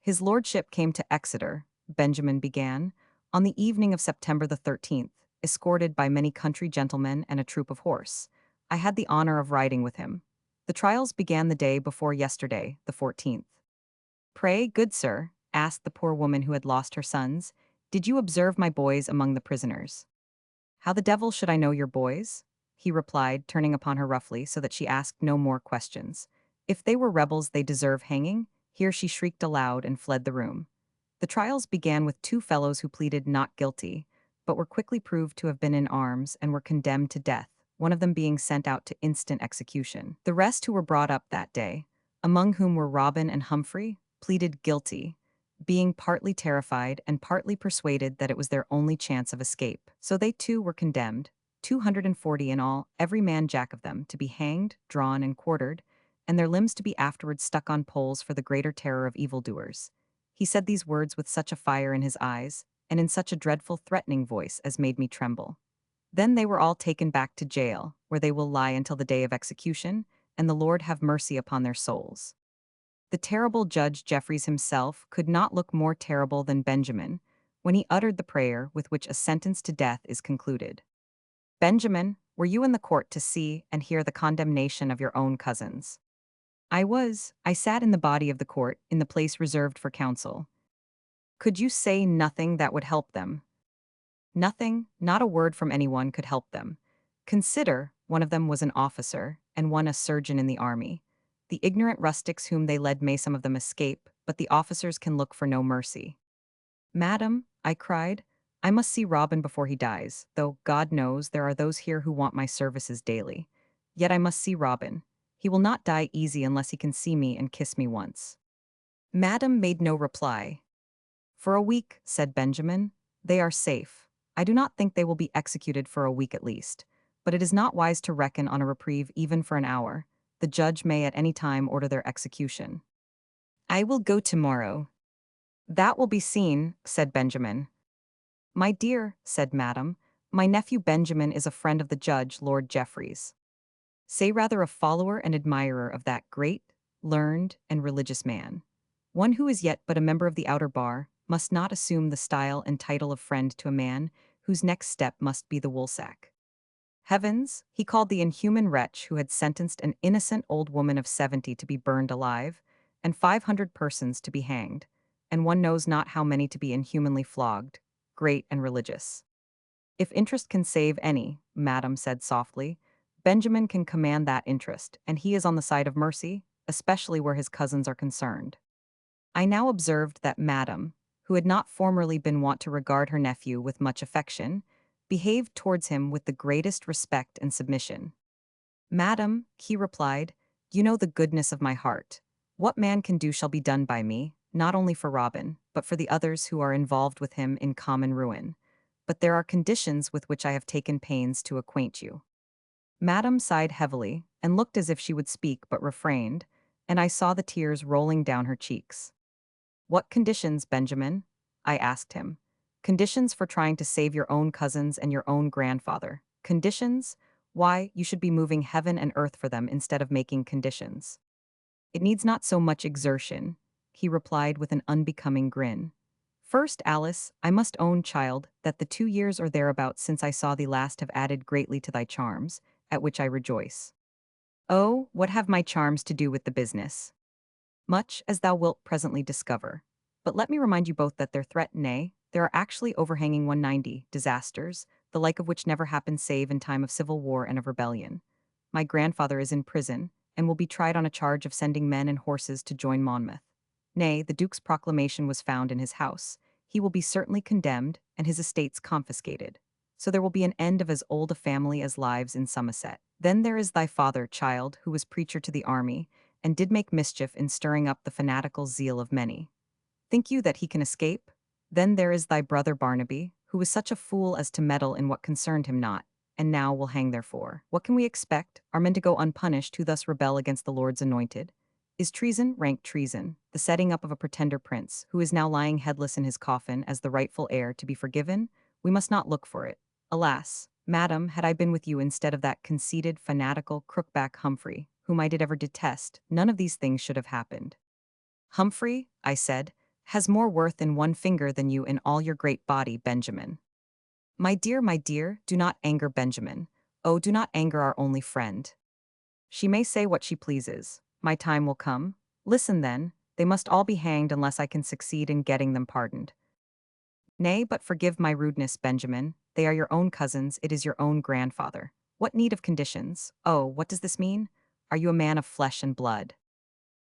His lordship came to Exeter, Benjamin began, on the evening of September the 13th, escorted by many country gentlemen and a troop of horse. I had the honor of riding with him. The trials began the day before yesterday, the 14th. Pray, good sir, asked the poor woman who had lost her sons, did you observe my boys among the prisoners? How the devil should I know your boys? He replied, turning upon her roughly so that she asked no more questions. If they were rebels, they deserve hanging. Here she shrieked aloud and fled the room. The trials began with two fellows who pleaded not guilty, but were quickly proved to have been in arms and were condemned to death, one of them being sent out to instant execution. The rest who were brought up that day, among whom were Robin and Humphrey, pleaded guilty, being partly terrified and partly persuaded that it was their only chance of escape. So they too were condemned, 240 in all, every man jack of them, to be hanged, drawn, and quartered, and their limbs to be afterwards stuck on poles for the greater terror of evildoers. He said these words with such a fire in his eyes, and in such a dreadful threatening voice as made me tremble. Then they were all taken back to jail, where they will lie until the day of execution, and the Lord have mercy upon their souls. The terrible Judge Jeffreys himself could not look more terrible than Benjamin when he uttered the prayer with which a sentence to death is concluded. Benjamin, were you in the court to see and hear the condemnation of your own cousins? I was. I sat in the body of the court, in the place reserved for counsel. Could you say nothing that would help them? Nothing, not a word from anyone could help them. Consider, one of them was an officer, and one a surgeon in the army. The ignorant rustics whom they led may some of them escape, but the officers can look for no mercy. Madam, I cried, I must see Robin before he dies, though, God knows, there are those here who want my services daily. Yet I must see Robin. He will not die easy unless he can see me and kiss me once. Madam made no reply. For a week, said Benjamin, they are safe. I do not think they will be executed for a week at least, but it is not wise to reckon on a reprieve even for an hour. The judge may at any time order their execution. I will go tomorrow. That will be seen, said Benjamin. My dear, said Madam, my nephew Benjamin is a friend of the judge, Lord Jeffreys. Say rather a follower and admirer of that great, learned, and religious man. One who is yet but a member of the outer bar must not assume the style and title of friend to a man whose next step must be the woolsack. Heavens, he called the inhuman wretch who had sentenced an innocent old woman of 70 to be burned alive, and 500 persons to be hanged, and one knows not how many to be inhumanly flogged, great and religious. If interest can save any, Madam said softly, Benjamin can command that interest, and he is on the side of mercy, especially where his cousins are concerned. I now observed that Madam, who had not formerly been wont to regard her nephew with much affection, behaved towards him with the greatest respect and submission. Madam, he replied, you know the goodness of my heart. What man can do shall be done by me, not only for Robin, but for the others who are involved with him in common ruin. But there are conditions with which I have taken pains to acquaint you. Madam sighed heavily, and looked as if she would speak but refrained, and I saw the tears rolling down her cheeks. What conditions, Benjamin? I asked him. Conditions for trying to save your own cousins and your own grandfather. Conditions? Why, you should be moving heaven and earth for them instead of making conditions. It needs not so much exertion, he replied with an unbecoming grin. First, Alice, I must own, child, that the 2 years or thereabouts since I saw thee last have added greatly to thy charms, at which I rejoice. Oh, what have my charms to do with the business? Much, as thou wilt presently discover. But let me remind you both that there are actually overhanging 190 disasters, the like of which never happened save in time of civil war and of rebellion. my grandfather is in prison, and will be tried on a charge of sending men and horses to join Monmouth. Nay, the Duke's proclamation was found in his house. He will be certainly condemned, and his estates confiscated. So there will be an end of as old a family as lives in Somerset. Then there is thy father, child, who was preacher to the army, and did make mischief in stirring up the fanatical zeal of many. Think you that he can escape? Then there is thy brother Barnaby, who was such a fool as to meddle in what concerned him not, and now will hang therefore. What can we expect? Are men to go unpunished who thus rebel against the Lord's anointed? Is treason rank treason, the setting up of a pretender prince, who is now lying headless in his coffin as the rightful heir, to be forgiven? We must not look for it. Alas, madam, had I been with you instead of that conceited, fanatical, crookback Humphrey, whom I did ever detest, none of these things should have happened. Humphrey, I said, has more worth in one finger than you in all your great body, Benjamin. My dear, do not anger Benjamin. Oh, do not anger our only friend. She may say what she pleases. My time will come. Listen then, they must all be hanged unless I can succeed in getting them pardoned. Nay, but forgive my rudeness, Benjamin. They are your own cousins, it is your own grandfather. What need of conditions? Oh, what does this mean? Are you a man of flesh and blood?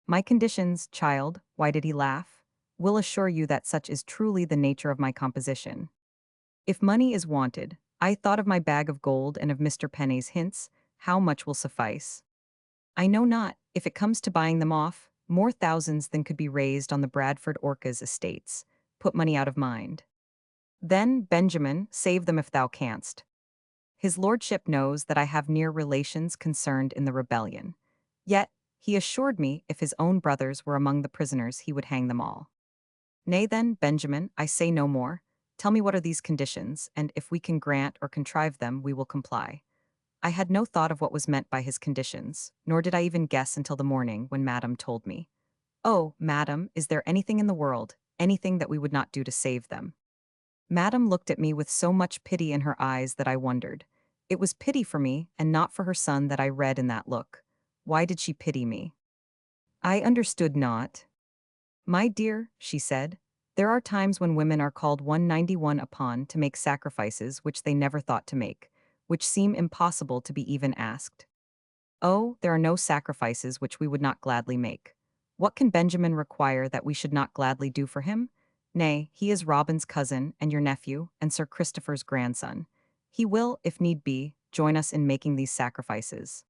My conditions, child, why did he laugh? Will assure you that such is truly the nature of my composition. If money is wanted, I thought of my bag of gold and of Mr. Penny's hints, how much will suffice? I know not, if it comes to buying them off, more thousands than could be raised on the Bradford Orcas estates. Put money out of mind. Then, Benjamin, save them if thou canst. His lordship knows that I have near relations concerned in the rebellion. Yet, he assured me if his own brothers were among the prisoners he would hang them all. Nay then, Benjamin, I say no more. Tell me what are these conditions, and if we can grant or contrive them, we will comply. I had no thought of what was meant by his conditions, nor did I even guess until the morning when Madam told me. Oh, Madam, is there anything in the world, anything that we would not do to save them? Madam looked at me with so much pity in her eyes that I wondered. It was pity for me, and not for her son, that I read in that look. Why did she pity me? I understood not. My dear, she said, there are times when women are called 191 upon to make sacrifices which they never thought to make, which seem impossible to be even asked. Oh, there are no sacrifices which we would not gladly make. What can Benjamin require that we should not gladly do for him? Nay, he is Robin's cousin, and your nephew, and Sir Christopher's grandson. He will, if need be, join us in making these sacrifices.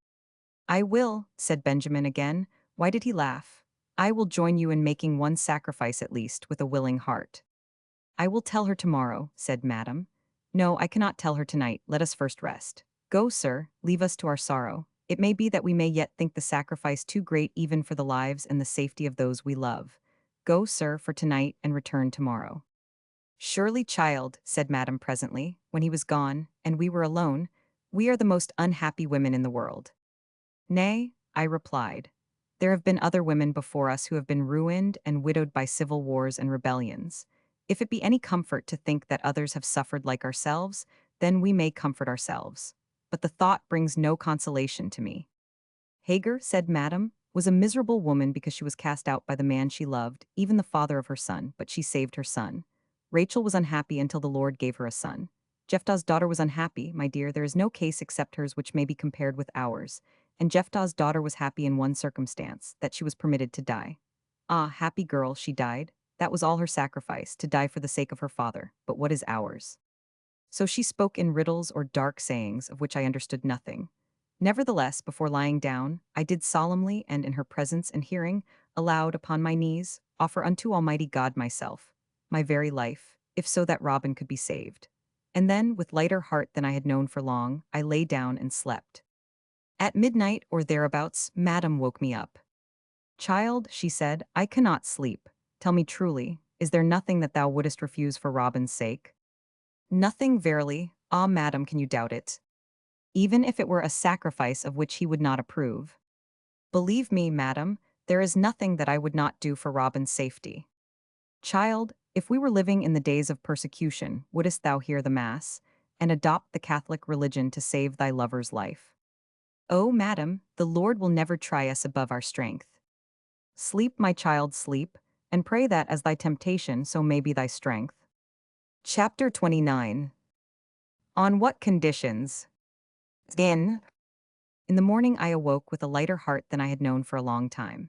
I will, said Benjamin again. Why did he laugh? I will join you in making one sacrifice at least, with a willing heart. I will tell her tomorrow, said Madam. No, I cannot tell her tonight, let us first rest. Go, sir, leave us to our sorrow. It may be that we may yet think the sacrifice too great even for the lives and the safety of those we love. Go, sir, for tonight, and return tomorrow. Surely, child, said Madam presently, when he was gone, and we were alone, we are the most unhappy women in the world. Nay, I replied. There have been other women before us who have been ruined and widowed by civil wars and rebellions. If it be any comfort to think that others have suffered like ourselves, then we may comfort ourselves. But the thought brings no consolation to me. Hagar, said Madam, was a miserable woman because she was cast out by the man she loved, even the father of her son, but she saved her son. Rachel was unhappy until the Lord gave her a son. Jephthah's daughter was unhappy, my dear, there is no case except hers which may be compared with ours, and Jephthah's daughter was happy in one circumstance, that she was permitted to die. Ah, happy girl, she died. That was all her sacrifice, to die for the sake of her father, but what is ours? So she spoke in riddles or dark sayings of which I understood nothing. Nevertheless, before lying down, I did solemnly and in her presence and hearing, aloud upon my knees, offer unto Almighty God myself, my very life, if so that Robin could be saved. And then, with lighter heart than I had known for long, I lay down and slept. At midnight or thereabouts, Madam woke me up. Child, she said, I cannot sleep. Tell me truly, is there nothing that thou wouldest refuse for Robin's sake? Nothing, verily. Ah, Madam, can you doubt it? Even if it were a sacrifice of which he would not approve. Believe me, Madam, there is nothing that I would not do for Robin's safety. Child, if we were living in the days of persecution, wouldest thou hear the Mass, and adopt the Catholic religion to save thy lover's life? Oh, Madam, the Lord will never try us above our strength. Sleep, my child, sleep, and pray that as thy temptation so may be thy strength. Chapter 29. On what conditions? In In the morning, I awoke with a lighter heart than I had known for a long time.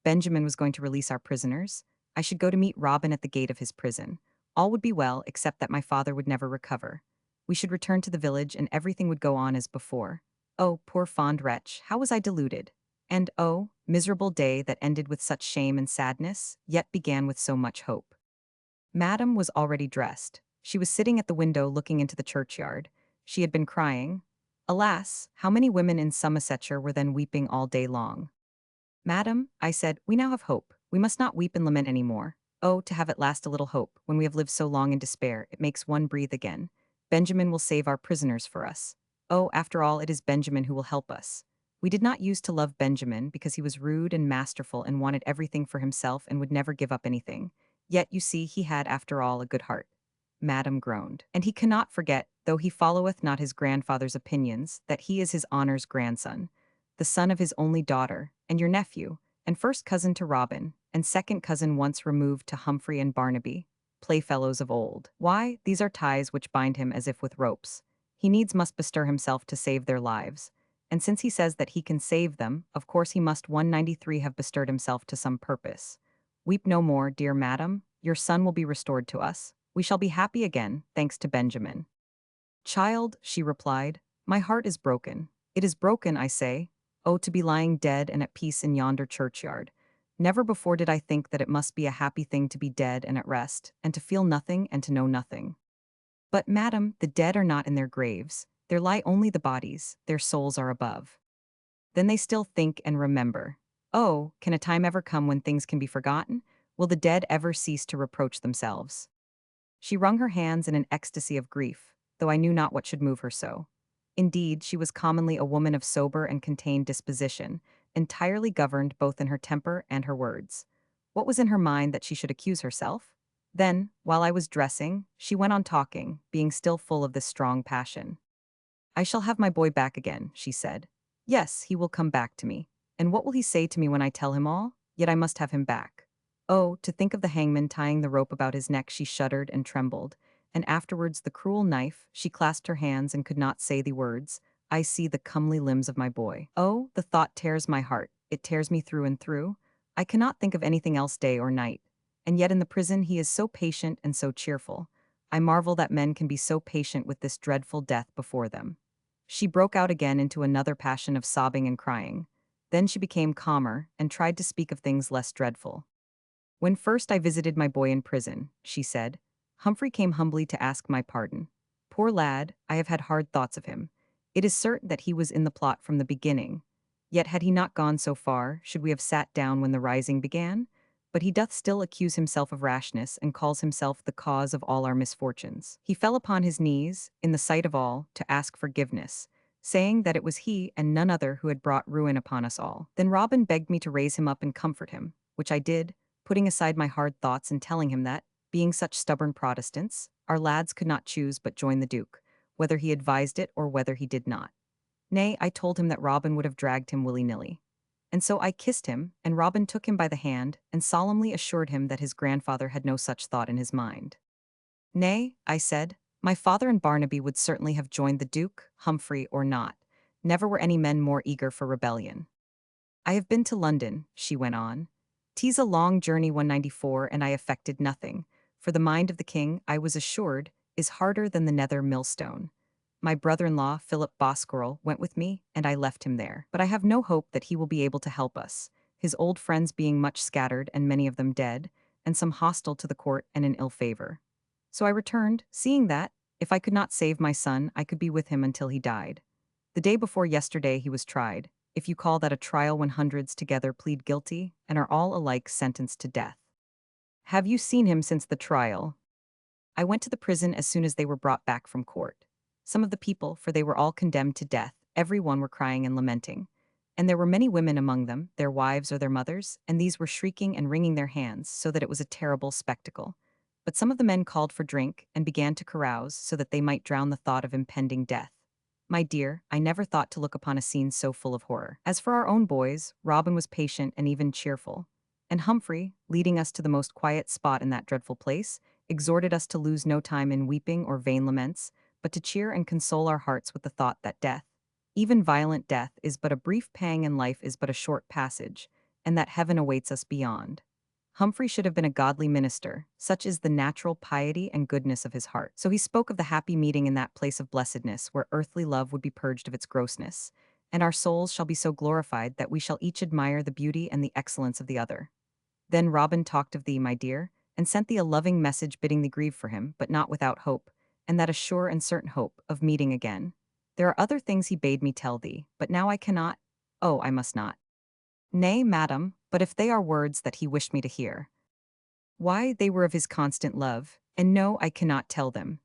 Benjamin was going to release our prisoners. I should go to meet Robin at the gate of his prison. All would be well, except that my father would never recover. We should return to the village and everything would go on as before. Oh, poor fond wretch, how was I deluded? And oh, miserable day that ended with such shame and sadness, yet began with so much hope. Madame was already dressed. She was sitting at the window looking into the churchyard. She had been crying. Alas, how many women in Somersetshire were then weeping all day long. Madam, I said, we now have hope. We must not weep and lament any more. Oh, to have at last a little hope, when we have lived so long in despair, it makes one breathe again. Benjamin will save our prisoners for us. Oh, after all, it is Benjamin who will help us. We did not use to love Benjamin because he was rude and masterful and wanted everything for himself and would never give up anything. Yet, you see, he had, after all, a good heart. Madam groaned. And he cannot forget, though he followeth not his grandfather's opinions, that he is his honour's grandson, the son of his only daughter, and your nephew, and first cousin to Robin, and second cousin once removed to Humphrey and Barnaby, playfellows of old. Why, these are ties which bind him as if with ropes. He needs must bestir himself to save their lives. And since he says that he can save them, of course he must 193 have bestirred himself to some purpose. Weep no more, dear madam, your son will be restored to us. We shall be happy again, thanks to Benjamin. Child, she replied, my heart is broken. It is broken, I say. Oh, to be lying dead and at peace in yonder churchyard. Never before did I think that it must be a happy thing to be dead and at rest, and to feel nothing and to know nothing. But, madam, the dead are not in their graves. There lie only the bodies, their souls are above. Then they still think and remember. Oh, can a time ever come when things can be forgotten? Will the dead ever cease to reproach themselves? She wrung her hands in an ecstasy of grief, though I knew not what should move her so. Indeed, she was commonly a woman of sober and contained disposition, entirely governed both in her temper and her words. What was in her mind that she should accuse herself? Then, while I was dressing, she went on talking, being still full of this strong passion. I shall have my boy back again, she said. Yes, he will come back to me. And what will he say to me when I tell him all? Yet I must have him back. Oh, to think of the hangman tying the rope about his neck, she shuddered and trembled. And afterwards the cruel knife, she clasped her hands and could not say the words, I see the comely limbs of my boy. Oh, the thought tears my heart, it tears me through and through. I cannot think of anything else day or night. And yet in the prison he is so patient and so cheerful. I marvel that men can be so patient with this dreadful death before them. She broke out again into another passion of sobbing and crying. Then she became calmer and tried to speak of things less dreadful. When first I visited my boy in prison, she said, Humphrey came humbly to ask my pardon. Poor lad, I have had hard thoughts of him. It is certain that he was in the plot from the beginning. Yet had he not gone so far, should we have sat down when the rising began? But he doth still accuse himself of rashness and calls himself the cause of all our misfortunes. He fell upon his knees, in the sight of all, to ask forgiveness, saying that it was he and none other who had brought ruin upon us all. Then Robin begged me to raise him up and comfort him, which I did, putting aside my hard thoughts and telling him that, being such stubborn Protestants, our lads could not choose but join the Duke, whether he advised it or whether he did not. Nay, I told him that Robin would have dragged him willy-nilly. And so I kissed him, and Robin took him by the hand, and solemnly assured him that his grandfather had no such thought in his mind. Nay, I said, my father and Barnaby would certainly have joined the Duke, Humphrey, or not. Never were any men more eager for rebellion. I have been to London, she went on. 'Tis a long journey 194, and I effected nothing, for the mind of the king, I was assured, is harder than the nether millstone. My brother-in-law, Philip Bosquerel, went with me, and I left him there. But I have no hope that he will be able to help us, his old friends being much scattered and many of them dead, and some hostile to the court and in ill favor. So I returned, seeing that, if I could not save my son, I could be with him until he died. The day before yesterday he was tried, if you call that a trial when hundreds together plead guilty and are all alike sentenced to death. Have you seen him since the trial? I went to the prison as soon as they were brought back from court. Some of the people, for they were all condemned to death, every one were crying and lamenting. And there were many women among them, their wives or their mothers, and these were shrieking and wringing their hands, so that it was a terrible spectacle. But some of the men called for drink and began to carouse so that they might drown the thought of impending death. My dear, I never thought to look upon a scene so full of horror. As for our own boys, Robin was patient and even cheerful. And Humphrey, leading us to the most quiet spot in that dreadful place, exhorted us to lose no time in weeping or vain laments, but to cheer and console our hearts with the thought that death, even violent death is but a brief pang and life is but a short passage, and that heaven awaits us beyond. Humphrey should have been a godly minister, such is the natural piety and goodness of his heart. So he spoke of the happy meeting in that place of blessedness where earthly love would be purged of its grossness, and our souls shall be so glorified that we shall each admire the beauty and the excellence of the other. Then Robin talked of thee, my dear, and sent thee a loving message bidding thee grieve for him, but not without hope, and that a sure and certain hope of meeting again. There are other things he bade me tell thee, but now I cannot. Oh, I must not. Nay, madam, but if they are words that he wished me to hear. Why, they were of his constant love, and no, I cannot tell them.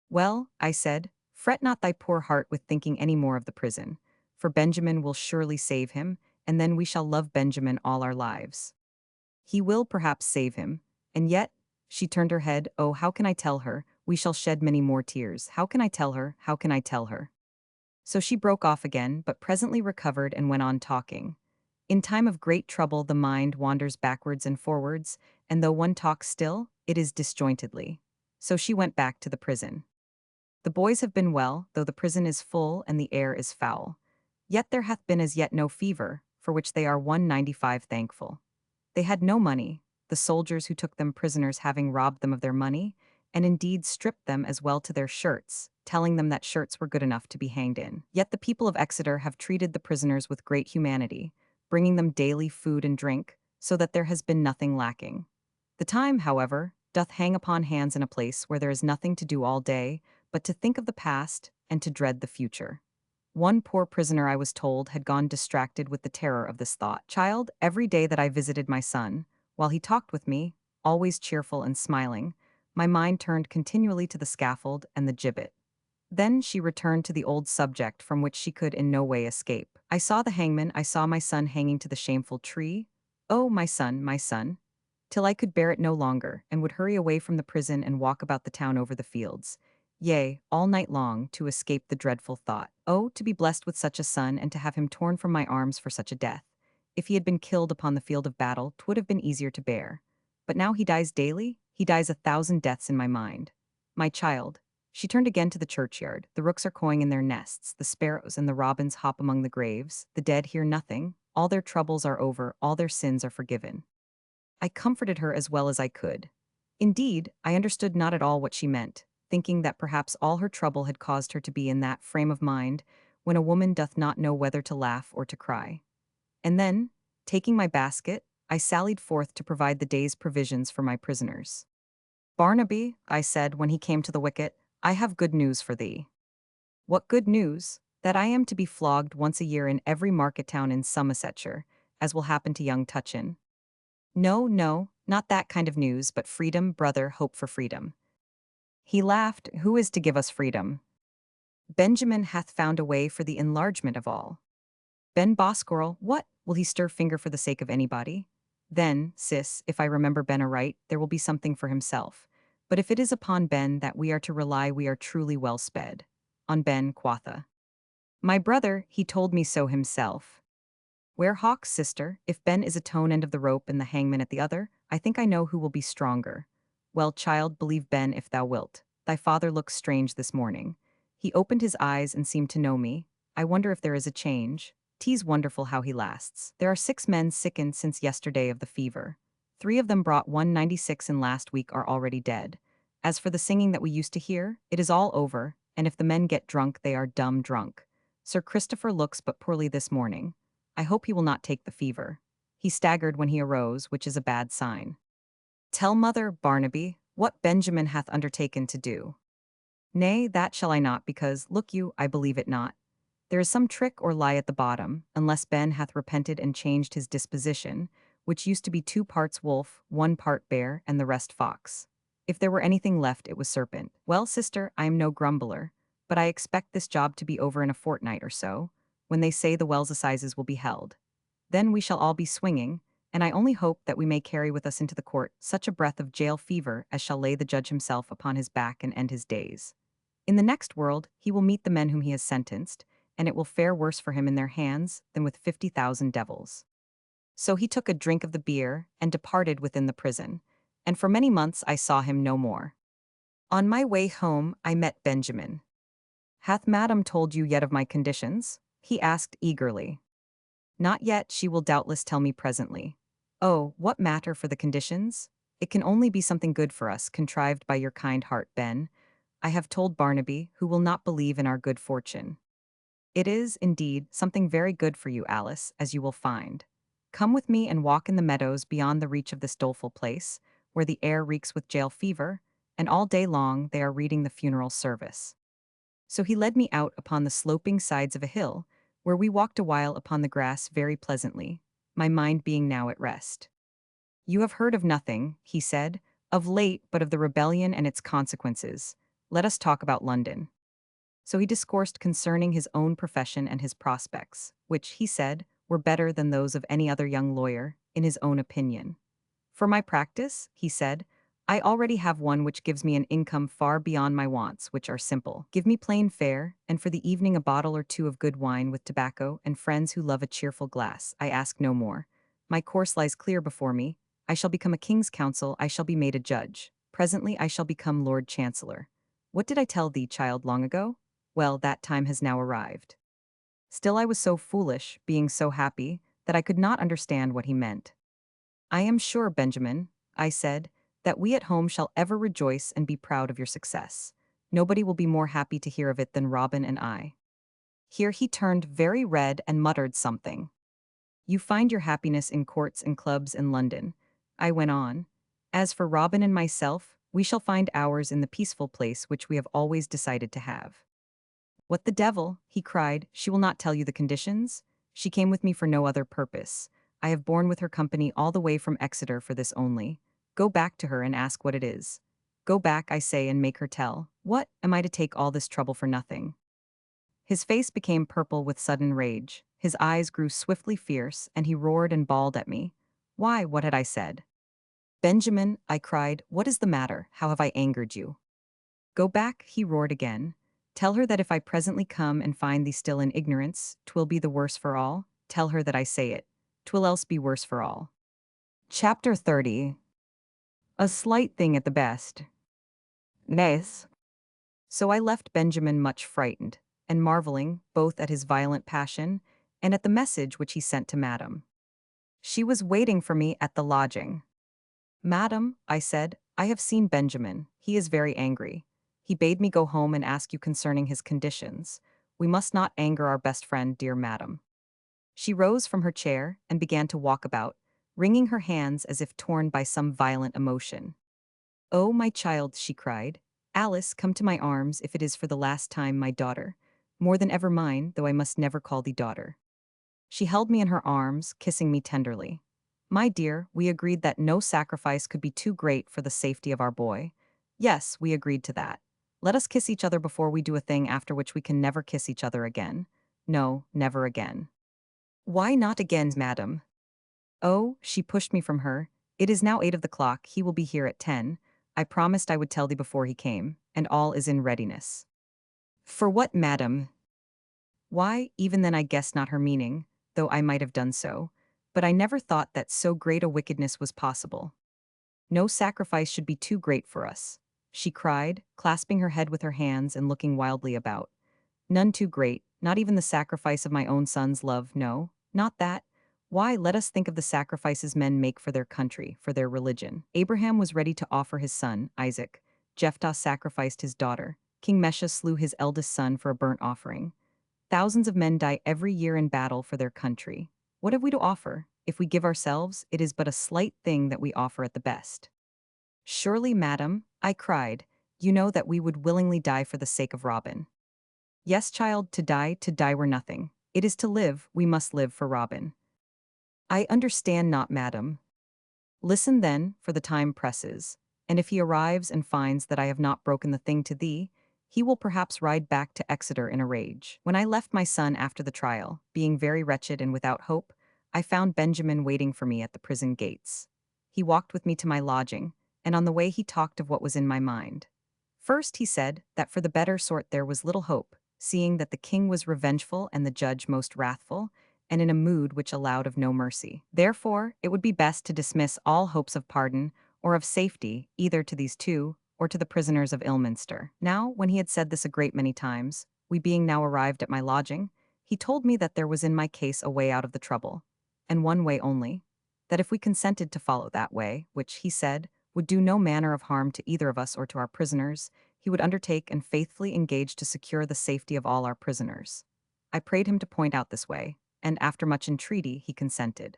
Well, I said, fret not thy poor heart with thinking any more of the prison, for Benjamin will surely save him, and then we shall love Benjamin all our lives. He will perhaps save him, and yet, she turned her head, oh, how can I tell her, we shall shed many more tears, how can I tell her, how can I tell her? So she broke off again, but presently recovered and went on talking. In time of great trouble the mind wanders backwards and forwards, and though one talks still, it is disjointedly. So she went back to the prison. The boys have been well, though the prison is full and the air is foul. Yet there hath been as yet no fever, for which they are 195 thankful. They had no money, the soldiers who took them prisoners having robbed them of their money, and indeed stripped them as well to their shirts, telling them that shirts were good enough to be hanged in. Yet the people of Exeter have treated the prisoners with great humanity, bringing them daily food and drink, so that there has been nothing lacking. The time, however, doth hang upon hands in a place where there is nothing to do all day, but to think of the past and to dread the future. One poor prisoner, I was told, had gone distracted with the terror of this thought. Child, every day that I visited my son, while he talked with me, always cheerful and smiling, my mind turned continually to the scaffold and the gibbet. Then she returned to the old subject from which she could in no way escape. I saw the hangman, I saw my son hanging to the shameful tree. Oh, my son, till I could bear it no longer, and would hurry away from the prison and walk about the town over the fields. Yea, all night long, to escape the dreadful thought. Oh, to be blessed with such a son, and to have him torn from my arms for such a death. If he had been killed upon the field of battle, 'twould have been easier to bear. But now he dies daily, he dies 1,000 deaths in my mind. My child. She turned again to the churchyard. The rooks are cawing in their nests, the sparrows and the robins hop among the graves, the dead hear nothing, all their troubles are over, all their sins are forgiven. I comforted her as well as I could. Indeed, I understood not at all what she meant, thinking that perhaps all her trouble had caused her to be in that frame of mind when a woman doth not know whether to laugh or to cry. And then, taking my basket, I sallied forth to provide the day's provisions for my prisoners. Barnaby, I said when he came to the wicket, I have good news for thee. What good news? That I am to be flogged once a year in every market town in Somersetshire, as will happen to young Tutchin. No, no, not that kind of news, but freedom, brother, hope for freedom. He laughed, who is to give us freedom? Benjamin hath found a way for the enlargement of all. Ben Boscorel, what? Will he stir finger for the sake of anybody? Then, sis, if I remember Ben aright, there will be something for himself. But if it is upon Ben that we are to rely, we are truly well sped. On Ben, quotha. My brother, he told me so himself. Where hawks, sister, if Ben is a tone end of the rope and the hangman at the other, I think I know who will be stronger. Well, child, believe Ben if thou wilt. Thy father looks strange this morning. He opened his eyes and seemed to know me. I wonder if there is a change. 'Tis wonderful how he lasts. There are 6 men sickened since yesterday of the fever. 3 of them brought 196 in last week are already dead. As for the singing that we used to hear, it is all over, and if the men get drunk, they are dumb drunk. Sir Christopher looks but poorly this morning. I hope he will not take the fever. He staggered when he arose, which is a bad sign. Tell mother, Barnaby, what Benjamin hath undertaken to do. Nay, that shall I not, because, look you, I believe it not. There is some trick or lie at the bottom, unless Ben hath repented and changed his disposition, which used to be 2 parts wolf, 1 part bear, and the rest fox. If there were anything left, it was serpent. Well, sister, I am no grumbler, but I expect this job to be over in a fortnight or so, when they say the Wells Assizes will be held. Then we shall all be swinging, and I only hope that we may carry with us into the court such a breath of jail fever as shall lay the judge himself upon his back and end his days. In the next world, he will meet the men whom he has sentenced, and it will fare worse for him in their hands than with 50,000 devils. So he took a drink of the beer and departed within the prison, and for many months I saw him no more. On my way home, I met Benjamin. Hath madam told you yet of my conditions? He asked eagerly. Not yet, she will doubtless tell me presently. Oh, what matter for the conditions? It can only be something good for us, contrived by your kind heart, Ben. I have told Barnaby, who will not believe in our good fortune. It is, indeed, something very good for you, Alice, as you will find. Come with me and walk in the meadows beyond the reach of this doleful place, where the air reeks with jail fever, and all day long they are reading the funeral service. So he led me out upon the sloping sides of a hill, where we walked a while upon the grass very pleasantly, my mind being now at rest. You have heard of nothing, he said, of late but of the rebellion and its consequences. Let us talk about London. So he discoursed concerning his own profession and his prospects, which, he said, were better than those of any other young lawyer, in his own opinion. For my practice, he said, I already have one which gives me an income far beyond my wants, which are simple. Give me plain fare, and for the evening a bottle or two of good wine with tobacco and friends who love a cheerful glass. I ask no more. My course lies clear before me. I shall become a king's counsel, I shall be made a judge. Presently I shall become Lord Chancellor. What did I tell thee, child, long ago? Well, that time has now arrived. Still I was so foolish, being so happy, that I could not understand what he meant. I am sure, Benjamin, I said, that we at home shall ever rejoice and be proud of your success. Nobody will be more happy to hear of it than Robin and I. Here he turned very red and muttered something. You find your happiness in courts and clubs in London, I went on. As for Robin and myself, we shall find ours in the peaceful place which we have always decided to have. What the devil, he cried, she will not tell you the conditions? She came with me for no other purpose. I have borne with her company all the way from Exeter for this only. Go back to her and ask what it is. Go back, I say, and make her tell. What, am I to take all this trouble for nothing? His face became purple with sudden rage. His eyes grew swiftly fierce, and he roared and bawled at me. Why, what had I said? Benjamin, I cried, what is the matter? How have I angered you? Go back, he roared again. Tell her that if I presently come and find thee still in ignorance, 'twill be the worse for all. Tell her that I say it. 'Twill else be worse for all. Chapter 30. A slight thing at the best. Nes. So I left Benjamin much frightened, and marveling, both at his violent passion, and at the message which he sent to Madam. She was waiting for me at the lodging. Madam, I said, I have seen Benjamin. He is very angry. He bade me go home and ask you concerning his conditions. We must not anger our best friend, dear madam. She rose from her chair and began to walk about, wringing her hands as if torn by some violent emotion. Oh, my child, she cried. Alice, come to my arms if it is for the last time, my daughter. More than ever mine, though I must never call thee daughter. She held me in her arms, kissing me tenderly. My dear, we agreed that no sacrifice could be too great for the safety of our boy. Yes, we agreed to that. Let us kiss each other before we do a thing after which we can never kiss each other again. No, never again. Why not again, madam? Oh, she pushed me from her. It is now 8 of the clock, he will be here at 10. I promised I would tell thee before he came, and all is in readiness. For what, madam? Why, even then I guessed not her meaning, though I might have done so, but I never thought that so great a wickedness was possible. No sacrifice should be too great for us, she cried, clasping her head with her hands and looking wildly about. None too great, not even the sacrifice of my own son's love, no, not that. Why, let us think of the sacrifices men make for their country, for their religion. Abraham was ready to offer his son, Isaac. Jephthah sacrificed his daughter. King Mesha slew his eldest son for a burnt offering. Thousands of men die every year in battle for their country. What have we to offer? If we give ourselves, it is but a slight thing that we offer at the best. Surely, madam, I cried, you know that we would willingly die for the sake of Robin. Yes, child, to die were nothing. It is to live, we must live for Robin. I understand not, madam. Listen then, for the time presses, and if he arrives and finds that I have not broken the thing to thee, he will perhaps ride back to Exeter in a rage. When I left my son after the trial, being very wretched and without hope, I found Benjamin waiting for me at the prison gates. He walked with me to my lodging, and on the way he talked of what was in my mind. First he said that for the better sort there was little hope, seeing that the king was revengeful and the judge most wrathful, and in a mood which allowed of no mercy. Therefore, it would be best to dismiss all hopes of pardon or of safety either to these two or to the prisoners of Ilminster. Now, when he had said this a great many times, we being now arrived at my lodging, he told me that there was in my case a way out of the trouble, and one way only, that if we consented to follow that way, which, he said, would do no manner of harm to either of us or to our prisoners, he would undertake and faithfully engage to secure the safety of all our prisoners. I prayed him to point out this way, and after much entreaty he consented.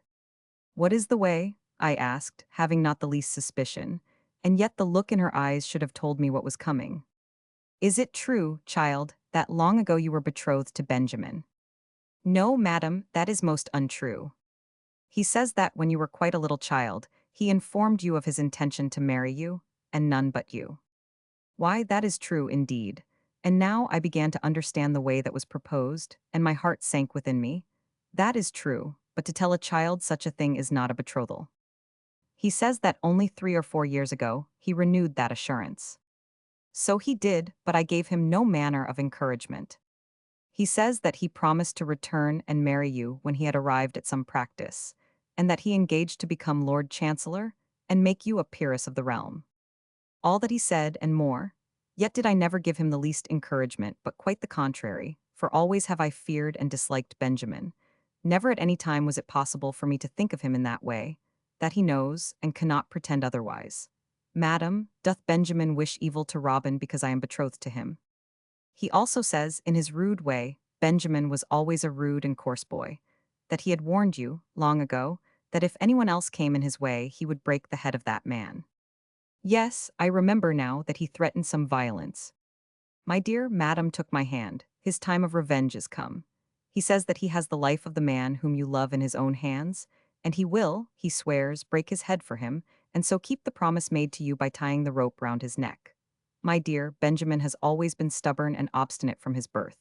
"What is the way?" I asked, having not the least suspicion, and yet the look in her eyes should have told me what was coming. "Is it true, child, that long ago you were betrothed to Benjamin?" "No, madam, that is most untrue. He says that when you were quite a little child, he informed you of his intention to marry you, and none but you." "Why, that is true indeed." And now I began to understand the way that was proposed, and my heart sank within me. "That is true, but to tell a child such a thing is not a betrothal. He says that only 3 or 4 years ago, he renewed that assurance." "So he did, but I gave him no manner of encouragement. He says that he promised to return and marry you when he had arrived at some practice, and that he engaged to become Lord Chancellor and make you a peeress of the realm. All that he said and more. Yet did I never give him the least encouragement, but quite the contrary, for always have I feared and disliked Benjamin. Never at any time was it possible for me to think of him in that way, that he knows, and cannot pretend otherwise. Madam, doth Benjamin wish evil to Robin because I am betrothed to him? He also says, in his rude way, Benjamin was always a rude and coarse boy, that he had warned you, long ago, that if anyone else came in his way he would break the head of that man. Yes, I remember now that he threatened some violence. My dear madam took my hand. His time of revenge is come. He says that he has the life of the man whom you love in his own hands, and he will, he swears, break his head for him, and so keep the promise made to you by tying the rope round his neck. My dear, Benjamin has always been stubborn and obstinate from his birth.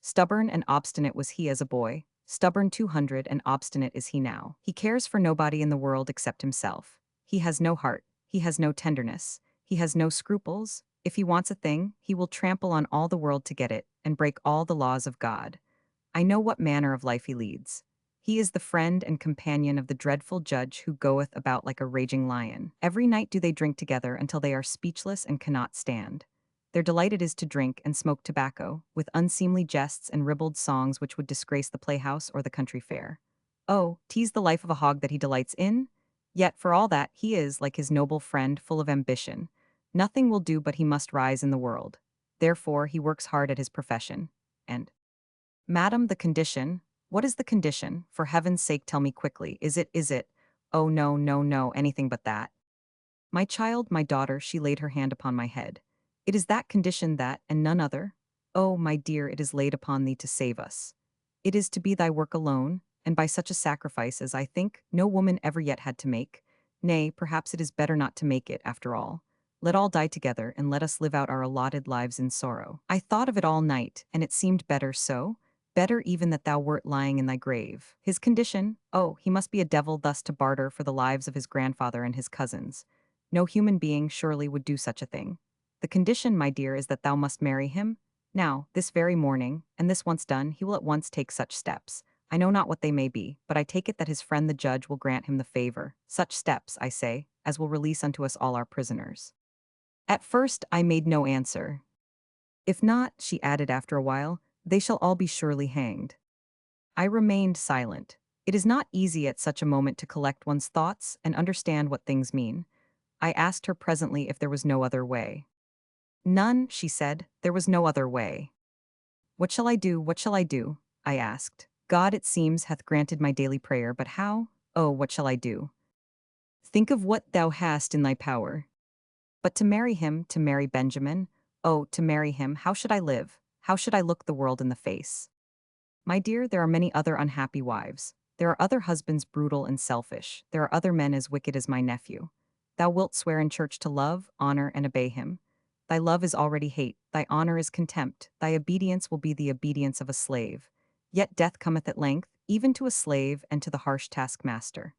Stubborn and obstinate was he as a boy, stubborn 200 and obstinate is he now. He cares for nobody in the world except himself. He has no heart, he has no tenderness, he has no scruples. If he wants a thing, he will trample on all the world to get it, and break all the laws of God. I know what manner of life he leads. He is the friend and companion of the dreadful judge who goeth about like a raging lion. Every night do they drink together until they are speechless and cannot stand. Their delight it is to drink and smoke tobacco, with unseemly jests and ribald songs which would disgrace the playhouse or the country fair. Oh, 'tis the life of a hog that he delights in? Yet, for all that, he is, like his noble friend, full of ambition. Nothing will do but he must rise in the world. Therefore he works hard at his profession. And, madam, the condition? What is the condition? For heaven's sake tell me quickly. Is it? Oh no, no, no, anything but that. My child, my daughter, she laid her hand upon my head. It is that condition that, and none other? Oh, my dear, it is laid upon thee to save us. It is to be thy work alone, and by such a sacrifice as I think no woman ever yet had to make. Nay, perhaps it is better not to make it, after all. Let all die together, and let us live out our allotted lives in sorrow. I thought of it all night, and it seemed better so, better even that thou wert lying in thy grave. His condition? Oh, he must be a devil thus to barter for the lives of his grandfather and his cousins. No human being, surely, would do such a thing. The condition, my dear, is that thou must marry him. Now, this very morning, and this once done, he will at once take such steps. I know not what they may be, but I take it that his friend the judge will grant him the favor. Such steps, I say, as will release unto us all our prisoners. At first I made no answer. If not, she added after a while, they shall all be surely hanged. I remained silent. It is not easy at such a moment to collect one's thoughts and understand what things mean. I asked her presently if there was no other way. None, she said, there was no other way. What shall I do, what shall I do? I asked. God, it seems, hath granted my daily prayer, but how? Oh, what shall I do? Think of what thou hast in thy power. But to marry him, to marry Benjamin, oh, to marry him, how should I live? How should I look the world in the face? My dear, there are many other unhappy wives. There are other husbands brutal and selfish. There are other men as wicked as my nephew. Thou wilt swear in church to love, honor, and obey him. Thy love is already hate, thy honor is contempt, thy obedience will be the obedience of a slave. Yet death cometh at length, even to a slave and to the harsh taskmaster.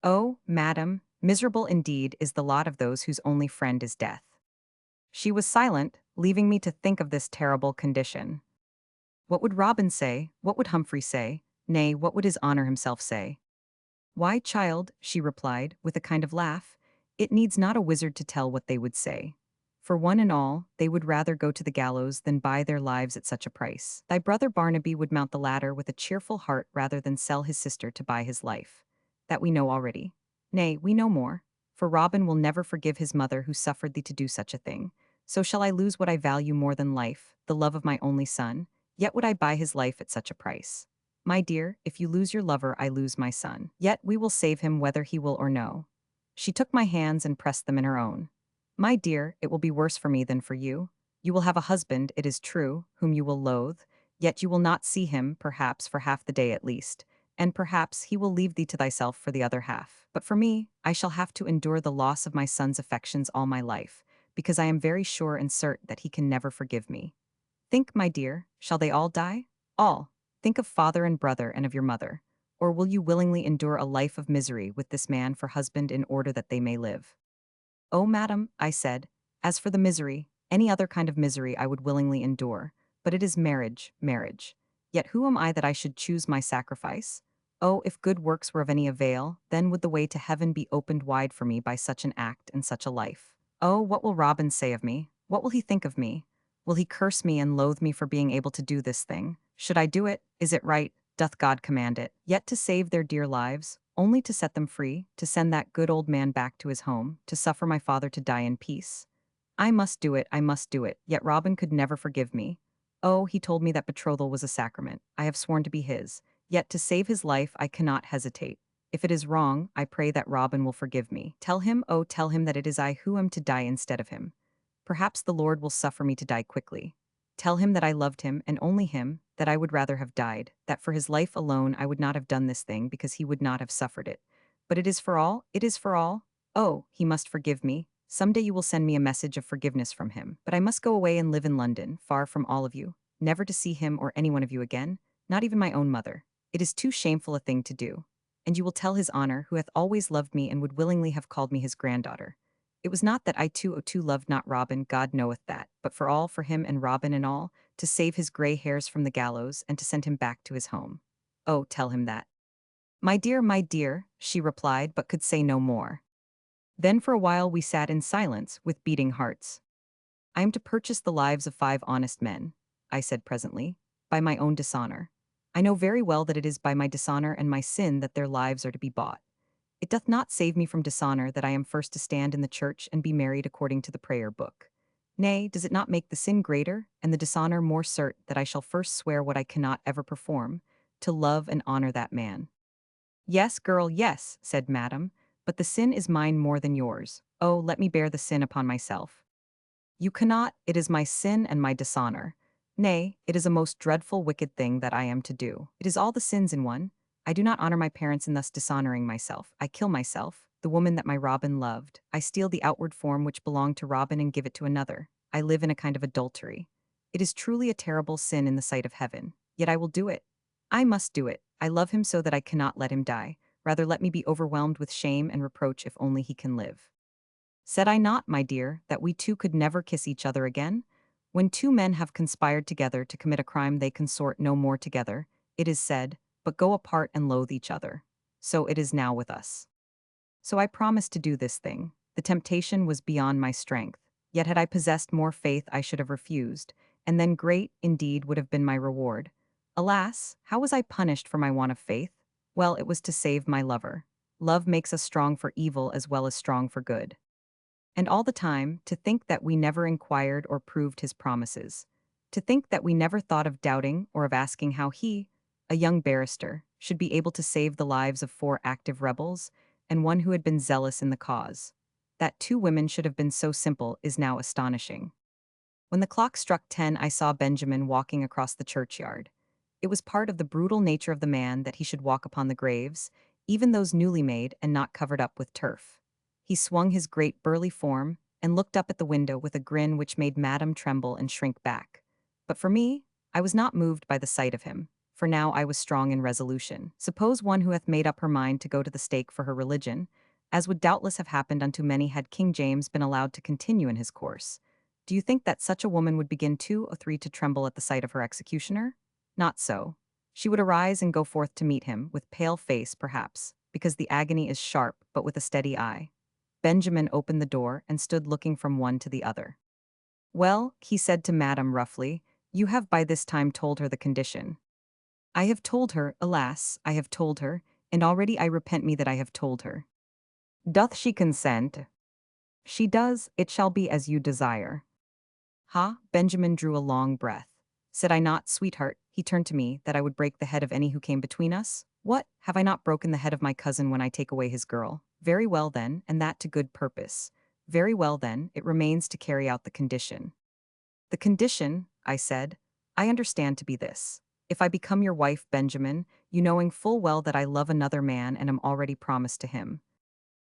Oh, madam, miserable indeed is the lot of those whose only friend is death. She was silent, leaving me to think of this terrible condition. What would Robin say? What would Humphrey say? Nay, what would his honor himself say? Why, child, she replied, with a kind of laugh, it needs not a wizard to tell what they would say. For one and all, they would rather go to the gallows than buy their lives at such a price. Thy brother Barnaby would mount the ladder with a cheerful heart rather than sell his sister to buy his life. That we know already. Nay, we know more. For Robin will never forgive his mother who suffered thee to do such a thing. So shall I lose what I value more than life, the love of my only son? Yet would I buy his life at such a price. My dear, if you lose your lover, I lose my son. Yet we will save him whether he will or no. She took my hands and pressed them in her own. My dear, it will be worse for me than for you. You will have a husband, it is true, whom you will loathe, yet you will not see him, perhaps, for half the day at least, and perhaps he will leave thee to thyself for the other half. But for me, I shall have to endure the loss of my son's affections all my life, because I am very sure and certain that he can never forgive me. Think, my dear, shall they all die? All. Think of father and brother and of your mother. Or will you willingly endure a life of misery with this man for husband in order that they may live? Oh, madam, I said, as for the misery, any other kind of misery I would willingly endure, but it is marriage, marriage. Yet who am I that I should choose my sacrifice? Oh, if good works were of any avail, then would the way to heaven be opened wide for me by such an act and such a life. Oh, what will Robin say of me? What will he think of me? Will he curse me and loathe me for being able to do this thing? Should I do it? Is it right? Doth God command it? Yet to save their dear lives, only to set them free, to send that good old man back to his home, to suffer my father to die in peace. I must do it, I must do it, yet Robin could never forgive me. Oh, he told me that betrothal was a sacrament. I have sworn to be his. Yet to save his life I cannot hesitate. If it is wrong, I pray that Robin will forgive me. Tell him, oh, tell him that it is I who am to die instead of him. Perhaps the Lord will suffer me to die quickly. Tell him that I loved him, and only him, that I would rather have died, that for his life alone I would not have done this thing because he would not have suffered it. But it is for all, it is for all. Oh, he must forgive me. Some day you will send me a message of forgiveness from him. But I must go away and live in London, far from all of you, never to see him or any one of you again, not even my own mother. It is too shameful a thing to do. And you will tell his honor, who hath always loved me and would willingly have called me his granddaughter. It was not that I too loved not Robin, God knoweth that, but for all, for him and Robin and all, to save his grey hairs from the gallows and to send him back to his home. Oh, tell him that. My dear, she replied, but could say no more. Then for a while we sat in silence, with beating hearts. I am to purchase the lives of 5 honest men, I said presently, by my own dishonor. I know very well that it is by my dishonor and my sin that their lives are to be bought. It doth not save me from dishonor that I am first to stand in the church and be married according to the prayer book. Nay, does it not make the sin greater, and the dishonor more certain that I shall first swear what I cannot ever perform, to love and honor that man? Yes, girl, yes, said madam, but the sin is mine more than yours. Oh, let me bear the sin upon myself. You cannot, it is my sin and my dishonor. Nay, it is a most dreadful wicked thing that I am to do. It is all the sins in one. I do not honor my parents in thus dishonoring myself. I kill myself, the woman that my Robin loved. I steal the outward form which belonged to Robin and give it to another. I live in a kind of adultery. It is truly a terrible sin in the sight of heaven. Yet I will do it. I must do it. I love him so that I cannot let him die. Rather let me be overwhelmed with shame and reproach if only he can live. Said I not, my dear, that we two could never kiss each other again? When 2 men have conspired together to commit a crime they consort no more together, it is said, but go apart and loathe each other. So it is now with us. So I promised to do this thing. The temptation was beyond my strength, yet had I possessed more faith I should have refused, and then great, indeed, would have been my reward. Alas, how was I punished for my want of faith? Well, it was to save my lover. Love makes us strong for evil as well as strong for good. And all the time, to think that we never inquired or proved his promises. To think that we never thought of doubting or of asking how he, a young barrister, should be able to save the lives of 4 active rebels, and one who had been zealous in the cause. That 2 women should have been so simple is now astonishing. When the clock struck 10, I saw Benjamin walking across the churchyard. It was part of the brutal nature of the man that he should walk upon the graves, even those newly made and not covered up with turf. He swung his great burly form and looked up at the window with a grin which made Madame tremble and shrink back. But for me, I was not moved by the sight of him, for now I was strong in resolution. Suppose one who hath made up her mind to go to the stake for her religion, as would doubtless have happened unto many had King James been allowed to continue in his course. Do you think that such a woman would begin 2 or 3 to tremble at the sight of her executioner? Not so. She would arise and go forth to meet him, with pale face perhaps, because the agony is sharp, but with a steady eye. Benjamin opened the door and stood looking from one to the other. Well, he said to Madame roughly, you have by this time told her the condition. I have told her, alas, I have told her, and already I repent me that I have told her. Doth she consent? She does, it shall be as you desire. Ha, Benjamin drew a long breath. Said I not, sweetheart, he turned to me, that I would break the head of any who came between us? What, have I not broken the head of my cousin when I take away his girl? Very well then, and that to good purpose. Very well then, it remains to carry out the condition. The condition, I said, I understand to be this. If I become your wife, Benjamin, you knowing full well that I love another man and am already promised to him.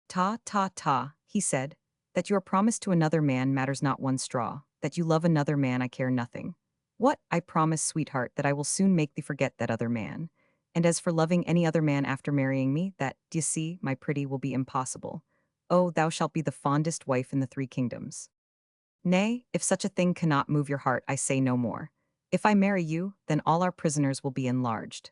Ta, ta, ta, he said, that you are promised to another man matters not one straw, that you love another man I care nothing. What, I promise, sweetheart, that I will soon make thee forget that other man. And as for loving any other man after marrying me, that, d'ye see, my pretty, will be impossible. Oh, thou shalt be the fondest wife in the three kingdoms. Nay, if such a thing cannot move your heart, I say no more. If I marry you, then all our prisoners will be enlarged.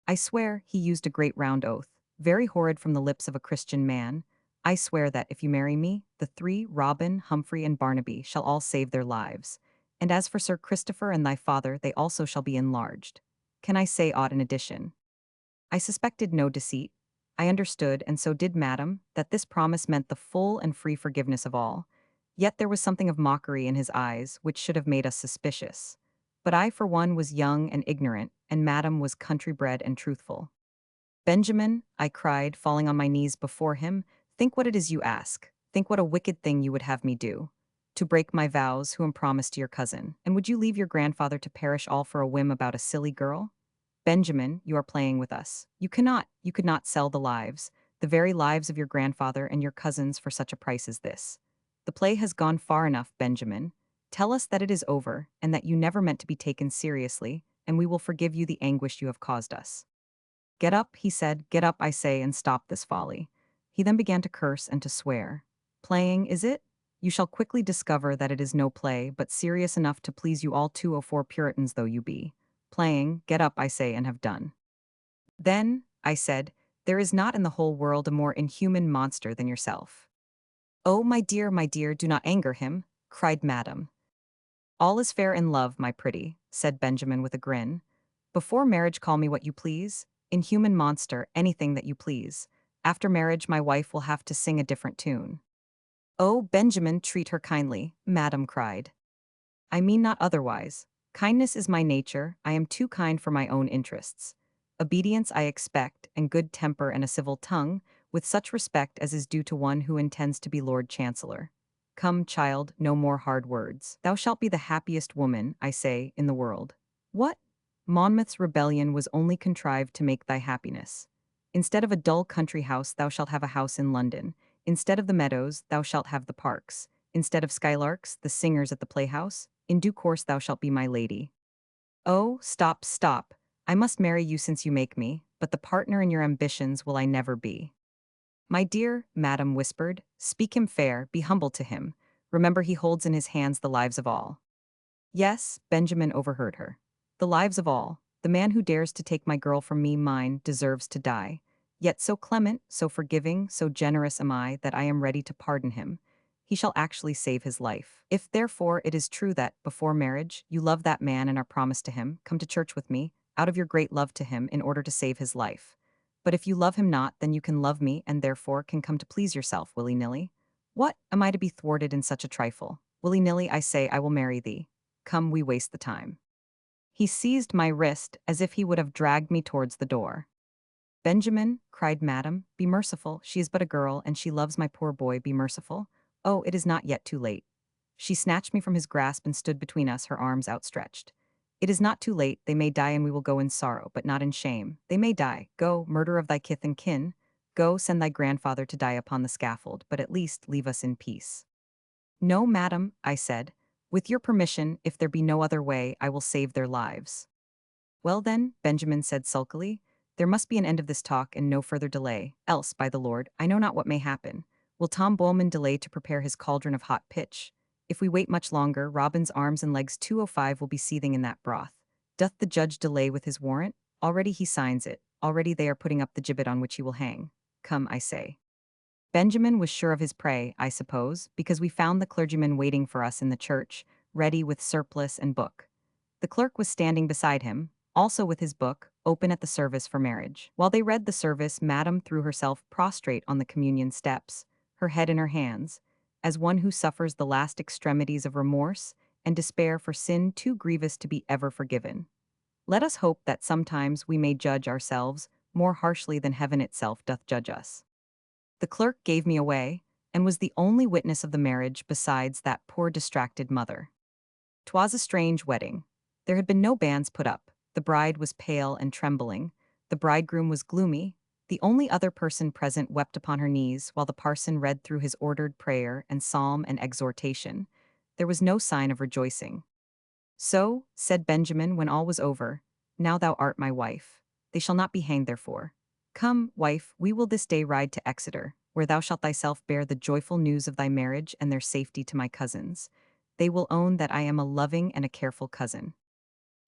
I swear, he used a great round oath, very horrid from the lips of a Christian man. I swear that, if you marry me, the three, Robin, Humphrey, and Barnaby, shall all save their lives. And as for Sir Christopher and thy father, they also shall be enlarged. Can I say aught in addition? I suspected no deceit. I understood, and so did Madam, that this promise meant the full and free forgiveness of all. Yet there was something of mockery in his eyes, which should have made us suspicious. But I, for one, was young and ignorant, and Madam was country-bred and truthful. Benjamin, I cried, falling on my knees before him, think what it is you ask. Think what a wicked thing you would have me do. To break my vows, who am promised to your cousin, and would you leave your grandfather to perish all for a whim about a silly girl? Benjamin, you are playing with us. You could not sell the lives, the very lives of your grandfather and your cousins for such a price as this. The play has gone far enough, Benjamin. Tell us that it is over, and that you never meant to be taken seriously, and we will forgive you the anguish you have caused us. Get up, he said, get up, I say, and stop this folly. He then began to curse and to swear. Playing, is it? You shall quickly discover that it is no play, but serious enough to please you all 204 Puritans though you be. Playing, get up, I say, and have done. Then, I said, there is not in the whole world a more inhuman monster than yourself. Oh, my dear, do not anger him, cried Madam. All is fair in love, my pretty, said Benjamin with a grin. Before marriage call me what you please, inhuman monster, anything that you please. After marriage my wife will have to sing a different tune. Oh, Benjamin, treat her kindly, Madam cried. I mean not otherwise. Kindness is my nature, I am too kind for my own interests. Obedience I expect, and good temper and a civil tongue, with such respect as is due to one who intends to be Lord Chancellor. Come, child, no more hard words. Thou shalt be the happiest woman, I say, in the world. What? Monmouth's rebellion was only contrived to make thy happiness. Instead of a dull country house, thou shalt have a house in London. Instead of the meadows, thou shalt have the parks. Instead of skylarks, the singers at the playhouse. In due course thou shalt be my lady. Oh, stop, stop. I must marry you since you make me, but the partner in your ambitions will I never be. My dear, Madam whispered, speak him fair, be humble to him. Remember he holds in his hands the lives of all. Yes, Benjamin overheard her. The lives of all. The man who dares to take my girl from me, mine, deserves to die. Yet so clement, so forgiving, so generous am I that I am ready to pardon him. He shall actually save his life. If, therefore, it is true that, before marriage, you love that man and are promised to him, come to church with me, out of your great love to him, in order to save his life. But if you love him not, then you can love me, and therefore can come to please yourself, willy-nilly. What, am I to be thwarted in such a trifle? Willy-nilly, I say, I will marry thee. Come, we waste the time. He seized my wrist as if he would have dragged me towards the door. Benjamin, cried Madam, be merciful, she is but a girl, and she loves my poor boy, be merciful. Oh, it is not yet too late. She snatched me from his grasp and stood between us, her arms outstretched. It is not too late, they may die and we will go in sorrow, but not in shame. They may die. Go, murder of thy kith and kin. Go, send thy grandfather to die upon the scaffold, but at least leave us in peace. No, madam, I said. With your permission, if there be no other way, I will save their lives. Well then, Benjamin said sulkily, there must be an end of this talk and no further delay, else, by the Lord, I know not what may happen. Will Tom Bowman delay to prepare his cauldron of hot pitch? If we wait much longer, Robin's arms and legs 205 will be seething in that broth. Doth the judge delay with his warrant? Already he signs it, already they are putting up the gibbet on which he will hang. Come, I say. Benjamin was sure of his prey, I suppose, because we found the clergyman waiting for us in the church, ready with surplice and book. The clerk was standing beside him, also with his book, open at the service for marriage. While they read the service, Madame threw herself prostrate on the communion steps, her head in her hands, as one who suffers the last extremities of remorse and despair for sin too grievous to be ever forgiven. Let us hope that sometimes we may judge ourselves more harshly than heaven itself doth judge us. The clerk gave me away, and was the only witness of the marriage besides that poor distracted mother. 'Twas a strange wedding. There had been no banns put up, the bride was pale and trembling, the bridegroom was gloomy, the only other person present wept upon her knees while the parson read through his ordered prayer and psalm and exhortation. There was no sign of rejoicing. So, said Benjamin when all was over, now thou art my wife. They shall not be hanged therefore. Come, wife, we will this day ride to Exeter, where thou shalt thyself bear the joyful news of thy marriage and their safety to my cousins. They will own that I am a loving and a careful cousin.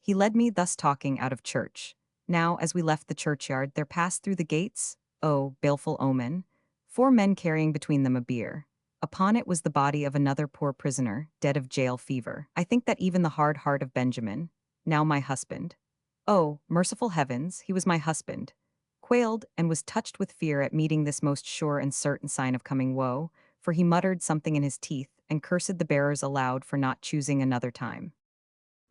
He led me thus talking out of church. Now, as we left the churchyard, there passed through the gates, oh, baleful omen, 4 men carrying between them a bier. Upon it was the body of another poor prisoner, dead of jail fever. I think that even the hard heart of Benjamin, now my husband, oh, merciful heavens, he was my husband, quailed and was touched with fear at meeting this most sure and certain sign of coming woe, for he muttered something in his teeth and cursed the bearers aloud for not choosing another time.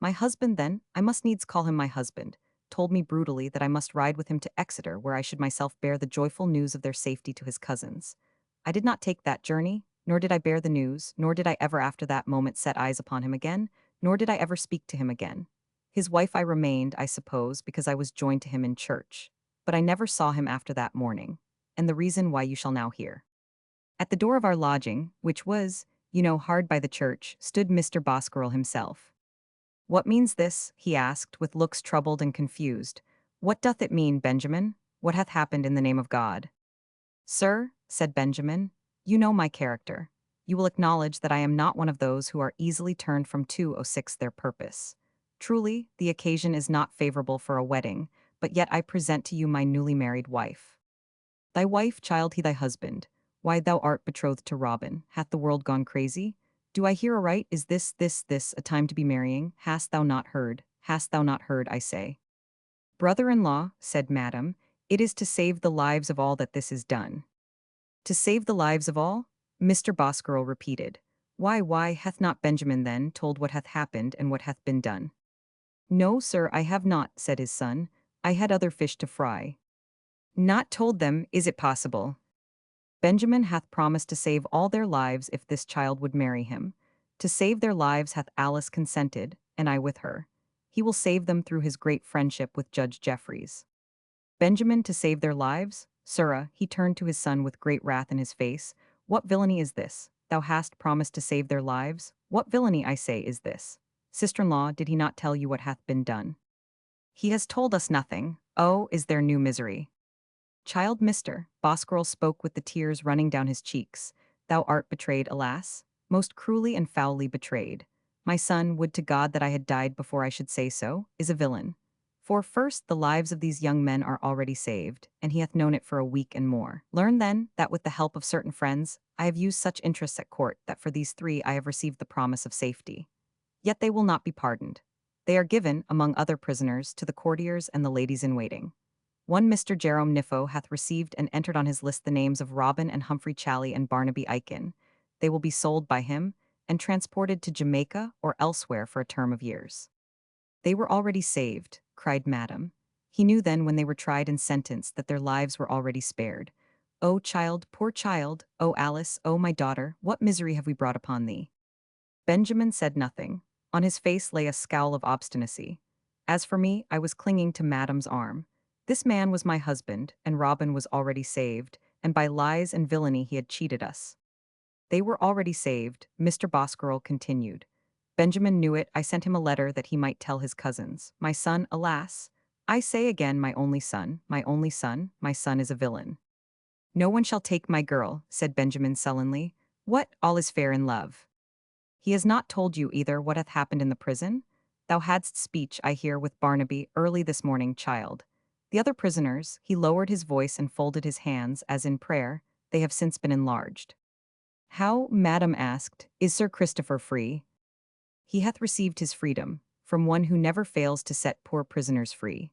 My husband then, I must needs call him my husband, told me brutally that I must ride with him to Exeter, where I should myself bear the joyful news of their safety to his cousins. I did not take that journey, nor did I bear the news, nor did I ever after that moment set eyes upon him again, nor did I ever speak to him again. His wife I remained, I suppose, because I was joined to him in church, but I never saw him after that morning, and the reason why you shall now hear. At the door of our lodging, which was, hard by the church, stood Mr. Boscarroll himself. What means this? He asked, with looks troubled and confused. What doth it mean, Benjamin? What hath happened in the name of God? Sir, said Benjamin, you know my character. You will acknowledge that I am not one of those who are easily turned from 206 their purpose. Truly, the occasion is not favorable for a wedding, but yet I present to you my newly married wife. Thy wife, child, he thy husband. Why, thou art betrothed to Robin. Hath the world gone crazy? Do I hear aright? Is this a time to be marrying? Hast thou not heard? Hast thou not heard, I say? Brother-in-law, said Madam, it is to save the lives of all that this is done. To save the lives of all? Mr. Boscarroll repeated. Why, hath not Benjamin then told what hath happened and what hath been done? No, sir, I have not, said his son. I had other fish to fry. Not told them, is it possible? Benjamin hath promised to save all their lives if this child would marry him. To save their lives hath Alice consented, and I with her. He will save them through his great friendship with Judge Jeffreys. Benjamin to save their lives? Sirrah, he turned to his son with great wrath in his face. What villainy is this? Thou hast promised to save their lives? What villainy, I say, is this? Sister-in-law, did he not tell you what hath been done? He has told us nothing. Oh, is there new misery? Child Mr. Boscarroll spoke with the tears running down his cheeks. Thou art betrayed, alas, most cruelly and foully betrayed. My son, would to God that I had died before I should say so, is a villain. For first, the lives of these young men are already saved, and he hath known it for a week and more. Learn then, that with the help of certain friends, I have used such interests at court that for these 3 I have received the promise of safety. Yet they will not be pardoned. They are given, among other prisoners, to the courtiers and the ladies in waiting. One Mr. Jerome Niffo hath received and entered on his list the names of Robin and Humphrey Chally and Barnaby Aiken. They will be sold by him, and transported to Jamaica or elsewhere for a term of years. They were already saved, cried Madam. He knew then when they were tried and sentenced that their lives were already spared. O child, poor child, O Alice, O my daughter, what misery have we brought upon thee? Benjamin said nothing. On his face lay a scowl of obstinacy. As for me, I was clinging to Madam's arm. This man was my husband, and Robin was already saved, and by lies and villainy he had cheated us. They were already saved, Mr. Boscarroll continued. Benjamin knew it. I sent him a letter that he might tell his cousins. My son, alas! I say again, my only son, my only son, my son is a villain. No one shall take my girl, said Benjamin sullenly. What, all is fair in love. He has not told you either what hath happened in the prison? Thou hadst speech, I hear, with Barnaby early this morning, child. The other prisoners, he lowered his voice and folded his hands, as in prayer. they have since been enlarged. How, madam asked, is Sir Christopher free? He hath received his freedom, from one who never fails to set poor prisoners free.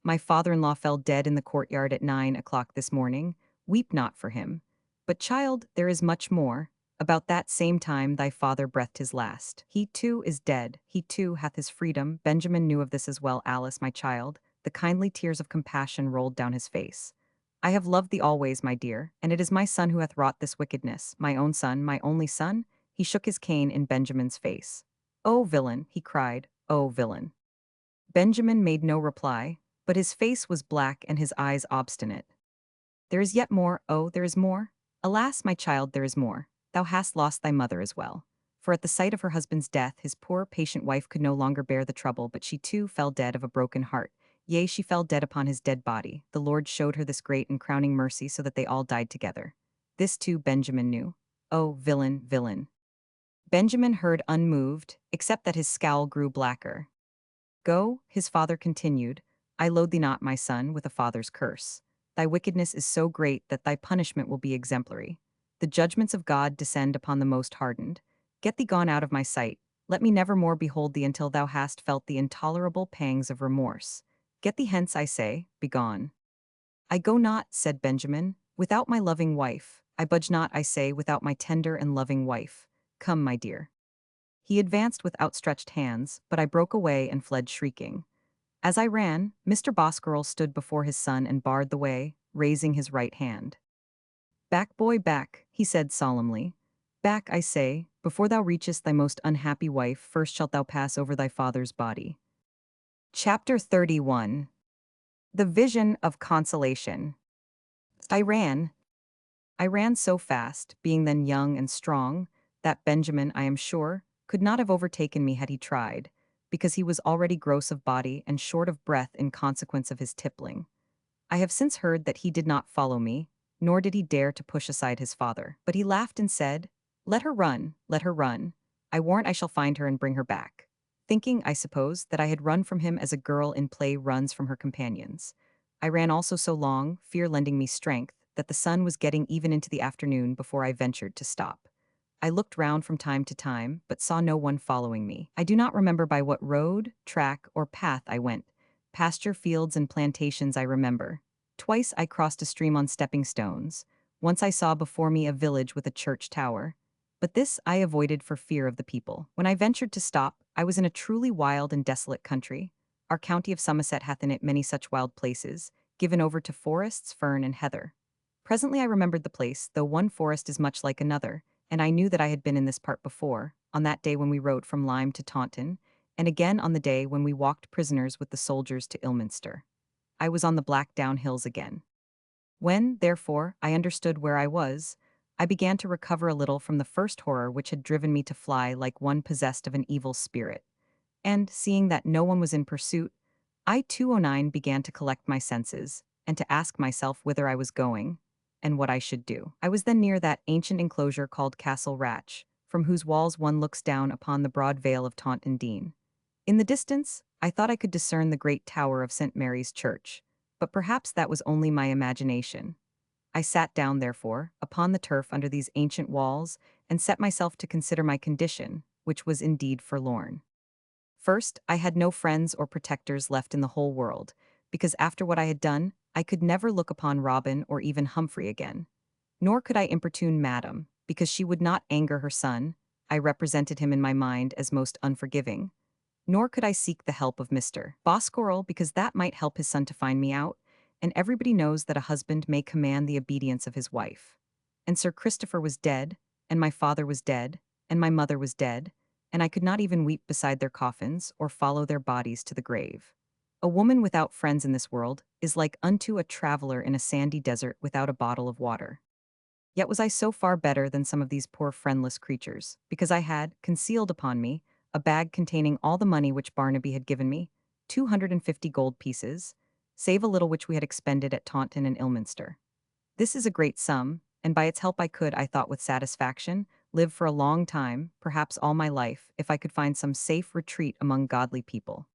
My father-in-law fell dead in the courtyard at 9 o'clock this morning. Weep not for him. But, child, there is much more. About that same time thy father breathed his last. He too is dead. He too hath his freedom. Benjamin knew of this as well, Alice, my child. The kindly tears of compassion rolled down his face. I have loved thee always, my dear, and it is my son who hath wrought this wickedness. My own son, my only son? He shook his cane in Benjamin's face. "Oh, villain," he cried, "oh, villain." Benjamin made no reply, but his face was black and his eyes obstinate. "There is yet more, oh, there is more? Alas, my child, there is more. Thou hast lost thy mother as well." For at the sight of her husband's death, his poor, patient wife could no longer bear the trouble, but she too fell dead of a broken heart. Yea, she fell dead upon his dead body. The Lord showed her this great and crowning mercy so that they all died together. This too Benjamin knew. Oh, villain, villain. Benjamin heard unmoved, except that his scowl grew blacker. "Go," his father continued, "I load thee not, my son, with a father's curse. Thy wickedness is so great that thy punishment will be exemplary. The judgments of God descend upon the most hardened. Get thee gone out of my sight. Let me never more behold thee until thou hast felt the intolerable pangs of remorse. Get thee hence, I say, begone." "I go not," said Benjamin, "without my loving wife. I budge not, I say, without my tender and loving wife. Come, my dear." He advanced with outstretched hands, but I broke away and fled shrieking. As I ran, Mr. Boskerel stood before his son and barred the way, raising his right hand. "Back, boy, back," he said solemnly. "Back, I say, before thou reachest thy most unhappy wife, first shalt thou pass over thy father's body." Chapter 31. The Vision of Consolation. I ran. I ran so fast, being then young and strong, that Benjamin, I am sure, could not have overtaken me had he tried, because he was already gross of body and short of breath in consequence of his tippling. I have since heard that he did not follow me, nor did he dare to push aside his father, but he laughed and said, "Let her run, let her run. I warrant I shall find her and bring her back," thinking, I suppose, that I had run from him as a girl in play runs from her companions. I ran also so long, fear lending me strength, that the sun was getting even into the afternoon before I ventured to stop. I looked round from time to time, but saw no one following me. I do not remember by what road, track, or path I went. Pasture, fields, and plantations I remember. Twice I crossed a stream on stepping stones. Once I saw before me a village with a church tower. But this I avoided for fear of the people. When I ventured to stop, I was in a truly wild and desolate country. Our county of Somerset hath in it many such wild places, given over to forests, fern, and heather. Presently I remembered the place, though one forest is much like another, and I knew that I had been in this part before, on that day when we rode from Lyme to Taunton, and again on the day when we walked prisoners with the soldiers to Ilminster. I was on the Black Down Hills again. When, therefore, I understood where I was, I began to recover a little from the first horror which had driven me to fly like one possessed of an evil spirit. And, seeing that no one was in pursuit, I 209 began to collect my senses, and to ask myself whither I was going, and what I should do. I was then near that ancient enclosure called Castle Ratch, from whose walls one looks down upon the broad vale of Taunton Dean. In the distance, I thought I could discern the great tower of St. Mary's Church, but perhaps that was only my imagination. I sat down, therefore, upon the turf under these ancient walls, and set myself to consider my condition, which was indeed forlorn. First, I had no friends or protectors left in the whole world, because after what I had done, I could never look upon Robin or even Humphrey again. Nor could I importune Madam, because she would not anger her son. I represented him in my mind as most unforgiving. Nor could I seek the help of Mr. Boskerel, because that might help his son to find me out, and everybody knows that a husband may command the obedience of his wife. And Sir Christopher was dead, and my father was dead, and my mother was dead, and I could not even weep beside their coffins or follow their bodies to the grave. A woman without friends in this world is like unto a traveler in a sandy desert without a bottle of water. Yet was I so far better than some of these poor friendless creatures, because I had, concealed upon me, a bag containing all the money which Barnaby had given me, 250 gold pieces, save a little which we had expended at Taunton and Ilminster. This is a great sum, and by its help I could, I thought with satisfaction, live for a long time, perhaps all my life, if I could find some safe retreat among godly people.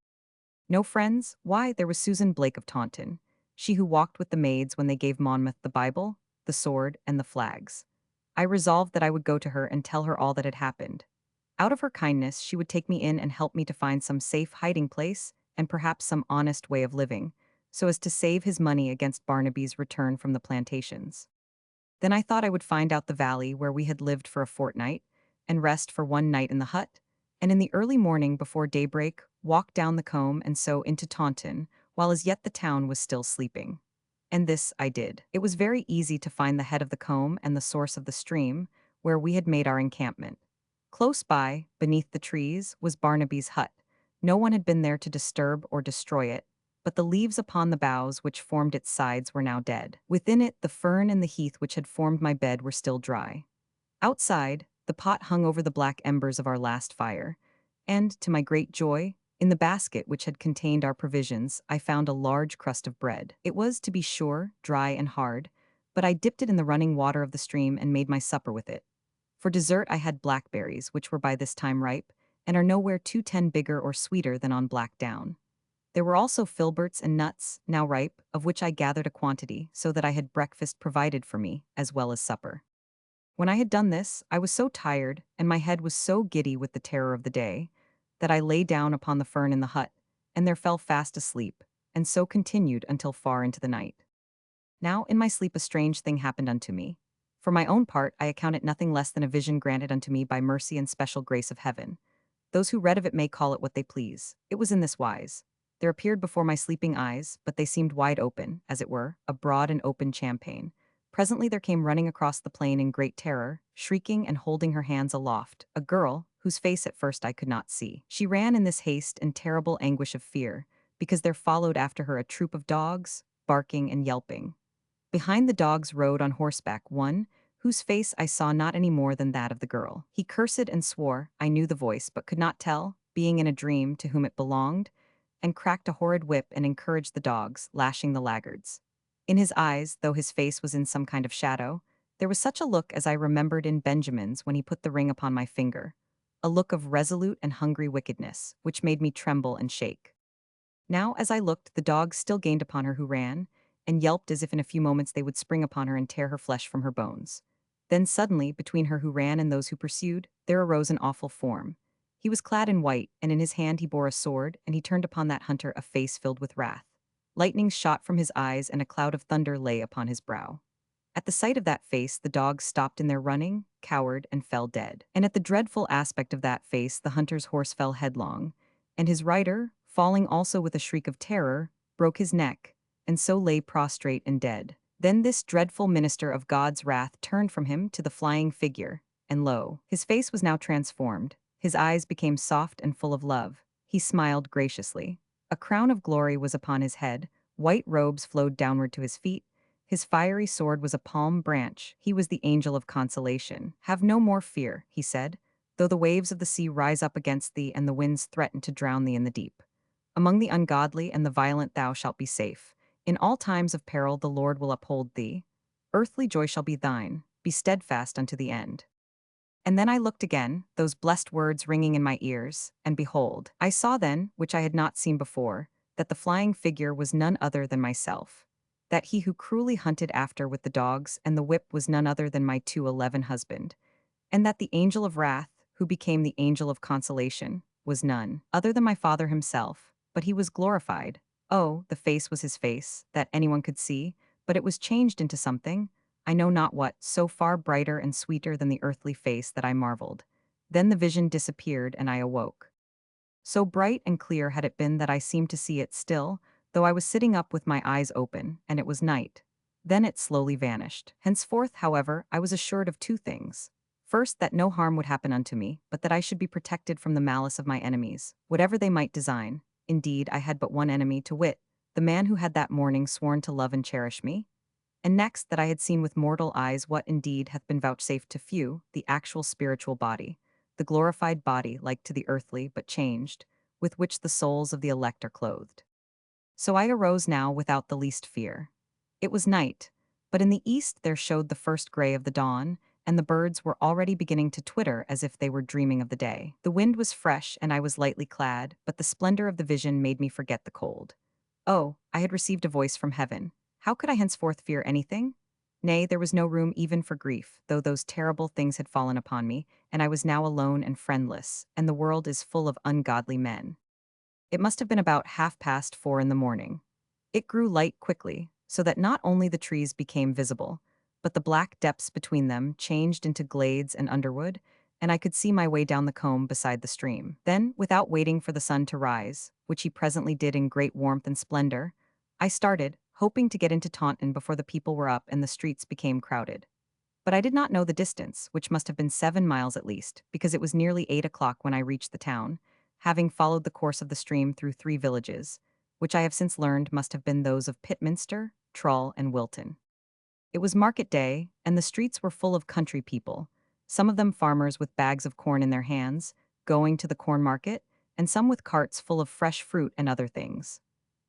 No friends? Why, there was Susan Blake of Taunton, she who walked with the maids when they gave Monmouth the Bible. the sword, and the flags. I resolved that I would go to her and tell her all that had happened. Out of her kindness, she would take me in and help me to find some safe hiding place and perhaps some honest way of living, so as to save his money against Barnaby's return from the plantations. Then I thought I would find out the valley where we had lived for a fortnight, and rest for one night in the hut, and in the early morning before daybreak walk down the combe and so into Taunton, while as yet the town was still sleeping. And this I did. It was very easy to find the head of the combe and the source of the stream, where we had made our encampment. Close by, beneath the trees, was Barnaby's hut. No one had been there to disturb or destroy it, but the leaves upon the boughs which formed its sides were now dead. Within it, the fern and the heath which had formed my bed were still dry. Outside, the pot hung over the black embers of our last fire, and, to my great joy, in the basket which had contained our provisions, I found a large crust of bread. It was, to be sure, dry and hard, but I dipped it in the running water of the stream and made my supper with it. For dessert I had blackberries, which were by this time ripe, and are nowhere 2 10 bigger or sweeter than on black down. There were also filberts and nuts, now ripe, of which I gathered a quantity, so that I had breakfast provided for me, as well as supper. When I had done this, I was so tired, and my head was so giddy with the terror of the day, that I lay down upon the fern in the hut, and there fell fast asleep, and so continued until far into the night. Now in my sleep a strange thing happened unto me. For my own part, I account it nothing less than a vision granted unto me by mercy and special grace of heaven. Those who read of it may call it what they please. It was in this wise. There appeared before my sleeping eyes, but they seemed wide open, as it were, a broad and open champaign. Presently there came running across the plain in great terror, shrieking and holding her hands aloft, a girl, whose face at first I could not see. She ran in this haste and terrible anguish of fear, because there followed after her a troop of dogs, barking and yelping. Behind the dogs rode on horseback one, whose face I saw not any more than that of the girl. He cursed and swore, I knew the voice, but could not tell, being in a dream, to whom it belonged, and cracked a horrid whip and encouraged the dogs, lashing the laggards. In his eyes, though his face was in some kind of shadow, there was such a look as I remembered in Benjamin's when he put the ring upon my finger, a look of resolute and hungry wickedness, which made me tremble and shake. Now, as I looked, the dogs still gained upon her who ran, and yelped as if in a few moments they would spring upon her and tear her flesh from her bones. Then suddenly, between her who ran and those who pursued, there arose an awful form. He was clad in white, and in his hand he bore a sword, and he turned upon that hunter a face filled with wrath. Lightning shot from his eyes, and a cloud of thunder lay upon his brow. At the sight of that face, the dogs stopped in their running, cowered, and fell dead. And at the dreadful aspect of that face, the hunter's horse fell headlong, and his rider, falling also with a shriek of terror, broke his neck, and so lay prostrate and dead. Then this dreadful minister of God's wrath turned from him to the flying figure, and lo, his face was now transformed. His eyes became soft and full of love. He smiled graciously. A crown of glory was upon his head, white robes flowed downward to his feet, his fiery sword was a palm branch, he was the angel of consolation. Have no more fear, he said, though the waves of the sea rise up against thee and the winds threaten to drown thee in the deep. Among the ungodly and the violent thou shalt be safe. In all times of peril the Lord will uphold thee. Earthly joy shall be thine, be steadfast unto the end. And then I looked again, those blessed words ringing in my ears, and behold, I saw then, which I had not seen before, that the flying figure was none other than myself, that he who cruelly hunted after with the dogs and the whip was none other than my 211 husband, and that the angel of wrath, who became the angel of consolation, was none other than my father himself, but he was glorified. Oh, the face was his face, that anyone could see, but it was changed into something, I know not what, so far brighter and sweeter than the earthly face that I marveled. Then the vision disappeared and I awoke. So bright and clear had it been that I seemed to see it still, though I was sitting up with my eyes open, and it was night. Then it slowly vanished. Henceforth, however, I was assured of two things. First, that no harm would happen unto me, but that I should be protected from the malice of my enemies, whatever they might design. Indeed, I had but one enemy, to wit, the man who had that morning sworn to love and cherish me. And next, that I had seen with mortal eyes what indeed hath been vouchsafed to few, the actual spiritual body, the glorified body like to the earthly but changed, with which the souls of the elect are clothed. So I arose now without the least fear. It was night, but in the east there showed the first gray of the dawn, and the birds were already beginning to twitter as if they were dreaming of the day. The wind was fresh and I was lightly clad, but the splendor of the vision made me forget the cold. Oh, I had received a voice from heaven. How could I henceforth fear anything? Nay, there was no room even for grief, though those terrible things had fallen upon me, and I was now alone and friendless, and the world is full of ungodly men. It must have been about 4:30 in the morning. It grew light quickly, so that not only the trees became visible, but the black depths between them changed into glades and underwood, and I could see my way down the combe beside the stream. Then, without waiting for the sun to rise, which he presently did in great warmth and splendor, I started, hoping to get into Taunton before the people were up and the streets became crowded. But I did not know the distance, which must have been 7 miles at least, because it was nearly 8 o'clock when I reached the town, having followed the course of the stream through 3 villages, which I have since learned must have been those of Pitminster, Trull, and Wilton. It was market day, and the streets were full of country people, some of them farmers with bags of corn in their hands, going to the corn market, and some with carts full of fresh fruit and other things.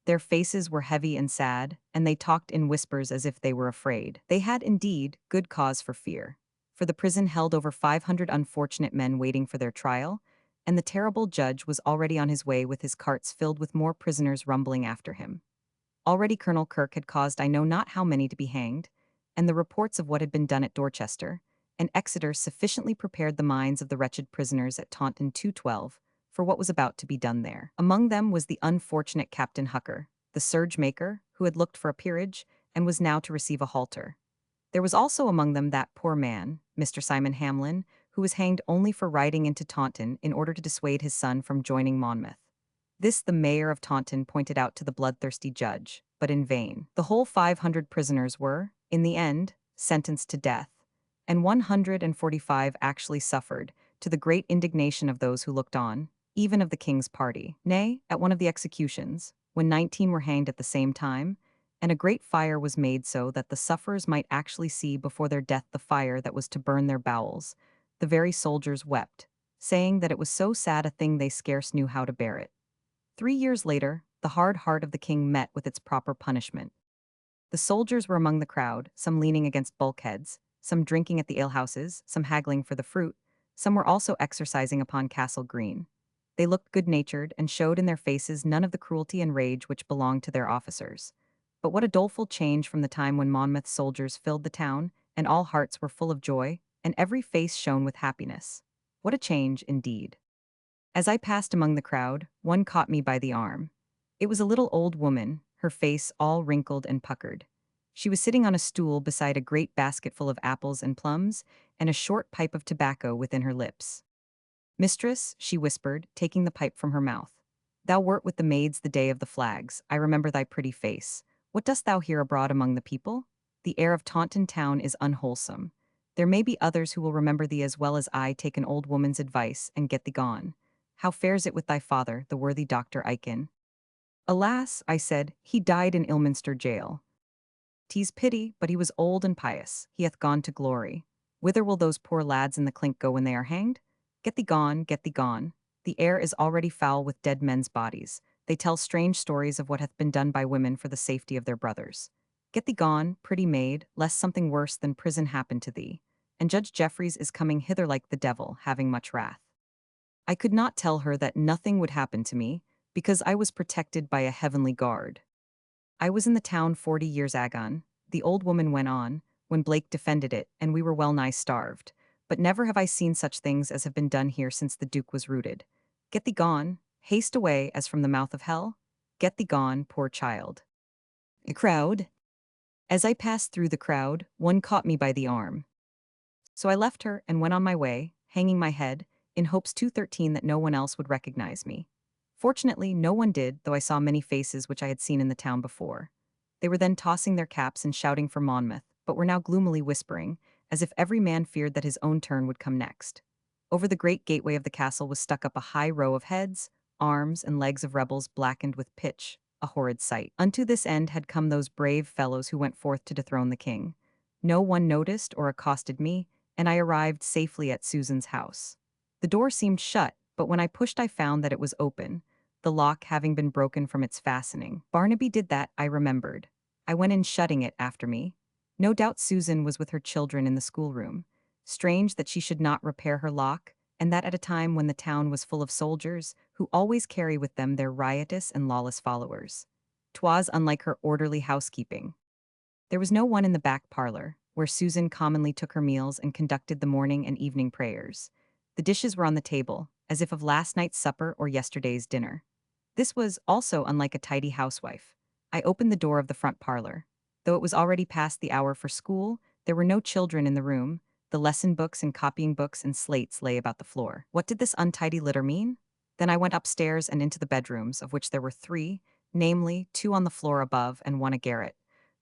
Their faces were heavy and sad, and they talked in whispers as if they were afraid. They had indeed good cause for fear, for the prison held over 500 unfortunate men waiting for their trial, and the terrible judge was already on his way with his carts filled with more prisoners rumbling after him. Already Colonel Kirke had caused I know not how many to be hanged, and the reports of what had been done at Dorchester and Exeter sufficiently prepared the minds of the wretched prisoners at Taunton 212 for what was about to be done there. Among them was the unfortunate Captain Hucker, the serge maker, who had looked for a peerage and was now to receive a halter. There was also among them that poor man, Mr. Simon Hamlin, who was hanged only for riding into Taunton in order to dissuade his son from joining Monmouth. This the mayor of Taunton pointed out to the bloodthirsty judge, but in vain. The whole 500 prisoners were, in the end, sentenced to death, and 145 actually suffered, to the great indignation of those who looked on, even of the king's party. Nay, at one of the executions, when 19 were hanged at the same time, and a great fire was made so that the sufferers might actually see before their death the fire that was to burn their bowels, the very soldiers wept, saying that it was so sad a thing they scarce knew how to bear it. 3 years later, the hard heart of the king met with its proper punishment. The soldiers were among the crowd, some leaning against bulkheads, some drinking at the alehouses, some haggling for the fruit, some were also exercising upon Castle Green. They looked good-natured and showed in their faces none of the cruelty and rage which belonged to their officers. But what a doleful change from the time when Monmouth's soldiers filled the town, and all hearts were full of joy, and every face shone with happiness. What a change, indeed. As I passed among the crowd, one caught me by the arm. It was a little old woman, her face all wrinkled and puckered. She was sitting on a stool beside a great basket full of apples and plums, and a short pipe of tobacco within her lips. "Mistress," she whispered, taking the pipe from her mouth, "thou wert with the maids the day of the flags. I remember thy pretty face. What dost thou here abroad among the people? The air of Taunton town is unwholesome. There may be others who will remember thee as well as I. Take an old woman's advice, and get thee gone. How fares it with thy father, the worthy Dr. Aiken?" "Alas," I said, "he died in Ilminster jail. 'Tis pity, but he was old and pious. He hath gone to glory. Whither will those poor lads in the clink go when they are hanged? Get thee gone, get thee gone. The air is already foul with dead men's bodies. They tell strange stories of what hath been done by women for the safety of their brothers. Get thee gone, pretty maid, lest something worse than prison happen to thee. And Judge Jeffreys is coming hither like the devil, having much wrath." I could not tell her that nothing would happen to me, because I was protected by a heavenly guard. "I was in the town 40 years agone," the old woman went on, "when Blake defended it, and we were well nigh starved. But never have I seen such things as have been done here since the Duke was rooted. Get thee gone, haste away as from the mouth of hell. Get thee gone, poor child." A crowd. As I passed through the crowd, one caught me by the arm. So I left her and went on my way, hanging my head, in hopes 213 that no one else would recognize me. Fortunately, no one did, though I saw many faces which I had seen in the town before. They were then tossing their caps and shouting for Monmouth, but were now gloomily whispering, as if every man feared that his own turn would come next. Over the great gateway of the castle was stuck up a high row of heads, arms, and legs of rebels blackened with pitch, a horrid sight. Unto this end had come those brave fellows who went forth to dethrone the king. No one noticed or accosted me, and I arrived safely at Susan's house. The door seemed shut, but when I pushed I found that it was open, the lock having been broken from its fastening. Barnaby did that, I remembered. I went in shutting it after me. No doubt Susan was with her children in the schoolroom. Strange that she should not repair her lock, and that at a time when the town was full of soldiers, who always carry with them their riotous and lawless followers. 'Twas unlike her orderly housekeeping. There was no one in the back parlor, where Susan commonly took her meals and conducted the morning and evening prayers. The dishes were on the table, as if of last night's supper or yesterday's dinner. This was also unlike a tidy housewife. I opened the door of the front parlor. Though it was already past the hour for school, there were no children in the room. The lesson books and copying books and slates lay about the floor. What did this untidy litter mean? Then I went upstairs and into the bedrooms, of which there were three, namely, two on the floor above and one a garret.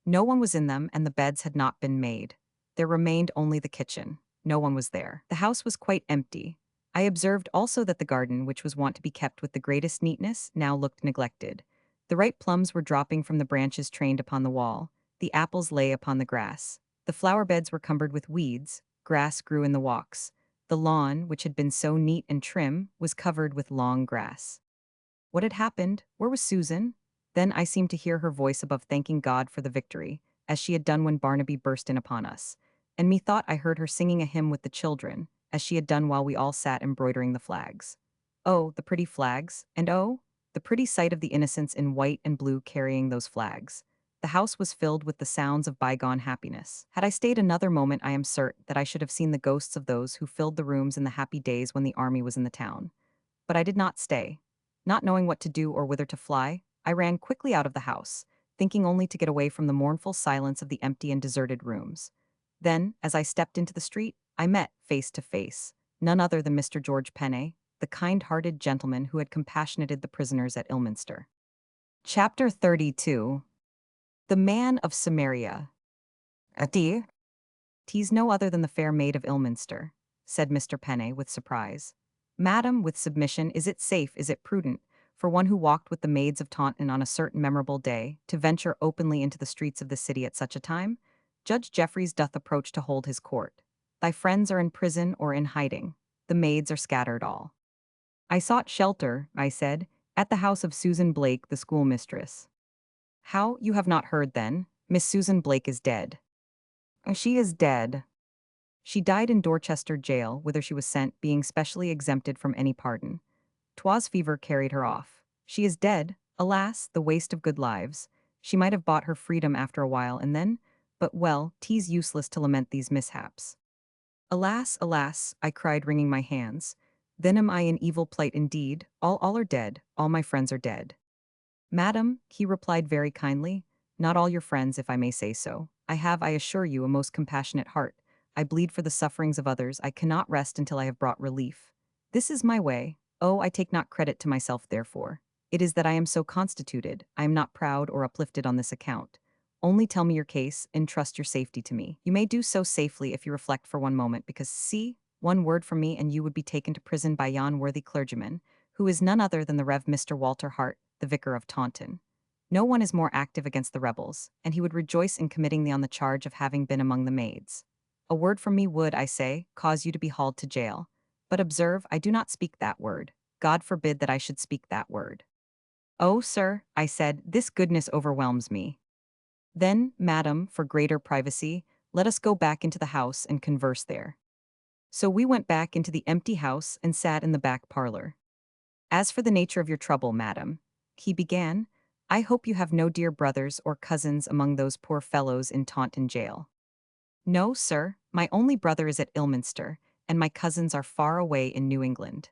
No one was in them, and the beds had not been made. There remained only the kitchen. No one was there. The house was quite empty. I observed also that the garden, which was wont to be kept with the greatest neatness, now looked neglected. The ripe plums were dropping from the branches trained upon the wall. The apples lay upon the grass. The flower beds were cumbered with weeds. Grass grew in the walks. The lawn, which had been so neat and trim, was covered with long grass. What had happened? Where was Susan? Then I seemed to hear her voice above thanking God for the victory, as she had done when Barnaby burst in upon us. And methought I heard her singing a hymn with the children, as she had done while we all sat embroidering the flags. Oh, the pretty flags, and oh, the pretty sight of the innocents in white and blue carrying those flags. The house was filled with the sounds of bygone happiness. Had I stayed another moment, I am certain that I should have seen the ghosts of those who filled the rooms in the happy days when the army was in the town. But I did not stay. Not knowing what to do or whither to fly, I ran quickly out of the house, thinking only to get away from the mournful silence of the empty and deserted rooms. Then, as I stepped into the street, I met, face to face, none other than Mr. George Penney, the kind-hearted gentleman who had compassionated the prisoners at Ilminster. Chapter 32. The Man of Samaria. "Dear, 'tis no other than the fair maid of Ilminster," said Mr. Penney with surprise. "Madam, with submission, is it safe, is it prudent, for one who walked with the maids of Taunton on a certain memorable day, to venture openly into the streets of the city at such a time? Judge Jeffreys doth approach to hold his court. Thy friends are in prison or in hiding. The maids are scattered all." "I sought shelter," I said, "at the house of Susan Blake, the schoolmistress." "How, you have not heard then? Miss Susan Blake is dead." "She is dead." "She died in Dorchester jail, whither she was sent, being specially exempted from any pardon. 'Twas fever carried her off. She is dead. Alas, the waste of good lives. She might have bought her freedom after a while, and then, but well, 'tis useless to lament these mishaps." "Alas, alas," I cried, wringing my hands. "Then am I in evil plight indeed. All are dead. All my friends are dead." "Madam," he replied very kindly, "not all your friends, if I may say so. I have, I assure you, a most compassionate heart. I bleed for the sufferings of others. I cannot rest until I have brought relief. This is my way. Oh, I take not credit to myself therefore. It is that I am so constituted. I am not proud or uplifted on this account. Only tell me your case, and trust your safety to me. You may do so safely if you reflect for one moment, because see, one word from me and you would be taken to prison by yon worthy clergyman, who is none other than the Rev. Mr. Walter Hart, the vicar of Taunton. No one is more active against the rebels, and he would rejoice in committing thee on the charge of having been among the maids. A word from me would, I say, cause you to be hauled to jail. But observe, I do not speak that word. God forbid that I should speak that word." "Oh, sir," I said, "this goodness overwhelms me." "Then, madam, for greater privacy, let us go back into the house and converse there." So we went back into the empty house and sat in the back parlor. "As for the nature of your trouble, madam," he began, "I hope you have no dear brothers or cousins among those poor fellows in Taunton jail." "No, sir, my only brother is at Ilminster, and my cousins are far away in New England."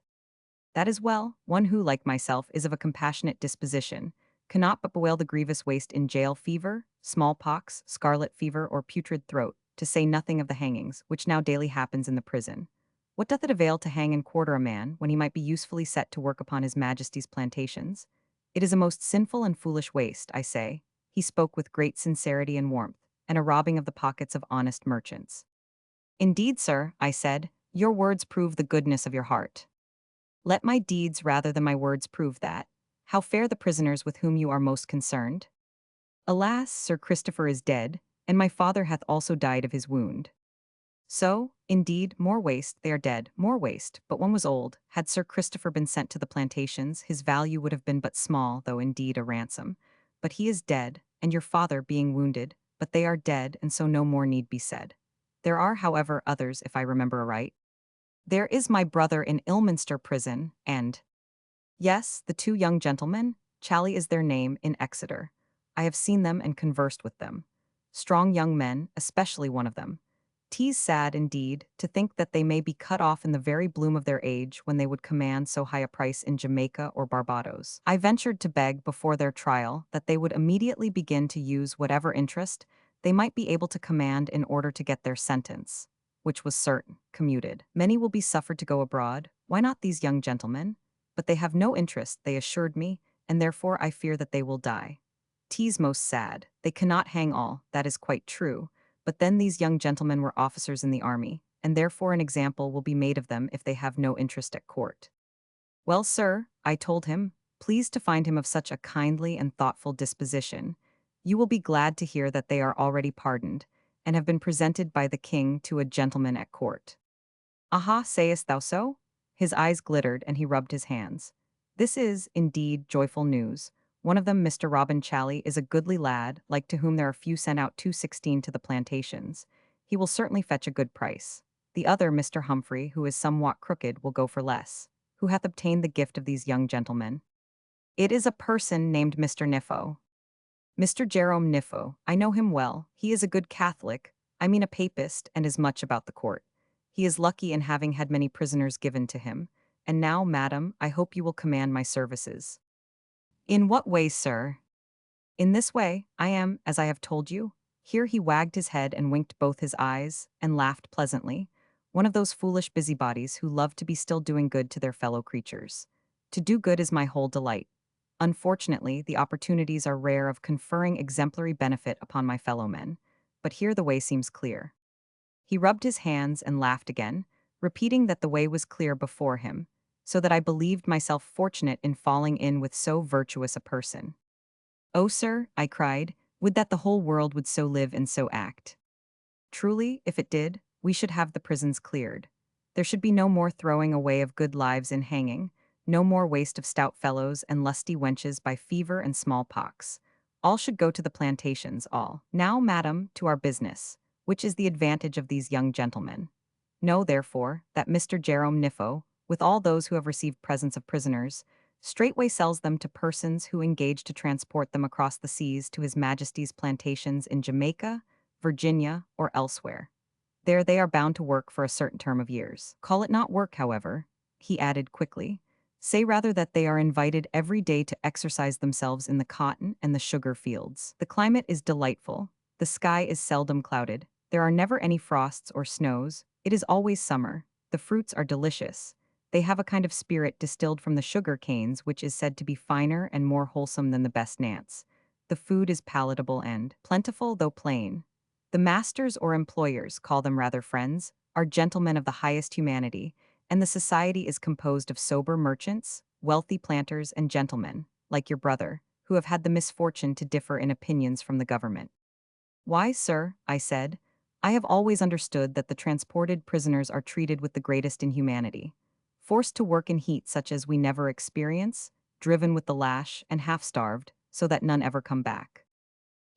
"That is well. One who, like myself, is of a compassionate disposition, cannot but bewail the grievous waste in jail fever, smallpox, scarlet fever, or putrid throat, to say nothing of the hangings, which now daily happens in the prison. What doth it avail to hang and quarter a man, when he might be usefully set to work upon his Majesty's plantations? It is a most sinful and foolish waste, I say." He spoke with great sincerity and warmth, "and a robbing of the pockets of honest merchants." "Indeed, sir," I said, "your words prove the goodness of your heart." "Let my deeds rather than my words prove that. How fare the prisoners with whom you are most concerned?" "Alas, Sir Christopher is dead, and my father hath also died of his wound." "So, indeed, more waste, they are dead, more waste, but one was old. Had Sir Christopher been sent to the plantations, his value would have been but small, though indeed a ransom. But he is dead, and your father being wounded, but they are dead, and so no more need be said. There are, however, others, if I remember aright. There is my brother in Ilminster prison, and—" "Yes, the two young gentlemen, Chally is their name, in Exeter. I have seen them and conversed with them. strong young men, especially one of them. 'Tis sad, indeed, to think that they may be cut off in the very bloom of their age when they would command so high a price in Jamaica or Barbados. I ventured to beg before their trial that they would immediately begin to use whatever interest they might be able to command in order to get their sentence, which was certain, commuted. Many will be suffered to go abroad. Why not these young gentlemen? But they have no interest, they assured me, and therefore I fear that they will die. 'Tis most sad. They cannot hang all, that is quite true. But then these young gentlemen were officers in the army, and therefore an example will be made of them if they have no interest at court. Well, sir, I told him, pleased to find him of such a kindly and thoughtful disposition, you will be glad to hear that they are already pardoned, and have been presented by the king to a gentleman at court. Aha, sayest thou so? His eyes glittered, and he rubbed his hands. This is, indeed, joyful news. One of them, Mr. Robin Chally, is a goodly lad, like to whom there are few sent out 216 to the plantations. He will certainly fetch a good price. The other, Mr. Humphrey, who is somewhat crooked, will go for less. Who hath obtained the gift of these young gentlemen? It is a person named Mr. Niffo. Mr. Jerome Niffo, I know him well. He is a good Catholic, I mean a papist, and is much about the court. He is lucky in having had many prisoners given to him. And now, madam, I hope you will command my services. In what way, sir? In this way, I am, as I have told you. Here he wagged his head and winked both his eyes, and laughed pleasantly. One of those foolish busybodies who love to be still doing good to their fellow creatures. To do good is my whole delight. Unfortunately, the opportunities are rare of conferring exemplary benefit upon my fellow men, but here the way seems clear. He rubbed his hands and laughed again, repeating that the way was clear before him, so that I believed myself fortunate in falling in with so virtuous a person. Oh, sir, I cried, would that the whole world would so live and so act. Truly, if it did, we should have the prisons cleared. There should be no more throwing away of good lives in hanging, no more waste of stout fellows and lusty wenches by fever and smallpox. All should go to the plantations, all. Now, madam, to our business. Which is the advantage of these young gentlemen? Know, therefore, that Mr. Jerome Niffo, with all those who have received presents of prisoners, straightway sells them to persons who engage to transport them across the seas to His Majesty's plantations in Jamaica, Virginia, or elsewhere. There they are bound to work for a certain term of years. Call it not work, however, he added quickly. Say rather that they are invited every day to exercise themselves in the cotton and the sugar fields. The climate is delightful. The sky is seldom clouded. There are never any frosts or snows. It is always summer. The fruits are delicious. They have a kind of spirit distilled from the sugar canes which is said to be finer and more wholesome than the best nants. The food is palatable and plentiful though plain. The masters or employers, call them rather friends, are gentlemen of the highest humanity, and the society is composed of sober merchants, wealthy planters, and gentlemen, like your brother, who have had the misfortune to differ in opinions from the government. Why, sir, I said, I have always understood that the transported prisoners are treated with the greatest inhumanity. Forced to work in heat such as we never experience, driven with the lash, and half-starved, so that none ever come back.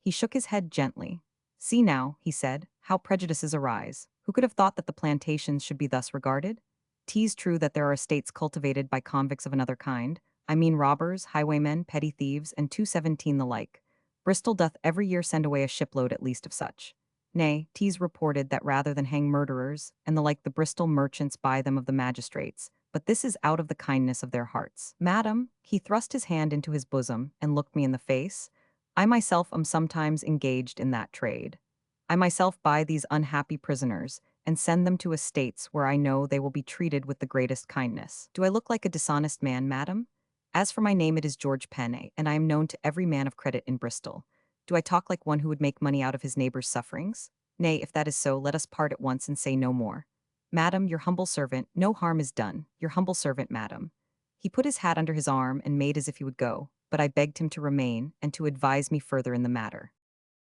He shook his head gently. See now, he said, how prejudices arise. Who could have thought that the plantations should be thus regarded? 'Tis true that there are estates cultivated by convicts of another kind, I mean robbers, highwaymen, petty thieves, and 217 the like. Bristol doth every year send away a shipload at least of such. Nay, 'tis reported that rather than hang murderers, and the like the Bristol merchants buy them of the magistrates, but this is out of the kindness of their hearts. Madam, he thrust his hand into his bosom, and looked me in the face. I myself am sometimes engaged in that trade. I myself buy these unhappy prisoners, and send them to estates where I know they will be treated with the greatest kindness. Do I look like a dishonest man, madam? As for my name, it is George Penne, and I am known to every man of credit in Bristol. Do I talk like one who would make money out of his neighbor's sufferings? Nay, if that is so, let us part at once and say no more. Madam, your humble servant, no harm is done. Your humble servant, madam. He put his hat under his arm and made as if he would go, but I begged him to remain and to advise me further in the matter.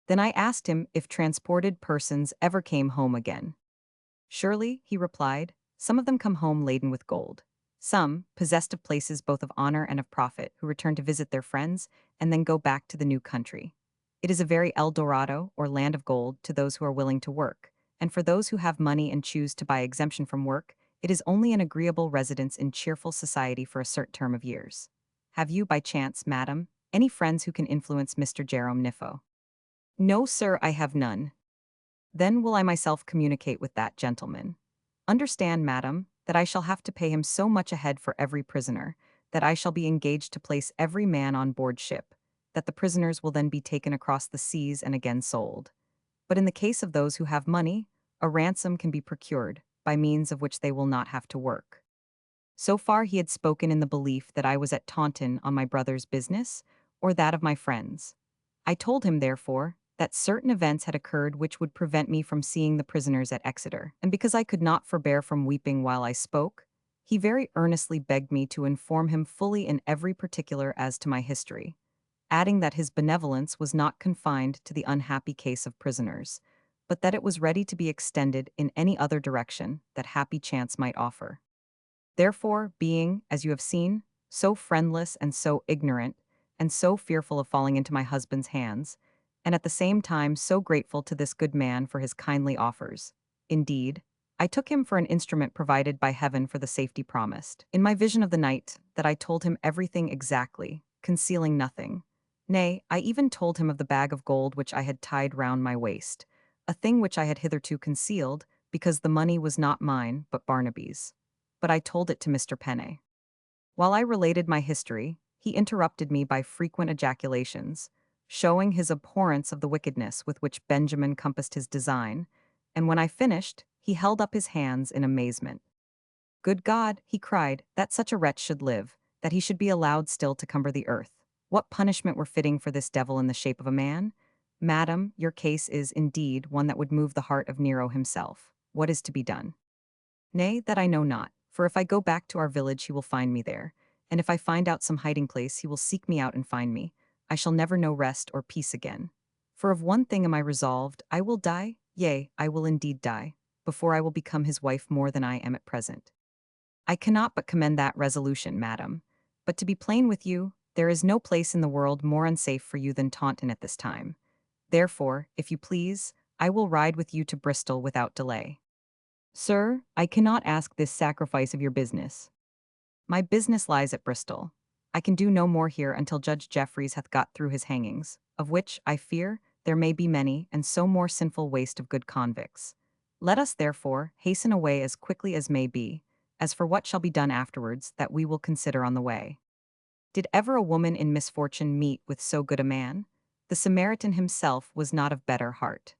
Then I asked him if transported persons ever came home again. Surely, he replied, some of them come home laden with gold. Some, possessed of places both of honor and of profit, who return to visit their friends and then go back to the new country. It is a very El Dorado, or land of gold, to those who are willing to work, and for those who have money and choose to buy exemption from work, it is only an agreeable residence in cheerful society for a certain term of years. Have you, by chance, madam, any friends who can influence Mr. Jerome Niffo? No, sir, I have none. Then will I myself communicate with that gentleman. Understand, madam, that I shall have to pay him so much a head for every prisoner, that I shall be engaged to place every man on board ship, that the prisoners will then be taken across the seas and again sold. But in the case of those who have money, a ransom can be procured, by means of which they will not have to work. So far he had spoken in the belief that I was at Taunton on my brother's business, or that of my friends. I told him, therefore, that certain events had occurred which would prevent me from seeing the prisoners at Exeter, and because I could not forbear from weeping while I spoke, he very earnestly begged me to inform him fully in every particular as to my history, adding that his benevolence was not confined to the unhappy case of prisoners, but that it was ready to be extended in any other direction that happy chance might offer. Therefore, being, as you have seen, so friendless and so ignorant, and so fearful of falling into my husband's hands, and at the same time so grateful to this good man for his kindly offers. Indeed, I took him for an instrument provided by heaven for the safety promised. In my vision of the night, that I told him everything exactly, concealing nothing. Nay, I even told him of the bag of gold which I had tied round my waist, a thing which I had hitherto concealed, because the money was not mine, but Barnaby's. But I told it to Mr. Penney. While I related my history, he interrupted me by frequent ejaculations, showing his abhorrence of the wickedness with which Benjamin compassed his design, and when I finished, he held up his hands in amazement. Good God, he cried, that such a wretch should live, that he should be allowed still to cumber the earth. What punishment were fitting for this devil in the shape of a man? Madam, your case is, indeed, one that would move the heart of Nero himself. What is to be done? Nay, that I know not, for if I go back to our village he will find me there, and if I find out some hiding place he will seek me out and find me. I shall never know rest or peace again. For of one thing am I resolved, I will die, yea, I will indeed die, before I will become his wife more than I am at present. I cannot but commend that resolution, madam. But to be plain with you, there is no place in the world more unsafe for you than Taunton at this time. Therefore, if you please, I will ride with you to Bristol without delay. Sir, I cannot ask this sacrifice of your business. My business lies at Bristol. I can do no more here until Judge Jeffreys hath got through his hangings, of which, I fear, there may be many, and so more sinful waste of good convicts. Let us, therefore, hasten away as quickly as may be, as for what shall be done afterwards, that we will consider on the way. Did ever a woman in misfortune meet with so good a man? The Samaritan himself was not of better heart.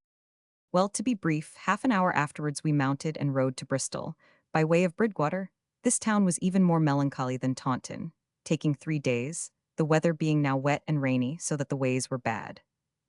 Well, to be brief, half an hour afterwards we mounted and rode to Bristol, by way of Bridgwater. This town was even more melancholy than Taunton, taking 3 days, the weather being now wet and rainy, so that the ways were bad.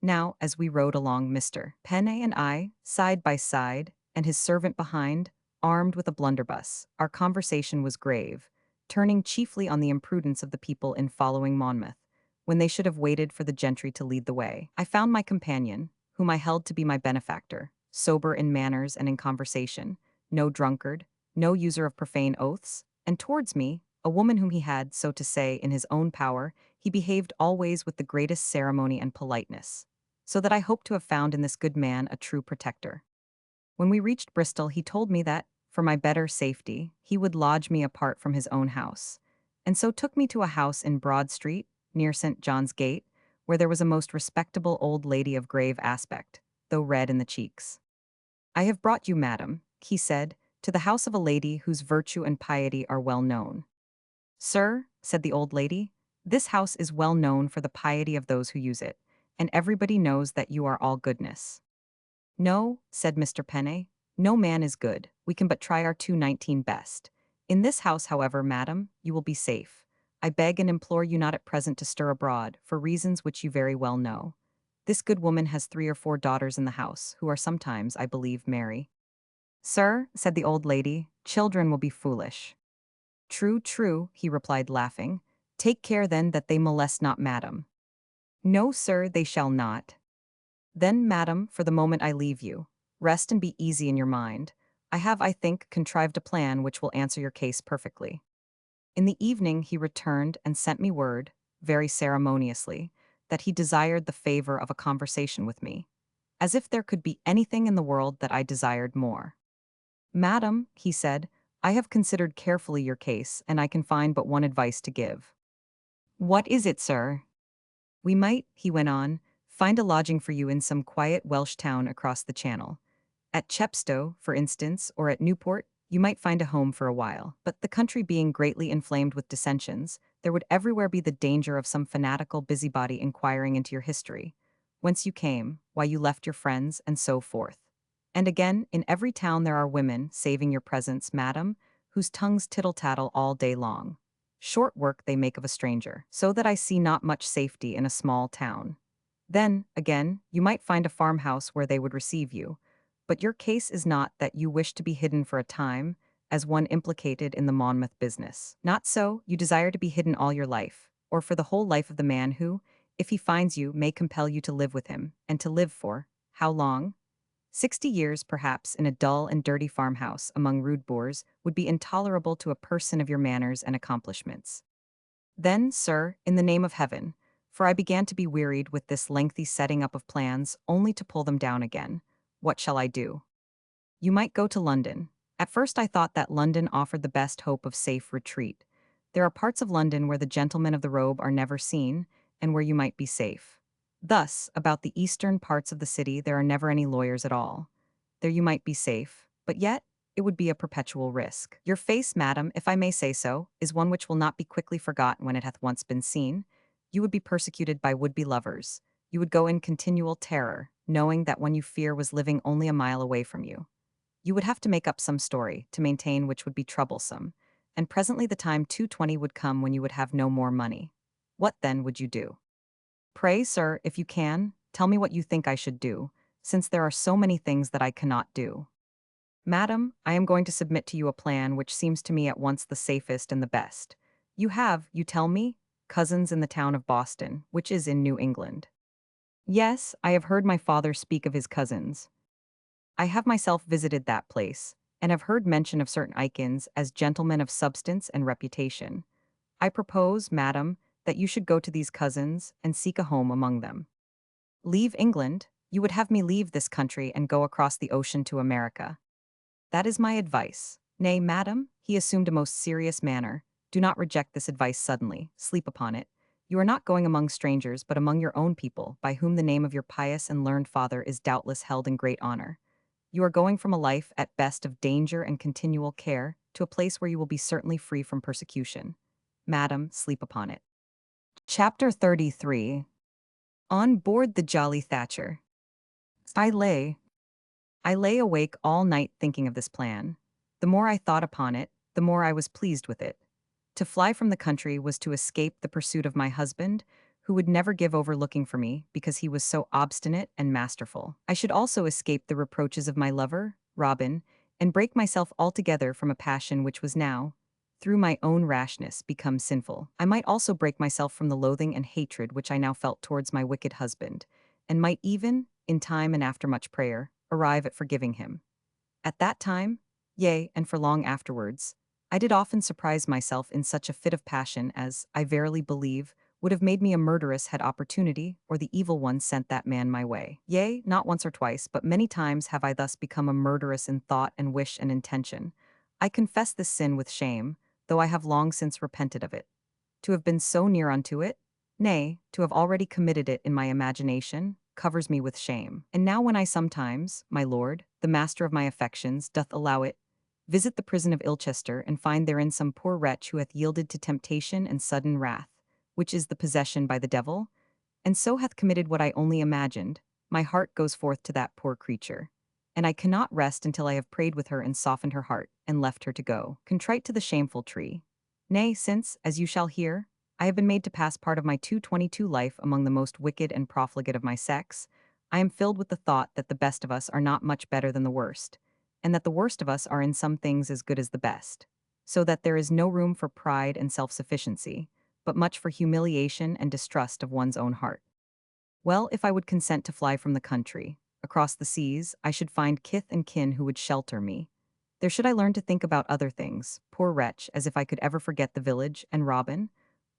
Now, as we rode along, Mr. Penney and I, side by side, and his servant behind, armed with a blunderbuss, our conversation was grave, turning chiefly on the imprudence of the people in following Monmouth, when they should have waited for the gentry to lead the way. I found my companion, whom I held to be my benefactor, sober in manners and in conversation, no drunkard, no user of profane oaths, and towards me, a woman whom he had, so to say, in his own power, he behaved always with the greatest ceremony and politeness, so that I hoped to have found in this good man a true protector. When we reached Bristol, he told me that, for my better safety, he would lodge me apart from his own house, and so took me to a house in Broad Street, near St. John's Gate, where there was a most respectable old lady of grave aspect, though red in the cheeks. I have brought you, madam, he said, to the house of a lady whose virtue and piety are well known. Sir, said the old lady, this house is well known for the piety of those who use it, and everybody knows that you are all goodness. No, said Mr. Penney, no man is good, we can but try our 219 best. In this house, however, madam, you will be safe. I beg and implore you not at present to stir abroad, for reasons which you very well know. This good woman has 3 or 4 daughters in the house, who are sometimes, I believe, merry. Sir, said the old lady, children will be foolish. True, true, he replied, laughing. Take care then that they molest not madam. No, sir, they shall not. Then, madam, for the moment I leave you. Rest and be easy in your mind. I have, I think, contrived a plan which will answer your case perfectly. In the evening he returned and sent me word, very ceremoniously, that he desired the favor of a conversation with me, as if there could be anything in the world that I desired more. Madam, he said, I have considered carefully your case, and I can find but one advice to give. What is it, sir? We might, he went on, find a lodging for you in some quiet Welsh town across the channel. At Chepstow, for instance, or at Newport, you might find a home for a while, but the country being greatly inflamed with dissensions, there would everywhere be the danger of some fanatical busybody inquiring into your history, whence you came, why you left your friends, and so forth. And again, in every town there are women, saving your presence, madam, whose tongues tittle-tattle all day long. Short work they make of a stranger, so that I see not much safety in a small town. Then, again, you might find a farmhouse where they would receive you, but your case is not that you wish to be hidden for a time, as one implicated in the Monmouth business. Not so, you desire to be hidden all your life, or for the whole life of the man who, if he finds you, may compel you to live with him, and to live for, how long? 60 years, perhaps, in a dull and dirty farmhouse among rude boors would be intolerable to a person of your manners and accomplishments. Then, sir, in the name of heaven, for I began to be wearied with this lengthy setting up of plans only to pull them down again, what shall I do? You might go to London. At first I thought that London offered the best hope of safe retreat. There are parts of London where the gentlemen of the robe are never seen, and where you might be safe. Thus, about the eastern parts of the city there are never any lawyers at all. There you might be safe, but yet it would be a perpetual risk. Your face, madam, if I may say so, is one which will not be quickly forgotten when it hath once been seen. You would be persecuted by would-be lovers. You would go in continual terror, knowing that one you fear was living only a mile away from you. You would have to make up some story to maintain which would be troublesome, and presently the time 2:20 would come when you would have no more money. What then would you do? Pray, sir, if you can, tell me what you think I should do, since there are so many things that I cannot do. Madam, I am going to submit to you a plan which seems to me at once the safest and the best. You have, you tell me, cousins in the town of Boston, which is in New England. Yes, I have heard my father speak of his cousins. I have myself visited that place, and have heard mention of certain Aikins as gentlemen of substance and reputation. I propose, madam, that you should go to these cousins and seek a home among them. Leave England? You would have me leave this country and go across the ocean to America. That is my advice. Nay, madam, he assumed a most serious manner. Do not reject this advice suddenly. Sleep upon it. You are not going among strangers, but among your own people, by whom the name of your pious and learned father is doubtless held in great honor. You are going from a life, at best, of danger and continual care, to a place where you will be certainly free from persecution. Madam, sleep upon it. Chapter 33. On board the Jolly Thatcher. I lay awake all night thinking of this plan. The more I thought upon it, the more I was pleased with it. To fly from the country was to escape the pursuit of my husband, who would never give over looking for me because he was so obstinate and masterful. I should also escape the reproaches of my lover, Robin, and break myself altogether from a passion which was now, through my own rashness, become sinful. I might also break myself from the loathing and hatred which I now felt towards my wicked husband, and might even, in time and after much prayer, arrive at forgiving him. At that time, yea, and for long afterwards, I did often surprise myself in such a fit of passion as, I verily believe, would have made me a murderess had opportunity, or the evil one sent that man my way. Yea, not once or twice, but many times have I thus become a murderess in thought and wish and intention. I confess this sin with shame, though I have long since repented of it. To have been so near unto it, nay, to have already committed it in my imagination, covers me with shame. And now when I sometimes, my lord, the master of my affections, doth allow it, visit the prison of Ilchester, and find therein some poor wretch who hath yielded to temptation and sudden wrath, which is the possession by the devil, and so hath committed what I only imagined, my heart goes forth to that poor creature. And I cannot rest until I have prayed with her and softened her heart, and left her to go, contrite to the shameful tree. Nay, since, as you shall hear, I have been made to pass part of my 222 life among the most wicked and profligate of my sex, I am filled with the thought that the best of us are not much better than the worst, and that the worst of us are in some things as good as the best, so that there is no room for pride and self-sufficiency, but much for humiliation and distrust of one's own heart. Well, if I would consent to fly from the country, across the seas, I should find kith and kin who would shelter me. There should I learn to think about other things, poor wretch, as if I could ever forget the village and Robin.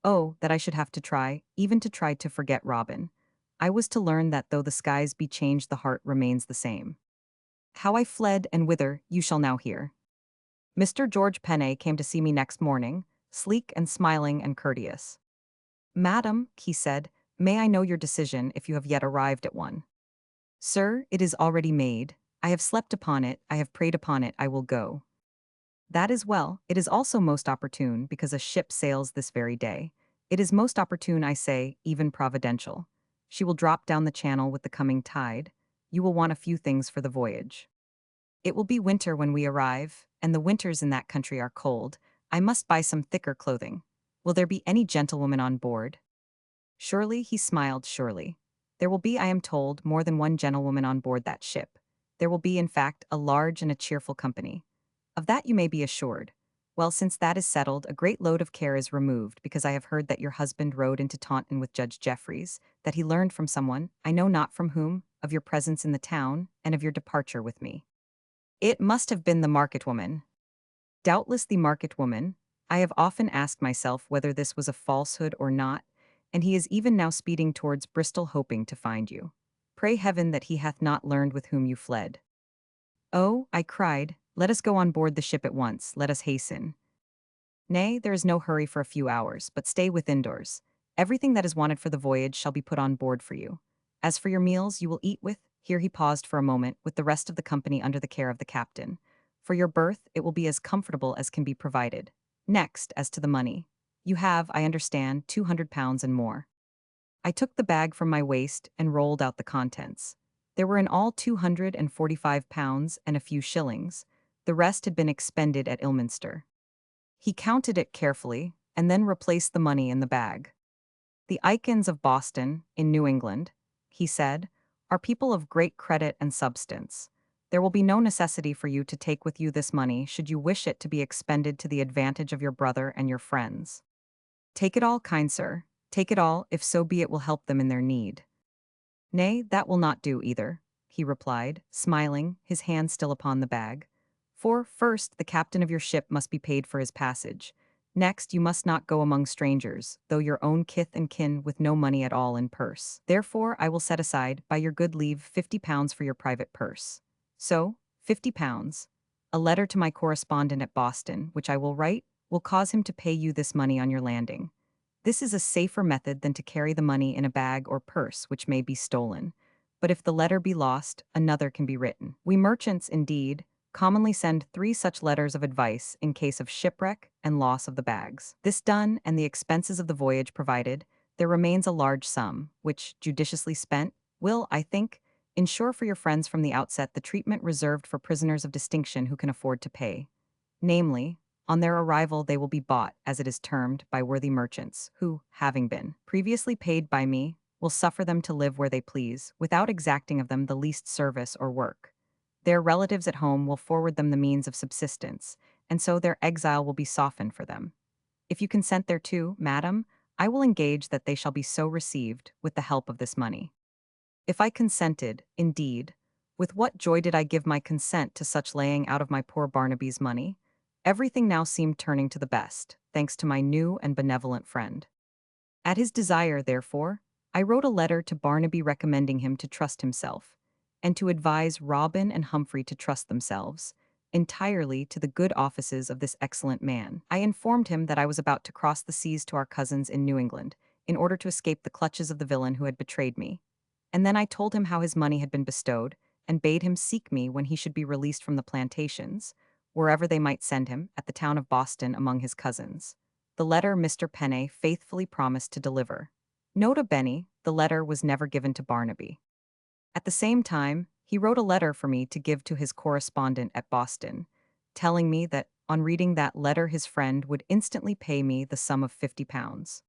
Oh, that I should have to try, even to try to forget Robin. I was to learn that though the skies be changed, the heart remains the same. How I fled and whither, you shall now hear. Mr. George Penney came to see me next morning, sleek and smiling and courteous. Madam, he said, May I know your decision if you have yet arrived at one? Sir, it is already made. I have slept upon it, I have prayed upon it, I will go. That is well. It is also most opportune, because a ship sails this very day. It is most opportune, I say, even providential. She will drop down the channel with the coming tide. You will want a few things for the voyage. It will be winter when we arrive, and the winters in that country are cold. I must buy some thicker clothing. Will there be any gentlewoman on board? Surely, he smiled, surely. There will be, I am told, more than one gentlewoman on board that ship. There will be, in fact, a large and a cheerful company. Of that you may be assured. Well, since that is settled, a great load of care is removed, because I have heard that your husband rode into Taunton with Judge Jeffreys, that he learned from someone, I know not from whom, of your presence in the town, and of your departure with me. It must have been the market woman. Doubtless the market woman. I have often asked myself whether this was a falsehood or not, and he is even now speeding towards Bristol hoping to find you. Pray heaven that he hath not learned with whom you fled. Oh, I cried, let us go on board the ship at once, let us hasten. Nay, there is no hurry for a few hours, but stay within doors. Everything that is wanted for the voyage shall be put on board for you. As for your meals, you will eat with, here he paused for a moment, with the rest of the company under the care of the captain. For your berth, it will be as comfortable as can be provided. Next, as to the money. You have, I understand, £200 and more. I took the bag from my waist and rolled out the contents. There were in all £245 and a few shillings. The rest had been expended at Ilminster. He counted it carefully, and then replaced the money in the bag. The Icons of Boston, in New England, he said, are people of great credit and substance. There will be no necessity for you to take with you this money should you wish it to be expended to the advantage of your brother and your friends. Take it all, kind sir, take it all, if so be it will help them in their need. Nay, that will not do either, he replied, smiling, his hand still upon the bag. For, first, the captain of your ship must be paid for his passage. Next, you must not go among strangers, though your own kith and kin, with no money at all in purse. Therefore, I will set aside, by your good leave, £50 for your private purse. So, £50. A letter to my correspondent at Boston, which I will write, will cause him to pay you this money on your landing. This is a safer method than to carry the money in a bag or purse, which may be stolen. But if the letter be lost, another can be written. We merchants, indeed, commonly send 3 such letters of advice in case of shipwreck and loss of the bags. This done, and the expenses of the voyage provided, there remains a large sum, which, judiciously spent, will, I think, ensure for your friends from the outset the treatment reserved for prisoners of distinction who can afford to pay. Namely, on their arrival they will be bought, as it is termed, by worthy merchants, who, having been previously paid by me, will suffer them to live where they please, without exacting of them the least service or work. Their relatives at home will forward them the means of subsistence, and so their exile will be softened for them. If you consent thereto, madam, I will engage that they shall be so received, with the help of this money. If I consented, indeed, with what joy did I give my consent to such laying out of my poor Barnaby's money? Everything now seemed turning to the best, thanks to my new and benevolent friend. At his desire, therefore, I wrote a letter to Barnaby recommending him to trust himself, and to advise Robin and Humphrey to trust themselves, entirely to the good offices of this excellent man. I informed him that I was about to cross the seas to our cousins in New England, in order to escape the clutches of the villain who had betrayed me. And then I told him how his money had been bestowed, and bade him seek me when he should be released from the plantations, wherever they might send him, at the town of Boston among his cousins. The letter Mr. Penney faithfully promised to deliver. Nota bene, the letter was never given to Barnaby. At the same time, he wrote a letter for me to give to his correspondent at Boston, telling me that, on reading that letter, his friend would instantly pay me the sum of £50.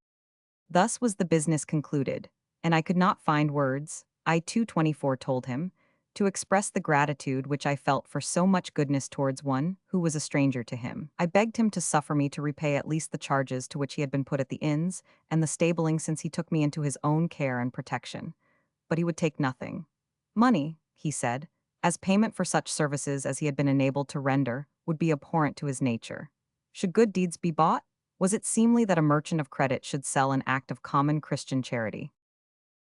Thus was the business concluded, and I could not find words, I too 24 told him, to express the gratitude which I felt for so much goodness towards one who was a stranger to him. I begged him to suffer me to repay at least the charges to which he had been put at the inns, and the stabling, since he took me into his own care and protection. But he would take nothing. Money, he said, as payment for such services as he had been enabled to render, would be abhorrent to his nature. Should good deeds be bought? Was it seemly that a merchant of credit should sell an act of common Christian charity?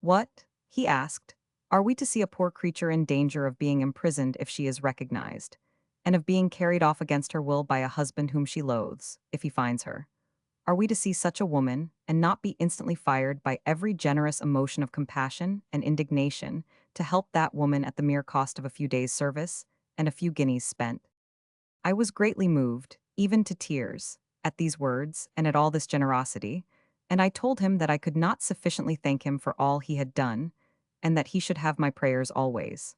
What, he asked, are we to see a poor creature in danger of being imprisoned if she is recognized, and of being carried off against her will by a husband whom she loathes, if he finds her? Are we to see such a woman and not be instantly fired by every generous emotion of compassion and indignation to help that woman at the mere cost of a few days' service and a few guineas spent? I was greatly moved, even to tears, at these words and at all this generosity, and I told him that I could not sufficiently thank him for all he had done, and that he should have my prayers always.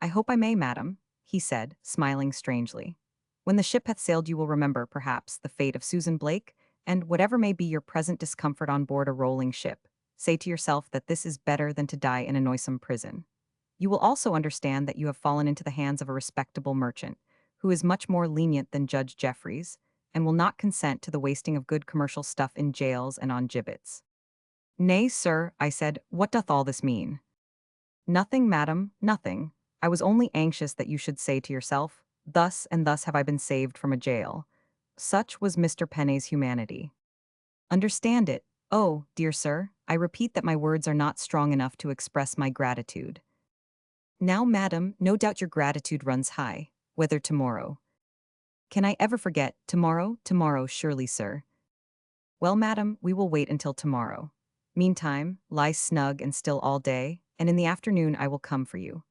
I hope I may, madam, he said, smiling strangely. When the ship hath sailed, you will remember, perhaps, the fate of Susan Blake, and whatever may be your present discomfort on board a rolling ship, say to yourself that this is better than to die in a noisome prison. You will also understand that you have fallen into the hands of a respectable merchant, who is much more lenient than Judge Jeffreys, and will not consent to the wasting of good commercial stuff in jails and on gibbets. Nay, sir, I said, what doth all this mean? Nothing, madam, nothing. I was only anxious that you should say to yourself, thus and thus have I been saved from a jail. Such was Mr. Penney's humanity. Understand it. Oh, dear sir, I repeat that my words are not strong enough to express my gratitude. Now, madam, no doubt your gratitude runs high. Whether tomorrow? Can I ever forget tomorrow? Tomorrow, surely, sir. Well, madam, we will wait until tomorrow. Meantime, lie snug and still all day, and in the afternoon I will come for you.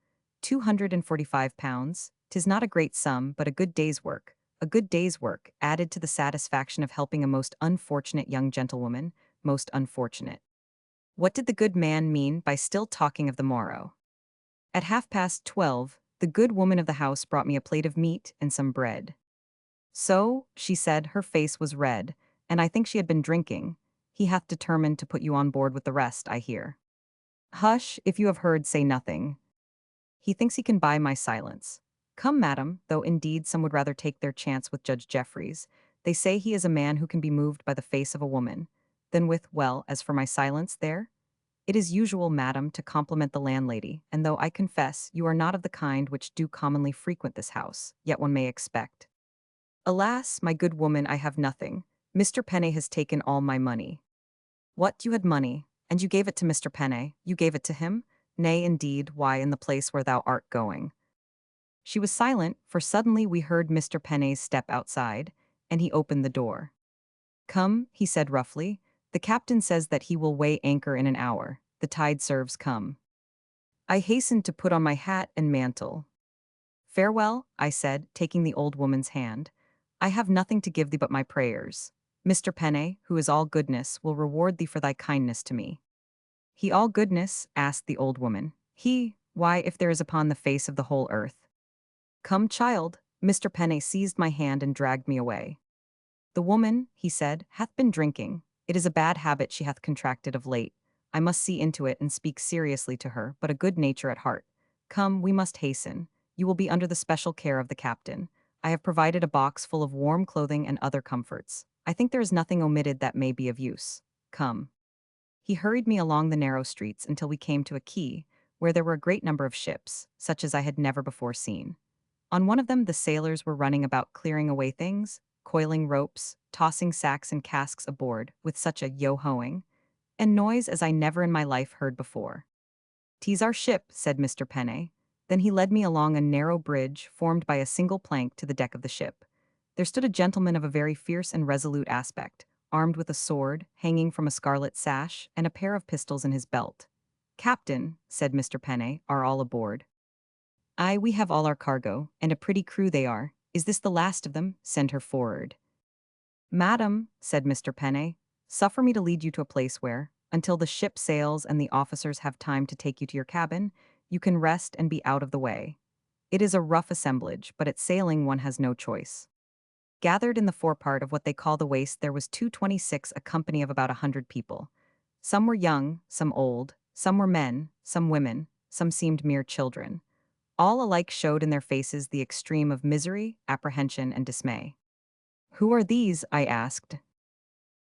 £245. 'Tis not a great sum, but a good day's work. A good day's work, added to the satisfaction of helping a most unfortunate young gentlewoman, most unfortunate. What did the good man mean by still talking of the morrow? At 12:30, the good woman of the house brought me a plate of meat and some bread. So, she said, her face was red, and I think she had been drinking. He hath determined to put you on board with the rest, I hear. Hush, if you have heard, say nothing. He thinks he can buy my silence. Come, madam, though indeed some would rather take their chance with Judge Jeffreys. They say he is a man who can be moved by the face of a woman. Then well, as for my silence, there? It is usual, madam, to compliment the landlady, and though I confess you are not of the kind which do commonly frequent this house, yet one may expect. Alas, my good woman, I have nothing. Mr. Penney has taken all my money. What, you had money, and you gave it to Mr. Penney? You gave it to him? Nay, indeed, why, in the place where thou art going. She was silent, for suddenly we heard Mr. Penney's step outside, and he opened the door. Come, he said roughly. The captain says that he will weigh anchor in an hour. The tide serves come. I hastened to put on my hat and mantle. Farewell, I said, taking the old woman's hand. I have nothing to give thee but my prayers. Mr. Penney, who is all goodness, will reward thee for thy kindness to me. He all goodness? Asked the old woman. He, why, if there is upon the face of the whole earth. Come, child. Mr. Penney seized my hand and dragged me away. The woman, he said, hath been drinking. It is a bad habit she hath contracted of late. I must see into it and speak seriously to her, but a good nature at heart. Come, we must hasten. You will be under the special care of the captain. I have provided a box full of warm clothing and other comforts. I think there is nothing omitted that may be of use. Come. He hurried me along the narrow streets until we came to a quay, where there were a great number of ships, such as I had never before seen. On one of them the sailors were running about clearing away things, coiling ropes, tossing sacks and casks aboard with such a yo-hoing and noise as I never in my life heard before. "'Tis our ship," said Mr. Penney. Then he led me along a narrow bridge formed by a single plank to the deck of the ship. There stood a gentleman of a very fierce and resolute aspect, armed with a sword hanging from a scarlet sash and a pair of pistols in his belt. "Captain," said Mr. Penney, "are all aboard?" "Aye, we have all our cargo, and a pretty crew they are. Is this the last of them? Send her forward." "Madam," said Mr. Penney, "suffer me to lead you to a place where, until the ship sails and the officers have time to take you to your cabin, you can rest and be out of the way. It is a rough assemblage, but at sailing one has no choice." Gathered in the forepart of what they call the waist there was 226, a company of about 100 people. Some were young, some old, some were men, some women, some seemed mere children. All alike showed in their faces the extreme of misery, apprehension, and dismay. "Who are these?" I asked.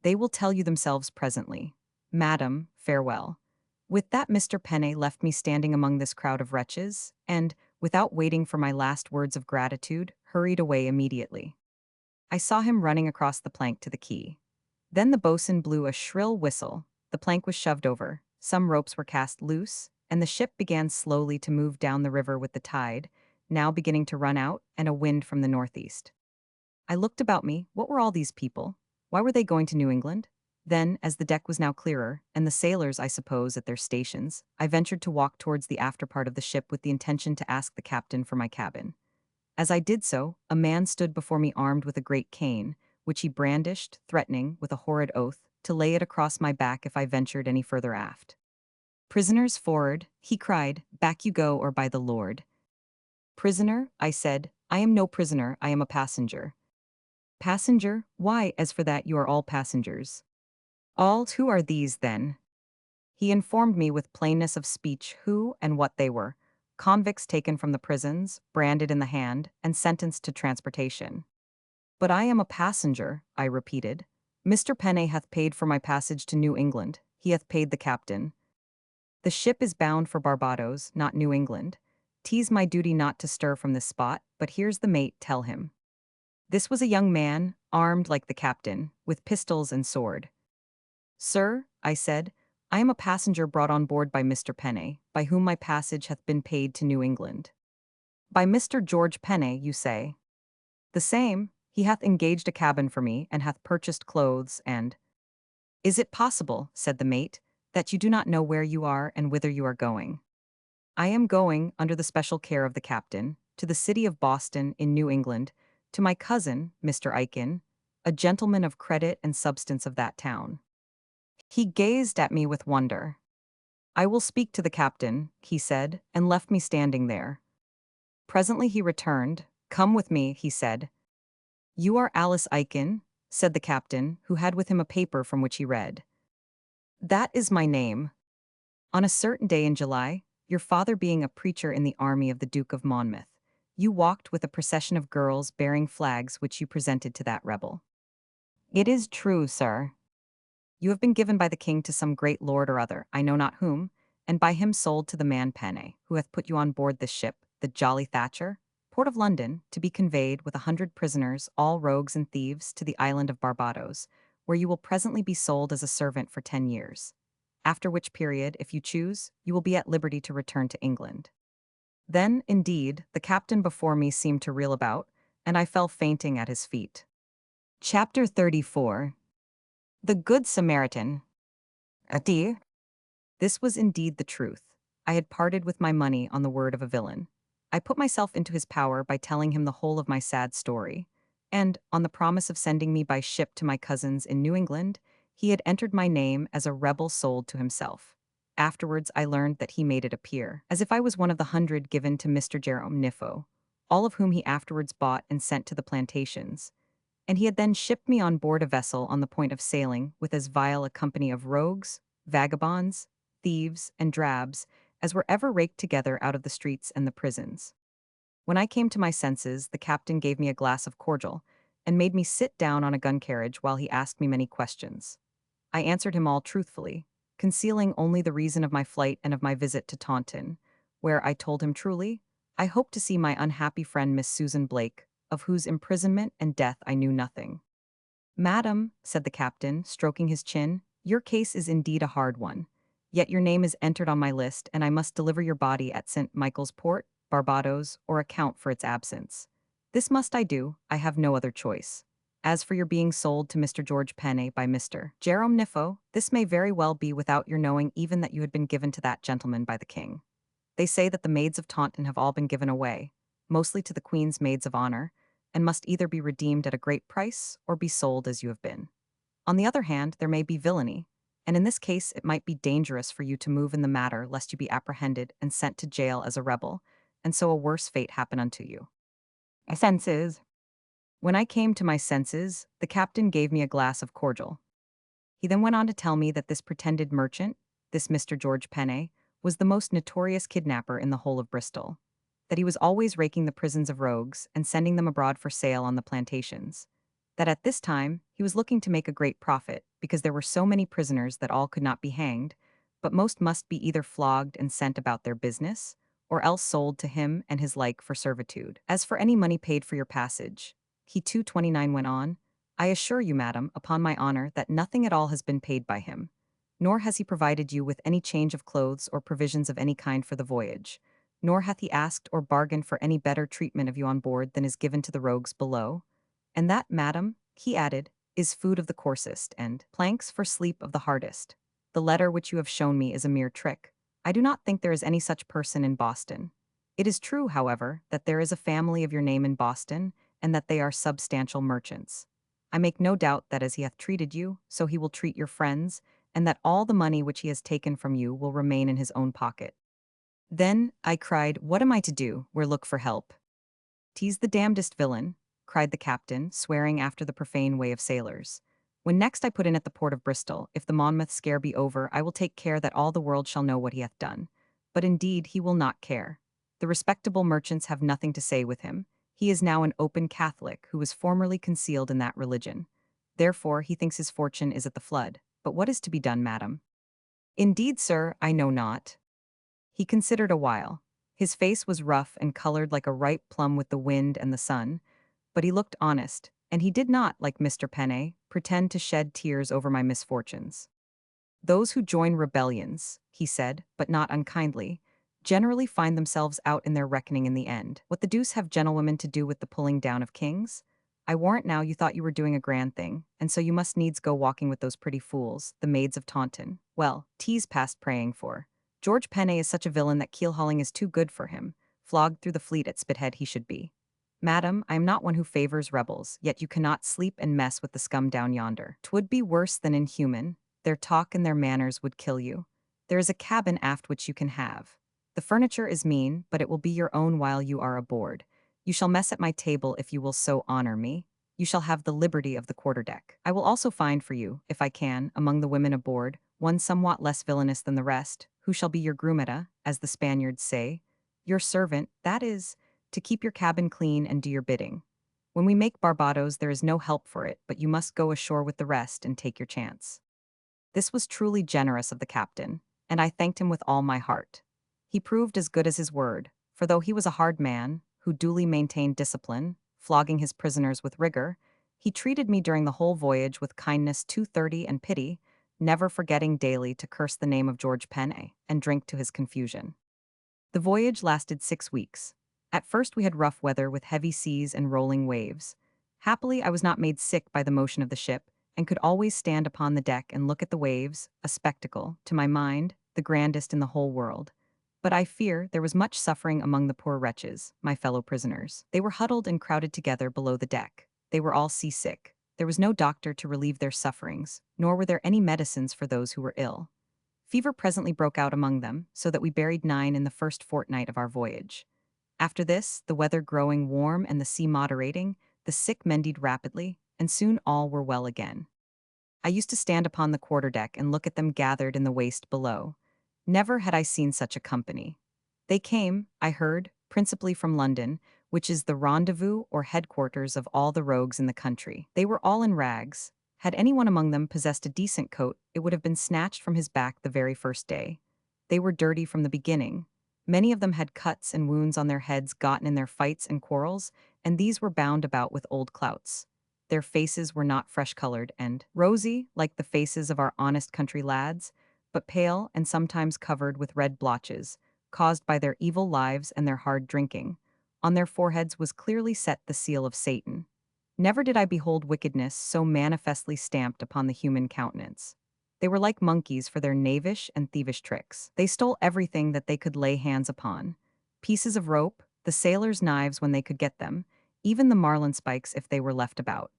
"They will tell you themselves presently. Madam, farewell." With that Mr. Penney left me standing among this crowd of wretches, and, without waiting for my last words of gratitude, hurried away immediately. I saw him running across the plank to the quay. Then the boatswain blew a shrill whistle, the plank was shoved over, some ropes were cast loose, and the ship began slowly to move down the river with the tide, now beginning to run out, and a wind from the northeast. I looked about me. What were all these people? Why were they going to New England? Then, as the deck was now clearer, and the sailors, I suppose, at their stations, I ventured to walk towards the after part of the ship with the intention to ask the captain for my cabin. As I did so, a man stood before me armed with a great cane, which he brandished, threatening, with a horrid oath, to lay it across my back if I ventured any further aft. "Prisoners forward," he cried, "back you go or by the Lord." "Prisoner," I said, "I am no prisoner, I am a passenger." "Passenger? Why, as for that you are all passengers." "All? Who are these, then?" He informed me with plainness of speech who and what they were: convicts taken from the prisons, branded in the hand, and sentenced to transportation. "But I am a passenger," I repeated. "Mr. Penney hath paid for my passage to New England. He hath paid the captain. The ship is bound for Barbados, not New England. 'Tis my duty not to stir from this spot, but here's the mate, tell him." This was a young man, armed like the captain, with pistols and sword. "Sir," I said, "I am a passenger brought on board by Mr. Penney, by whom my passage hath been paid to New England." "By Mr. George Penney, you say?" "The same. He hath engaged a cabin for me, and hath purchased clothes, and—" "Is it possible," said the mate, "that you do not know where you are and whither you are going?" "I am going, under the special care of the captain, to the city of Boston, in New England, to my cousin, Mr. Aiken, a gentleman of credit and substance of that town." He gazed at me with wonder. "I will speak to the captain," he said, and left me standing there. Presently he returned. "Come with me," he said. "You are Alice Aiken?" said the captain, who had with him a paper from which he read. "That is my name. On a certain day in July, your father being a preacher in the army of the Duke of Monmouth, you walked with a procession of girls bearing flags which you presented to that rebel." "It is true, sir." "You have been given by the king to some great lord or other, I know not whom, and by him sold to the man Penney, who hath put you on board this ship, the Jolly Thatcher, port of London, to be conveyed with 100 prisoners, all rogues and thieves, to the island of Barbados, where you will presently be sold as a servant for 10 years. After which period, if you choose, you will be at liberty to return to England." Then, indeed, the captain before me seemed to reel about, and I fell fainting at his feet. Chapter 34. The Good Samaritan. Adi. This was indeed the truth. I had parted with my money on the word of a villain. I put myself into his power by telling him the whole of my sad story, and, on the promise of sending me by ship to my cousins in New England, he had entered my name as a rebel sold to himself. Afterwards I learned that he made it appear as if I was one of the 100 given to Mr. Jerome Nifo, all of whom he afterwards bought and sent to the plantations, and he had then shipped me on board a vessel on the point of sailing with as vile a company of rogues, vagabonds, thieves, and drabs as were ever raked together out of the streets and the prisons. When I came to my senses, the captain gave me a glass of cordial, and made me sit down on a gun carriage while he asked me many questions. I answered him all truthfully, concealing only the reason of my flight and of my visit to Taunton, where, I told him truly, I hoped to see my unhappy friend Miss Susan Blake, of whose imprisonment and death I knew nothing. "Madam," said the captain, stroking his chin, "your case is indeed a hard one. Yet your name is entered on my list, and I must deliver your body at St. Michael's Port, Barbados, or account for its absence. This must I do, I have no other choice. As for your being sold to Mr. George Penney by Mr. Jerome Nifo, this may very well be without your knowing even that you had been given to that gentleman by the king. They say that the maids of Taunton have all been given away, mostly to the Queen's maids of honor, and must either be redeemed at a great price or be sold as you have been. On the other hand, there may be villainy, and in this case it might be dangerous for you to move in the matter lest you be apprehended and sent to jail as a rebel, and so a worse fate happen unto you." Senses. When I came to my senses, the captain gave me a glass of cordial. He then went on to tell me that this pretended merchant, this Mr. George Penney, was the most notorious kidnapper in the whole of Bristol, that he was always raking the prisons of rogues and sending them abroad for sale on the plantations, that at this time he was looking to make a great profit because there were so many prisoners that all could not be hanged, but most must be either flogged and sent about their business, or else sold to him and his like for servitude. As for any money paid for your passage, he 229 went on, I assure you, madam, upon my honor, that nothing at all has been paid by him, nor has he provided you with any change of clothes or provisions of any kind for the voyage, nor hath he asked or bargained for any better treatment of you on board than is given to the rogues below. And that, madam, he added, is food of the coarsest, and planks for sleep of the hardest. The letter which you have shown me is a mere trick. I do not think there is any such person in Boston. It is true, however, that there is a family of your name in Boston, and that they are substantial merchants. I make no doubt that as he hath treated you, so he will treat your friends, and that all the money which he has taken from you will remain in his own pocket. Then, I cried, what am I to do? Where look for help? "'Tis the damnedest villain," cried the captain, swearing after the profane way of sailors. "When next I put in at the port of Bristol, if the Monmouth scare be over, I will take care that all the world shall know what he hath done. But indeed he will not care. The respectable merchants have nothing to say with him. He is now an open Catholic, who was formerly concealed in that religion. Therefore he thinks his fortune is at the flood. But what is to be done, madam?" "Indeed, sir, I know not." He considered a while. His face was rough and colored like a ripe plum with the wind and the sun, but he looked honest, and he did not, like Mr. Penney, pretend to shed tears over my misfortunes. "Those who join rebellions," he said, but not unkindly, "generally find themselves out in their reckoning in the end. What the deuce have gentlewomen to do with the pulling down of kings? I warrant now you thought you were doing a grand thing, and so you must needs go walking with those pretty fools, the maids of Taunton. Well, tea's past praying for. George Penney is such a villain that keel-hauling is too good for him. Flogged through the fleet at Spithead he should be. Madam, I am not one who favors rebels, yet you cannot sleep and mess with the scum down yonder. 'Twould be worse than inhuman. Their talk and their manners would kill you. There is a cabin aft which you can have. The furniture is mean, but it will be your own while you are aboard. You shall mess at my table if you will so honor me. You shall have the liberty of the quarterdeck. I will also find for you, if I can, among the women aboard, one somewhat less villainous than the rest, who shall be your groometta, as the Spaniards say. Your servant, that is, to keep your cabin clean and do your bidding. When we make Barbados, there is no help for it, but you must go ashore with the rest and take your chance." This was truly generous of the captain, and I thanked him with all my heart. He proved as good as his word, for though he was a hard man, who duly maintained discipline, flogging his prisoners with rigor, he treated me during the whole voyage with kindness 230 and pity, never forgetting daily to curse the name of George Penney and drink to his confusion. The voyage lasted 6 weeks. At first we had rough weather with heavy seas and rolling waves. Happily I was not made sick by the motion of the ship, and could always stand upon the deck and look at the waves, a spectacle, to my mind, the grandest in the whole world. But I fear there was much suffering among the poor wretches, my fellow prisoners. They were huddled and crowded together below the deck. They were all seasick. There was no doctor to relieve their sufferings, nor were there any medicines for those who were ill. Fever presently broke out among them, so that we buried 9 in the first fortnight of our voyage. After this, the weather growing warm and the sea moderating, the sick mended rapidly, and soon all were well again. I used to stand upon the quarterdeck and look at them gathered in the waist below. Never had I seen such a company. They came, I heard, principally from London, which is the rendezvous or headquarters of all the rogues in the country. They were all in rags. Had any one among them possessed a decent coat, it would have been snatched from his back the very first day. They were dirty from the beginning. Many of them had cuts and wounds on their heads gotten in their fights and quarrels, and these were bound about with old clouts. Their faces were not fresh-colored and rosy, like the faces of our honest country lads, but pale and sometimes covered with red blotches, caused by their evil lives and their hard drinking. On their foreheads was clearly set the seal of Satan. Never did I behold wickedness so manifestly stamped upon the human countenance. They were like monkeys for their knavish and thievish tricks. They stole everything that they could lay hands upon. Pieces of rope, the sailors' knives when they could get them, even the marlinspikes if they were left about.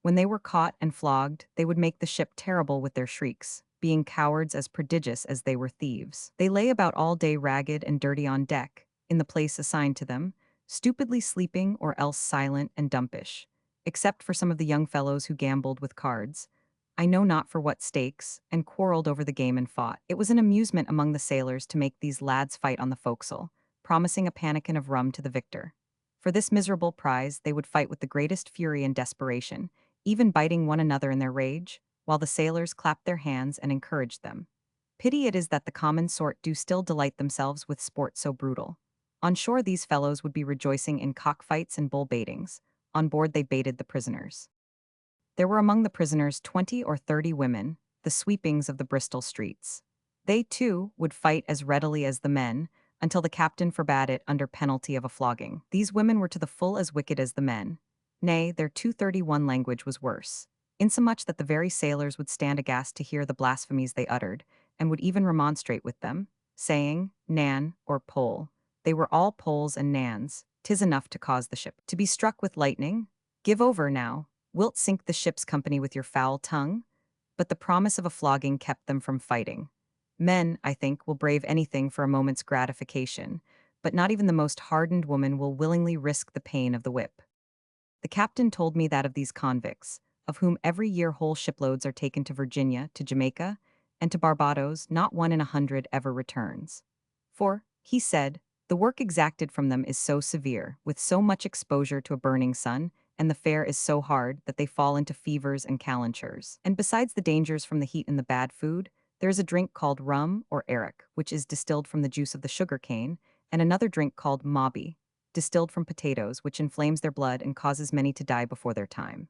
When they were caught and flogged, they would make the ship terrible with their shrieks, being cowards as prodigious as they were thieves. They lay about all day ragged and dirty on deck, in the place assigned to them, stupidly sleeping or else silent and dumpish, except for some of the young fellows who gambled with cards. I know not for what stakes, and quarreled over the game and fought. It was an amusement among the sailors to make these lads fight on the forecastle, promising a pannikin of rum to the victor. For this miserable prize they would fight with the greatest fury and desperation, even biting one another in their rage, while the sailors clapped their hands and encouraged them. Pity it is that the common sort do still delight themselves with sport so brutal. On shore these fellows would be rejoicing in cockfights and bull-baitings. On board they baited the prisoners. There were among the prisoners 20 or 30 women, the sweepings of the Bristol streets. They, too, would fight as readily as the men, until the captain forbade it under penalty of a flogging. These women were to the full as wicked as the men. Nay, their 231 language was worse. insomuch that the very sailors would stand aghast to hear the blasphemies they uttered, and would even remonstrate with them, saying, Nan, or Pole. They were all Poles and Nans, 'tis enough to cause the ship to be struck with lightning. Give over now, wilt sink the ship's company with your foul tongue? But the promise of a flogging kept them from fighting. Men, I think, will brave anything for a moment's gratification, but not even the most hardened woman will willingly risk the pain of the whip. The captain told me that of these convicts, of whom every year whole shiploads are taken to Virginia, to Jamaica, and to Barbados, not one in 100 ever returns. For, he said, the work exacted from them is so severe, with so much exposure to a burning sun, and the fare is so hard that they fall into fevers and calentures. And besides the dangers from the heat and the bad food, there is a drink called rum or arrack, which is distilled from the juice of the sugar cane, and another drink called mobby, distilled from potatoes, which inflames their blood and causes many to die before their time.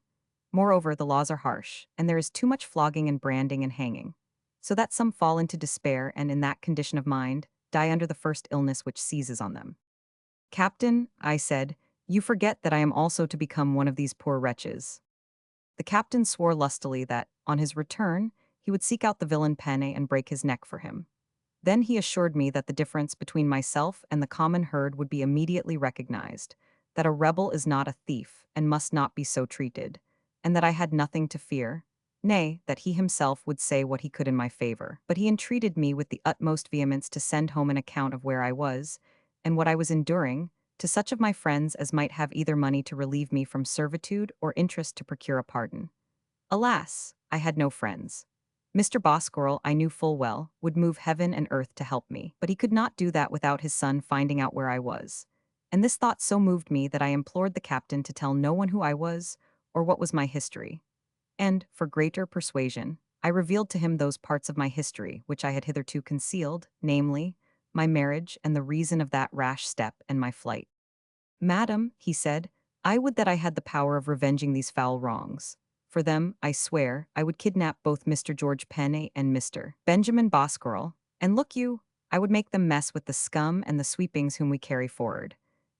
Moreover, the laws are harsh, and there is too much flogging and branding and hanging, so that some fall into despair and, in that condition of mind, die under the first illness which seizes on them. Captain, I said, you forget that I am also to become one of these poor wretches. The captain swore lustily that, on his return, he would seek out the villain Penne and break his neck for him. Then he assured me that the difference between myself and the common herd would be immediately recognized, that a rebel is not a thief and must not be so treated, and that I had nothing to fear, nay, that he himself would say what he could in my favor. But he entreated me with the utmost vehemence to send home an account of where I was, and what I was enduring, to such of my friends as might have either money to relieve me from servitude or interest to procure a pardon. Alas, I had no friends. Mr. Bosquirrel, I knew full well, would move heaven and earth to help me, but he could not do that without his son finding out where I was. And this thought so moved me that I implored the captain to tell no one who I was, or what was my history. And, for greater persuasion, I revealed to him those parts of my history which I had hitherto concealed, namely, my marriage and the reason of that rash step and my flight. Madam, he said, I would that I had the power of revenging these foul wrongs. For them, I swear, I would kidnap both Mr. George Penne and Mr. Benjamin Bosquirrel, and look you, I would make them mess with the scum and the sweepings whom we carry forward,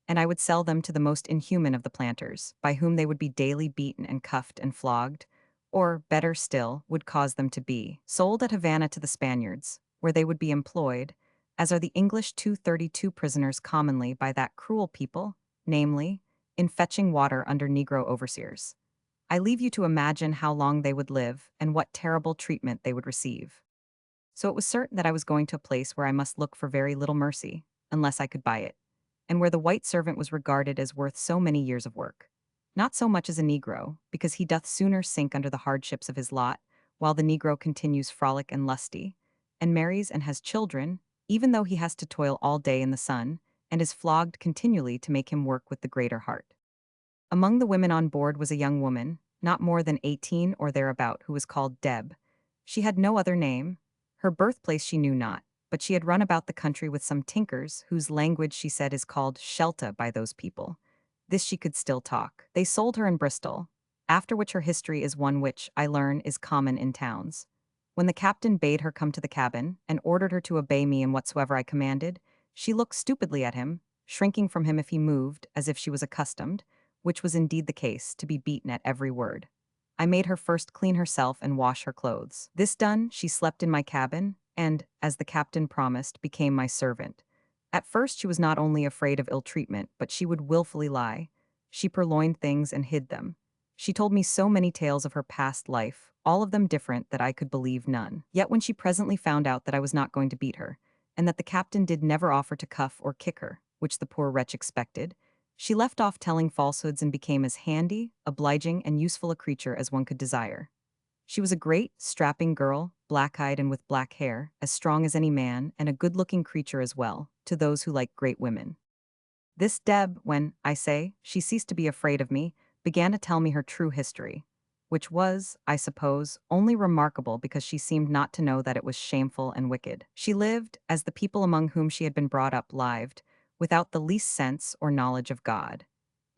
and I would sell them to the most inhuman of the planters, by whom they would be daily beaten and cuffed and flogged, or, better still, would cause them to be sold at Havana to the Spaniards, where they would be employed, as are the English 232 prisoners commonly by that cruel people, namely, in fetching water under Negro overseers. I leave you to imagine how long they would live and what terrible treatment they would receive. So it was certain that I was going to a place where I must look for very little mercy, unless I could buy it, and where the white servant was regarded as worth so many years of work. Not so much as a Negro, because he doth sooner sink under the hardships of his lot, while the Negro continues frolic and lusty, and marries and has children, even though he has to toil all day in the sun, and is flogged continually to make him work with the greater heart. Among the women on board was a young woman, not more than 18 or thereabout, who was called Deb. She had no other name. Her birthplace she knew not, but she had run about the country with some tinkers, whose language she said is called Shelta by those people. This she could still talk. They sold her in Bristol, after which her history is one which, I learn, is common in towns. When the captain bade her come to the cabin, and ordered her to obey me in whatsoever I commanded, she looked stupidly at him, shrinking from him if he moved, as if she was accustomed, which was indeed the case, to be beaten at every word. I made her first clean herself and wash her clothes. This done, she slept in my cabin, and, as the captain promised, became my servant. At first she was not only afraid of ill treatment, but she would wilfully lie. She purloined things and hid them. She told me so many tales of her past life, all of them different, that I could believe none. Yet when she presently found out that I was not going to beat her, and that the captain did never offer to cuff or kick her, which the poor wretch expected, she left off telling falsehoods and became as handy, obliging, and useful a creature as one could desire. She was a great, strapping girl, black-eyed and with black hair, as strong as any man, and a good-looking creature as well, to those who like great women. This Deb, when, I say, she ceased to be afraid of me, began to tell me her true history, which was, I suppose, only remarkable because she seemed not to know that it was shameful and wicked. She lived, as the people among whom she had been brought up lived, without the least sense or knowledge of God.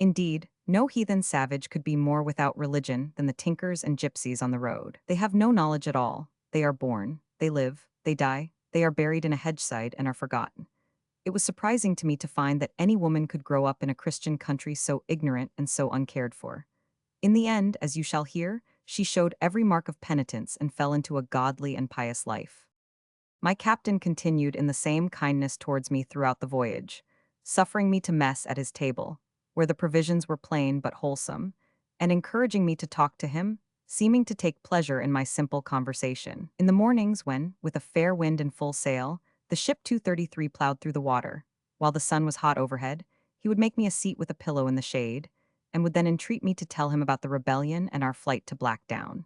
Indeed, no heathen savage could be more without religion than the tinkers and gypsies on the road. They have no knowledge at all. They are born, they live, they die, they are buried in a hedgeside and are forgotten. It was surprising to me to find that any woman could grow up in a Christian country so ignorant and so uncared for. In the end, as you shall hear, she showed every mark of penitence and fell into a godly and pious life. My captain continued in the same kindness towards me throughout the voyage, suffering me to mess at his table, where the provisions were plain but wholesome, and encouraging me to talk to him, seeming to take pleasure in my simple conversation. In the mornings when, with a fair wind and full sail, the ship 233 plowed through the water, while the sun was hot overhead, he would make me a seat with a pillow in the shade, and would then entreat me to tell him about the rebellion and our flight to Blackdown.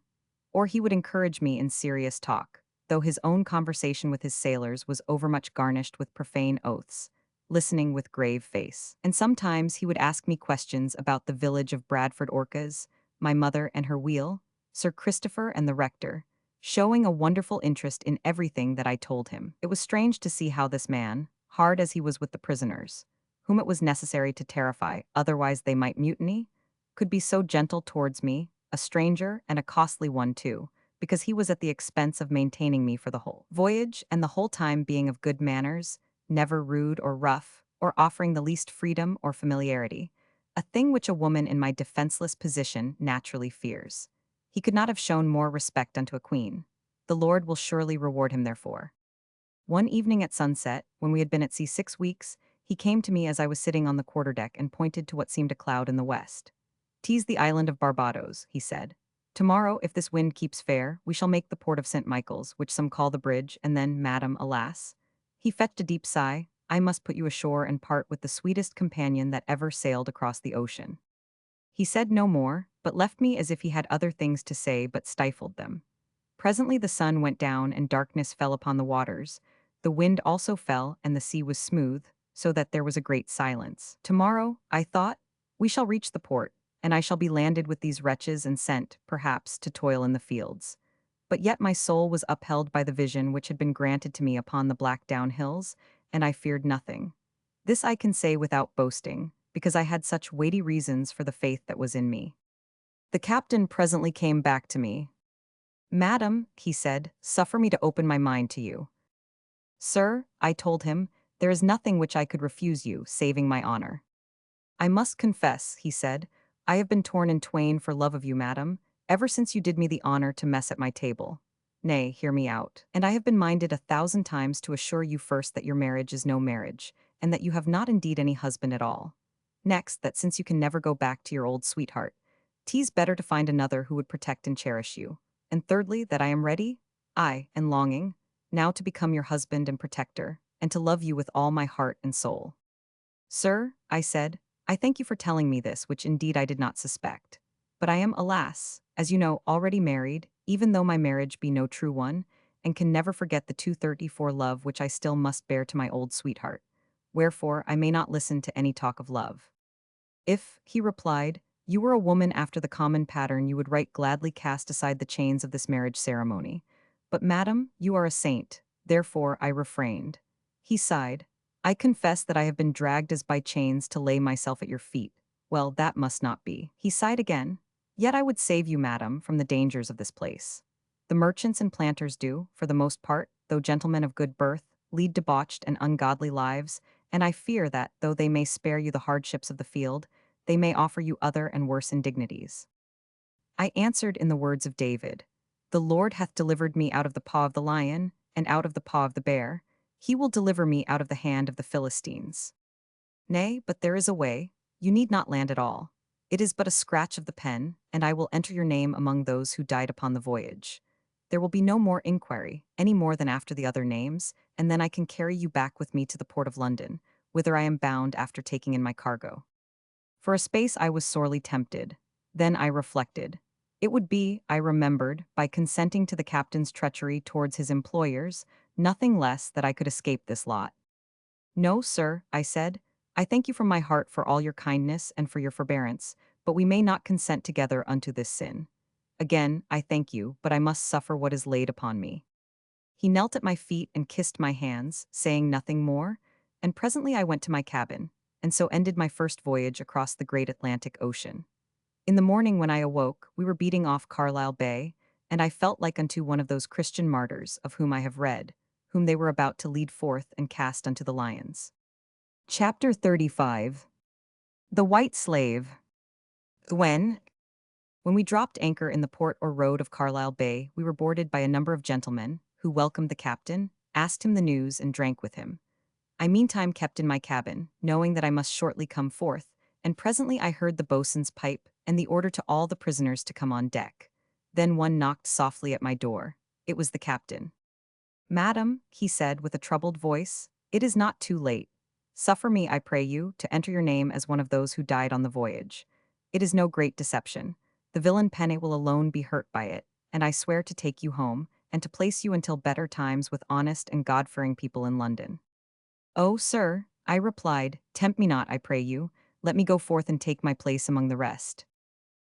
Or he would encourage me in serious talk, though his own conversation with his sailors was overmuch garnished with profane oaths, listening with grave face. And sometimes he would ask me questions about the village of Bradford Orcas, my mother and her wheel, Sir Christopher and the rector, showing a wonderful interest in everything that I told him. It was strange to see how this man, hard as he was with the prisoners, whom it was necessary to terrify, otherwise they might mutiny, could be so gentle towards me, a stranger and a costly one too, because he was at the expense of maintaining me for the whole voyage, and the whole time being of good manners, never rude or rough, or offering the least freedom or familiarity, a thing which a woman in my defenseless position naturally fears. He could not have shown more respect unto a queen. The Lord will surely reward him therefore. One evening at sunset, when we had been at sea 6 weeks, he came to me as I was sitting on the quarterdeck and pointed to what seemed a cloud in the west. "'Tis the island of Barbados," he said. "Tomorrow, if this wind keeps fair, we shall make the port of St. Michael's, which some call the bridge, and then, madam, alas." He fetched a deep sigh. "I must put you ashore and part with the sweetest companion that ever sailed across the ocean." He said no more, but left me as if he had other things to say but stifled them. Presently the sun went down and darkness fell upon the waters. The wind also fell and the sea was smooth, so that there was a great silence. "Tomorrow," I thought, "we shall reach the port, and I shall be landed with these wretches and sent, perhaps, to toil in the fields." But yet my soul was upheld by the vision which had been granted to me upon the Blackdown hills, and I feared nothing. This I can say without boasting, because I had such weighty reasons for the faith that was in me. The captain presently came back to me. "Madam," he said, "suffer me to open my mind to you." "Sir," I told him, "there is nothing which I could refuse you, saving my honor." "I must confess," he said, "I have been torn in twain for love of you, madam, ever since you did me the honor to mess at my table. Nay, hear me out. And I have been minded 1,000 times to assure you first that your marriage is no marriage, and that you have not indeed any husband at all. Next, that since you can never go back to your old sweetheart, 'tis better to find another who would protect and cherish you. And thirdly, that I am ready, aye, and longing, now to become your husband and protector, and to love you with all my heart and soul." "Sir," I said, "I thank you for telling me this, which indeed I did not suspect. But I am, alas, as you know, already married, even though my marriage be no true one, and can never forget the 234 love which I still must bear to my old sweetheart. Wherefore I may not listen to any talk of love." "If," he replied, "you were a woman after the common pattern, you would right gladly cast aside the chains of this marriage ceremony. But, madam, you are a saint, therefore I refrained." He sighed. "I confess that I have been dragged as by chains to lay myself at your feet. Well, that must not be." He sighed again. "Yet I would save you, madam, from the dangers of this place. The merchants and planters do, for the most part, though gentlemen of good birth, lead debauched and ungodly lives, and I fear that, though they may spare you the hardships of the field, they may offer you other and worse indignities." I answered in the words of David, "The Lord hath delivered me out of the paw of the lion, and out of the paw of the bear. He will deliver me out of the hand of the Philistines." "Nay, but there is a way. You need not land at all. It is but a scratch of the pen, and I will enter your name among those who died upon the voyage. There will be no more inquiry, any more than after the other names, and then I can carry you back with me to the port of London, whither I am bound after taking in my cargo." For a space I was sorely tempted. Then I reflected. It would be, I remembered, by consenting to the captain's treachery towards his employers, nothing less that I could escape this lot. "No, sir," I said, "I thank you from my heart for all your kindness and for your forbearance, but we may not consent together unto this sin. Again, I thank you, but I must suffer what is laid upon me." He knelt at my feet and kissed my hands, saying nothing more, and presently I went to my cabin, and so ended my first voyage across the great Atlantic Ocean. In the morning when I awoke, we were beating off Carlisle Bay, and I felt like unto one of those Christian martyrs of whom I have read, whom they were about to lead forth and cast unto the lions. Chapter 35. The White Slave. When, When we dropped anchor in the port or road of Carlisle Bay, we were boarded by a number of gentlemen, who welcomed the captain, asked him the news, and drank with him. I meantime kept in my cabin, knowing that I must shortly come forth, and presently I heard the boatswain's pipe and the order to all the prisoners to come on deck. Then one knocked softly at my door. It was the captain. "Madam," he said with a troubled voice, "it is not too late. Suffer me, I pray you, to enter your name as one of those who died on the voyage. It is no great deception. The villain Penne will alone be hurt by it, and I swear to take you home, and to place you until better times with honest and God-fearing people in London." "Oh, sir," I replied, "tempt me not, I pray you. Let me go forth and take my place among the rest."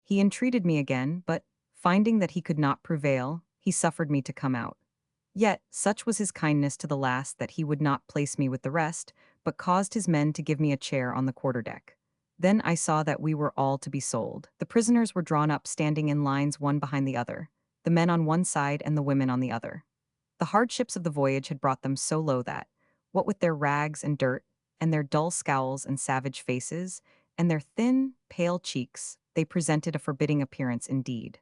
He entreated me again, but, finding that he could not prevail, he suffered me to come out. Yet, such was his kindness to the last that he would not place me with the rest, but caused his men to give me a chair on the quarterdeck. Then I saw that we were all to be sold. The prisoners were drawn up standing in lines one behind the other, the men on one side and the women on the other. The hardships of the voyage had brought them so low that, what with their rags and dirt, and their dull scowls and savage faces, and their thin, pale cheeks, they presented a forbidding appearance indeed.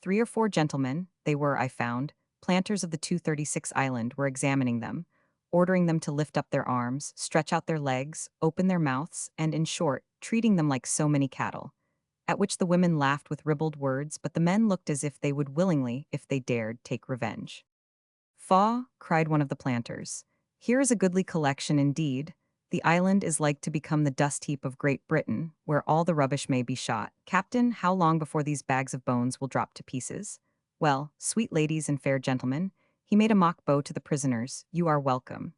3 or 4 gentlemen, they were, I found, planters of the 236 Island, were examining them, ordering them to lift up their arms, stretch out their legs, open their mouths, and, in short, treating them like so many cattle. At which the women laughed with ribald words, but the men looked as if they would willingly, if they dared, take revenge. "Faugh!" cried one of the planters. "Here is a goodly collection indeed. The island is like to become the dust heap of Great Britain, where all the rubbish may be shot. Captain, how long before these bags of bones will drop to pieces? Well, sweet ladies and fair gentlemen," he made a mock bow to the prisoners, "you are welcome.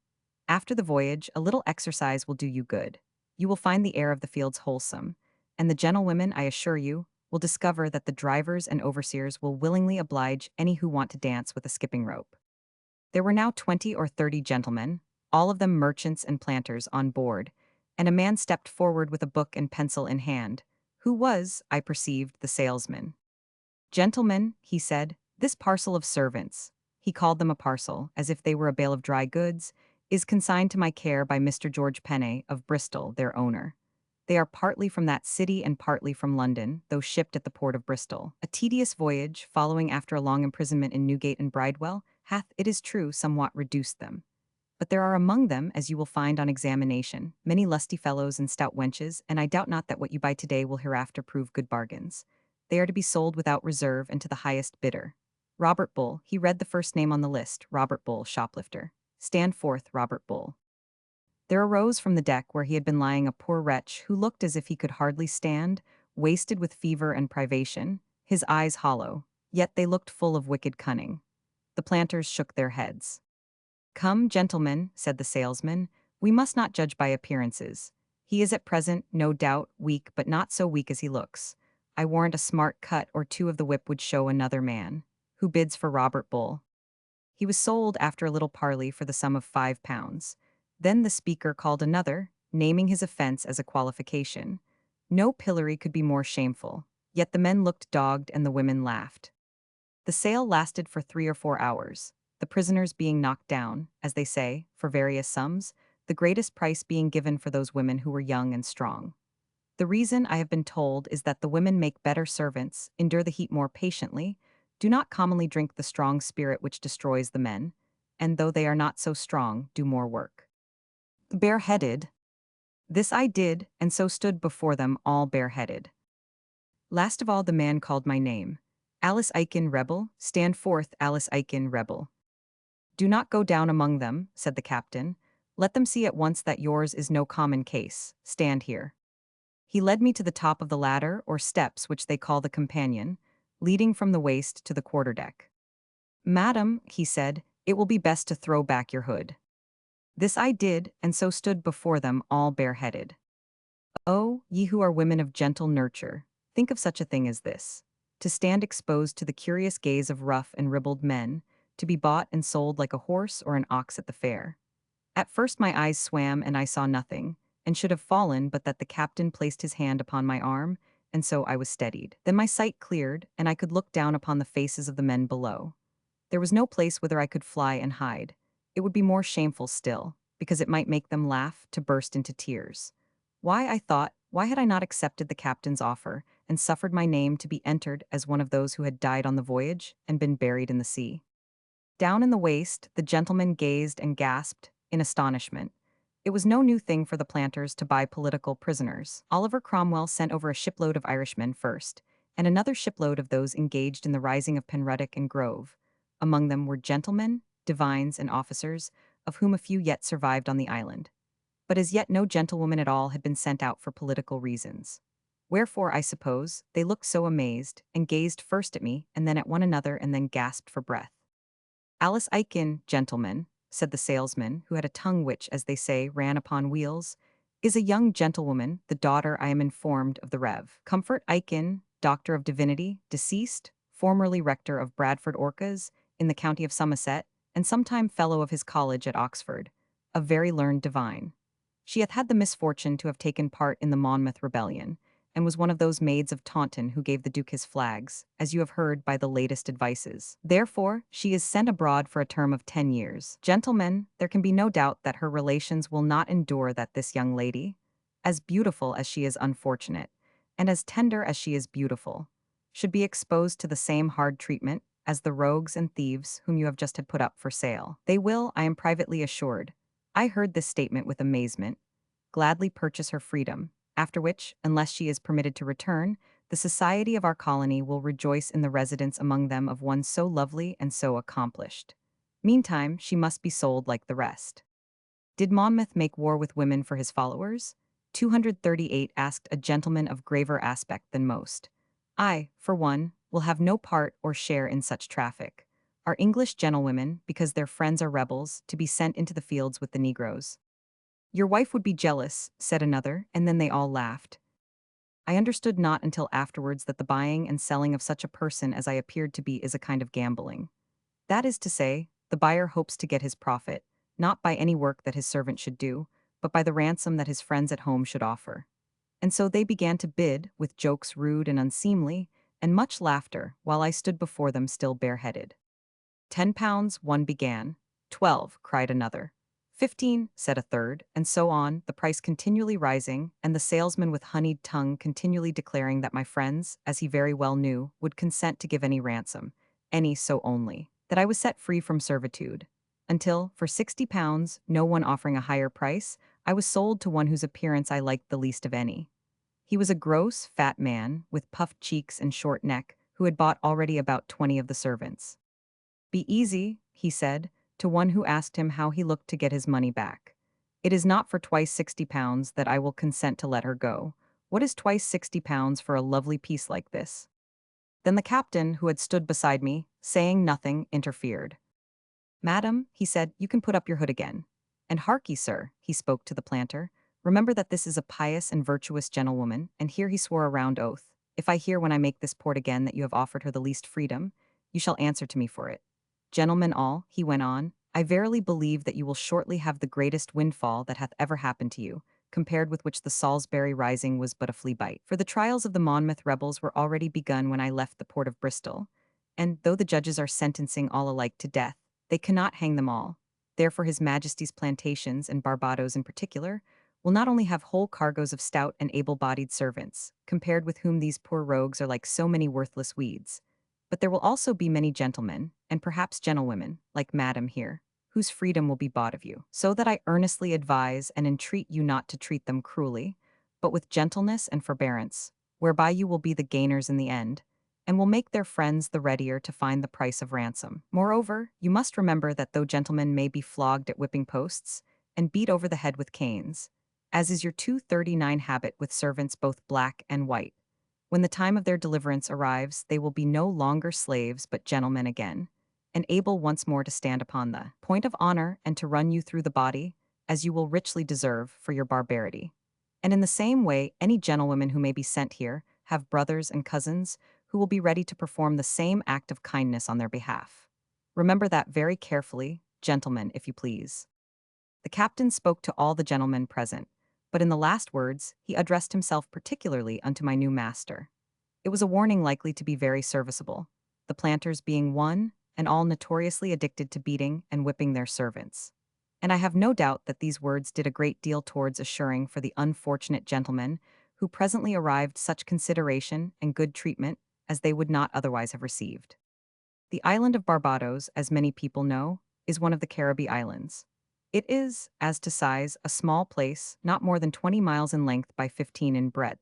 After the voyage, a little exercise will do you good. You will find the air of the fields wholesome, and the gentlewomen, I assure you, will discover that the drivers and overseers will willingly oblige any who want to dance with a skipping rope." There were now 20 or 30 gentlemen, all of them merchants and planters, on board, and a man stepped forward with a book and pencil in hand, who was, I perceived, the salesman. "Gentlemen," he said, "this parcel of servants," he called them a parcel, as if they were a bale of dry goods, "is consigned to my care by Mr. George Penne, of Bristol, their owner. They are partly from that city and partly from London, though shipped at the port of Bristol. A tedious voyage, following after a long imprisonment in Newgate and Bridewell, hath, it is true, somewhat reduced them. But there are among them, as you will find on examination, many lusty fellows and stout wenches, and I doubt not that what you buy today will hereafter prove good bargains. They are to be sold without reserve and to the highest bidder. Robert Bull," he read the first name on the list, "Robert Bull, shoplifter. Stand forth, Robert Bull." There arose from the deck where he had been lying a poor wretch who looked as if he could hardly stand, wasted with fever and privation, his eyes hollow, yet they looked full of wicked cunning. The planters shook their heads. "Come, gentlemen," said the salesman, "we must not judge by appearances. He is at present, no doubt, weak, but not so weak as he looks. I warrant a smart cut or two of the whip would show another man. Who bids for Robert Bull?" He was sold after a little parley for the sum of £5. Then the speaker called another, naming his offense as a qualification. No pillory could be more shameful, yet the men looked dogged and the women laughed. The sale lasted for 3 or 4 hours, the prisoners being knocked down, as they say, for various sums, the greatest price being given for those women who were young and strong. The reason, I have been told, is that the women make better servants, endure the heat more patiently, do not commonly drink the strong spirit which destroys the men, and though they are not so strong, do more work. Bareheaded. This I did, and so stood before them all bareheaded. Last of all the man called my name. "Alice Aiken, rebel, stand forth, Alice Aiken, rebel." "Do not go down among them," said the captain. "Let them see at once that yours is no common case. Stand here." He led me to the top of the ladder, or steps which they call the companion, leading from the waist to the quarterdeck. "Madam," he said, "it will be best to throw back your hood." This I did, and so stood before them all bareheaded. Oh, ye who are women of gentle nurture, think of such a thing as this: to stand exposed to the curious gaze of rough and ribald men, to be bought and sold like a horse or an ox at the fair. At first my eyes swam and I saw nothing, and should have fallen but that the captain placed his hand upon my arm, and so I was steadied. Then my sight cleared, and I could look down upon the faces of the men below. There was no place whither I could fly and hide. It would be more shameful still, because it might make them laugh, to burst into tears. Why, I thought, Why had I not accepted the captain's offer and suffered my name to be entered as one of those who had died on the voyage and been buried in the sea? Down in the waist, the gentleman gazed and gasped in astonishment. It was no new thing for the planters to buy political prisoners. Oliver Cromwell sent over a shipload of Irishmen first, and another shipload of those engaged in the rising of Penruddock and Grove. Among them were gentlemen, divines, and officers, of whom a few yet survived on the island. But as yet no gentlewoman at all had been sent out for political reasons. Wherefore, I suppose, they looked so amazed, and gazed first at me, and then at one another, and then gasped for breath. Alice Aikin, gentleman, said the salesman, who had a tongue which, as they say, ran upon wheels, is a young gentlewoman, the daughter, I am informed, of the Rev. Comfort Aikin, Doctor of Divinity, deceased, formerly rector of Bradford Orcas, in the county of Somerset, and sometime fellow of his college at Oxford, a very learned divine. She hath had the misfortune to have taken part in the Monmouth rebellion, and was one of those maids of Taunton who gave the Duke his flags, as you have heard by the latest advices. Therefore, she is sent abroad for a term of 10 years. Gentlemen, there can be no doubt that her relations will not endure that this young lady, as beautiful as she is unfortunate, and as tender as she is beautiful, should be exposed to the same hard treatment as the rogues and thieves whom you have just had put up for sale. They will, I am privately assured, I heard this statement with amazement, gladly purchase her freedom, after which, unless she is permitted to return, the society of our colony will rejoice in the residence among them of one so lovely and so accomplished. Meantime, she must be sold like the rest. Did Monmouth make war with women for his followers? 238 asked a gentleman of graver aspect than most. I, for one, will have no part or share in such traffic. Are English gentlewomen, because their friends are rebels, to be sent into the fields with the Negroes? Your wife would be jealous, said another, and then they all laughed. I understood not until afterwards that the buying and selling of such a person as I appeared to be is a kind of gambling. That is to say, the buyer hopes to get his profit, not by any work that his servant should do, but by the ransom that his friends at home should offer. And so they began to bid, with jokes rude and unseemly, and much laughter, while I stood before them still bareheaded. £10, one began. 12, cried another. 15, said a third, and so on, the price continually rising, and the salesman with honeyed tongue continually declaring that my friends, as he very well knew, would consent to give any ransom, any so only, that I was set free from servitude. Until, for £60, no one offering a higher price, I was sold to one whose appearance I liked the least of any. He was a gross, fat man, with puffed cheeks and short neck, who had bought already about 20 of the servants. Be easy, he said, to one who asked him how he looked to get his money back. It is not for twice £60 that I will consent to let her go. What is twice £60 for a lovely piece like this? Then the captain, who had stood beside me, saying nothing, interfered. Madam, he said, you can put up your hood again. And harkye, sir, he spoke to the planter, remember that this is a pious and virtuous gentlewoman, and here he swore a round oath. If I hear when I make this port again that you have offered her the least freedom, you shall answer to me for it. Gentlemen all, he went on, I verily believe that you will shortly have the greatest windfall that hath ever happened to you, compared with which the Salisbury rising was but a flea bite. For the trials of the Monmouth rebels were already begun when I left the port of Bristol, and though the judges are sentencing all alike to death, they cannot hang them all. Therefore his Majesty's plantations, and Barbados in particular, will not only have whole cargoes of stout and able-bodied servants, compared with whom these poor rogues are like so many worthless weeds, but there will also be many gentlemen, and perhaps gentlewomen, like Madam here, whose freedom will be bought of you. So that I earnestly advise and entreat you not to treat them cruelly, but with gentleness and forbearance, whereby you will be the gainers in the end, and will make their friends the readier to find the price of ransom. Moreover, you must remember that though gentlemen may be flogged at whipping posts, and beat over the head with canes, as is your 239 habit with servants both black and white, when the time of their deliverance arrives, they will be no longer slaves but gentlemen again, and able once more to stand upon the point of honor and to run you through the body, as you will richly deserve for your barbarity. And in the same way, any gentlewomen who may be sent here have brothers and cousins who will be ready to perform the same act of kindness on their behalf. Remember that very carefully, gentlemen, if you please. The captain spoke to all the gentlemen present, but in the last words, he addressed himself particularly unto my new master. It was a warning likely to be very serviceable, the planters being one, and all notoriously addicted to beating and whipping their servants. And I have no doubt that these words did a great deal towards assuring for the unfortunate gentleman who presently arrived such consideration and good treatment as they would not otherwise have received. The island of Barbados, as many people know, is one of the Caribbean islands. It is, as to size, a small place, not more than 20 miles in length by 15 in breadth,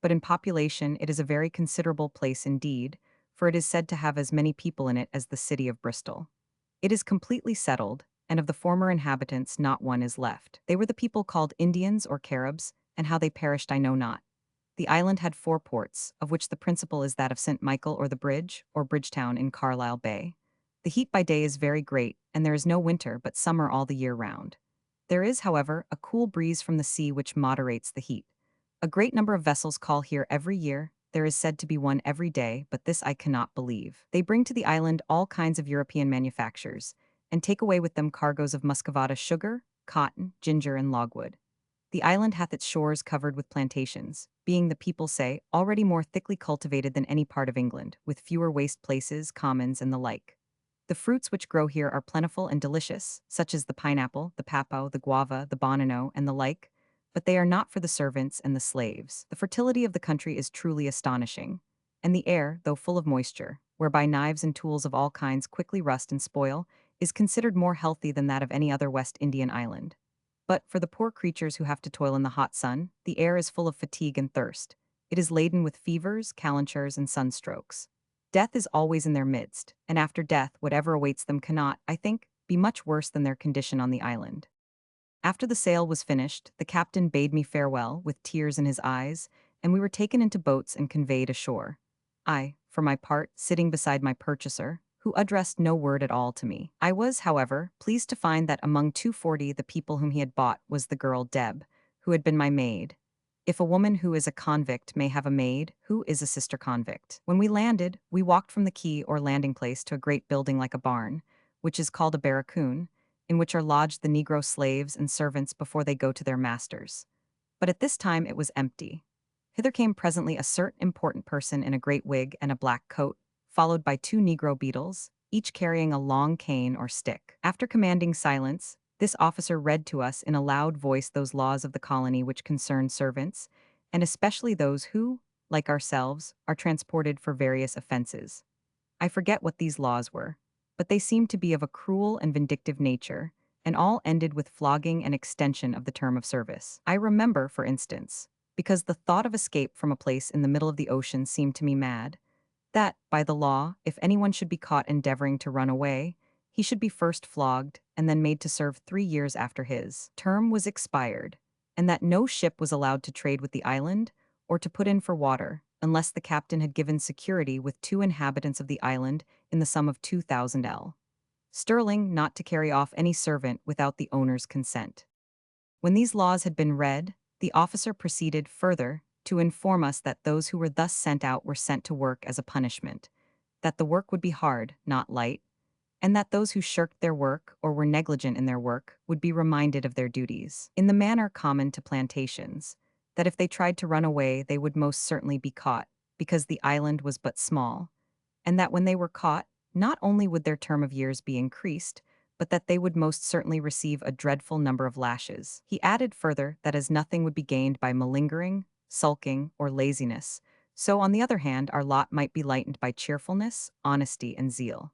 but in population it is a very considerable place indeed, for it is said to have as many people in it as the city of Bristol. It is completely settled, and of the former inhabitants not one is left. They were the people called Indians or Caribs, and how they perished I know not. The island had 4 ports, of which the principal is that of St. Michael or the Bridge, or Bridgetown in Carlisle Bay. The heat by day is very great, and there is no winter but summer all the year round. There is, however, a cool breeze from the sea which moderates the heat. A great number of vessels call here every year. There is said to be one every day, but this I cannot believe. They bring to the island all kinds of European manufactures, and take away with them cargoes of muscovada sugar, cotton, ginger, and logwood. The island hath its shores covered with plantations, being, the people say, already more thickly cultivated than any part of England, with fewer waste places, commons, and the like. The fruits which grow here are plentiful and delicious, such as the pineapple, the papaw, the guava, the bonano, and the like, but they are not for the servants and the slaves. The fertility of the country is truly astonishing, and the air, though full of moisture, whereby knives and tools of all kinds quickly rust and spoil, is considered more healthy than that of any other West Indian island. But for the poor creatures who have to toil in the hot sun, the air is full of fatigue and thirst. It is laden with fevers, calentures, and sunstrokes. Death is always in their midst, and after death, whatever awaits them cannot, I think, be much worse than their condition on the island. After the sail was finished, the captain bade me farewell, with tears in his eyes, and we were taken into boats and conveyed ashore. I, for my part, sitting beside my purchaser, who addressed no word at all to me. I was, however, pleased to find that among 240 the people whom he had bought was the girl Deb, who had been my maid. If a woman who is a convict may have a maid, who is a sister convict? When we landed, we walked from the quay or landing place to a great building like a barn, which is called a barracoon, in which are lodged the Negro slaves and servants before they go to their masters. But at this time it was empty. Hither came presently a certain important person in a great wig and a black coat, followed by 2 Negro beadles, each carrying a long cane or stick. After commanding silence, this officer read to us in a loud voice those laws of the colony which concern servants, and especially those who, like ourselves, are transported for various offenses. I forget what these laws were, but they seemed to be of a cruel and vindictive nature, and all ended with flogging and extension of the term of service. I remember, for instance, because the thought of escape from a place in the middle of the ocean seemed to me mad, that, by the law, if anyone should be caught endeavoring to run away, he should be first flogged and then made to serve 3 years after his term was expired, and that no ship was allowed to trade with the island or to put in for water unless the captain had given security with 2 inhabitants of the island in the sum of 2,000 sterling not to carry off any servant without the owner's consent. When these laws had been read, the officer proceeded further to inform us that those who were thus sent out were sent to work as a punishment, that the work would be hard, not light, and that those who shirked their work or were negligent in their work would be reminded of their duties, in the manner common to plantations, that if they tried to run away they would most certainly be caught, because the island was but small, and that when they were caught, not only would their term of years be increased, but that they would most certainly receive a dreadful number of lashes. He added further that as nothing would be gained by malingering, sulking, or laziness, so on the other hand our lot might be lightened by cheerfulness, honesty, and zeal.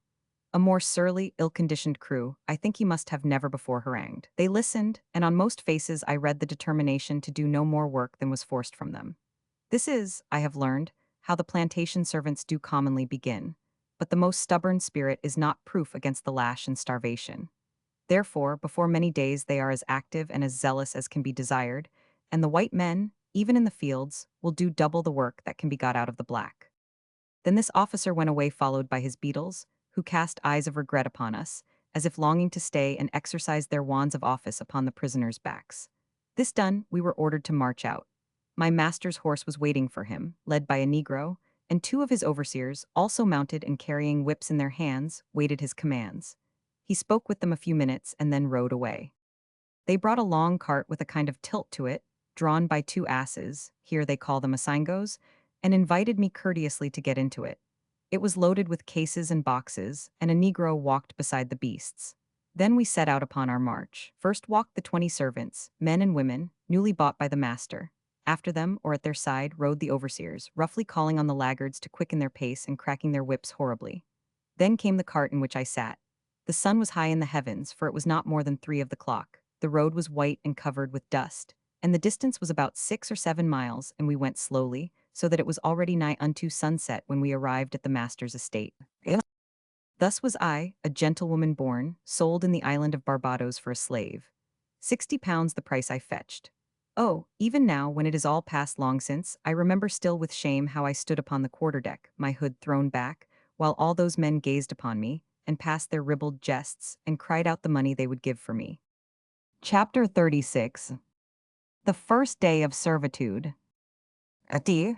A more surly, ill-conditioned crew, I think he must have never before harangued. They listened, and on most faces I read the determination to do no more work than was forced from them. This is, I have learned, how the plantation servants do commonly begin, but the most stubborn spirit is not proof against the lash and starvation. Therefore, before many days they are as active and as zealous as can be desired, and the white men, even in the fields, will do double the work that can be got out of the black. Then this officer went away followed by his beadles, who cast eyes of regret upon us, as if longing to stay and exercise their wands of office upon the prisoners' backs. This done, we were ordered to march out. My master's horse was waiting for him, led by a Negro, and 2 of his overseers, also mounted and carrying whips in their hands, waited his commands. He spoke with them a few minutes and then rode away. They brought a long cart with a kind of tilt to it, drawn by 2 asses, here they call them asingos, and invited me courteously to get into it. It was loaded with cases and boxes, and a Negro walked beside the beasts. Then we set out upon our march. First walked the 20 servants, men and women, newly bought by the master. After them, or at their side, rode the overseers, roughly calling on the laggards to quicken their pace and cracking their whips horribly. Then came the cart in which I sat. The sun was high in the heavens, for it was not more than 3 of the clock. The road was white and covered with dust, and the distance was about 6 or 7 miles, and we went slowly, so that it was already nigh unto sunset when we arrived at the master's estate. Thus was I, a gentlewoman born, sold in the island of Barbados for a slave. £60 the price I fetched. Oh, even now, when it is all past long since, I remember still with shame how I stood upon the quarterdeck, my hood thrown back, while all those men gazed upon me, and passed their ribald jests, and cried out the money they would give for me. Chapter 36. The First Day of Servitude. Ati.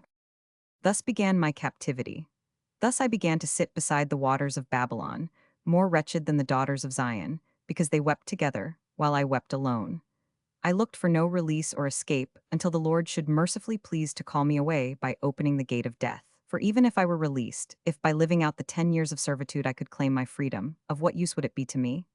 Thus began my captivity. Thus I began to sit beside the waters of Babylon, more wretched than the daughters of Zion, because they wept together, while I wept alone. I looked for no release or escape until the Lord should mercifully please to call me away by opening the gate of death. For even if I were released, if by living out the 10 years of servitude I could claim my freedom, of what use would it be to me?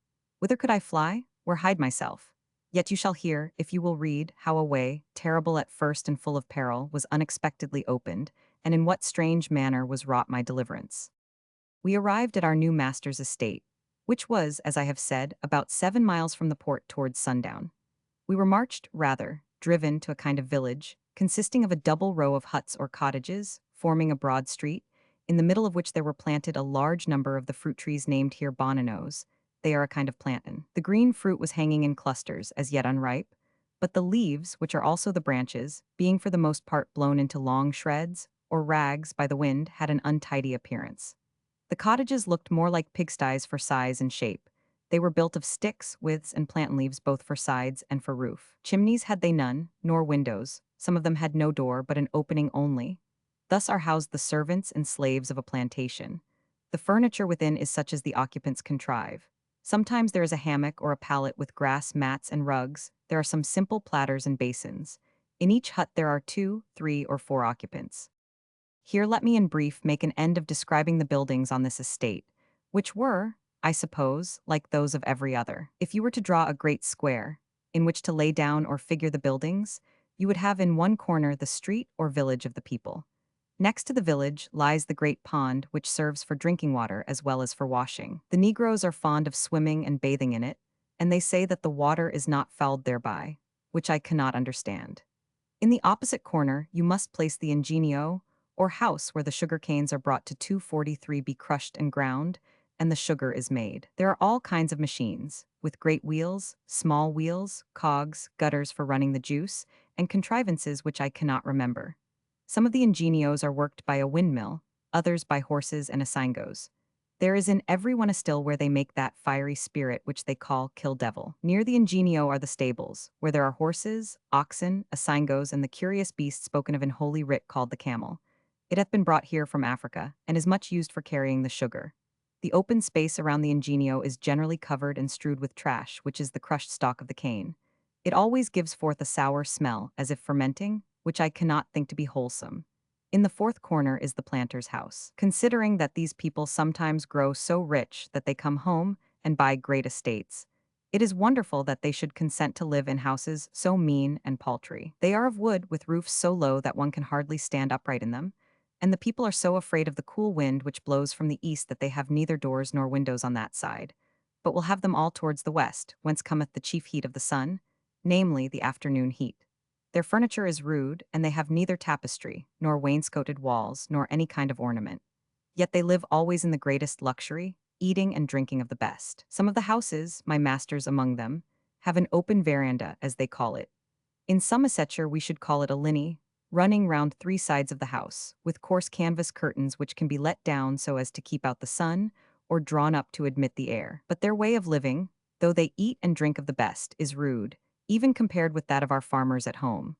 Whither could I fly? Where hide myself? Yet you shall hear, if you will read, how a way, terrible at first and full of peril, was unexpectedly opened, and in what strange manner was wrought my deliverance. We arrived at our new master's estate, which was, as I have said, about 7 miles from the port towards sundown. We were marched, rather, driven to a kind of village, consisting of a double row of huts or cottages, forming a broad street, in the middle of which there were planted a large number of the fruit trees named here bananos. They are a kind of plantain. The green fruit was hanging in clusters, as yet unripe, but the leaves, which are also the branches, being for the most part blown into long shreds, or rags by the wind, had an untidy appearance. The cottages looked more like pigsties for size and shape. They were built of sticks, withes, and plantain leaves both for sides and for roof. Chimneys had they none, nor windows. Some of them had no door, but an opening only. Thus are housed the servants and slaves of a plantation. The furniture within is such as the occupants contrive. Sometimes there is a hammock or a pallet with grass mats and rugs. There are some simple platters and basins. In each hut there are 2, 3, or 4 occupants. Here let me in brief make an end of describing the buildings on this estate, which were, I suppose, like those of every other. If you were to draw a great square, in which to lay down or figure the buildings, you would have in one corner the street or village of the people. Next to the village lies the great pond, which serves for drinking water as well as for washing. The Negroes are fond of swimming and bathing in it, and they say that the water is not fouled thereby, which I cannot understand. In the opposite corner you must place the ingenio, or house where the sugar canes are brought to 243 be crushed and ground, and the sugar is made. There are all kinds of machines, with great wheels, small wheels, cogs, gutters for running the juice, and contrivances which I cannot remember. Some of the ingenios are worked by a windmill, others by horses and asingos. There is in every one a still where they make that fiery spirit which they call kill devil. Near the ingenio are the stables, where there are horses, oxen, asingos, and the curious beast spoken of in Holy Writ called the camel. It hath been brought here from Africa, and is much used for carrying the sugar. The open space around the ingenio is generally covered and strewed with trash, which is the crushed stalk of the cane. It always gives forth a sour smell, as if fermenting, which I cannot think to be wholesome. In the fourth corner is the planter's house. Considering that these people sometimes grow so rich that they come home and buy great estates, it is wonderful that they should consent to live in houses so mean and paltry. They are of wood, with roofs so low that one can hardly stand upright in them, and the people are so afraid of the cool wind which blows from the east that they have neither doors nor windows on that side, but will have them all towards the west, whence cometh the chief heat of the sun, namely the afternoon heat. Their furniture is rude, and they have neither tapestry, nor wainscoted walls, nor any kind of ornament. Yet they live always in the greatest luxury, eating and drinking of the best. Some of the houses, my masters among them, have an open veranda, as they call it. In Somersetshire we should call it a linny, running round 3 sides of the house, with coarse canvas curtains which can be let down so as to keep out the sun, or drawn up to admit the air. But their way of living, though they eat and drink of the best, is rude, even compared with that of our farmers at home.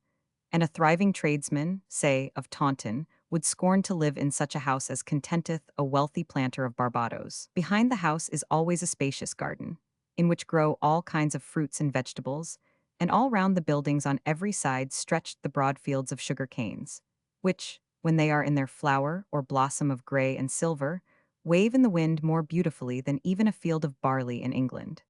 And a thriving tradesman, say, of Taunton, would scorn to live in such a house as contenteth a wealthy planter of Barbados. Behind the house is always a spacious garden, in which grow all kinds of fruits and vegetables, and all round the buildings on every side stretched the broad fields of sugar canes, which, when they are in their flower or blossom of grey and silver, wave in the wind more beautifully than even a field of barley in England.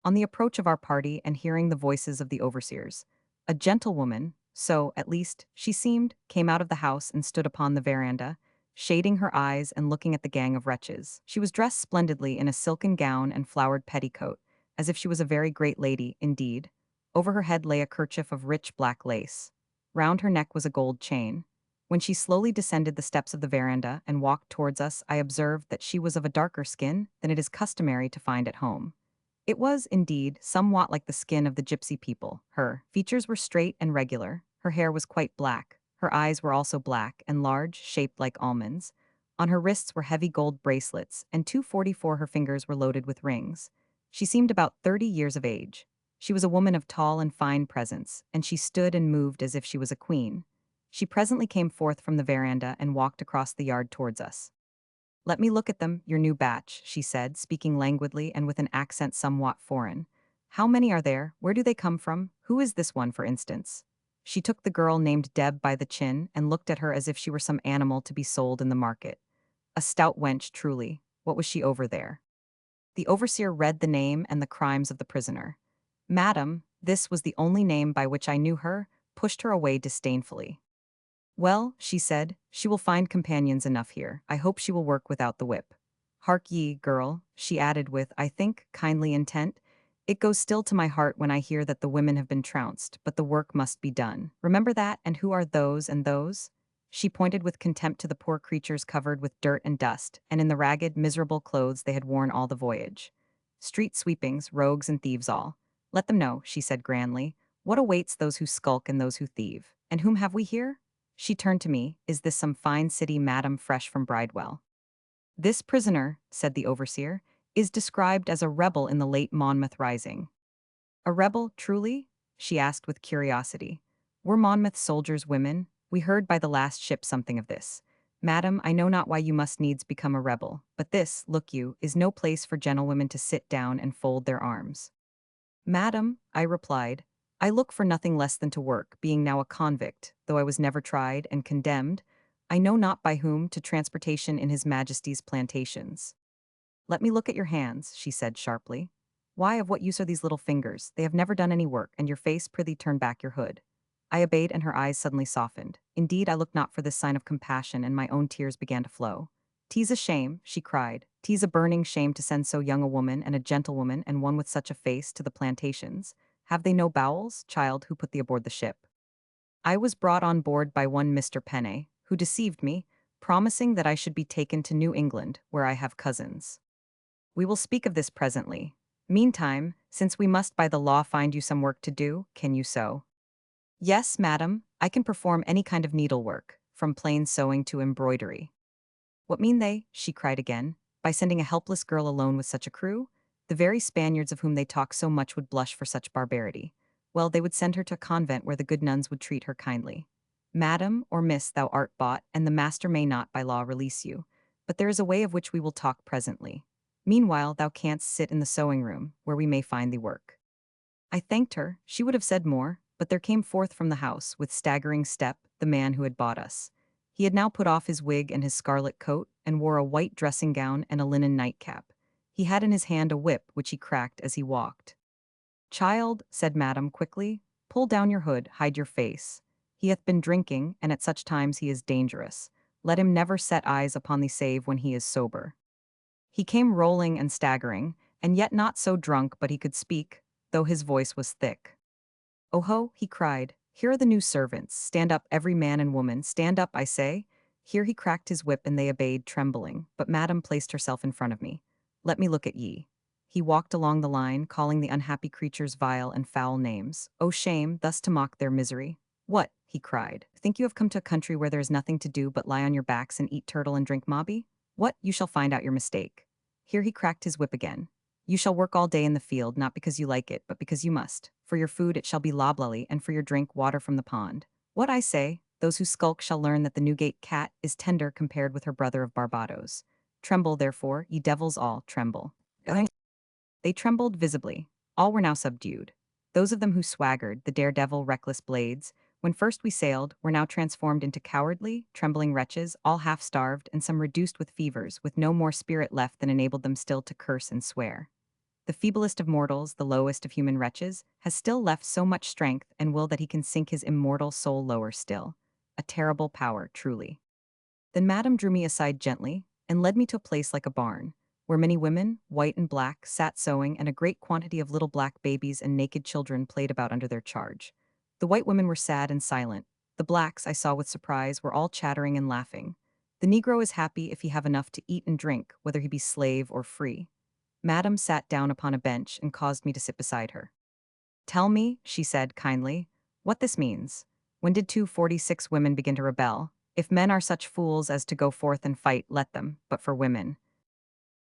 On the approach of our party and hearing the voices of the overseers, a gentlewoman, So, at least, she seemed, came out of the house and stood upon the veranda, shading her eyes and looking at the gang of wretches. She was dressed splendidly in a silken gown and flowered petticoat, as if she was a very great lady, indeed. Over her head lay a kerchief of rich black lace. Round her neck was a gold chain. When she slowly descended the steps of the veranda and walked towards us, I observed that she was of a darker skin than it is customary to find at home. It was, indeed, somewhat like the skin of the gypsy people. Her features were straight and regular, her hair was quite black, her eyes were also black and large, shaped like almonds. On her wrists were heavy gold bracelets, and 244 her fingers were loaded with rings. She seemed about 30 years of age. She was a woman of tall and fine presence, and she stood and moved as if she was a queen. She presently came forth from the veranda and walked across the yard towards us. "Let me look at them, your new batch," she said, speaking languidly and with an accent somewhat foreign. "How many are there? Where do they come from? Who is this one, for instance?" She took the girl named Deb by the chin and looked at her as if she were some animal to be sold in the market. A stout wench, truly. What was she over there? The overseer read the name and the crimes of the prisoner. "Madam," this was the only name by which I knew her, pushed her away disdainfully. "Well," she said, "she will find companions enough here. I hope she will work without the whip. Hark ye, girl," she added with, I think, kindly intent, "it goes still to my heart when I hear that the women have been trounced, but the work must be done. Remember that, and who are those and those?" She pointed with contempt to the poor creatures covered with dirt and dust, and in the ragged, miserable clothes they had worn all the voyage. "Street sweepings, rogues and thieves all. Let them know," she said grandly, "what awaits those who skulk and those who thieve. And whom have we here?" She turned to me. "Is this some fine city madam fresh from Bridewell?" "This prisoner," said the overseer, "is described as a rebel in the late Monmouth rising." "A rebel, truly?" she asked with curiosity. "Were Monmouth soldiers women? We heard by the last ship something of this. Madam, I know not why you must needs become a rebel, but this, look you, is no place for gentlewomen to sit down and fold their arms." "Madam," I replied, "I look for nothing less than to work, being now a convict, though I was never tried and condemned, I know not by whom, to transportation in his Majesty's plantations." "Let me look at your hands," she said sharply. "Why, of what use are these little fingers? They have never done any work, and your face, prithee turn back your hood." I obeyed, and her eyes suddenly softened. Indeed, I looked not for this sign of compassion, and my own tears began to flow. "'Tis a shame," she cried. "'Tis a burning shame to send so young a woman and a gentlewoman and one with such a face to the plantations. Have they no bowels, child, who put thee aboard the ship?" "I was brought on board by one Mr. Penney, who deceived me, promising that I should be taken to New England, where I have cousins. We will speak of this presently. Meantime, since we must by the law find you some work to do, can you sew?" "Yes, madam, I can perform any kind of needlework, from plain sewing to embroidery." "What mean they?" she cried again, "by sending a helpless girl alone with such a crew? The very Spaniards of whom they talk so much would blush for such barbarity. Well, they would send her to a convent where the good nuns would treat her kindly. Madam or miss, thou art bought, and the master may not by law release you. But there is a way of which we will talk presently. Meanwhile, thou canst sit in the sewing room, where we may find thee work." I thanked her. She would have said more, but there came forth from the house, with staggering step, the man who had bought us. He had now put off his wig and his scarlet coat, and wore a white dressing gown and a linen nightcap. He had in his hand a whip, which he cracked as he walked. "Child," said madam quickly, "pull down your hood, hide your face. He hath been drinking, and at such times he is dangerous. Let him never set eyes upon thee save when he is sober." He came rolling and staggering, and yet not so drunk but he could speak, though his voice was thick. "Oho," he cried, "here are the new servants. Stand up, every man and woman, stand up, I say." Here he cracked his whip and they obeyed, trembling, but madam placed herself in front of me. "Let me look at ye." He walked along the line, calling the unhappy creatures vile and foul names. "Oh shame, thus to mock their misery." "What?" he cried. "Think you have come to a country where there is nothing to do but lie on your backs and eat turtle and drink mobby? What? You shall find out your mistake." Here he cracked his whip again. "You shall work all day in the field, not because you like it, but because you must. For your food it shall be loblolly, and for your drink water from the pond. What I say, those who skulk shall learn that the Newgate cat is tender compared with her brother of Barbados. Tremble, therefore, ye devils all, tremble." They trembled visibly. All were now subdued. Those of them who swaggered, the daredevil, reckless blades, when first we sailed, were now transformed into cowardly, trembling wretches, all half-starved, and some reduced with fevers, with no more spirit left than enabled them still to curse and swear. the feeblest of mortals, the lowest of human wretches, has still left so much strength and will that he can sink his immortal soul lower still. A terrible power, truly. Then Madame drew me aside gently and led me to a place like a barn, where many women, white and black, sat sewing, and a great quantity of little black babies and naked children played about under their charge. The white women were sad and silent. The blacks, I saw with surprise, were all chattering and laughing. The Negro is happy if he have enough to eat and drink, whether he be slave or free. Madame sat down upon a bench and caused me to sit beside her. Tell me, she said kindly, what this means. When did 246 women begin to rebel? If men are such fools as to go forth and fight, let them, but for women.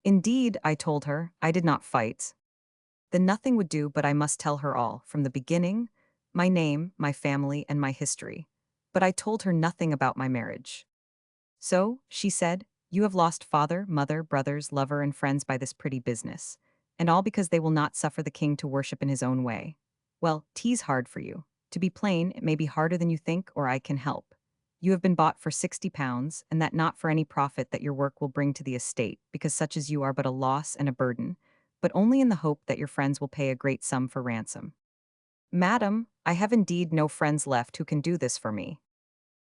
Indeed, I told her, I did not fight. Then nothing would do but I must tell her all, from the beginning, my name, my family, and my history. But I told her nothing about my marriage. So, she said, you have lost father, mother, brothers, lover, and friends by this pretty business, and all because they will not suffer the king to worship in his own way. Well, 'tis hard for you. To be plain, it may be harder than you think, or I can help. You have been bought for £60, and that not for any profit that your work will bring to the estate, because such as you are but a loss and a burden, but only in the hope that your friends will pay a great sum for ransom. Madam, I have indeed no friends left who can do this for me.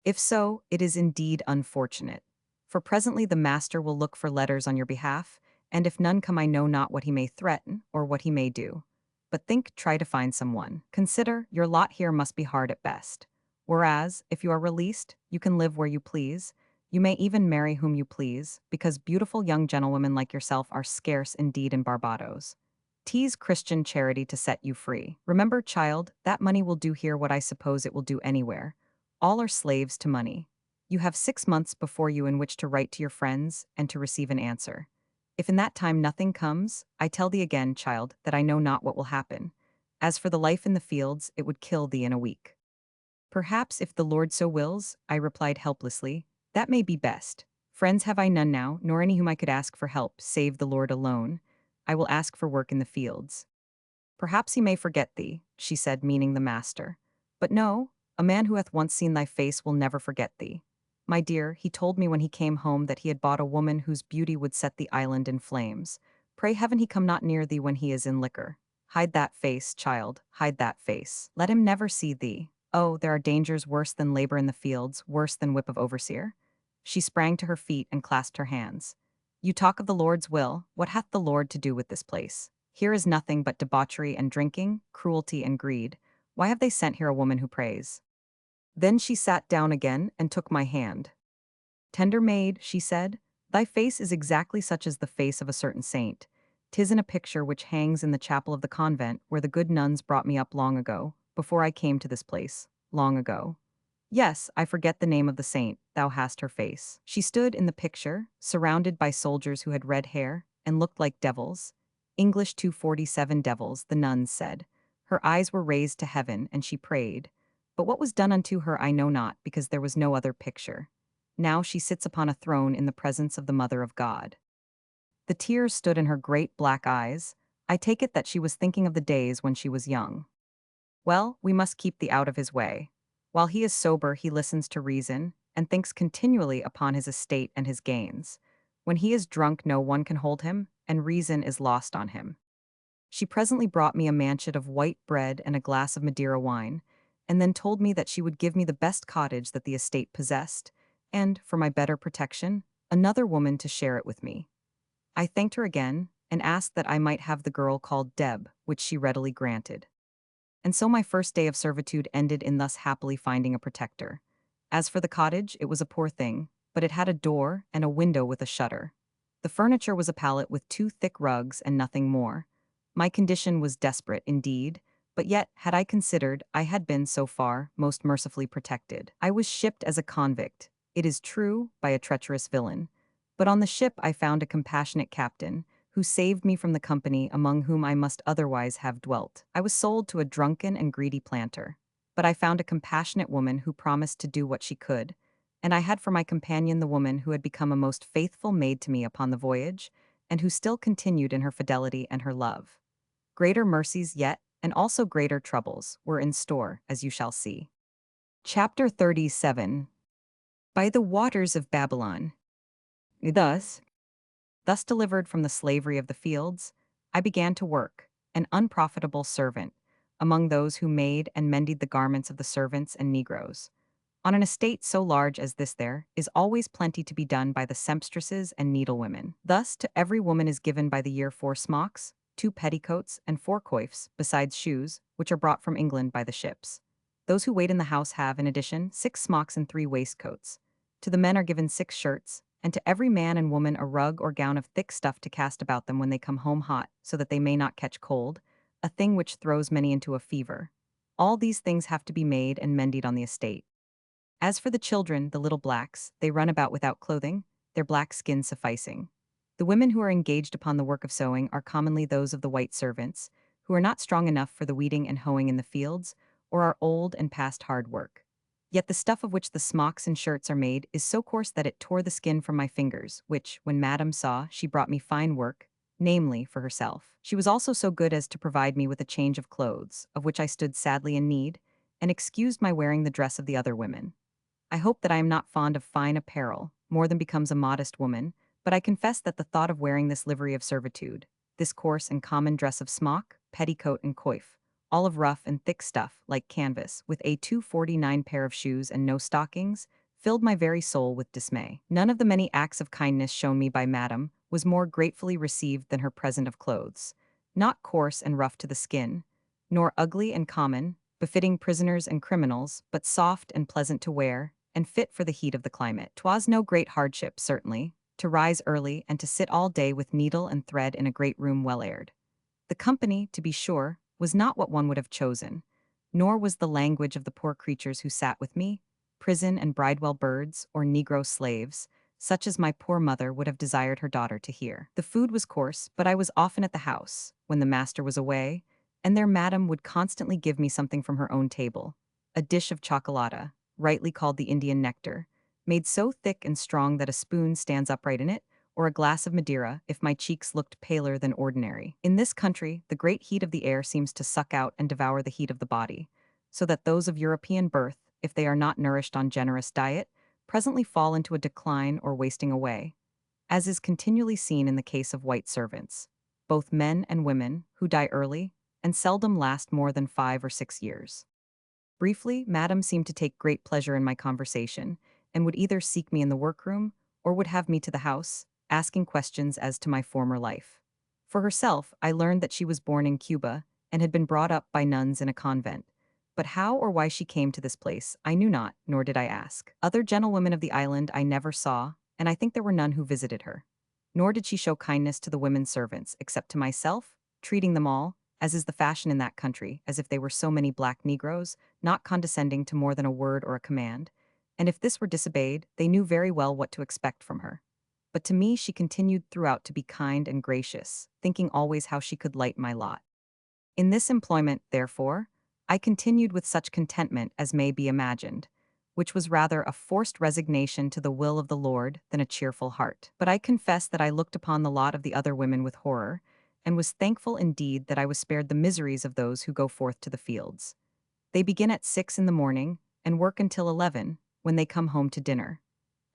If so, it is indeed unfortunate. For presently the master will look for letters on your behalf, and if none come I know not what he may threaten, or what he may do. But think, try to find someone. Consider, your lot here must be hard at best. Whereas, if you are released, you can live where you please. You may even marry whom you please, because beautiful young gentlewomen like yourself are scarce indeed in Barbados. 'Tis Christian charity to set you free. Remember, child, that money will do here what I suppose it will do anywhere. All are slaves to money. You have 6 months before you in which to write to your friends and to receive an answer. If in that time nothing comes, I tell thee again, child, that I know not what will happen. As for the life in the fields, it would kill thee in a week. Perhaps if the Lord so wills, I replied helplessly, that may be best. Friends have I none now, nor any whom I could ask for help, save the Lord alone. I will ask for work in the fields. Perhaps he may forget thee, she said, meaning the master. But no, a man who hath once seen thy face will never forget thee. My dear, he told me when he came home that he had bought a woman whose beauty would set the island in flames. Pray heaven he come not near thee when he is in liquor. Hide that face, child, hide that face. Let him never see thee. Oh, there are dangers worse than labor in the fields, worse than whip of overseer. She sprang to her feet and clasped her hands. You talk of the Lord's will, what hath the Lord to do with this place? Here is nothing but debauchery and drinking, cruelty and greed. Why have they sent here a woman who prays? Then she sat down again and took my hand. Tender maid, she said, thy face is exactly such as the face of a certain saint. 'Tis in a picture which hangs in the chapel of the convent where the good nuns brought me up long ago, before I came to this place, long ago. Yes, I forget the name of the saint, thou hast her face. She stood in the picture, surrounded by soldiers who had red hair, and looked like devils. English 247 devils, the nuns said. Her eyes were raised to heaven, and she prayed. But what was done unto her I know not, because there was no other picture. Now she sits upon a throne in the presence of the Mother of God. The tears stood in her great black eyes. I take it that she was thinking of the days when she was young. Well, we must keep thee out of his way. While he is sober, he listens to reason, and thinks continually upon his estate and his gains. When he is drunk, no one can hold him, and reason is lost on him. She presently brought me a manchet of white bread and a glass of Madeira wine, and then told me that she would give me the best cottage that the estate possessed, and, for my better protection, another woman to share it with me. I thanked her again, and asked that I might have the girl called Deb, which she readily granted. And so my first day of servitude ended in thus happily finding a protector. As for the cottage, it was a poor thing, but it had a door and a window with a shutter. The furniture was a pallet with 2 thick rugs and nothing more. My condition was desperate indeed, but yet, had I considered, I had been, so far, most mercifully protected. I was shipped as a convict, it is true, by a treacherous villain. But on the ship I found a compassionate captain, who saved me from the company among whom I must otherwise have dwelt. I was sold to a drunken and greedy planter. But I found a compassionate woman who promised to do what she could, and I had for my companion the woman who had become a most faithful maid to me upon the voyage, and who still continued in her fidelity and her love. Greater mercies yet, and also greater troubles, were in store, as you shall see. Chapter 37. By the waters of Babylon. Thus delivered from the slavery of the fields, I began to work, an unprofitable servant, among those who made and mended the garments of the servants and negroes. On an estate so large as this there is always plenty to be done by the sempstresses and needlewomen. Thus to every woman is given by the year 4 smocks, 2 petticoats, and 4 coifs, besides shoes, which are brought from England by the ships. Those who wait in the house have, in addition, 6 smocks and 3 waistcoats. To the men are given 6 shirts, and to every man and woman a rug or gown of thick stuff to cast about them when they come home hot, so that they may not catch cold, a thing which throws many into a fever. All these things have to be made and mended on the estate. As for the children, the little blacks, they run about without clothing, their black skin sufficing. The women who are engaged upon the work of sewing are commonly those of the white servants, who are not strong enough for the weeding and hoeing in the fields, or are old and past hard work. Yet the stuff of which the smocks and shirts are made is so coarse that it tore the skin from my fingers, which, when madam saw, she brought me fine work, namely, for herself. She was also so good as to provide me with a change of clothes, of which I stood sadly in need, and excused my wearing the dress of the other women. I hope that I am not fond of fine apparel, more than becomes a modest woman, but I confess that the thought of wearing this livery of servitude, this coarse and common dress of smock, petticoat, and coif, all of rough and thick stuff, like canvas, with a 249 pair of shoes and no stockings, filled my very soul with dismay. None of the many acts of kindness shown me by madam was more gratefully received than her present of clothes, not coarse and rough to the skin, nor ugly and common, befitting prisoners and criminals, but soft and pleasant to wear, and fit for the heat of the climate. 'Twas no great hardship, certainly, to rise early and to sit all day with needle and thread in a great room well aired. The company, to be sure, was not what one would have chosen, nor was the language of the poor creatures who sat with me, prison and bridewell birds, or negro slaves, such as my poor mother would have desired her daughter to hear. The food was coarse, but I was often at the house, when the master was away, and their madam would constantly give me something from her own table, a dish of chocolata, rightly called the Indian nectar, made so thick and strong that a spoon stands upright in it, or a glass of Madeira if my cheeks looked paler than ordinary. In this country, the great heat of the air seems to suck out and devour the heat of the body, so that those of European birth, if they are not nourished on generous diet, presently fall into a decline or wasting away, as is continually seen in the case of white servants, both men and women, who die early, and seldom last more than 5 or 6 years. Briefly, madam seemed to take great pleasure in my conversation, and would either seek me in the workroom, or would have me to the house, asking questions as to my former life. For herself, I learned that she was born in Cuba, and had been brought up by nuns in a convent. But how or why she came to this place, I knew not, nor did I ask. Other gentlewomen of the island I never saw, and I think there were none who visited her. Nor did she show kindness to the women servants, except to myself, treating them all, as is the fashion in that country, as if they were so many black negroes, not condescending to more than a word or a command, and if this were disobeyed, they knew very well what to expect from her. But to me she continued throughout to be kind and gracious, thinking always how she could lighten my lot. In this employment, therefore, I continued with such contentment as may be imagined, which was rather a forced resignation to the will of the Lord than a cheerful heart. But I confess that I looked upon the lot of the other women with horror, and was thankful indeed that I was spared the miseries of those who go forth to the fields. They begin at 6 in the morning, and work until 11, when they come home to dinner.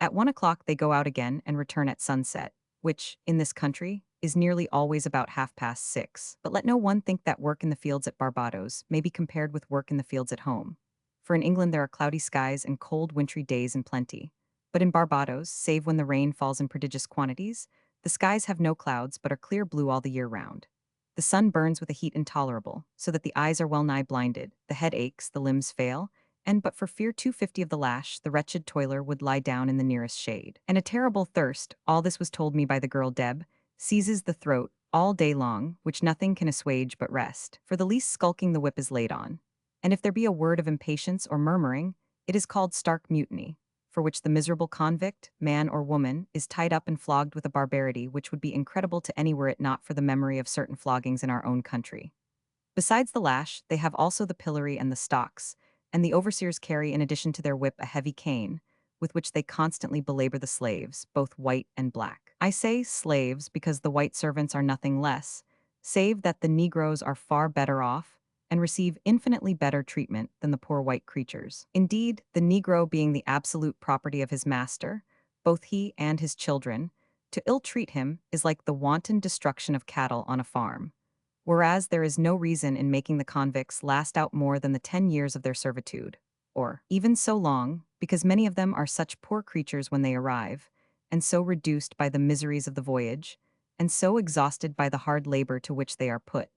At 1 o'clock they go out again and return at sunset, which, in this country, is nearly always about 6:30. But let no one think that work in the fields at Barbados may be compared with work in the fields at home. For in England there are cloudy skies and cold wintry days in plenty. But in Barbados, save when the rain falls in prodigious quantities, the skies have no clouds but are clear blue all the year round. The sun burns with a heat intolerable, so that the eyes are well nigh blinded, the head aches, the limbs fail, and but for fear 250 of the lash, the wretched toiler would lie down in the nearest shade. And a terrible thirst, all this was told me by the girl Deb, seizes the throat all day long, which nothing can assuage but rest. For the least skulking the whip is laid on. And if there be a word of impatience or murmuring, it is called stark mutiny, for which the miserable convict, man or woman, is tied up and flogged with a barbarity which would be incredible to any were it not for the memory of certain floggings in our own country. Besides the lash, they have also the pillory and the stocks, and the overseers carry in addition to their whip a heavy cane, with which they constantly belabor the slaves, both white and black. I say slaves because the white servants are nothing less, save that the negroes are far better off, and receive infinitely better treatment than the poor white creatures. Indeed, the negro being the absolute property of his master, both he and his children, To ill-treat him is like the wanton destruction of cattle on a farm, whereas there is no reason in making the convicts last out more than the 10 years of their servitude, or even so long, because many of them are such poor creatures when they arrive, and so reduced by the miseries of the voyage, and so exhausted by the hard labor to which they are put,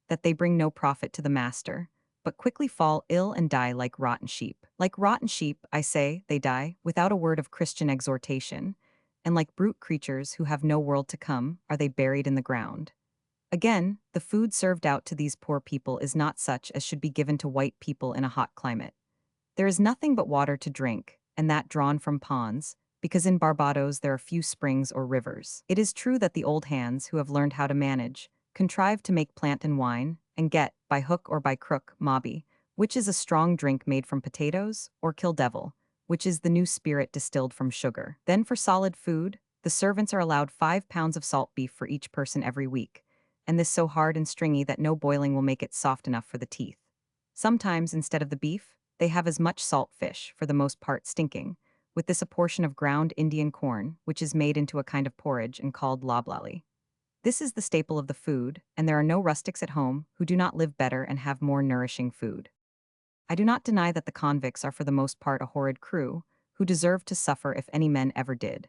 that they bring no profit to the master, but quickly fall ill and die like rotten sheep. Like rotten sheep, I say, they die, without a word of Christian exhortation, and like brute creatures who have no world to come, are they buried in the ground. Again, the food served out to these poor people is not such as should be given to white people in a hot climate. There is nothing but water to drink, and that drawn from ponds, because in Barbados there are few springs or rivers. It is true that the old hands who have learned how to manage, contrive to make plant and wine, and get, by hook or by crook, mobby, which is a strong drink made from potatoes, or kill devil, which is the new spirit distilled from sugar. Then for solid food, the servants are allowed 5 pounds of salt beef for each person every week, and this so hard and stringy that no boiling will make it soft enough for the teeth. Sometimes, instead of the beef, they have as much salt fish, for the most part stinking, with this a portion of ground Indian corn, which is made into a kind of porridge and called loblolly. This is the staple of the food, and there are no rustics at home who do not live better and have more nourishing food. I do not deny that the convicts are for the most part a horrid crew, who deserve to suffer if any men ever did.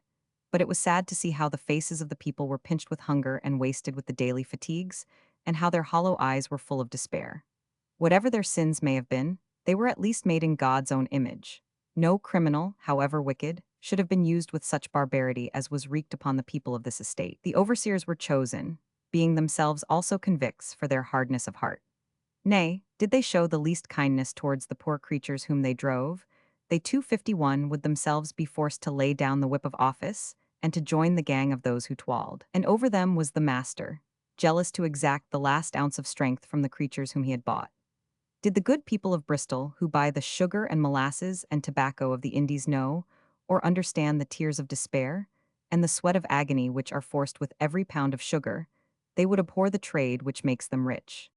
But it was sad to see how the faces of the people were pinched with hunger and wasted with the daily fatigues, and how their hollow eyes were full of despair. Whatever their sins may have been, they were at least made in God's own image. No criminal, however wicked, should have been used with such barbarity as was wreaked upon the people of this estate. The overseers were chosen, being themselves also convicts for their hardness of heart. Nay, did they show the least kindness towards the poor creatures whom they drove, they 251 would themselves be forced to lay down the whip of office, and to join the gang of those who twalled. And over them was the master, jealous to exact the last ounce of strength from the creatures whom he had bought. Did the good people of Bristol, who buy the sugar and molasses and tobacco of the Indies, know or understand the tears of despair, and the sweat of agony which are forced with every pound of sugar, they would abhor the trade which makes them rich.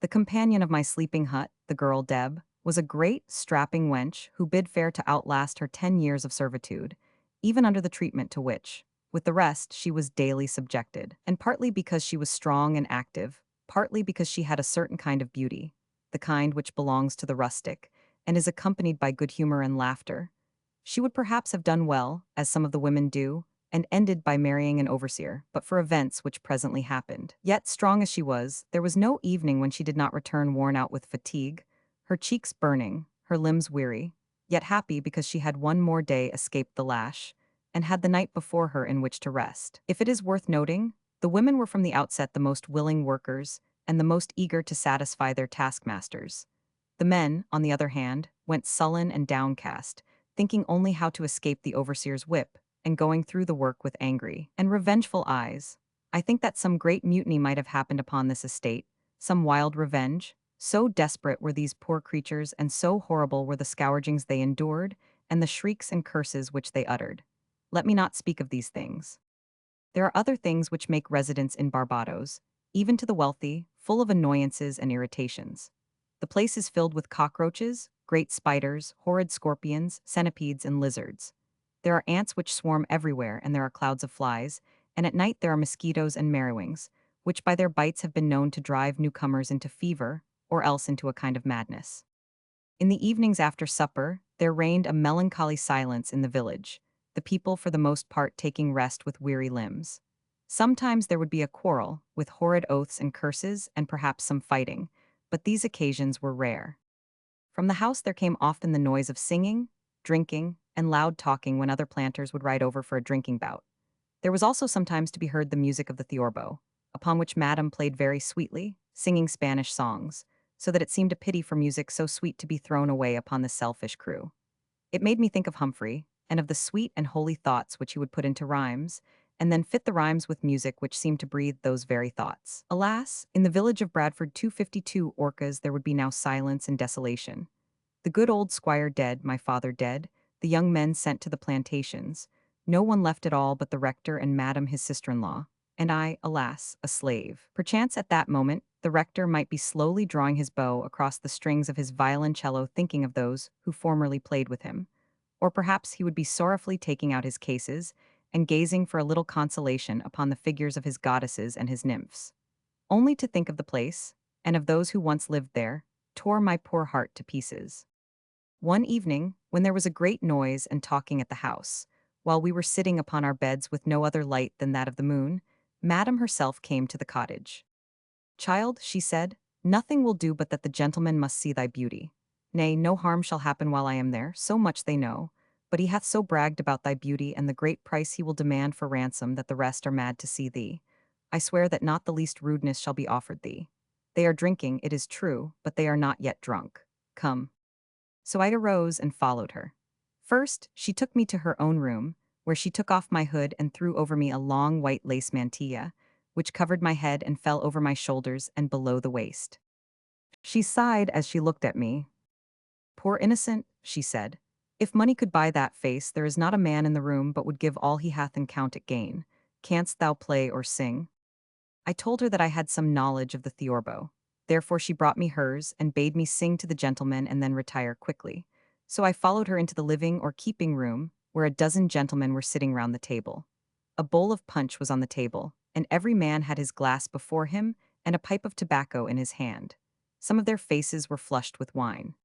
The companion of my sleeping hut, the girl Deb, was a great, strapping wench who bid fair to outlast her 10 years of servitude, even under the treatment to which, with the rest, she was daily subjected, and partly because she was strong and active, partly because she had a certain kind of beauty, the kind which belongs to the rustic, and is accompanied by good humor and laughter. She would perhaps have done well, as some of the women do, and ended by marrying an overseer, but for events which presently happened. Yet, strong as she was, there was no evening when she did not return worn out with fatigue, her cheeks burning, her limbs weary, yet happy because she had one more day escaped the lash, and had the night before her in which to rest. If it is worth noting, the women were from the outset the most willing workers, and the most eager to satisfy their taskmasters. The men, on the other hand, went sullen and downcast, thinking only how to escape the overseer's whip, and going through the work with angry and revengeful eyes. I think that some great mutiny might have happened upon this estate, some wild revenge. So desperate were these poor creatures, and so horrible were the scourgings they endured, and the shrieks and curses which they uttered. Let me not speak of these things. There are other things which make residence in Barbados, even to the wealthy, full of annoyances and irritations. The place is filled with cockroaches, great spiders, horrid scorpions, centipedes, and lizards. There are ants which swarm everywhere, and there are clouds of flies, and at night there are mosquitoes and merriwings, which by their bites have been known to drive newcomers into fever, or else into a kind of madness. In the evenings after supper, there reigned a melancholy silence in the village, the people for the most part taking rest with weary limbs. Sometimes there would be a quarrel, with horrid oaths and curses, and perhaps some fighting, but these occasions were rare. From the house there came often the noise of singing, drinking, and loud talking when other planters would ride over for a drinking bout. There was also sometimes to be heard the music of the theorbo, upon which Madame played very sweetly, singing Spanish songs, so that it seemed a pity for music so sweet to be thrown away upon the selfish crew. It made me think of Humphrey, and of the sweet and holy thoughts which he would put into rhymes, and then fit the rhymes with music which seemed to breathe those very thoughts. Alas, in the village of Bradford 252 Orcas there would be now silence and desolation. The good old squire dead, my father dead, the young men sent to the plantations, no one left at all but the rector and madam his sister-in-law, and I, alas, a slave. Perchance at that moment, the rector might be slowly drawing his bow across the strings of his violoncello thinking of those who formerly played with him, or perhaps he would be sorrowfully taking out his cases and gazing for a little consolation upon the figures of his goddesses and his nymphs. Only to think of the place, and of those who once lived there, tore my poor heart to pieces. One evening, when there was a great noise and talking at the house, while we were sitting upon our beds with no other light than that of the moon, Madam herself came to the cottage. "Child," she said, "nothing will do but that the gentleman must see thy beauty. Nay, no harm shall happen while I am there, so much they know. But he hath so bragged about thy beauty and the great price he will demand for ransom that the rest are mad to see thee. I swear that not the least rudeness shall be offered thee. They are drinking, it is true, but they are not yet drunk. Come." So I arose and followed her. First, she took me to her own room, where she took off my hood and threw over me a long white lace mantilla, which covered my head and fell over my shoulders and below the waist. She sighed as she looked at me. "Poor innocent," she said. "If money could buy that face, there is not a man in the room but would give all he hath and count it gain. Canst thou play or sing?" I told her that I had some knowledge of the theorbo. Therefore she brought me hers and bade me sing to the gentleman and then retire quickly. So I followed her into the living or keeping room, where a dozen gentlemen were sitting round the table. A bowl of punch was on the table, and every man had his glass before him and a pipe of tobacco in his hand. Some of their faces were flushed with wine.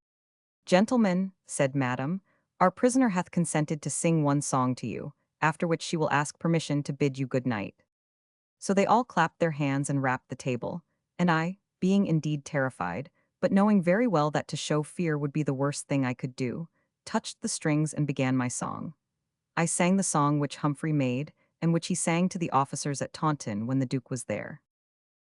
"Gentlemen," said Madam, "our prisoner hath consented to sing one song to you, after which she will ask permission to bid you good night." So they all clapped their hands and rapped the table, and I, being indeed terrified, but knowing very well that to show fear would be the worst thing I could do, touched the strings and began my song. I sang the song which Humphrey made, and which he sang to the officers at Taunton when the Duke was there.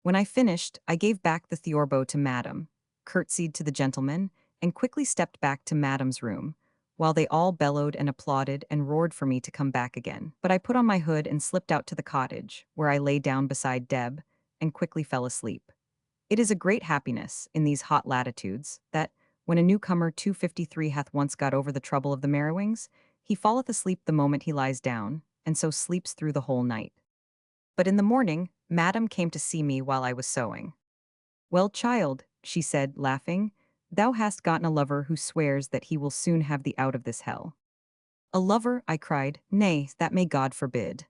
When I finished, I gave back the theorbo to Madam, curtsied to the gentleman, and quickly stepped back to Madam's room, while they all bellowed and applauded and roared for me to come back again. But I put on my hood and slipped out to the cottage, where I lay down beside Deb, and quickly fell asleep. It is a great happiness, in these hot latitudes, that, when a newcomer 253 hath once got over the trouble of the Merrowings, he falleth asleep the moment he lies down, and so sleeps through the whole night. But in the morning, Madam came to see me while I was sewing. "Well, child," she said, laughing, "thou hast gotten a lover who swears that he will soon have thee out of this hell." "A lover?" I cried. "Nay, that may God forbid."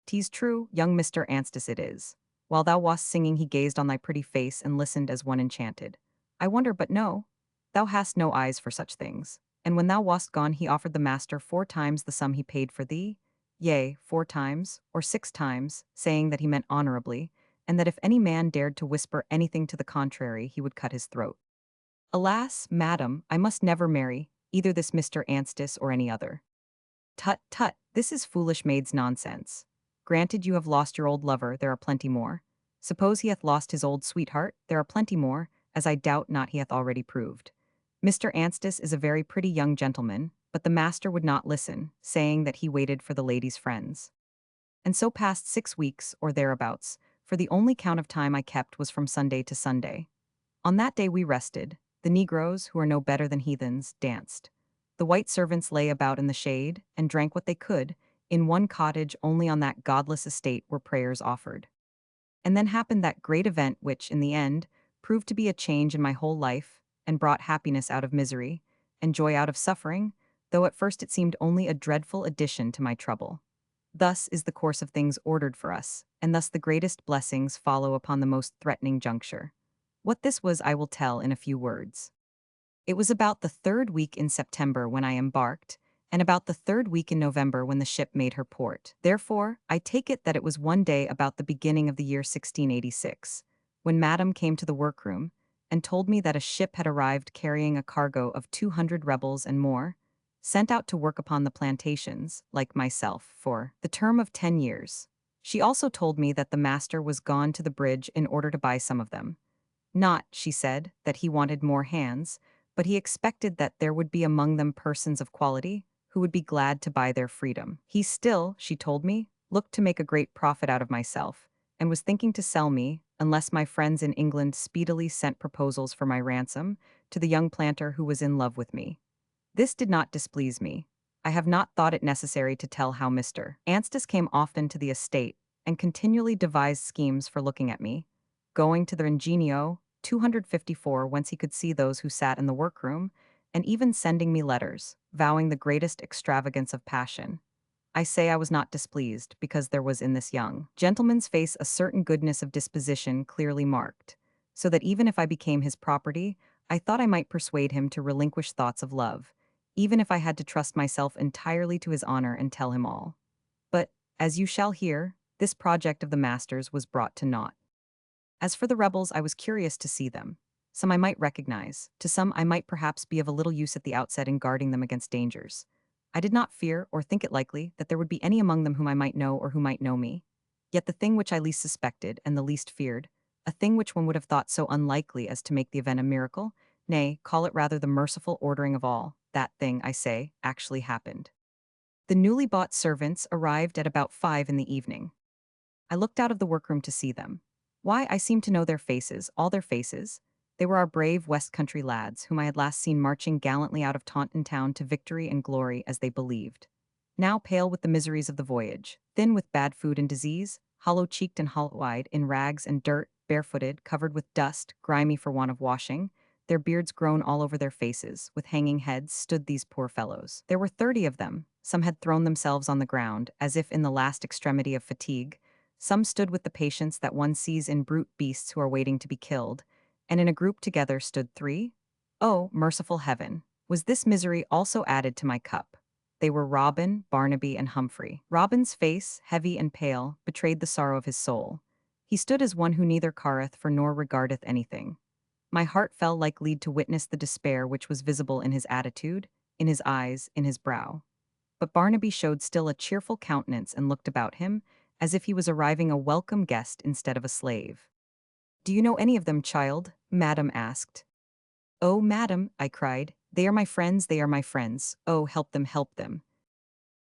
"'Tis true, young Mr. Anstis it is. While thou wast singing he gazed on thy pretty face and listened as one enchanted. I wonder but no, thou hast no eyes for such things. And when thou wast gone he offered the master 4 times the sum he paid for thee, yea, 4 times, or 6 times, saying that he meant honorably, and that if any man dared to whisper anything to the contrary he would cut his throat. Alas, madam, I must never marry, either this Mr. Anstis or any other." "Tut, tut, this is foolish maid's nonsense. Granted you have lost your old lover, there are plenty more. Suppose he hath lost his old sweetheart, there are plenty more, as I doubt not he hath already proved. Mr. Anstis is a very pretty young gentleman, but the master would not listen, saying that he waited for the lady's friends. And so passed 6 weeks, or thereabouts, for the only count of time I kept was from Sunday to Sunday. On that day we rested. The negroes, who are no better than heathens, danced. The white servants lay about in the shade, and drank what they could, in one cottage only on that godless estate were prayers offered. And then happened that great event which, in the end, proved to be a change in my whole life, and brought happiness out of misery, and joy out of suffering, though at first it seemed only a dreadful addition to my trouble. Thus is the course of things ordered for us, and thus the greatest blessings follow upon the most threatening juncture. What this was I will tell in a few words. It was about the 3rd week in September when I embarked, and about the 3rd week in November when the ship made her port. Therefore, I take it that it was one day about the beginning of the year 1686, when Madam came to the workroom, and told me that a ship had arrived carrying a cargo of 200 rebels and more, sent out to work upon the plantations, like myself, for the term of 10 years. She also told me that the master was gone to the bridge in order to buy some of them. Not, she said, that he wanted more hands, but he expected that there would be among them persons of quality who would be glad to buy their freedom. He still, she told me, looked to make a great profit out of myself, and was thinking to sell me, unless my friends in England speedily sent proposals for my ransom, to the young planter who was in love with me. This did not displease me. I have not thought it necessary to tell how Mr. Anstis came often to the estate, and continually devised schemes for looking at me, going to the Ingenio 254 whence he could see those who sat in the workroom, and even sending me letters, vowing the greatest extravagance of passion. I say I was not displeased, because there was in this young gentleman's face a certain goodness of disposition clearly marked, so that even if I became his property, I thought I might persuade him to relinquish thoughts of love, even if I had to trust myself entirely to his honor and tell him all. But, as you shall hear, this project of the master's was brought to naught. As for the rebels, I was curious to see them. Some I might recognize, to some I might perhaps be of a little use at the outset in guarding them against dangers. I did not fear or think it likely that there would be any among them whom I might know or who might know me. Yet the thing which I least suspected and the least feared, a thing which one would have thought so unlikely as to make the event a miracle, nay, call it rather the merciful ordering of all, that thing, I say, actually happened. The newly bought servants arrived at about 5 in the evening. I looked out of the workroom to see them. Why, I seemed to know their faces, all their faces. They were our brave West Country lads, whom I had last seen marching gallantly out of Taunton town to victory and glory as they believed. Now pale with the miseries of the voyage, thin with bad food and disease, hollow-cheeked and hollow-eyed, in rags and dirt, barefooted, covered with dust, grimy for want of washing, their beards grown all over their faces, with hanging heads, stood these poor fellows. There were 30 of them. Some had thrown themselves on the ground, as if in the last extremity of fatigue. Some stood with the patience that one sees in brute beasts who are waiting to be killed, and in a group together stood 3. Oh, merciful heaven! Was this misery also added to my cup? They were Robin, Barnaby, and Humphrey. Robin's face, heavy and pale, betrayed the sorrow of his soul. He stood as one who neither careth for nor regardeth anything. My heart fell like lead to witness the despair which was visible in his attitude, in his eyes, in his brow. But Barnaby showed still a cheerful countenance and looked about him, as if he was arriving a welcome guest instead of a slave. "Do you know any of them, child?" Madam asked. "Oh, madam," I cried, "they are my friends, they are my friends. Oh, help them, help them."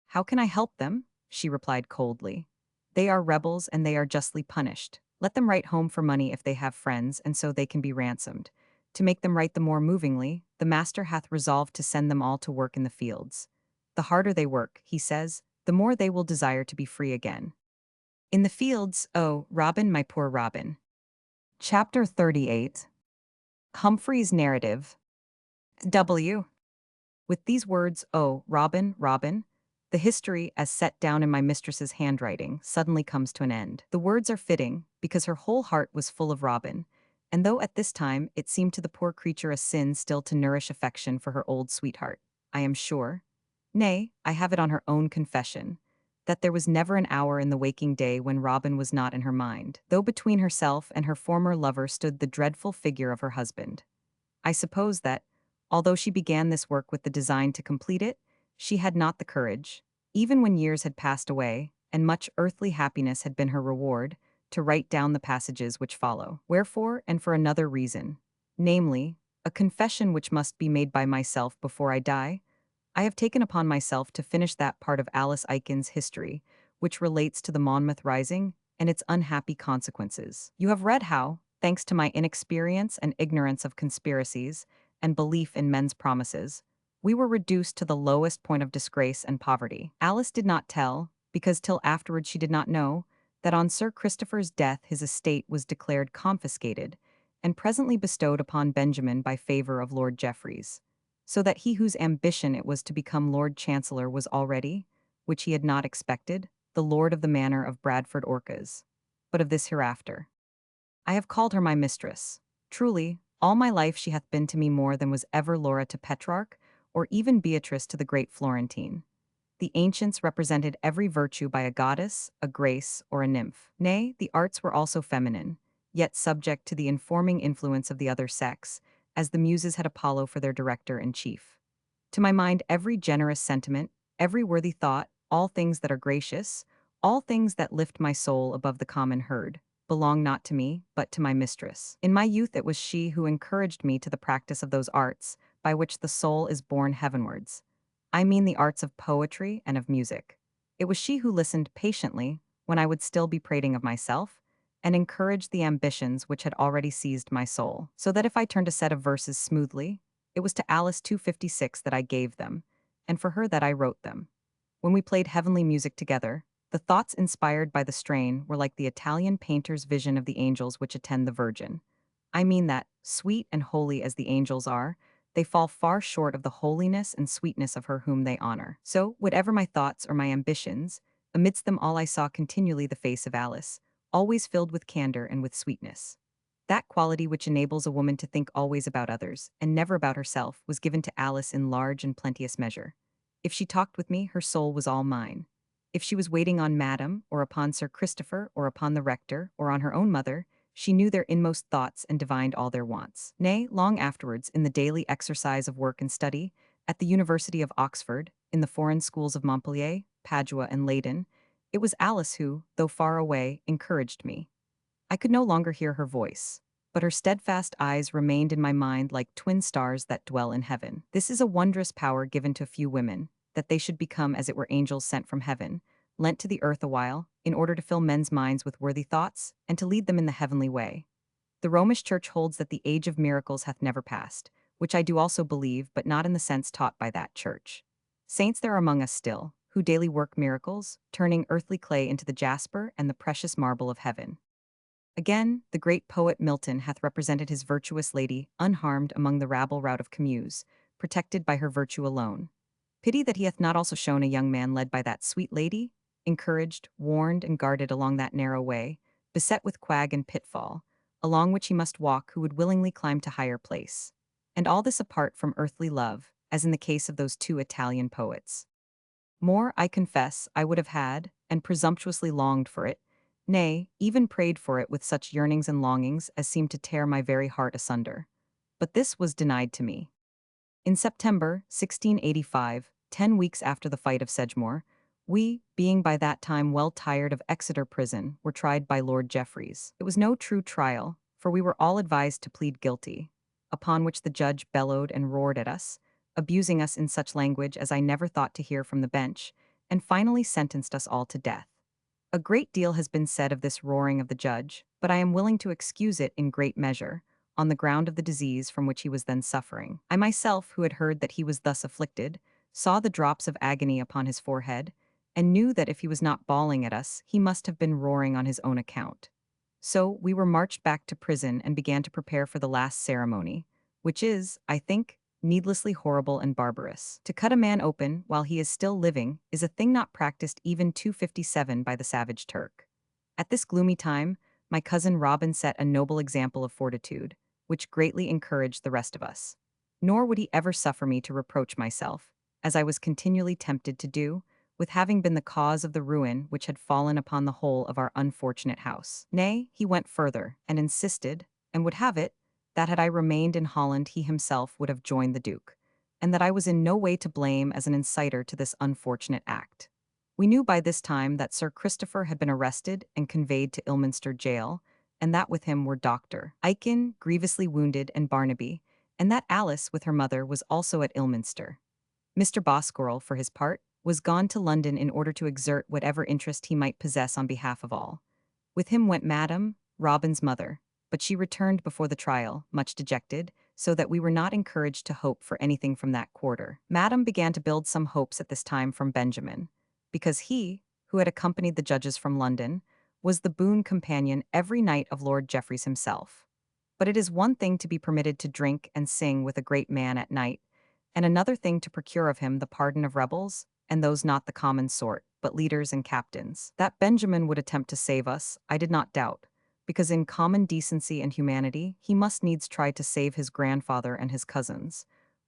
"How can I help them?" she replied coldly. "They are rebels, and they are justly punished. Let them write home for money if they have friends, and so they can be ransomed. To make them write the more movingly, the master hath resolved to send them all to work in the fields. The harder they work, he says, the more they will desire to be free again. In the fields, oh, Robin, my poor Robin." Chapter 38. Humphrey's Narrative. W. With these words, "Oh, Robin, Robin," the history, as set down in my mistress's handwriting, suddenly comes to an end. The words are fitting, because her whole heart was full of Robin, and though at this time it seemed to the poor creature a sin still to nourish affection for her old sweetheart, I am sure, nay, I have it on her own confession, that there was never an hour in the waking day when Robin was not in her mind, though between herself and her former lover stood the dreadful figure of her husband. I suppose that, although she began this work with the design to complete it, she had not the courage, even when years had passed away, and much earthly happiness had been her reward, to write down the passages which follow. Wherefore, and for another reason, namely, a confession which must be made by myself before I die, I have taken upon myself to finish that part of Alice Aiken's history which relates to the Monmouth Rising and its unhappy consequences. You have read how, thanks to my inexperience and ignorance of conspiracies and belief in men's promises, we were reduced to the lowest point of disgrace and poverty. Alice did not tell, because till afterwards she did not know, that on Sir Christopher's death his estate was declared confiscated and presently bestowed upon Benjamin by favor of Lord Jeffreys, so that he whose ambition it was to become Lord Chancellor was already, which he had not expected, the lord of the manor of Bradford Orcas. But of this hereafter. I have called her my mistress. Truly, all my life she hath been to me more than was ever Laura to Petrarch, or even Beatrice to the great Florentine. The ancients represented every virtue by a goddess, a grace, or a nymph. Nay, the arts were also feminine, yet subject to the informing influence of the other sex, as the muses had Apollo for their director in chief. To my mind, every generous sentiment, every worthy thought, all things that are gracious, all things that lift my soul above the common herd, belong not to me, but to my mistress. In my youth it was she who encouraged me to the practice of those arts, by which the soul is borne heavenwards. I mean the arts of poetry and of music. It was she who listened patiently, when I would still be prating of myself, and encouraged the ambitions which had already seized my soul, so that if I turned a set of verses smoothly, it was to Alice 256 that I gave them, and for her that I wrote them. When we played heavenly music together, the thoughts inspired by the strain were like the Italian painter's vision of the angels which attend the Virgin. I mean that, sweet and holy as the angels are, they fall far short of the holiness and sweetness of her whom they honor. So, whatever my thoughts or my ambitions, amidst them all I saw continually the face of Alice, always filled with candor and with sweetness. That quality which enables a woman to think always about others, and never about herself, was given to Alice in large and plenteous measure. If she talked with me, her soul was all mine. If she was waiting on Madam, or upon Sir Christopher, or upon the rector, or on her own mother, she knew their inmost thoughts and divined all their wants. Nay, long afterwards, in the daily exercise of work and study, at the University of Oxford, in the foreign schools of Montpellier, Padua, and Leyden, it was Alice who, though far away, encouraged me. I could no longer hear her voice, but her steadfast eyes remained in my mind like twin stars that dwell in heaven. This is a wondrous power given to few women, that they should become as it were angels sent from heaven, lent to the earth awhile, in order to fill men's minds with worthy thoughts, and to lead them in the heavenly way. The Romish Church holds that the age of miracles hath never passed, which I do also believe, but not in the sense taught by that Church. Saints there are among us still, who daily work miracles, turning earthly clay into the jasper and the precious marble of heaven. Again, the great poet Milton hath represented his virtuous lady unharmed among the rabble rout of Camus, protected by her virtue alone. Pity that he hath not also shown a young man led by that sweet lady, encouraged, warned, and guarded along that narrow way, beset with quag and pitfall, along which he must walk who would willingly climb to higher place. And all this apart from earthly love, as in the case of those two Italian poets. More, I confess, I would have had, and presumptuously longed for it, nay, even prayed for it with such yearnings and longings as seemed to tear my very heart asunder. But this was denied to me. In September 1685, 10 weeks after the fight of Sedgemoor, we, being by that time well tired of Exeter prison, were tried by Lord Jeffreys. It was no true trial, for we were all advised to plead guilty, upon which the judge bellowed and roared at us, abusing us in such language as I never thought to hear from the bench, and finally sentenced us all to death. A great deal has been said of this roaring of the judge, but I am willing to excuse it in great measure, on the ground of the disease from which he was then suffering. I myself, who had heard that he was thus afflicted, saw the drops of agony upon his forehead, and knew that if he was not bawling at us, he must have been roaring on his own account. So we were marched back to prison and began to prepare for the last ceremony, which is, I think, needlessly horrible and barbarous. To cut a man open while he is still living is a thing not practiced even 257 by the savage Turk. At this gloomy time, my cousin Robin set a noble example of fortitude, which greatly encouraged the rest of us. Nor would he ever suffer me to reproach myself, as I was continually tempted to do, with having been the cause of the ruin which had fallen upon the whole of our unfortunate house. Nay, he went further, and insisted, and would have it, that had I remained in Holland he himself would have joined the Duke, and that I was in no way to blame as an inciter to this unfortunate act. We knew by this time that Sir Christopher had been arrested and conveyed to Ilminster jail, and that with him were Dr. Aiken, grievously wounded, and Barnaby, and that Alice, with her mother, was also at Ilminster. Mr. Boscorel, for his part, was gone to London in order to exert whatever interest he might possess on behalf of all. With him went Madam, Robin's mother, but she returned before the trial, much dejected, so that we were not encouraged to hope for anything from that quarter. Madam began to build some hopes at this time from Benjamin, because he, who had accompanied the judges from London, was the boon companion every night of Lord Jeffreys himself. But it is one thing to be permitted to drink and sing with a great man at night, and another thing to procure of him the pardon of rebels, and those not the common sort, but leaders and captains. That Benjamin would attempt to save us, I did not doubt, because in common decency and humanity he must needs try to save his grandfather and his cousins.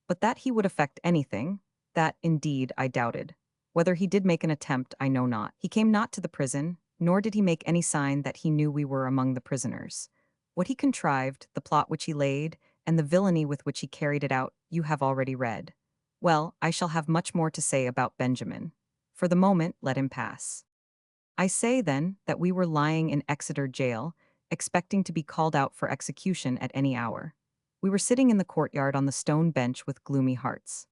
But that he would effect anything, that, indeed, I doubted. Whether he did make an attempt, I know not. He came not to the prison, nor did he make any sign that he knew we were among the prisoners. What he contrived, the plot which he laid, and the villainy with which he carried it out, you have already read. Well, I shall have much more to say about Benjamin. For the moment, let him pass. I say, then, that we were lying in Exeter jail, expecting to be called out for execution at any hour. We were sitting in the courtyard on the stone bench with gloomy hearts.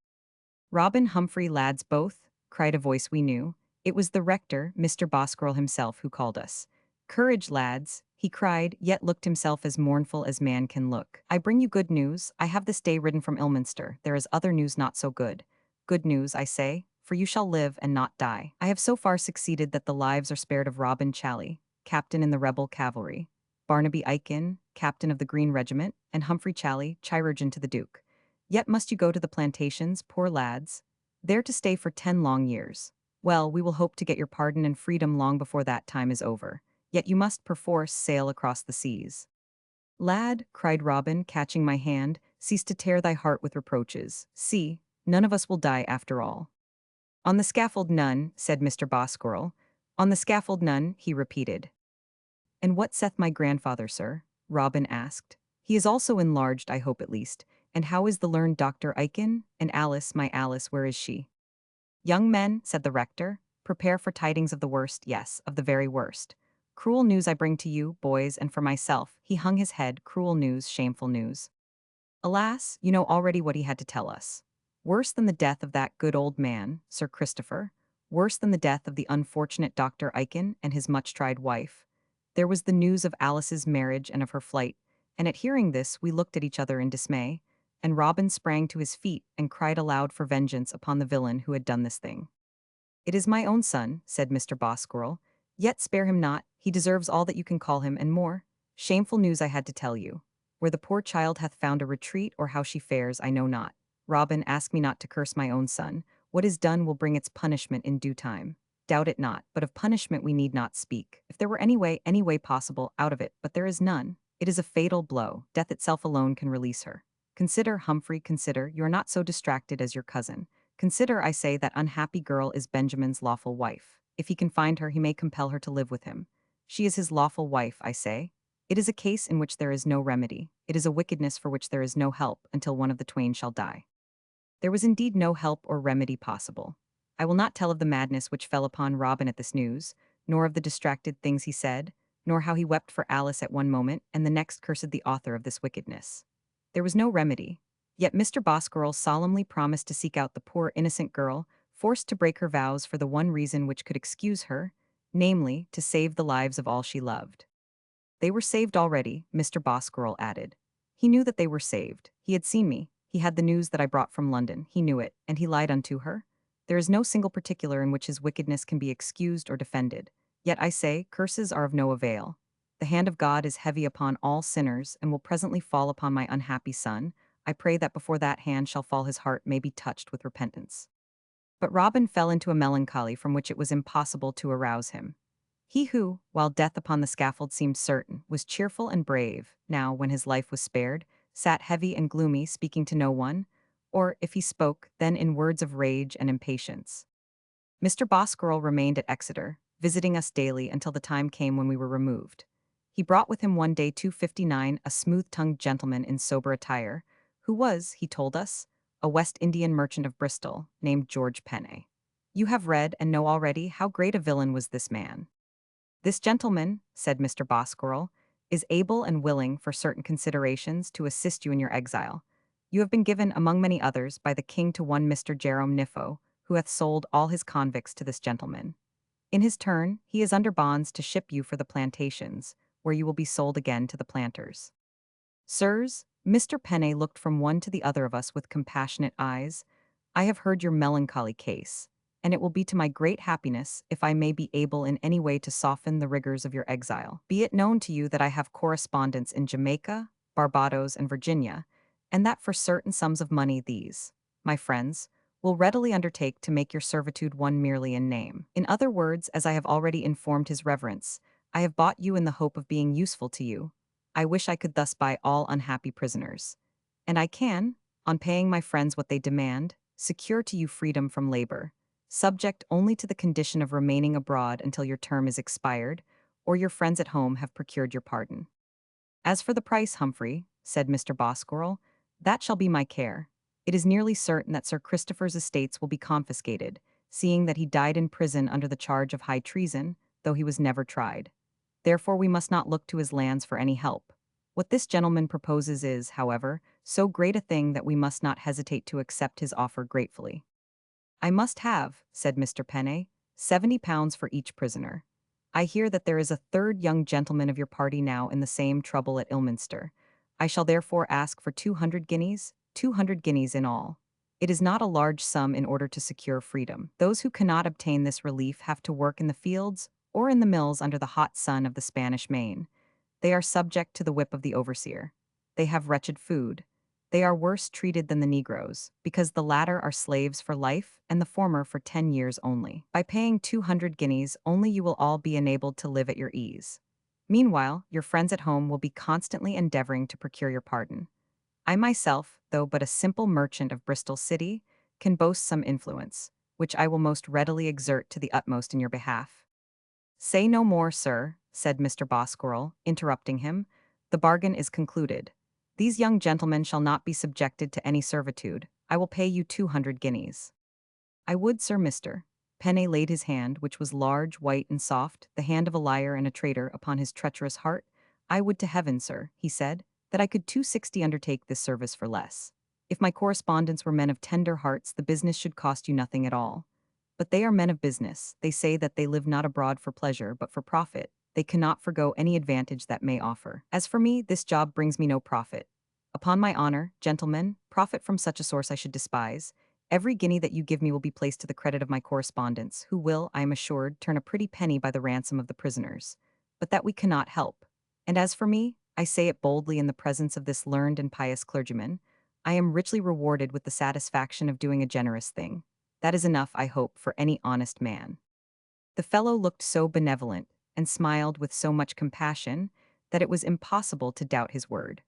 "Robin, Humphrey, lads both," cried a voice we knew. It was the rector, Mr. Boscorel himself, who called us. "Courage, lads," he cried, yet looked himself as mournful as man can look. "I bring you good news. I have this day ridden from Ilminster. There is other news not so good. Good news, I say, for you shall live and not die. I have so far succeeded that the lives are spared of Robin Chally, captain in the rebel cavalry, Barnaby Aiken, captain of the Green Regiment, and Humphrey Chally, chirurgeon to the Duke. Yet must you go to the plantations, poor lads, there to stay for 10 long years. Well, we will hope to get your pardon and freedom long before that time is over. Yet you must perforce sail across the seas. Lad, cried Robin, catching my hand, cease to tear thy heart with reproaches. See, none of us will die after all. On the scaffold none, said Mr. Bosquirrel. On the scaffold none, he repeated. And what saith my grandfather, sir? Robin asked. He is also enlarged, I hope at least. And how is the learned Dr. Aiken? And Alice, my Alice, where is she? Young men, said the rector, prepare for tidings of the worst, yes, of the very worst. Cruel news I bring to you, boys, and for myself. He hung his head, cruel news, shameful news. Alas, you know already what he had to tell us. Worse than the death of that good old man, Sir Christopher, worse than the death of the unfortunate Dr. Aiken and his much-tried wife. There was the news of Alice's marriage and of her flight, and at hearing this we looked at each other in dismay, and Robin sprang to his feet and cried aloud for vengeance upon the villain who had done this thing. It is my own son, said Mr. Bosquirrel, yet spare him not, he deserves all that you can call him and more. Shameful news I had to tell you. Where the poor child hath found a retreat or how she fares, I know not. Robin, ask me not to curse my own son. What is done will bring its punishment in due time. Doubt it not, but of punishment we need not speak. If there were any way possible, out of it, but there is none. It is a fatal blow. Death itself alone can release her. Consider, Humphrey, consider, you are not so distracted as your cousin. Consider, I say, that unhappy girl is Benjamin's lawful wife. If he can find her, he may compel her to live with him. She is his lawful wife, I say. It is a case in which there is no remedy. It is a wickedness for which there is no help until one of the twain shall die. There was indeed no help or remedy possible. I will not tell of the madness which fell upon Robin at this news, nor of the distracted things he said, nor how he wept for Alice at one moment and the next cursed the author of this wickedness. There was no remedy. Yet Mr. Bosquirrel solemnly promised to seek out the poor innocent girl, forced to break her vows for the one reason which could excuse her, namely, to save the lives of all she loved. They were saved already, Mr. Bosquirrel added. He knew that they were saved. He had seen me. He had the news that I brought from London. He knew it, and he lied unto her. There is no single particular in which his wickedness can be excused or defended. Yet I say, curses are of no avail. The hand of God is heavy upon all sinners and will presently fall upon my unhappy son. I pray that before that hand shall fall his heart may be touched with repentance. But Robin fell into a melancholy from which it was impossible to arouse him. He who, while death upon the scaffold seemed certain, was cheerful and brave, now, when his life was spared, sat heavy and gloomy, speaking to no one, or, if he spoke, then in words of rage and impatience. Mr. Bosquirrel remained at Exeter, visiting us daily until the time came when we were removed. He brought with him one day 259 a smooth-tongued gentleman in sober attire, who was, he told us, a West Indian merchant of Bristol, named George Penney. You have read and know already how great a villain was this man. This gentleman, said Mr. Bosquirrel, is able and willing, for certain considerations, to assist you in your exile. You have been given, among many others, by the king to one Mr. Jerome Niffo, who hath sold all his convicts to this gentleman. In his turn, he is under bonds to ship you for the plantations, where you will be sold again to the planters. Sirs, Mr. Penney looked from one to the other of us with compassionate eyes. I have heard your melancholy case, and it will be to my great happiness if I may be able in any way to soften the rigors of your exile. Be it known to you that I have correspondents in Jamaica, Barbados, and Virginia, and that for certain sums of money these, my friends, will readily undertake to make your servitude one merely in name. In other words, as I have already informed his reverence, I have bought you in the hope of being useful to you. I wish I could thus buy all unhappy prisoners. And I can, on paying my friends what they demand, secure to you freedom from labor, subject only to the condition of remaining abroad until your term is expired, or your friends at home have procured your pardon. As for the price, Humphrey, said Mr. Bosquirrel, that shall be my care. It is nearly certain that Sir Christopher's estates will be confiscated, seeing that he died in prison under the charge of high treason, though he was never tried. Therefore we must not look to his lands for any help. What this gentleman proposes is, however, so great a thing that we must not hesitate to accept his offer gratefully. I must have, said Mr. Penney, £70 for each prisoner. I hear that there is a third young gentleman of your party now in the same trouble at Ilminster. I shall therefore ask for 200 guineas, 200 guineas in all. It is not a large sum in order to secure freedom. Those who cannot obtain this relief have to work in the fields or in the mills under the hot sun of the Spanish Main. They are subject to the whip of the overseer. They have wretched food. They are worse treated than the Negroes, because the latter are slaves for life and the former for 10 years only. By paying 200 guineas only you will all be enabled to live at your ease. Meanwhile, your friends at home will be constantly endeavoring to procure your pardon. I myself, though but a simple merchant of Bristol City, can boast some influence, which I will most readily exert to the utmost in your behalf. Say no more, sir, said Mr. Bosquirrel, interrupting him. The bargain is concluded. These young gentlemen shall not be subjected to any servitude. I will pay you 200 guineas. I would, sir, Mr. Penne laid his hand, which was large, white, and soft, the hand of a liar and a traitor, upon his treacherous heart. I would to heaven, sir, he said, that I could 260 undertake this service for less. If my correspondents were men of tender hearts, the business should cost you nothing at all. But they are men of business. They say that they live not abroad for pleasure, but for profit. They cannot forgo any advantage that may offer. As for me, this job brings me no profit. Upon my honor, gentlemen, profit from such a source I should despise. Every guinea that you give me will be placed to the credit of my correspondents, who will, I am assured, turn a pretty penny by the ransom of the prisoners. But that we cannot help. And as for me, I say it boldly in the presence of this learned and pious clergyman, I am richly rewarded with the satisfaction of doing a generous thing. That is enough, I hope, for any honest man. The fellow looked so benevolent, and smiled with so much compassion, that it was impossible to doubt his word.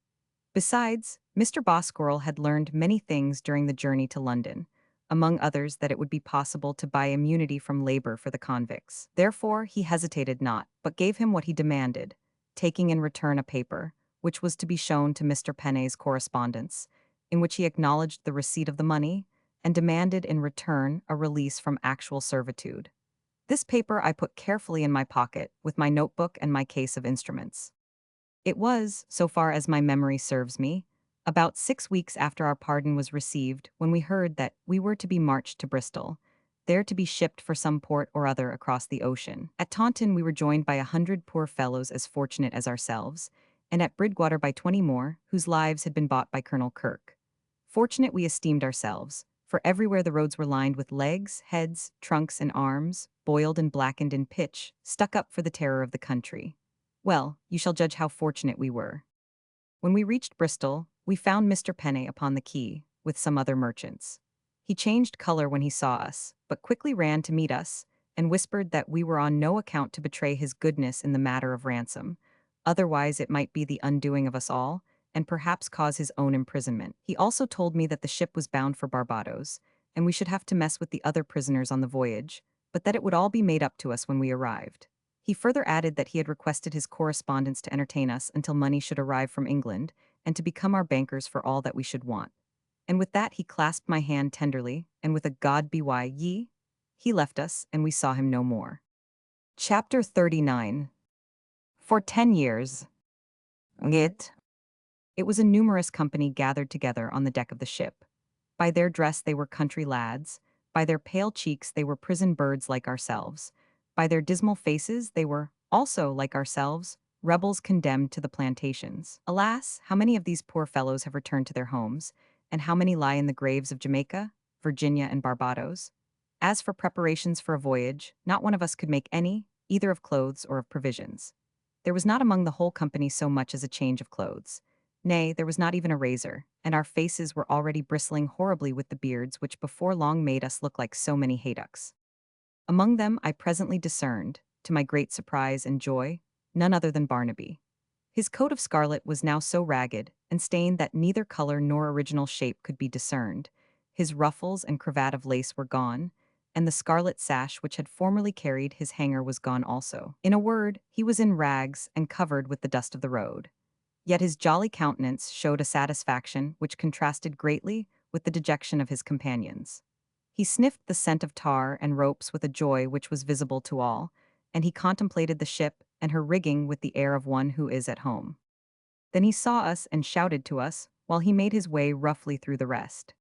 Besides, Mr. Bosquirrel had learned many things during the journey to London, among others that it would be possible to buy immunity from labor for the convicts. Therefore, he hesitated not, but gave him what he demanded, taking in return a paper, which was to be shown to Mr. Penne's correspondence, in which he acknowledged the receipt of the money, and demanded in return a release from actual servitude. This paper I put carefully in my pocket, with my notebook and my case of instruments. It was, so far as my memory serves me, about 6 weeks after our pardon was received when we heard that we were to be marched to Bristol, there to be shipped for some port or other across the ocean. At Taunton we were joined by 100 poor fellows as fortunate as ourselves, and at Bridgwater by 20 more, whose lives had been bought by Colonel Kirke. Fortunate we esteemed ourselves, for everywhere the roads were lined with legs, heads, trunks, and arms, boiled and blackened in pitch, stuck up for the terror of the country. Well, you shall judge how fortunate we were. When we reached Bristol, we found Mr. Penne upon the quay, with some other merchants. He changed color when he saw us, but quickly ran to meet us, and whispered that we were on no account to betray his goodness in the matter of ransom, otherwise it might be the undoing of us all, and perhaps cause his own imprisonment. He also told me that the ship was bound for Barbados, and we should have to mess with the other prisoners on the voyage, but that it would all be made up to us when we arrived. He further added that he had requested his correspondents to entertain us until money should arrive from England, and to become our bankers for all that we should want. And with that he clasped my hand tenderly, and with a God be why ye, he left us, and we saw him no more. Chapter 39. For 10 years. It was a numerous company gathered together on the deck of the ship. By their dress they were country lads, by their pale cheeks they were prison birds like ourselves, by their dismal faces they were, also like ourselves, rebels condemned to the plantations. Alas, how many of these poor fellows have returned to their homes, and how many lie in the graves of Jamaica, Virginia, and Barbados? As for preparations for a voyage, not one of us could make any, either of clothes or of provisions. There was not among the whole company so much as a change of clothes. Nay, there was not even a razor, and our faces were already bristling horribly with the beards which before long made us look like so many haydocks. Among them I presently discerned, to my great surprise and joy, none other than Barnaby. His coat of scarlet was now so ragged and stained that neither color nor original shape could be discerned. His ruffles and cravat of lace were gone, and the scarlet sash which had formerly carried his hanger was gone also. In a word, he was in rags and covered with the dust of the road. Yet his jolly countenance showed a satisfaction which contrasted greatly with the dejection of his companions. He sniffed the scent of tar and ropes with a joy which was visible to all, and he contemplated the ship and her rigging with the air of one who is at home. Then he saw us and shouted to us, while he made his way roughly through the rest.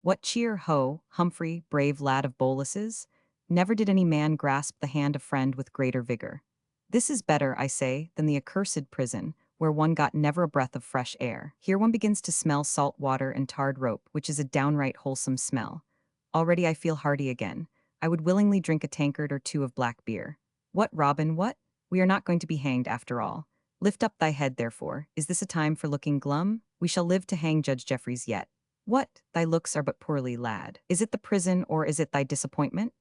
What cheer, ho, Humphrey, brave lad of Bolus's! Never did any man grasp the hand of friend with greater vigor. This is better, I say, than the accursed prison, where one got never a breath of fresh air. Here one begins to smell salt water and tarred rope, which is a downright wholesome smell. Already I feel hearty again. I would willingly drink a tankard or two of black beer. What, Robin, what? We are not going to be hanged after all. Lift up thy head, therefore. Is this a time for looking glum? We shall live to hang Judge Jeffreys yet. What? Thy looks are but poorly, lad. Is it the prison, or is it thy disappointment?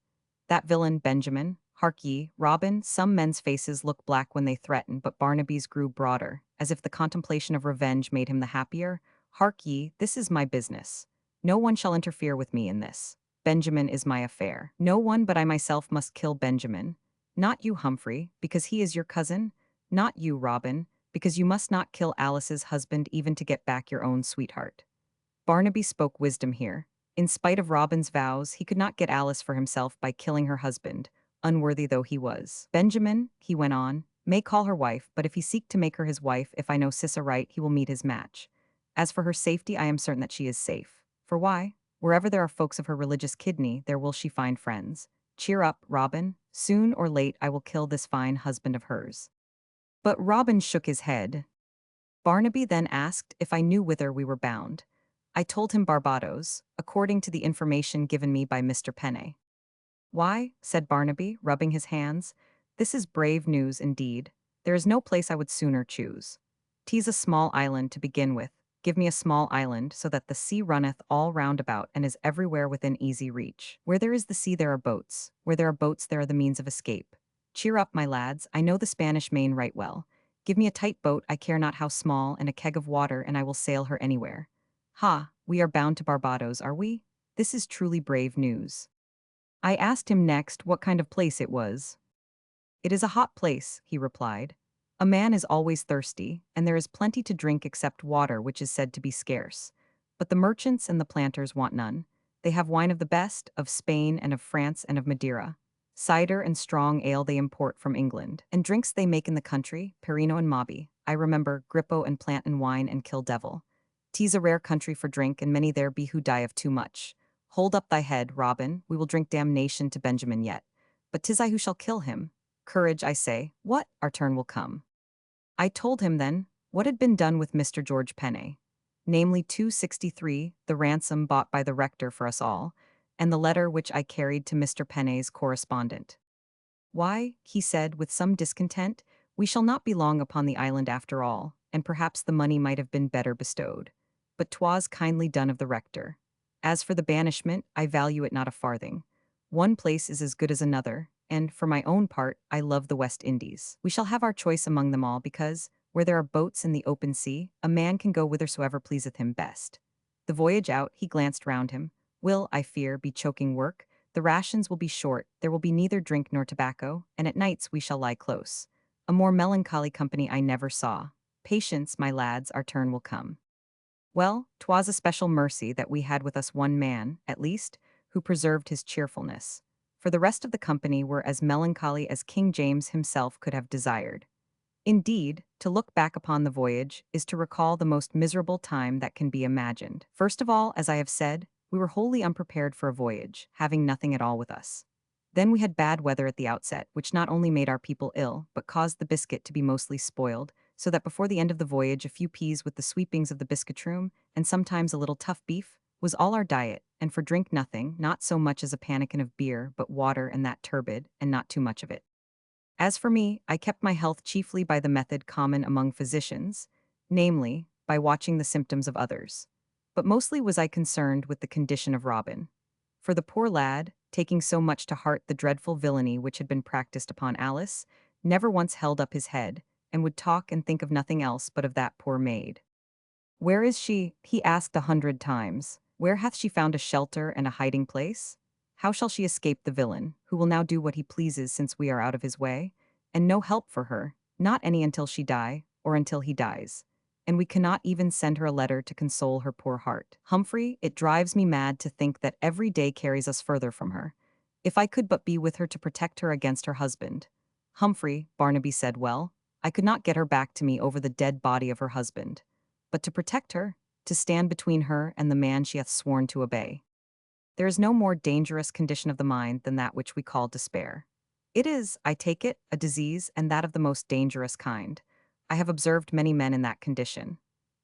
That villain, Benjamin. Hark ye, Robin, some men's faces look black when they threaten, but Barnaby's grew broader, as if the contemplation of revenge made him the happier. Hark ye, this is my business. No one shall interfere with me in this. Benjamin is my affair. No one but I myself must kill Benjamin. Not you, Humphrey, because he is your cousin. Not you, Robin, because you must not kill Alice's husband even to get back your own sweetheart. Barnaby spoke wisdom here. In spite of Robin's vows, he could not get Alice for himself by killing her husband, unworthy though he was. Benjamin, he went on, may call her wife, but if he seek to make her his wife, if I know Cis aright, he will meet his match. As for her safety, I am certain that she is safe. For why? Wherever there are folks of her religious kidney, there will she find friends. Cheer up, Robin. Soon or late I will kill this fine husband of hers. But Robin shook his head. Barnaby then asked if I knew whither we were bound. I told him Barbados, according to the information given me by Mr. Penney. Why, said Barnaby, rubbing his hands, this is brave news indeed. There is no place I would sooner choose. 'Tis a small island to begin with. Give me a small island, so that the sea runneth all round about and is everywhere within easy reach. Where there is the sea there are boats. Where there are boats there are the means of escape. Cheer up, my lads, I know the Spanish Main right well. Give me a tight boat, I care not how small, and a keg of water, and I will sail her anywhere. Ha, we are bound to Barbados, are we? This is truly brave news. I asked him next what kind of place it was. It is a hot place, he replied. A man is always thirsty, and there is plenty to drink except water, which is said to be scarce. But the merchants and the planters want none. They have wine of the best, of Spain and of France and of Madeira. Cider and strong ale they import from England, and drinks they make in the country, Perino and Mobby. I remember Grippo and plant and wine and kill devil. 'Tis a rare country for drink, and many there be who die of too much. Hold up thy head, Robin, we will drink damnation to Benjamin yet. But 'tis I who shall kill him. Courage, I say. What? Our turn will come. I told him then what had been done with Mr. George Penney, namely 263, the ransom bought by the rector for us all, and the letter which I carried to Mr. Penney's correspondent. Why, he said with some discontent, we shall not be long upon the island after all, and perhaps the money might have been better bestowed. But 'twas kindly done of the rector. As for the banishment, I value it not a farthing. One place is as good as another, and, for my own part, I love the West Indies. We shall have our choice among them all because, where there are boats in the open sea, a man can go whithersoever pleaseth him best. The voyage out, he glanced round him, will, I fear, be choking work. The rations will be short, there will be neither drink nor tobacco, and at nights we shall lie close. A more melancholy company I never saw. Patience, my lads, our turn will come. Well, 'twas a special mercy that we had with us one man, at least, who preserved his cheerfulness. For the rest of the company were as melancholy as King James himself could have desired. Indeed, to look back upon the voyage is to recall the most miserable time that can be imagined. First of all, as I have said, we were wholly unprepared for a voyage, having nothing at all with us. Then we had bad weather at the outset, which not only made our people ill, but caused the biscuit to be mostly spoiled, so that before the end of the voyage a few peas with the sweepings of the biscuitroom, and sometimes a little tough beef, was all our diet, and for drink nothing, not so much as a pannikin of beer, but water and that turbid, and not too much of it. As for me, I kept my health chiefly by the method common among physicians, namely, by watching the symptoms of others. But mostly was I concerned with the condition of Robin. For the poor lad, taking so much to heart the dreadful villainy which had been practiced upon Alice, never once held up his head, and would talk and think of nothing else but of that poor maid. Where is she? He asked 100 times. Where hath she found a shelter and a hiding place? How shall she escape the villain, who will now do what he pleases since we are out of his way? And no help for her, not any until she die, or until he dies. And we cannot even send her a letter to console her poor heart. Humphrey, it drives me mad to think that every day carries us further from her. If I could but be with her to protect her against her husband. Humphrey, Barnaby said well, I could not get her back to me over the dead body of her husband. But to protect her, to stand between her and the man she hath sworn to obey. There is no more dangerous condition of the mind than that which we call despair. It is, I take it, a disease, and that of the most dangerous kind. I have observed many men in that condition.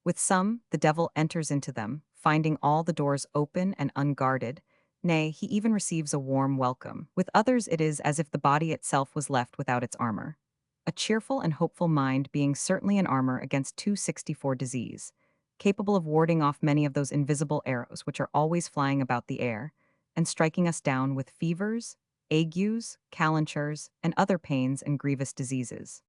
With some, the devil enters into them, finding all the doors open and unguarded, nay, he even receives a warm welcome. With others it is as if the body itself was left without its armor. a cheerful and hopeful mind being certainly an armor against 264 disease, capable of warding off many of those invisible arrows which are always flying about the air, and striking us down with fevers, agues, calentures, and other pains and grievous diseases.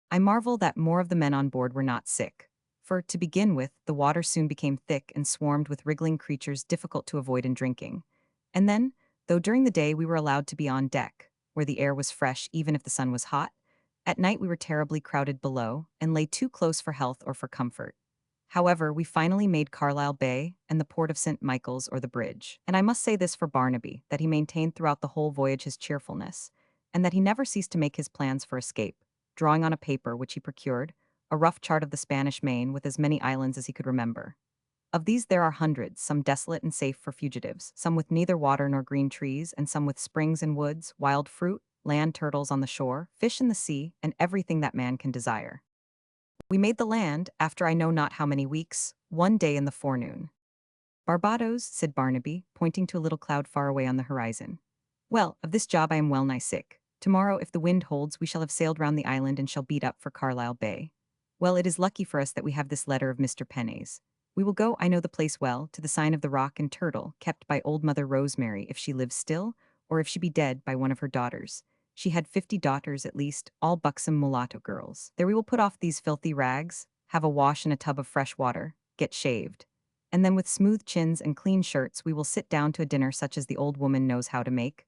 I marvel that more of the men on board were not sick, for, to begin with, the water soon became thick and swarmed with wriggling creatures difficult to avoid in drinking. And then, though during the day we were allowed to be on deck, where the air was fresh even if the sun was hot, at night we were terribly crowded below and lay too close for health or for comfort. However, we finally made Carlisle Bay and the port of St. Michael's or the bridge. And I must say this for Barnaby, that he maintained throughout the whole voyage his cheerfulness, and that he never ceased to make his plans for escape, drawing on a paper which he procured, a rough chart of the Spanish Main with as many islands as he could remember. Of these there are hundreds, some desolate and safe for fugitives, some with neither water nor green trees, and some with springs and woods, wild fruit, land turtles on the shore, fish in the sea, and everything that man can desire. We made the land, after I know not how many weeks, one day in the forenoon. Barbados, said Barnaby, pointing to a little cloud far away on the horizon. Well, of this job I am well nigh sick. Tomorrow, if the wind holds, we shall have sailed round the island and shall beat up for Carlisle Bay. Well, it is lucky for us that we have this letter of Mr. Pennay's. We will go, I know the place well, to the sign of the Rock and Turtle, kept by old Mother Rosemary if she lives still, or if she be dead, by one of her daughters. She had 50 daughters at least, all buxom mulatto girls. There we will put off these filthy rags, have a wash in a tub of fresh water, get shaved. And then with smooth chins and clean shirts we will sit down to a dinner such as the old woman knows how to make,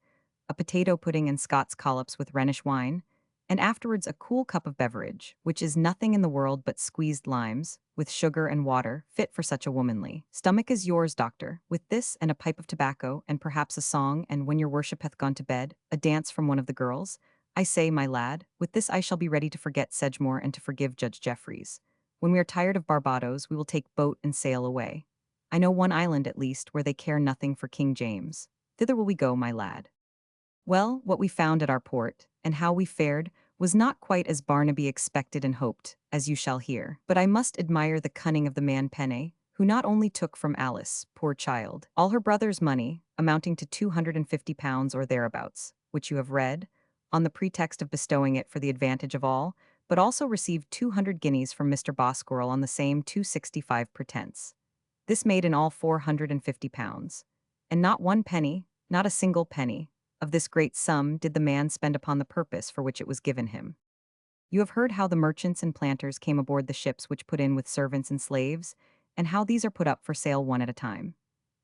a potato pudding and Scots collops with Rhenish wine, and afterwards a cool cup of beverage, which is nothing in the world but squeezed limes, with sugar and water, fit for such a womanly. Stomach is yours, doctor, with this and a pipe of tobacco, and perhaps a song, and when your worship hath gone to bed, a dance from one of the girls. I say, my lad, with this I shall be ready to forget Sedgemoor and to forgive Judge Jeffreys. When we are tired of Barbados, we will take boat and sail away. I know one island, at least, where they care nothing for King James. Thither will we go, my lad. Well, what we found at our port, and how we fared, was not quite as Barnaby expected and hoped, as you shall hear. But I must admire the cunning of the man Pennay, who not only took from Alice, poor child, all her brother's money, amounting to £250 or thereabouts, which you have read, on the pretext of bestowing it for the advantage of all, but also received 200 guineas from Mr. Bosquirrel on the same 265 pretence. This made in all £450, and not one penny, not a single penny, of this great sum did the man spend upon the purpose for which it was given him. You have heard how the merchants and planters came aboard the ships which put in with servants and slaves, and how these are put up for sale one at a time.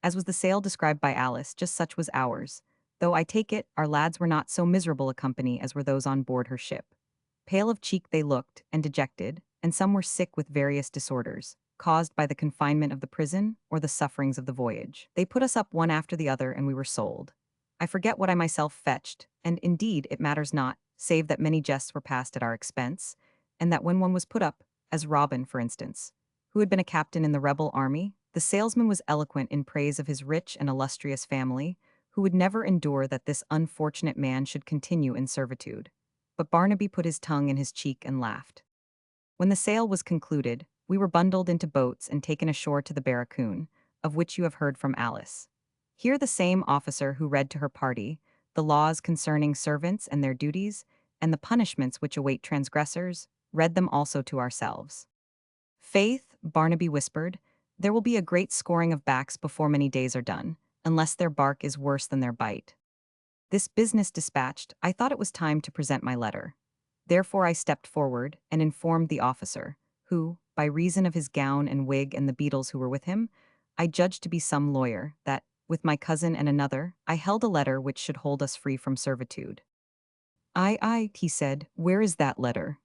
As was the sale described by Alice, just such was ours, though I take it our lads were not so miserable a company as were those on board her ship. Pale of cheek they looked, and dejected, and some were sick with various disorders, caused by the confinement of the prison or the sufferings of the voyage. They put us up one after the other, and we were sold. I forget what I myself fetched, and indeed it matters not, save that many jests were passed at our expense, and that when one was put up, as Robin, for instance, who had been a captain in the rebel army, the salesman was eloquent in praise of his rich and illustrious family, who would never endure that this unfortunate man should continue in servitude. But Barnaby put his tongue in his cheek and laughed. When the sale was concluded, we were bundled into boats and taken ashore to the Barracoon, of which you have heard from Alice. Here the same officer who read to her party the laws concerning servants and their duties, and the punishments which await transgressors, read them also to ourselves. Faith, Barnaby whispered, there will be a great scoring of backs before many days are done, unless their bark is worse than their bite. This business dispatched, I thought it was time to present my letter. Therefore I stepped forward and informed the officer, who, by reason of his gown and wig and the beadles who were with him, I judged to be some lawyer, that, with my cousin and another, I held a letter which should hold us free from servitude. Aye, he said, where is that letter?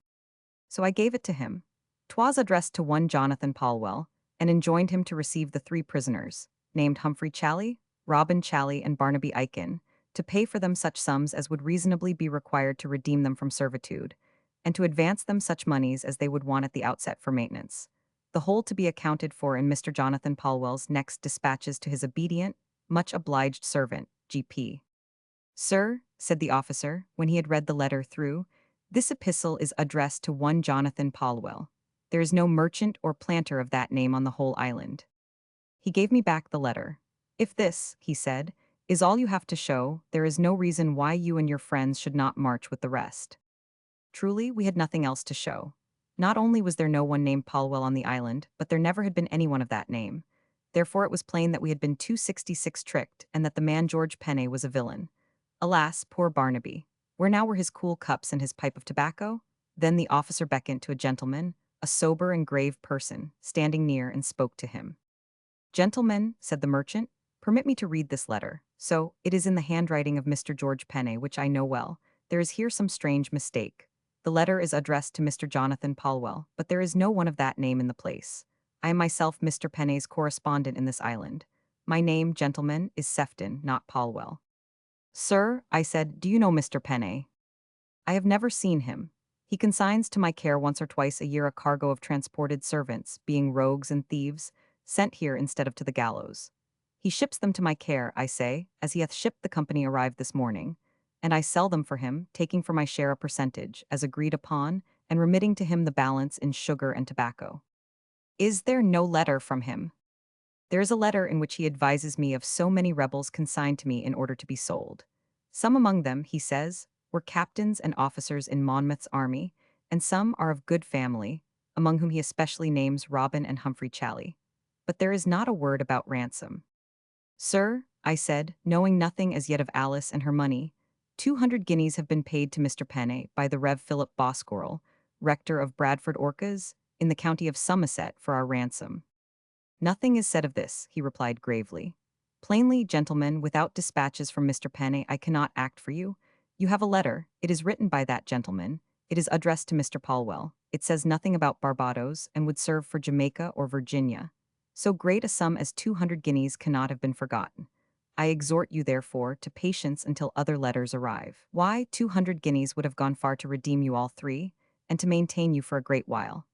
So I gave it to him. 'Twas addressed to one Jonathan Palwell, and enjoined him to receive the 3 prisoners, named Humphrey Chally, Robin Chally, and Barnaby Aiken, to pay for them such sums as would reasonably be required to redeem them from servitude, and to advance them such moneys as they would want at the outset for maintenance. The whole to be accounted for in Mr. Jonathan Palwell's next dispatches to his obedient, much obliged servant, G.P. Sir, said the officer, when he had read the letter through, this epistle is addressed to one Jonathan Palwell. There is no merchant or planter of that name on the whole island. He gave me back the letter. If this, he said, is all you have to show, there is no reason why you and your friends should not march with the rest. Truly, we had nothing else to show. Not only was there no one named Polwell on the island, but there never had been anyone of that name. Therefore it was plain that we had been 266 tricked, and that the man George Penney was a villain. Alas, poor Barnaby. Where now were his cool cups and his pipe of tobacco? Then the officer beckoned to a gentleman, a sober and grave person, standing near, and spoke to him. "Gentlemen," said the merchant, "permit me to read this letter. So, it is in the handwriting of Mr. George Penney, which I know well. There is here some strange mistake. The letter is addressed to Mr. Jonathan Polwell, but there is no one of that name in the place. I am myself Mr. Penney's correspondent in this island. My name, gentlemen, is Sefton, not Polwell." "Sir," I said, "do you know Mr. Penney?" "I have never seen him. He consigns to my care once or twice a year a cargo of transported servants, being rogues and thieves, sent here instead of to the gallows. He ships them to my care, I say, as he hath shipped the company arrived this morning, and I sell them for him, taking for my share a percentage, as agreed upon, and remitting to him the balance in sugar and tobacco." "Is there no letter from him?" "There is a letter in which he advises me of so many rebels consigned to me in order to be sold. Some among them, he says, were captains and officers in Monmouth's army, and some are of good family, among whom he especially names Robin and Humphrey Chally. But there is not a word about ransom." "Sir," I said, knowing nothing as yet of Alice and her money, 200 guineas have been paid to Mr. Penney by the Rev. Philip Boscorel, rector of Bradford Orcas, in the county of Somerset, for our ransom." "Nothing is said of this," he replied gravely. "Plainly, gentlemen, without dispatches from Mr. Penney I cannot act for you. You have a letter. It is written by that gentleman. It is addressed to Mr. Polwell. It says nothing about Barbados, and would serve for Jamaica or Virginia. So great a sum as 200 guineas cannot have been forgotten. I exhort you, therefore, to patience until other letters arrive. Why, 200 guineas would have gone far to redeem you all three, and to maintain you for a great while.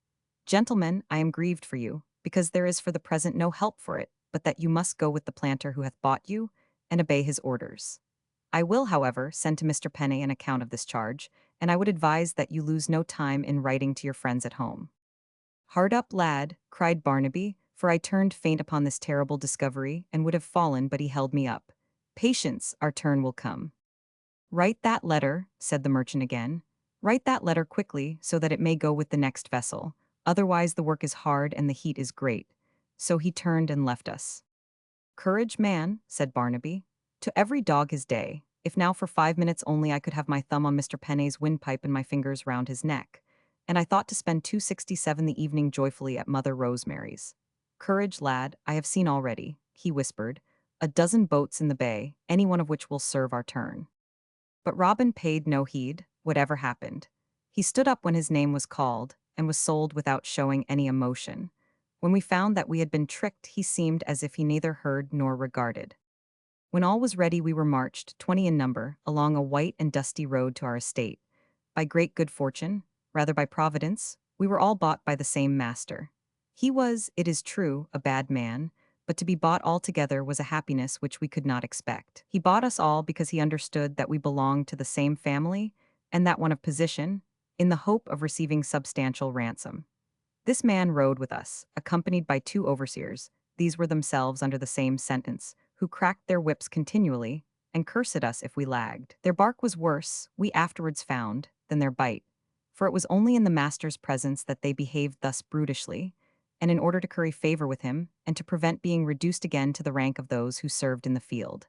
Gentlemen, I am grieved for you, because there is for the present no help for it, but that you must go with the planter who hath bought you, and obey his orders. I will, however, send to Mr. Penney an account of this charge, and I would advise that you lose no time in writing to your friends at home." "Hard up, lad," cried Barnaby, for I turned faint upon this terrible discovery, and would have fallen, but he held me up. "Patience, our turn will come." "Write that letter," said the merchant again. "Write that letter quickly, so that it may go with the next vessel. Otherwise the work is hard and the heat is great." So he turned and left us. "Courage, man," said Barnaby. "To every dog his day. If now for 5 minutes only I could have my thumb on Mr. Penney's windpipe and my fingers round his neck. And I thought to spend 267 the evening joyfully at Mother Rosemary's. Courage, lad, I have seen already," he whispered, "a dozen boats in the bay, any one of which will serve our turn." But Robin paid no heed, whatever happened. He stood up when his name was called, and was sold without showing any emotion. When we found that we had been tricked, he seemed as if he neither heard nor regarded. When all was ready, we were marched, 20 in number, along a white and dusty road to our estate. By great good fortune, rather by providence, we were all bought by the same master. He was, it is true, a bad man, but to be bought all together was a happiness which we could not expect. He bought us all because he understood that we belonged to the same family, and that one of position, in the hope of receiving substantial ransom. This man rode with us, accompanied by 2 overseers. These were themselves under the same sentence, who cracked their whips continually, and cursed at us if we lagged. Their bark was worse, we afterwards found, than their bite, for it was only in the master's presence that they behaved thus brutishly, and in order to curry favor with him, and to prevent being reduced again to the rank of those who served in the field.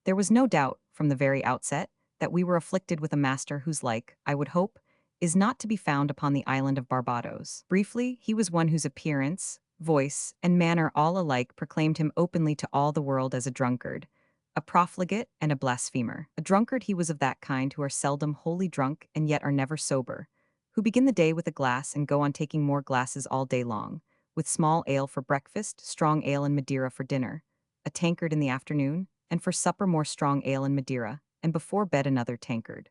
There was no doubt, from the very outset, that we were afflicted with a master whose like, I would hope, is not to be found upon the island of Barbados. Briefly, he was one whose appearance, voice, and manner all alike proclaimed him openly to all the world as a drunkard, a profligate, and a blasphemer. A drunkard, he was of that kind who are seldom wholly drunk and yet are never sober, who begin the day with a glass and go on taking more glasses all day long, with small ale for breakfast, strong ale and Madeira for dinner, a tankard in the afternoon, and for supper more strong ale and Madeira, and before bed another tankard.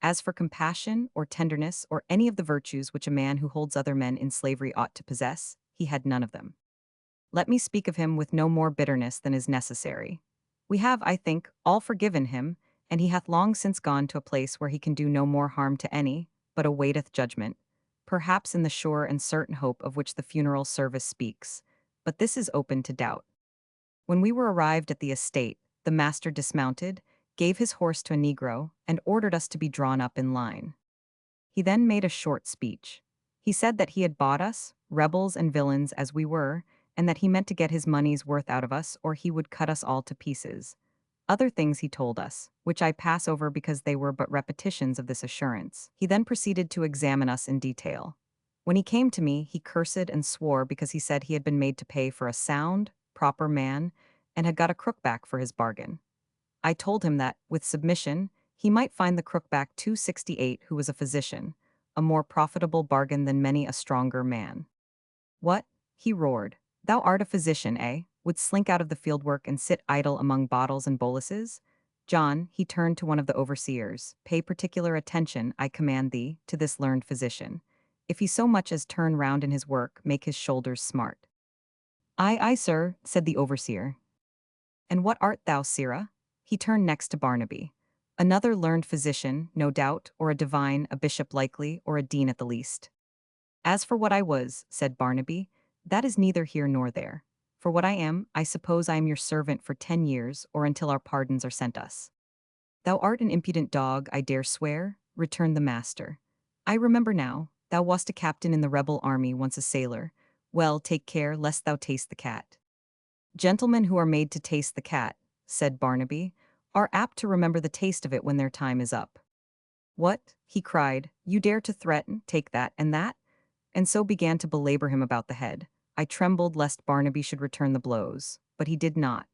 As for compassion, or tenderness, or any of the virtues which a man who holds other men in slavery ought to possess, he had none of them. Let me speak of him with no more bitterness than is necessary. We have, I think, all forgiven him, and he hath long since gone to a place where he can do no more harm to any, but awaiteth judgment, perhaps in the sure and certain hope of which the funeral service speaks, but this is open to doubt. When we were arrived at the estate, the master dismounted, gave his horse to a negro, and ordered us to be drawn up in line. He then made a short speech. He said that he had bought us, rebels and villains as we were, and that he meant to get his money's worth out of us or he would cut us all to pieces. Other things he told us, which I pass over because they were but repetitions of this assurance. He then proceeded to examine us in detail. When he came to me, he cursed and swore because he said he had been made to pay for a sound, proper man, and had got a crookback for his bargain. I told him that, with submission, he might find the crookback 268 who was a physician, a more profitable bargain than many a stronger man. What? He roared. Thou art a physician, eh? Would slink out of the fieldwork and sit idle among bottles and boluses? John, he turned to one of the overseers, pay particular attention, I command thee, to this learned physician. If he so much as turn round in his work, make his shoulders smart. Aye, sir, said the overseer. And what art thou, sirrah? He turned next to Barnaby. Another learned physician, no doubt, or a divine, a bishop likely, or a dean at the least. As for what I was, said Barnaby, that is neither here nor there. For what I am, I suppose I am your servant for 10 years, or until our pardons are sent us. Thou art an impudent dog, I dare swear, returned the master. I remember now, thou wast a captain in the rebel army, once a sailor. Well, take care lest thou taste the cat. Gentlemen who are made to taste the cat, said Barnaby, are apt to remember the taste of it when their time is up. What? He cried, you dare to threaten, take that and that? And so began to belabor him about the head. I trembled lest Barnaby should return the blows, but he did not.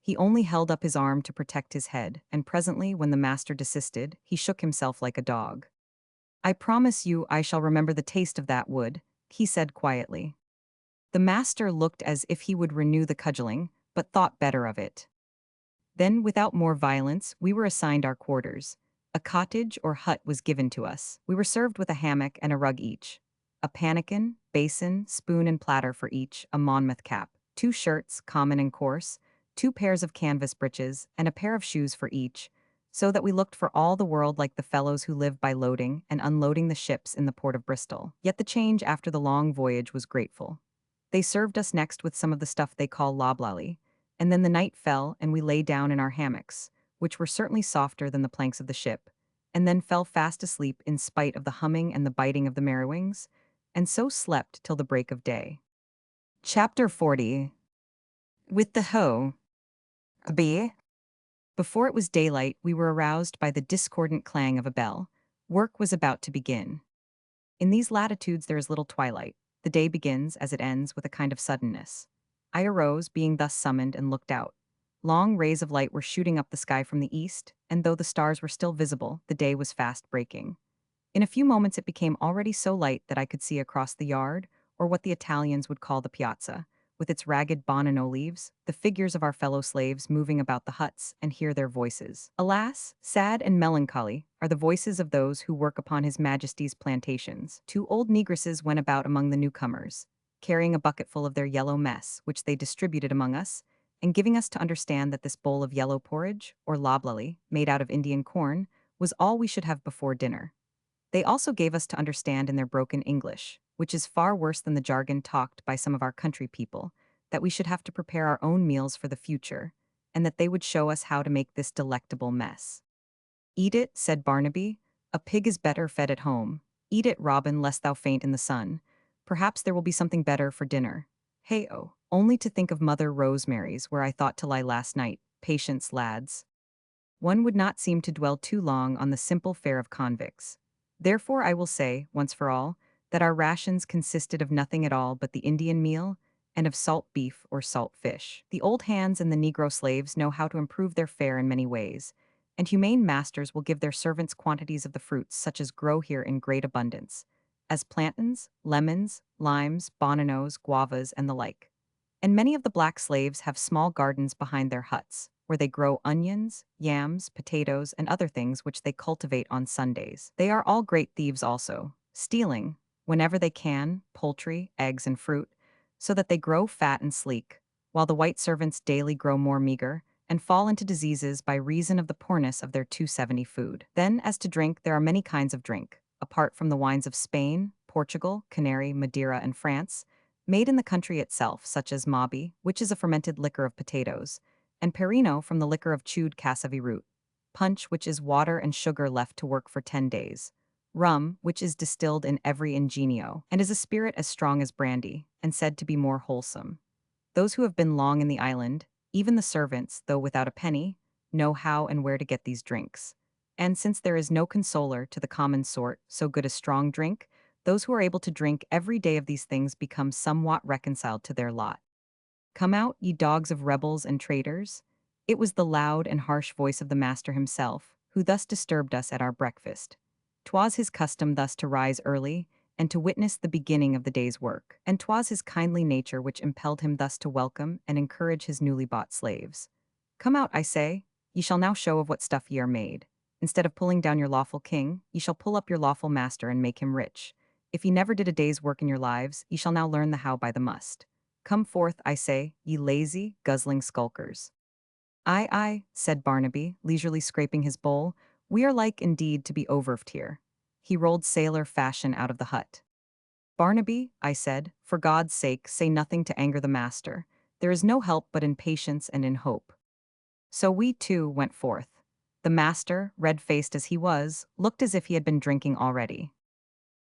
He only held up his arm to protect his head, and presently, when the master desisted, he shook himself like a dog. I promise you I shall remember the taste of that wood, he said quietly. The master looked as if he would renew the cudgeling, but thought better of it. Then, without more violence, we were assigned our quarters. A cottage or hut was given to us. We were served with a hammock and a rug each, a pannikin, basin, spoon and platter for each, a Monmouth cap, 2 shirts, common and coarse, 2 pairs of canvas breeches, and a pair of shoes for each, so that we looked for all the world like the fellows who live by loading and unloading the ships in the port of Bristol. Yet the change after the long voyage was grateful. They served us next with some of the stuff they call loblolly, and then the night fell and we lay down in our hammocks, which were certainly softer than the planks of the ship, and then fell fast asleep in spite of the humming and the biting of the merrywings, and so slept till the break of day. Chapter 40. With the hoe. B. Before it was daylight, we were aroused by the discordant clang of a bell. Work was about to begin. In these latitudes there is little twilight. The day begins, as it ends, with a kind of suddenness. I arose, being thus summoned, and looked out. Long rays of light were shooting up the sky from the east, and though the stars were still visible, the day was fast breaking. In a few moments it became already so light that I could see across the yard, or what the Italians would call the piazza, with its ragged bonano leaves, the figures of our fellow slaves moving about the huts, and hear their voices. Alas, sad and melancholy are the voices of those who work upon His Majesty's plantations. 2 old negresses went about among the newcomers, carrying a bucketful of their yellow mess, which they distributed among us, and giving us to understand that this bowl of yellow porridge, or loblolly, made out of Indian corn, was all we should have before dinner. They also gave us to understand in their broken English, which is far worse than the jargon talked by some of our country people, that we should have to prepare our own meals for the future, and that they would show us how to make this delectable mess. Eat it, said Barnaby. A pig is better fed at home. Eat it, Robin, lest thou faint in the sun. Perhaps there will be something better for dinner. Hey-oh, only to think of Mother Rosemary's, where I thought to lie last night. Patience, lads. One would not seem to dwell too long on the simple fare of convicts. Therefore I will say, once for all, that our rations consisted of nothing at all but the Indian meal, and of salt beef or salt fish. The old hands and the Negro slaves know how to improve their fare in many ways, and humane masters will give their servants quantities of the fruits such as grow here in great abundance, as plantains, lemons, limes, bananos, guavas, and the like. And many of the black slaves have small gardens behind their huts, where they grow onions, yams, potatoes, and other things which they cultivate on Sundays. They are all great thieves also, stealing, whenever they can, poultry, eggs, and fruit, so that they grow fat and sleek, while the white servants daily grow more meager, and fall into diseases by reason of the poorness of their 270 food. Then, as to drink, there are many kinds of drink, apart from the wines of Spain, Portugal, Canary, Madeira, and France, made in the country itself, such as Mabi, which is a fermented liquor of potatoes, and Perino from the liquor of chewed cassavi root, punch, which is water and sugar left to work for 10 days, rum, which is distilled in every ingenio, and is a spirit as strong as brandy, and said to be more wholesome. Those who have been long in the island, even the servants, though without a penny, know how and where to get these drinks. And since there is no consoler to the common sort so good as strong drink, those who are able to drink every day of these things become somewhat reconciled to their lot. Come out, ye dogs of rebels and traitors. It was the loud and harsh voice of the master himself, who thus disturbed us at our breakfast. 'Twas his custom thus to rise early, and to witness the beginning of the day's work, and 'twas his kindly nature which impelled him thus to welcome and encourage his newly bought slaves. Come out, I say, ye shall now show of what stuff ye are made. Instead of pulling down your lawful king, ye shall pull up your lawful master and make him rich. If ye never did a day's work in your lives, ye shall now learn the how by the must. Come forth, I say, ye lazy, guzzling skulkers. Aye, aye, said Barnaby, leisurely scraping his bowl, we are like indeed to be overved here. He rolled sailor fashion out of the hut. Barnaby, I said, for God's sake, say nothing to anger the master. There is no help but in patience and in hope. So we, too, went forth. The master, red-faced as he was, looked as if he had been drinking already.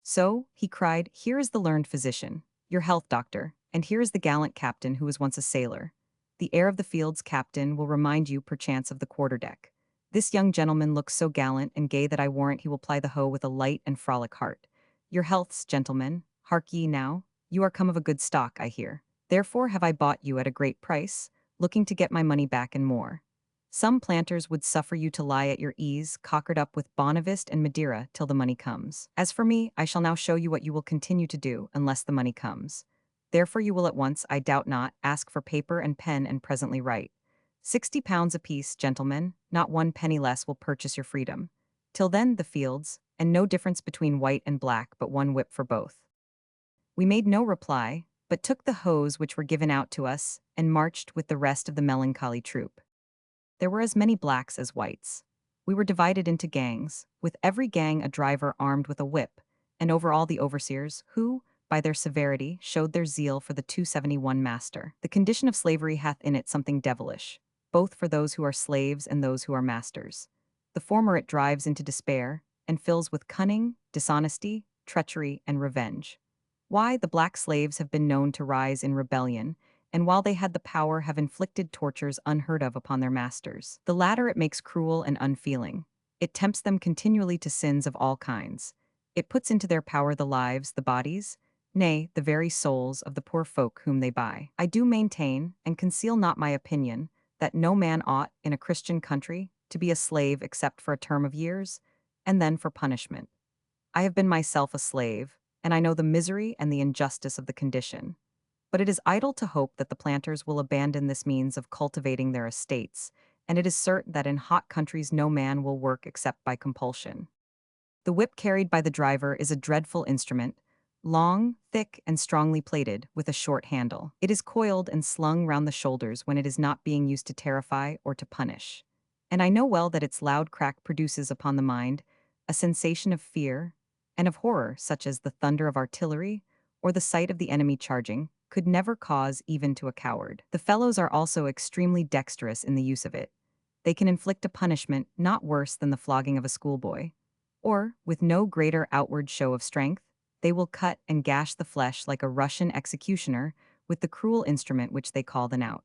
So, he cried, here is the learned physician, your health doctor, and here is the gallant captain who was once a sailor. The air of the field's captain will remind you perchance of the quarterdeck. This young gentleman looks so gallant and gay that I warrant he will ply the hoe with a light and frolic heart. Your healths, gentlemen, hark ye now, you are come of a good stock, I hear. Therefore have I bought you at a great price, looking to get my money back and more. Some planters would suffer you to lie at your ease, cockered up with Bonavist and Madeira till the money comes. As for me, I shall now show you what you will continue to do unless the money comes. Therefore you will at once, I doubt not, ask for paper and pen and presently write. £60 apiece, gentlemen, not one penny less will purchase your freedom. Till then, the fields, and no difference between white and black but one whip for both. We made no reply, but took the hoes which were given out to us, and marched with the rest of the melancholy troop. There were as many blacks as whites. We were divided into gangs, with every gang a driver armed with a whip, and over all the overseers, who, by their severity, showed their zeal for the 271 master. The condition of slavery hath in it something devilish, both for those who are slaves and those who are masters. The former it drives into despair, and fills with cunning, dishonesty, treachery, and revenge. Why, the black slaves have been known to rise in rebellion, and while they had the power have inflicted tortures unheard of upon their masters. The latter it makes cruel and unfeeling. It tempts them continually to sins of all kinds. It puts into their power the lives, the bodies, nay, the very souls of the poor folk whom they buy. I do maintain, and conceal not my opinion, that no man ought, in a Christian country, to be a slave except for a term of years, and then for punishment. I have been myself a slave, and I know the misery and the injustice of the condition. But it is idle to hope that the planters will abandon this means of cultivating their estates, and it is certain that in hot countries no man will work except by compulsion. The whip carried by the driver is a dreadful instrument, long, thick, and strongly plated, with a short handle. It is coiled and slung round the shoulders when it is not being used to terrify or to punish. And I know well that its loud crack produces upon the mind a sensation of fear and of horror such as the thunder of artillery or the sight of the enemy charging could never cause even to a coward. The fellows are also extremely dexterous in the use of it. They can inflict a punishment not worse than the flogging of a schoolboy. Or, with no greater outward show of strength, they will cut and gash the flesh like a Russian executioner with the cruel instrument which they call the knout.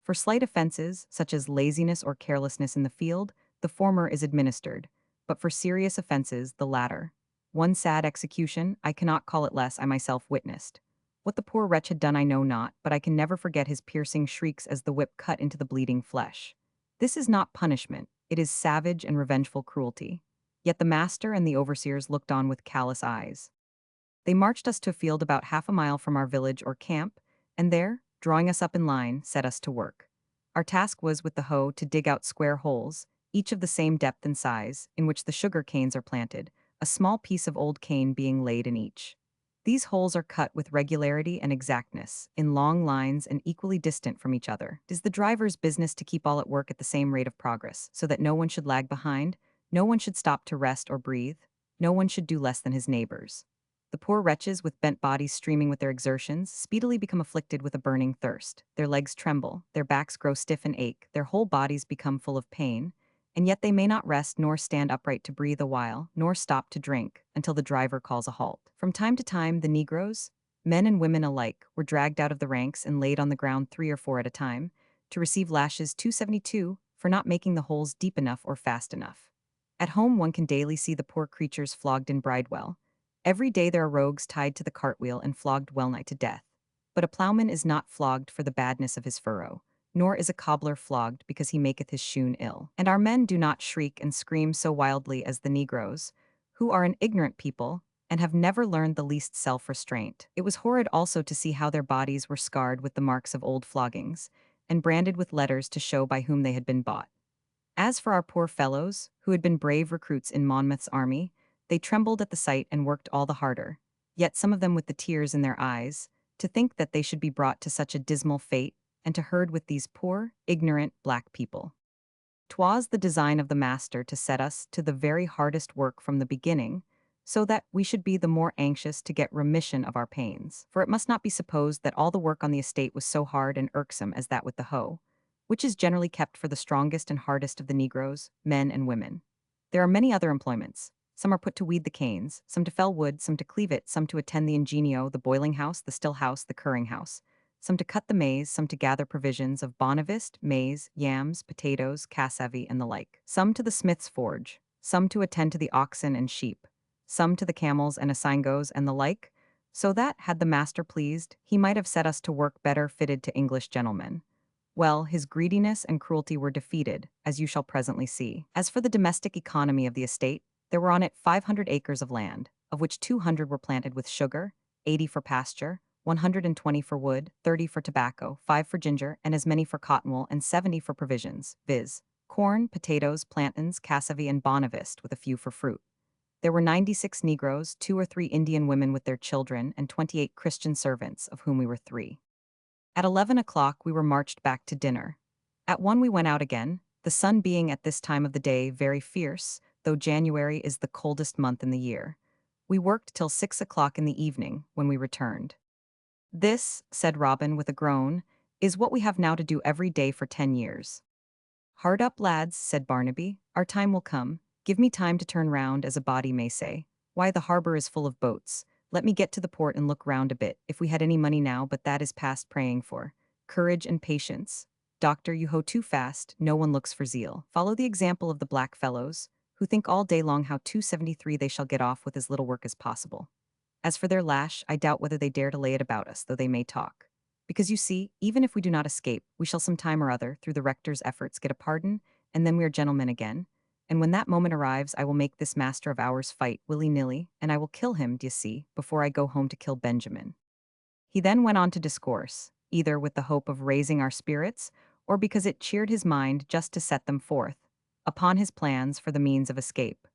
For slight offenses, such as laziness or carelessness in the field, the former is administered, but for serious offenses, the latter. One sad execution, I cannot call it less, I myself witnessed. What the poor wretch had done I know not, but I can never forget his piercing shrieks as the whip cut into the bleeding flesh. This is not punishment, it is savage and revengeful cruelty. Yet the master and the overseers looked on with callous eyes. They marched us to a field about half a mile from our village or camp, and there, drawing us up in line, set us to work. Our task was with the hoe to dig out square holes, each of the same depth and size, in which the sugar canes are planted, a small piece of old cane being laid in each. These holes are cut with regularity and exactness, in long lines and equally distant from each other. It is the driver's business to keep all at work at the same rate of progress, so that no one should lag behind, no one should stop to rest or breathe, no one should do less than his neighbors. The poor wretches, with bent bodies streaming with their exertions, speedily become afflicted with a burning thirst. Their legs tremble, their backs grow stiff and ache, their whole bodies become full of pain, and yet they may not rest nor stand upright to breathe a while, nor stop to drink, until the driver calls a halt. From time to time, the Negroes, men and women alike, were dragged out of the ranks and laid on the ground 3 or 4 at a time, to receive lashes 272 for not making the holes deep enough or fast enough. At home one can daily see the poor creatures flogged in Bridewell. Every day there are rogues tied to the cartwheel and flogged well-nigh to death. But a ploughman is not flogged for the badness of his furrow, nor is a cobbler flogged because he maketh his shoon ill. And our men do not shriek and scream so wildly as the Negroes, who are an ignorant people, and have never learned the least self-restraint. It was horrid also to see how their bodies were scarred with the marks of old floggings, and branded with letters to show by whom they had been bought. As for our poor fellows, who had been brave recruits in Monmouth's army, they trembled at the sight and worked all the harder, yet some of them with the tears in their eyes, to think that they should be brought to such a dismal fate, and to herd with these poor, ignorant, black people. 'Twas the design of the master to set us to the very hardest work from the beginning, so that we should be the more anxious to get remission of our pains. For it must not be supposed that all the work on the estate was so hard and irksome as that with the hoe, which is generally kept for the strongest and hardest of the Negroes, men and women. There are many other employments. Some are put to weed the canes, some to fell wood, some to cleave it, some to attend the ingenio, the boiling house, the still house, the curing house, some to cut the maize, some to gather provisions of bonavist, maize, yams, potatoes, cassavi, and the like, some to the smith's forge, some to attend to the oxen and sheep, some to the camels and asingos and the like, so that, had the master pleased, he might have set us to work better fitted to English gentlemen. Well, his greediness and cruelty were defeated, as you shall presently see. As for the domestic economy of the estate, there were on it 500 acres of land, of which 200 were planted with sugar, 80 for pasture, 120 for wood, 30 for tobacco, 5 for ginger, and as many for cottonwool, and 70 for provisions, viz., corn, potatoes, plantains, cassavi, and bonavist, with a few for fruit. There were 96 Negroes, 2 or 3 Indian women with their children, and 28 Christian servants, of whom we were 3. At 11 o'clock we were marched back to dinner. At 1 we went out again, the sun being at this time of the day very fierce, though January is the coldest month in the year. We worked till 6 o'clock in the evening, when we returned. "This," said Robin with a groan, "is what we have now to do every day for 10 years. "Hard up, lads," said Barnaby, "our time will come. Give me time to turn round, as a body may say. Why, the harbour is full of boats. Let me get to the port and look round a bit, if we had any money now, but that is past praying for. Courage and patience. Doctor, you hoe too fast, no one looks for zeal. Follow the example of the black fellows, who think all day long how 273 they shall get off with as little work as possible. As for their lash, I doubt whether they dare to lay it about us, though they may talk. Because you see, even if we do not escape, we shall some time or other, through the rector's efforts, get a pardon, and then we are gentlemen again. And when that moment arrives, I will make this master of ours fight willy-nilly, and I will kill him, d'ye see, before I go home to kill Benjamin." He then went on to discourse, either with the hope of raising our spirits, or because it cheered his mind just to set them forth, upon his plans for the means of escape.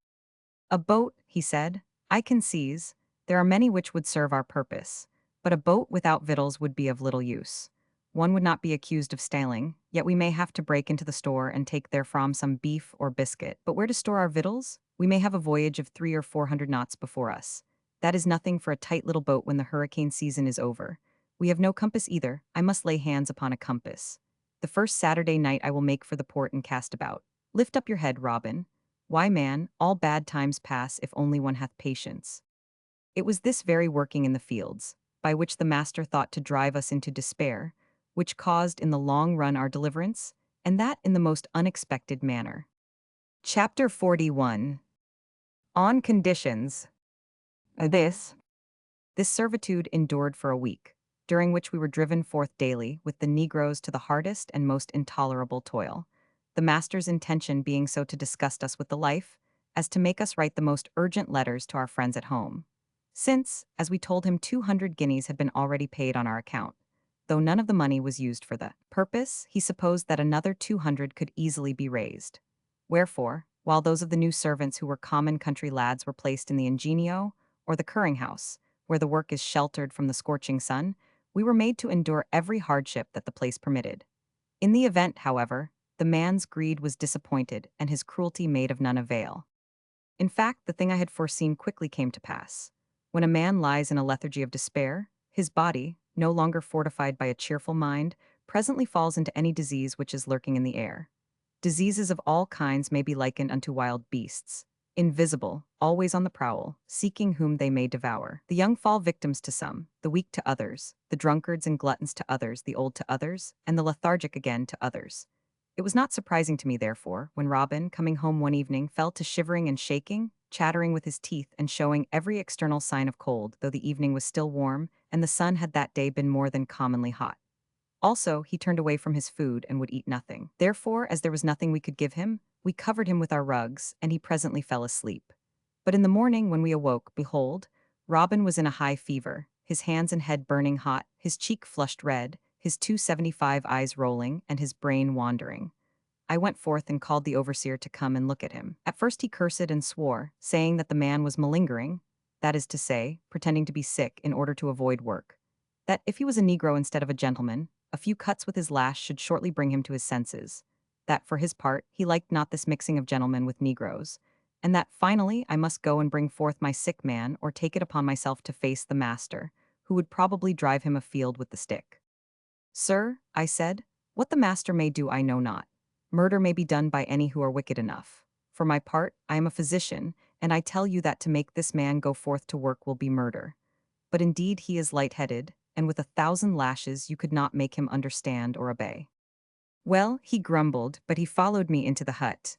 "A boat," he said, "I can seize. There are many which would serve our purpose, but a boat without victuals would be of little use. One would not be accused of stealing, yet we may have to break into the store and take therefrom some beef or biscuit. But where to store our victuals? We may have a voyage of 300 or 400 knots before us. That is nothing for a tight little boat when the hurricane season is over. We have no compass either. I must lay hands upon a compass. The first Saturday night I will make for the port and cast about. Lift up your head, Robin. Why, man, all bad times pass if only one hath patience." It was this very working in the fields, by which the master thought to drive us into despair, which caused in the long run our deliverance, and that in the most unexpected manner. Chapter 41. On conditions. This servitude endured for a week, during which we were driven forth daily with the Negroes to the hardest and most intolerable toil, the master's intention being so to disgust us with the life, as to make us write the most urgent letters to our friends at home. Since, as we told him, 200 guineas had been already paid on our account, though none of the money was used for the purpose, he supposed that another 200 could easily be raised. Wherefore, while those of the new servants who were common country lads were placed in the ingenio, or the curing house, where the work is sheltered from the scorching sun, we were made to endure every hardship that the place permitted. In the event, however, the man's greed was disappointed and his cruelty made of none avail. In fact, the thing I had foreseen quickly came to pass. When a man lies in a lethargy of despair, his body, no longer fortified by a cheerful mind, presently falls into any disease which is lurking in the air. Diseases of all kinds may be likened unto wild beasts, invisible, always on the prowl, seeking whom they may devour. The young fall victims to some, the weak to others, the drunkards and gluttons to others, the old to others, and the lethargic again to others. It was not surprising to me, therefore, when Robin, coming home one evening, fell to shivering and shaking, chattering with his teeth and showing every external sign of cold, though the evening was still warm, and the sun had that day been more than commonly hot. Also, he turned away from his food and would eat nothing. Therefore, as there was nothing we could give him, we covered him with our rugs, and he presently fell asleep. But in the morning, when we awoke, behold, Robin was in a high fever, his hands and head burning hot, his cheek flushed red, his 275 eyes rolling, and his brain wandering. I went forth and called the overseer to come and look at him. At first he cursed and swore, saying that the man was malingering, that is to say, pretending to be sick in order to avoid work. That if he was a Negro instead of a gentleman, a few cuts with his lash should shortly bring him to his senses. That, for his part, he liked not this mixing of gentlemen with Negroes. And that, finally, I must go and bring forth my sick man or take it upon myself to face the master, who would probably drive him afield with the stick. Sir, I said, what the master may do I know not. Murder may be done by any who are wicked enough. For my part, I am a physician, and I tell you that to make this man go forth to work will be murder. But indeed he is light-headed, and with 1,000 lashes you could not make him understand or obey. Well, he grumbled, but he followed me into the hut.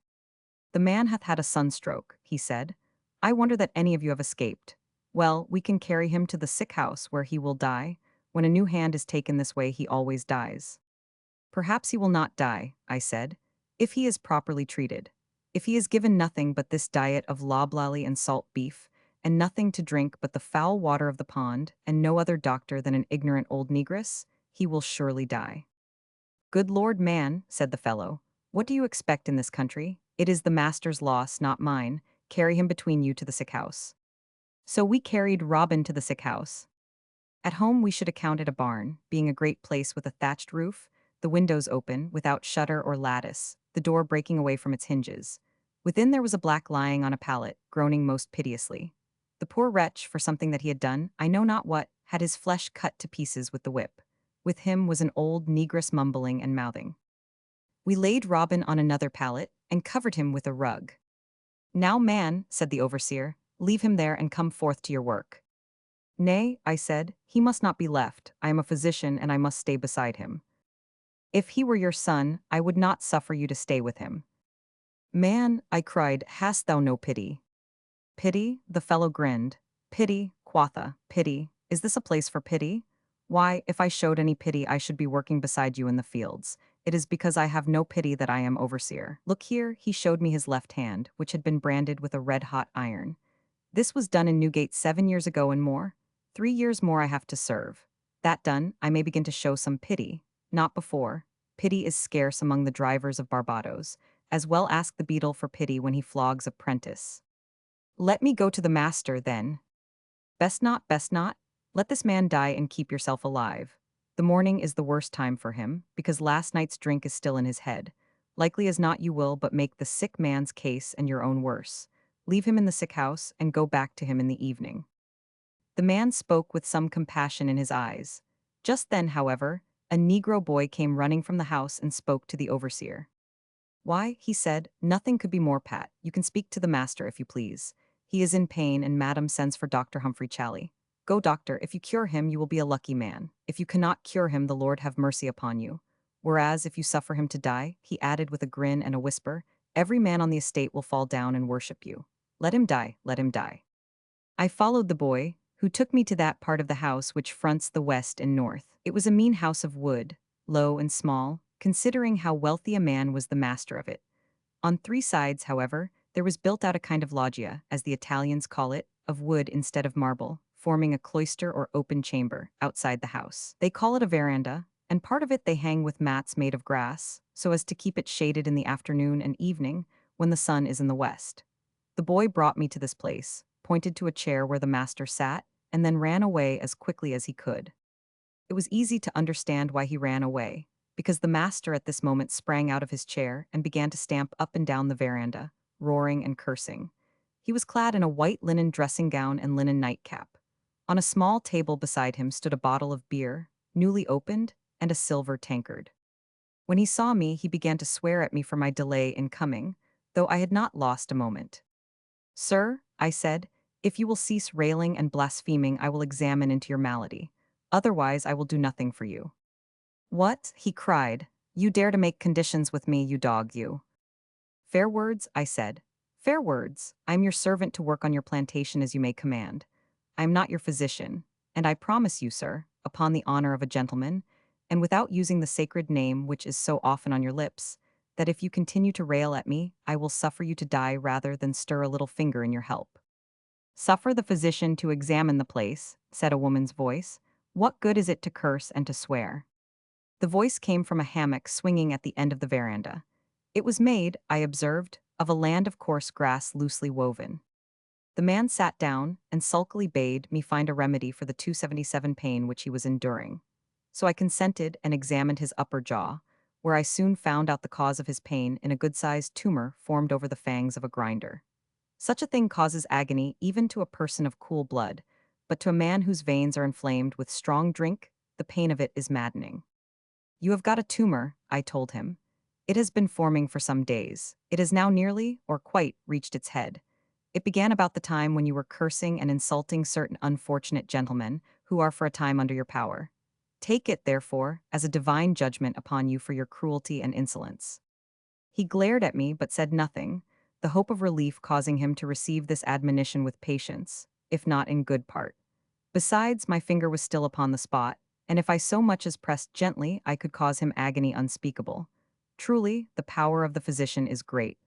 The man hath had a sunstroke, he said. I wonder that any of you have escaped. Well, we can carry him to the sick house where he will die. When a new hand is taken this way, he always dies. Perhaps he will not die, I said, if he is properly treated. If he is given nothing but this diet of loblolly and salt beef, and nothing to drink but the foul water of the pond, and no other doctor than an ignorant old negress, he will surely die. Good Lord, man, said the fellow, what do you expect in this country? It is the master's loss, not mine. Carry him between you to the sick house. So we carried Robin to the sick house. At home we should account it a barn, being a great place with a thatched roof, the windows open, without shutter or lattice, the door breaking away from its hinges. Within there was a black lying on a pallet, groaning most piteously. The poor wretch, for something that he had done, I know not what, had his flesh cut to pieces with the whip. With him was an old negress mumbling and mouthing. We laid Robin on another pallet, and covered him with a rug. Now, man, said the overseer, leave him there and come forth to your work. Nay, I said, he must not be left. I am a physician, and I must stay beside him. If he were your son, I would not suffer you to stay with him. Man, I cried, hast thou no pity? Pity? The fellow grinned. Pity, quotha, pity. Is this a place for pity? Why, if I showed any pity, I should be working beside you in the fields. It is because I have no pity that I am overseer. Look here, he showed me his left hand, which had been branded with a red-hot iron. This was done in Newgate 7 years ago and more. 3 years more I have to serve. That done, I may begin to show some pity. Not before. Pity is scarce among the drivers of Barbados. As well ask the beadle for pity when he flogs a prentice. Let me go to the master, then. Best not, best not. Let this man die and keep yourself alive. The morning is the worst time for him, because last night's drink is still in his head. Likely as not you will but make the sick man's case and your own worse. Leave him in the sick house, and go back to him in the evening. The man spoke with some compassion in his eyes. Just then, however, a Negro boy came running from the house and spoke to the overseer. Why, he said, nothing could be more pat. You can speak to the master if you please. He is in pain, and madam sends for Dr. Humphrey Chally. Go, doctor, if you cure him, you will be a lucky man. If you cannot cure him, the Lord have mercy upon you. Whereas, if you suffer him to die, he added with a grin and a whisper, every man on the estate will fall down and worship you. Let him die, let him die. I followed the boy, who took me to that part of the house which fronts the west and north. It was a mean house of wood, low and small, considering how wealthy a man was the master of it. On 3 sides, however, there was built out a kind of loggia, as the Italians call it, of wood instead of marble, forming a cloister or open chamber outside the house. They call it a veranda, and part of it they hang with mats made of grass, so as to keep it shaded in the afternoon and evening when the sun is in the west. The boy brought me to this place, pointed to a chair where the master sat, and then ran away as quickly as he could. It was easy to understand why he ran away, because the master at this moment sprang out of his chair and began to stamp up and down the veranda, roaring and cursing. He was clad in a white linen dressing gown and linen nightcap. On a small table beside him stood a bottle of beer, newly opened, and a silver tankard. When he saw me, he began to swear at me for my delay in coming, though I had not lost a moment. "Sir," I said, "if you will cease railing and blaspheming, I will examine into your malady. Otherwise, I will do nothing for you." "What?" he cried. "You dare to make conditions with me, you dog, you." "Fair words," I said. "Fair words. I am your servant to work on your plantation as you may command. I am not your physician, and I promise you, sir, upon the honor of a gentleman, and without using the sacred name which is so often on your lips, that if you continue to rail at me, I will suffer you to die rather than stir a little finger in your help." "Suffer the physician to examine the place," said a woman's voice. "What good is it to curse and to swear?" The voice came from a hammock swinging at the end of the veranda. It was made, I observed, of a land of coarse grass loosely woven. The man sat down and sulkily bade me find a remedy for the 277 pain which he was enduring. So I consented and examined his upper jaw, where I soon found out the cause of his pain in a good-sized tumor formed over the fangs of a grinder. Such a thing causes agony even to a person of cool blood, but to a man whose veins are inflamed with strong drink, the pain of it is maddening. "You have got a tumor," I told him. "It has been forming for some days. It has now nearly, or quite, reached its head. It began about the time when you were cursing and insulting certain unfortunate gentlemen who are for a time under your power. Take it, therefore, as a divine judgment upon you for your cruelty and insolence." He glared at me but said nothing, the hope of relief causing him to receive this admonition with patience, if not in good part. Besides, my finger was still upon the spot, and if I so much as pressed gently, I could cause him agony unspeakable. Truly, the power of the physician is great.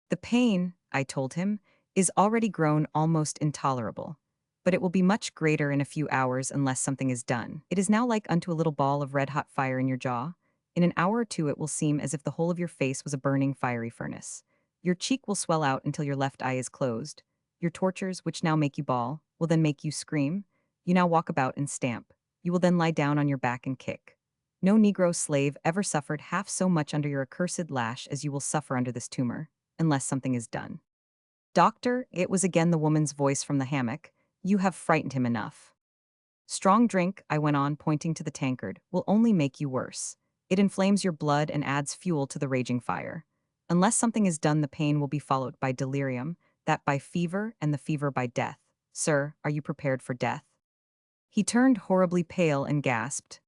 "The pain," I told him, "is already grown almost intolerable. But it will be much greater in a few hours unless something is done. It is now like unto a little ball of red-hot fire in your jaw. In an hour or two it will seem as if the whole of your face was a burning fiery furnace. Your cheek will swell out until your left eye is closed. Your tortures, which now make you bawl, will then make you scream. You now walk about and stamp. You will then lie down on your back and kick. No Negro slave ever suffered half so much under your accursed lash as you will suffer under this tumor, unless something is done." "Doctor," it was again the woman's voice from the hammock, "you have frightened him enough. Strong drink," I went on, pointing to the tankard, "will only make you worse. It inflames your blood and adds fuel to the raging fire. Unless something is done, the pain will be followed by delirium, that by fever, and the fever by death. Sir, are you prepared for death?" He turned horribly pale and gasped.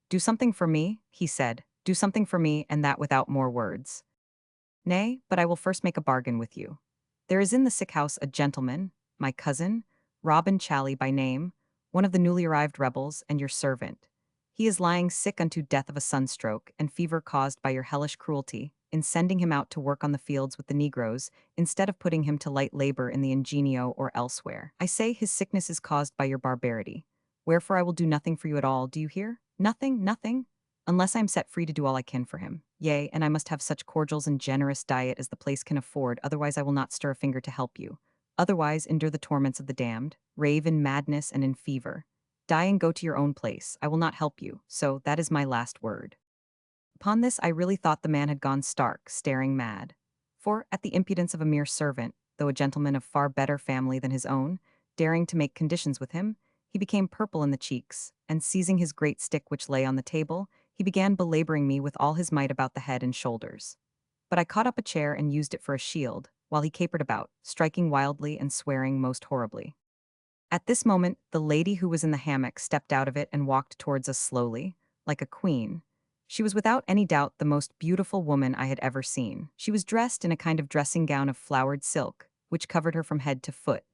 "Do something for me," he said. "Do something for me, and that without more words." "Nay, but I will first make a bargain with you. There is in the sick house a gentleman, my cousin, Robin Chally by name, one of the newly arrived rebels, and your servant. He is lying sick unto death of a sunstroke and fever caused by your hellish cruelty, in sending him out to work on the fields with the Negroes, instead of putting him to light labor in the ingenio or elsewhere. I say his sickness is caused by your barbarity. Wherefore I will do nothing for you at all, do you hear? Nothing, nothing, unless I am set free to do all I can for him. Yea, and I must have such cordials and generous diet as the place can afford, otherwise I will not stir a finger to help you. Otherwise endure the torments of the damned, rave in madness and in fever. Die and go to your own place, I will not help you, so that is my last word." Upon this I really thought the man had gone stark, staring mad. For, at the impudence of a mere servant, though a gentleman of far better family than his own, daring to make conditions with him, he became purple in the cheeks, and seizing his great stick which lay on the table, he began belaboring me with all his might about the head and shoulders. But I caught up a chair and used it for a shield, while he capered about, striking wildly and swearing most horribly. At this moment, the lady who was in the hammock stepped out of it and walked towards us slowly, like a queen. She was without any doubt the most beautiful woman I had ever seen. She was dressed in a kind of dressing gown of flowered silk, which covered her from head to foot.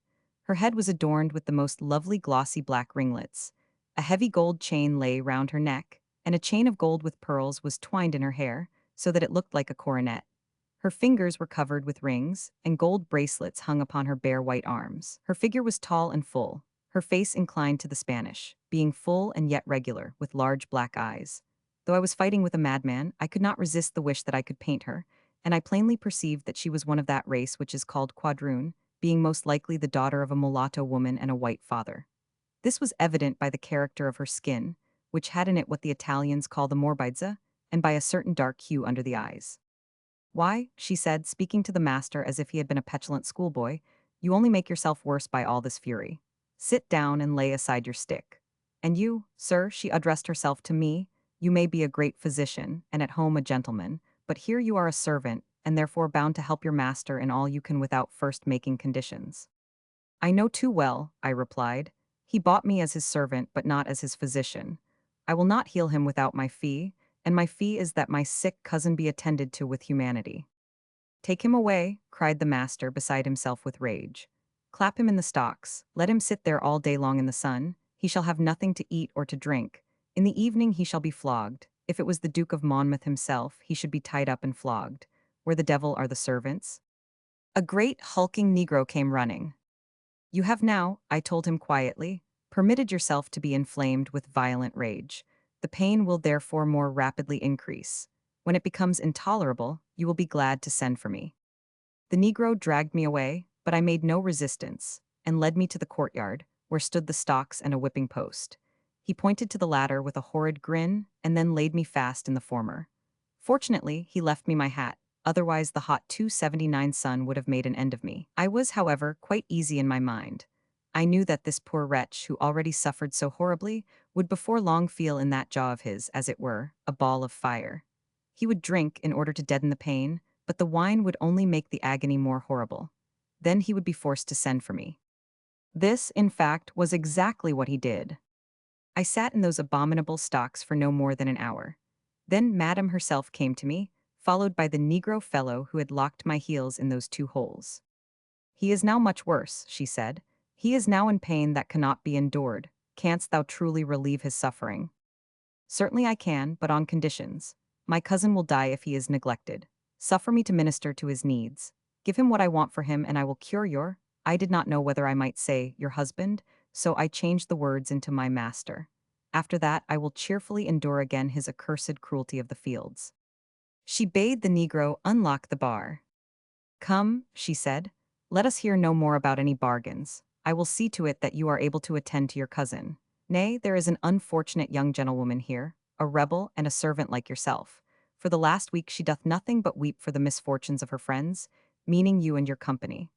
Her head was adorned with the most lovely glossy black ringlets. A heavy gold chain lay round her neck, and a chain of gold with pearls was twined in her hair, so that it looked like a coronet. Her fingers were covered with rings, and gold bracelets hung upon her bare white arms. Her figure was tall and full, her face inclined to the Spanish, being full and yet regular, with large black eyes. Though I was fighting with a madman, I could not resist the wish that I could paint her, and I plainly perceived that she was one of that race which is called quadroon, being most likely the daughter of a mulatto woman and a white father. This was evident by the character of her skin, which had in it what the Italians call the morbidezza, and by a certain dark hue under the eyes. "Why," she said, speaking to the master as if he had been a petulant schoolboy, "you only make yourself worse by all this fury. Sit down and lay aside your stick. And you, sir," she addressed herself to me, You may be a great physician, and at home a gentleman, but here you are a servant, and therefore bound to help your master in all you can without first making conditions. I know too well, I replied. He bought me as his servant, but not as his physician. I will not heal him without my fee, and my fee is that my sick cousin be attended to with humanity. Take him away, cried the master, beside himself with rage. Clap him in the stocks, let him sit there all day long in the sun, he shall have nothing to eat or to drink. In the evening he shall be flogged. If it was the Duke of Monmouth himself, he should be tied up and flogged. Where the devil are the servants? A great hulking negro came running. You have now, I told him quietly, permitted yourself to be inflamed with violent rage. The pain will therefore more rapidly increase. When it becomes intolerable, you will be glad to send for me. The negro dragged me away, but I made no resistance, and led me to the courtyard, where stood the stocks and a whipping post. He pointed to the latter with a horrid grin, and then laid me fast in the former. Fortunately, he left me my hat, otherwise the hot 279 sun would have made an end of me. I was, however, quite easy in my mind. I knew that this poor wretch, who already suffered so horribly, would before long feel in that jaw of his, as it were, a ball of fire. He would drink in order to deaden the pain, but the wine would only make the agony more horrible. Then he would be forced to send for me. This, in fact, was exactly what he did. I sat in those abominable stocks for no more than an hour. Then Madame herself came to me, followed by the negro fellow who had locked my heels in those two holes. He is now much worse, she said. He is now in pain that cannot be endured. Canst thou truly relieve his suffering? Certainly I can, but on conditions. My cousin will die if he is neglected. Suffer me to minister to his needs. Give him what I want for him, and I will cure your— I did not know whether I might say your husband, so I changed the words into my master. After that I will cheerfully endure again his accursed cruelty of the fields. She bade the negro unlock the bar. Come, she said, let us hear no more about any bargains. I will see to it that you are able to attend to your cousin. Nay, there is an unfortunate young gentlewoman here, a rebel and a servant like yourself. For the last week she doth nothing but weep for the misfortunes of her friends, meaning you and your company.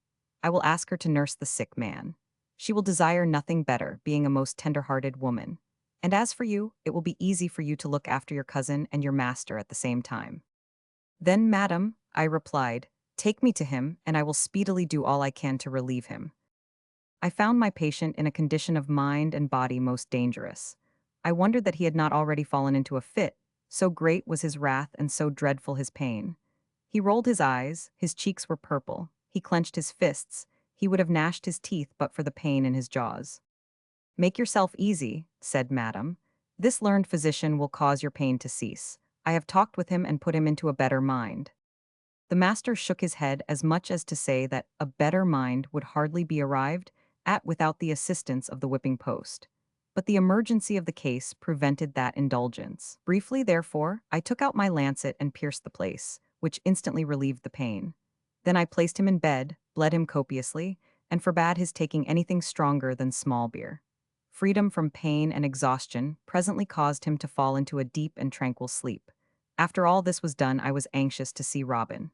I will ask her to nurse the sick man. She will desire nothing better, being a most tender-hearted woman. And as for you, it will be easy for you to look after your cousin and your master at the same time. Then, madam, I replied, take me to him, and I will speedily do all I can to relieve him. I found my patient in a condition of mind and body most dangerous. I wondered that he had not already fallen into a fit, so great was his wrath and so dreadful his pain. He rolled his eyes, his cheeks were purple, he clenched his fists, he would have gnashed his teeth but for the pain in his jaws. Make yourself easy, said Madame. This learned physician will cause your pain to cease. I have talked with him and put him into a better mind. The master shook his head as much as to say that a better mind would hardly be arrived at without the assistance of the whipping post. But the emergency of the case prevented that indulgence. Briefly, therefore, I took out my lancet and pierced the place, which instantly relieved the pain. Then I placed him in bed, bled him copiously, and forbade his taking anything stronger than small beer. Freedom from pain and exhaustion presently caused him to fall into a deep and tranquil sleep. After all this was done, I was anxious to see Robin.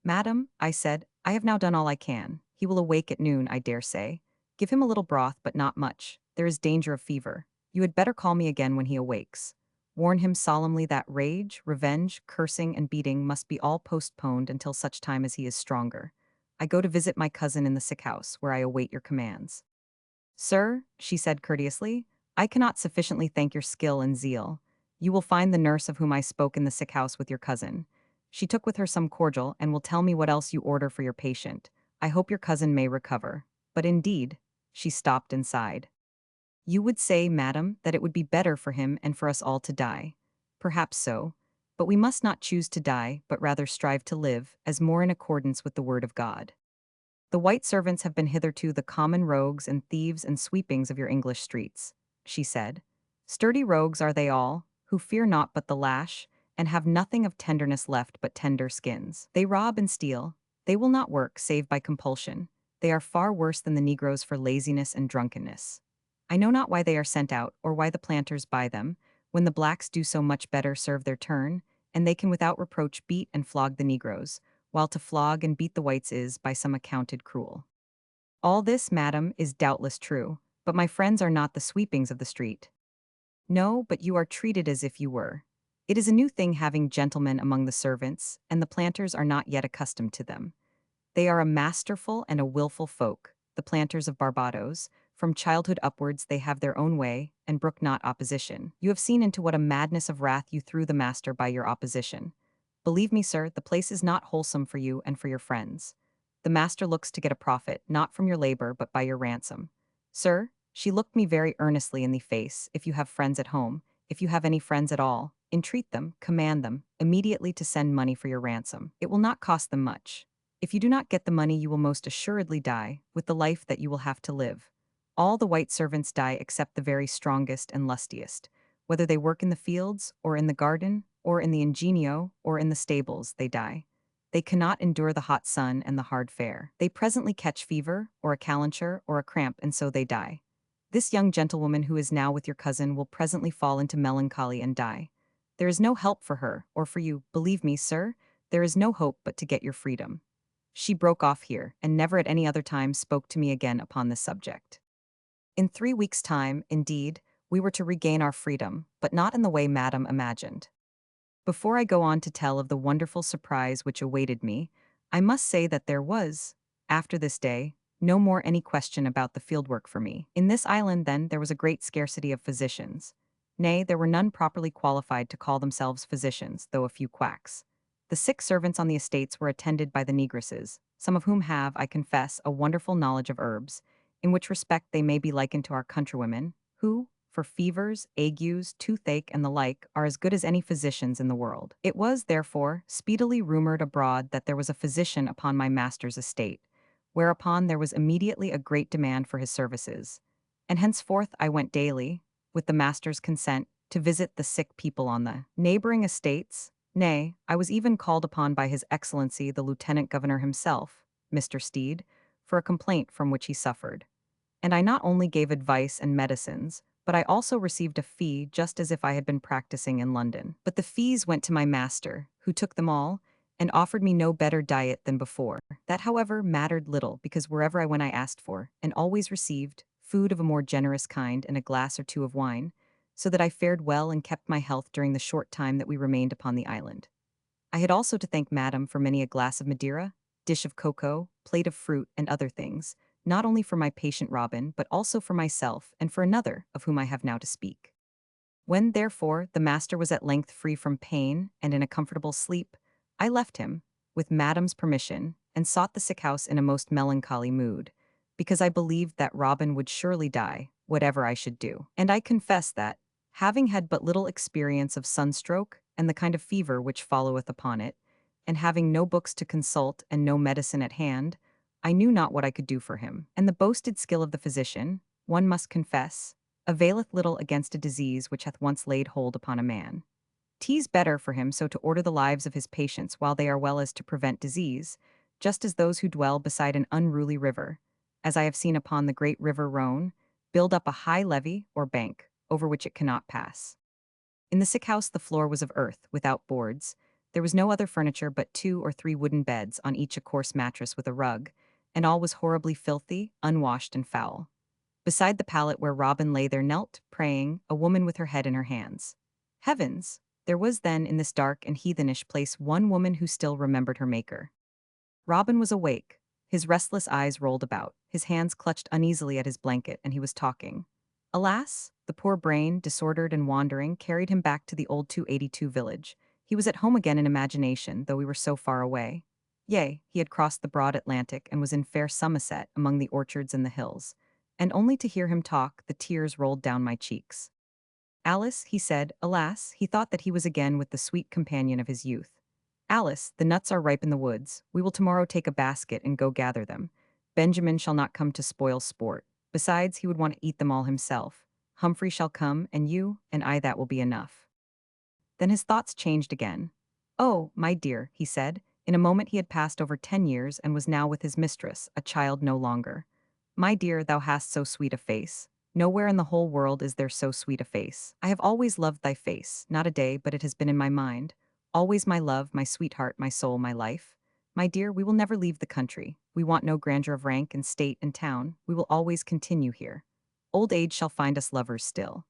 Madam, I said, I have now done all I can. He will awake at noon, I dare say. Give him a little broth, but not much. There is danger of fever. You had better call me again when he awakes. Warn him solemnly that rage, revenge, cursing, and beating must be all postponed until such time as he is stronger. I go to visit my cousin in the sick house, where I await your commands. Sir, she said courteously, I cannot sufficiently thank your skill and zeal. You will find the nurse of whom I spoke in the sick house with your cousin. She took with her some cordial and will tell me what else you order for your patient. I hope your cousin may recover. But indeed, she stopped and sighed. You would say, madam, that it would be better for him and for us all to die. Perhaps so. But we must not choose to die, but rather strive to live, as more in accordance with the word of God. The white servants have been hitherto the common rogues and thieves and sweepings of your English streets, she said. Sturdy rogues are they all, who fear naught but the lash, and have nothing of tenderness left but tender skins. They rob and steal. They will not work save by compulsion. They are far worse than the Negroes for laziness and drunkenness. I know not why they are sent out, or why the planters buy them, when the blacks do so much better serve their turn, and they can without reproach beat and flog the Negroes, while to flog and beat the whites is, by some accounted, cruel. All this, madam, is doubtless true, but my friends are not the sweepings of the street. No, but you are treated as if you were. It is a new thing having gentlemen among the servants, and the planters are not yet accustomed to them. They are a masterful and a willful folk, the planters of Barbados. From childhood upwards they have their own way, and brook not opposition. You have seen into what a madness of wrath you threw the master by your opposition. Believe me, sir, the place is not wholesome for you and for your friends. The master looks to get a profit, not from your labor, but by your ransom. Sir, she looked me very earnestly in the face, if you have friends at home, if you have any friends at all, entreat them, command them, immediately to send money for your ransom. It will not cost them much. If you do not get the money, you will most assuredly die, with the life that you will have to live. All the white servants die except the very strongest and lustiest. Whether they work in the fields, or in the garden, or in the ingenio, or in the stables, they die. They cannot endure the hot sun and the hard fare. They presently catch fever, or a calenture, or a cramp, and so they die. This young gentlewoman who is now with your cousin will presently fall into melancholy and die. There is no help for her, or for you, believe me, sir, there is no hope but to get your freedom. She broke off here, and never at any other time spoke to me again upon this subject. In 3 weeks' time, indeed, we were to regain our freedom, but not in the way Madame imagined. Before I go on to tell of the wonderful surprise which awaited me, I must say that there was, after this day, no more any question about the fieldwork for me. In this island, then, there was a great scarcity of physicians. Nay, there were none properly qualified to call themselves physicians, though a few quacks. The sick servants on the estates were attended by the negresses, some of whom have, I confess, a wonderful knowledge of herbs, in which respect they may be likened to our countrywomen, who, for fevers, agues, toothache, and the like, are as good as any physicians in the world. It was, therefore, speedily rumored abroad that there was a physician upon my master's estate, whereupon there was immediately a great demand for his services. And henceforth I went daily, with the master's consent, to visit the sick people on the neighboring estates. Nay, I was even called upon by His Excellency the Lieutenant Governor himself, Mr. Steed, for a complaint from which he suffered. And I not only gave advice and medicines, but I also received a fee just as if I had been practicing in London. But the fees went to my master, who took them all, and offered me no better diet than before. That, however, mattered little, because wherever I went I asked for, and always received, food of a more generous kind and a glass or two of wine, so that I fared well and kept my health during the short time that we remained upon the island. I had also to thank Madame for many a glass of Madeira, dish of cocoa, plate of fruit, and other things, not only for my patient Robin, but also for myself and for another, of whom I have now to speak. When, therefore, the master was at length free from pain and in a comfortable sleep, I left him, with Madame's permission, and sought the sick house in a most melancholy mood, because I believed that Robin would surely die, whatever I should do. And I confess that, having had but little experience of sunstroke and the kind of fever which followeth upon it, and having no books to consult and no medicine at hand, I knew not what I could do for him. And the boasted skill of the physician, one must confess, availeth little against a disease which hath once laid hold upon a man. 'Tis better for him so to order the lives of his patients while they are well as to prevent disease, just as those who dwell beside an unruly river, as I have seen upon the great river Rhone, build up a high levee or bank, over which it cannot pass. In the sick house the floor was of earth, without boards. There was no other furniture but 2 or 3 wooden beds, on each a coarse mattress with a rug, and all was horribly filthy, unwashed, and foul. Beside the pallet where Robin lay there knelt, praying, a woman with her head in her hands. Heavens! There was then in this dark and heathenish place one woman who still remembered her Maker. Robin was awake. His restless eyes rolled about, his hands clutched uneasily at his blanket, and he was talking. Alas, the poor brain, disordered and wandering, carried him back to the old 282 village. He was at home again in imagination, though we were so far away. Yea, he had crossed the broad Atlantic and was in fair Somerset, among the orchards and the hills. And only to hear him talk, the tears rolled down my cheeks. Alice, he said, alas, he thought that he was again with the sweet companion of his youth. Alice, the nuts are ripe in the woods. We will tomorrow take a basket and go gather them. Benjamin shall not come to spoil sport. Besides, he would want to eat them all himself. Humphrey shall come, and you, and I, that will be enough. Then his thoughts changed again. Oh, my dear, he said. In a moment he had passed over 10 years and was now with his mistress, a child no longer. My dear, thou hast so sweet a face. Nowhere in the whole world is there so sweet a face. I have always loved thy face, not a day but it has been in my mind. Always my love, my sweetheart, my soul, my life. My dear, we will never leave the country. We want no grandeur of rank and state and town. We will always continue here. Old age shall find us lovers still.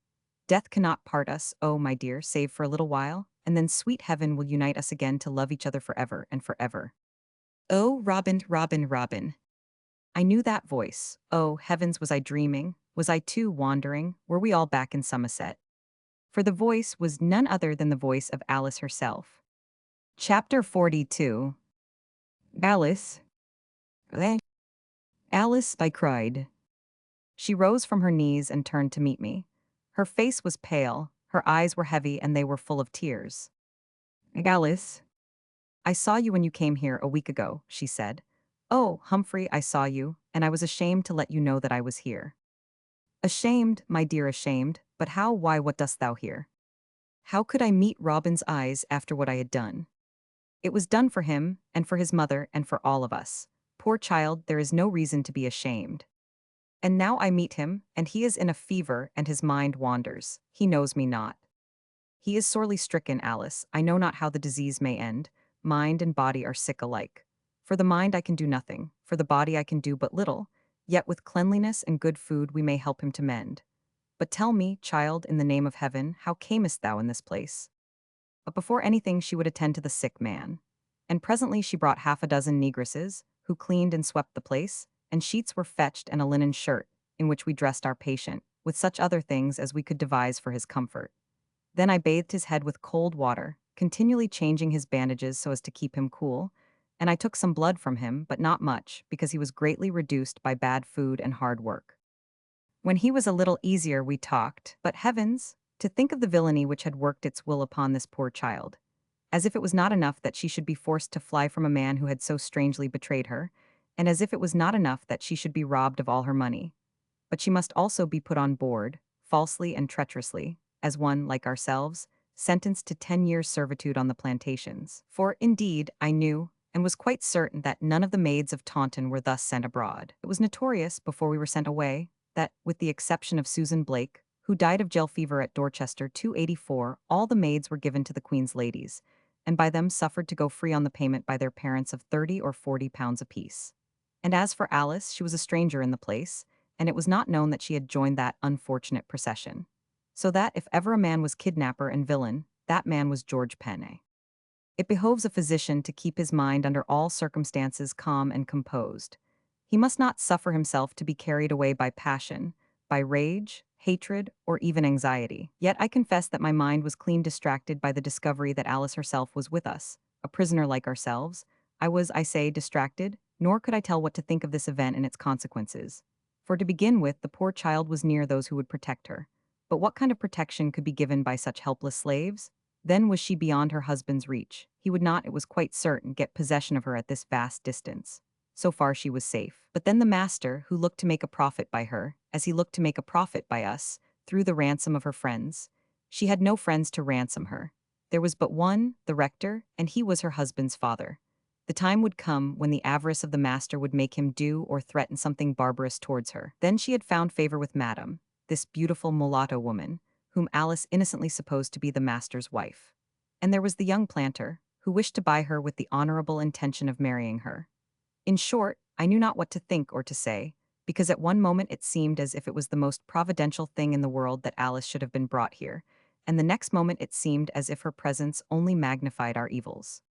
Death cannot part us, oh my dear, save for a little while, and then sweet heaven will unite us again to love each other forever and forever. Oh, Robin, Robin, Robin. I knew that voice. Oh, heavens, was I dreaming? Was I too wandering? Were we all back in Somerset? For the voice was none other than the voice of Alice herself. Chapter 42. Alice. Eh? Alice, I cried. She rose from her knees and turned to meet me. Her face was pale, her eyes were heavy, and they were full of tears. Alice. I saw you when you came here a week ago, she said. Oh, Humphrey, I saw you, and I was ashamed to let you know that I was here. Ashamed, my dear, ashamed, but how, why, what dost thou here? How could I meet Robin's eyes after what I had done? It was done for him, and for his mother, and for all of us. Poor child, there is no reason to be ashamed. And now I meet him, and he is in a fever, and his mind wanders. He knows me not. He is sorely stricken, Alice. I know not how the disease may end. Mind and body are sick alike. For the mind I can do nothing, for the body I can do but little, yet with cleanliness and good food we may help him to mend. But tell me, child, in the name of heaven, how camest thou in this place? But before anything she would attend to the sick man. And presently she brought half a dozen negresses, who cleaned and swept the place, and sheets were fetched and a linen shirt, in which we dressed our patient, with such other things as we could devise for his comfort. Then I bathed his head with cold water, continually changing his bandages so as to keep him cool, and I took some blood from him, but not much, because he was greatly reduced by bad food and hard work. When he was a little easier we talked, but heavens, to think of the villainy which had worked its will upon this poor child. As if it was not enough that she should be forced to fly from a man who had so strangely betrayed her, and as if it was not enough that she should be robbed of all her money. But she must also be put on board, falsely and treacherously, as one, like ourselves, sentenced to 10 years' servitude on the plantations. For, indeed, I knew, and was quite certain that none of the maids of Taunton were thus sent abroad. It was notorious, before we were sent away, that, with the exception of Susan Blake, who died of jail fever at Dorchester 284, all the maids were given to the Queen's ladies, and by them suffered to go free on the payment by their parents of 30 or 40 pounds apiece. And as for Alice, she was a stranger in the place, and it was not known that she had joined that unfortunate procession. So that, if ever a man was kidnapper and villain, that man was George Penne. It behoves a physician to keep his mind under all circumstances calm and composed. He must not suffer himself to be carried away by passion, by rage, hatred, or even anxiety. Yet I confess that my mind was clean distracted by the discovery that Alice herself was with us, a prisoner like ourselves. I was, I say, distracted, nor could I tell what to think of this event and its consequences. For to begin with, the poor child was near those who would protect her. But what kind of protection could be given by such helpless slaves? Then was she beyond her husband's reach. He would not, it was quite certain, get possession of her at this vast distance. So far she was safe. But then the master, who looked to make a profit by her, as he looked to make a profit by us, through the ransom of her friends. She had no friends to ransom her. There was but one, the rector, and he was her husband's father. The time would come when the avarice of the master would make him do or threaten something barbarous towards her. Then she had found favor with Madame, this beautiful mulatto woman, whom Alice innocently supposed to be the master's wife. And there was the young planter, who wished to buy her with the honorable intention of marrying her. In short, I knew not what to think or to say, because at one moment it seemed as if it was the most providential thing in the world that Alice should have been brought here, and the next moment it seemed as if her presence only magnified our evils.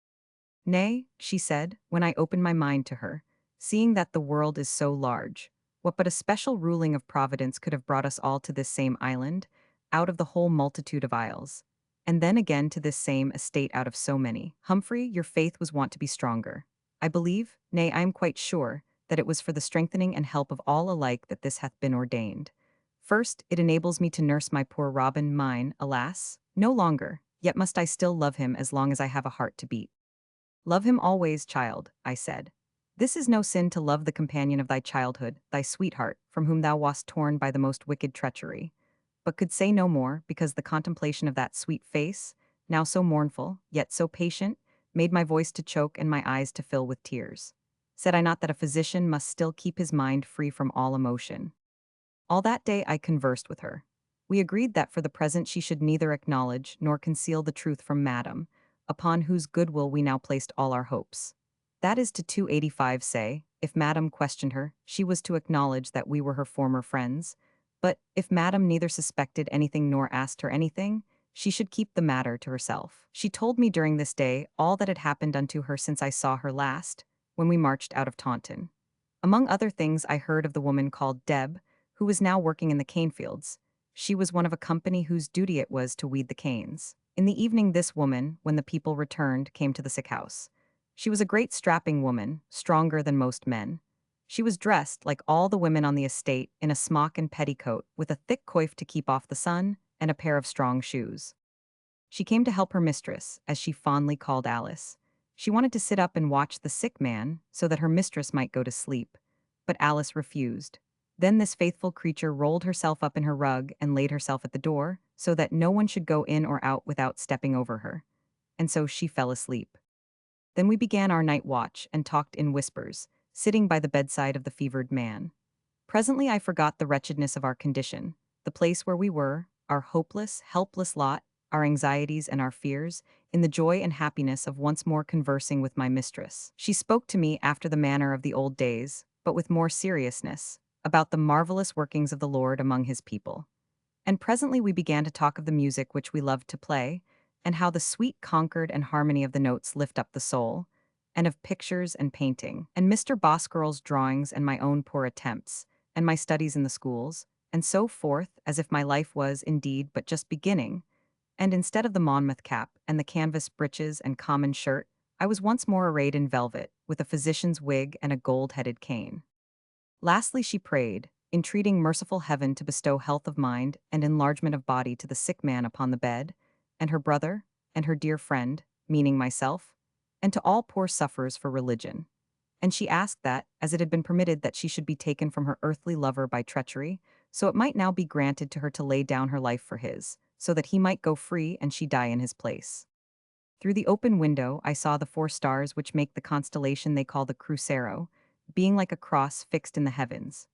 Nay, she said, when I opened my mind to her, seeing that the world is so large, what but a special ruling of Providence could have brought us all to this same island, out of the whole multitude of isles, and then again to this same estate out of so many? Humphrey, your faith was wont to be stronger. I believe, nay, I am quite sure, that it was for the strengthening and help of all alike that this hath been ordained. First, it enables me to nurse my poor Robin, mine, alas, no longer, yet must I still love him as long as I have a heart to beat. Love him always, child, I said. This is no sin to love the companion of thy childhood, thy sweetheart, from whom thou wast torn by the most wicked treachery. But could say no more, because the contemplation of that sweet face, now so mournful, yet so patient, made my voice to choke and my eyes to fill with tears. Said I not that a physician must still keep his mind free from all emotion? All that day I conversed with her. We agreed that for the present she should neither acknowledge nor conceal the truth from Madame, upon whose goodwill we now placed all our hopes. That is to 285 say, if Madame questioned her, she was to acknowledge that we were her former friends, But if Madam neither suspected anything nor asked her anything, she should keep the matter to herself. She told me during this day all that had happened unto her since I saw her last, when we marched out of Taunton. Among other things I heard of the woman called Deb, who was now working in the cane fields. She was one of a company whose duty it was to weed the canes. In the evening this woman, when the people returned, came to the sick house. She was a great strapping woman, stronger than most men. She was dressed, like all the women on the estate, in a smock and petticoat, with a thick coif to keep off the sun, and a pair of strong shoes. She came to help her mistress, as she fondly called Alice. She wanted to sit up and watch the sick man, so that her mistress might go to sleep. But Alice refused. Then this faithful creature rolled herself up in her rug and laid herself at the door, so that no one should go in or out without stepping over her. And so she fell asleep. Then we began our night watch and talked in whispers, sitting by the bedside of the fevered man. Presently I forgot the wretchedness of our condition, the place where we were, our hopeless, helpless lot, our anxieties and our fears, in the joy and happiness of once more conversing with my mistress. She spoke to me after the manner of the old days, but with more seriousness, about the marvelous workings of the Lord among his people. And presently we began to talk of the music which we loved to play, and how the sweet concord and harmony of the notes lift up the soul, and of pictures and painting, and Mr. Boscarol's drawings and my own poor attempts, and my studies in the schools, and so forth, as if my life was, indeed, but just beginning, and instead of the Monmouth cap and the canvas breeches and common shirt, I was once more arrayed in velvet, with a physician's wig and a gold-headed cane. Lastly she prayed, entreating merciful heaven to bestow health of mind and enlargement of body to the sick man upon the bed, and her brother, and her dear friend, meaning myself, and to all poor sufferers for religion. And she asked that, as it had been permitted that she should be taken from her earthly lover by treachery, so it might now be granted to her to lay down her life for his, so that he might go free and she die in his place. Through the open window I saw the 4 stars which make the constellation they call the Crucero, being like a cross fixed in the heavens.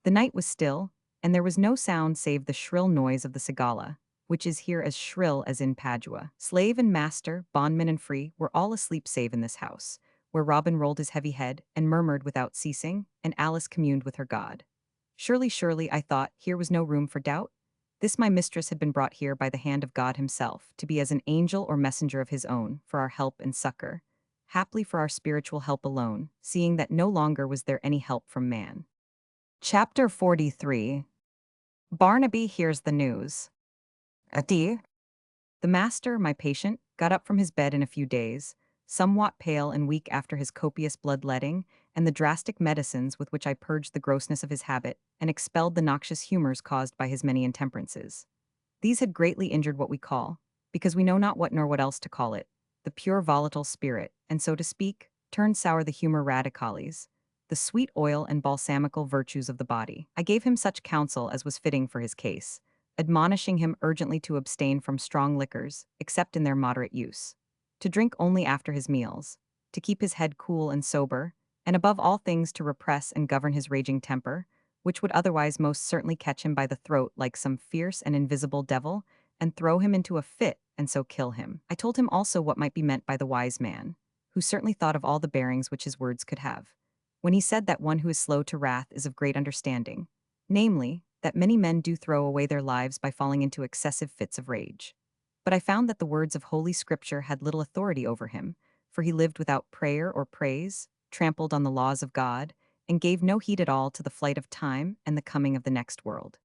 The night was still, and there was no sound save the shrill noise of the cigala, which is here as shrill as in Padua. Slave and master, bondman and free, were all asleep save in this house, where Robin rolled his heavy head and murmured without ceasing, and Alice communed with her God. Surely, surely, I thought, here was no room for doubt. This my mistress had been brought here by the hand of God himself, to be as an angel or messenger of his own, for our help and succor. Haply for our spiritual help alone, seeing that no longer was there any help from man. Chapter 43. Barnaby hears the news. Adi. The master, my patient, got up from his bed in a few days, somewhat pale and weak after his copious bloodletting, and the drastic medicines with which I purged the grossness of his habit, and expelled the noxious humors caused by his many intemperances. These had greatly injured what we call, because we know not what nor what else to call it, the pure volatile spirit, and so to speak, turned sour the humor radicales, the sweet oil and balsamical virtues of the body. I gave him such counsel as was fitting for his case, admonishing him urgently to abstain from strong liquors, except in their moderate use, to drink only after his meals, to keep his head cool and sober, and above all things to repress and govern his raging temper, which would otherwise most certainly catch him by the throat like some fierce and invisible devil, and throw him into a fit, and so kill him. I told him also what might be meant by the wise man, who certainly thought of all the bearings which his words could have, when he said that one who is slow to wrath is of great understanding, namely, that many men do throw away their lives by falling into excessive fits of rage. But I found that the words of Holy Scripture had little authority over him, for he lived without prayer or praise, trampled on the laws of God, and gave no heed at all to the flight of time and the coming of the next world.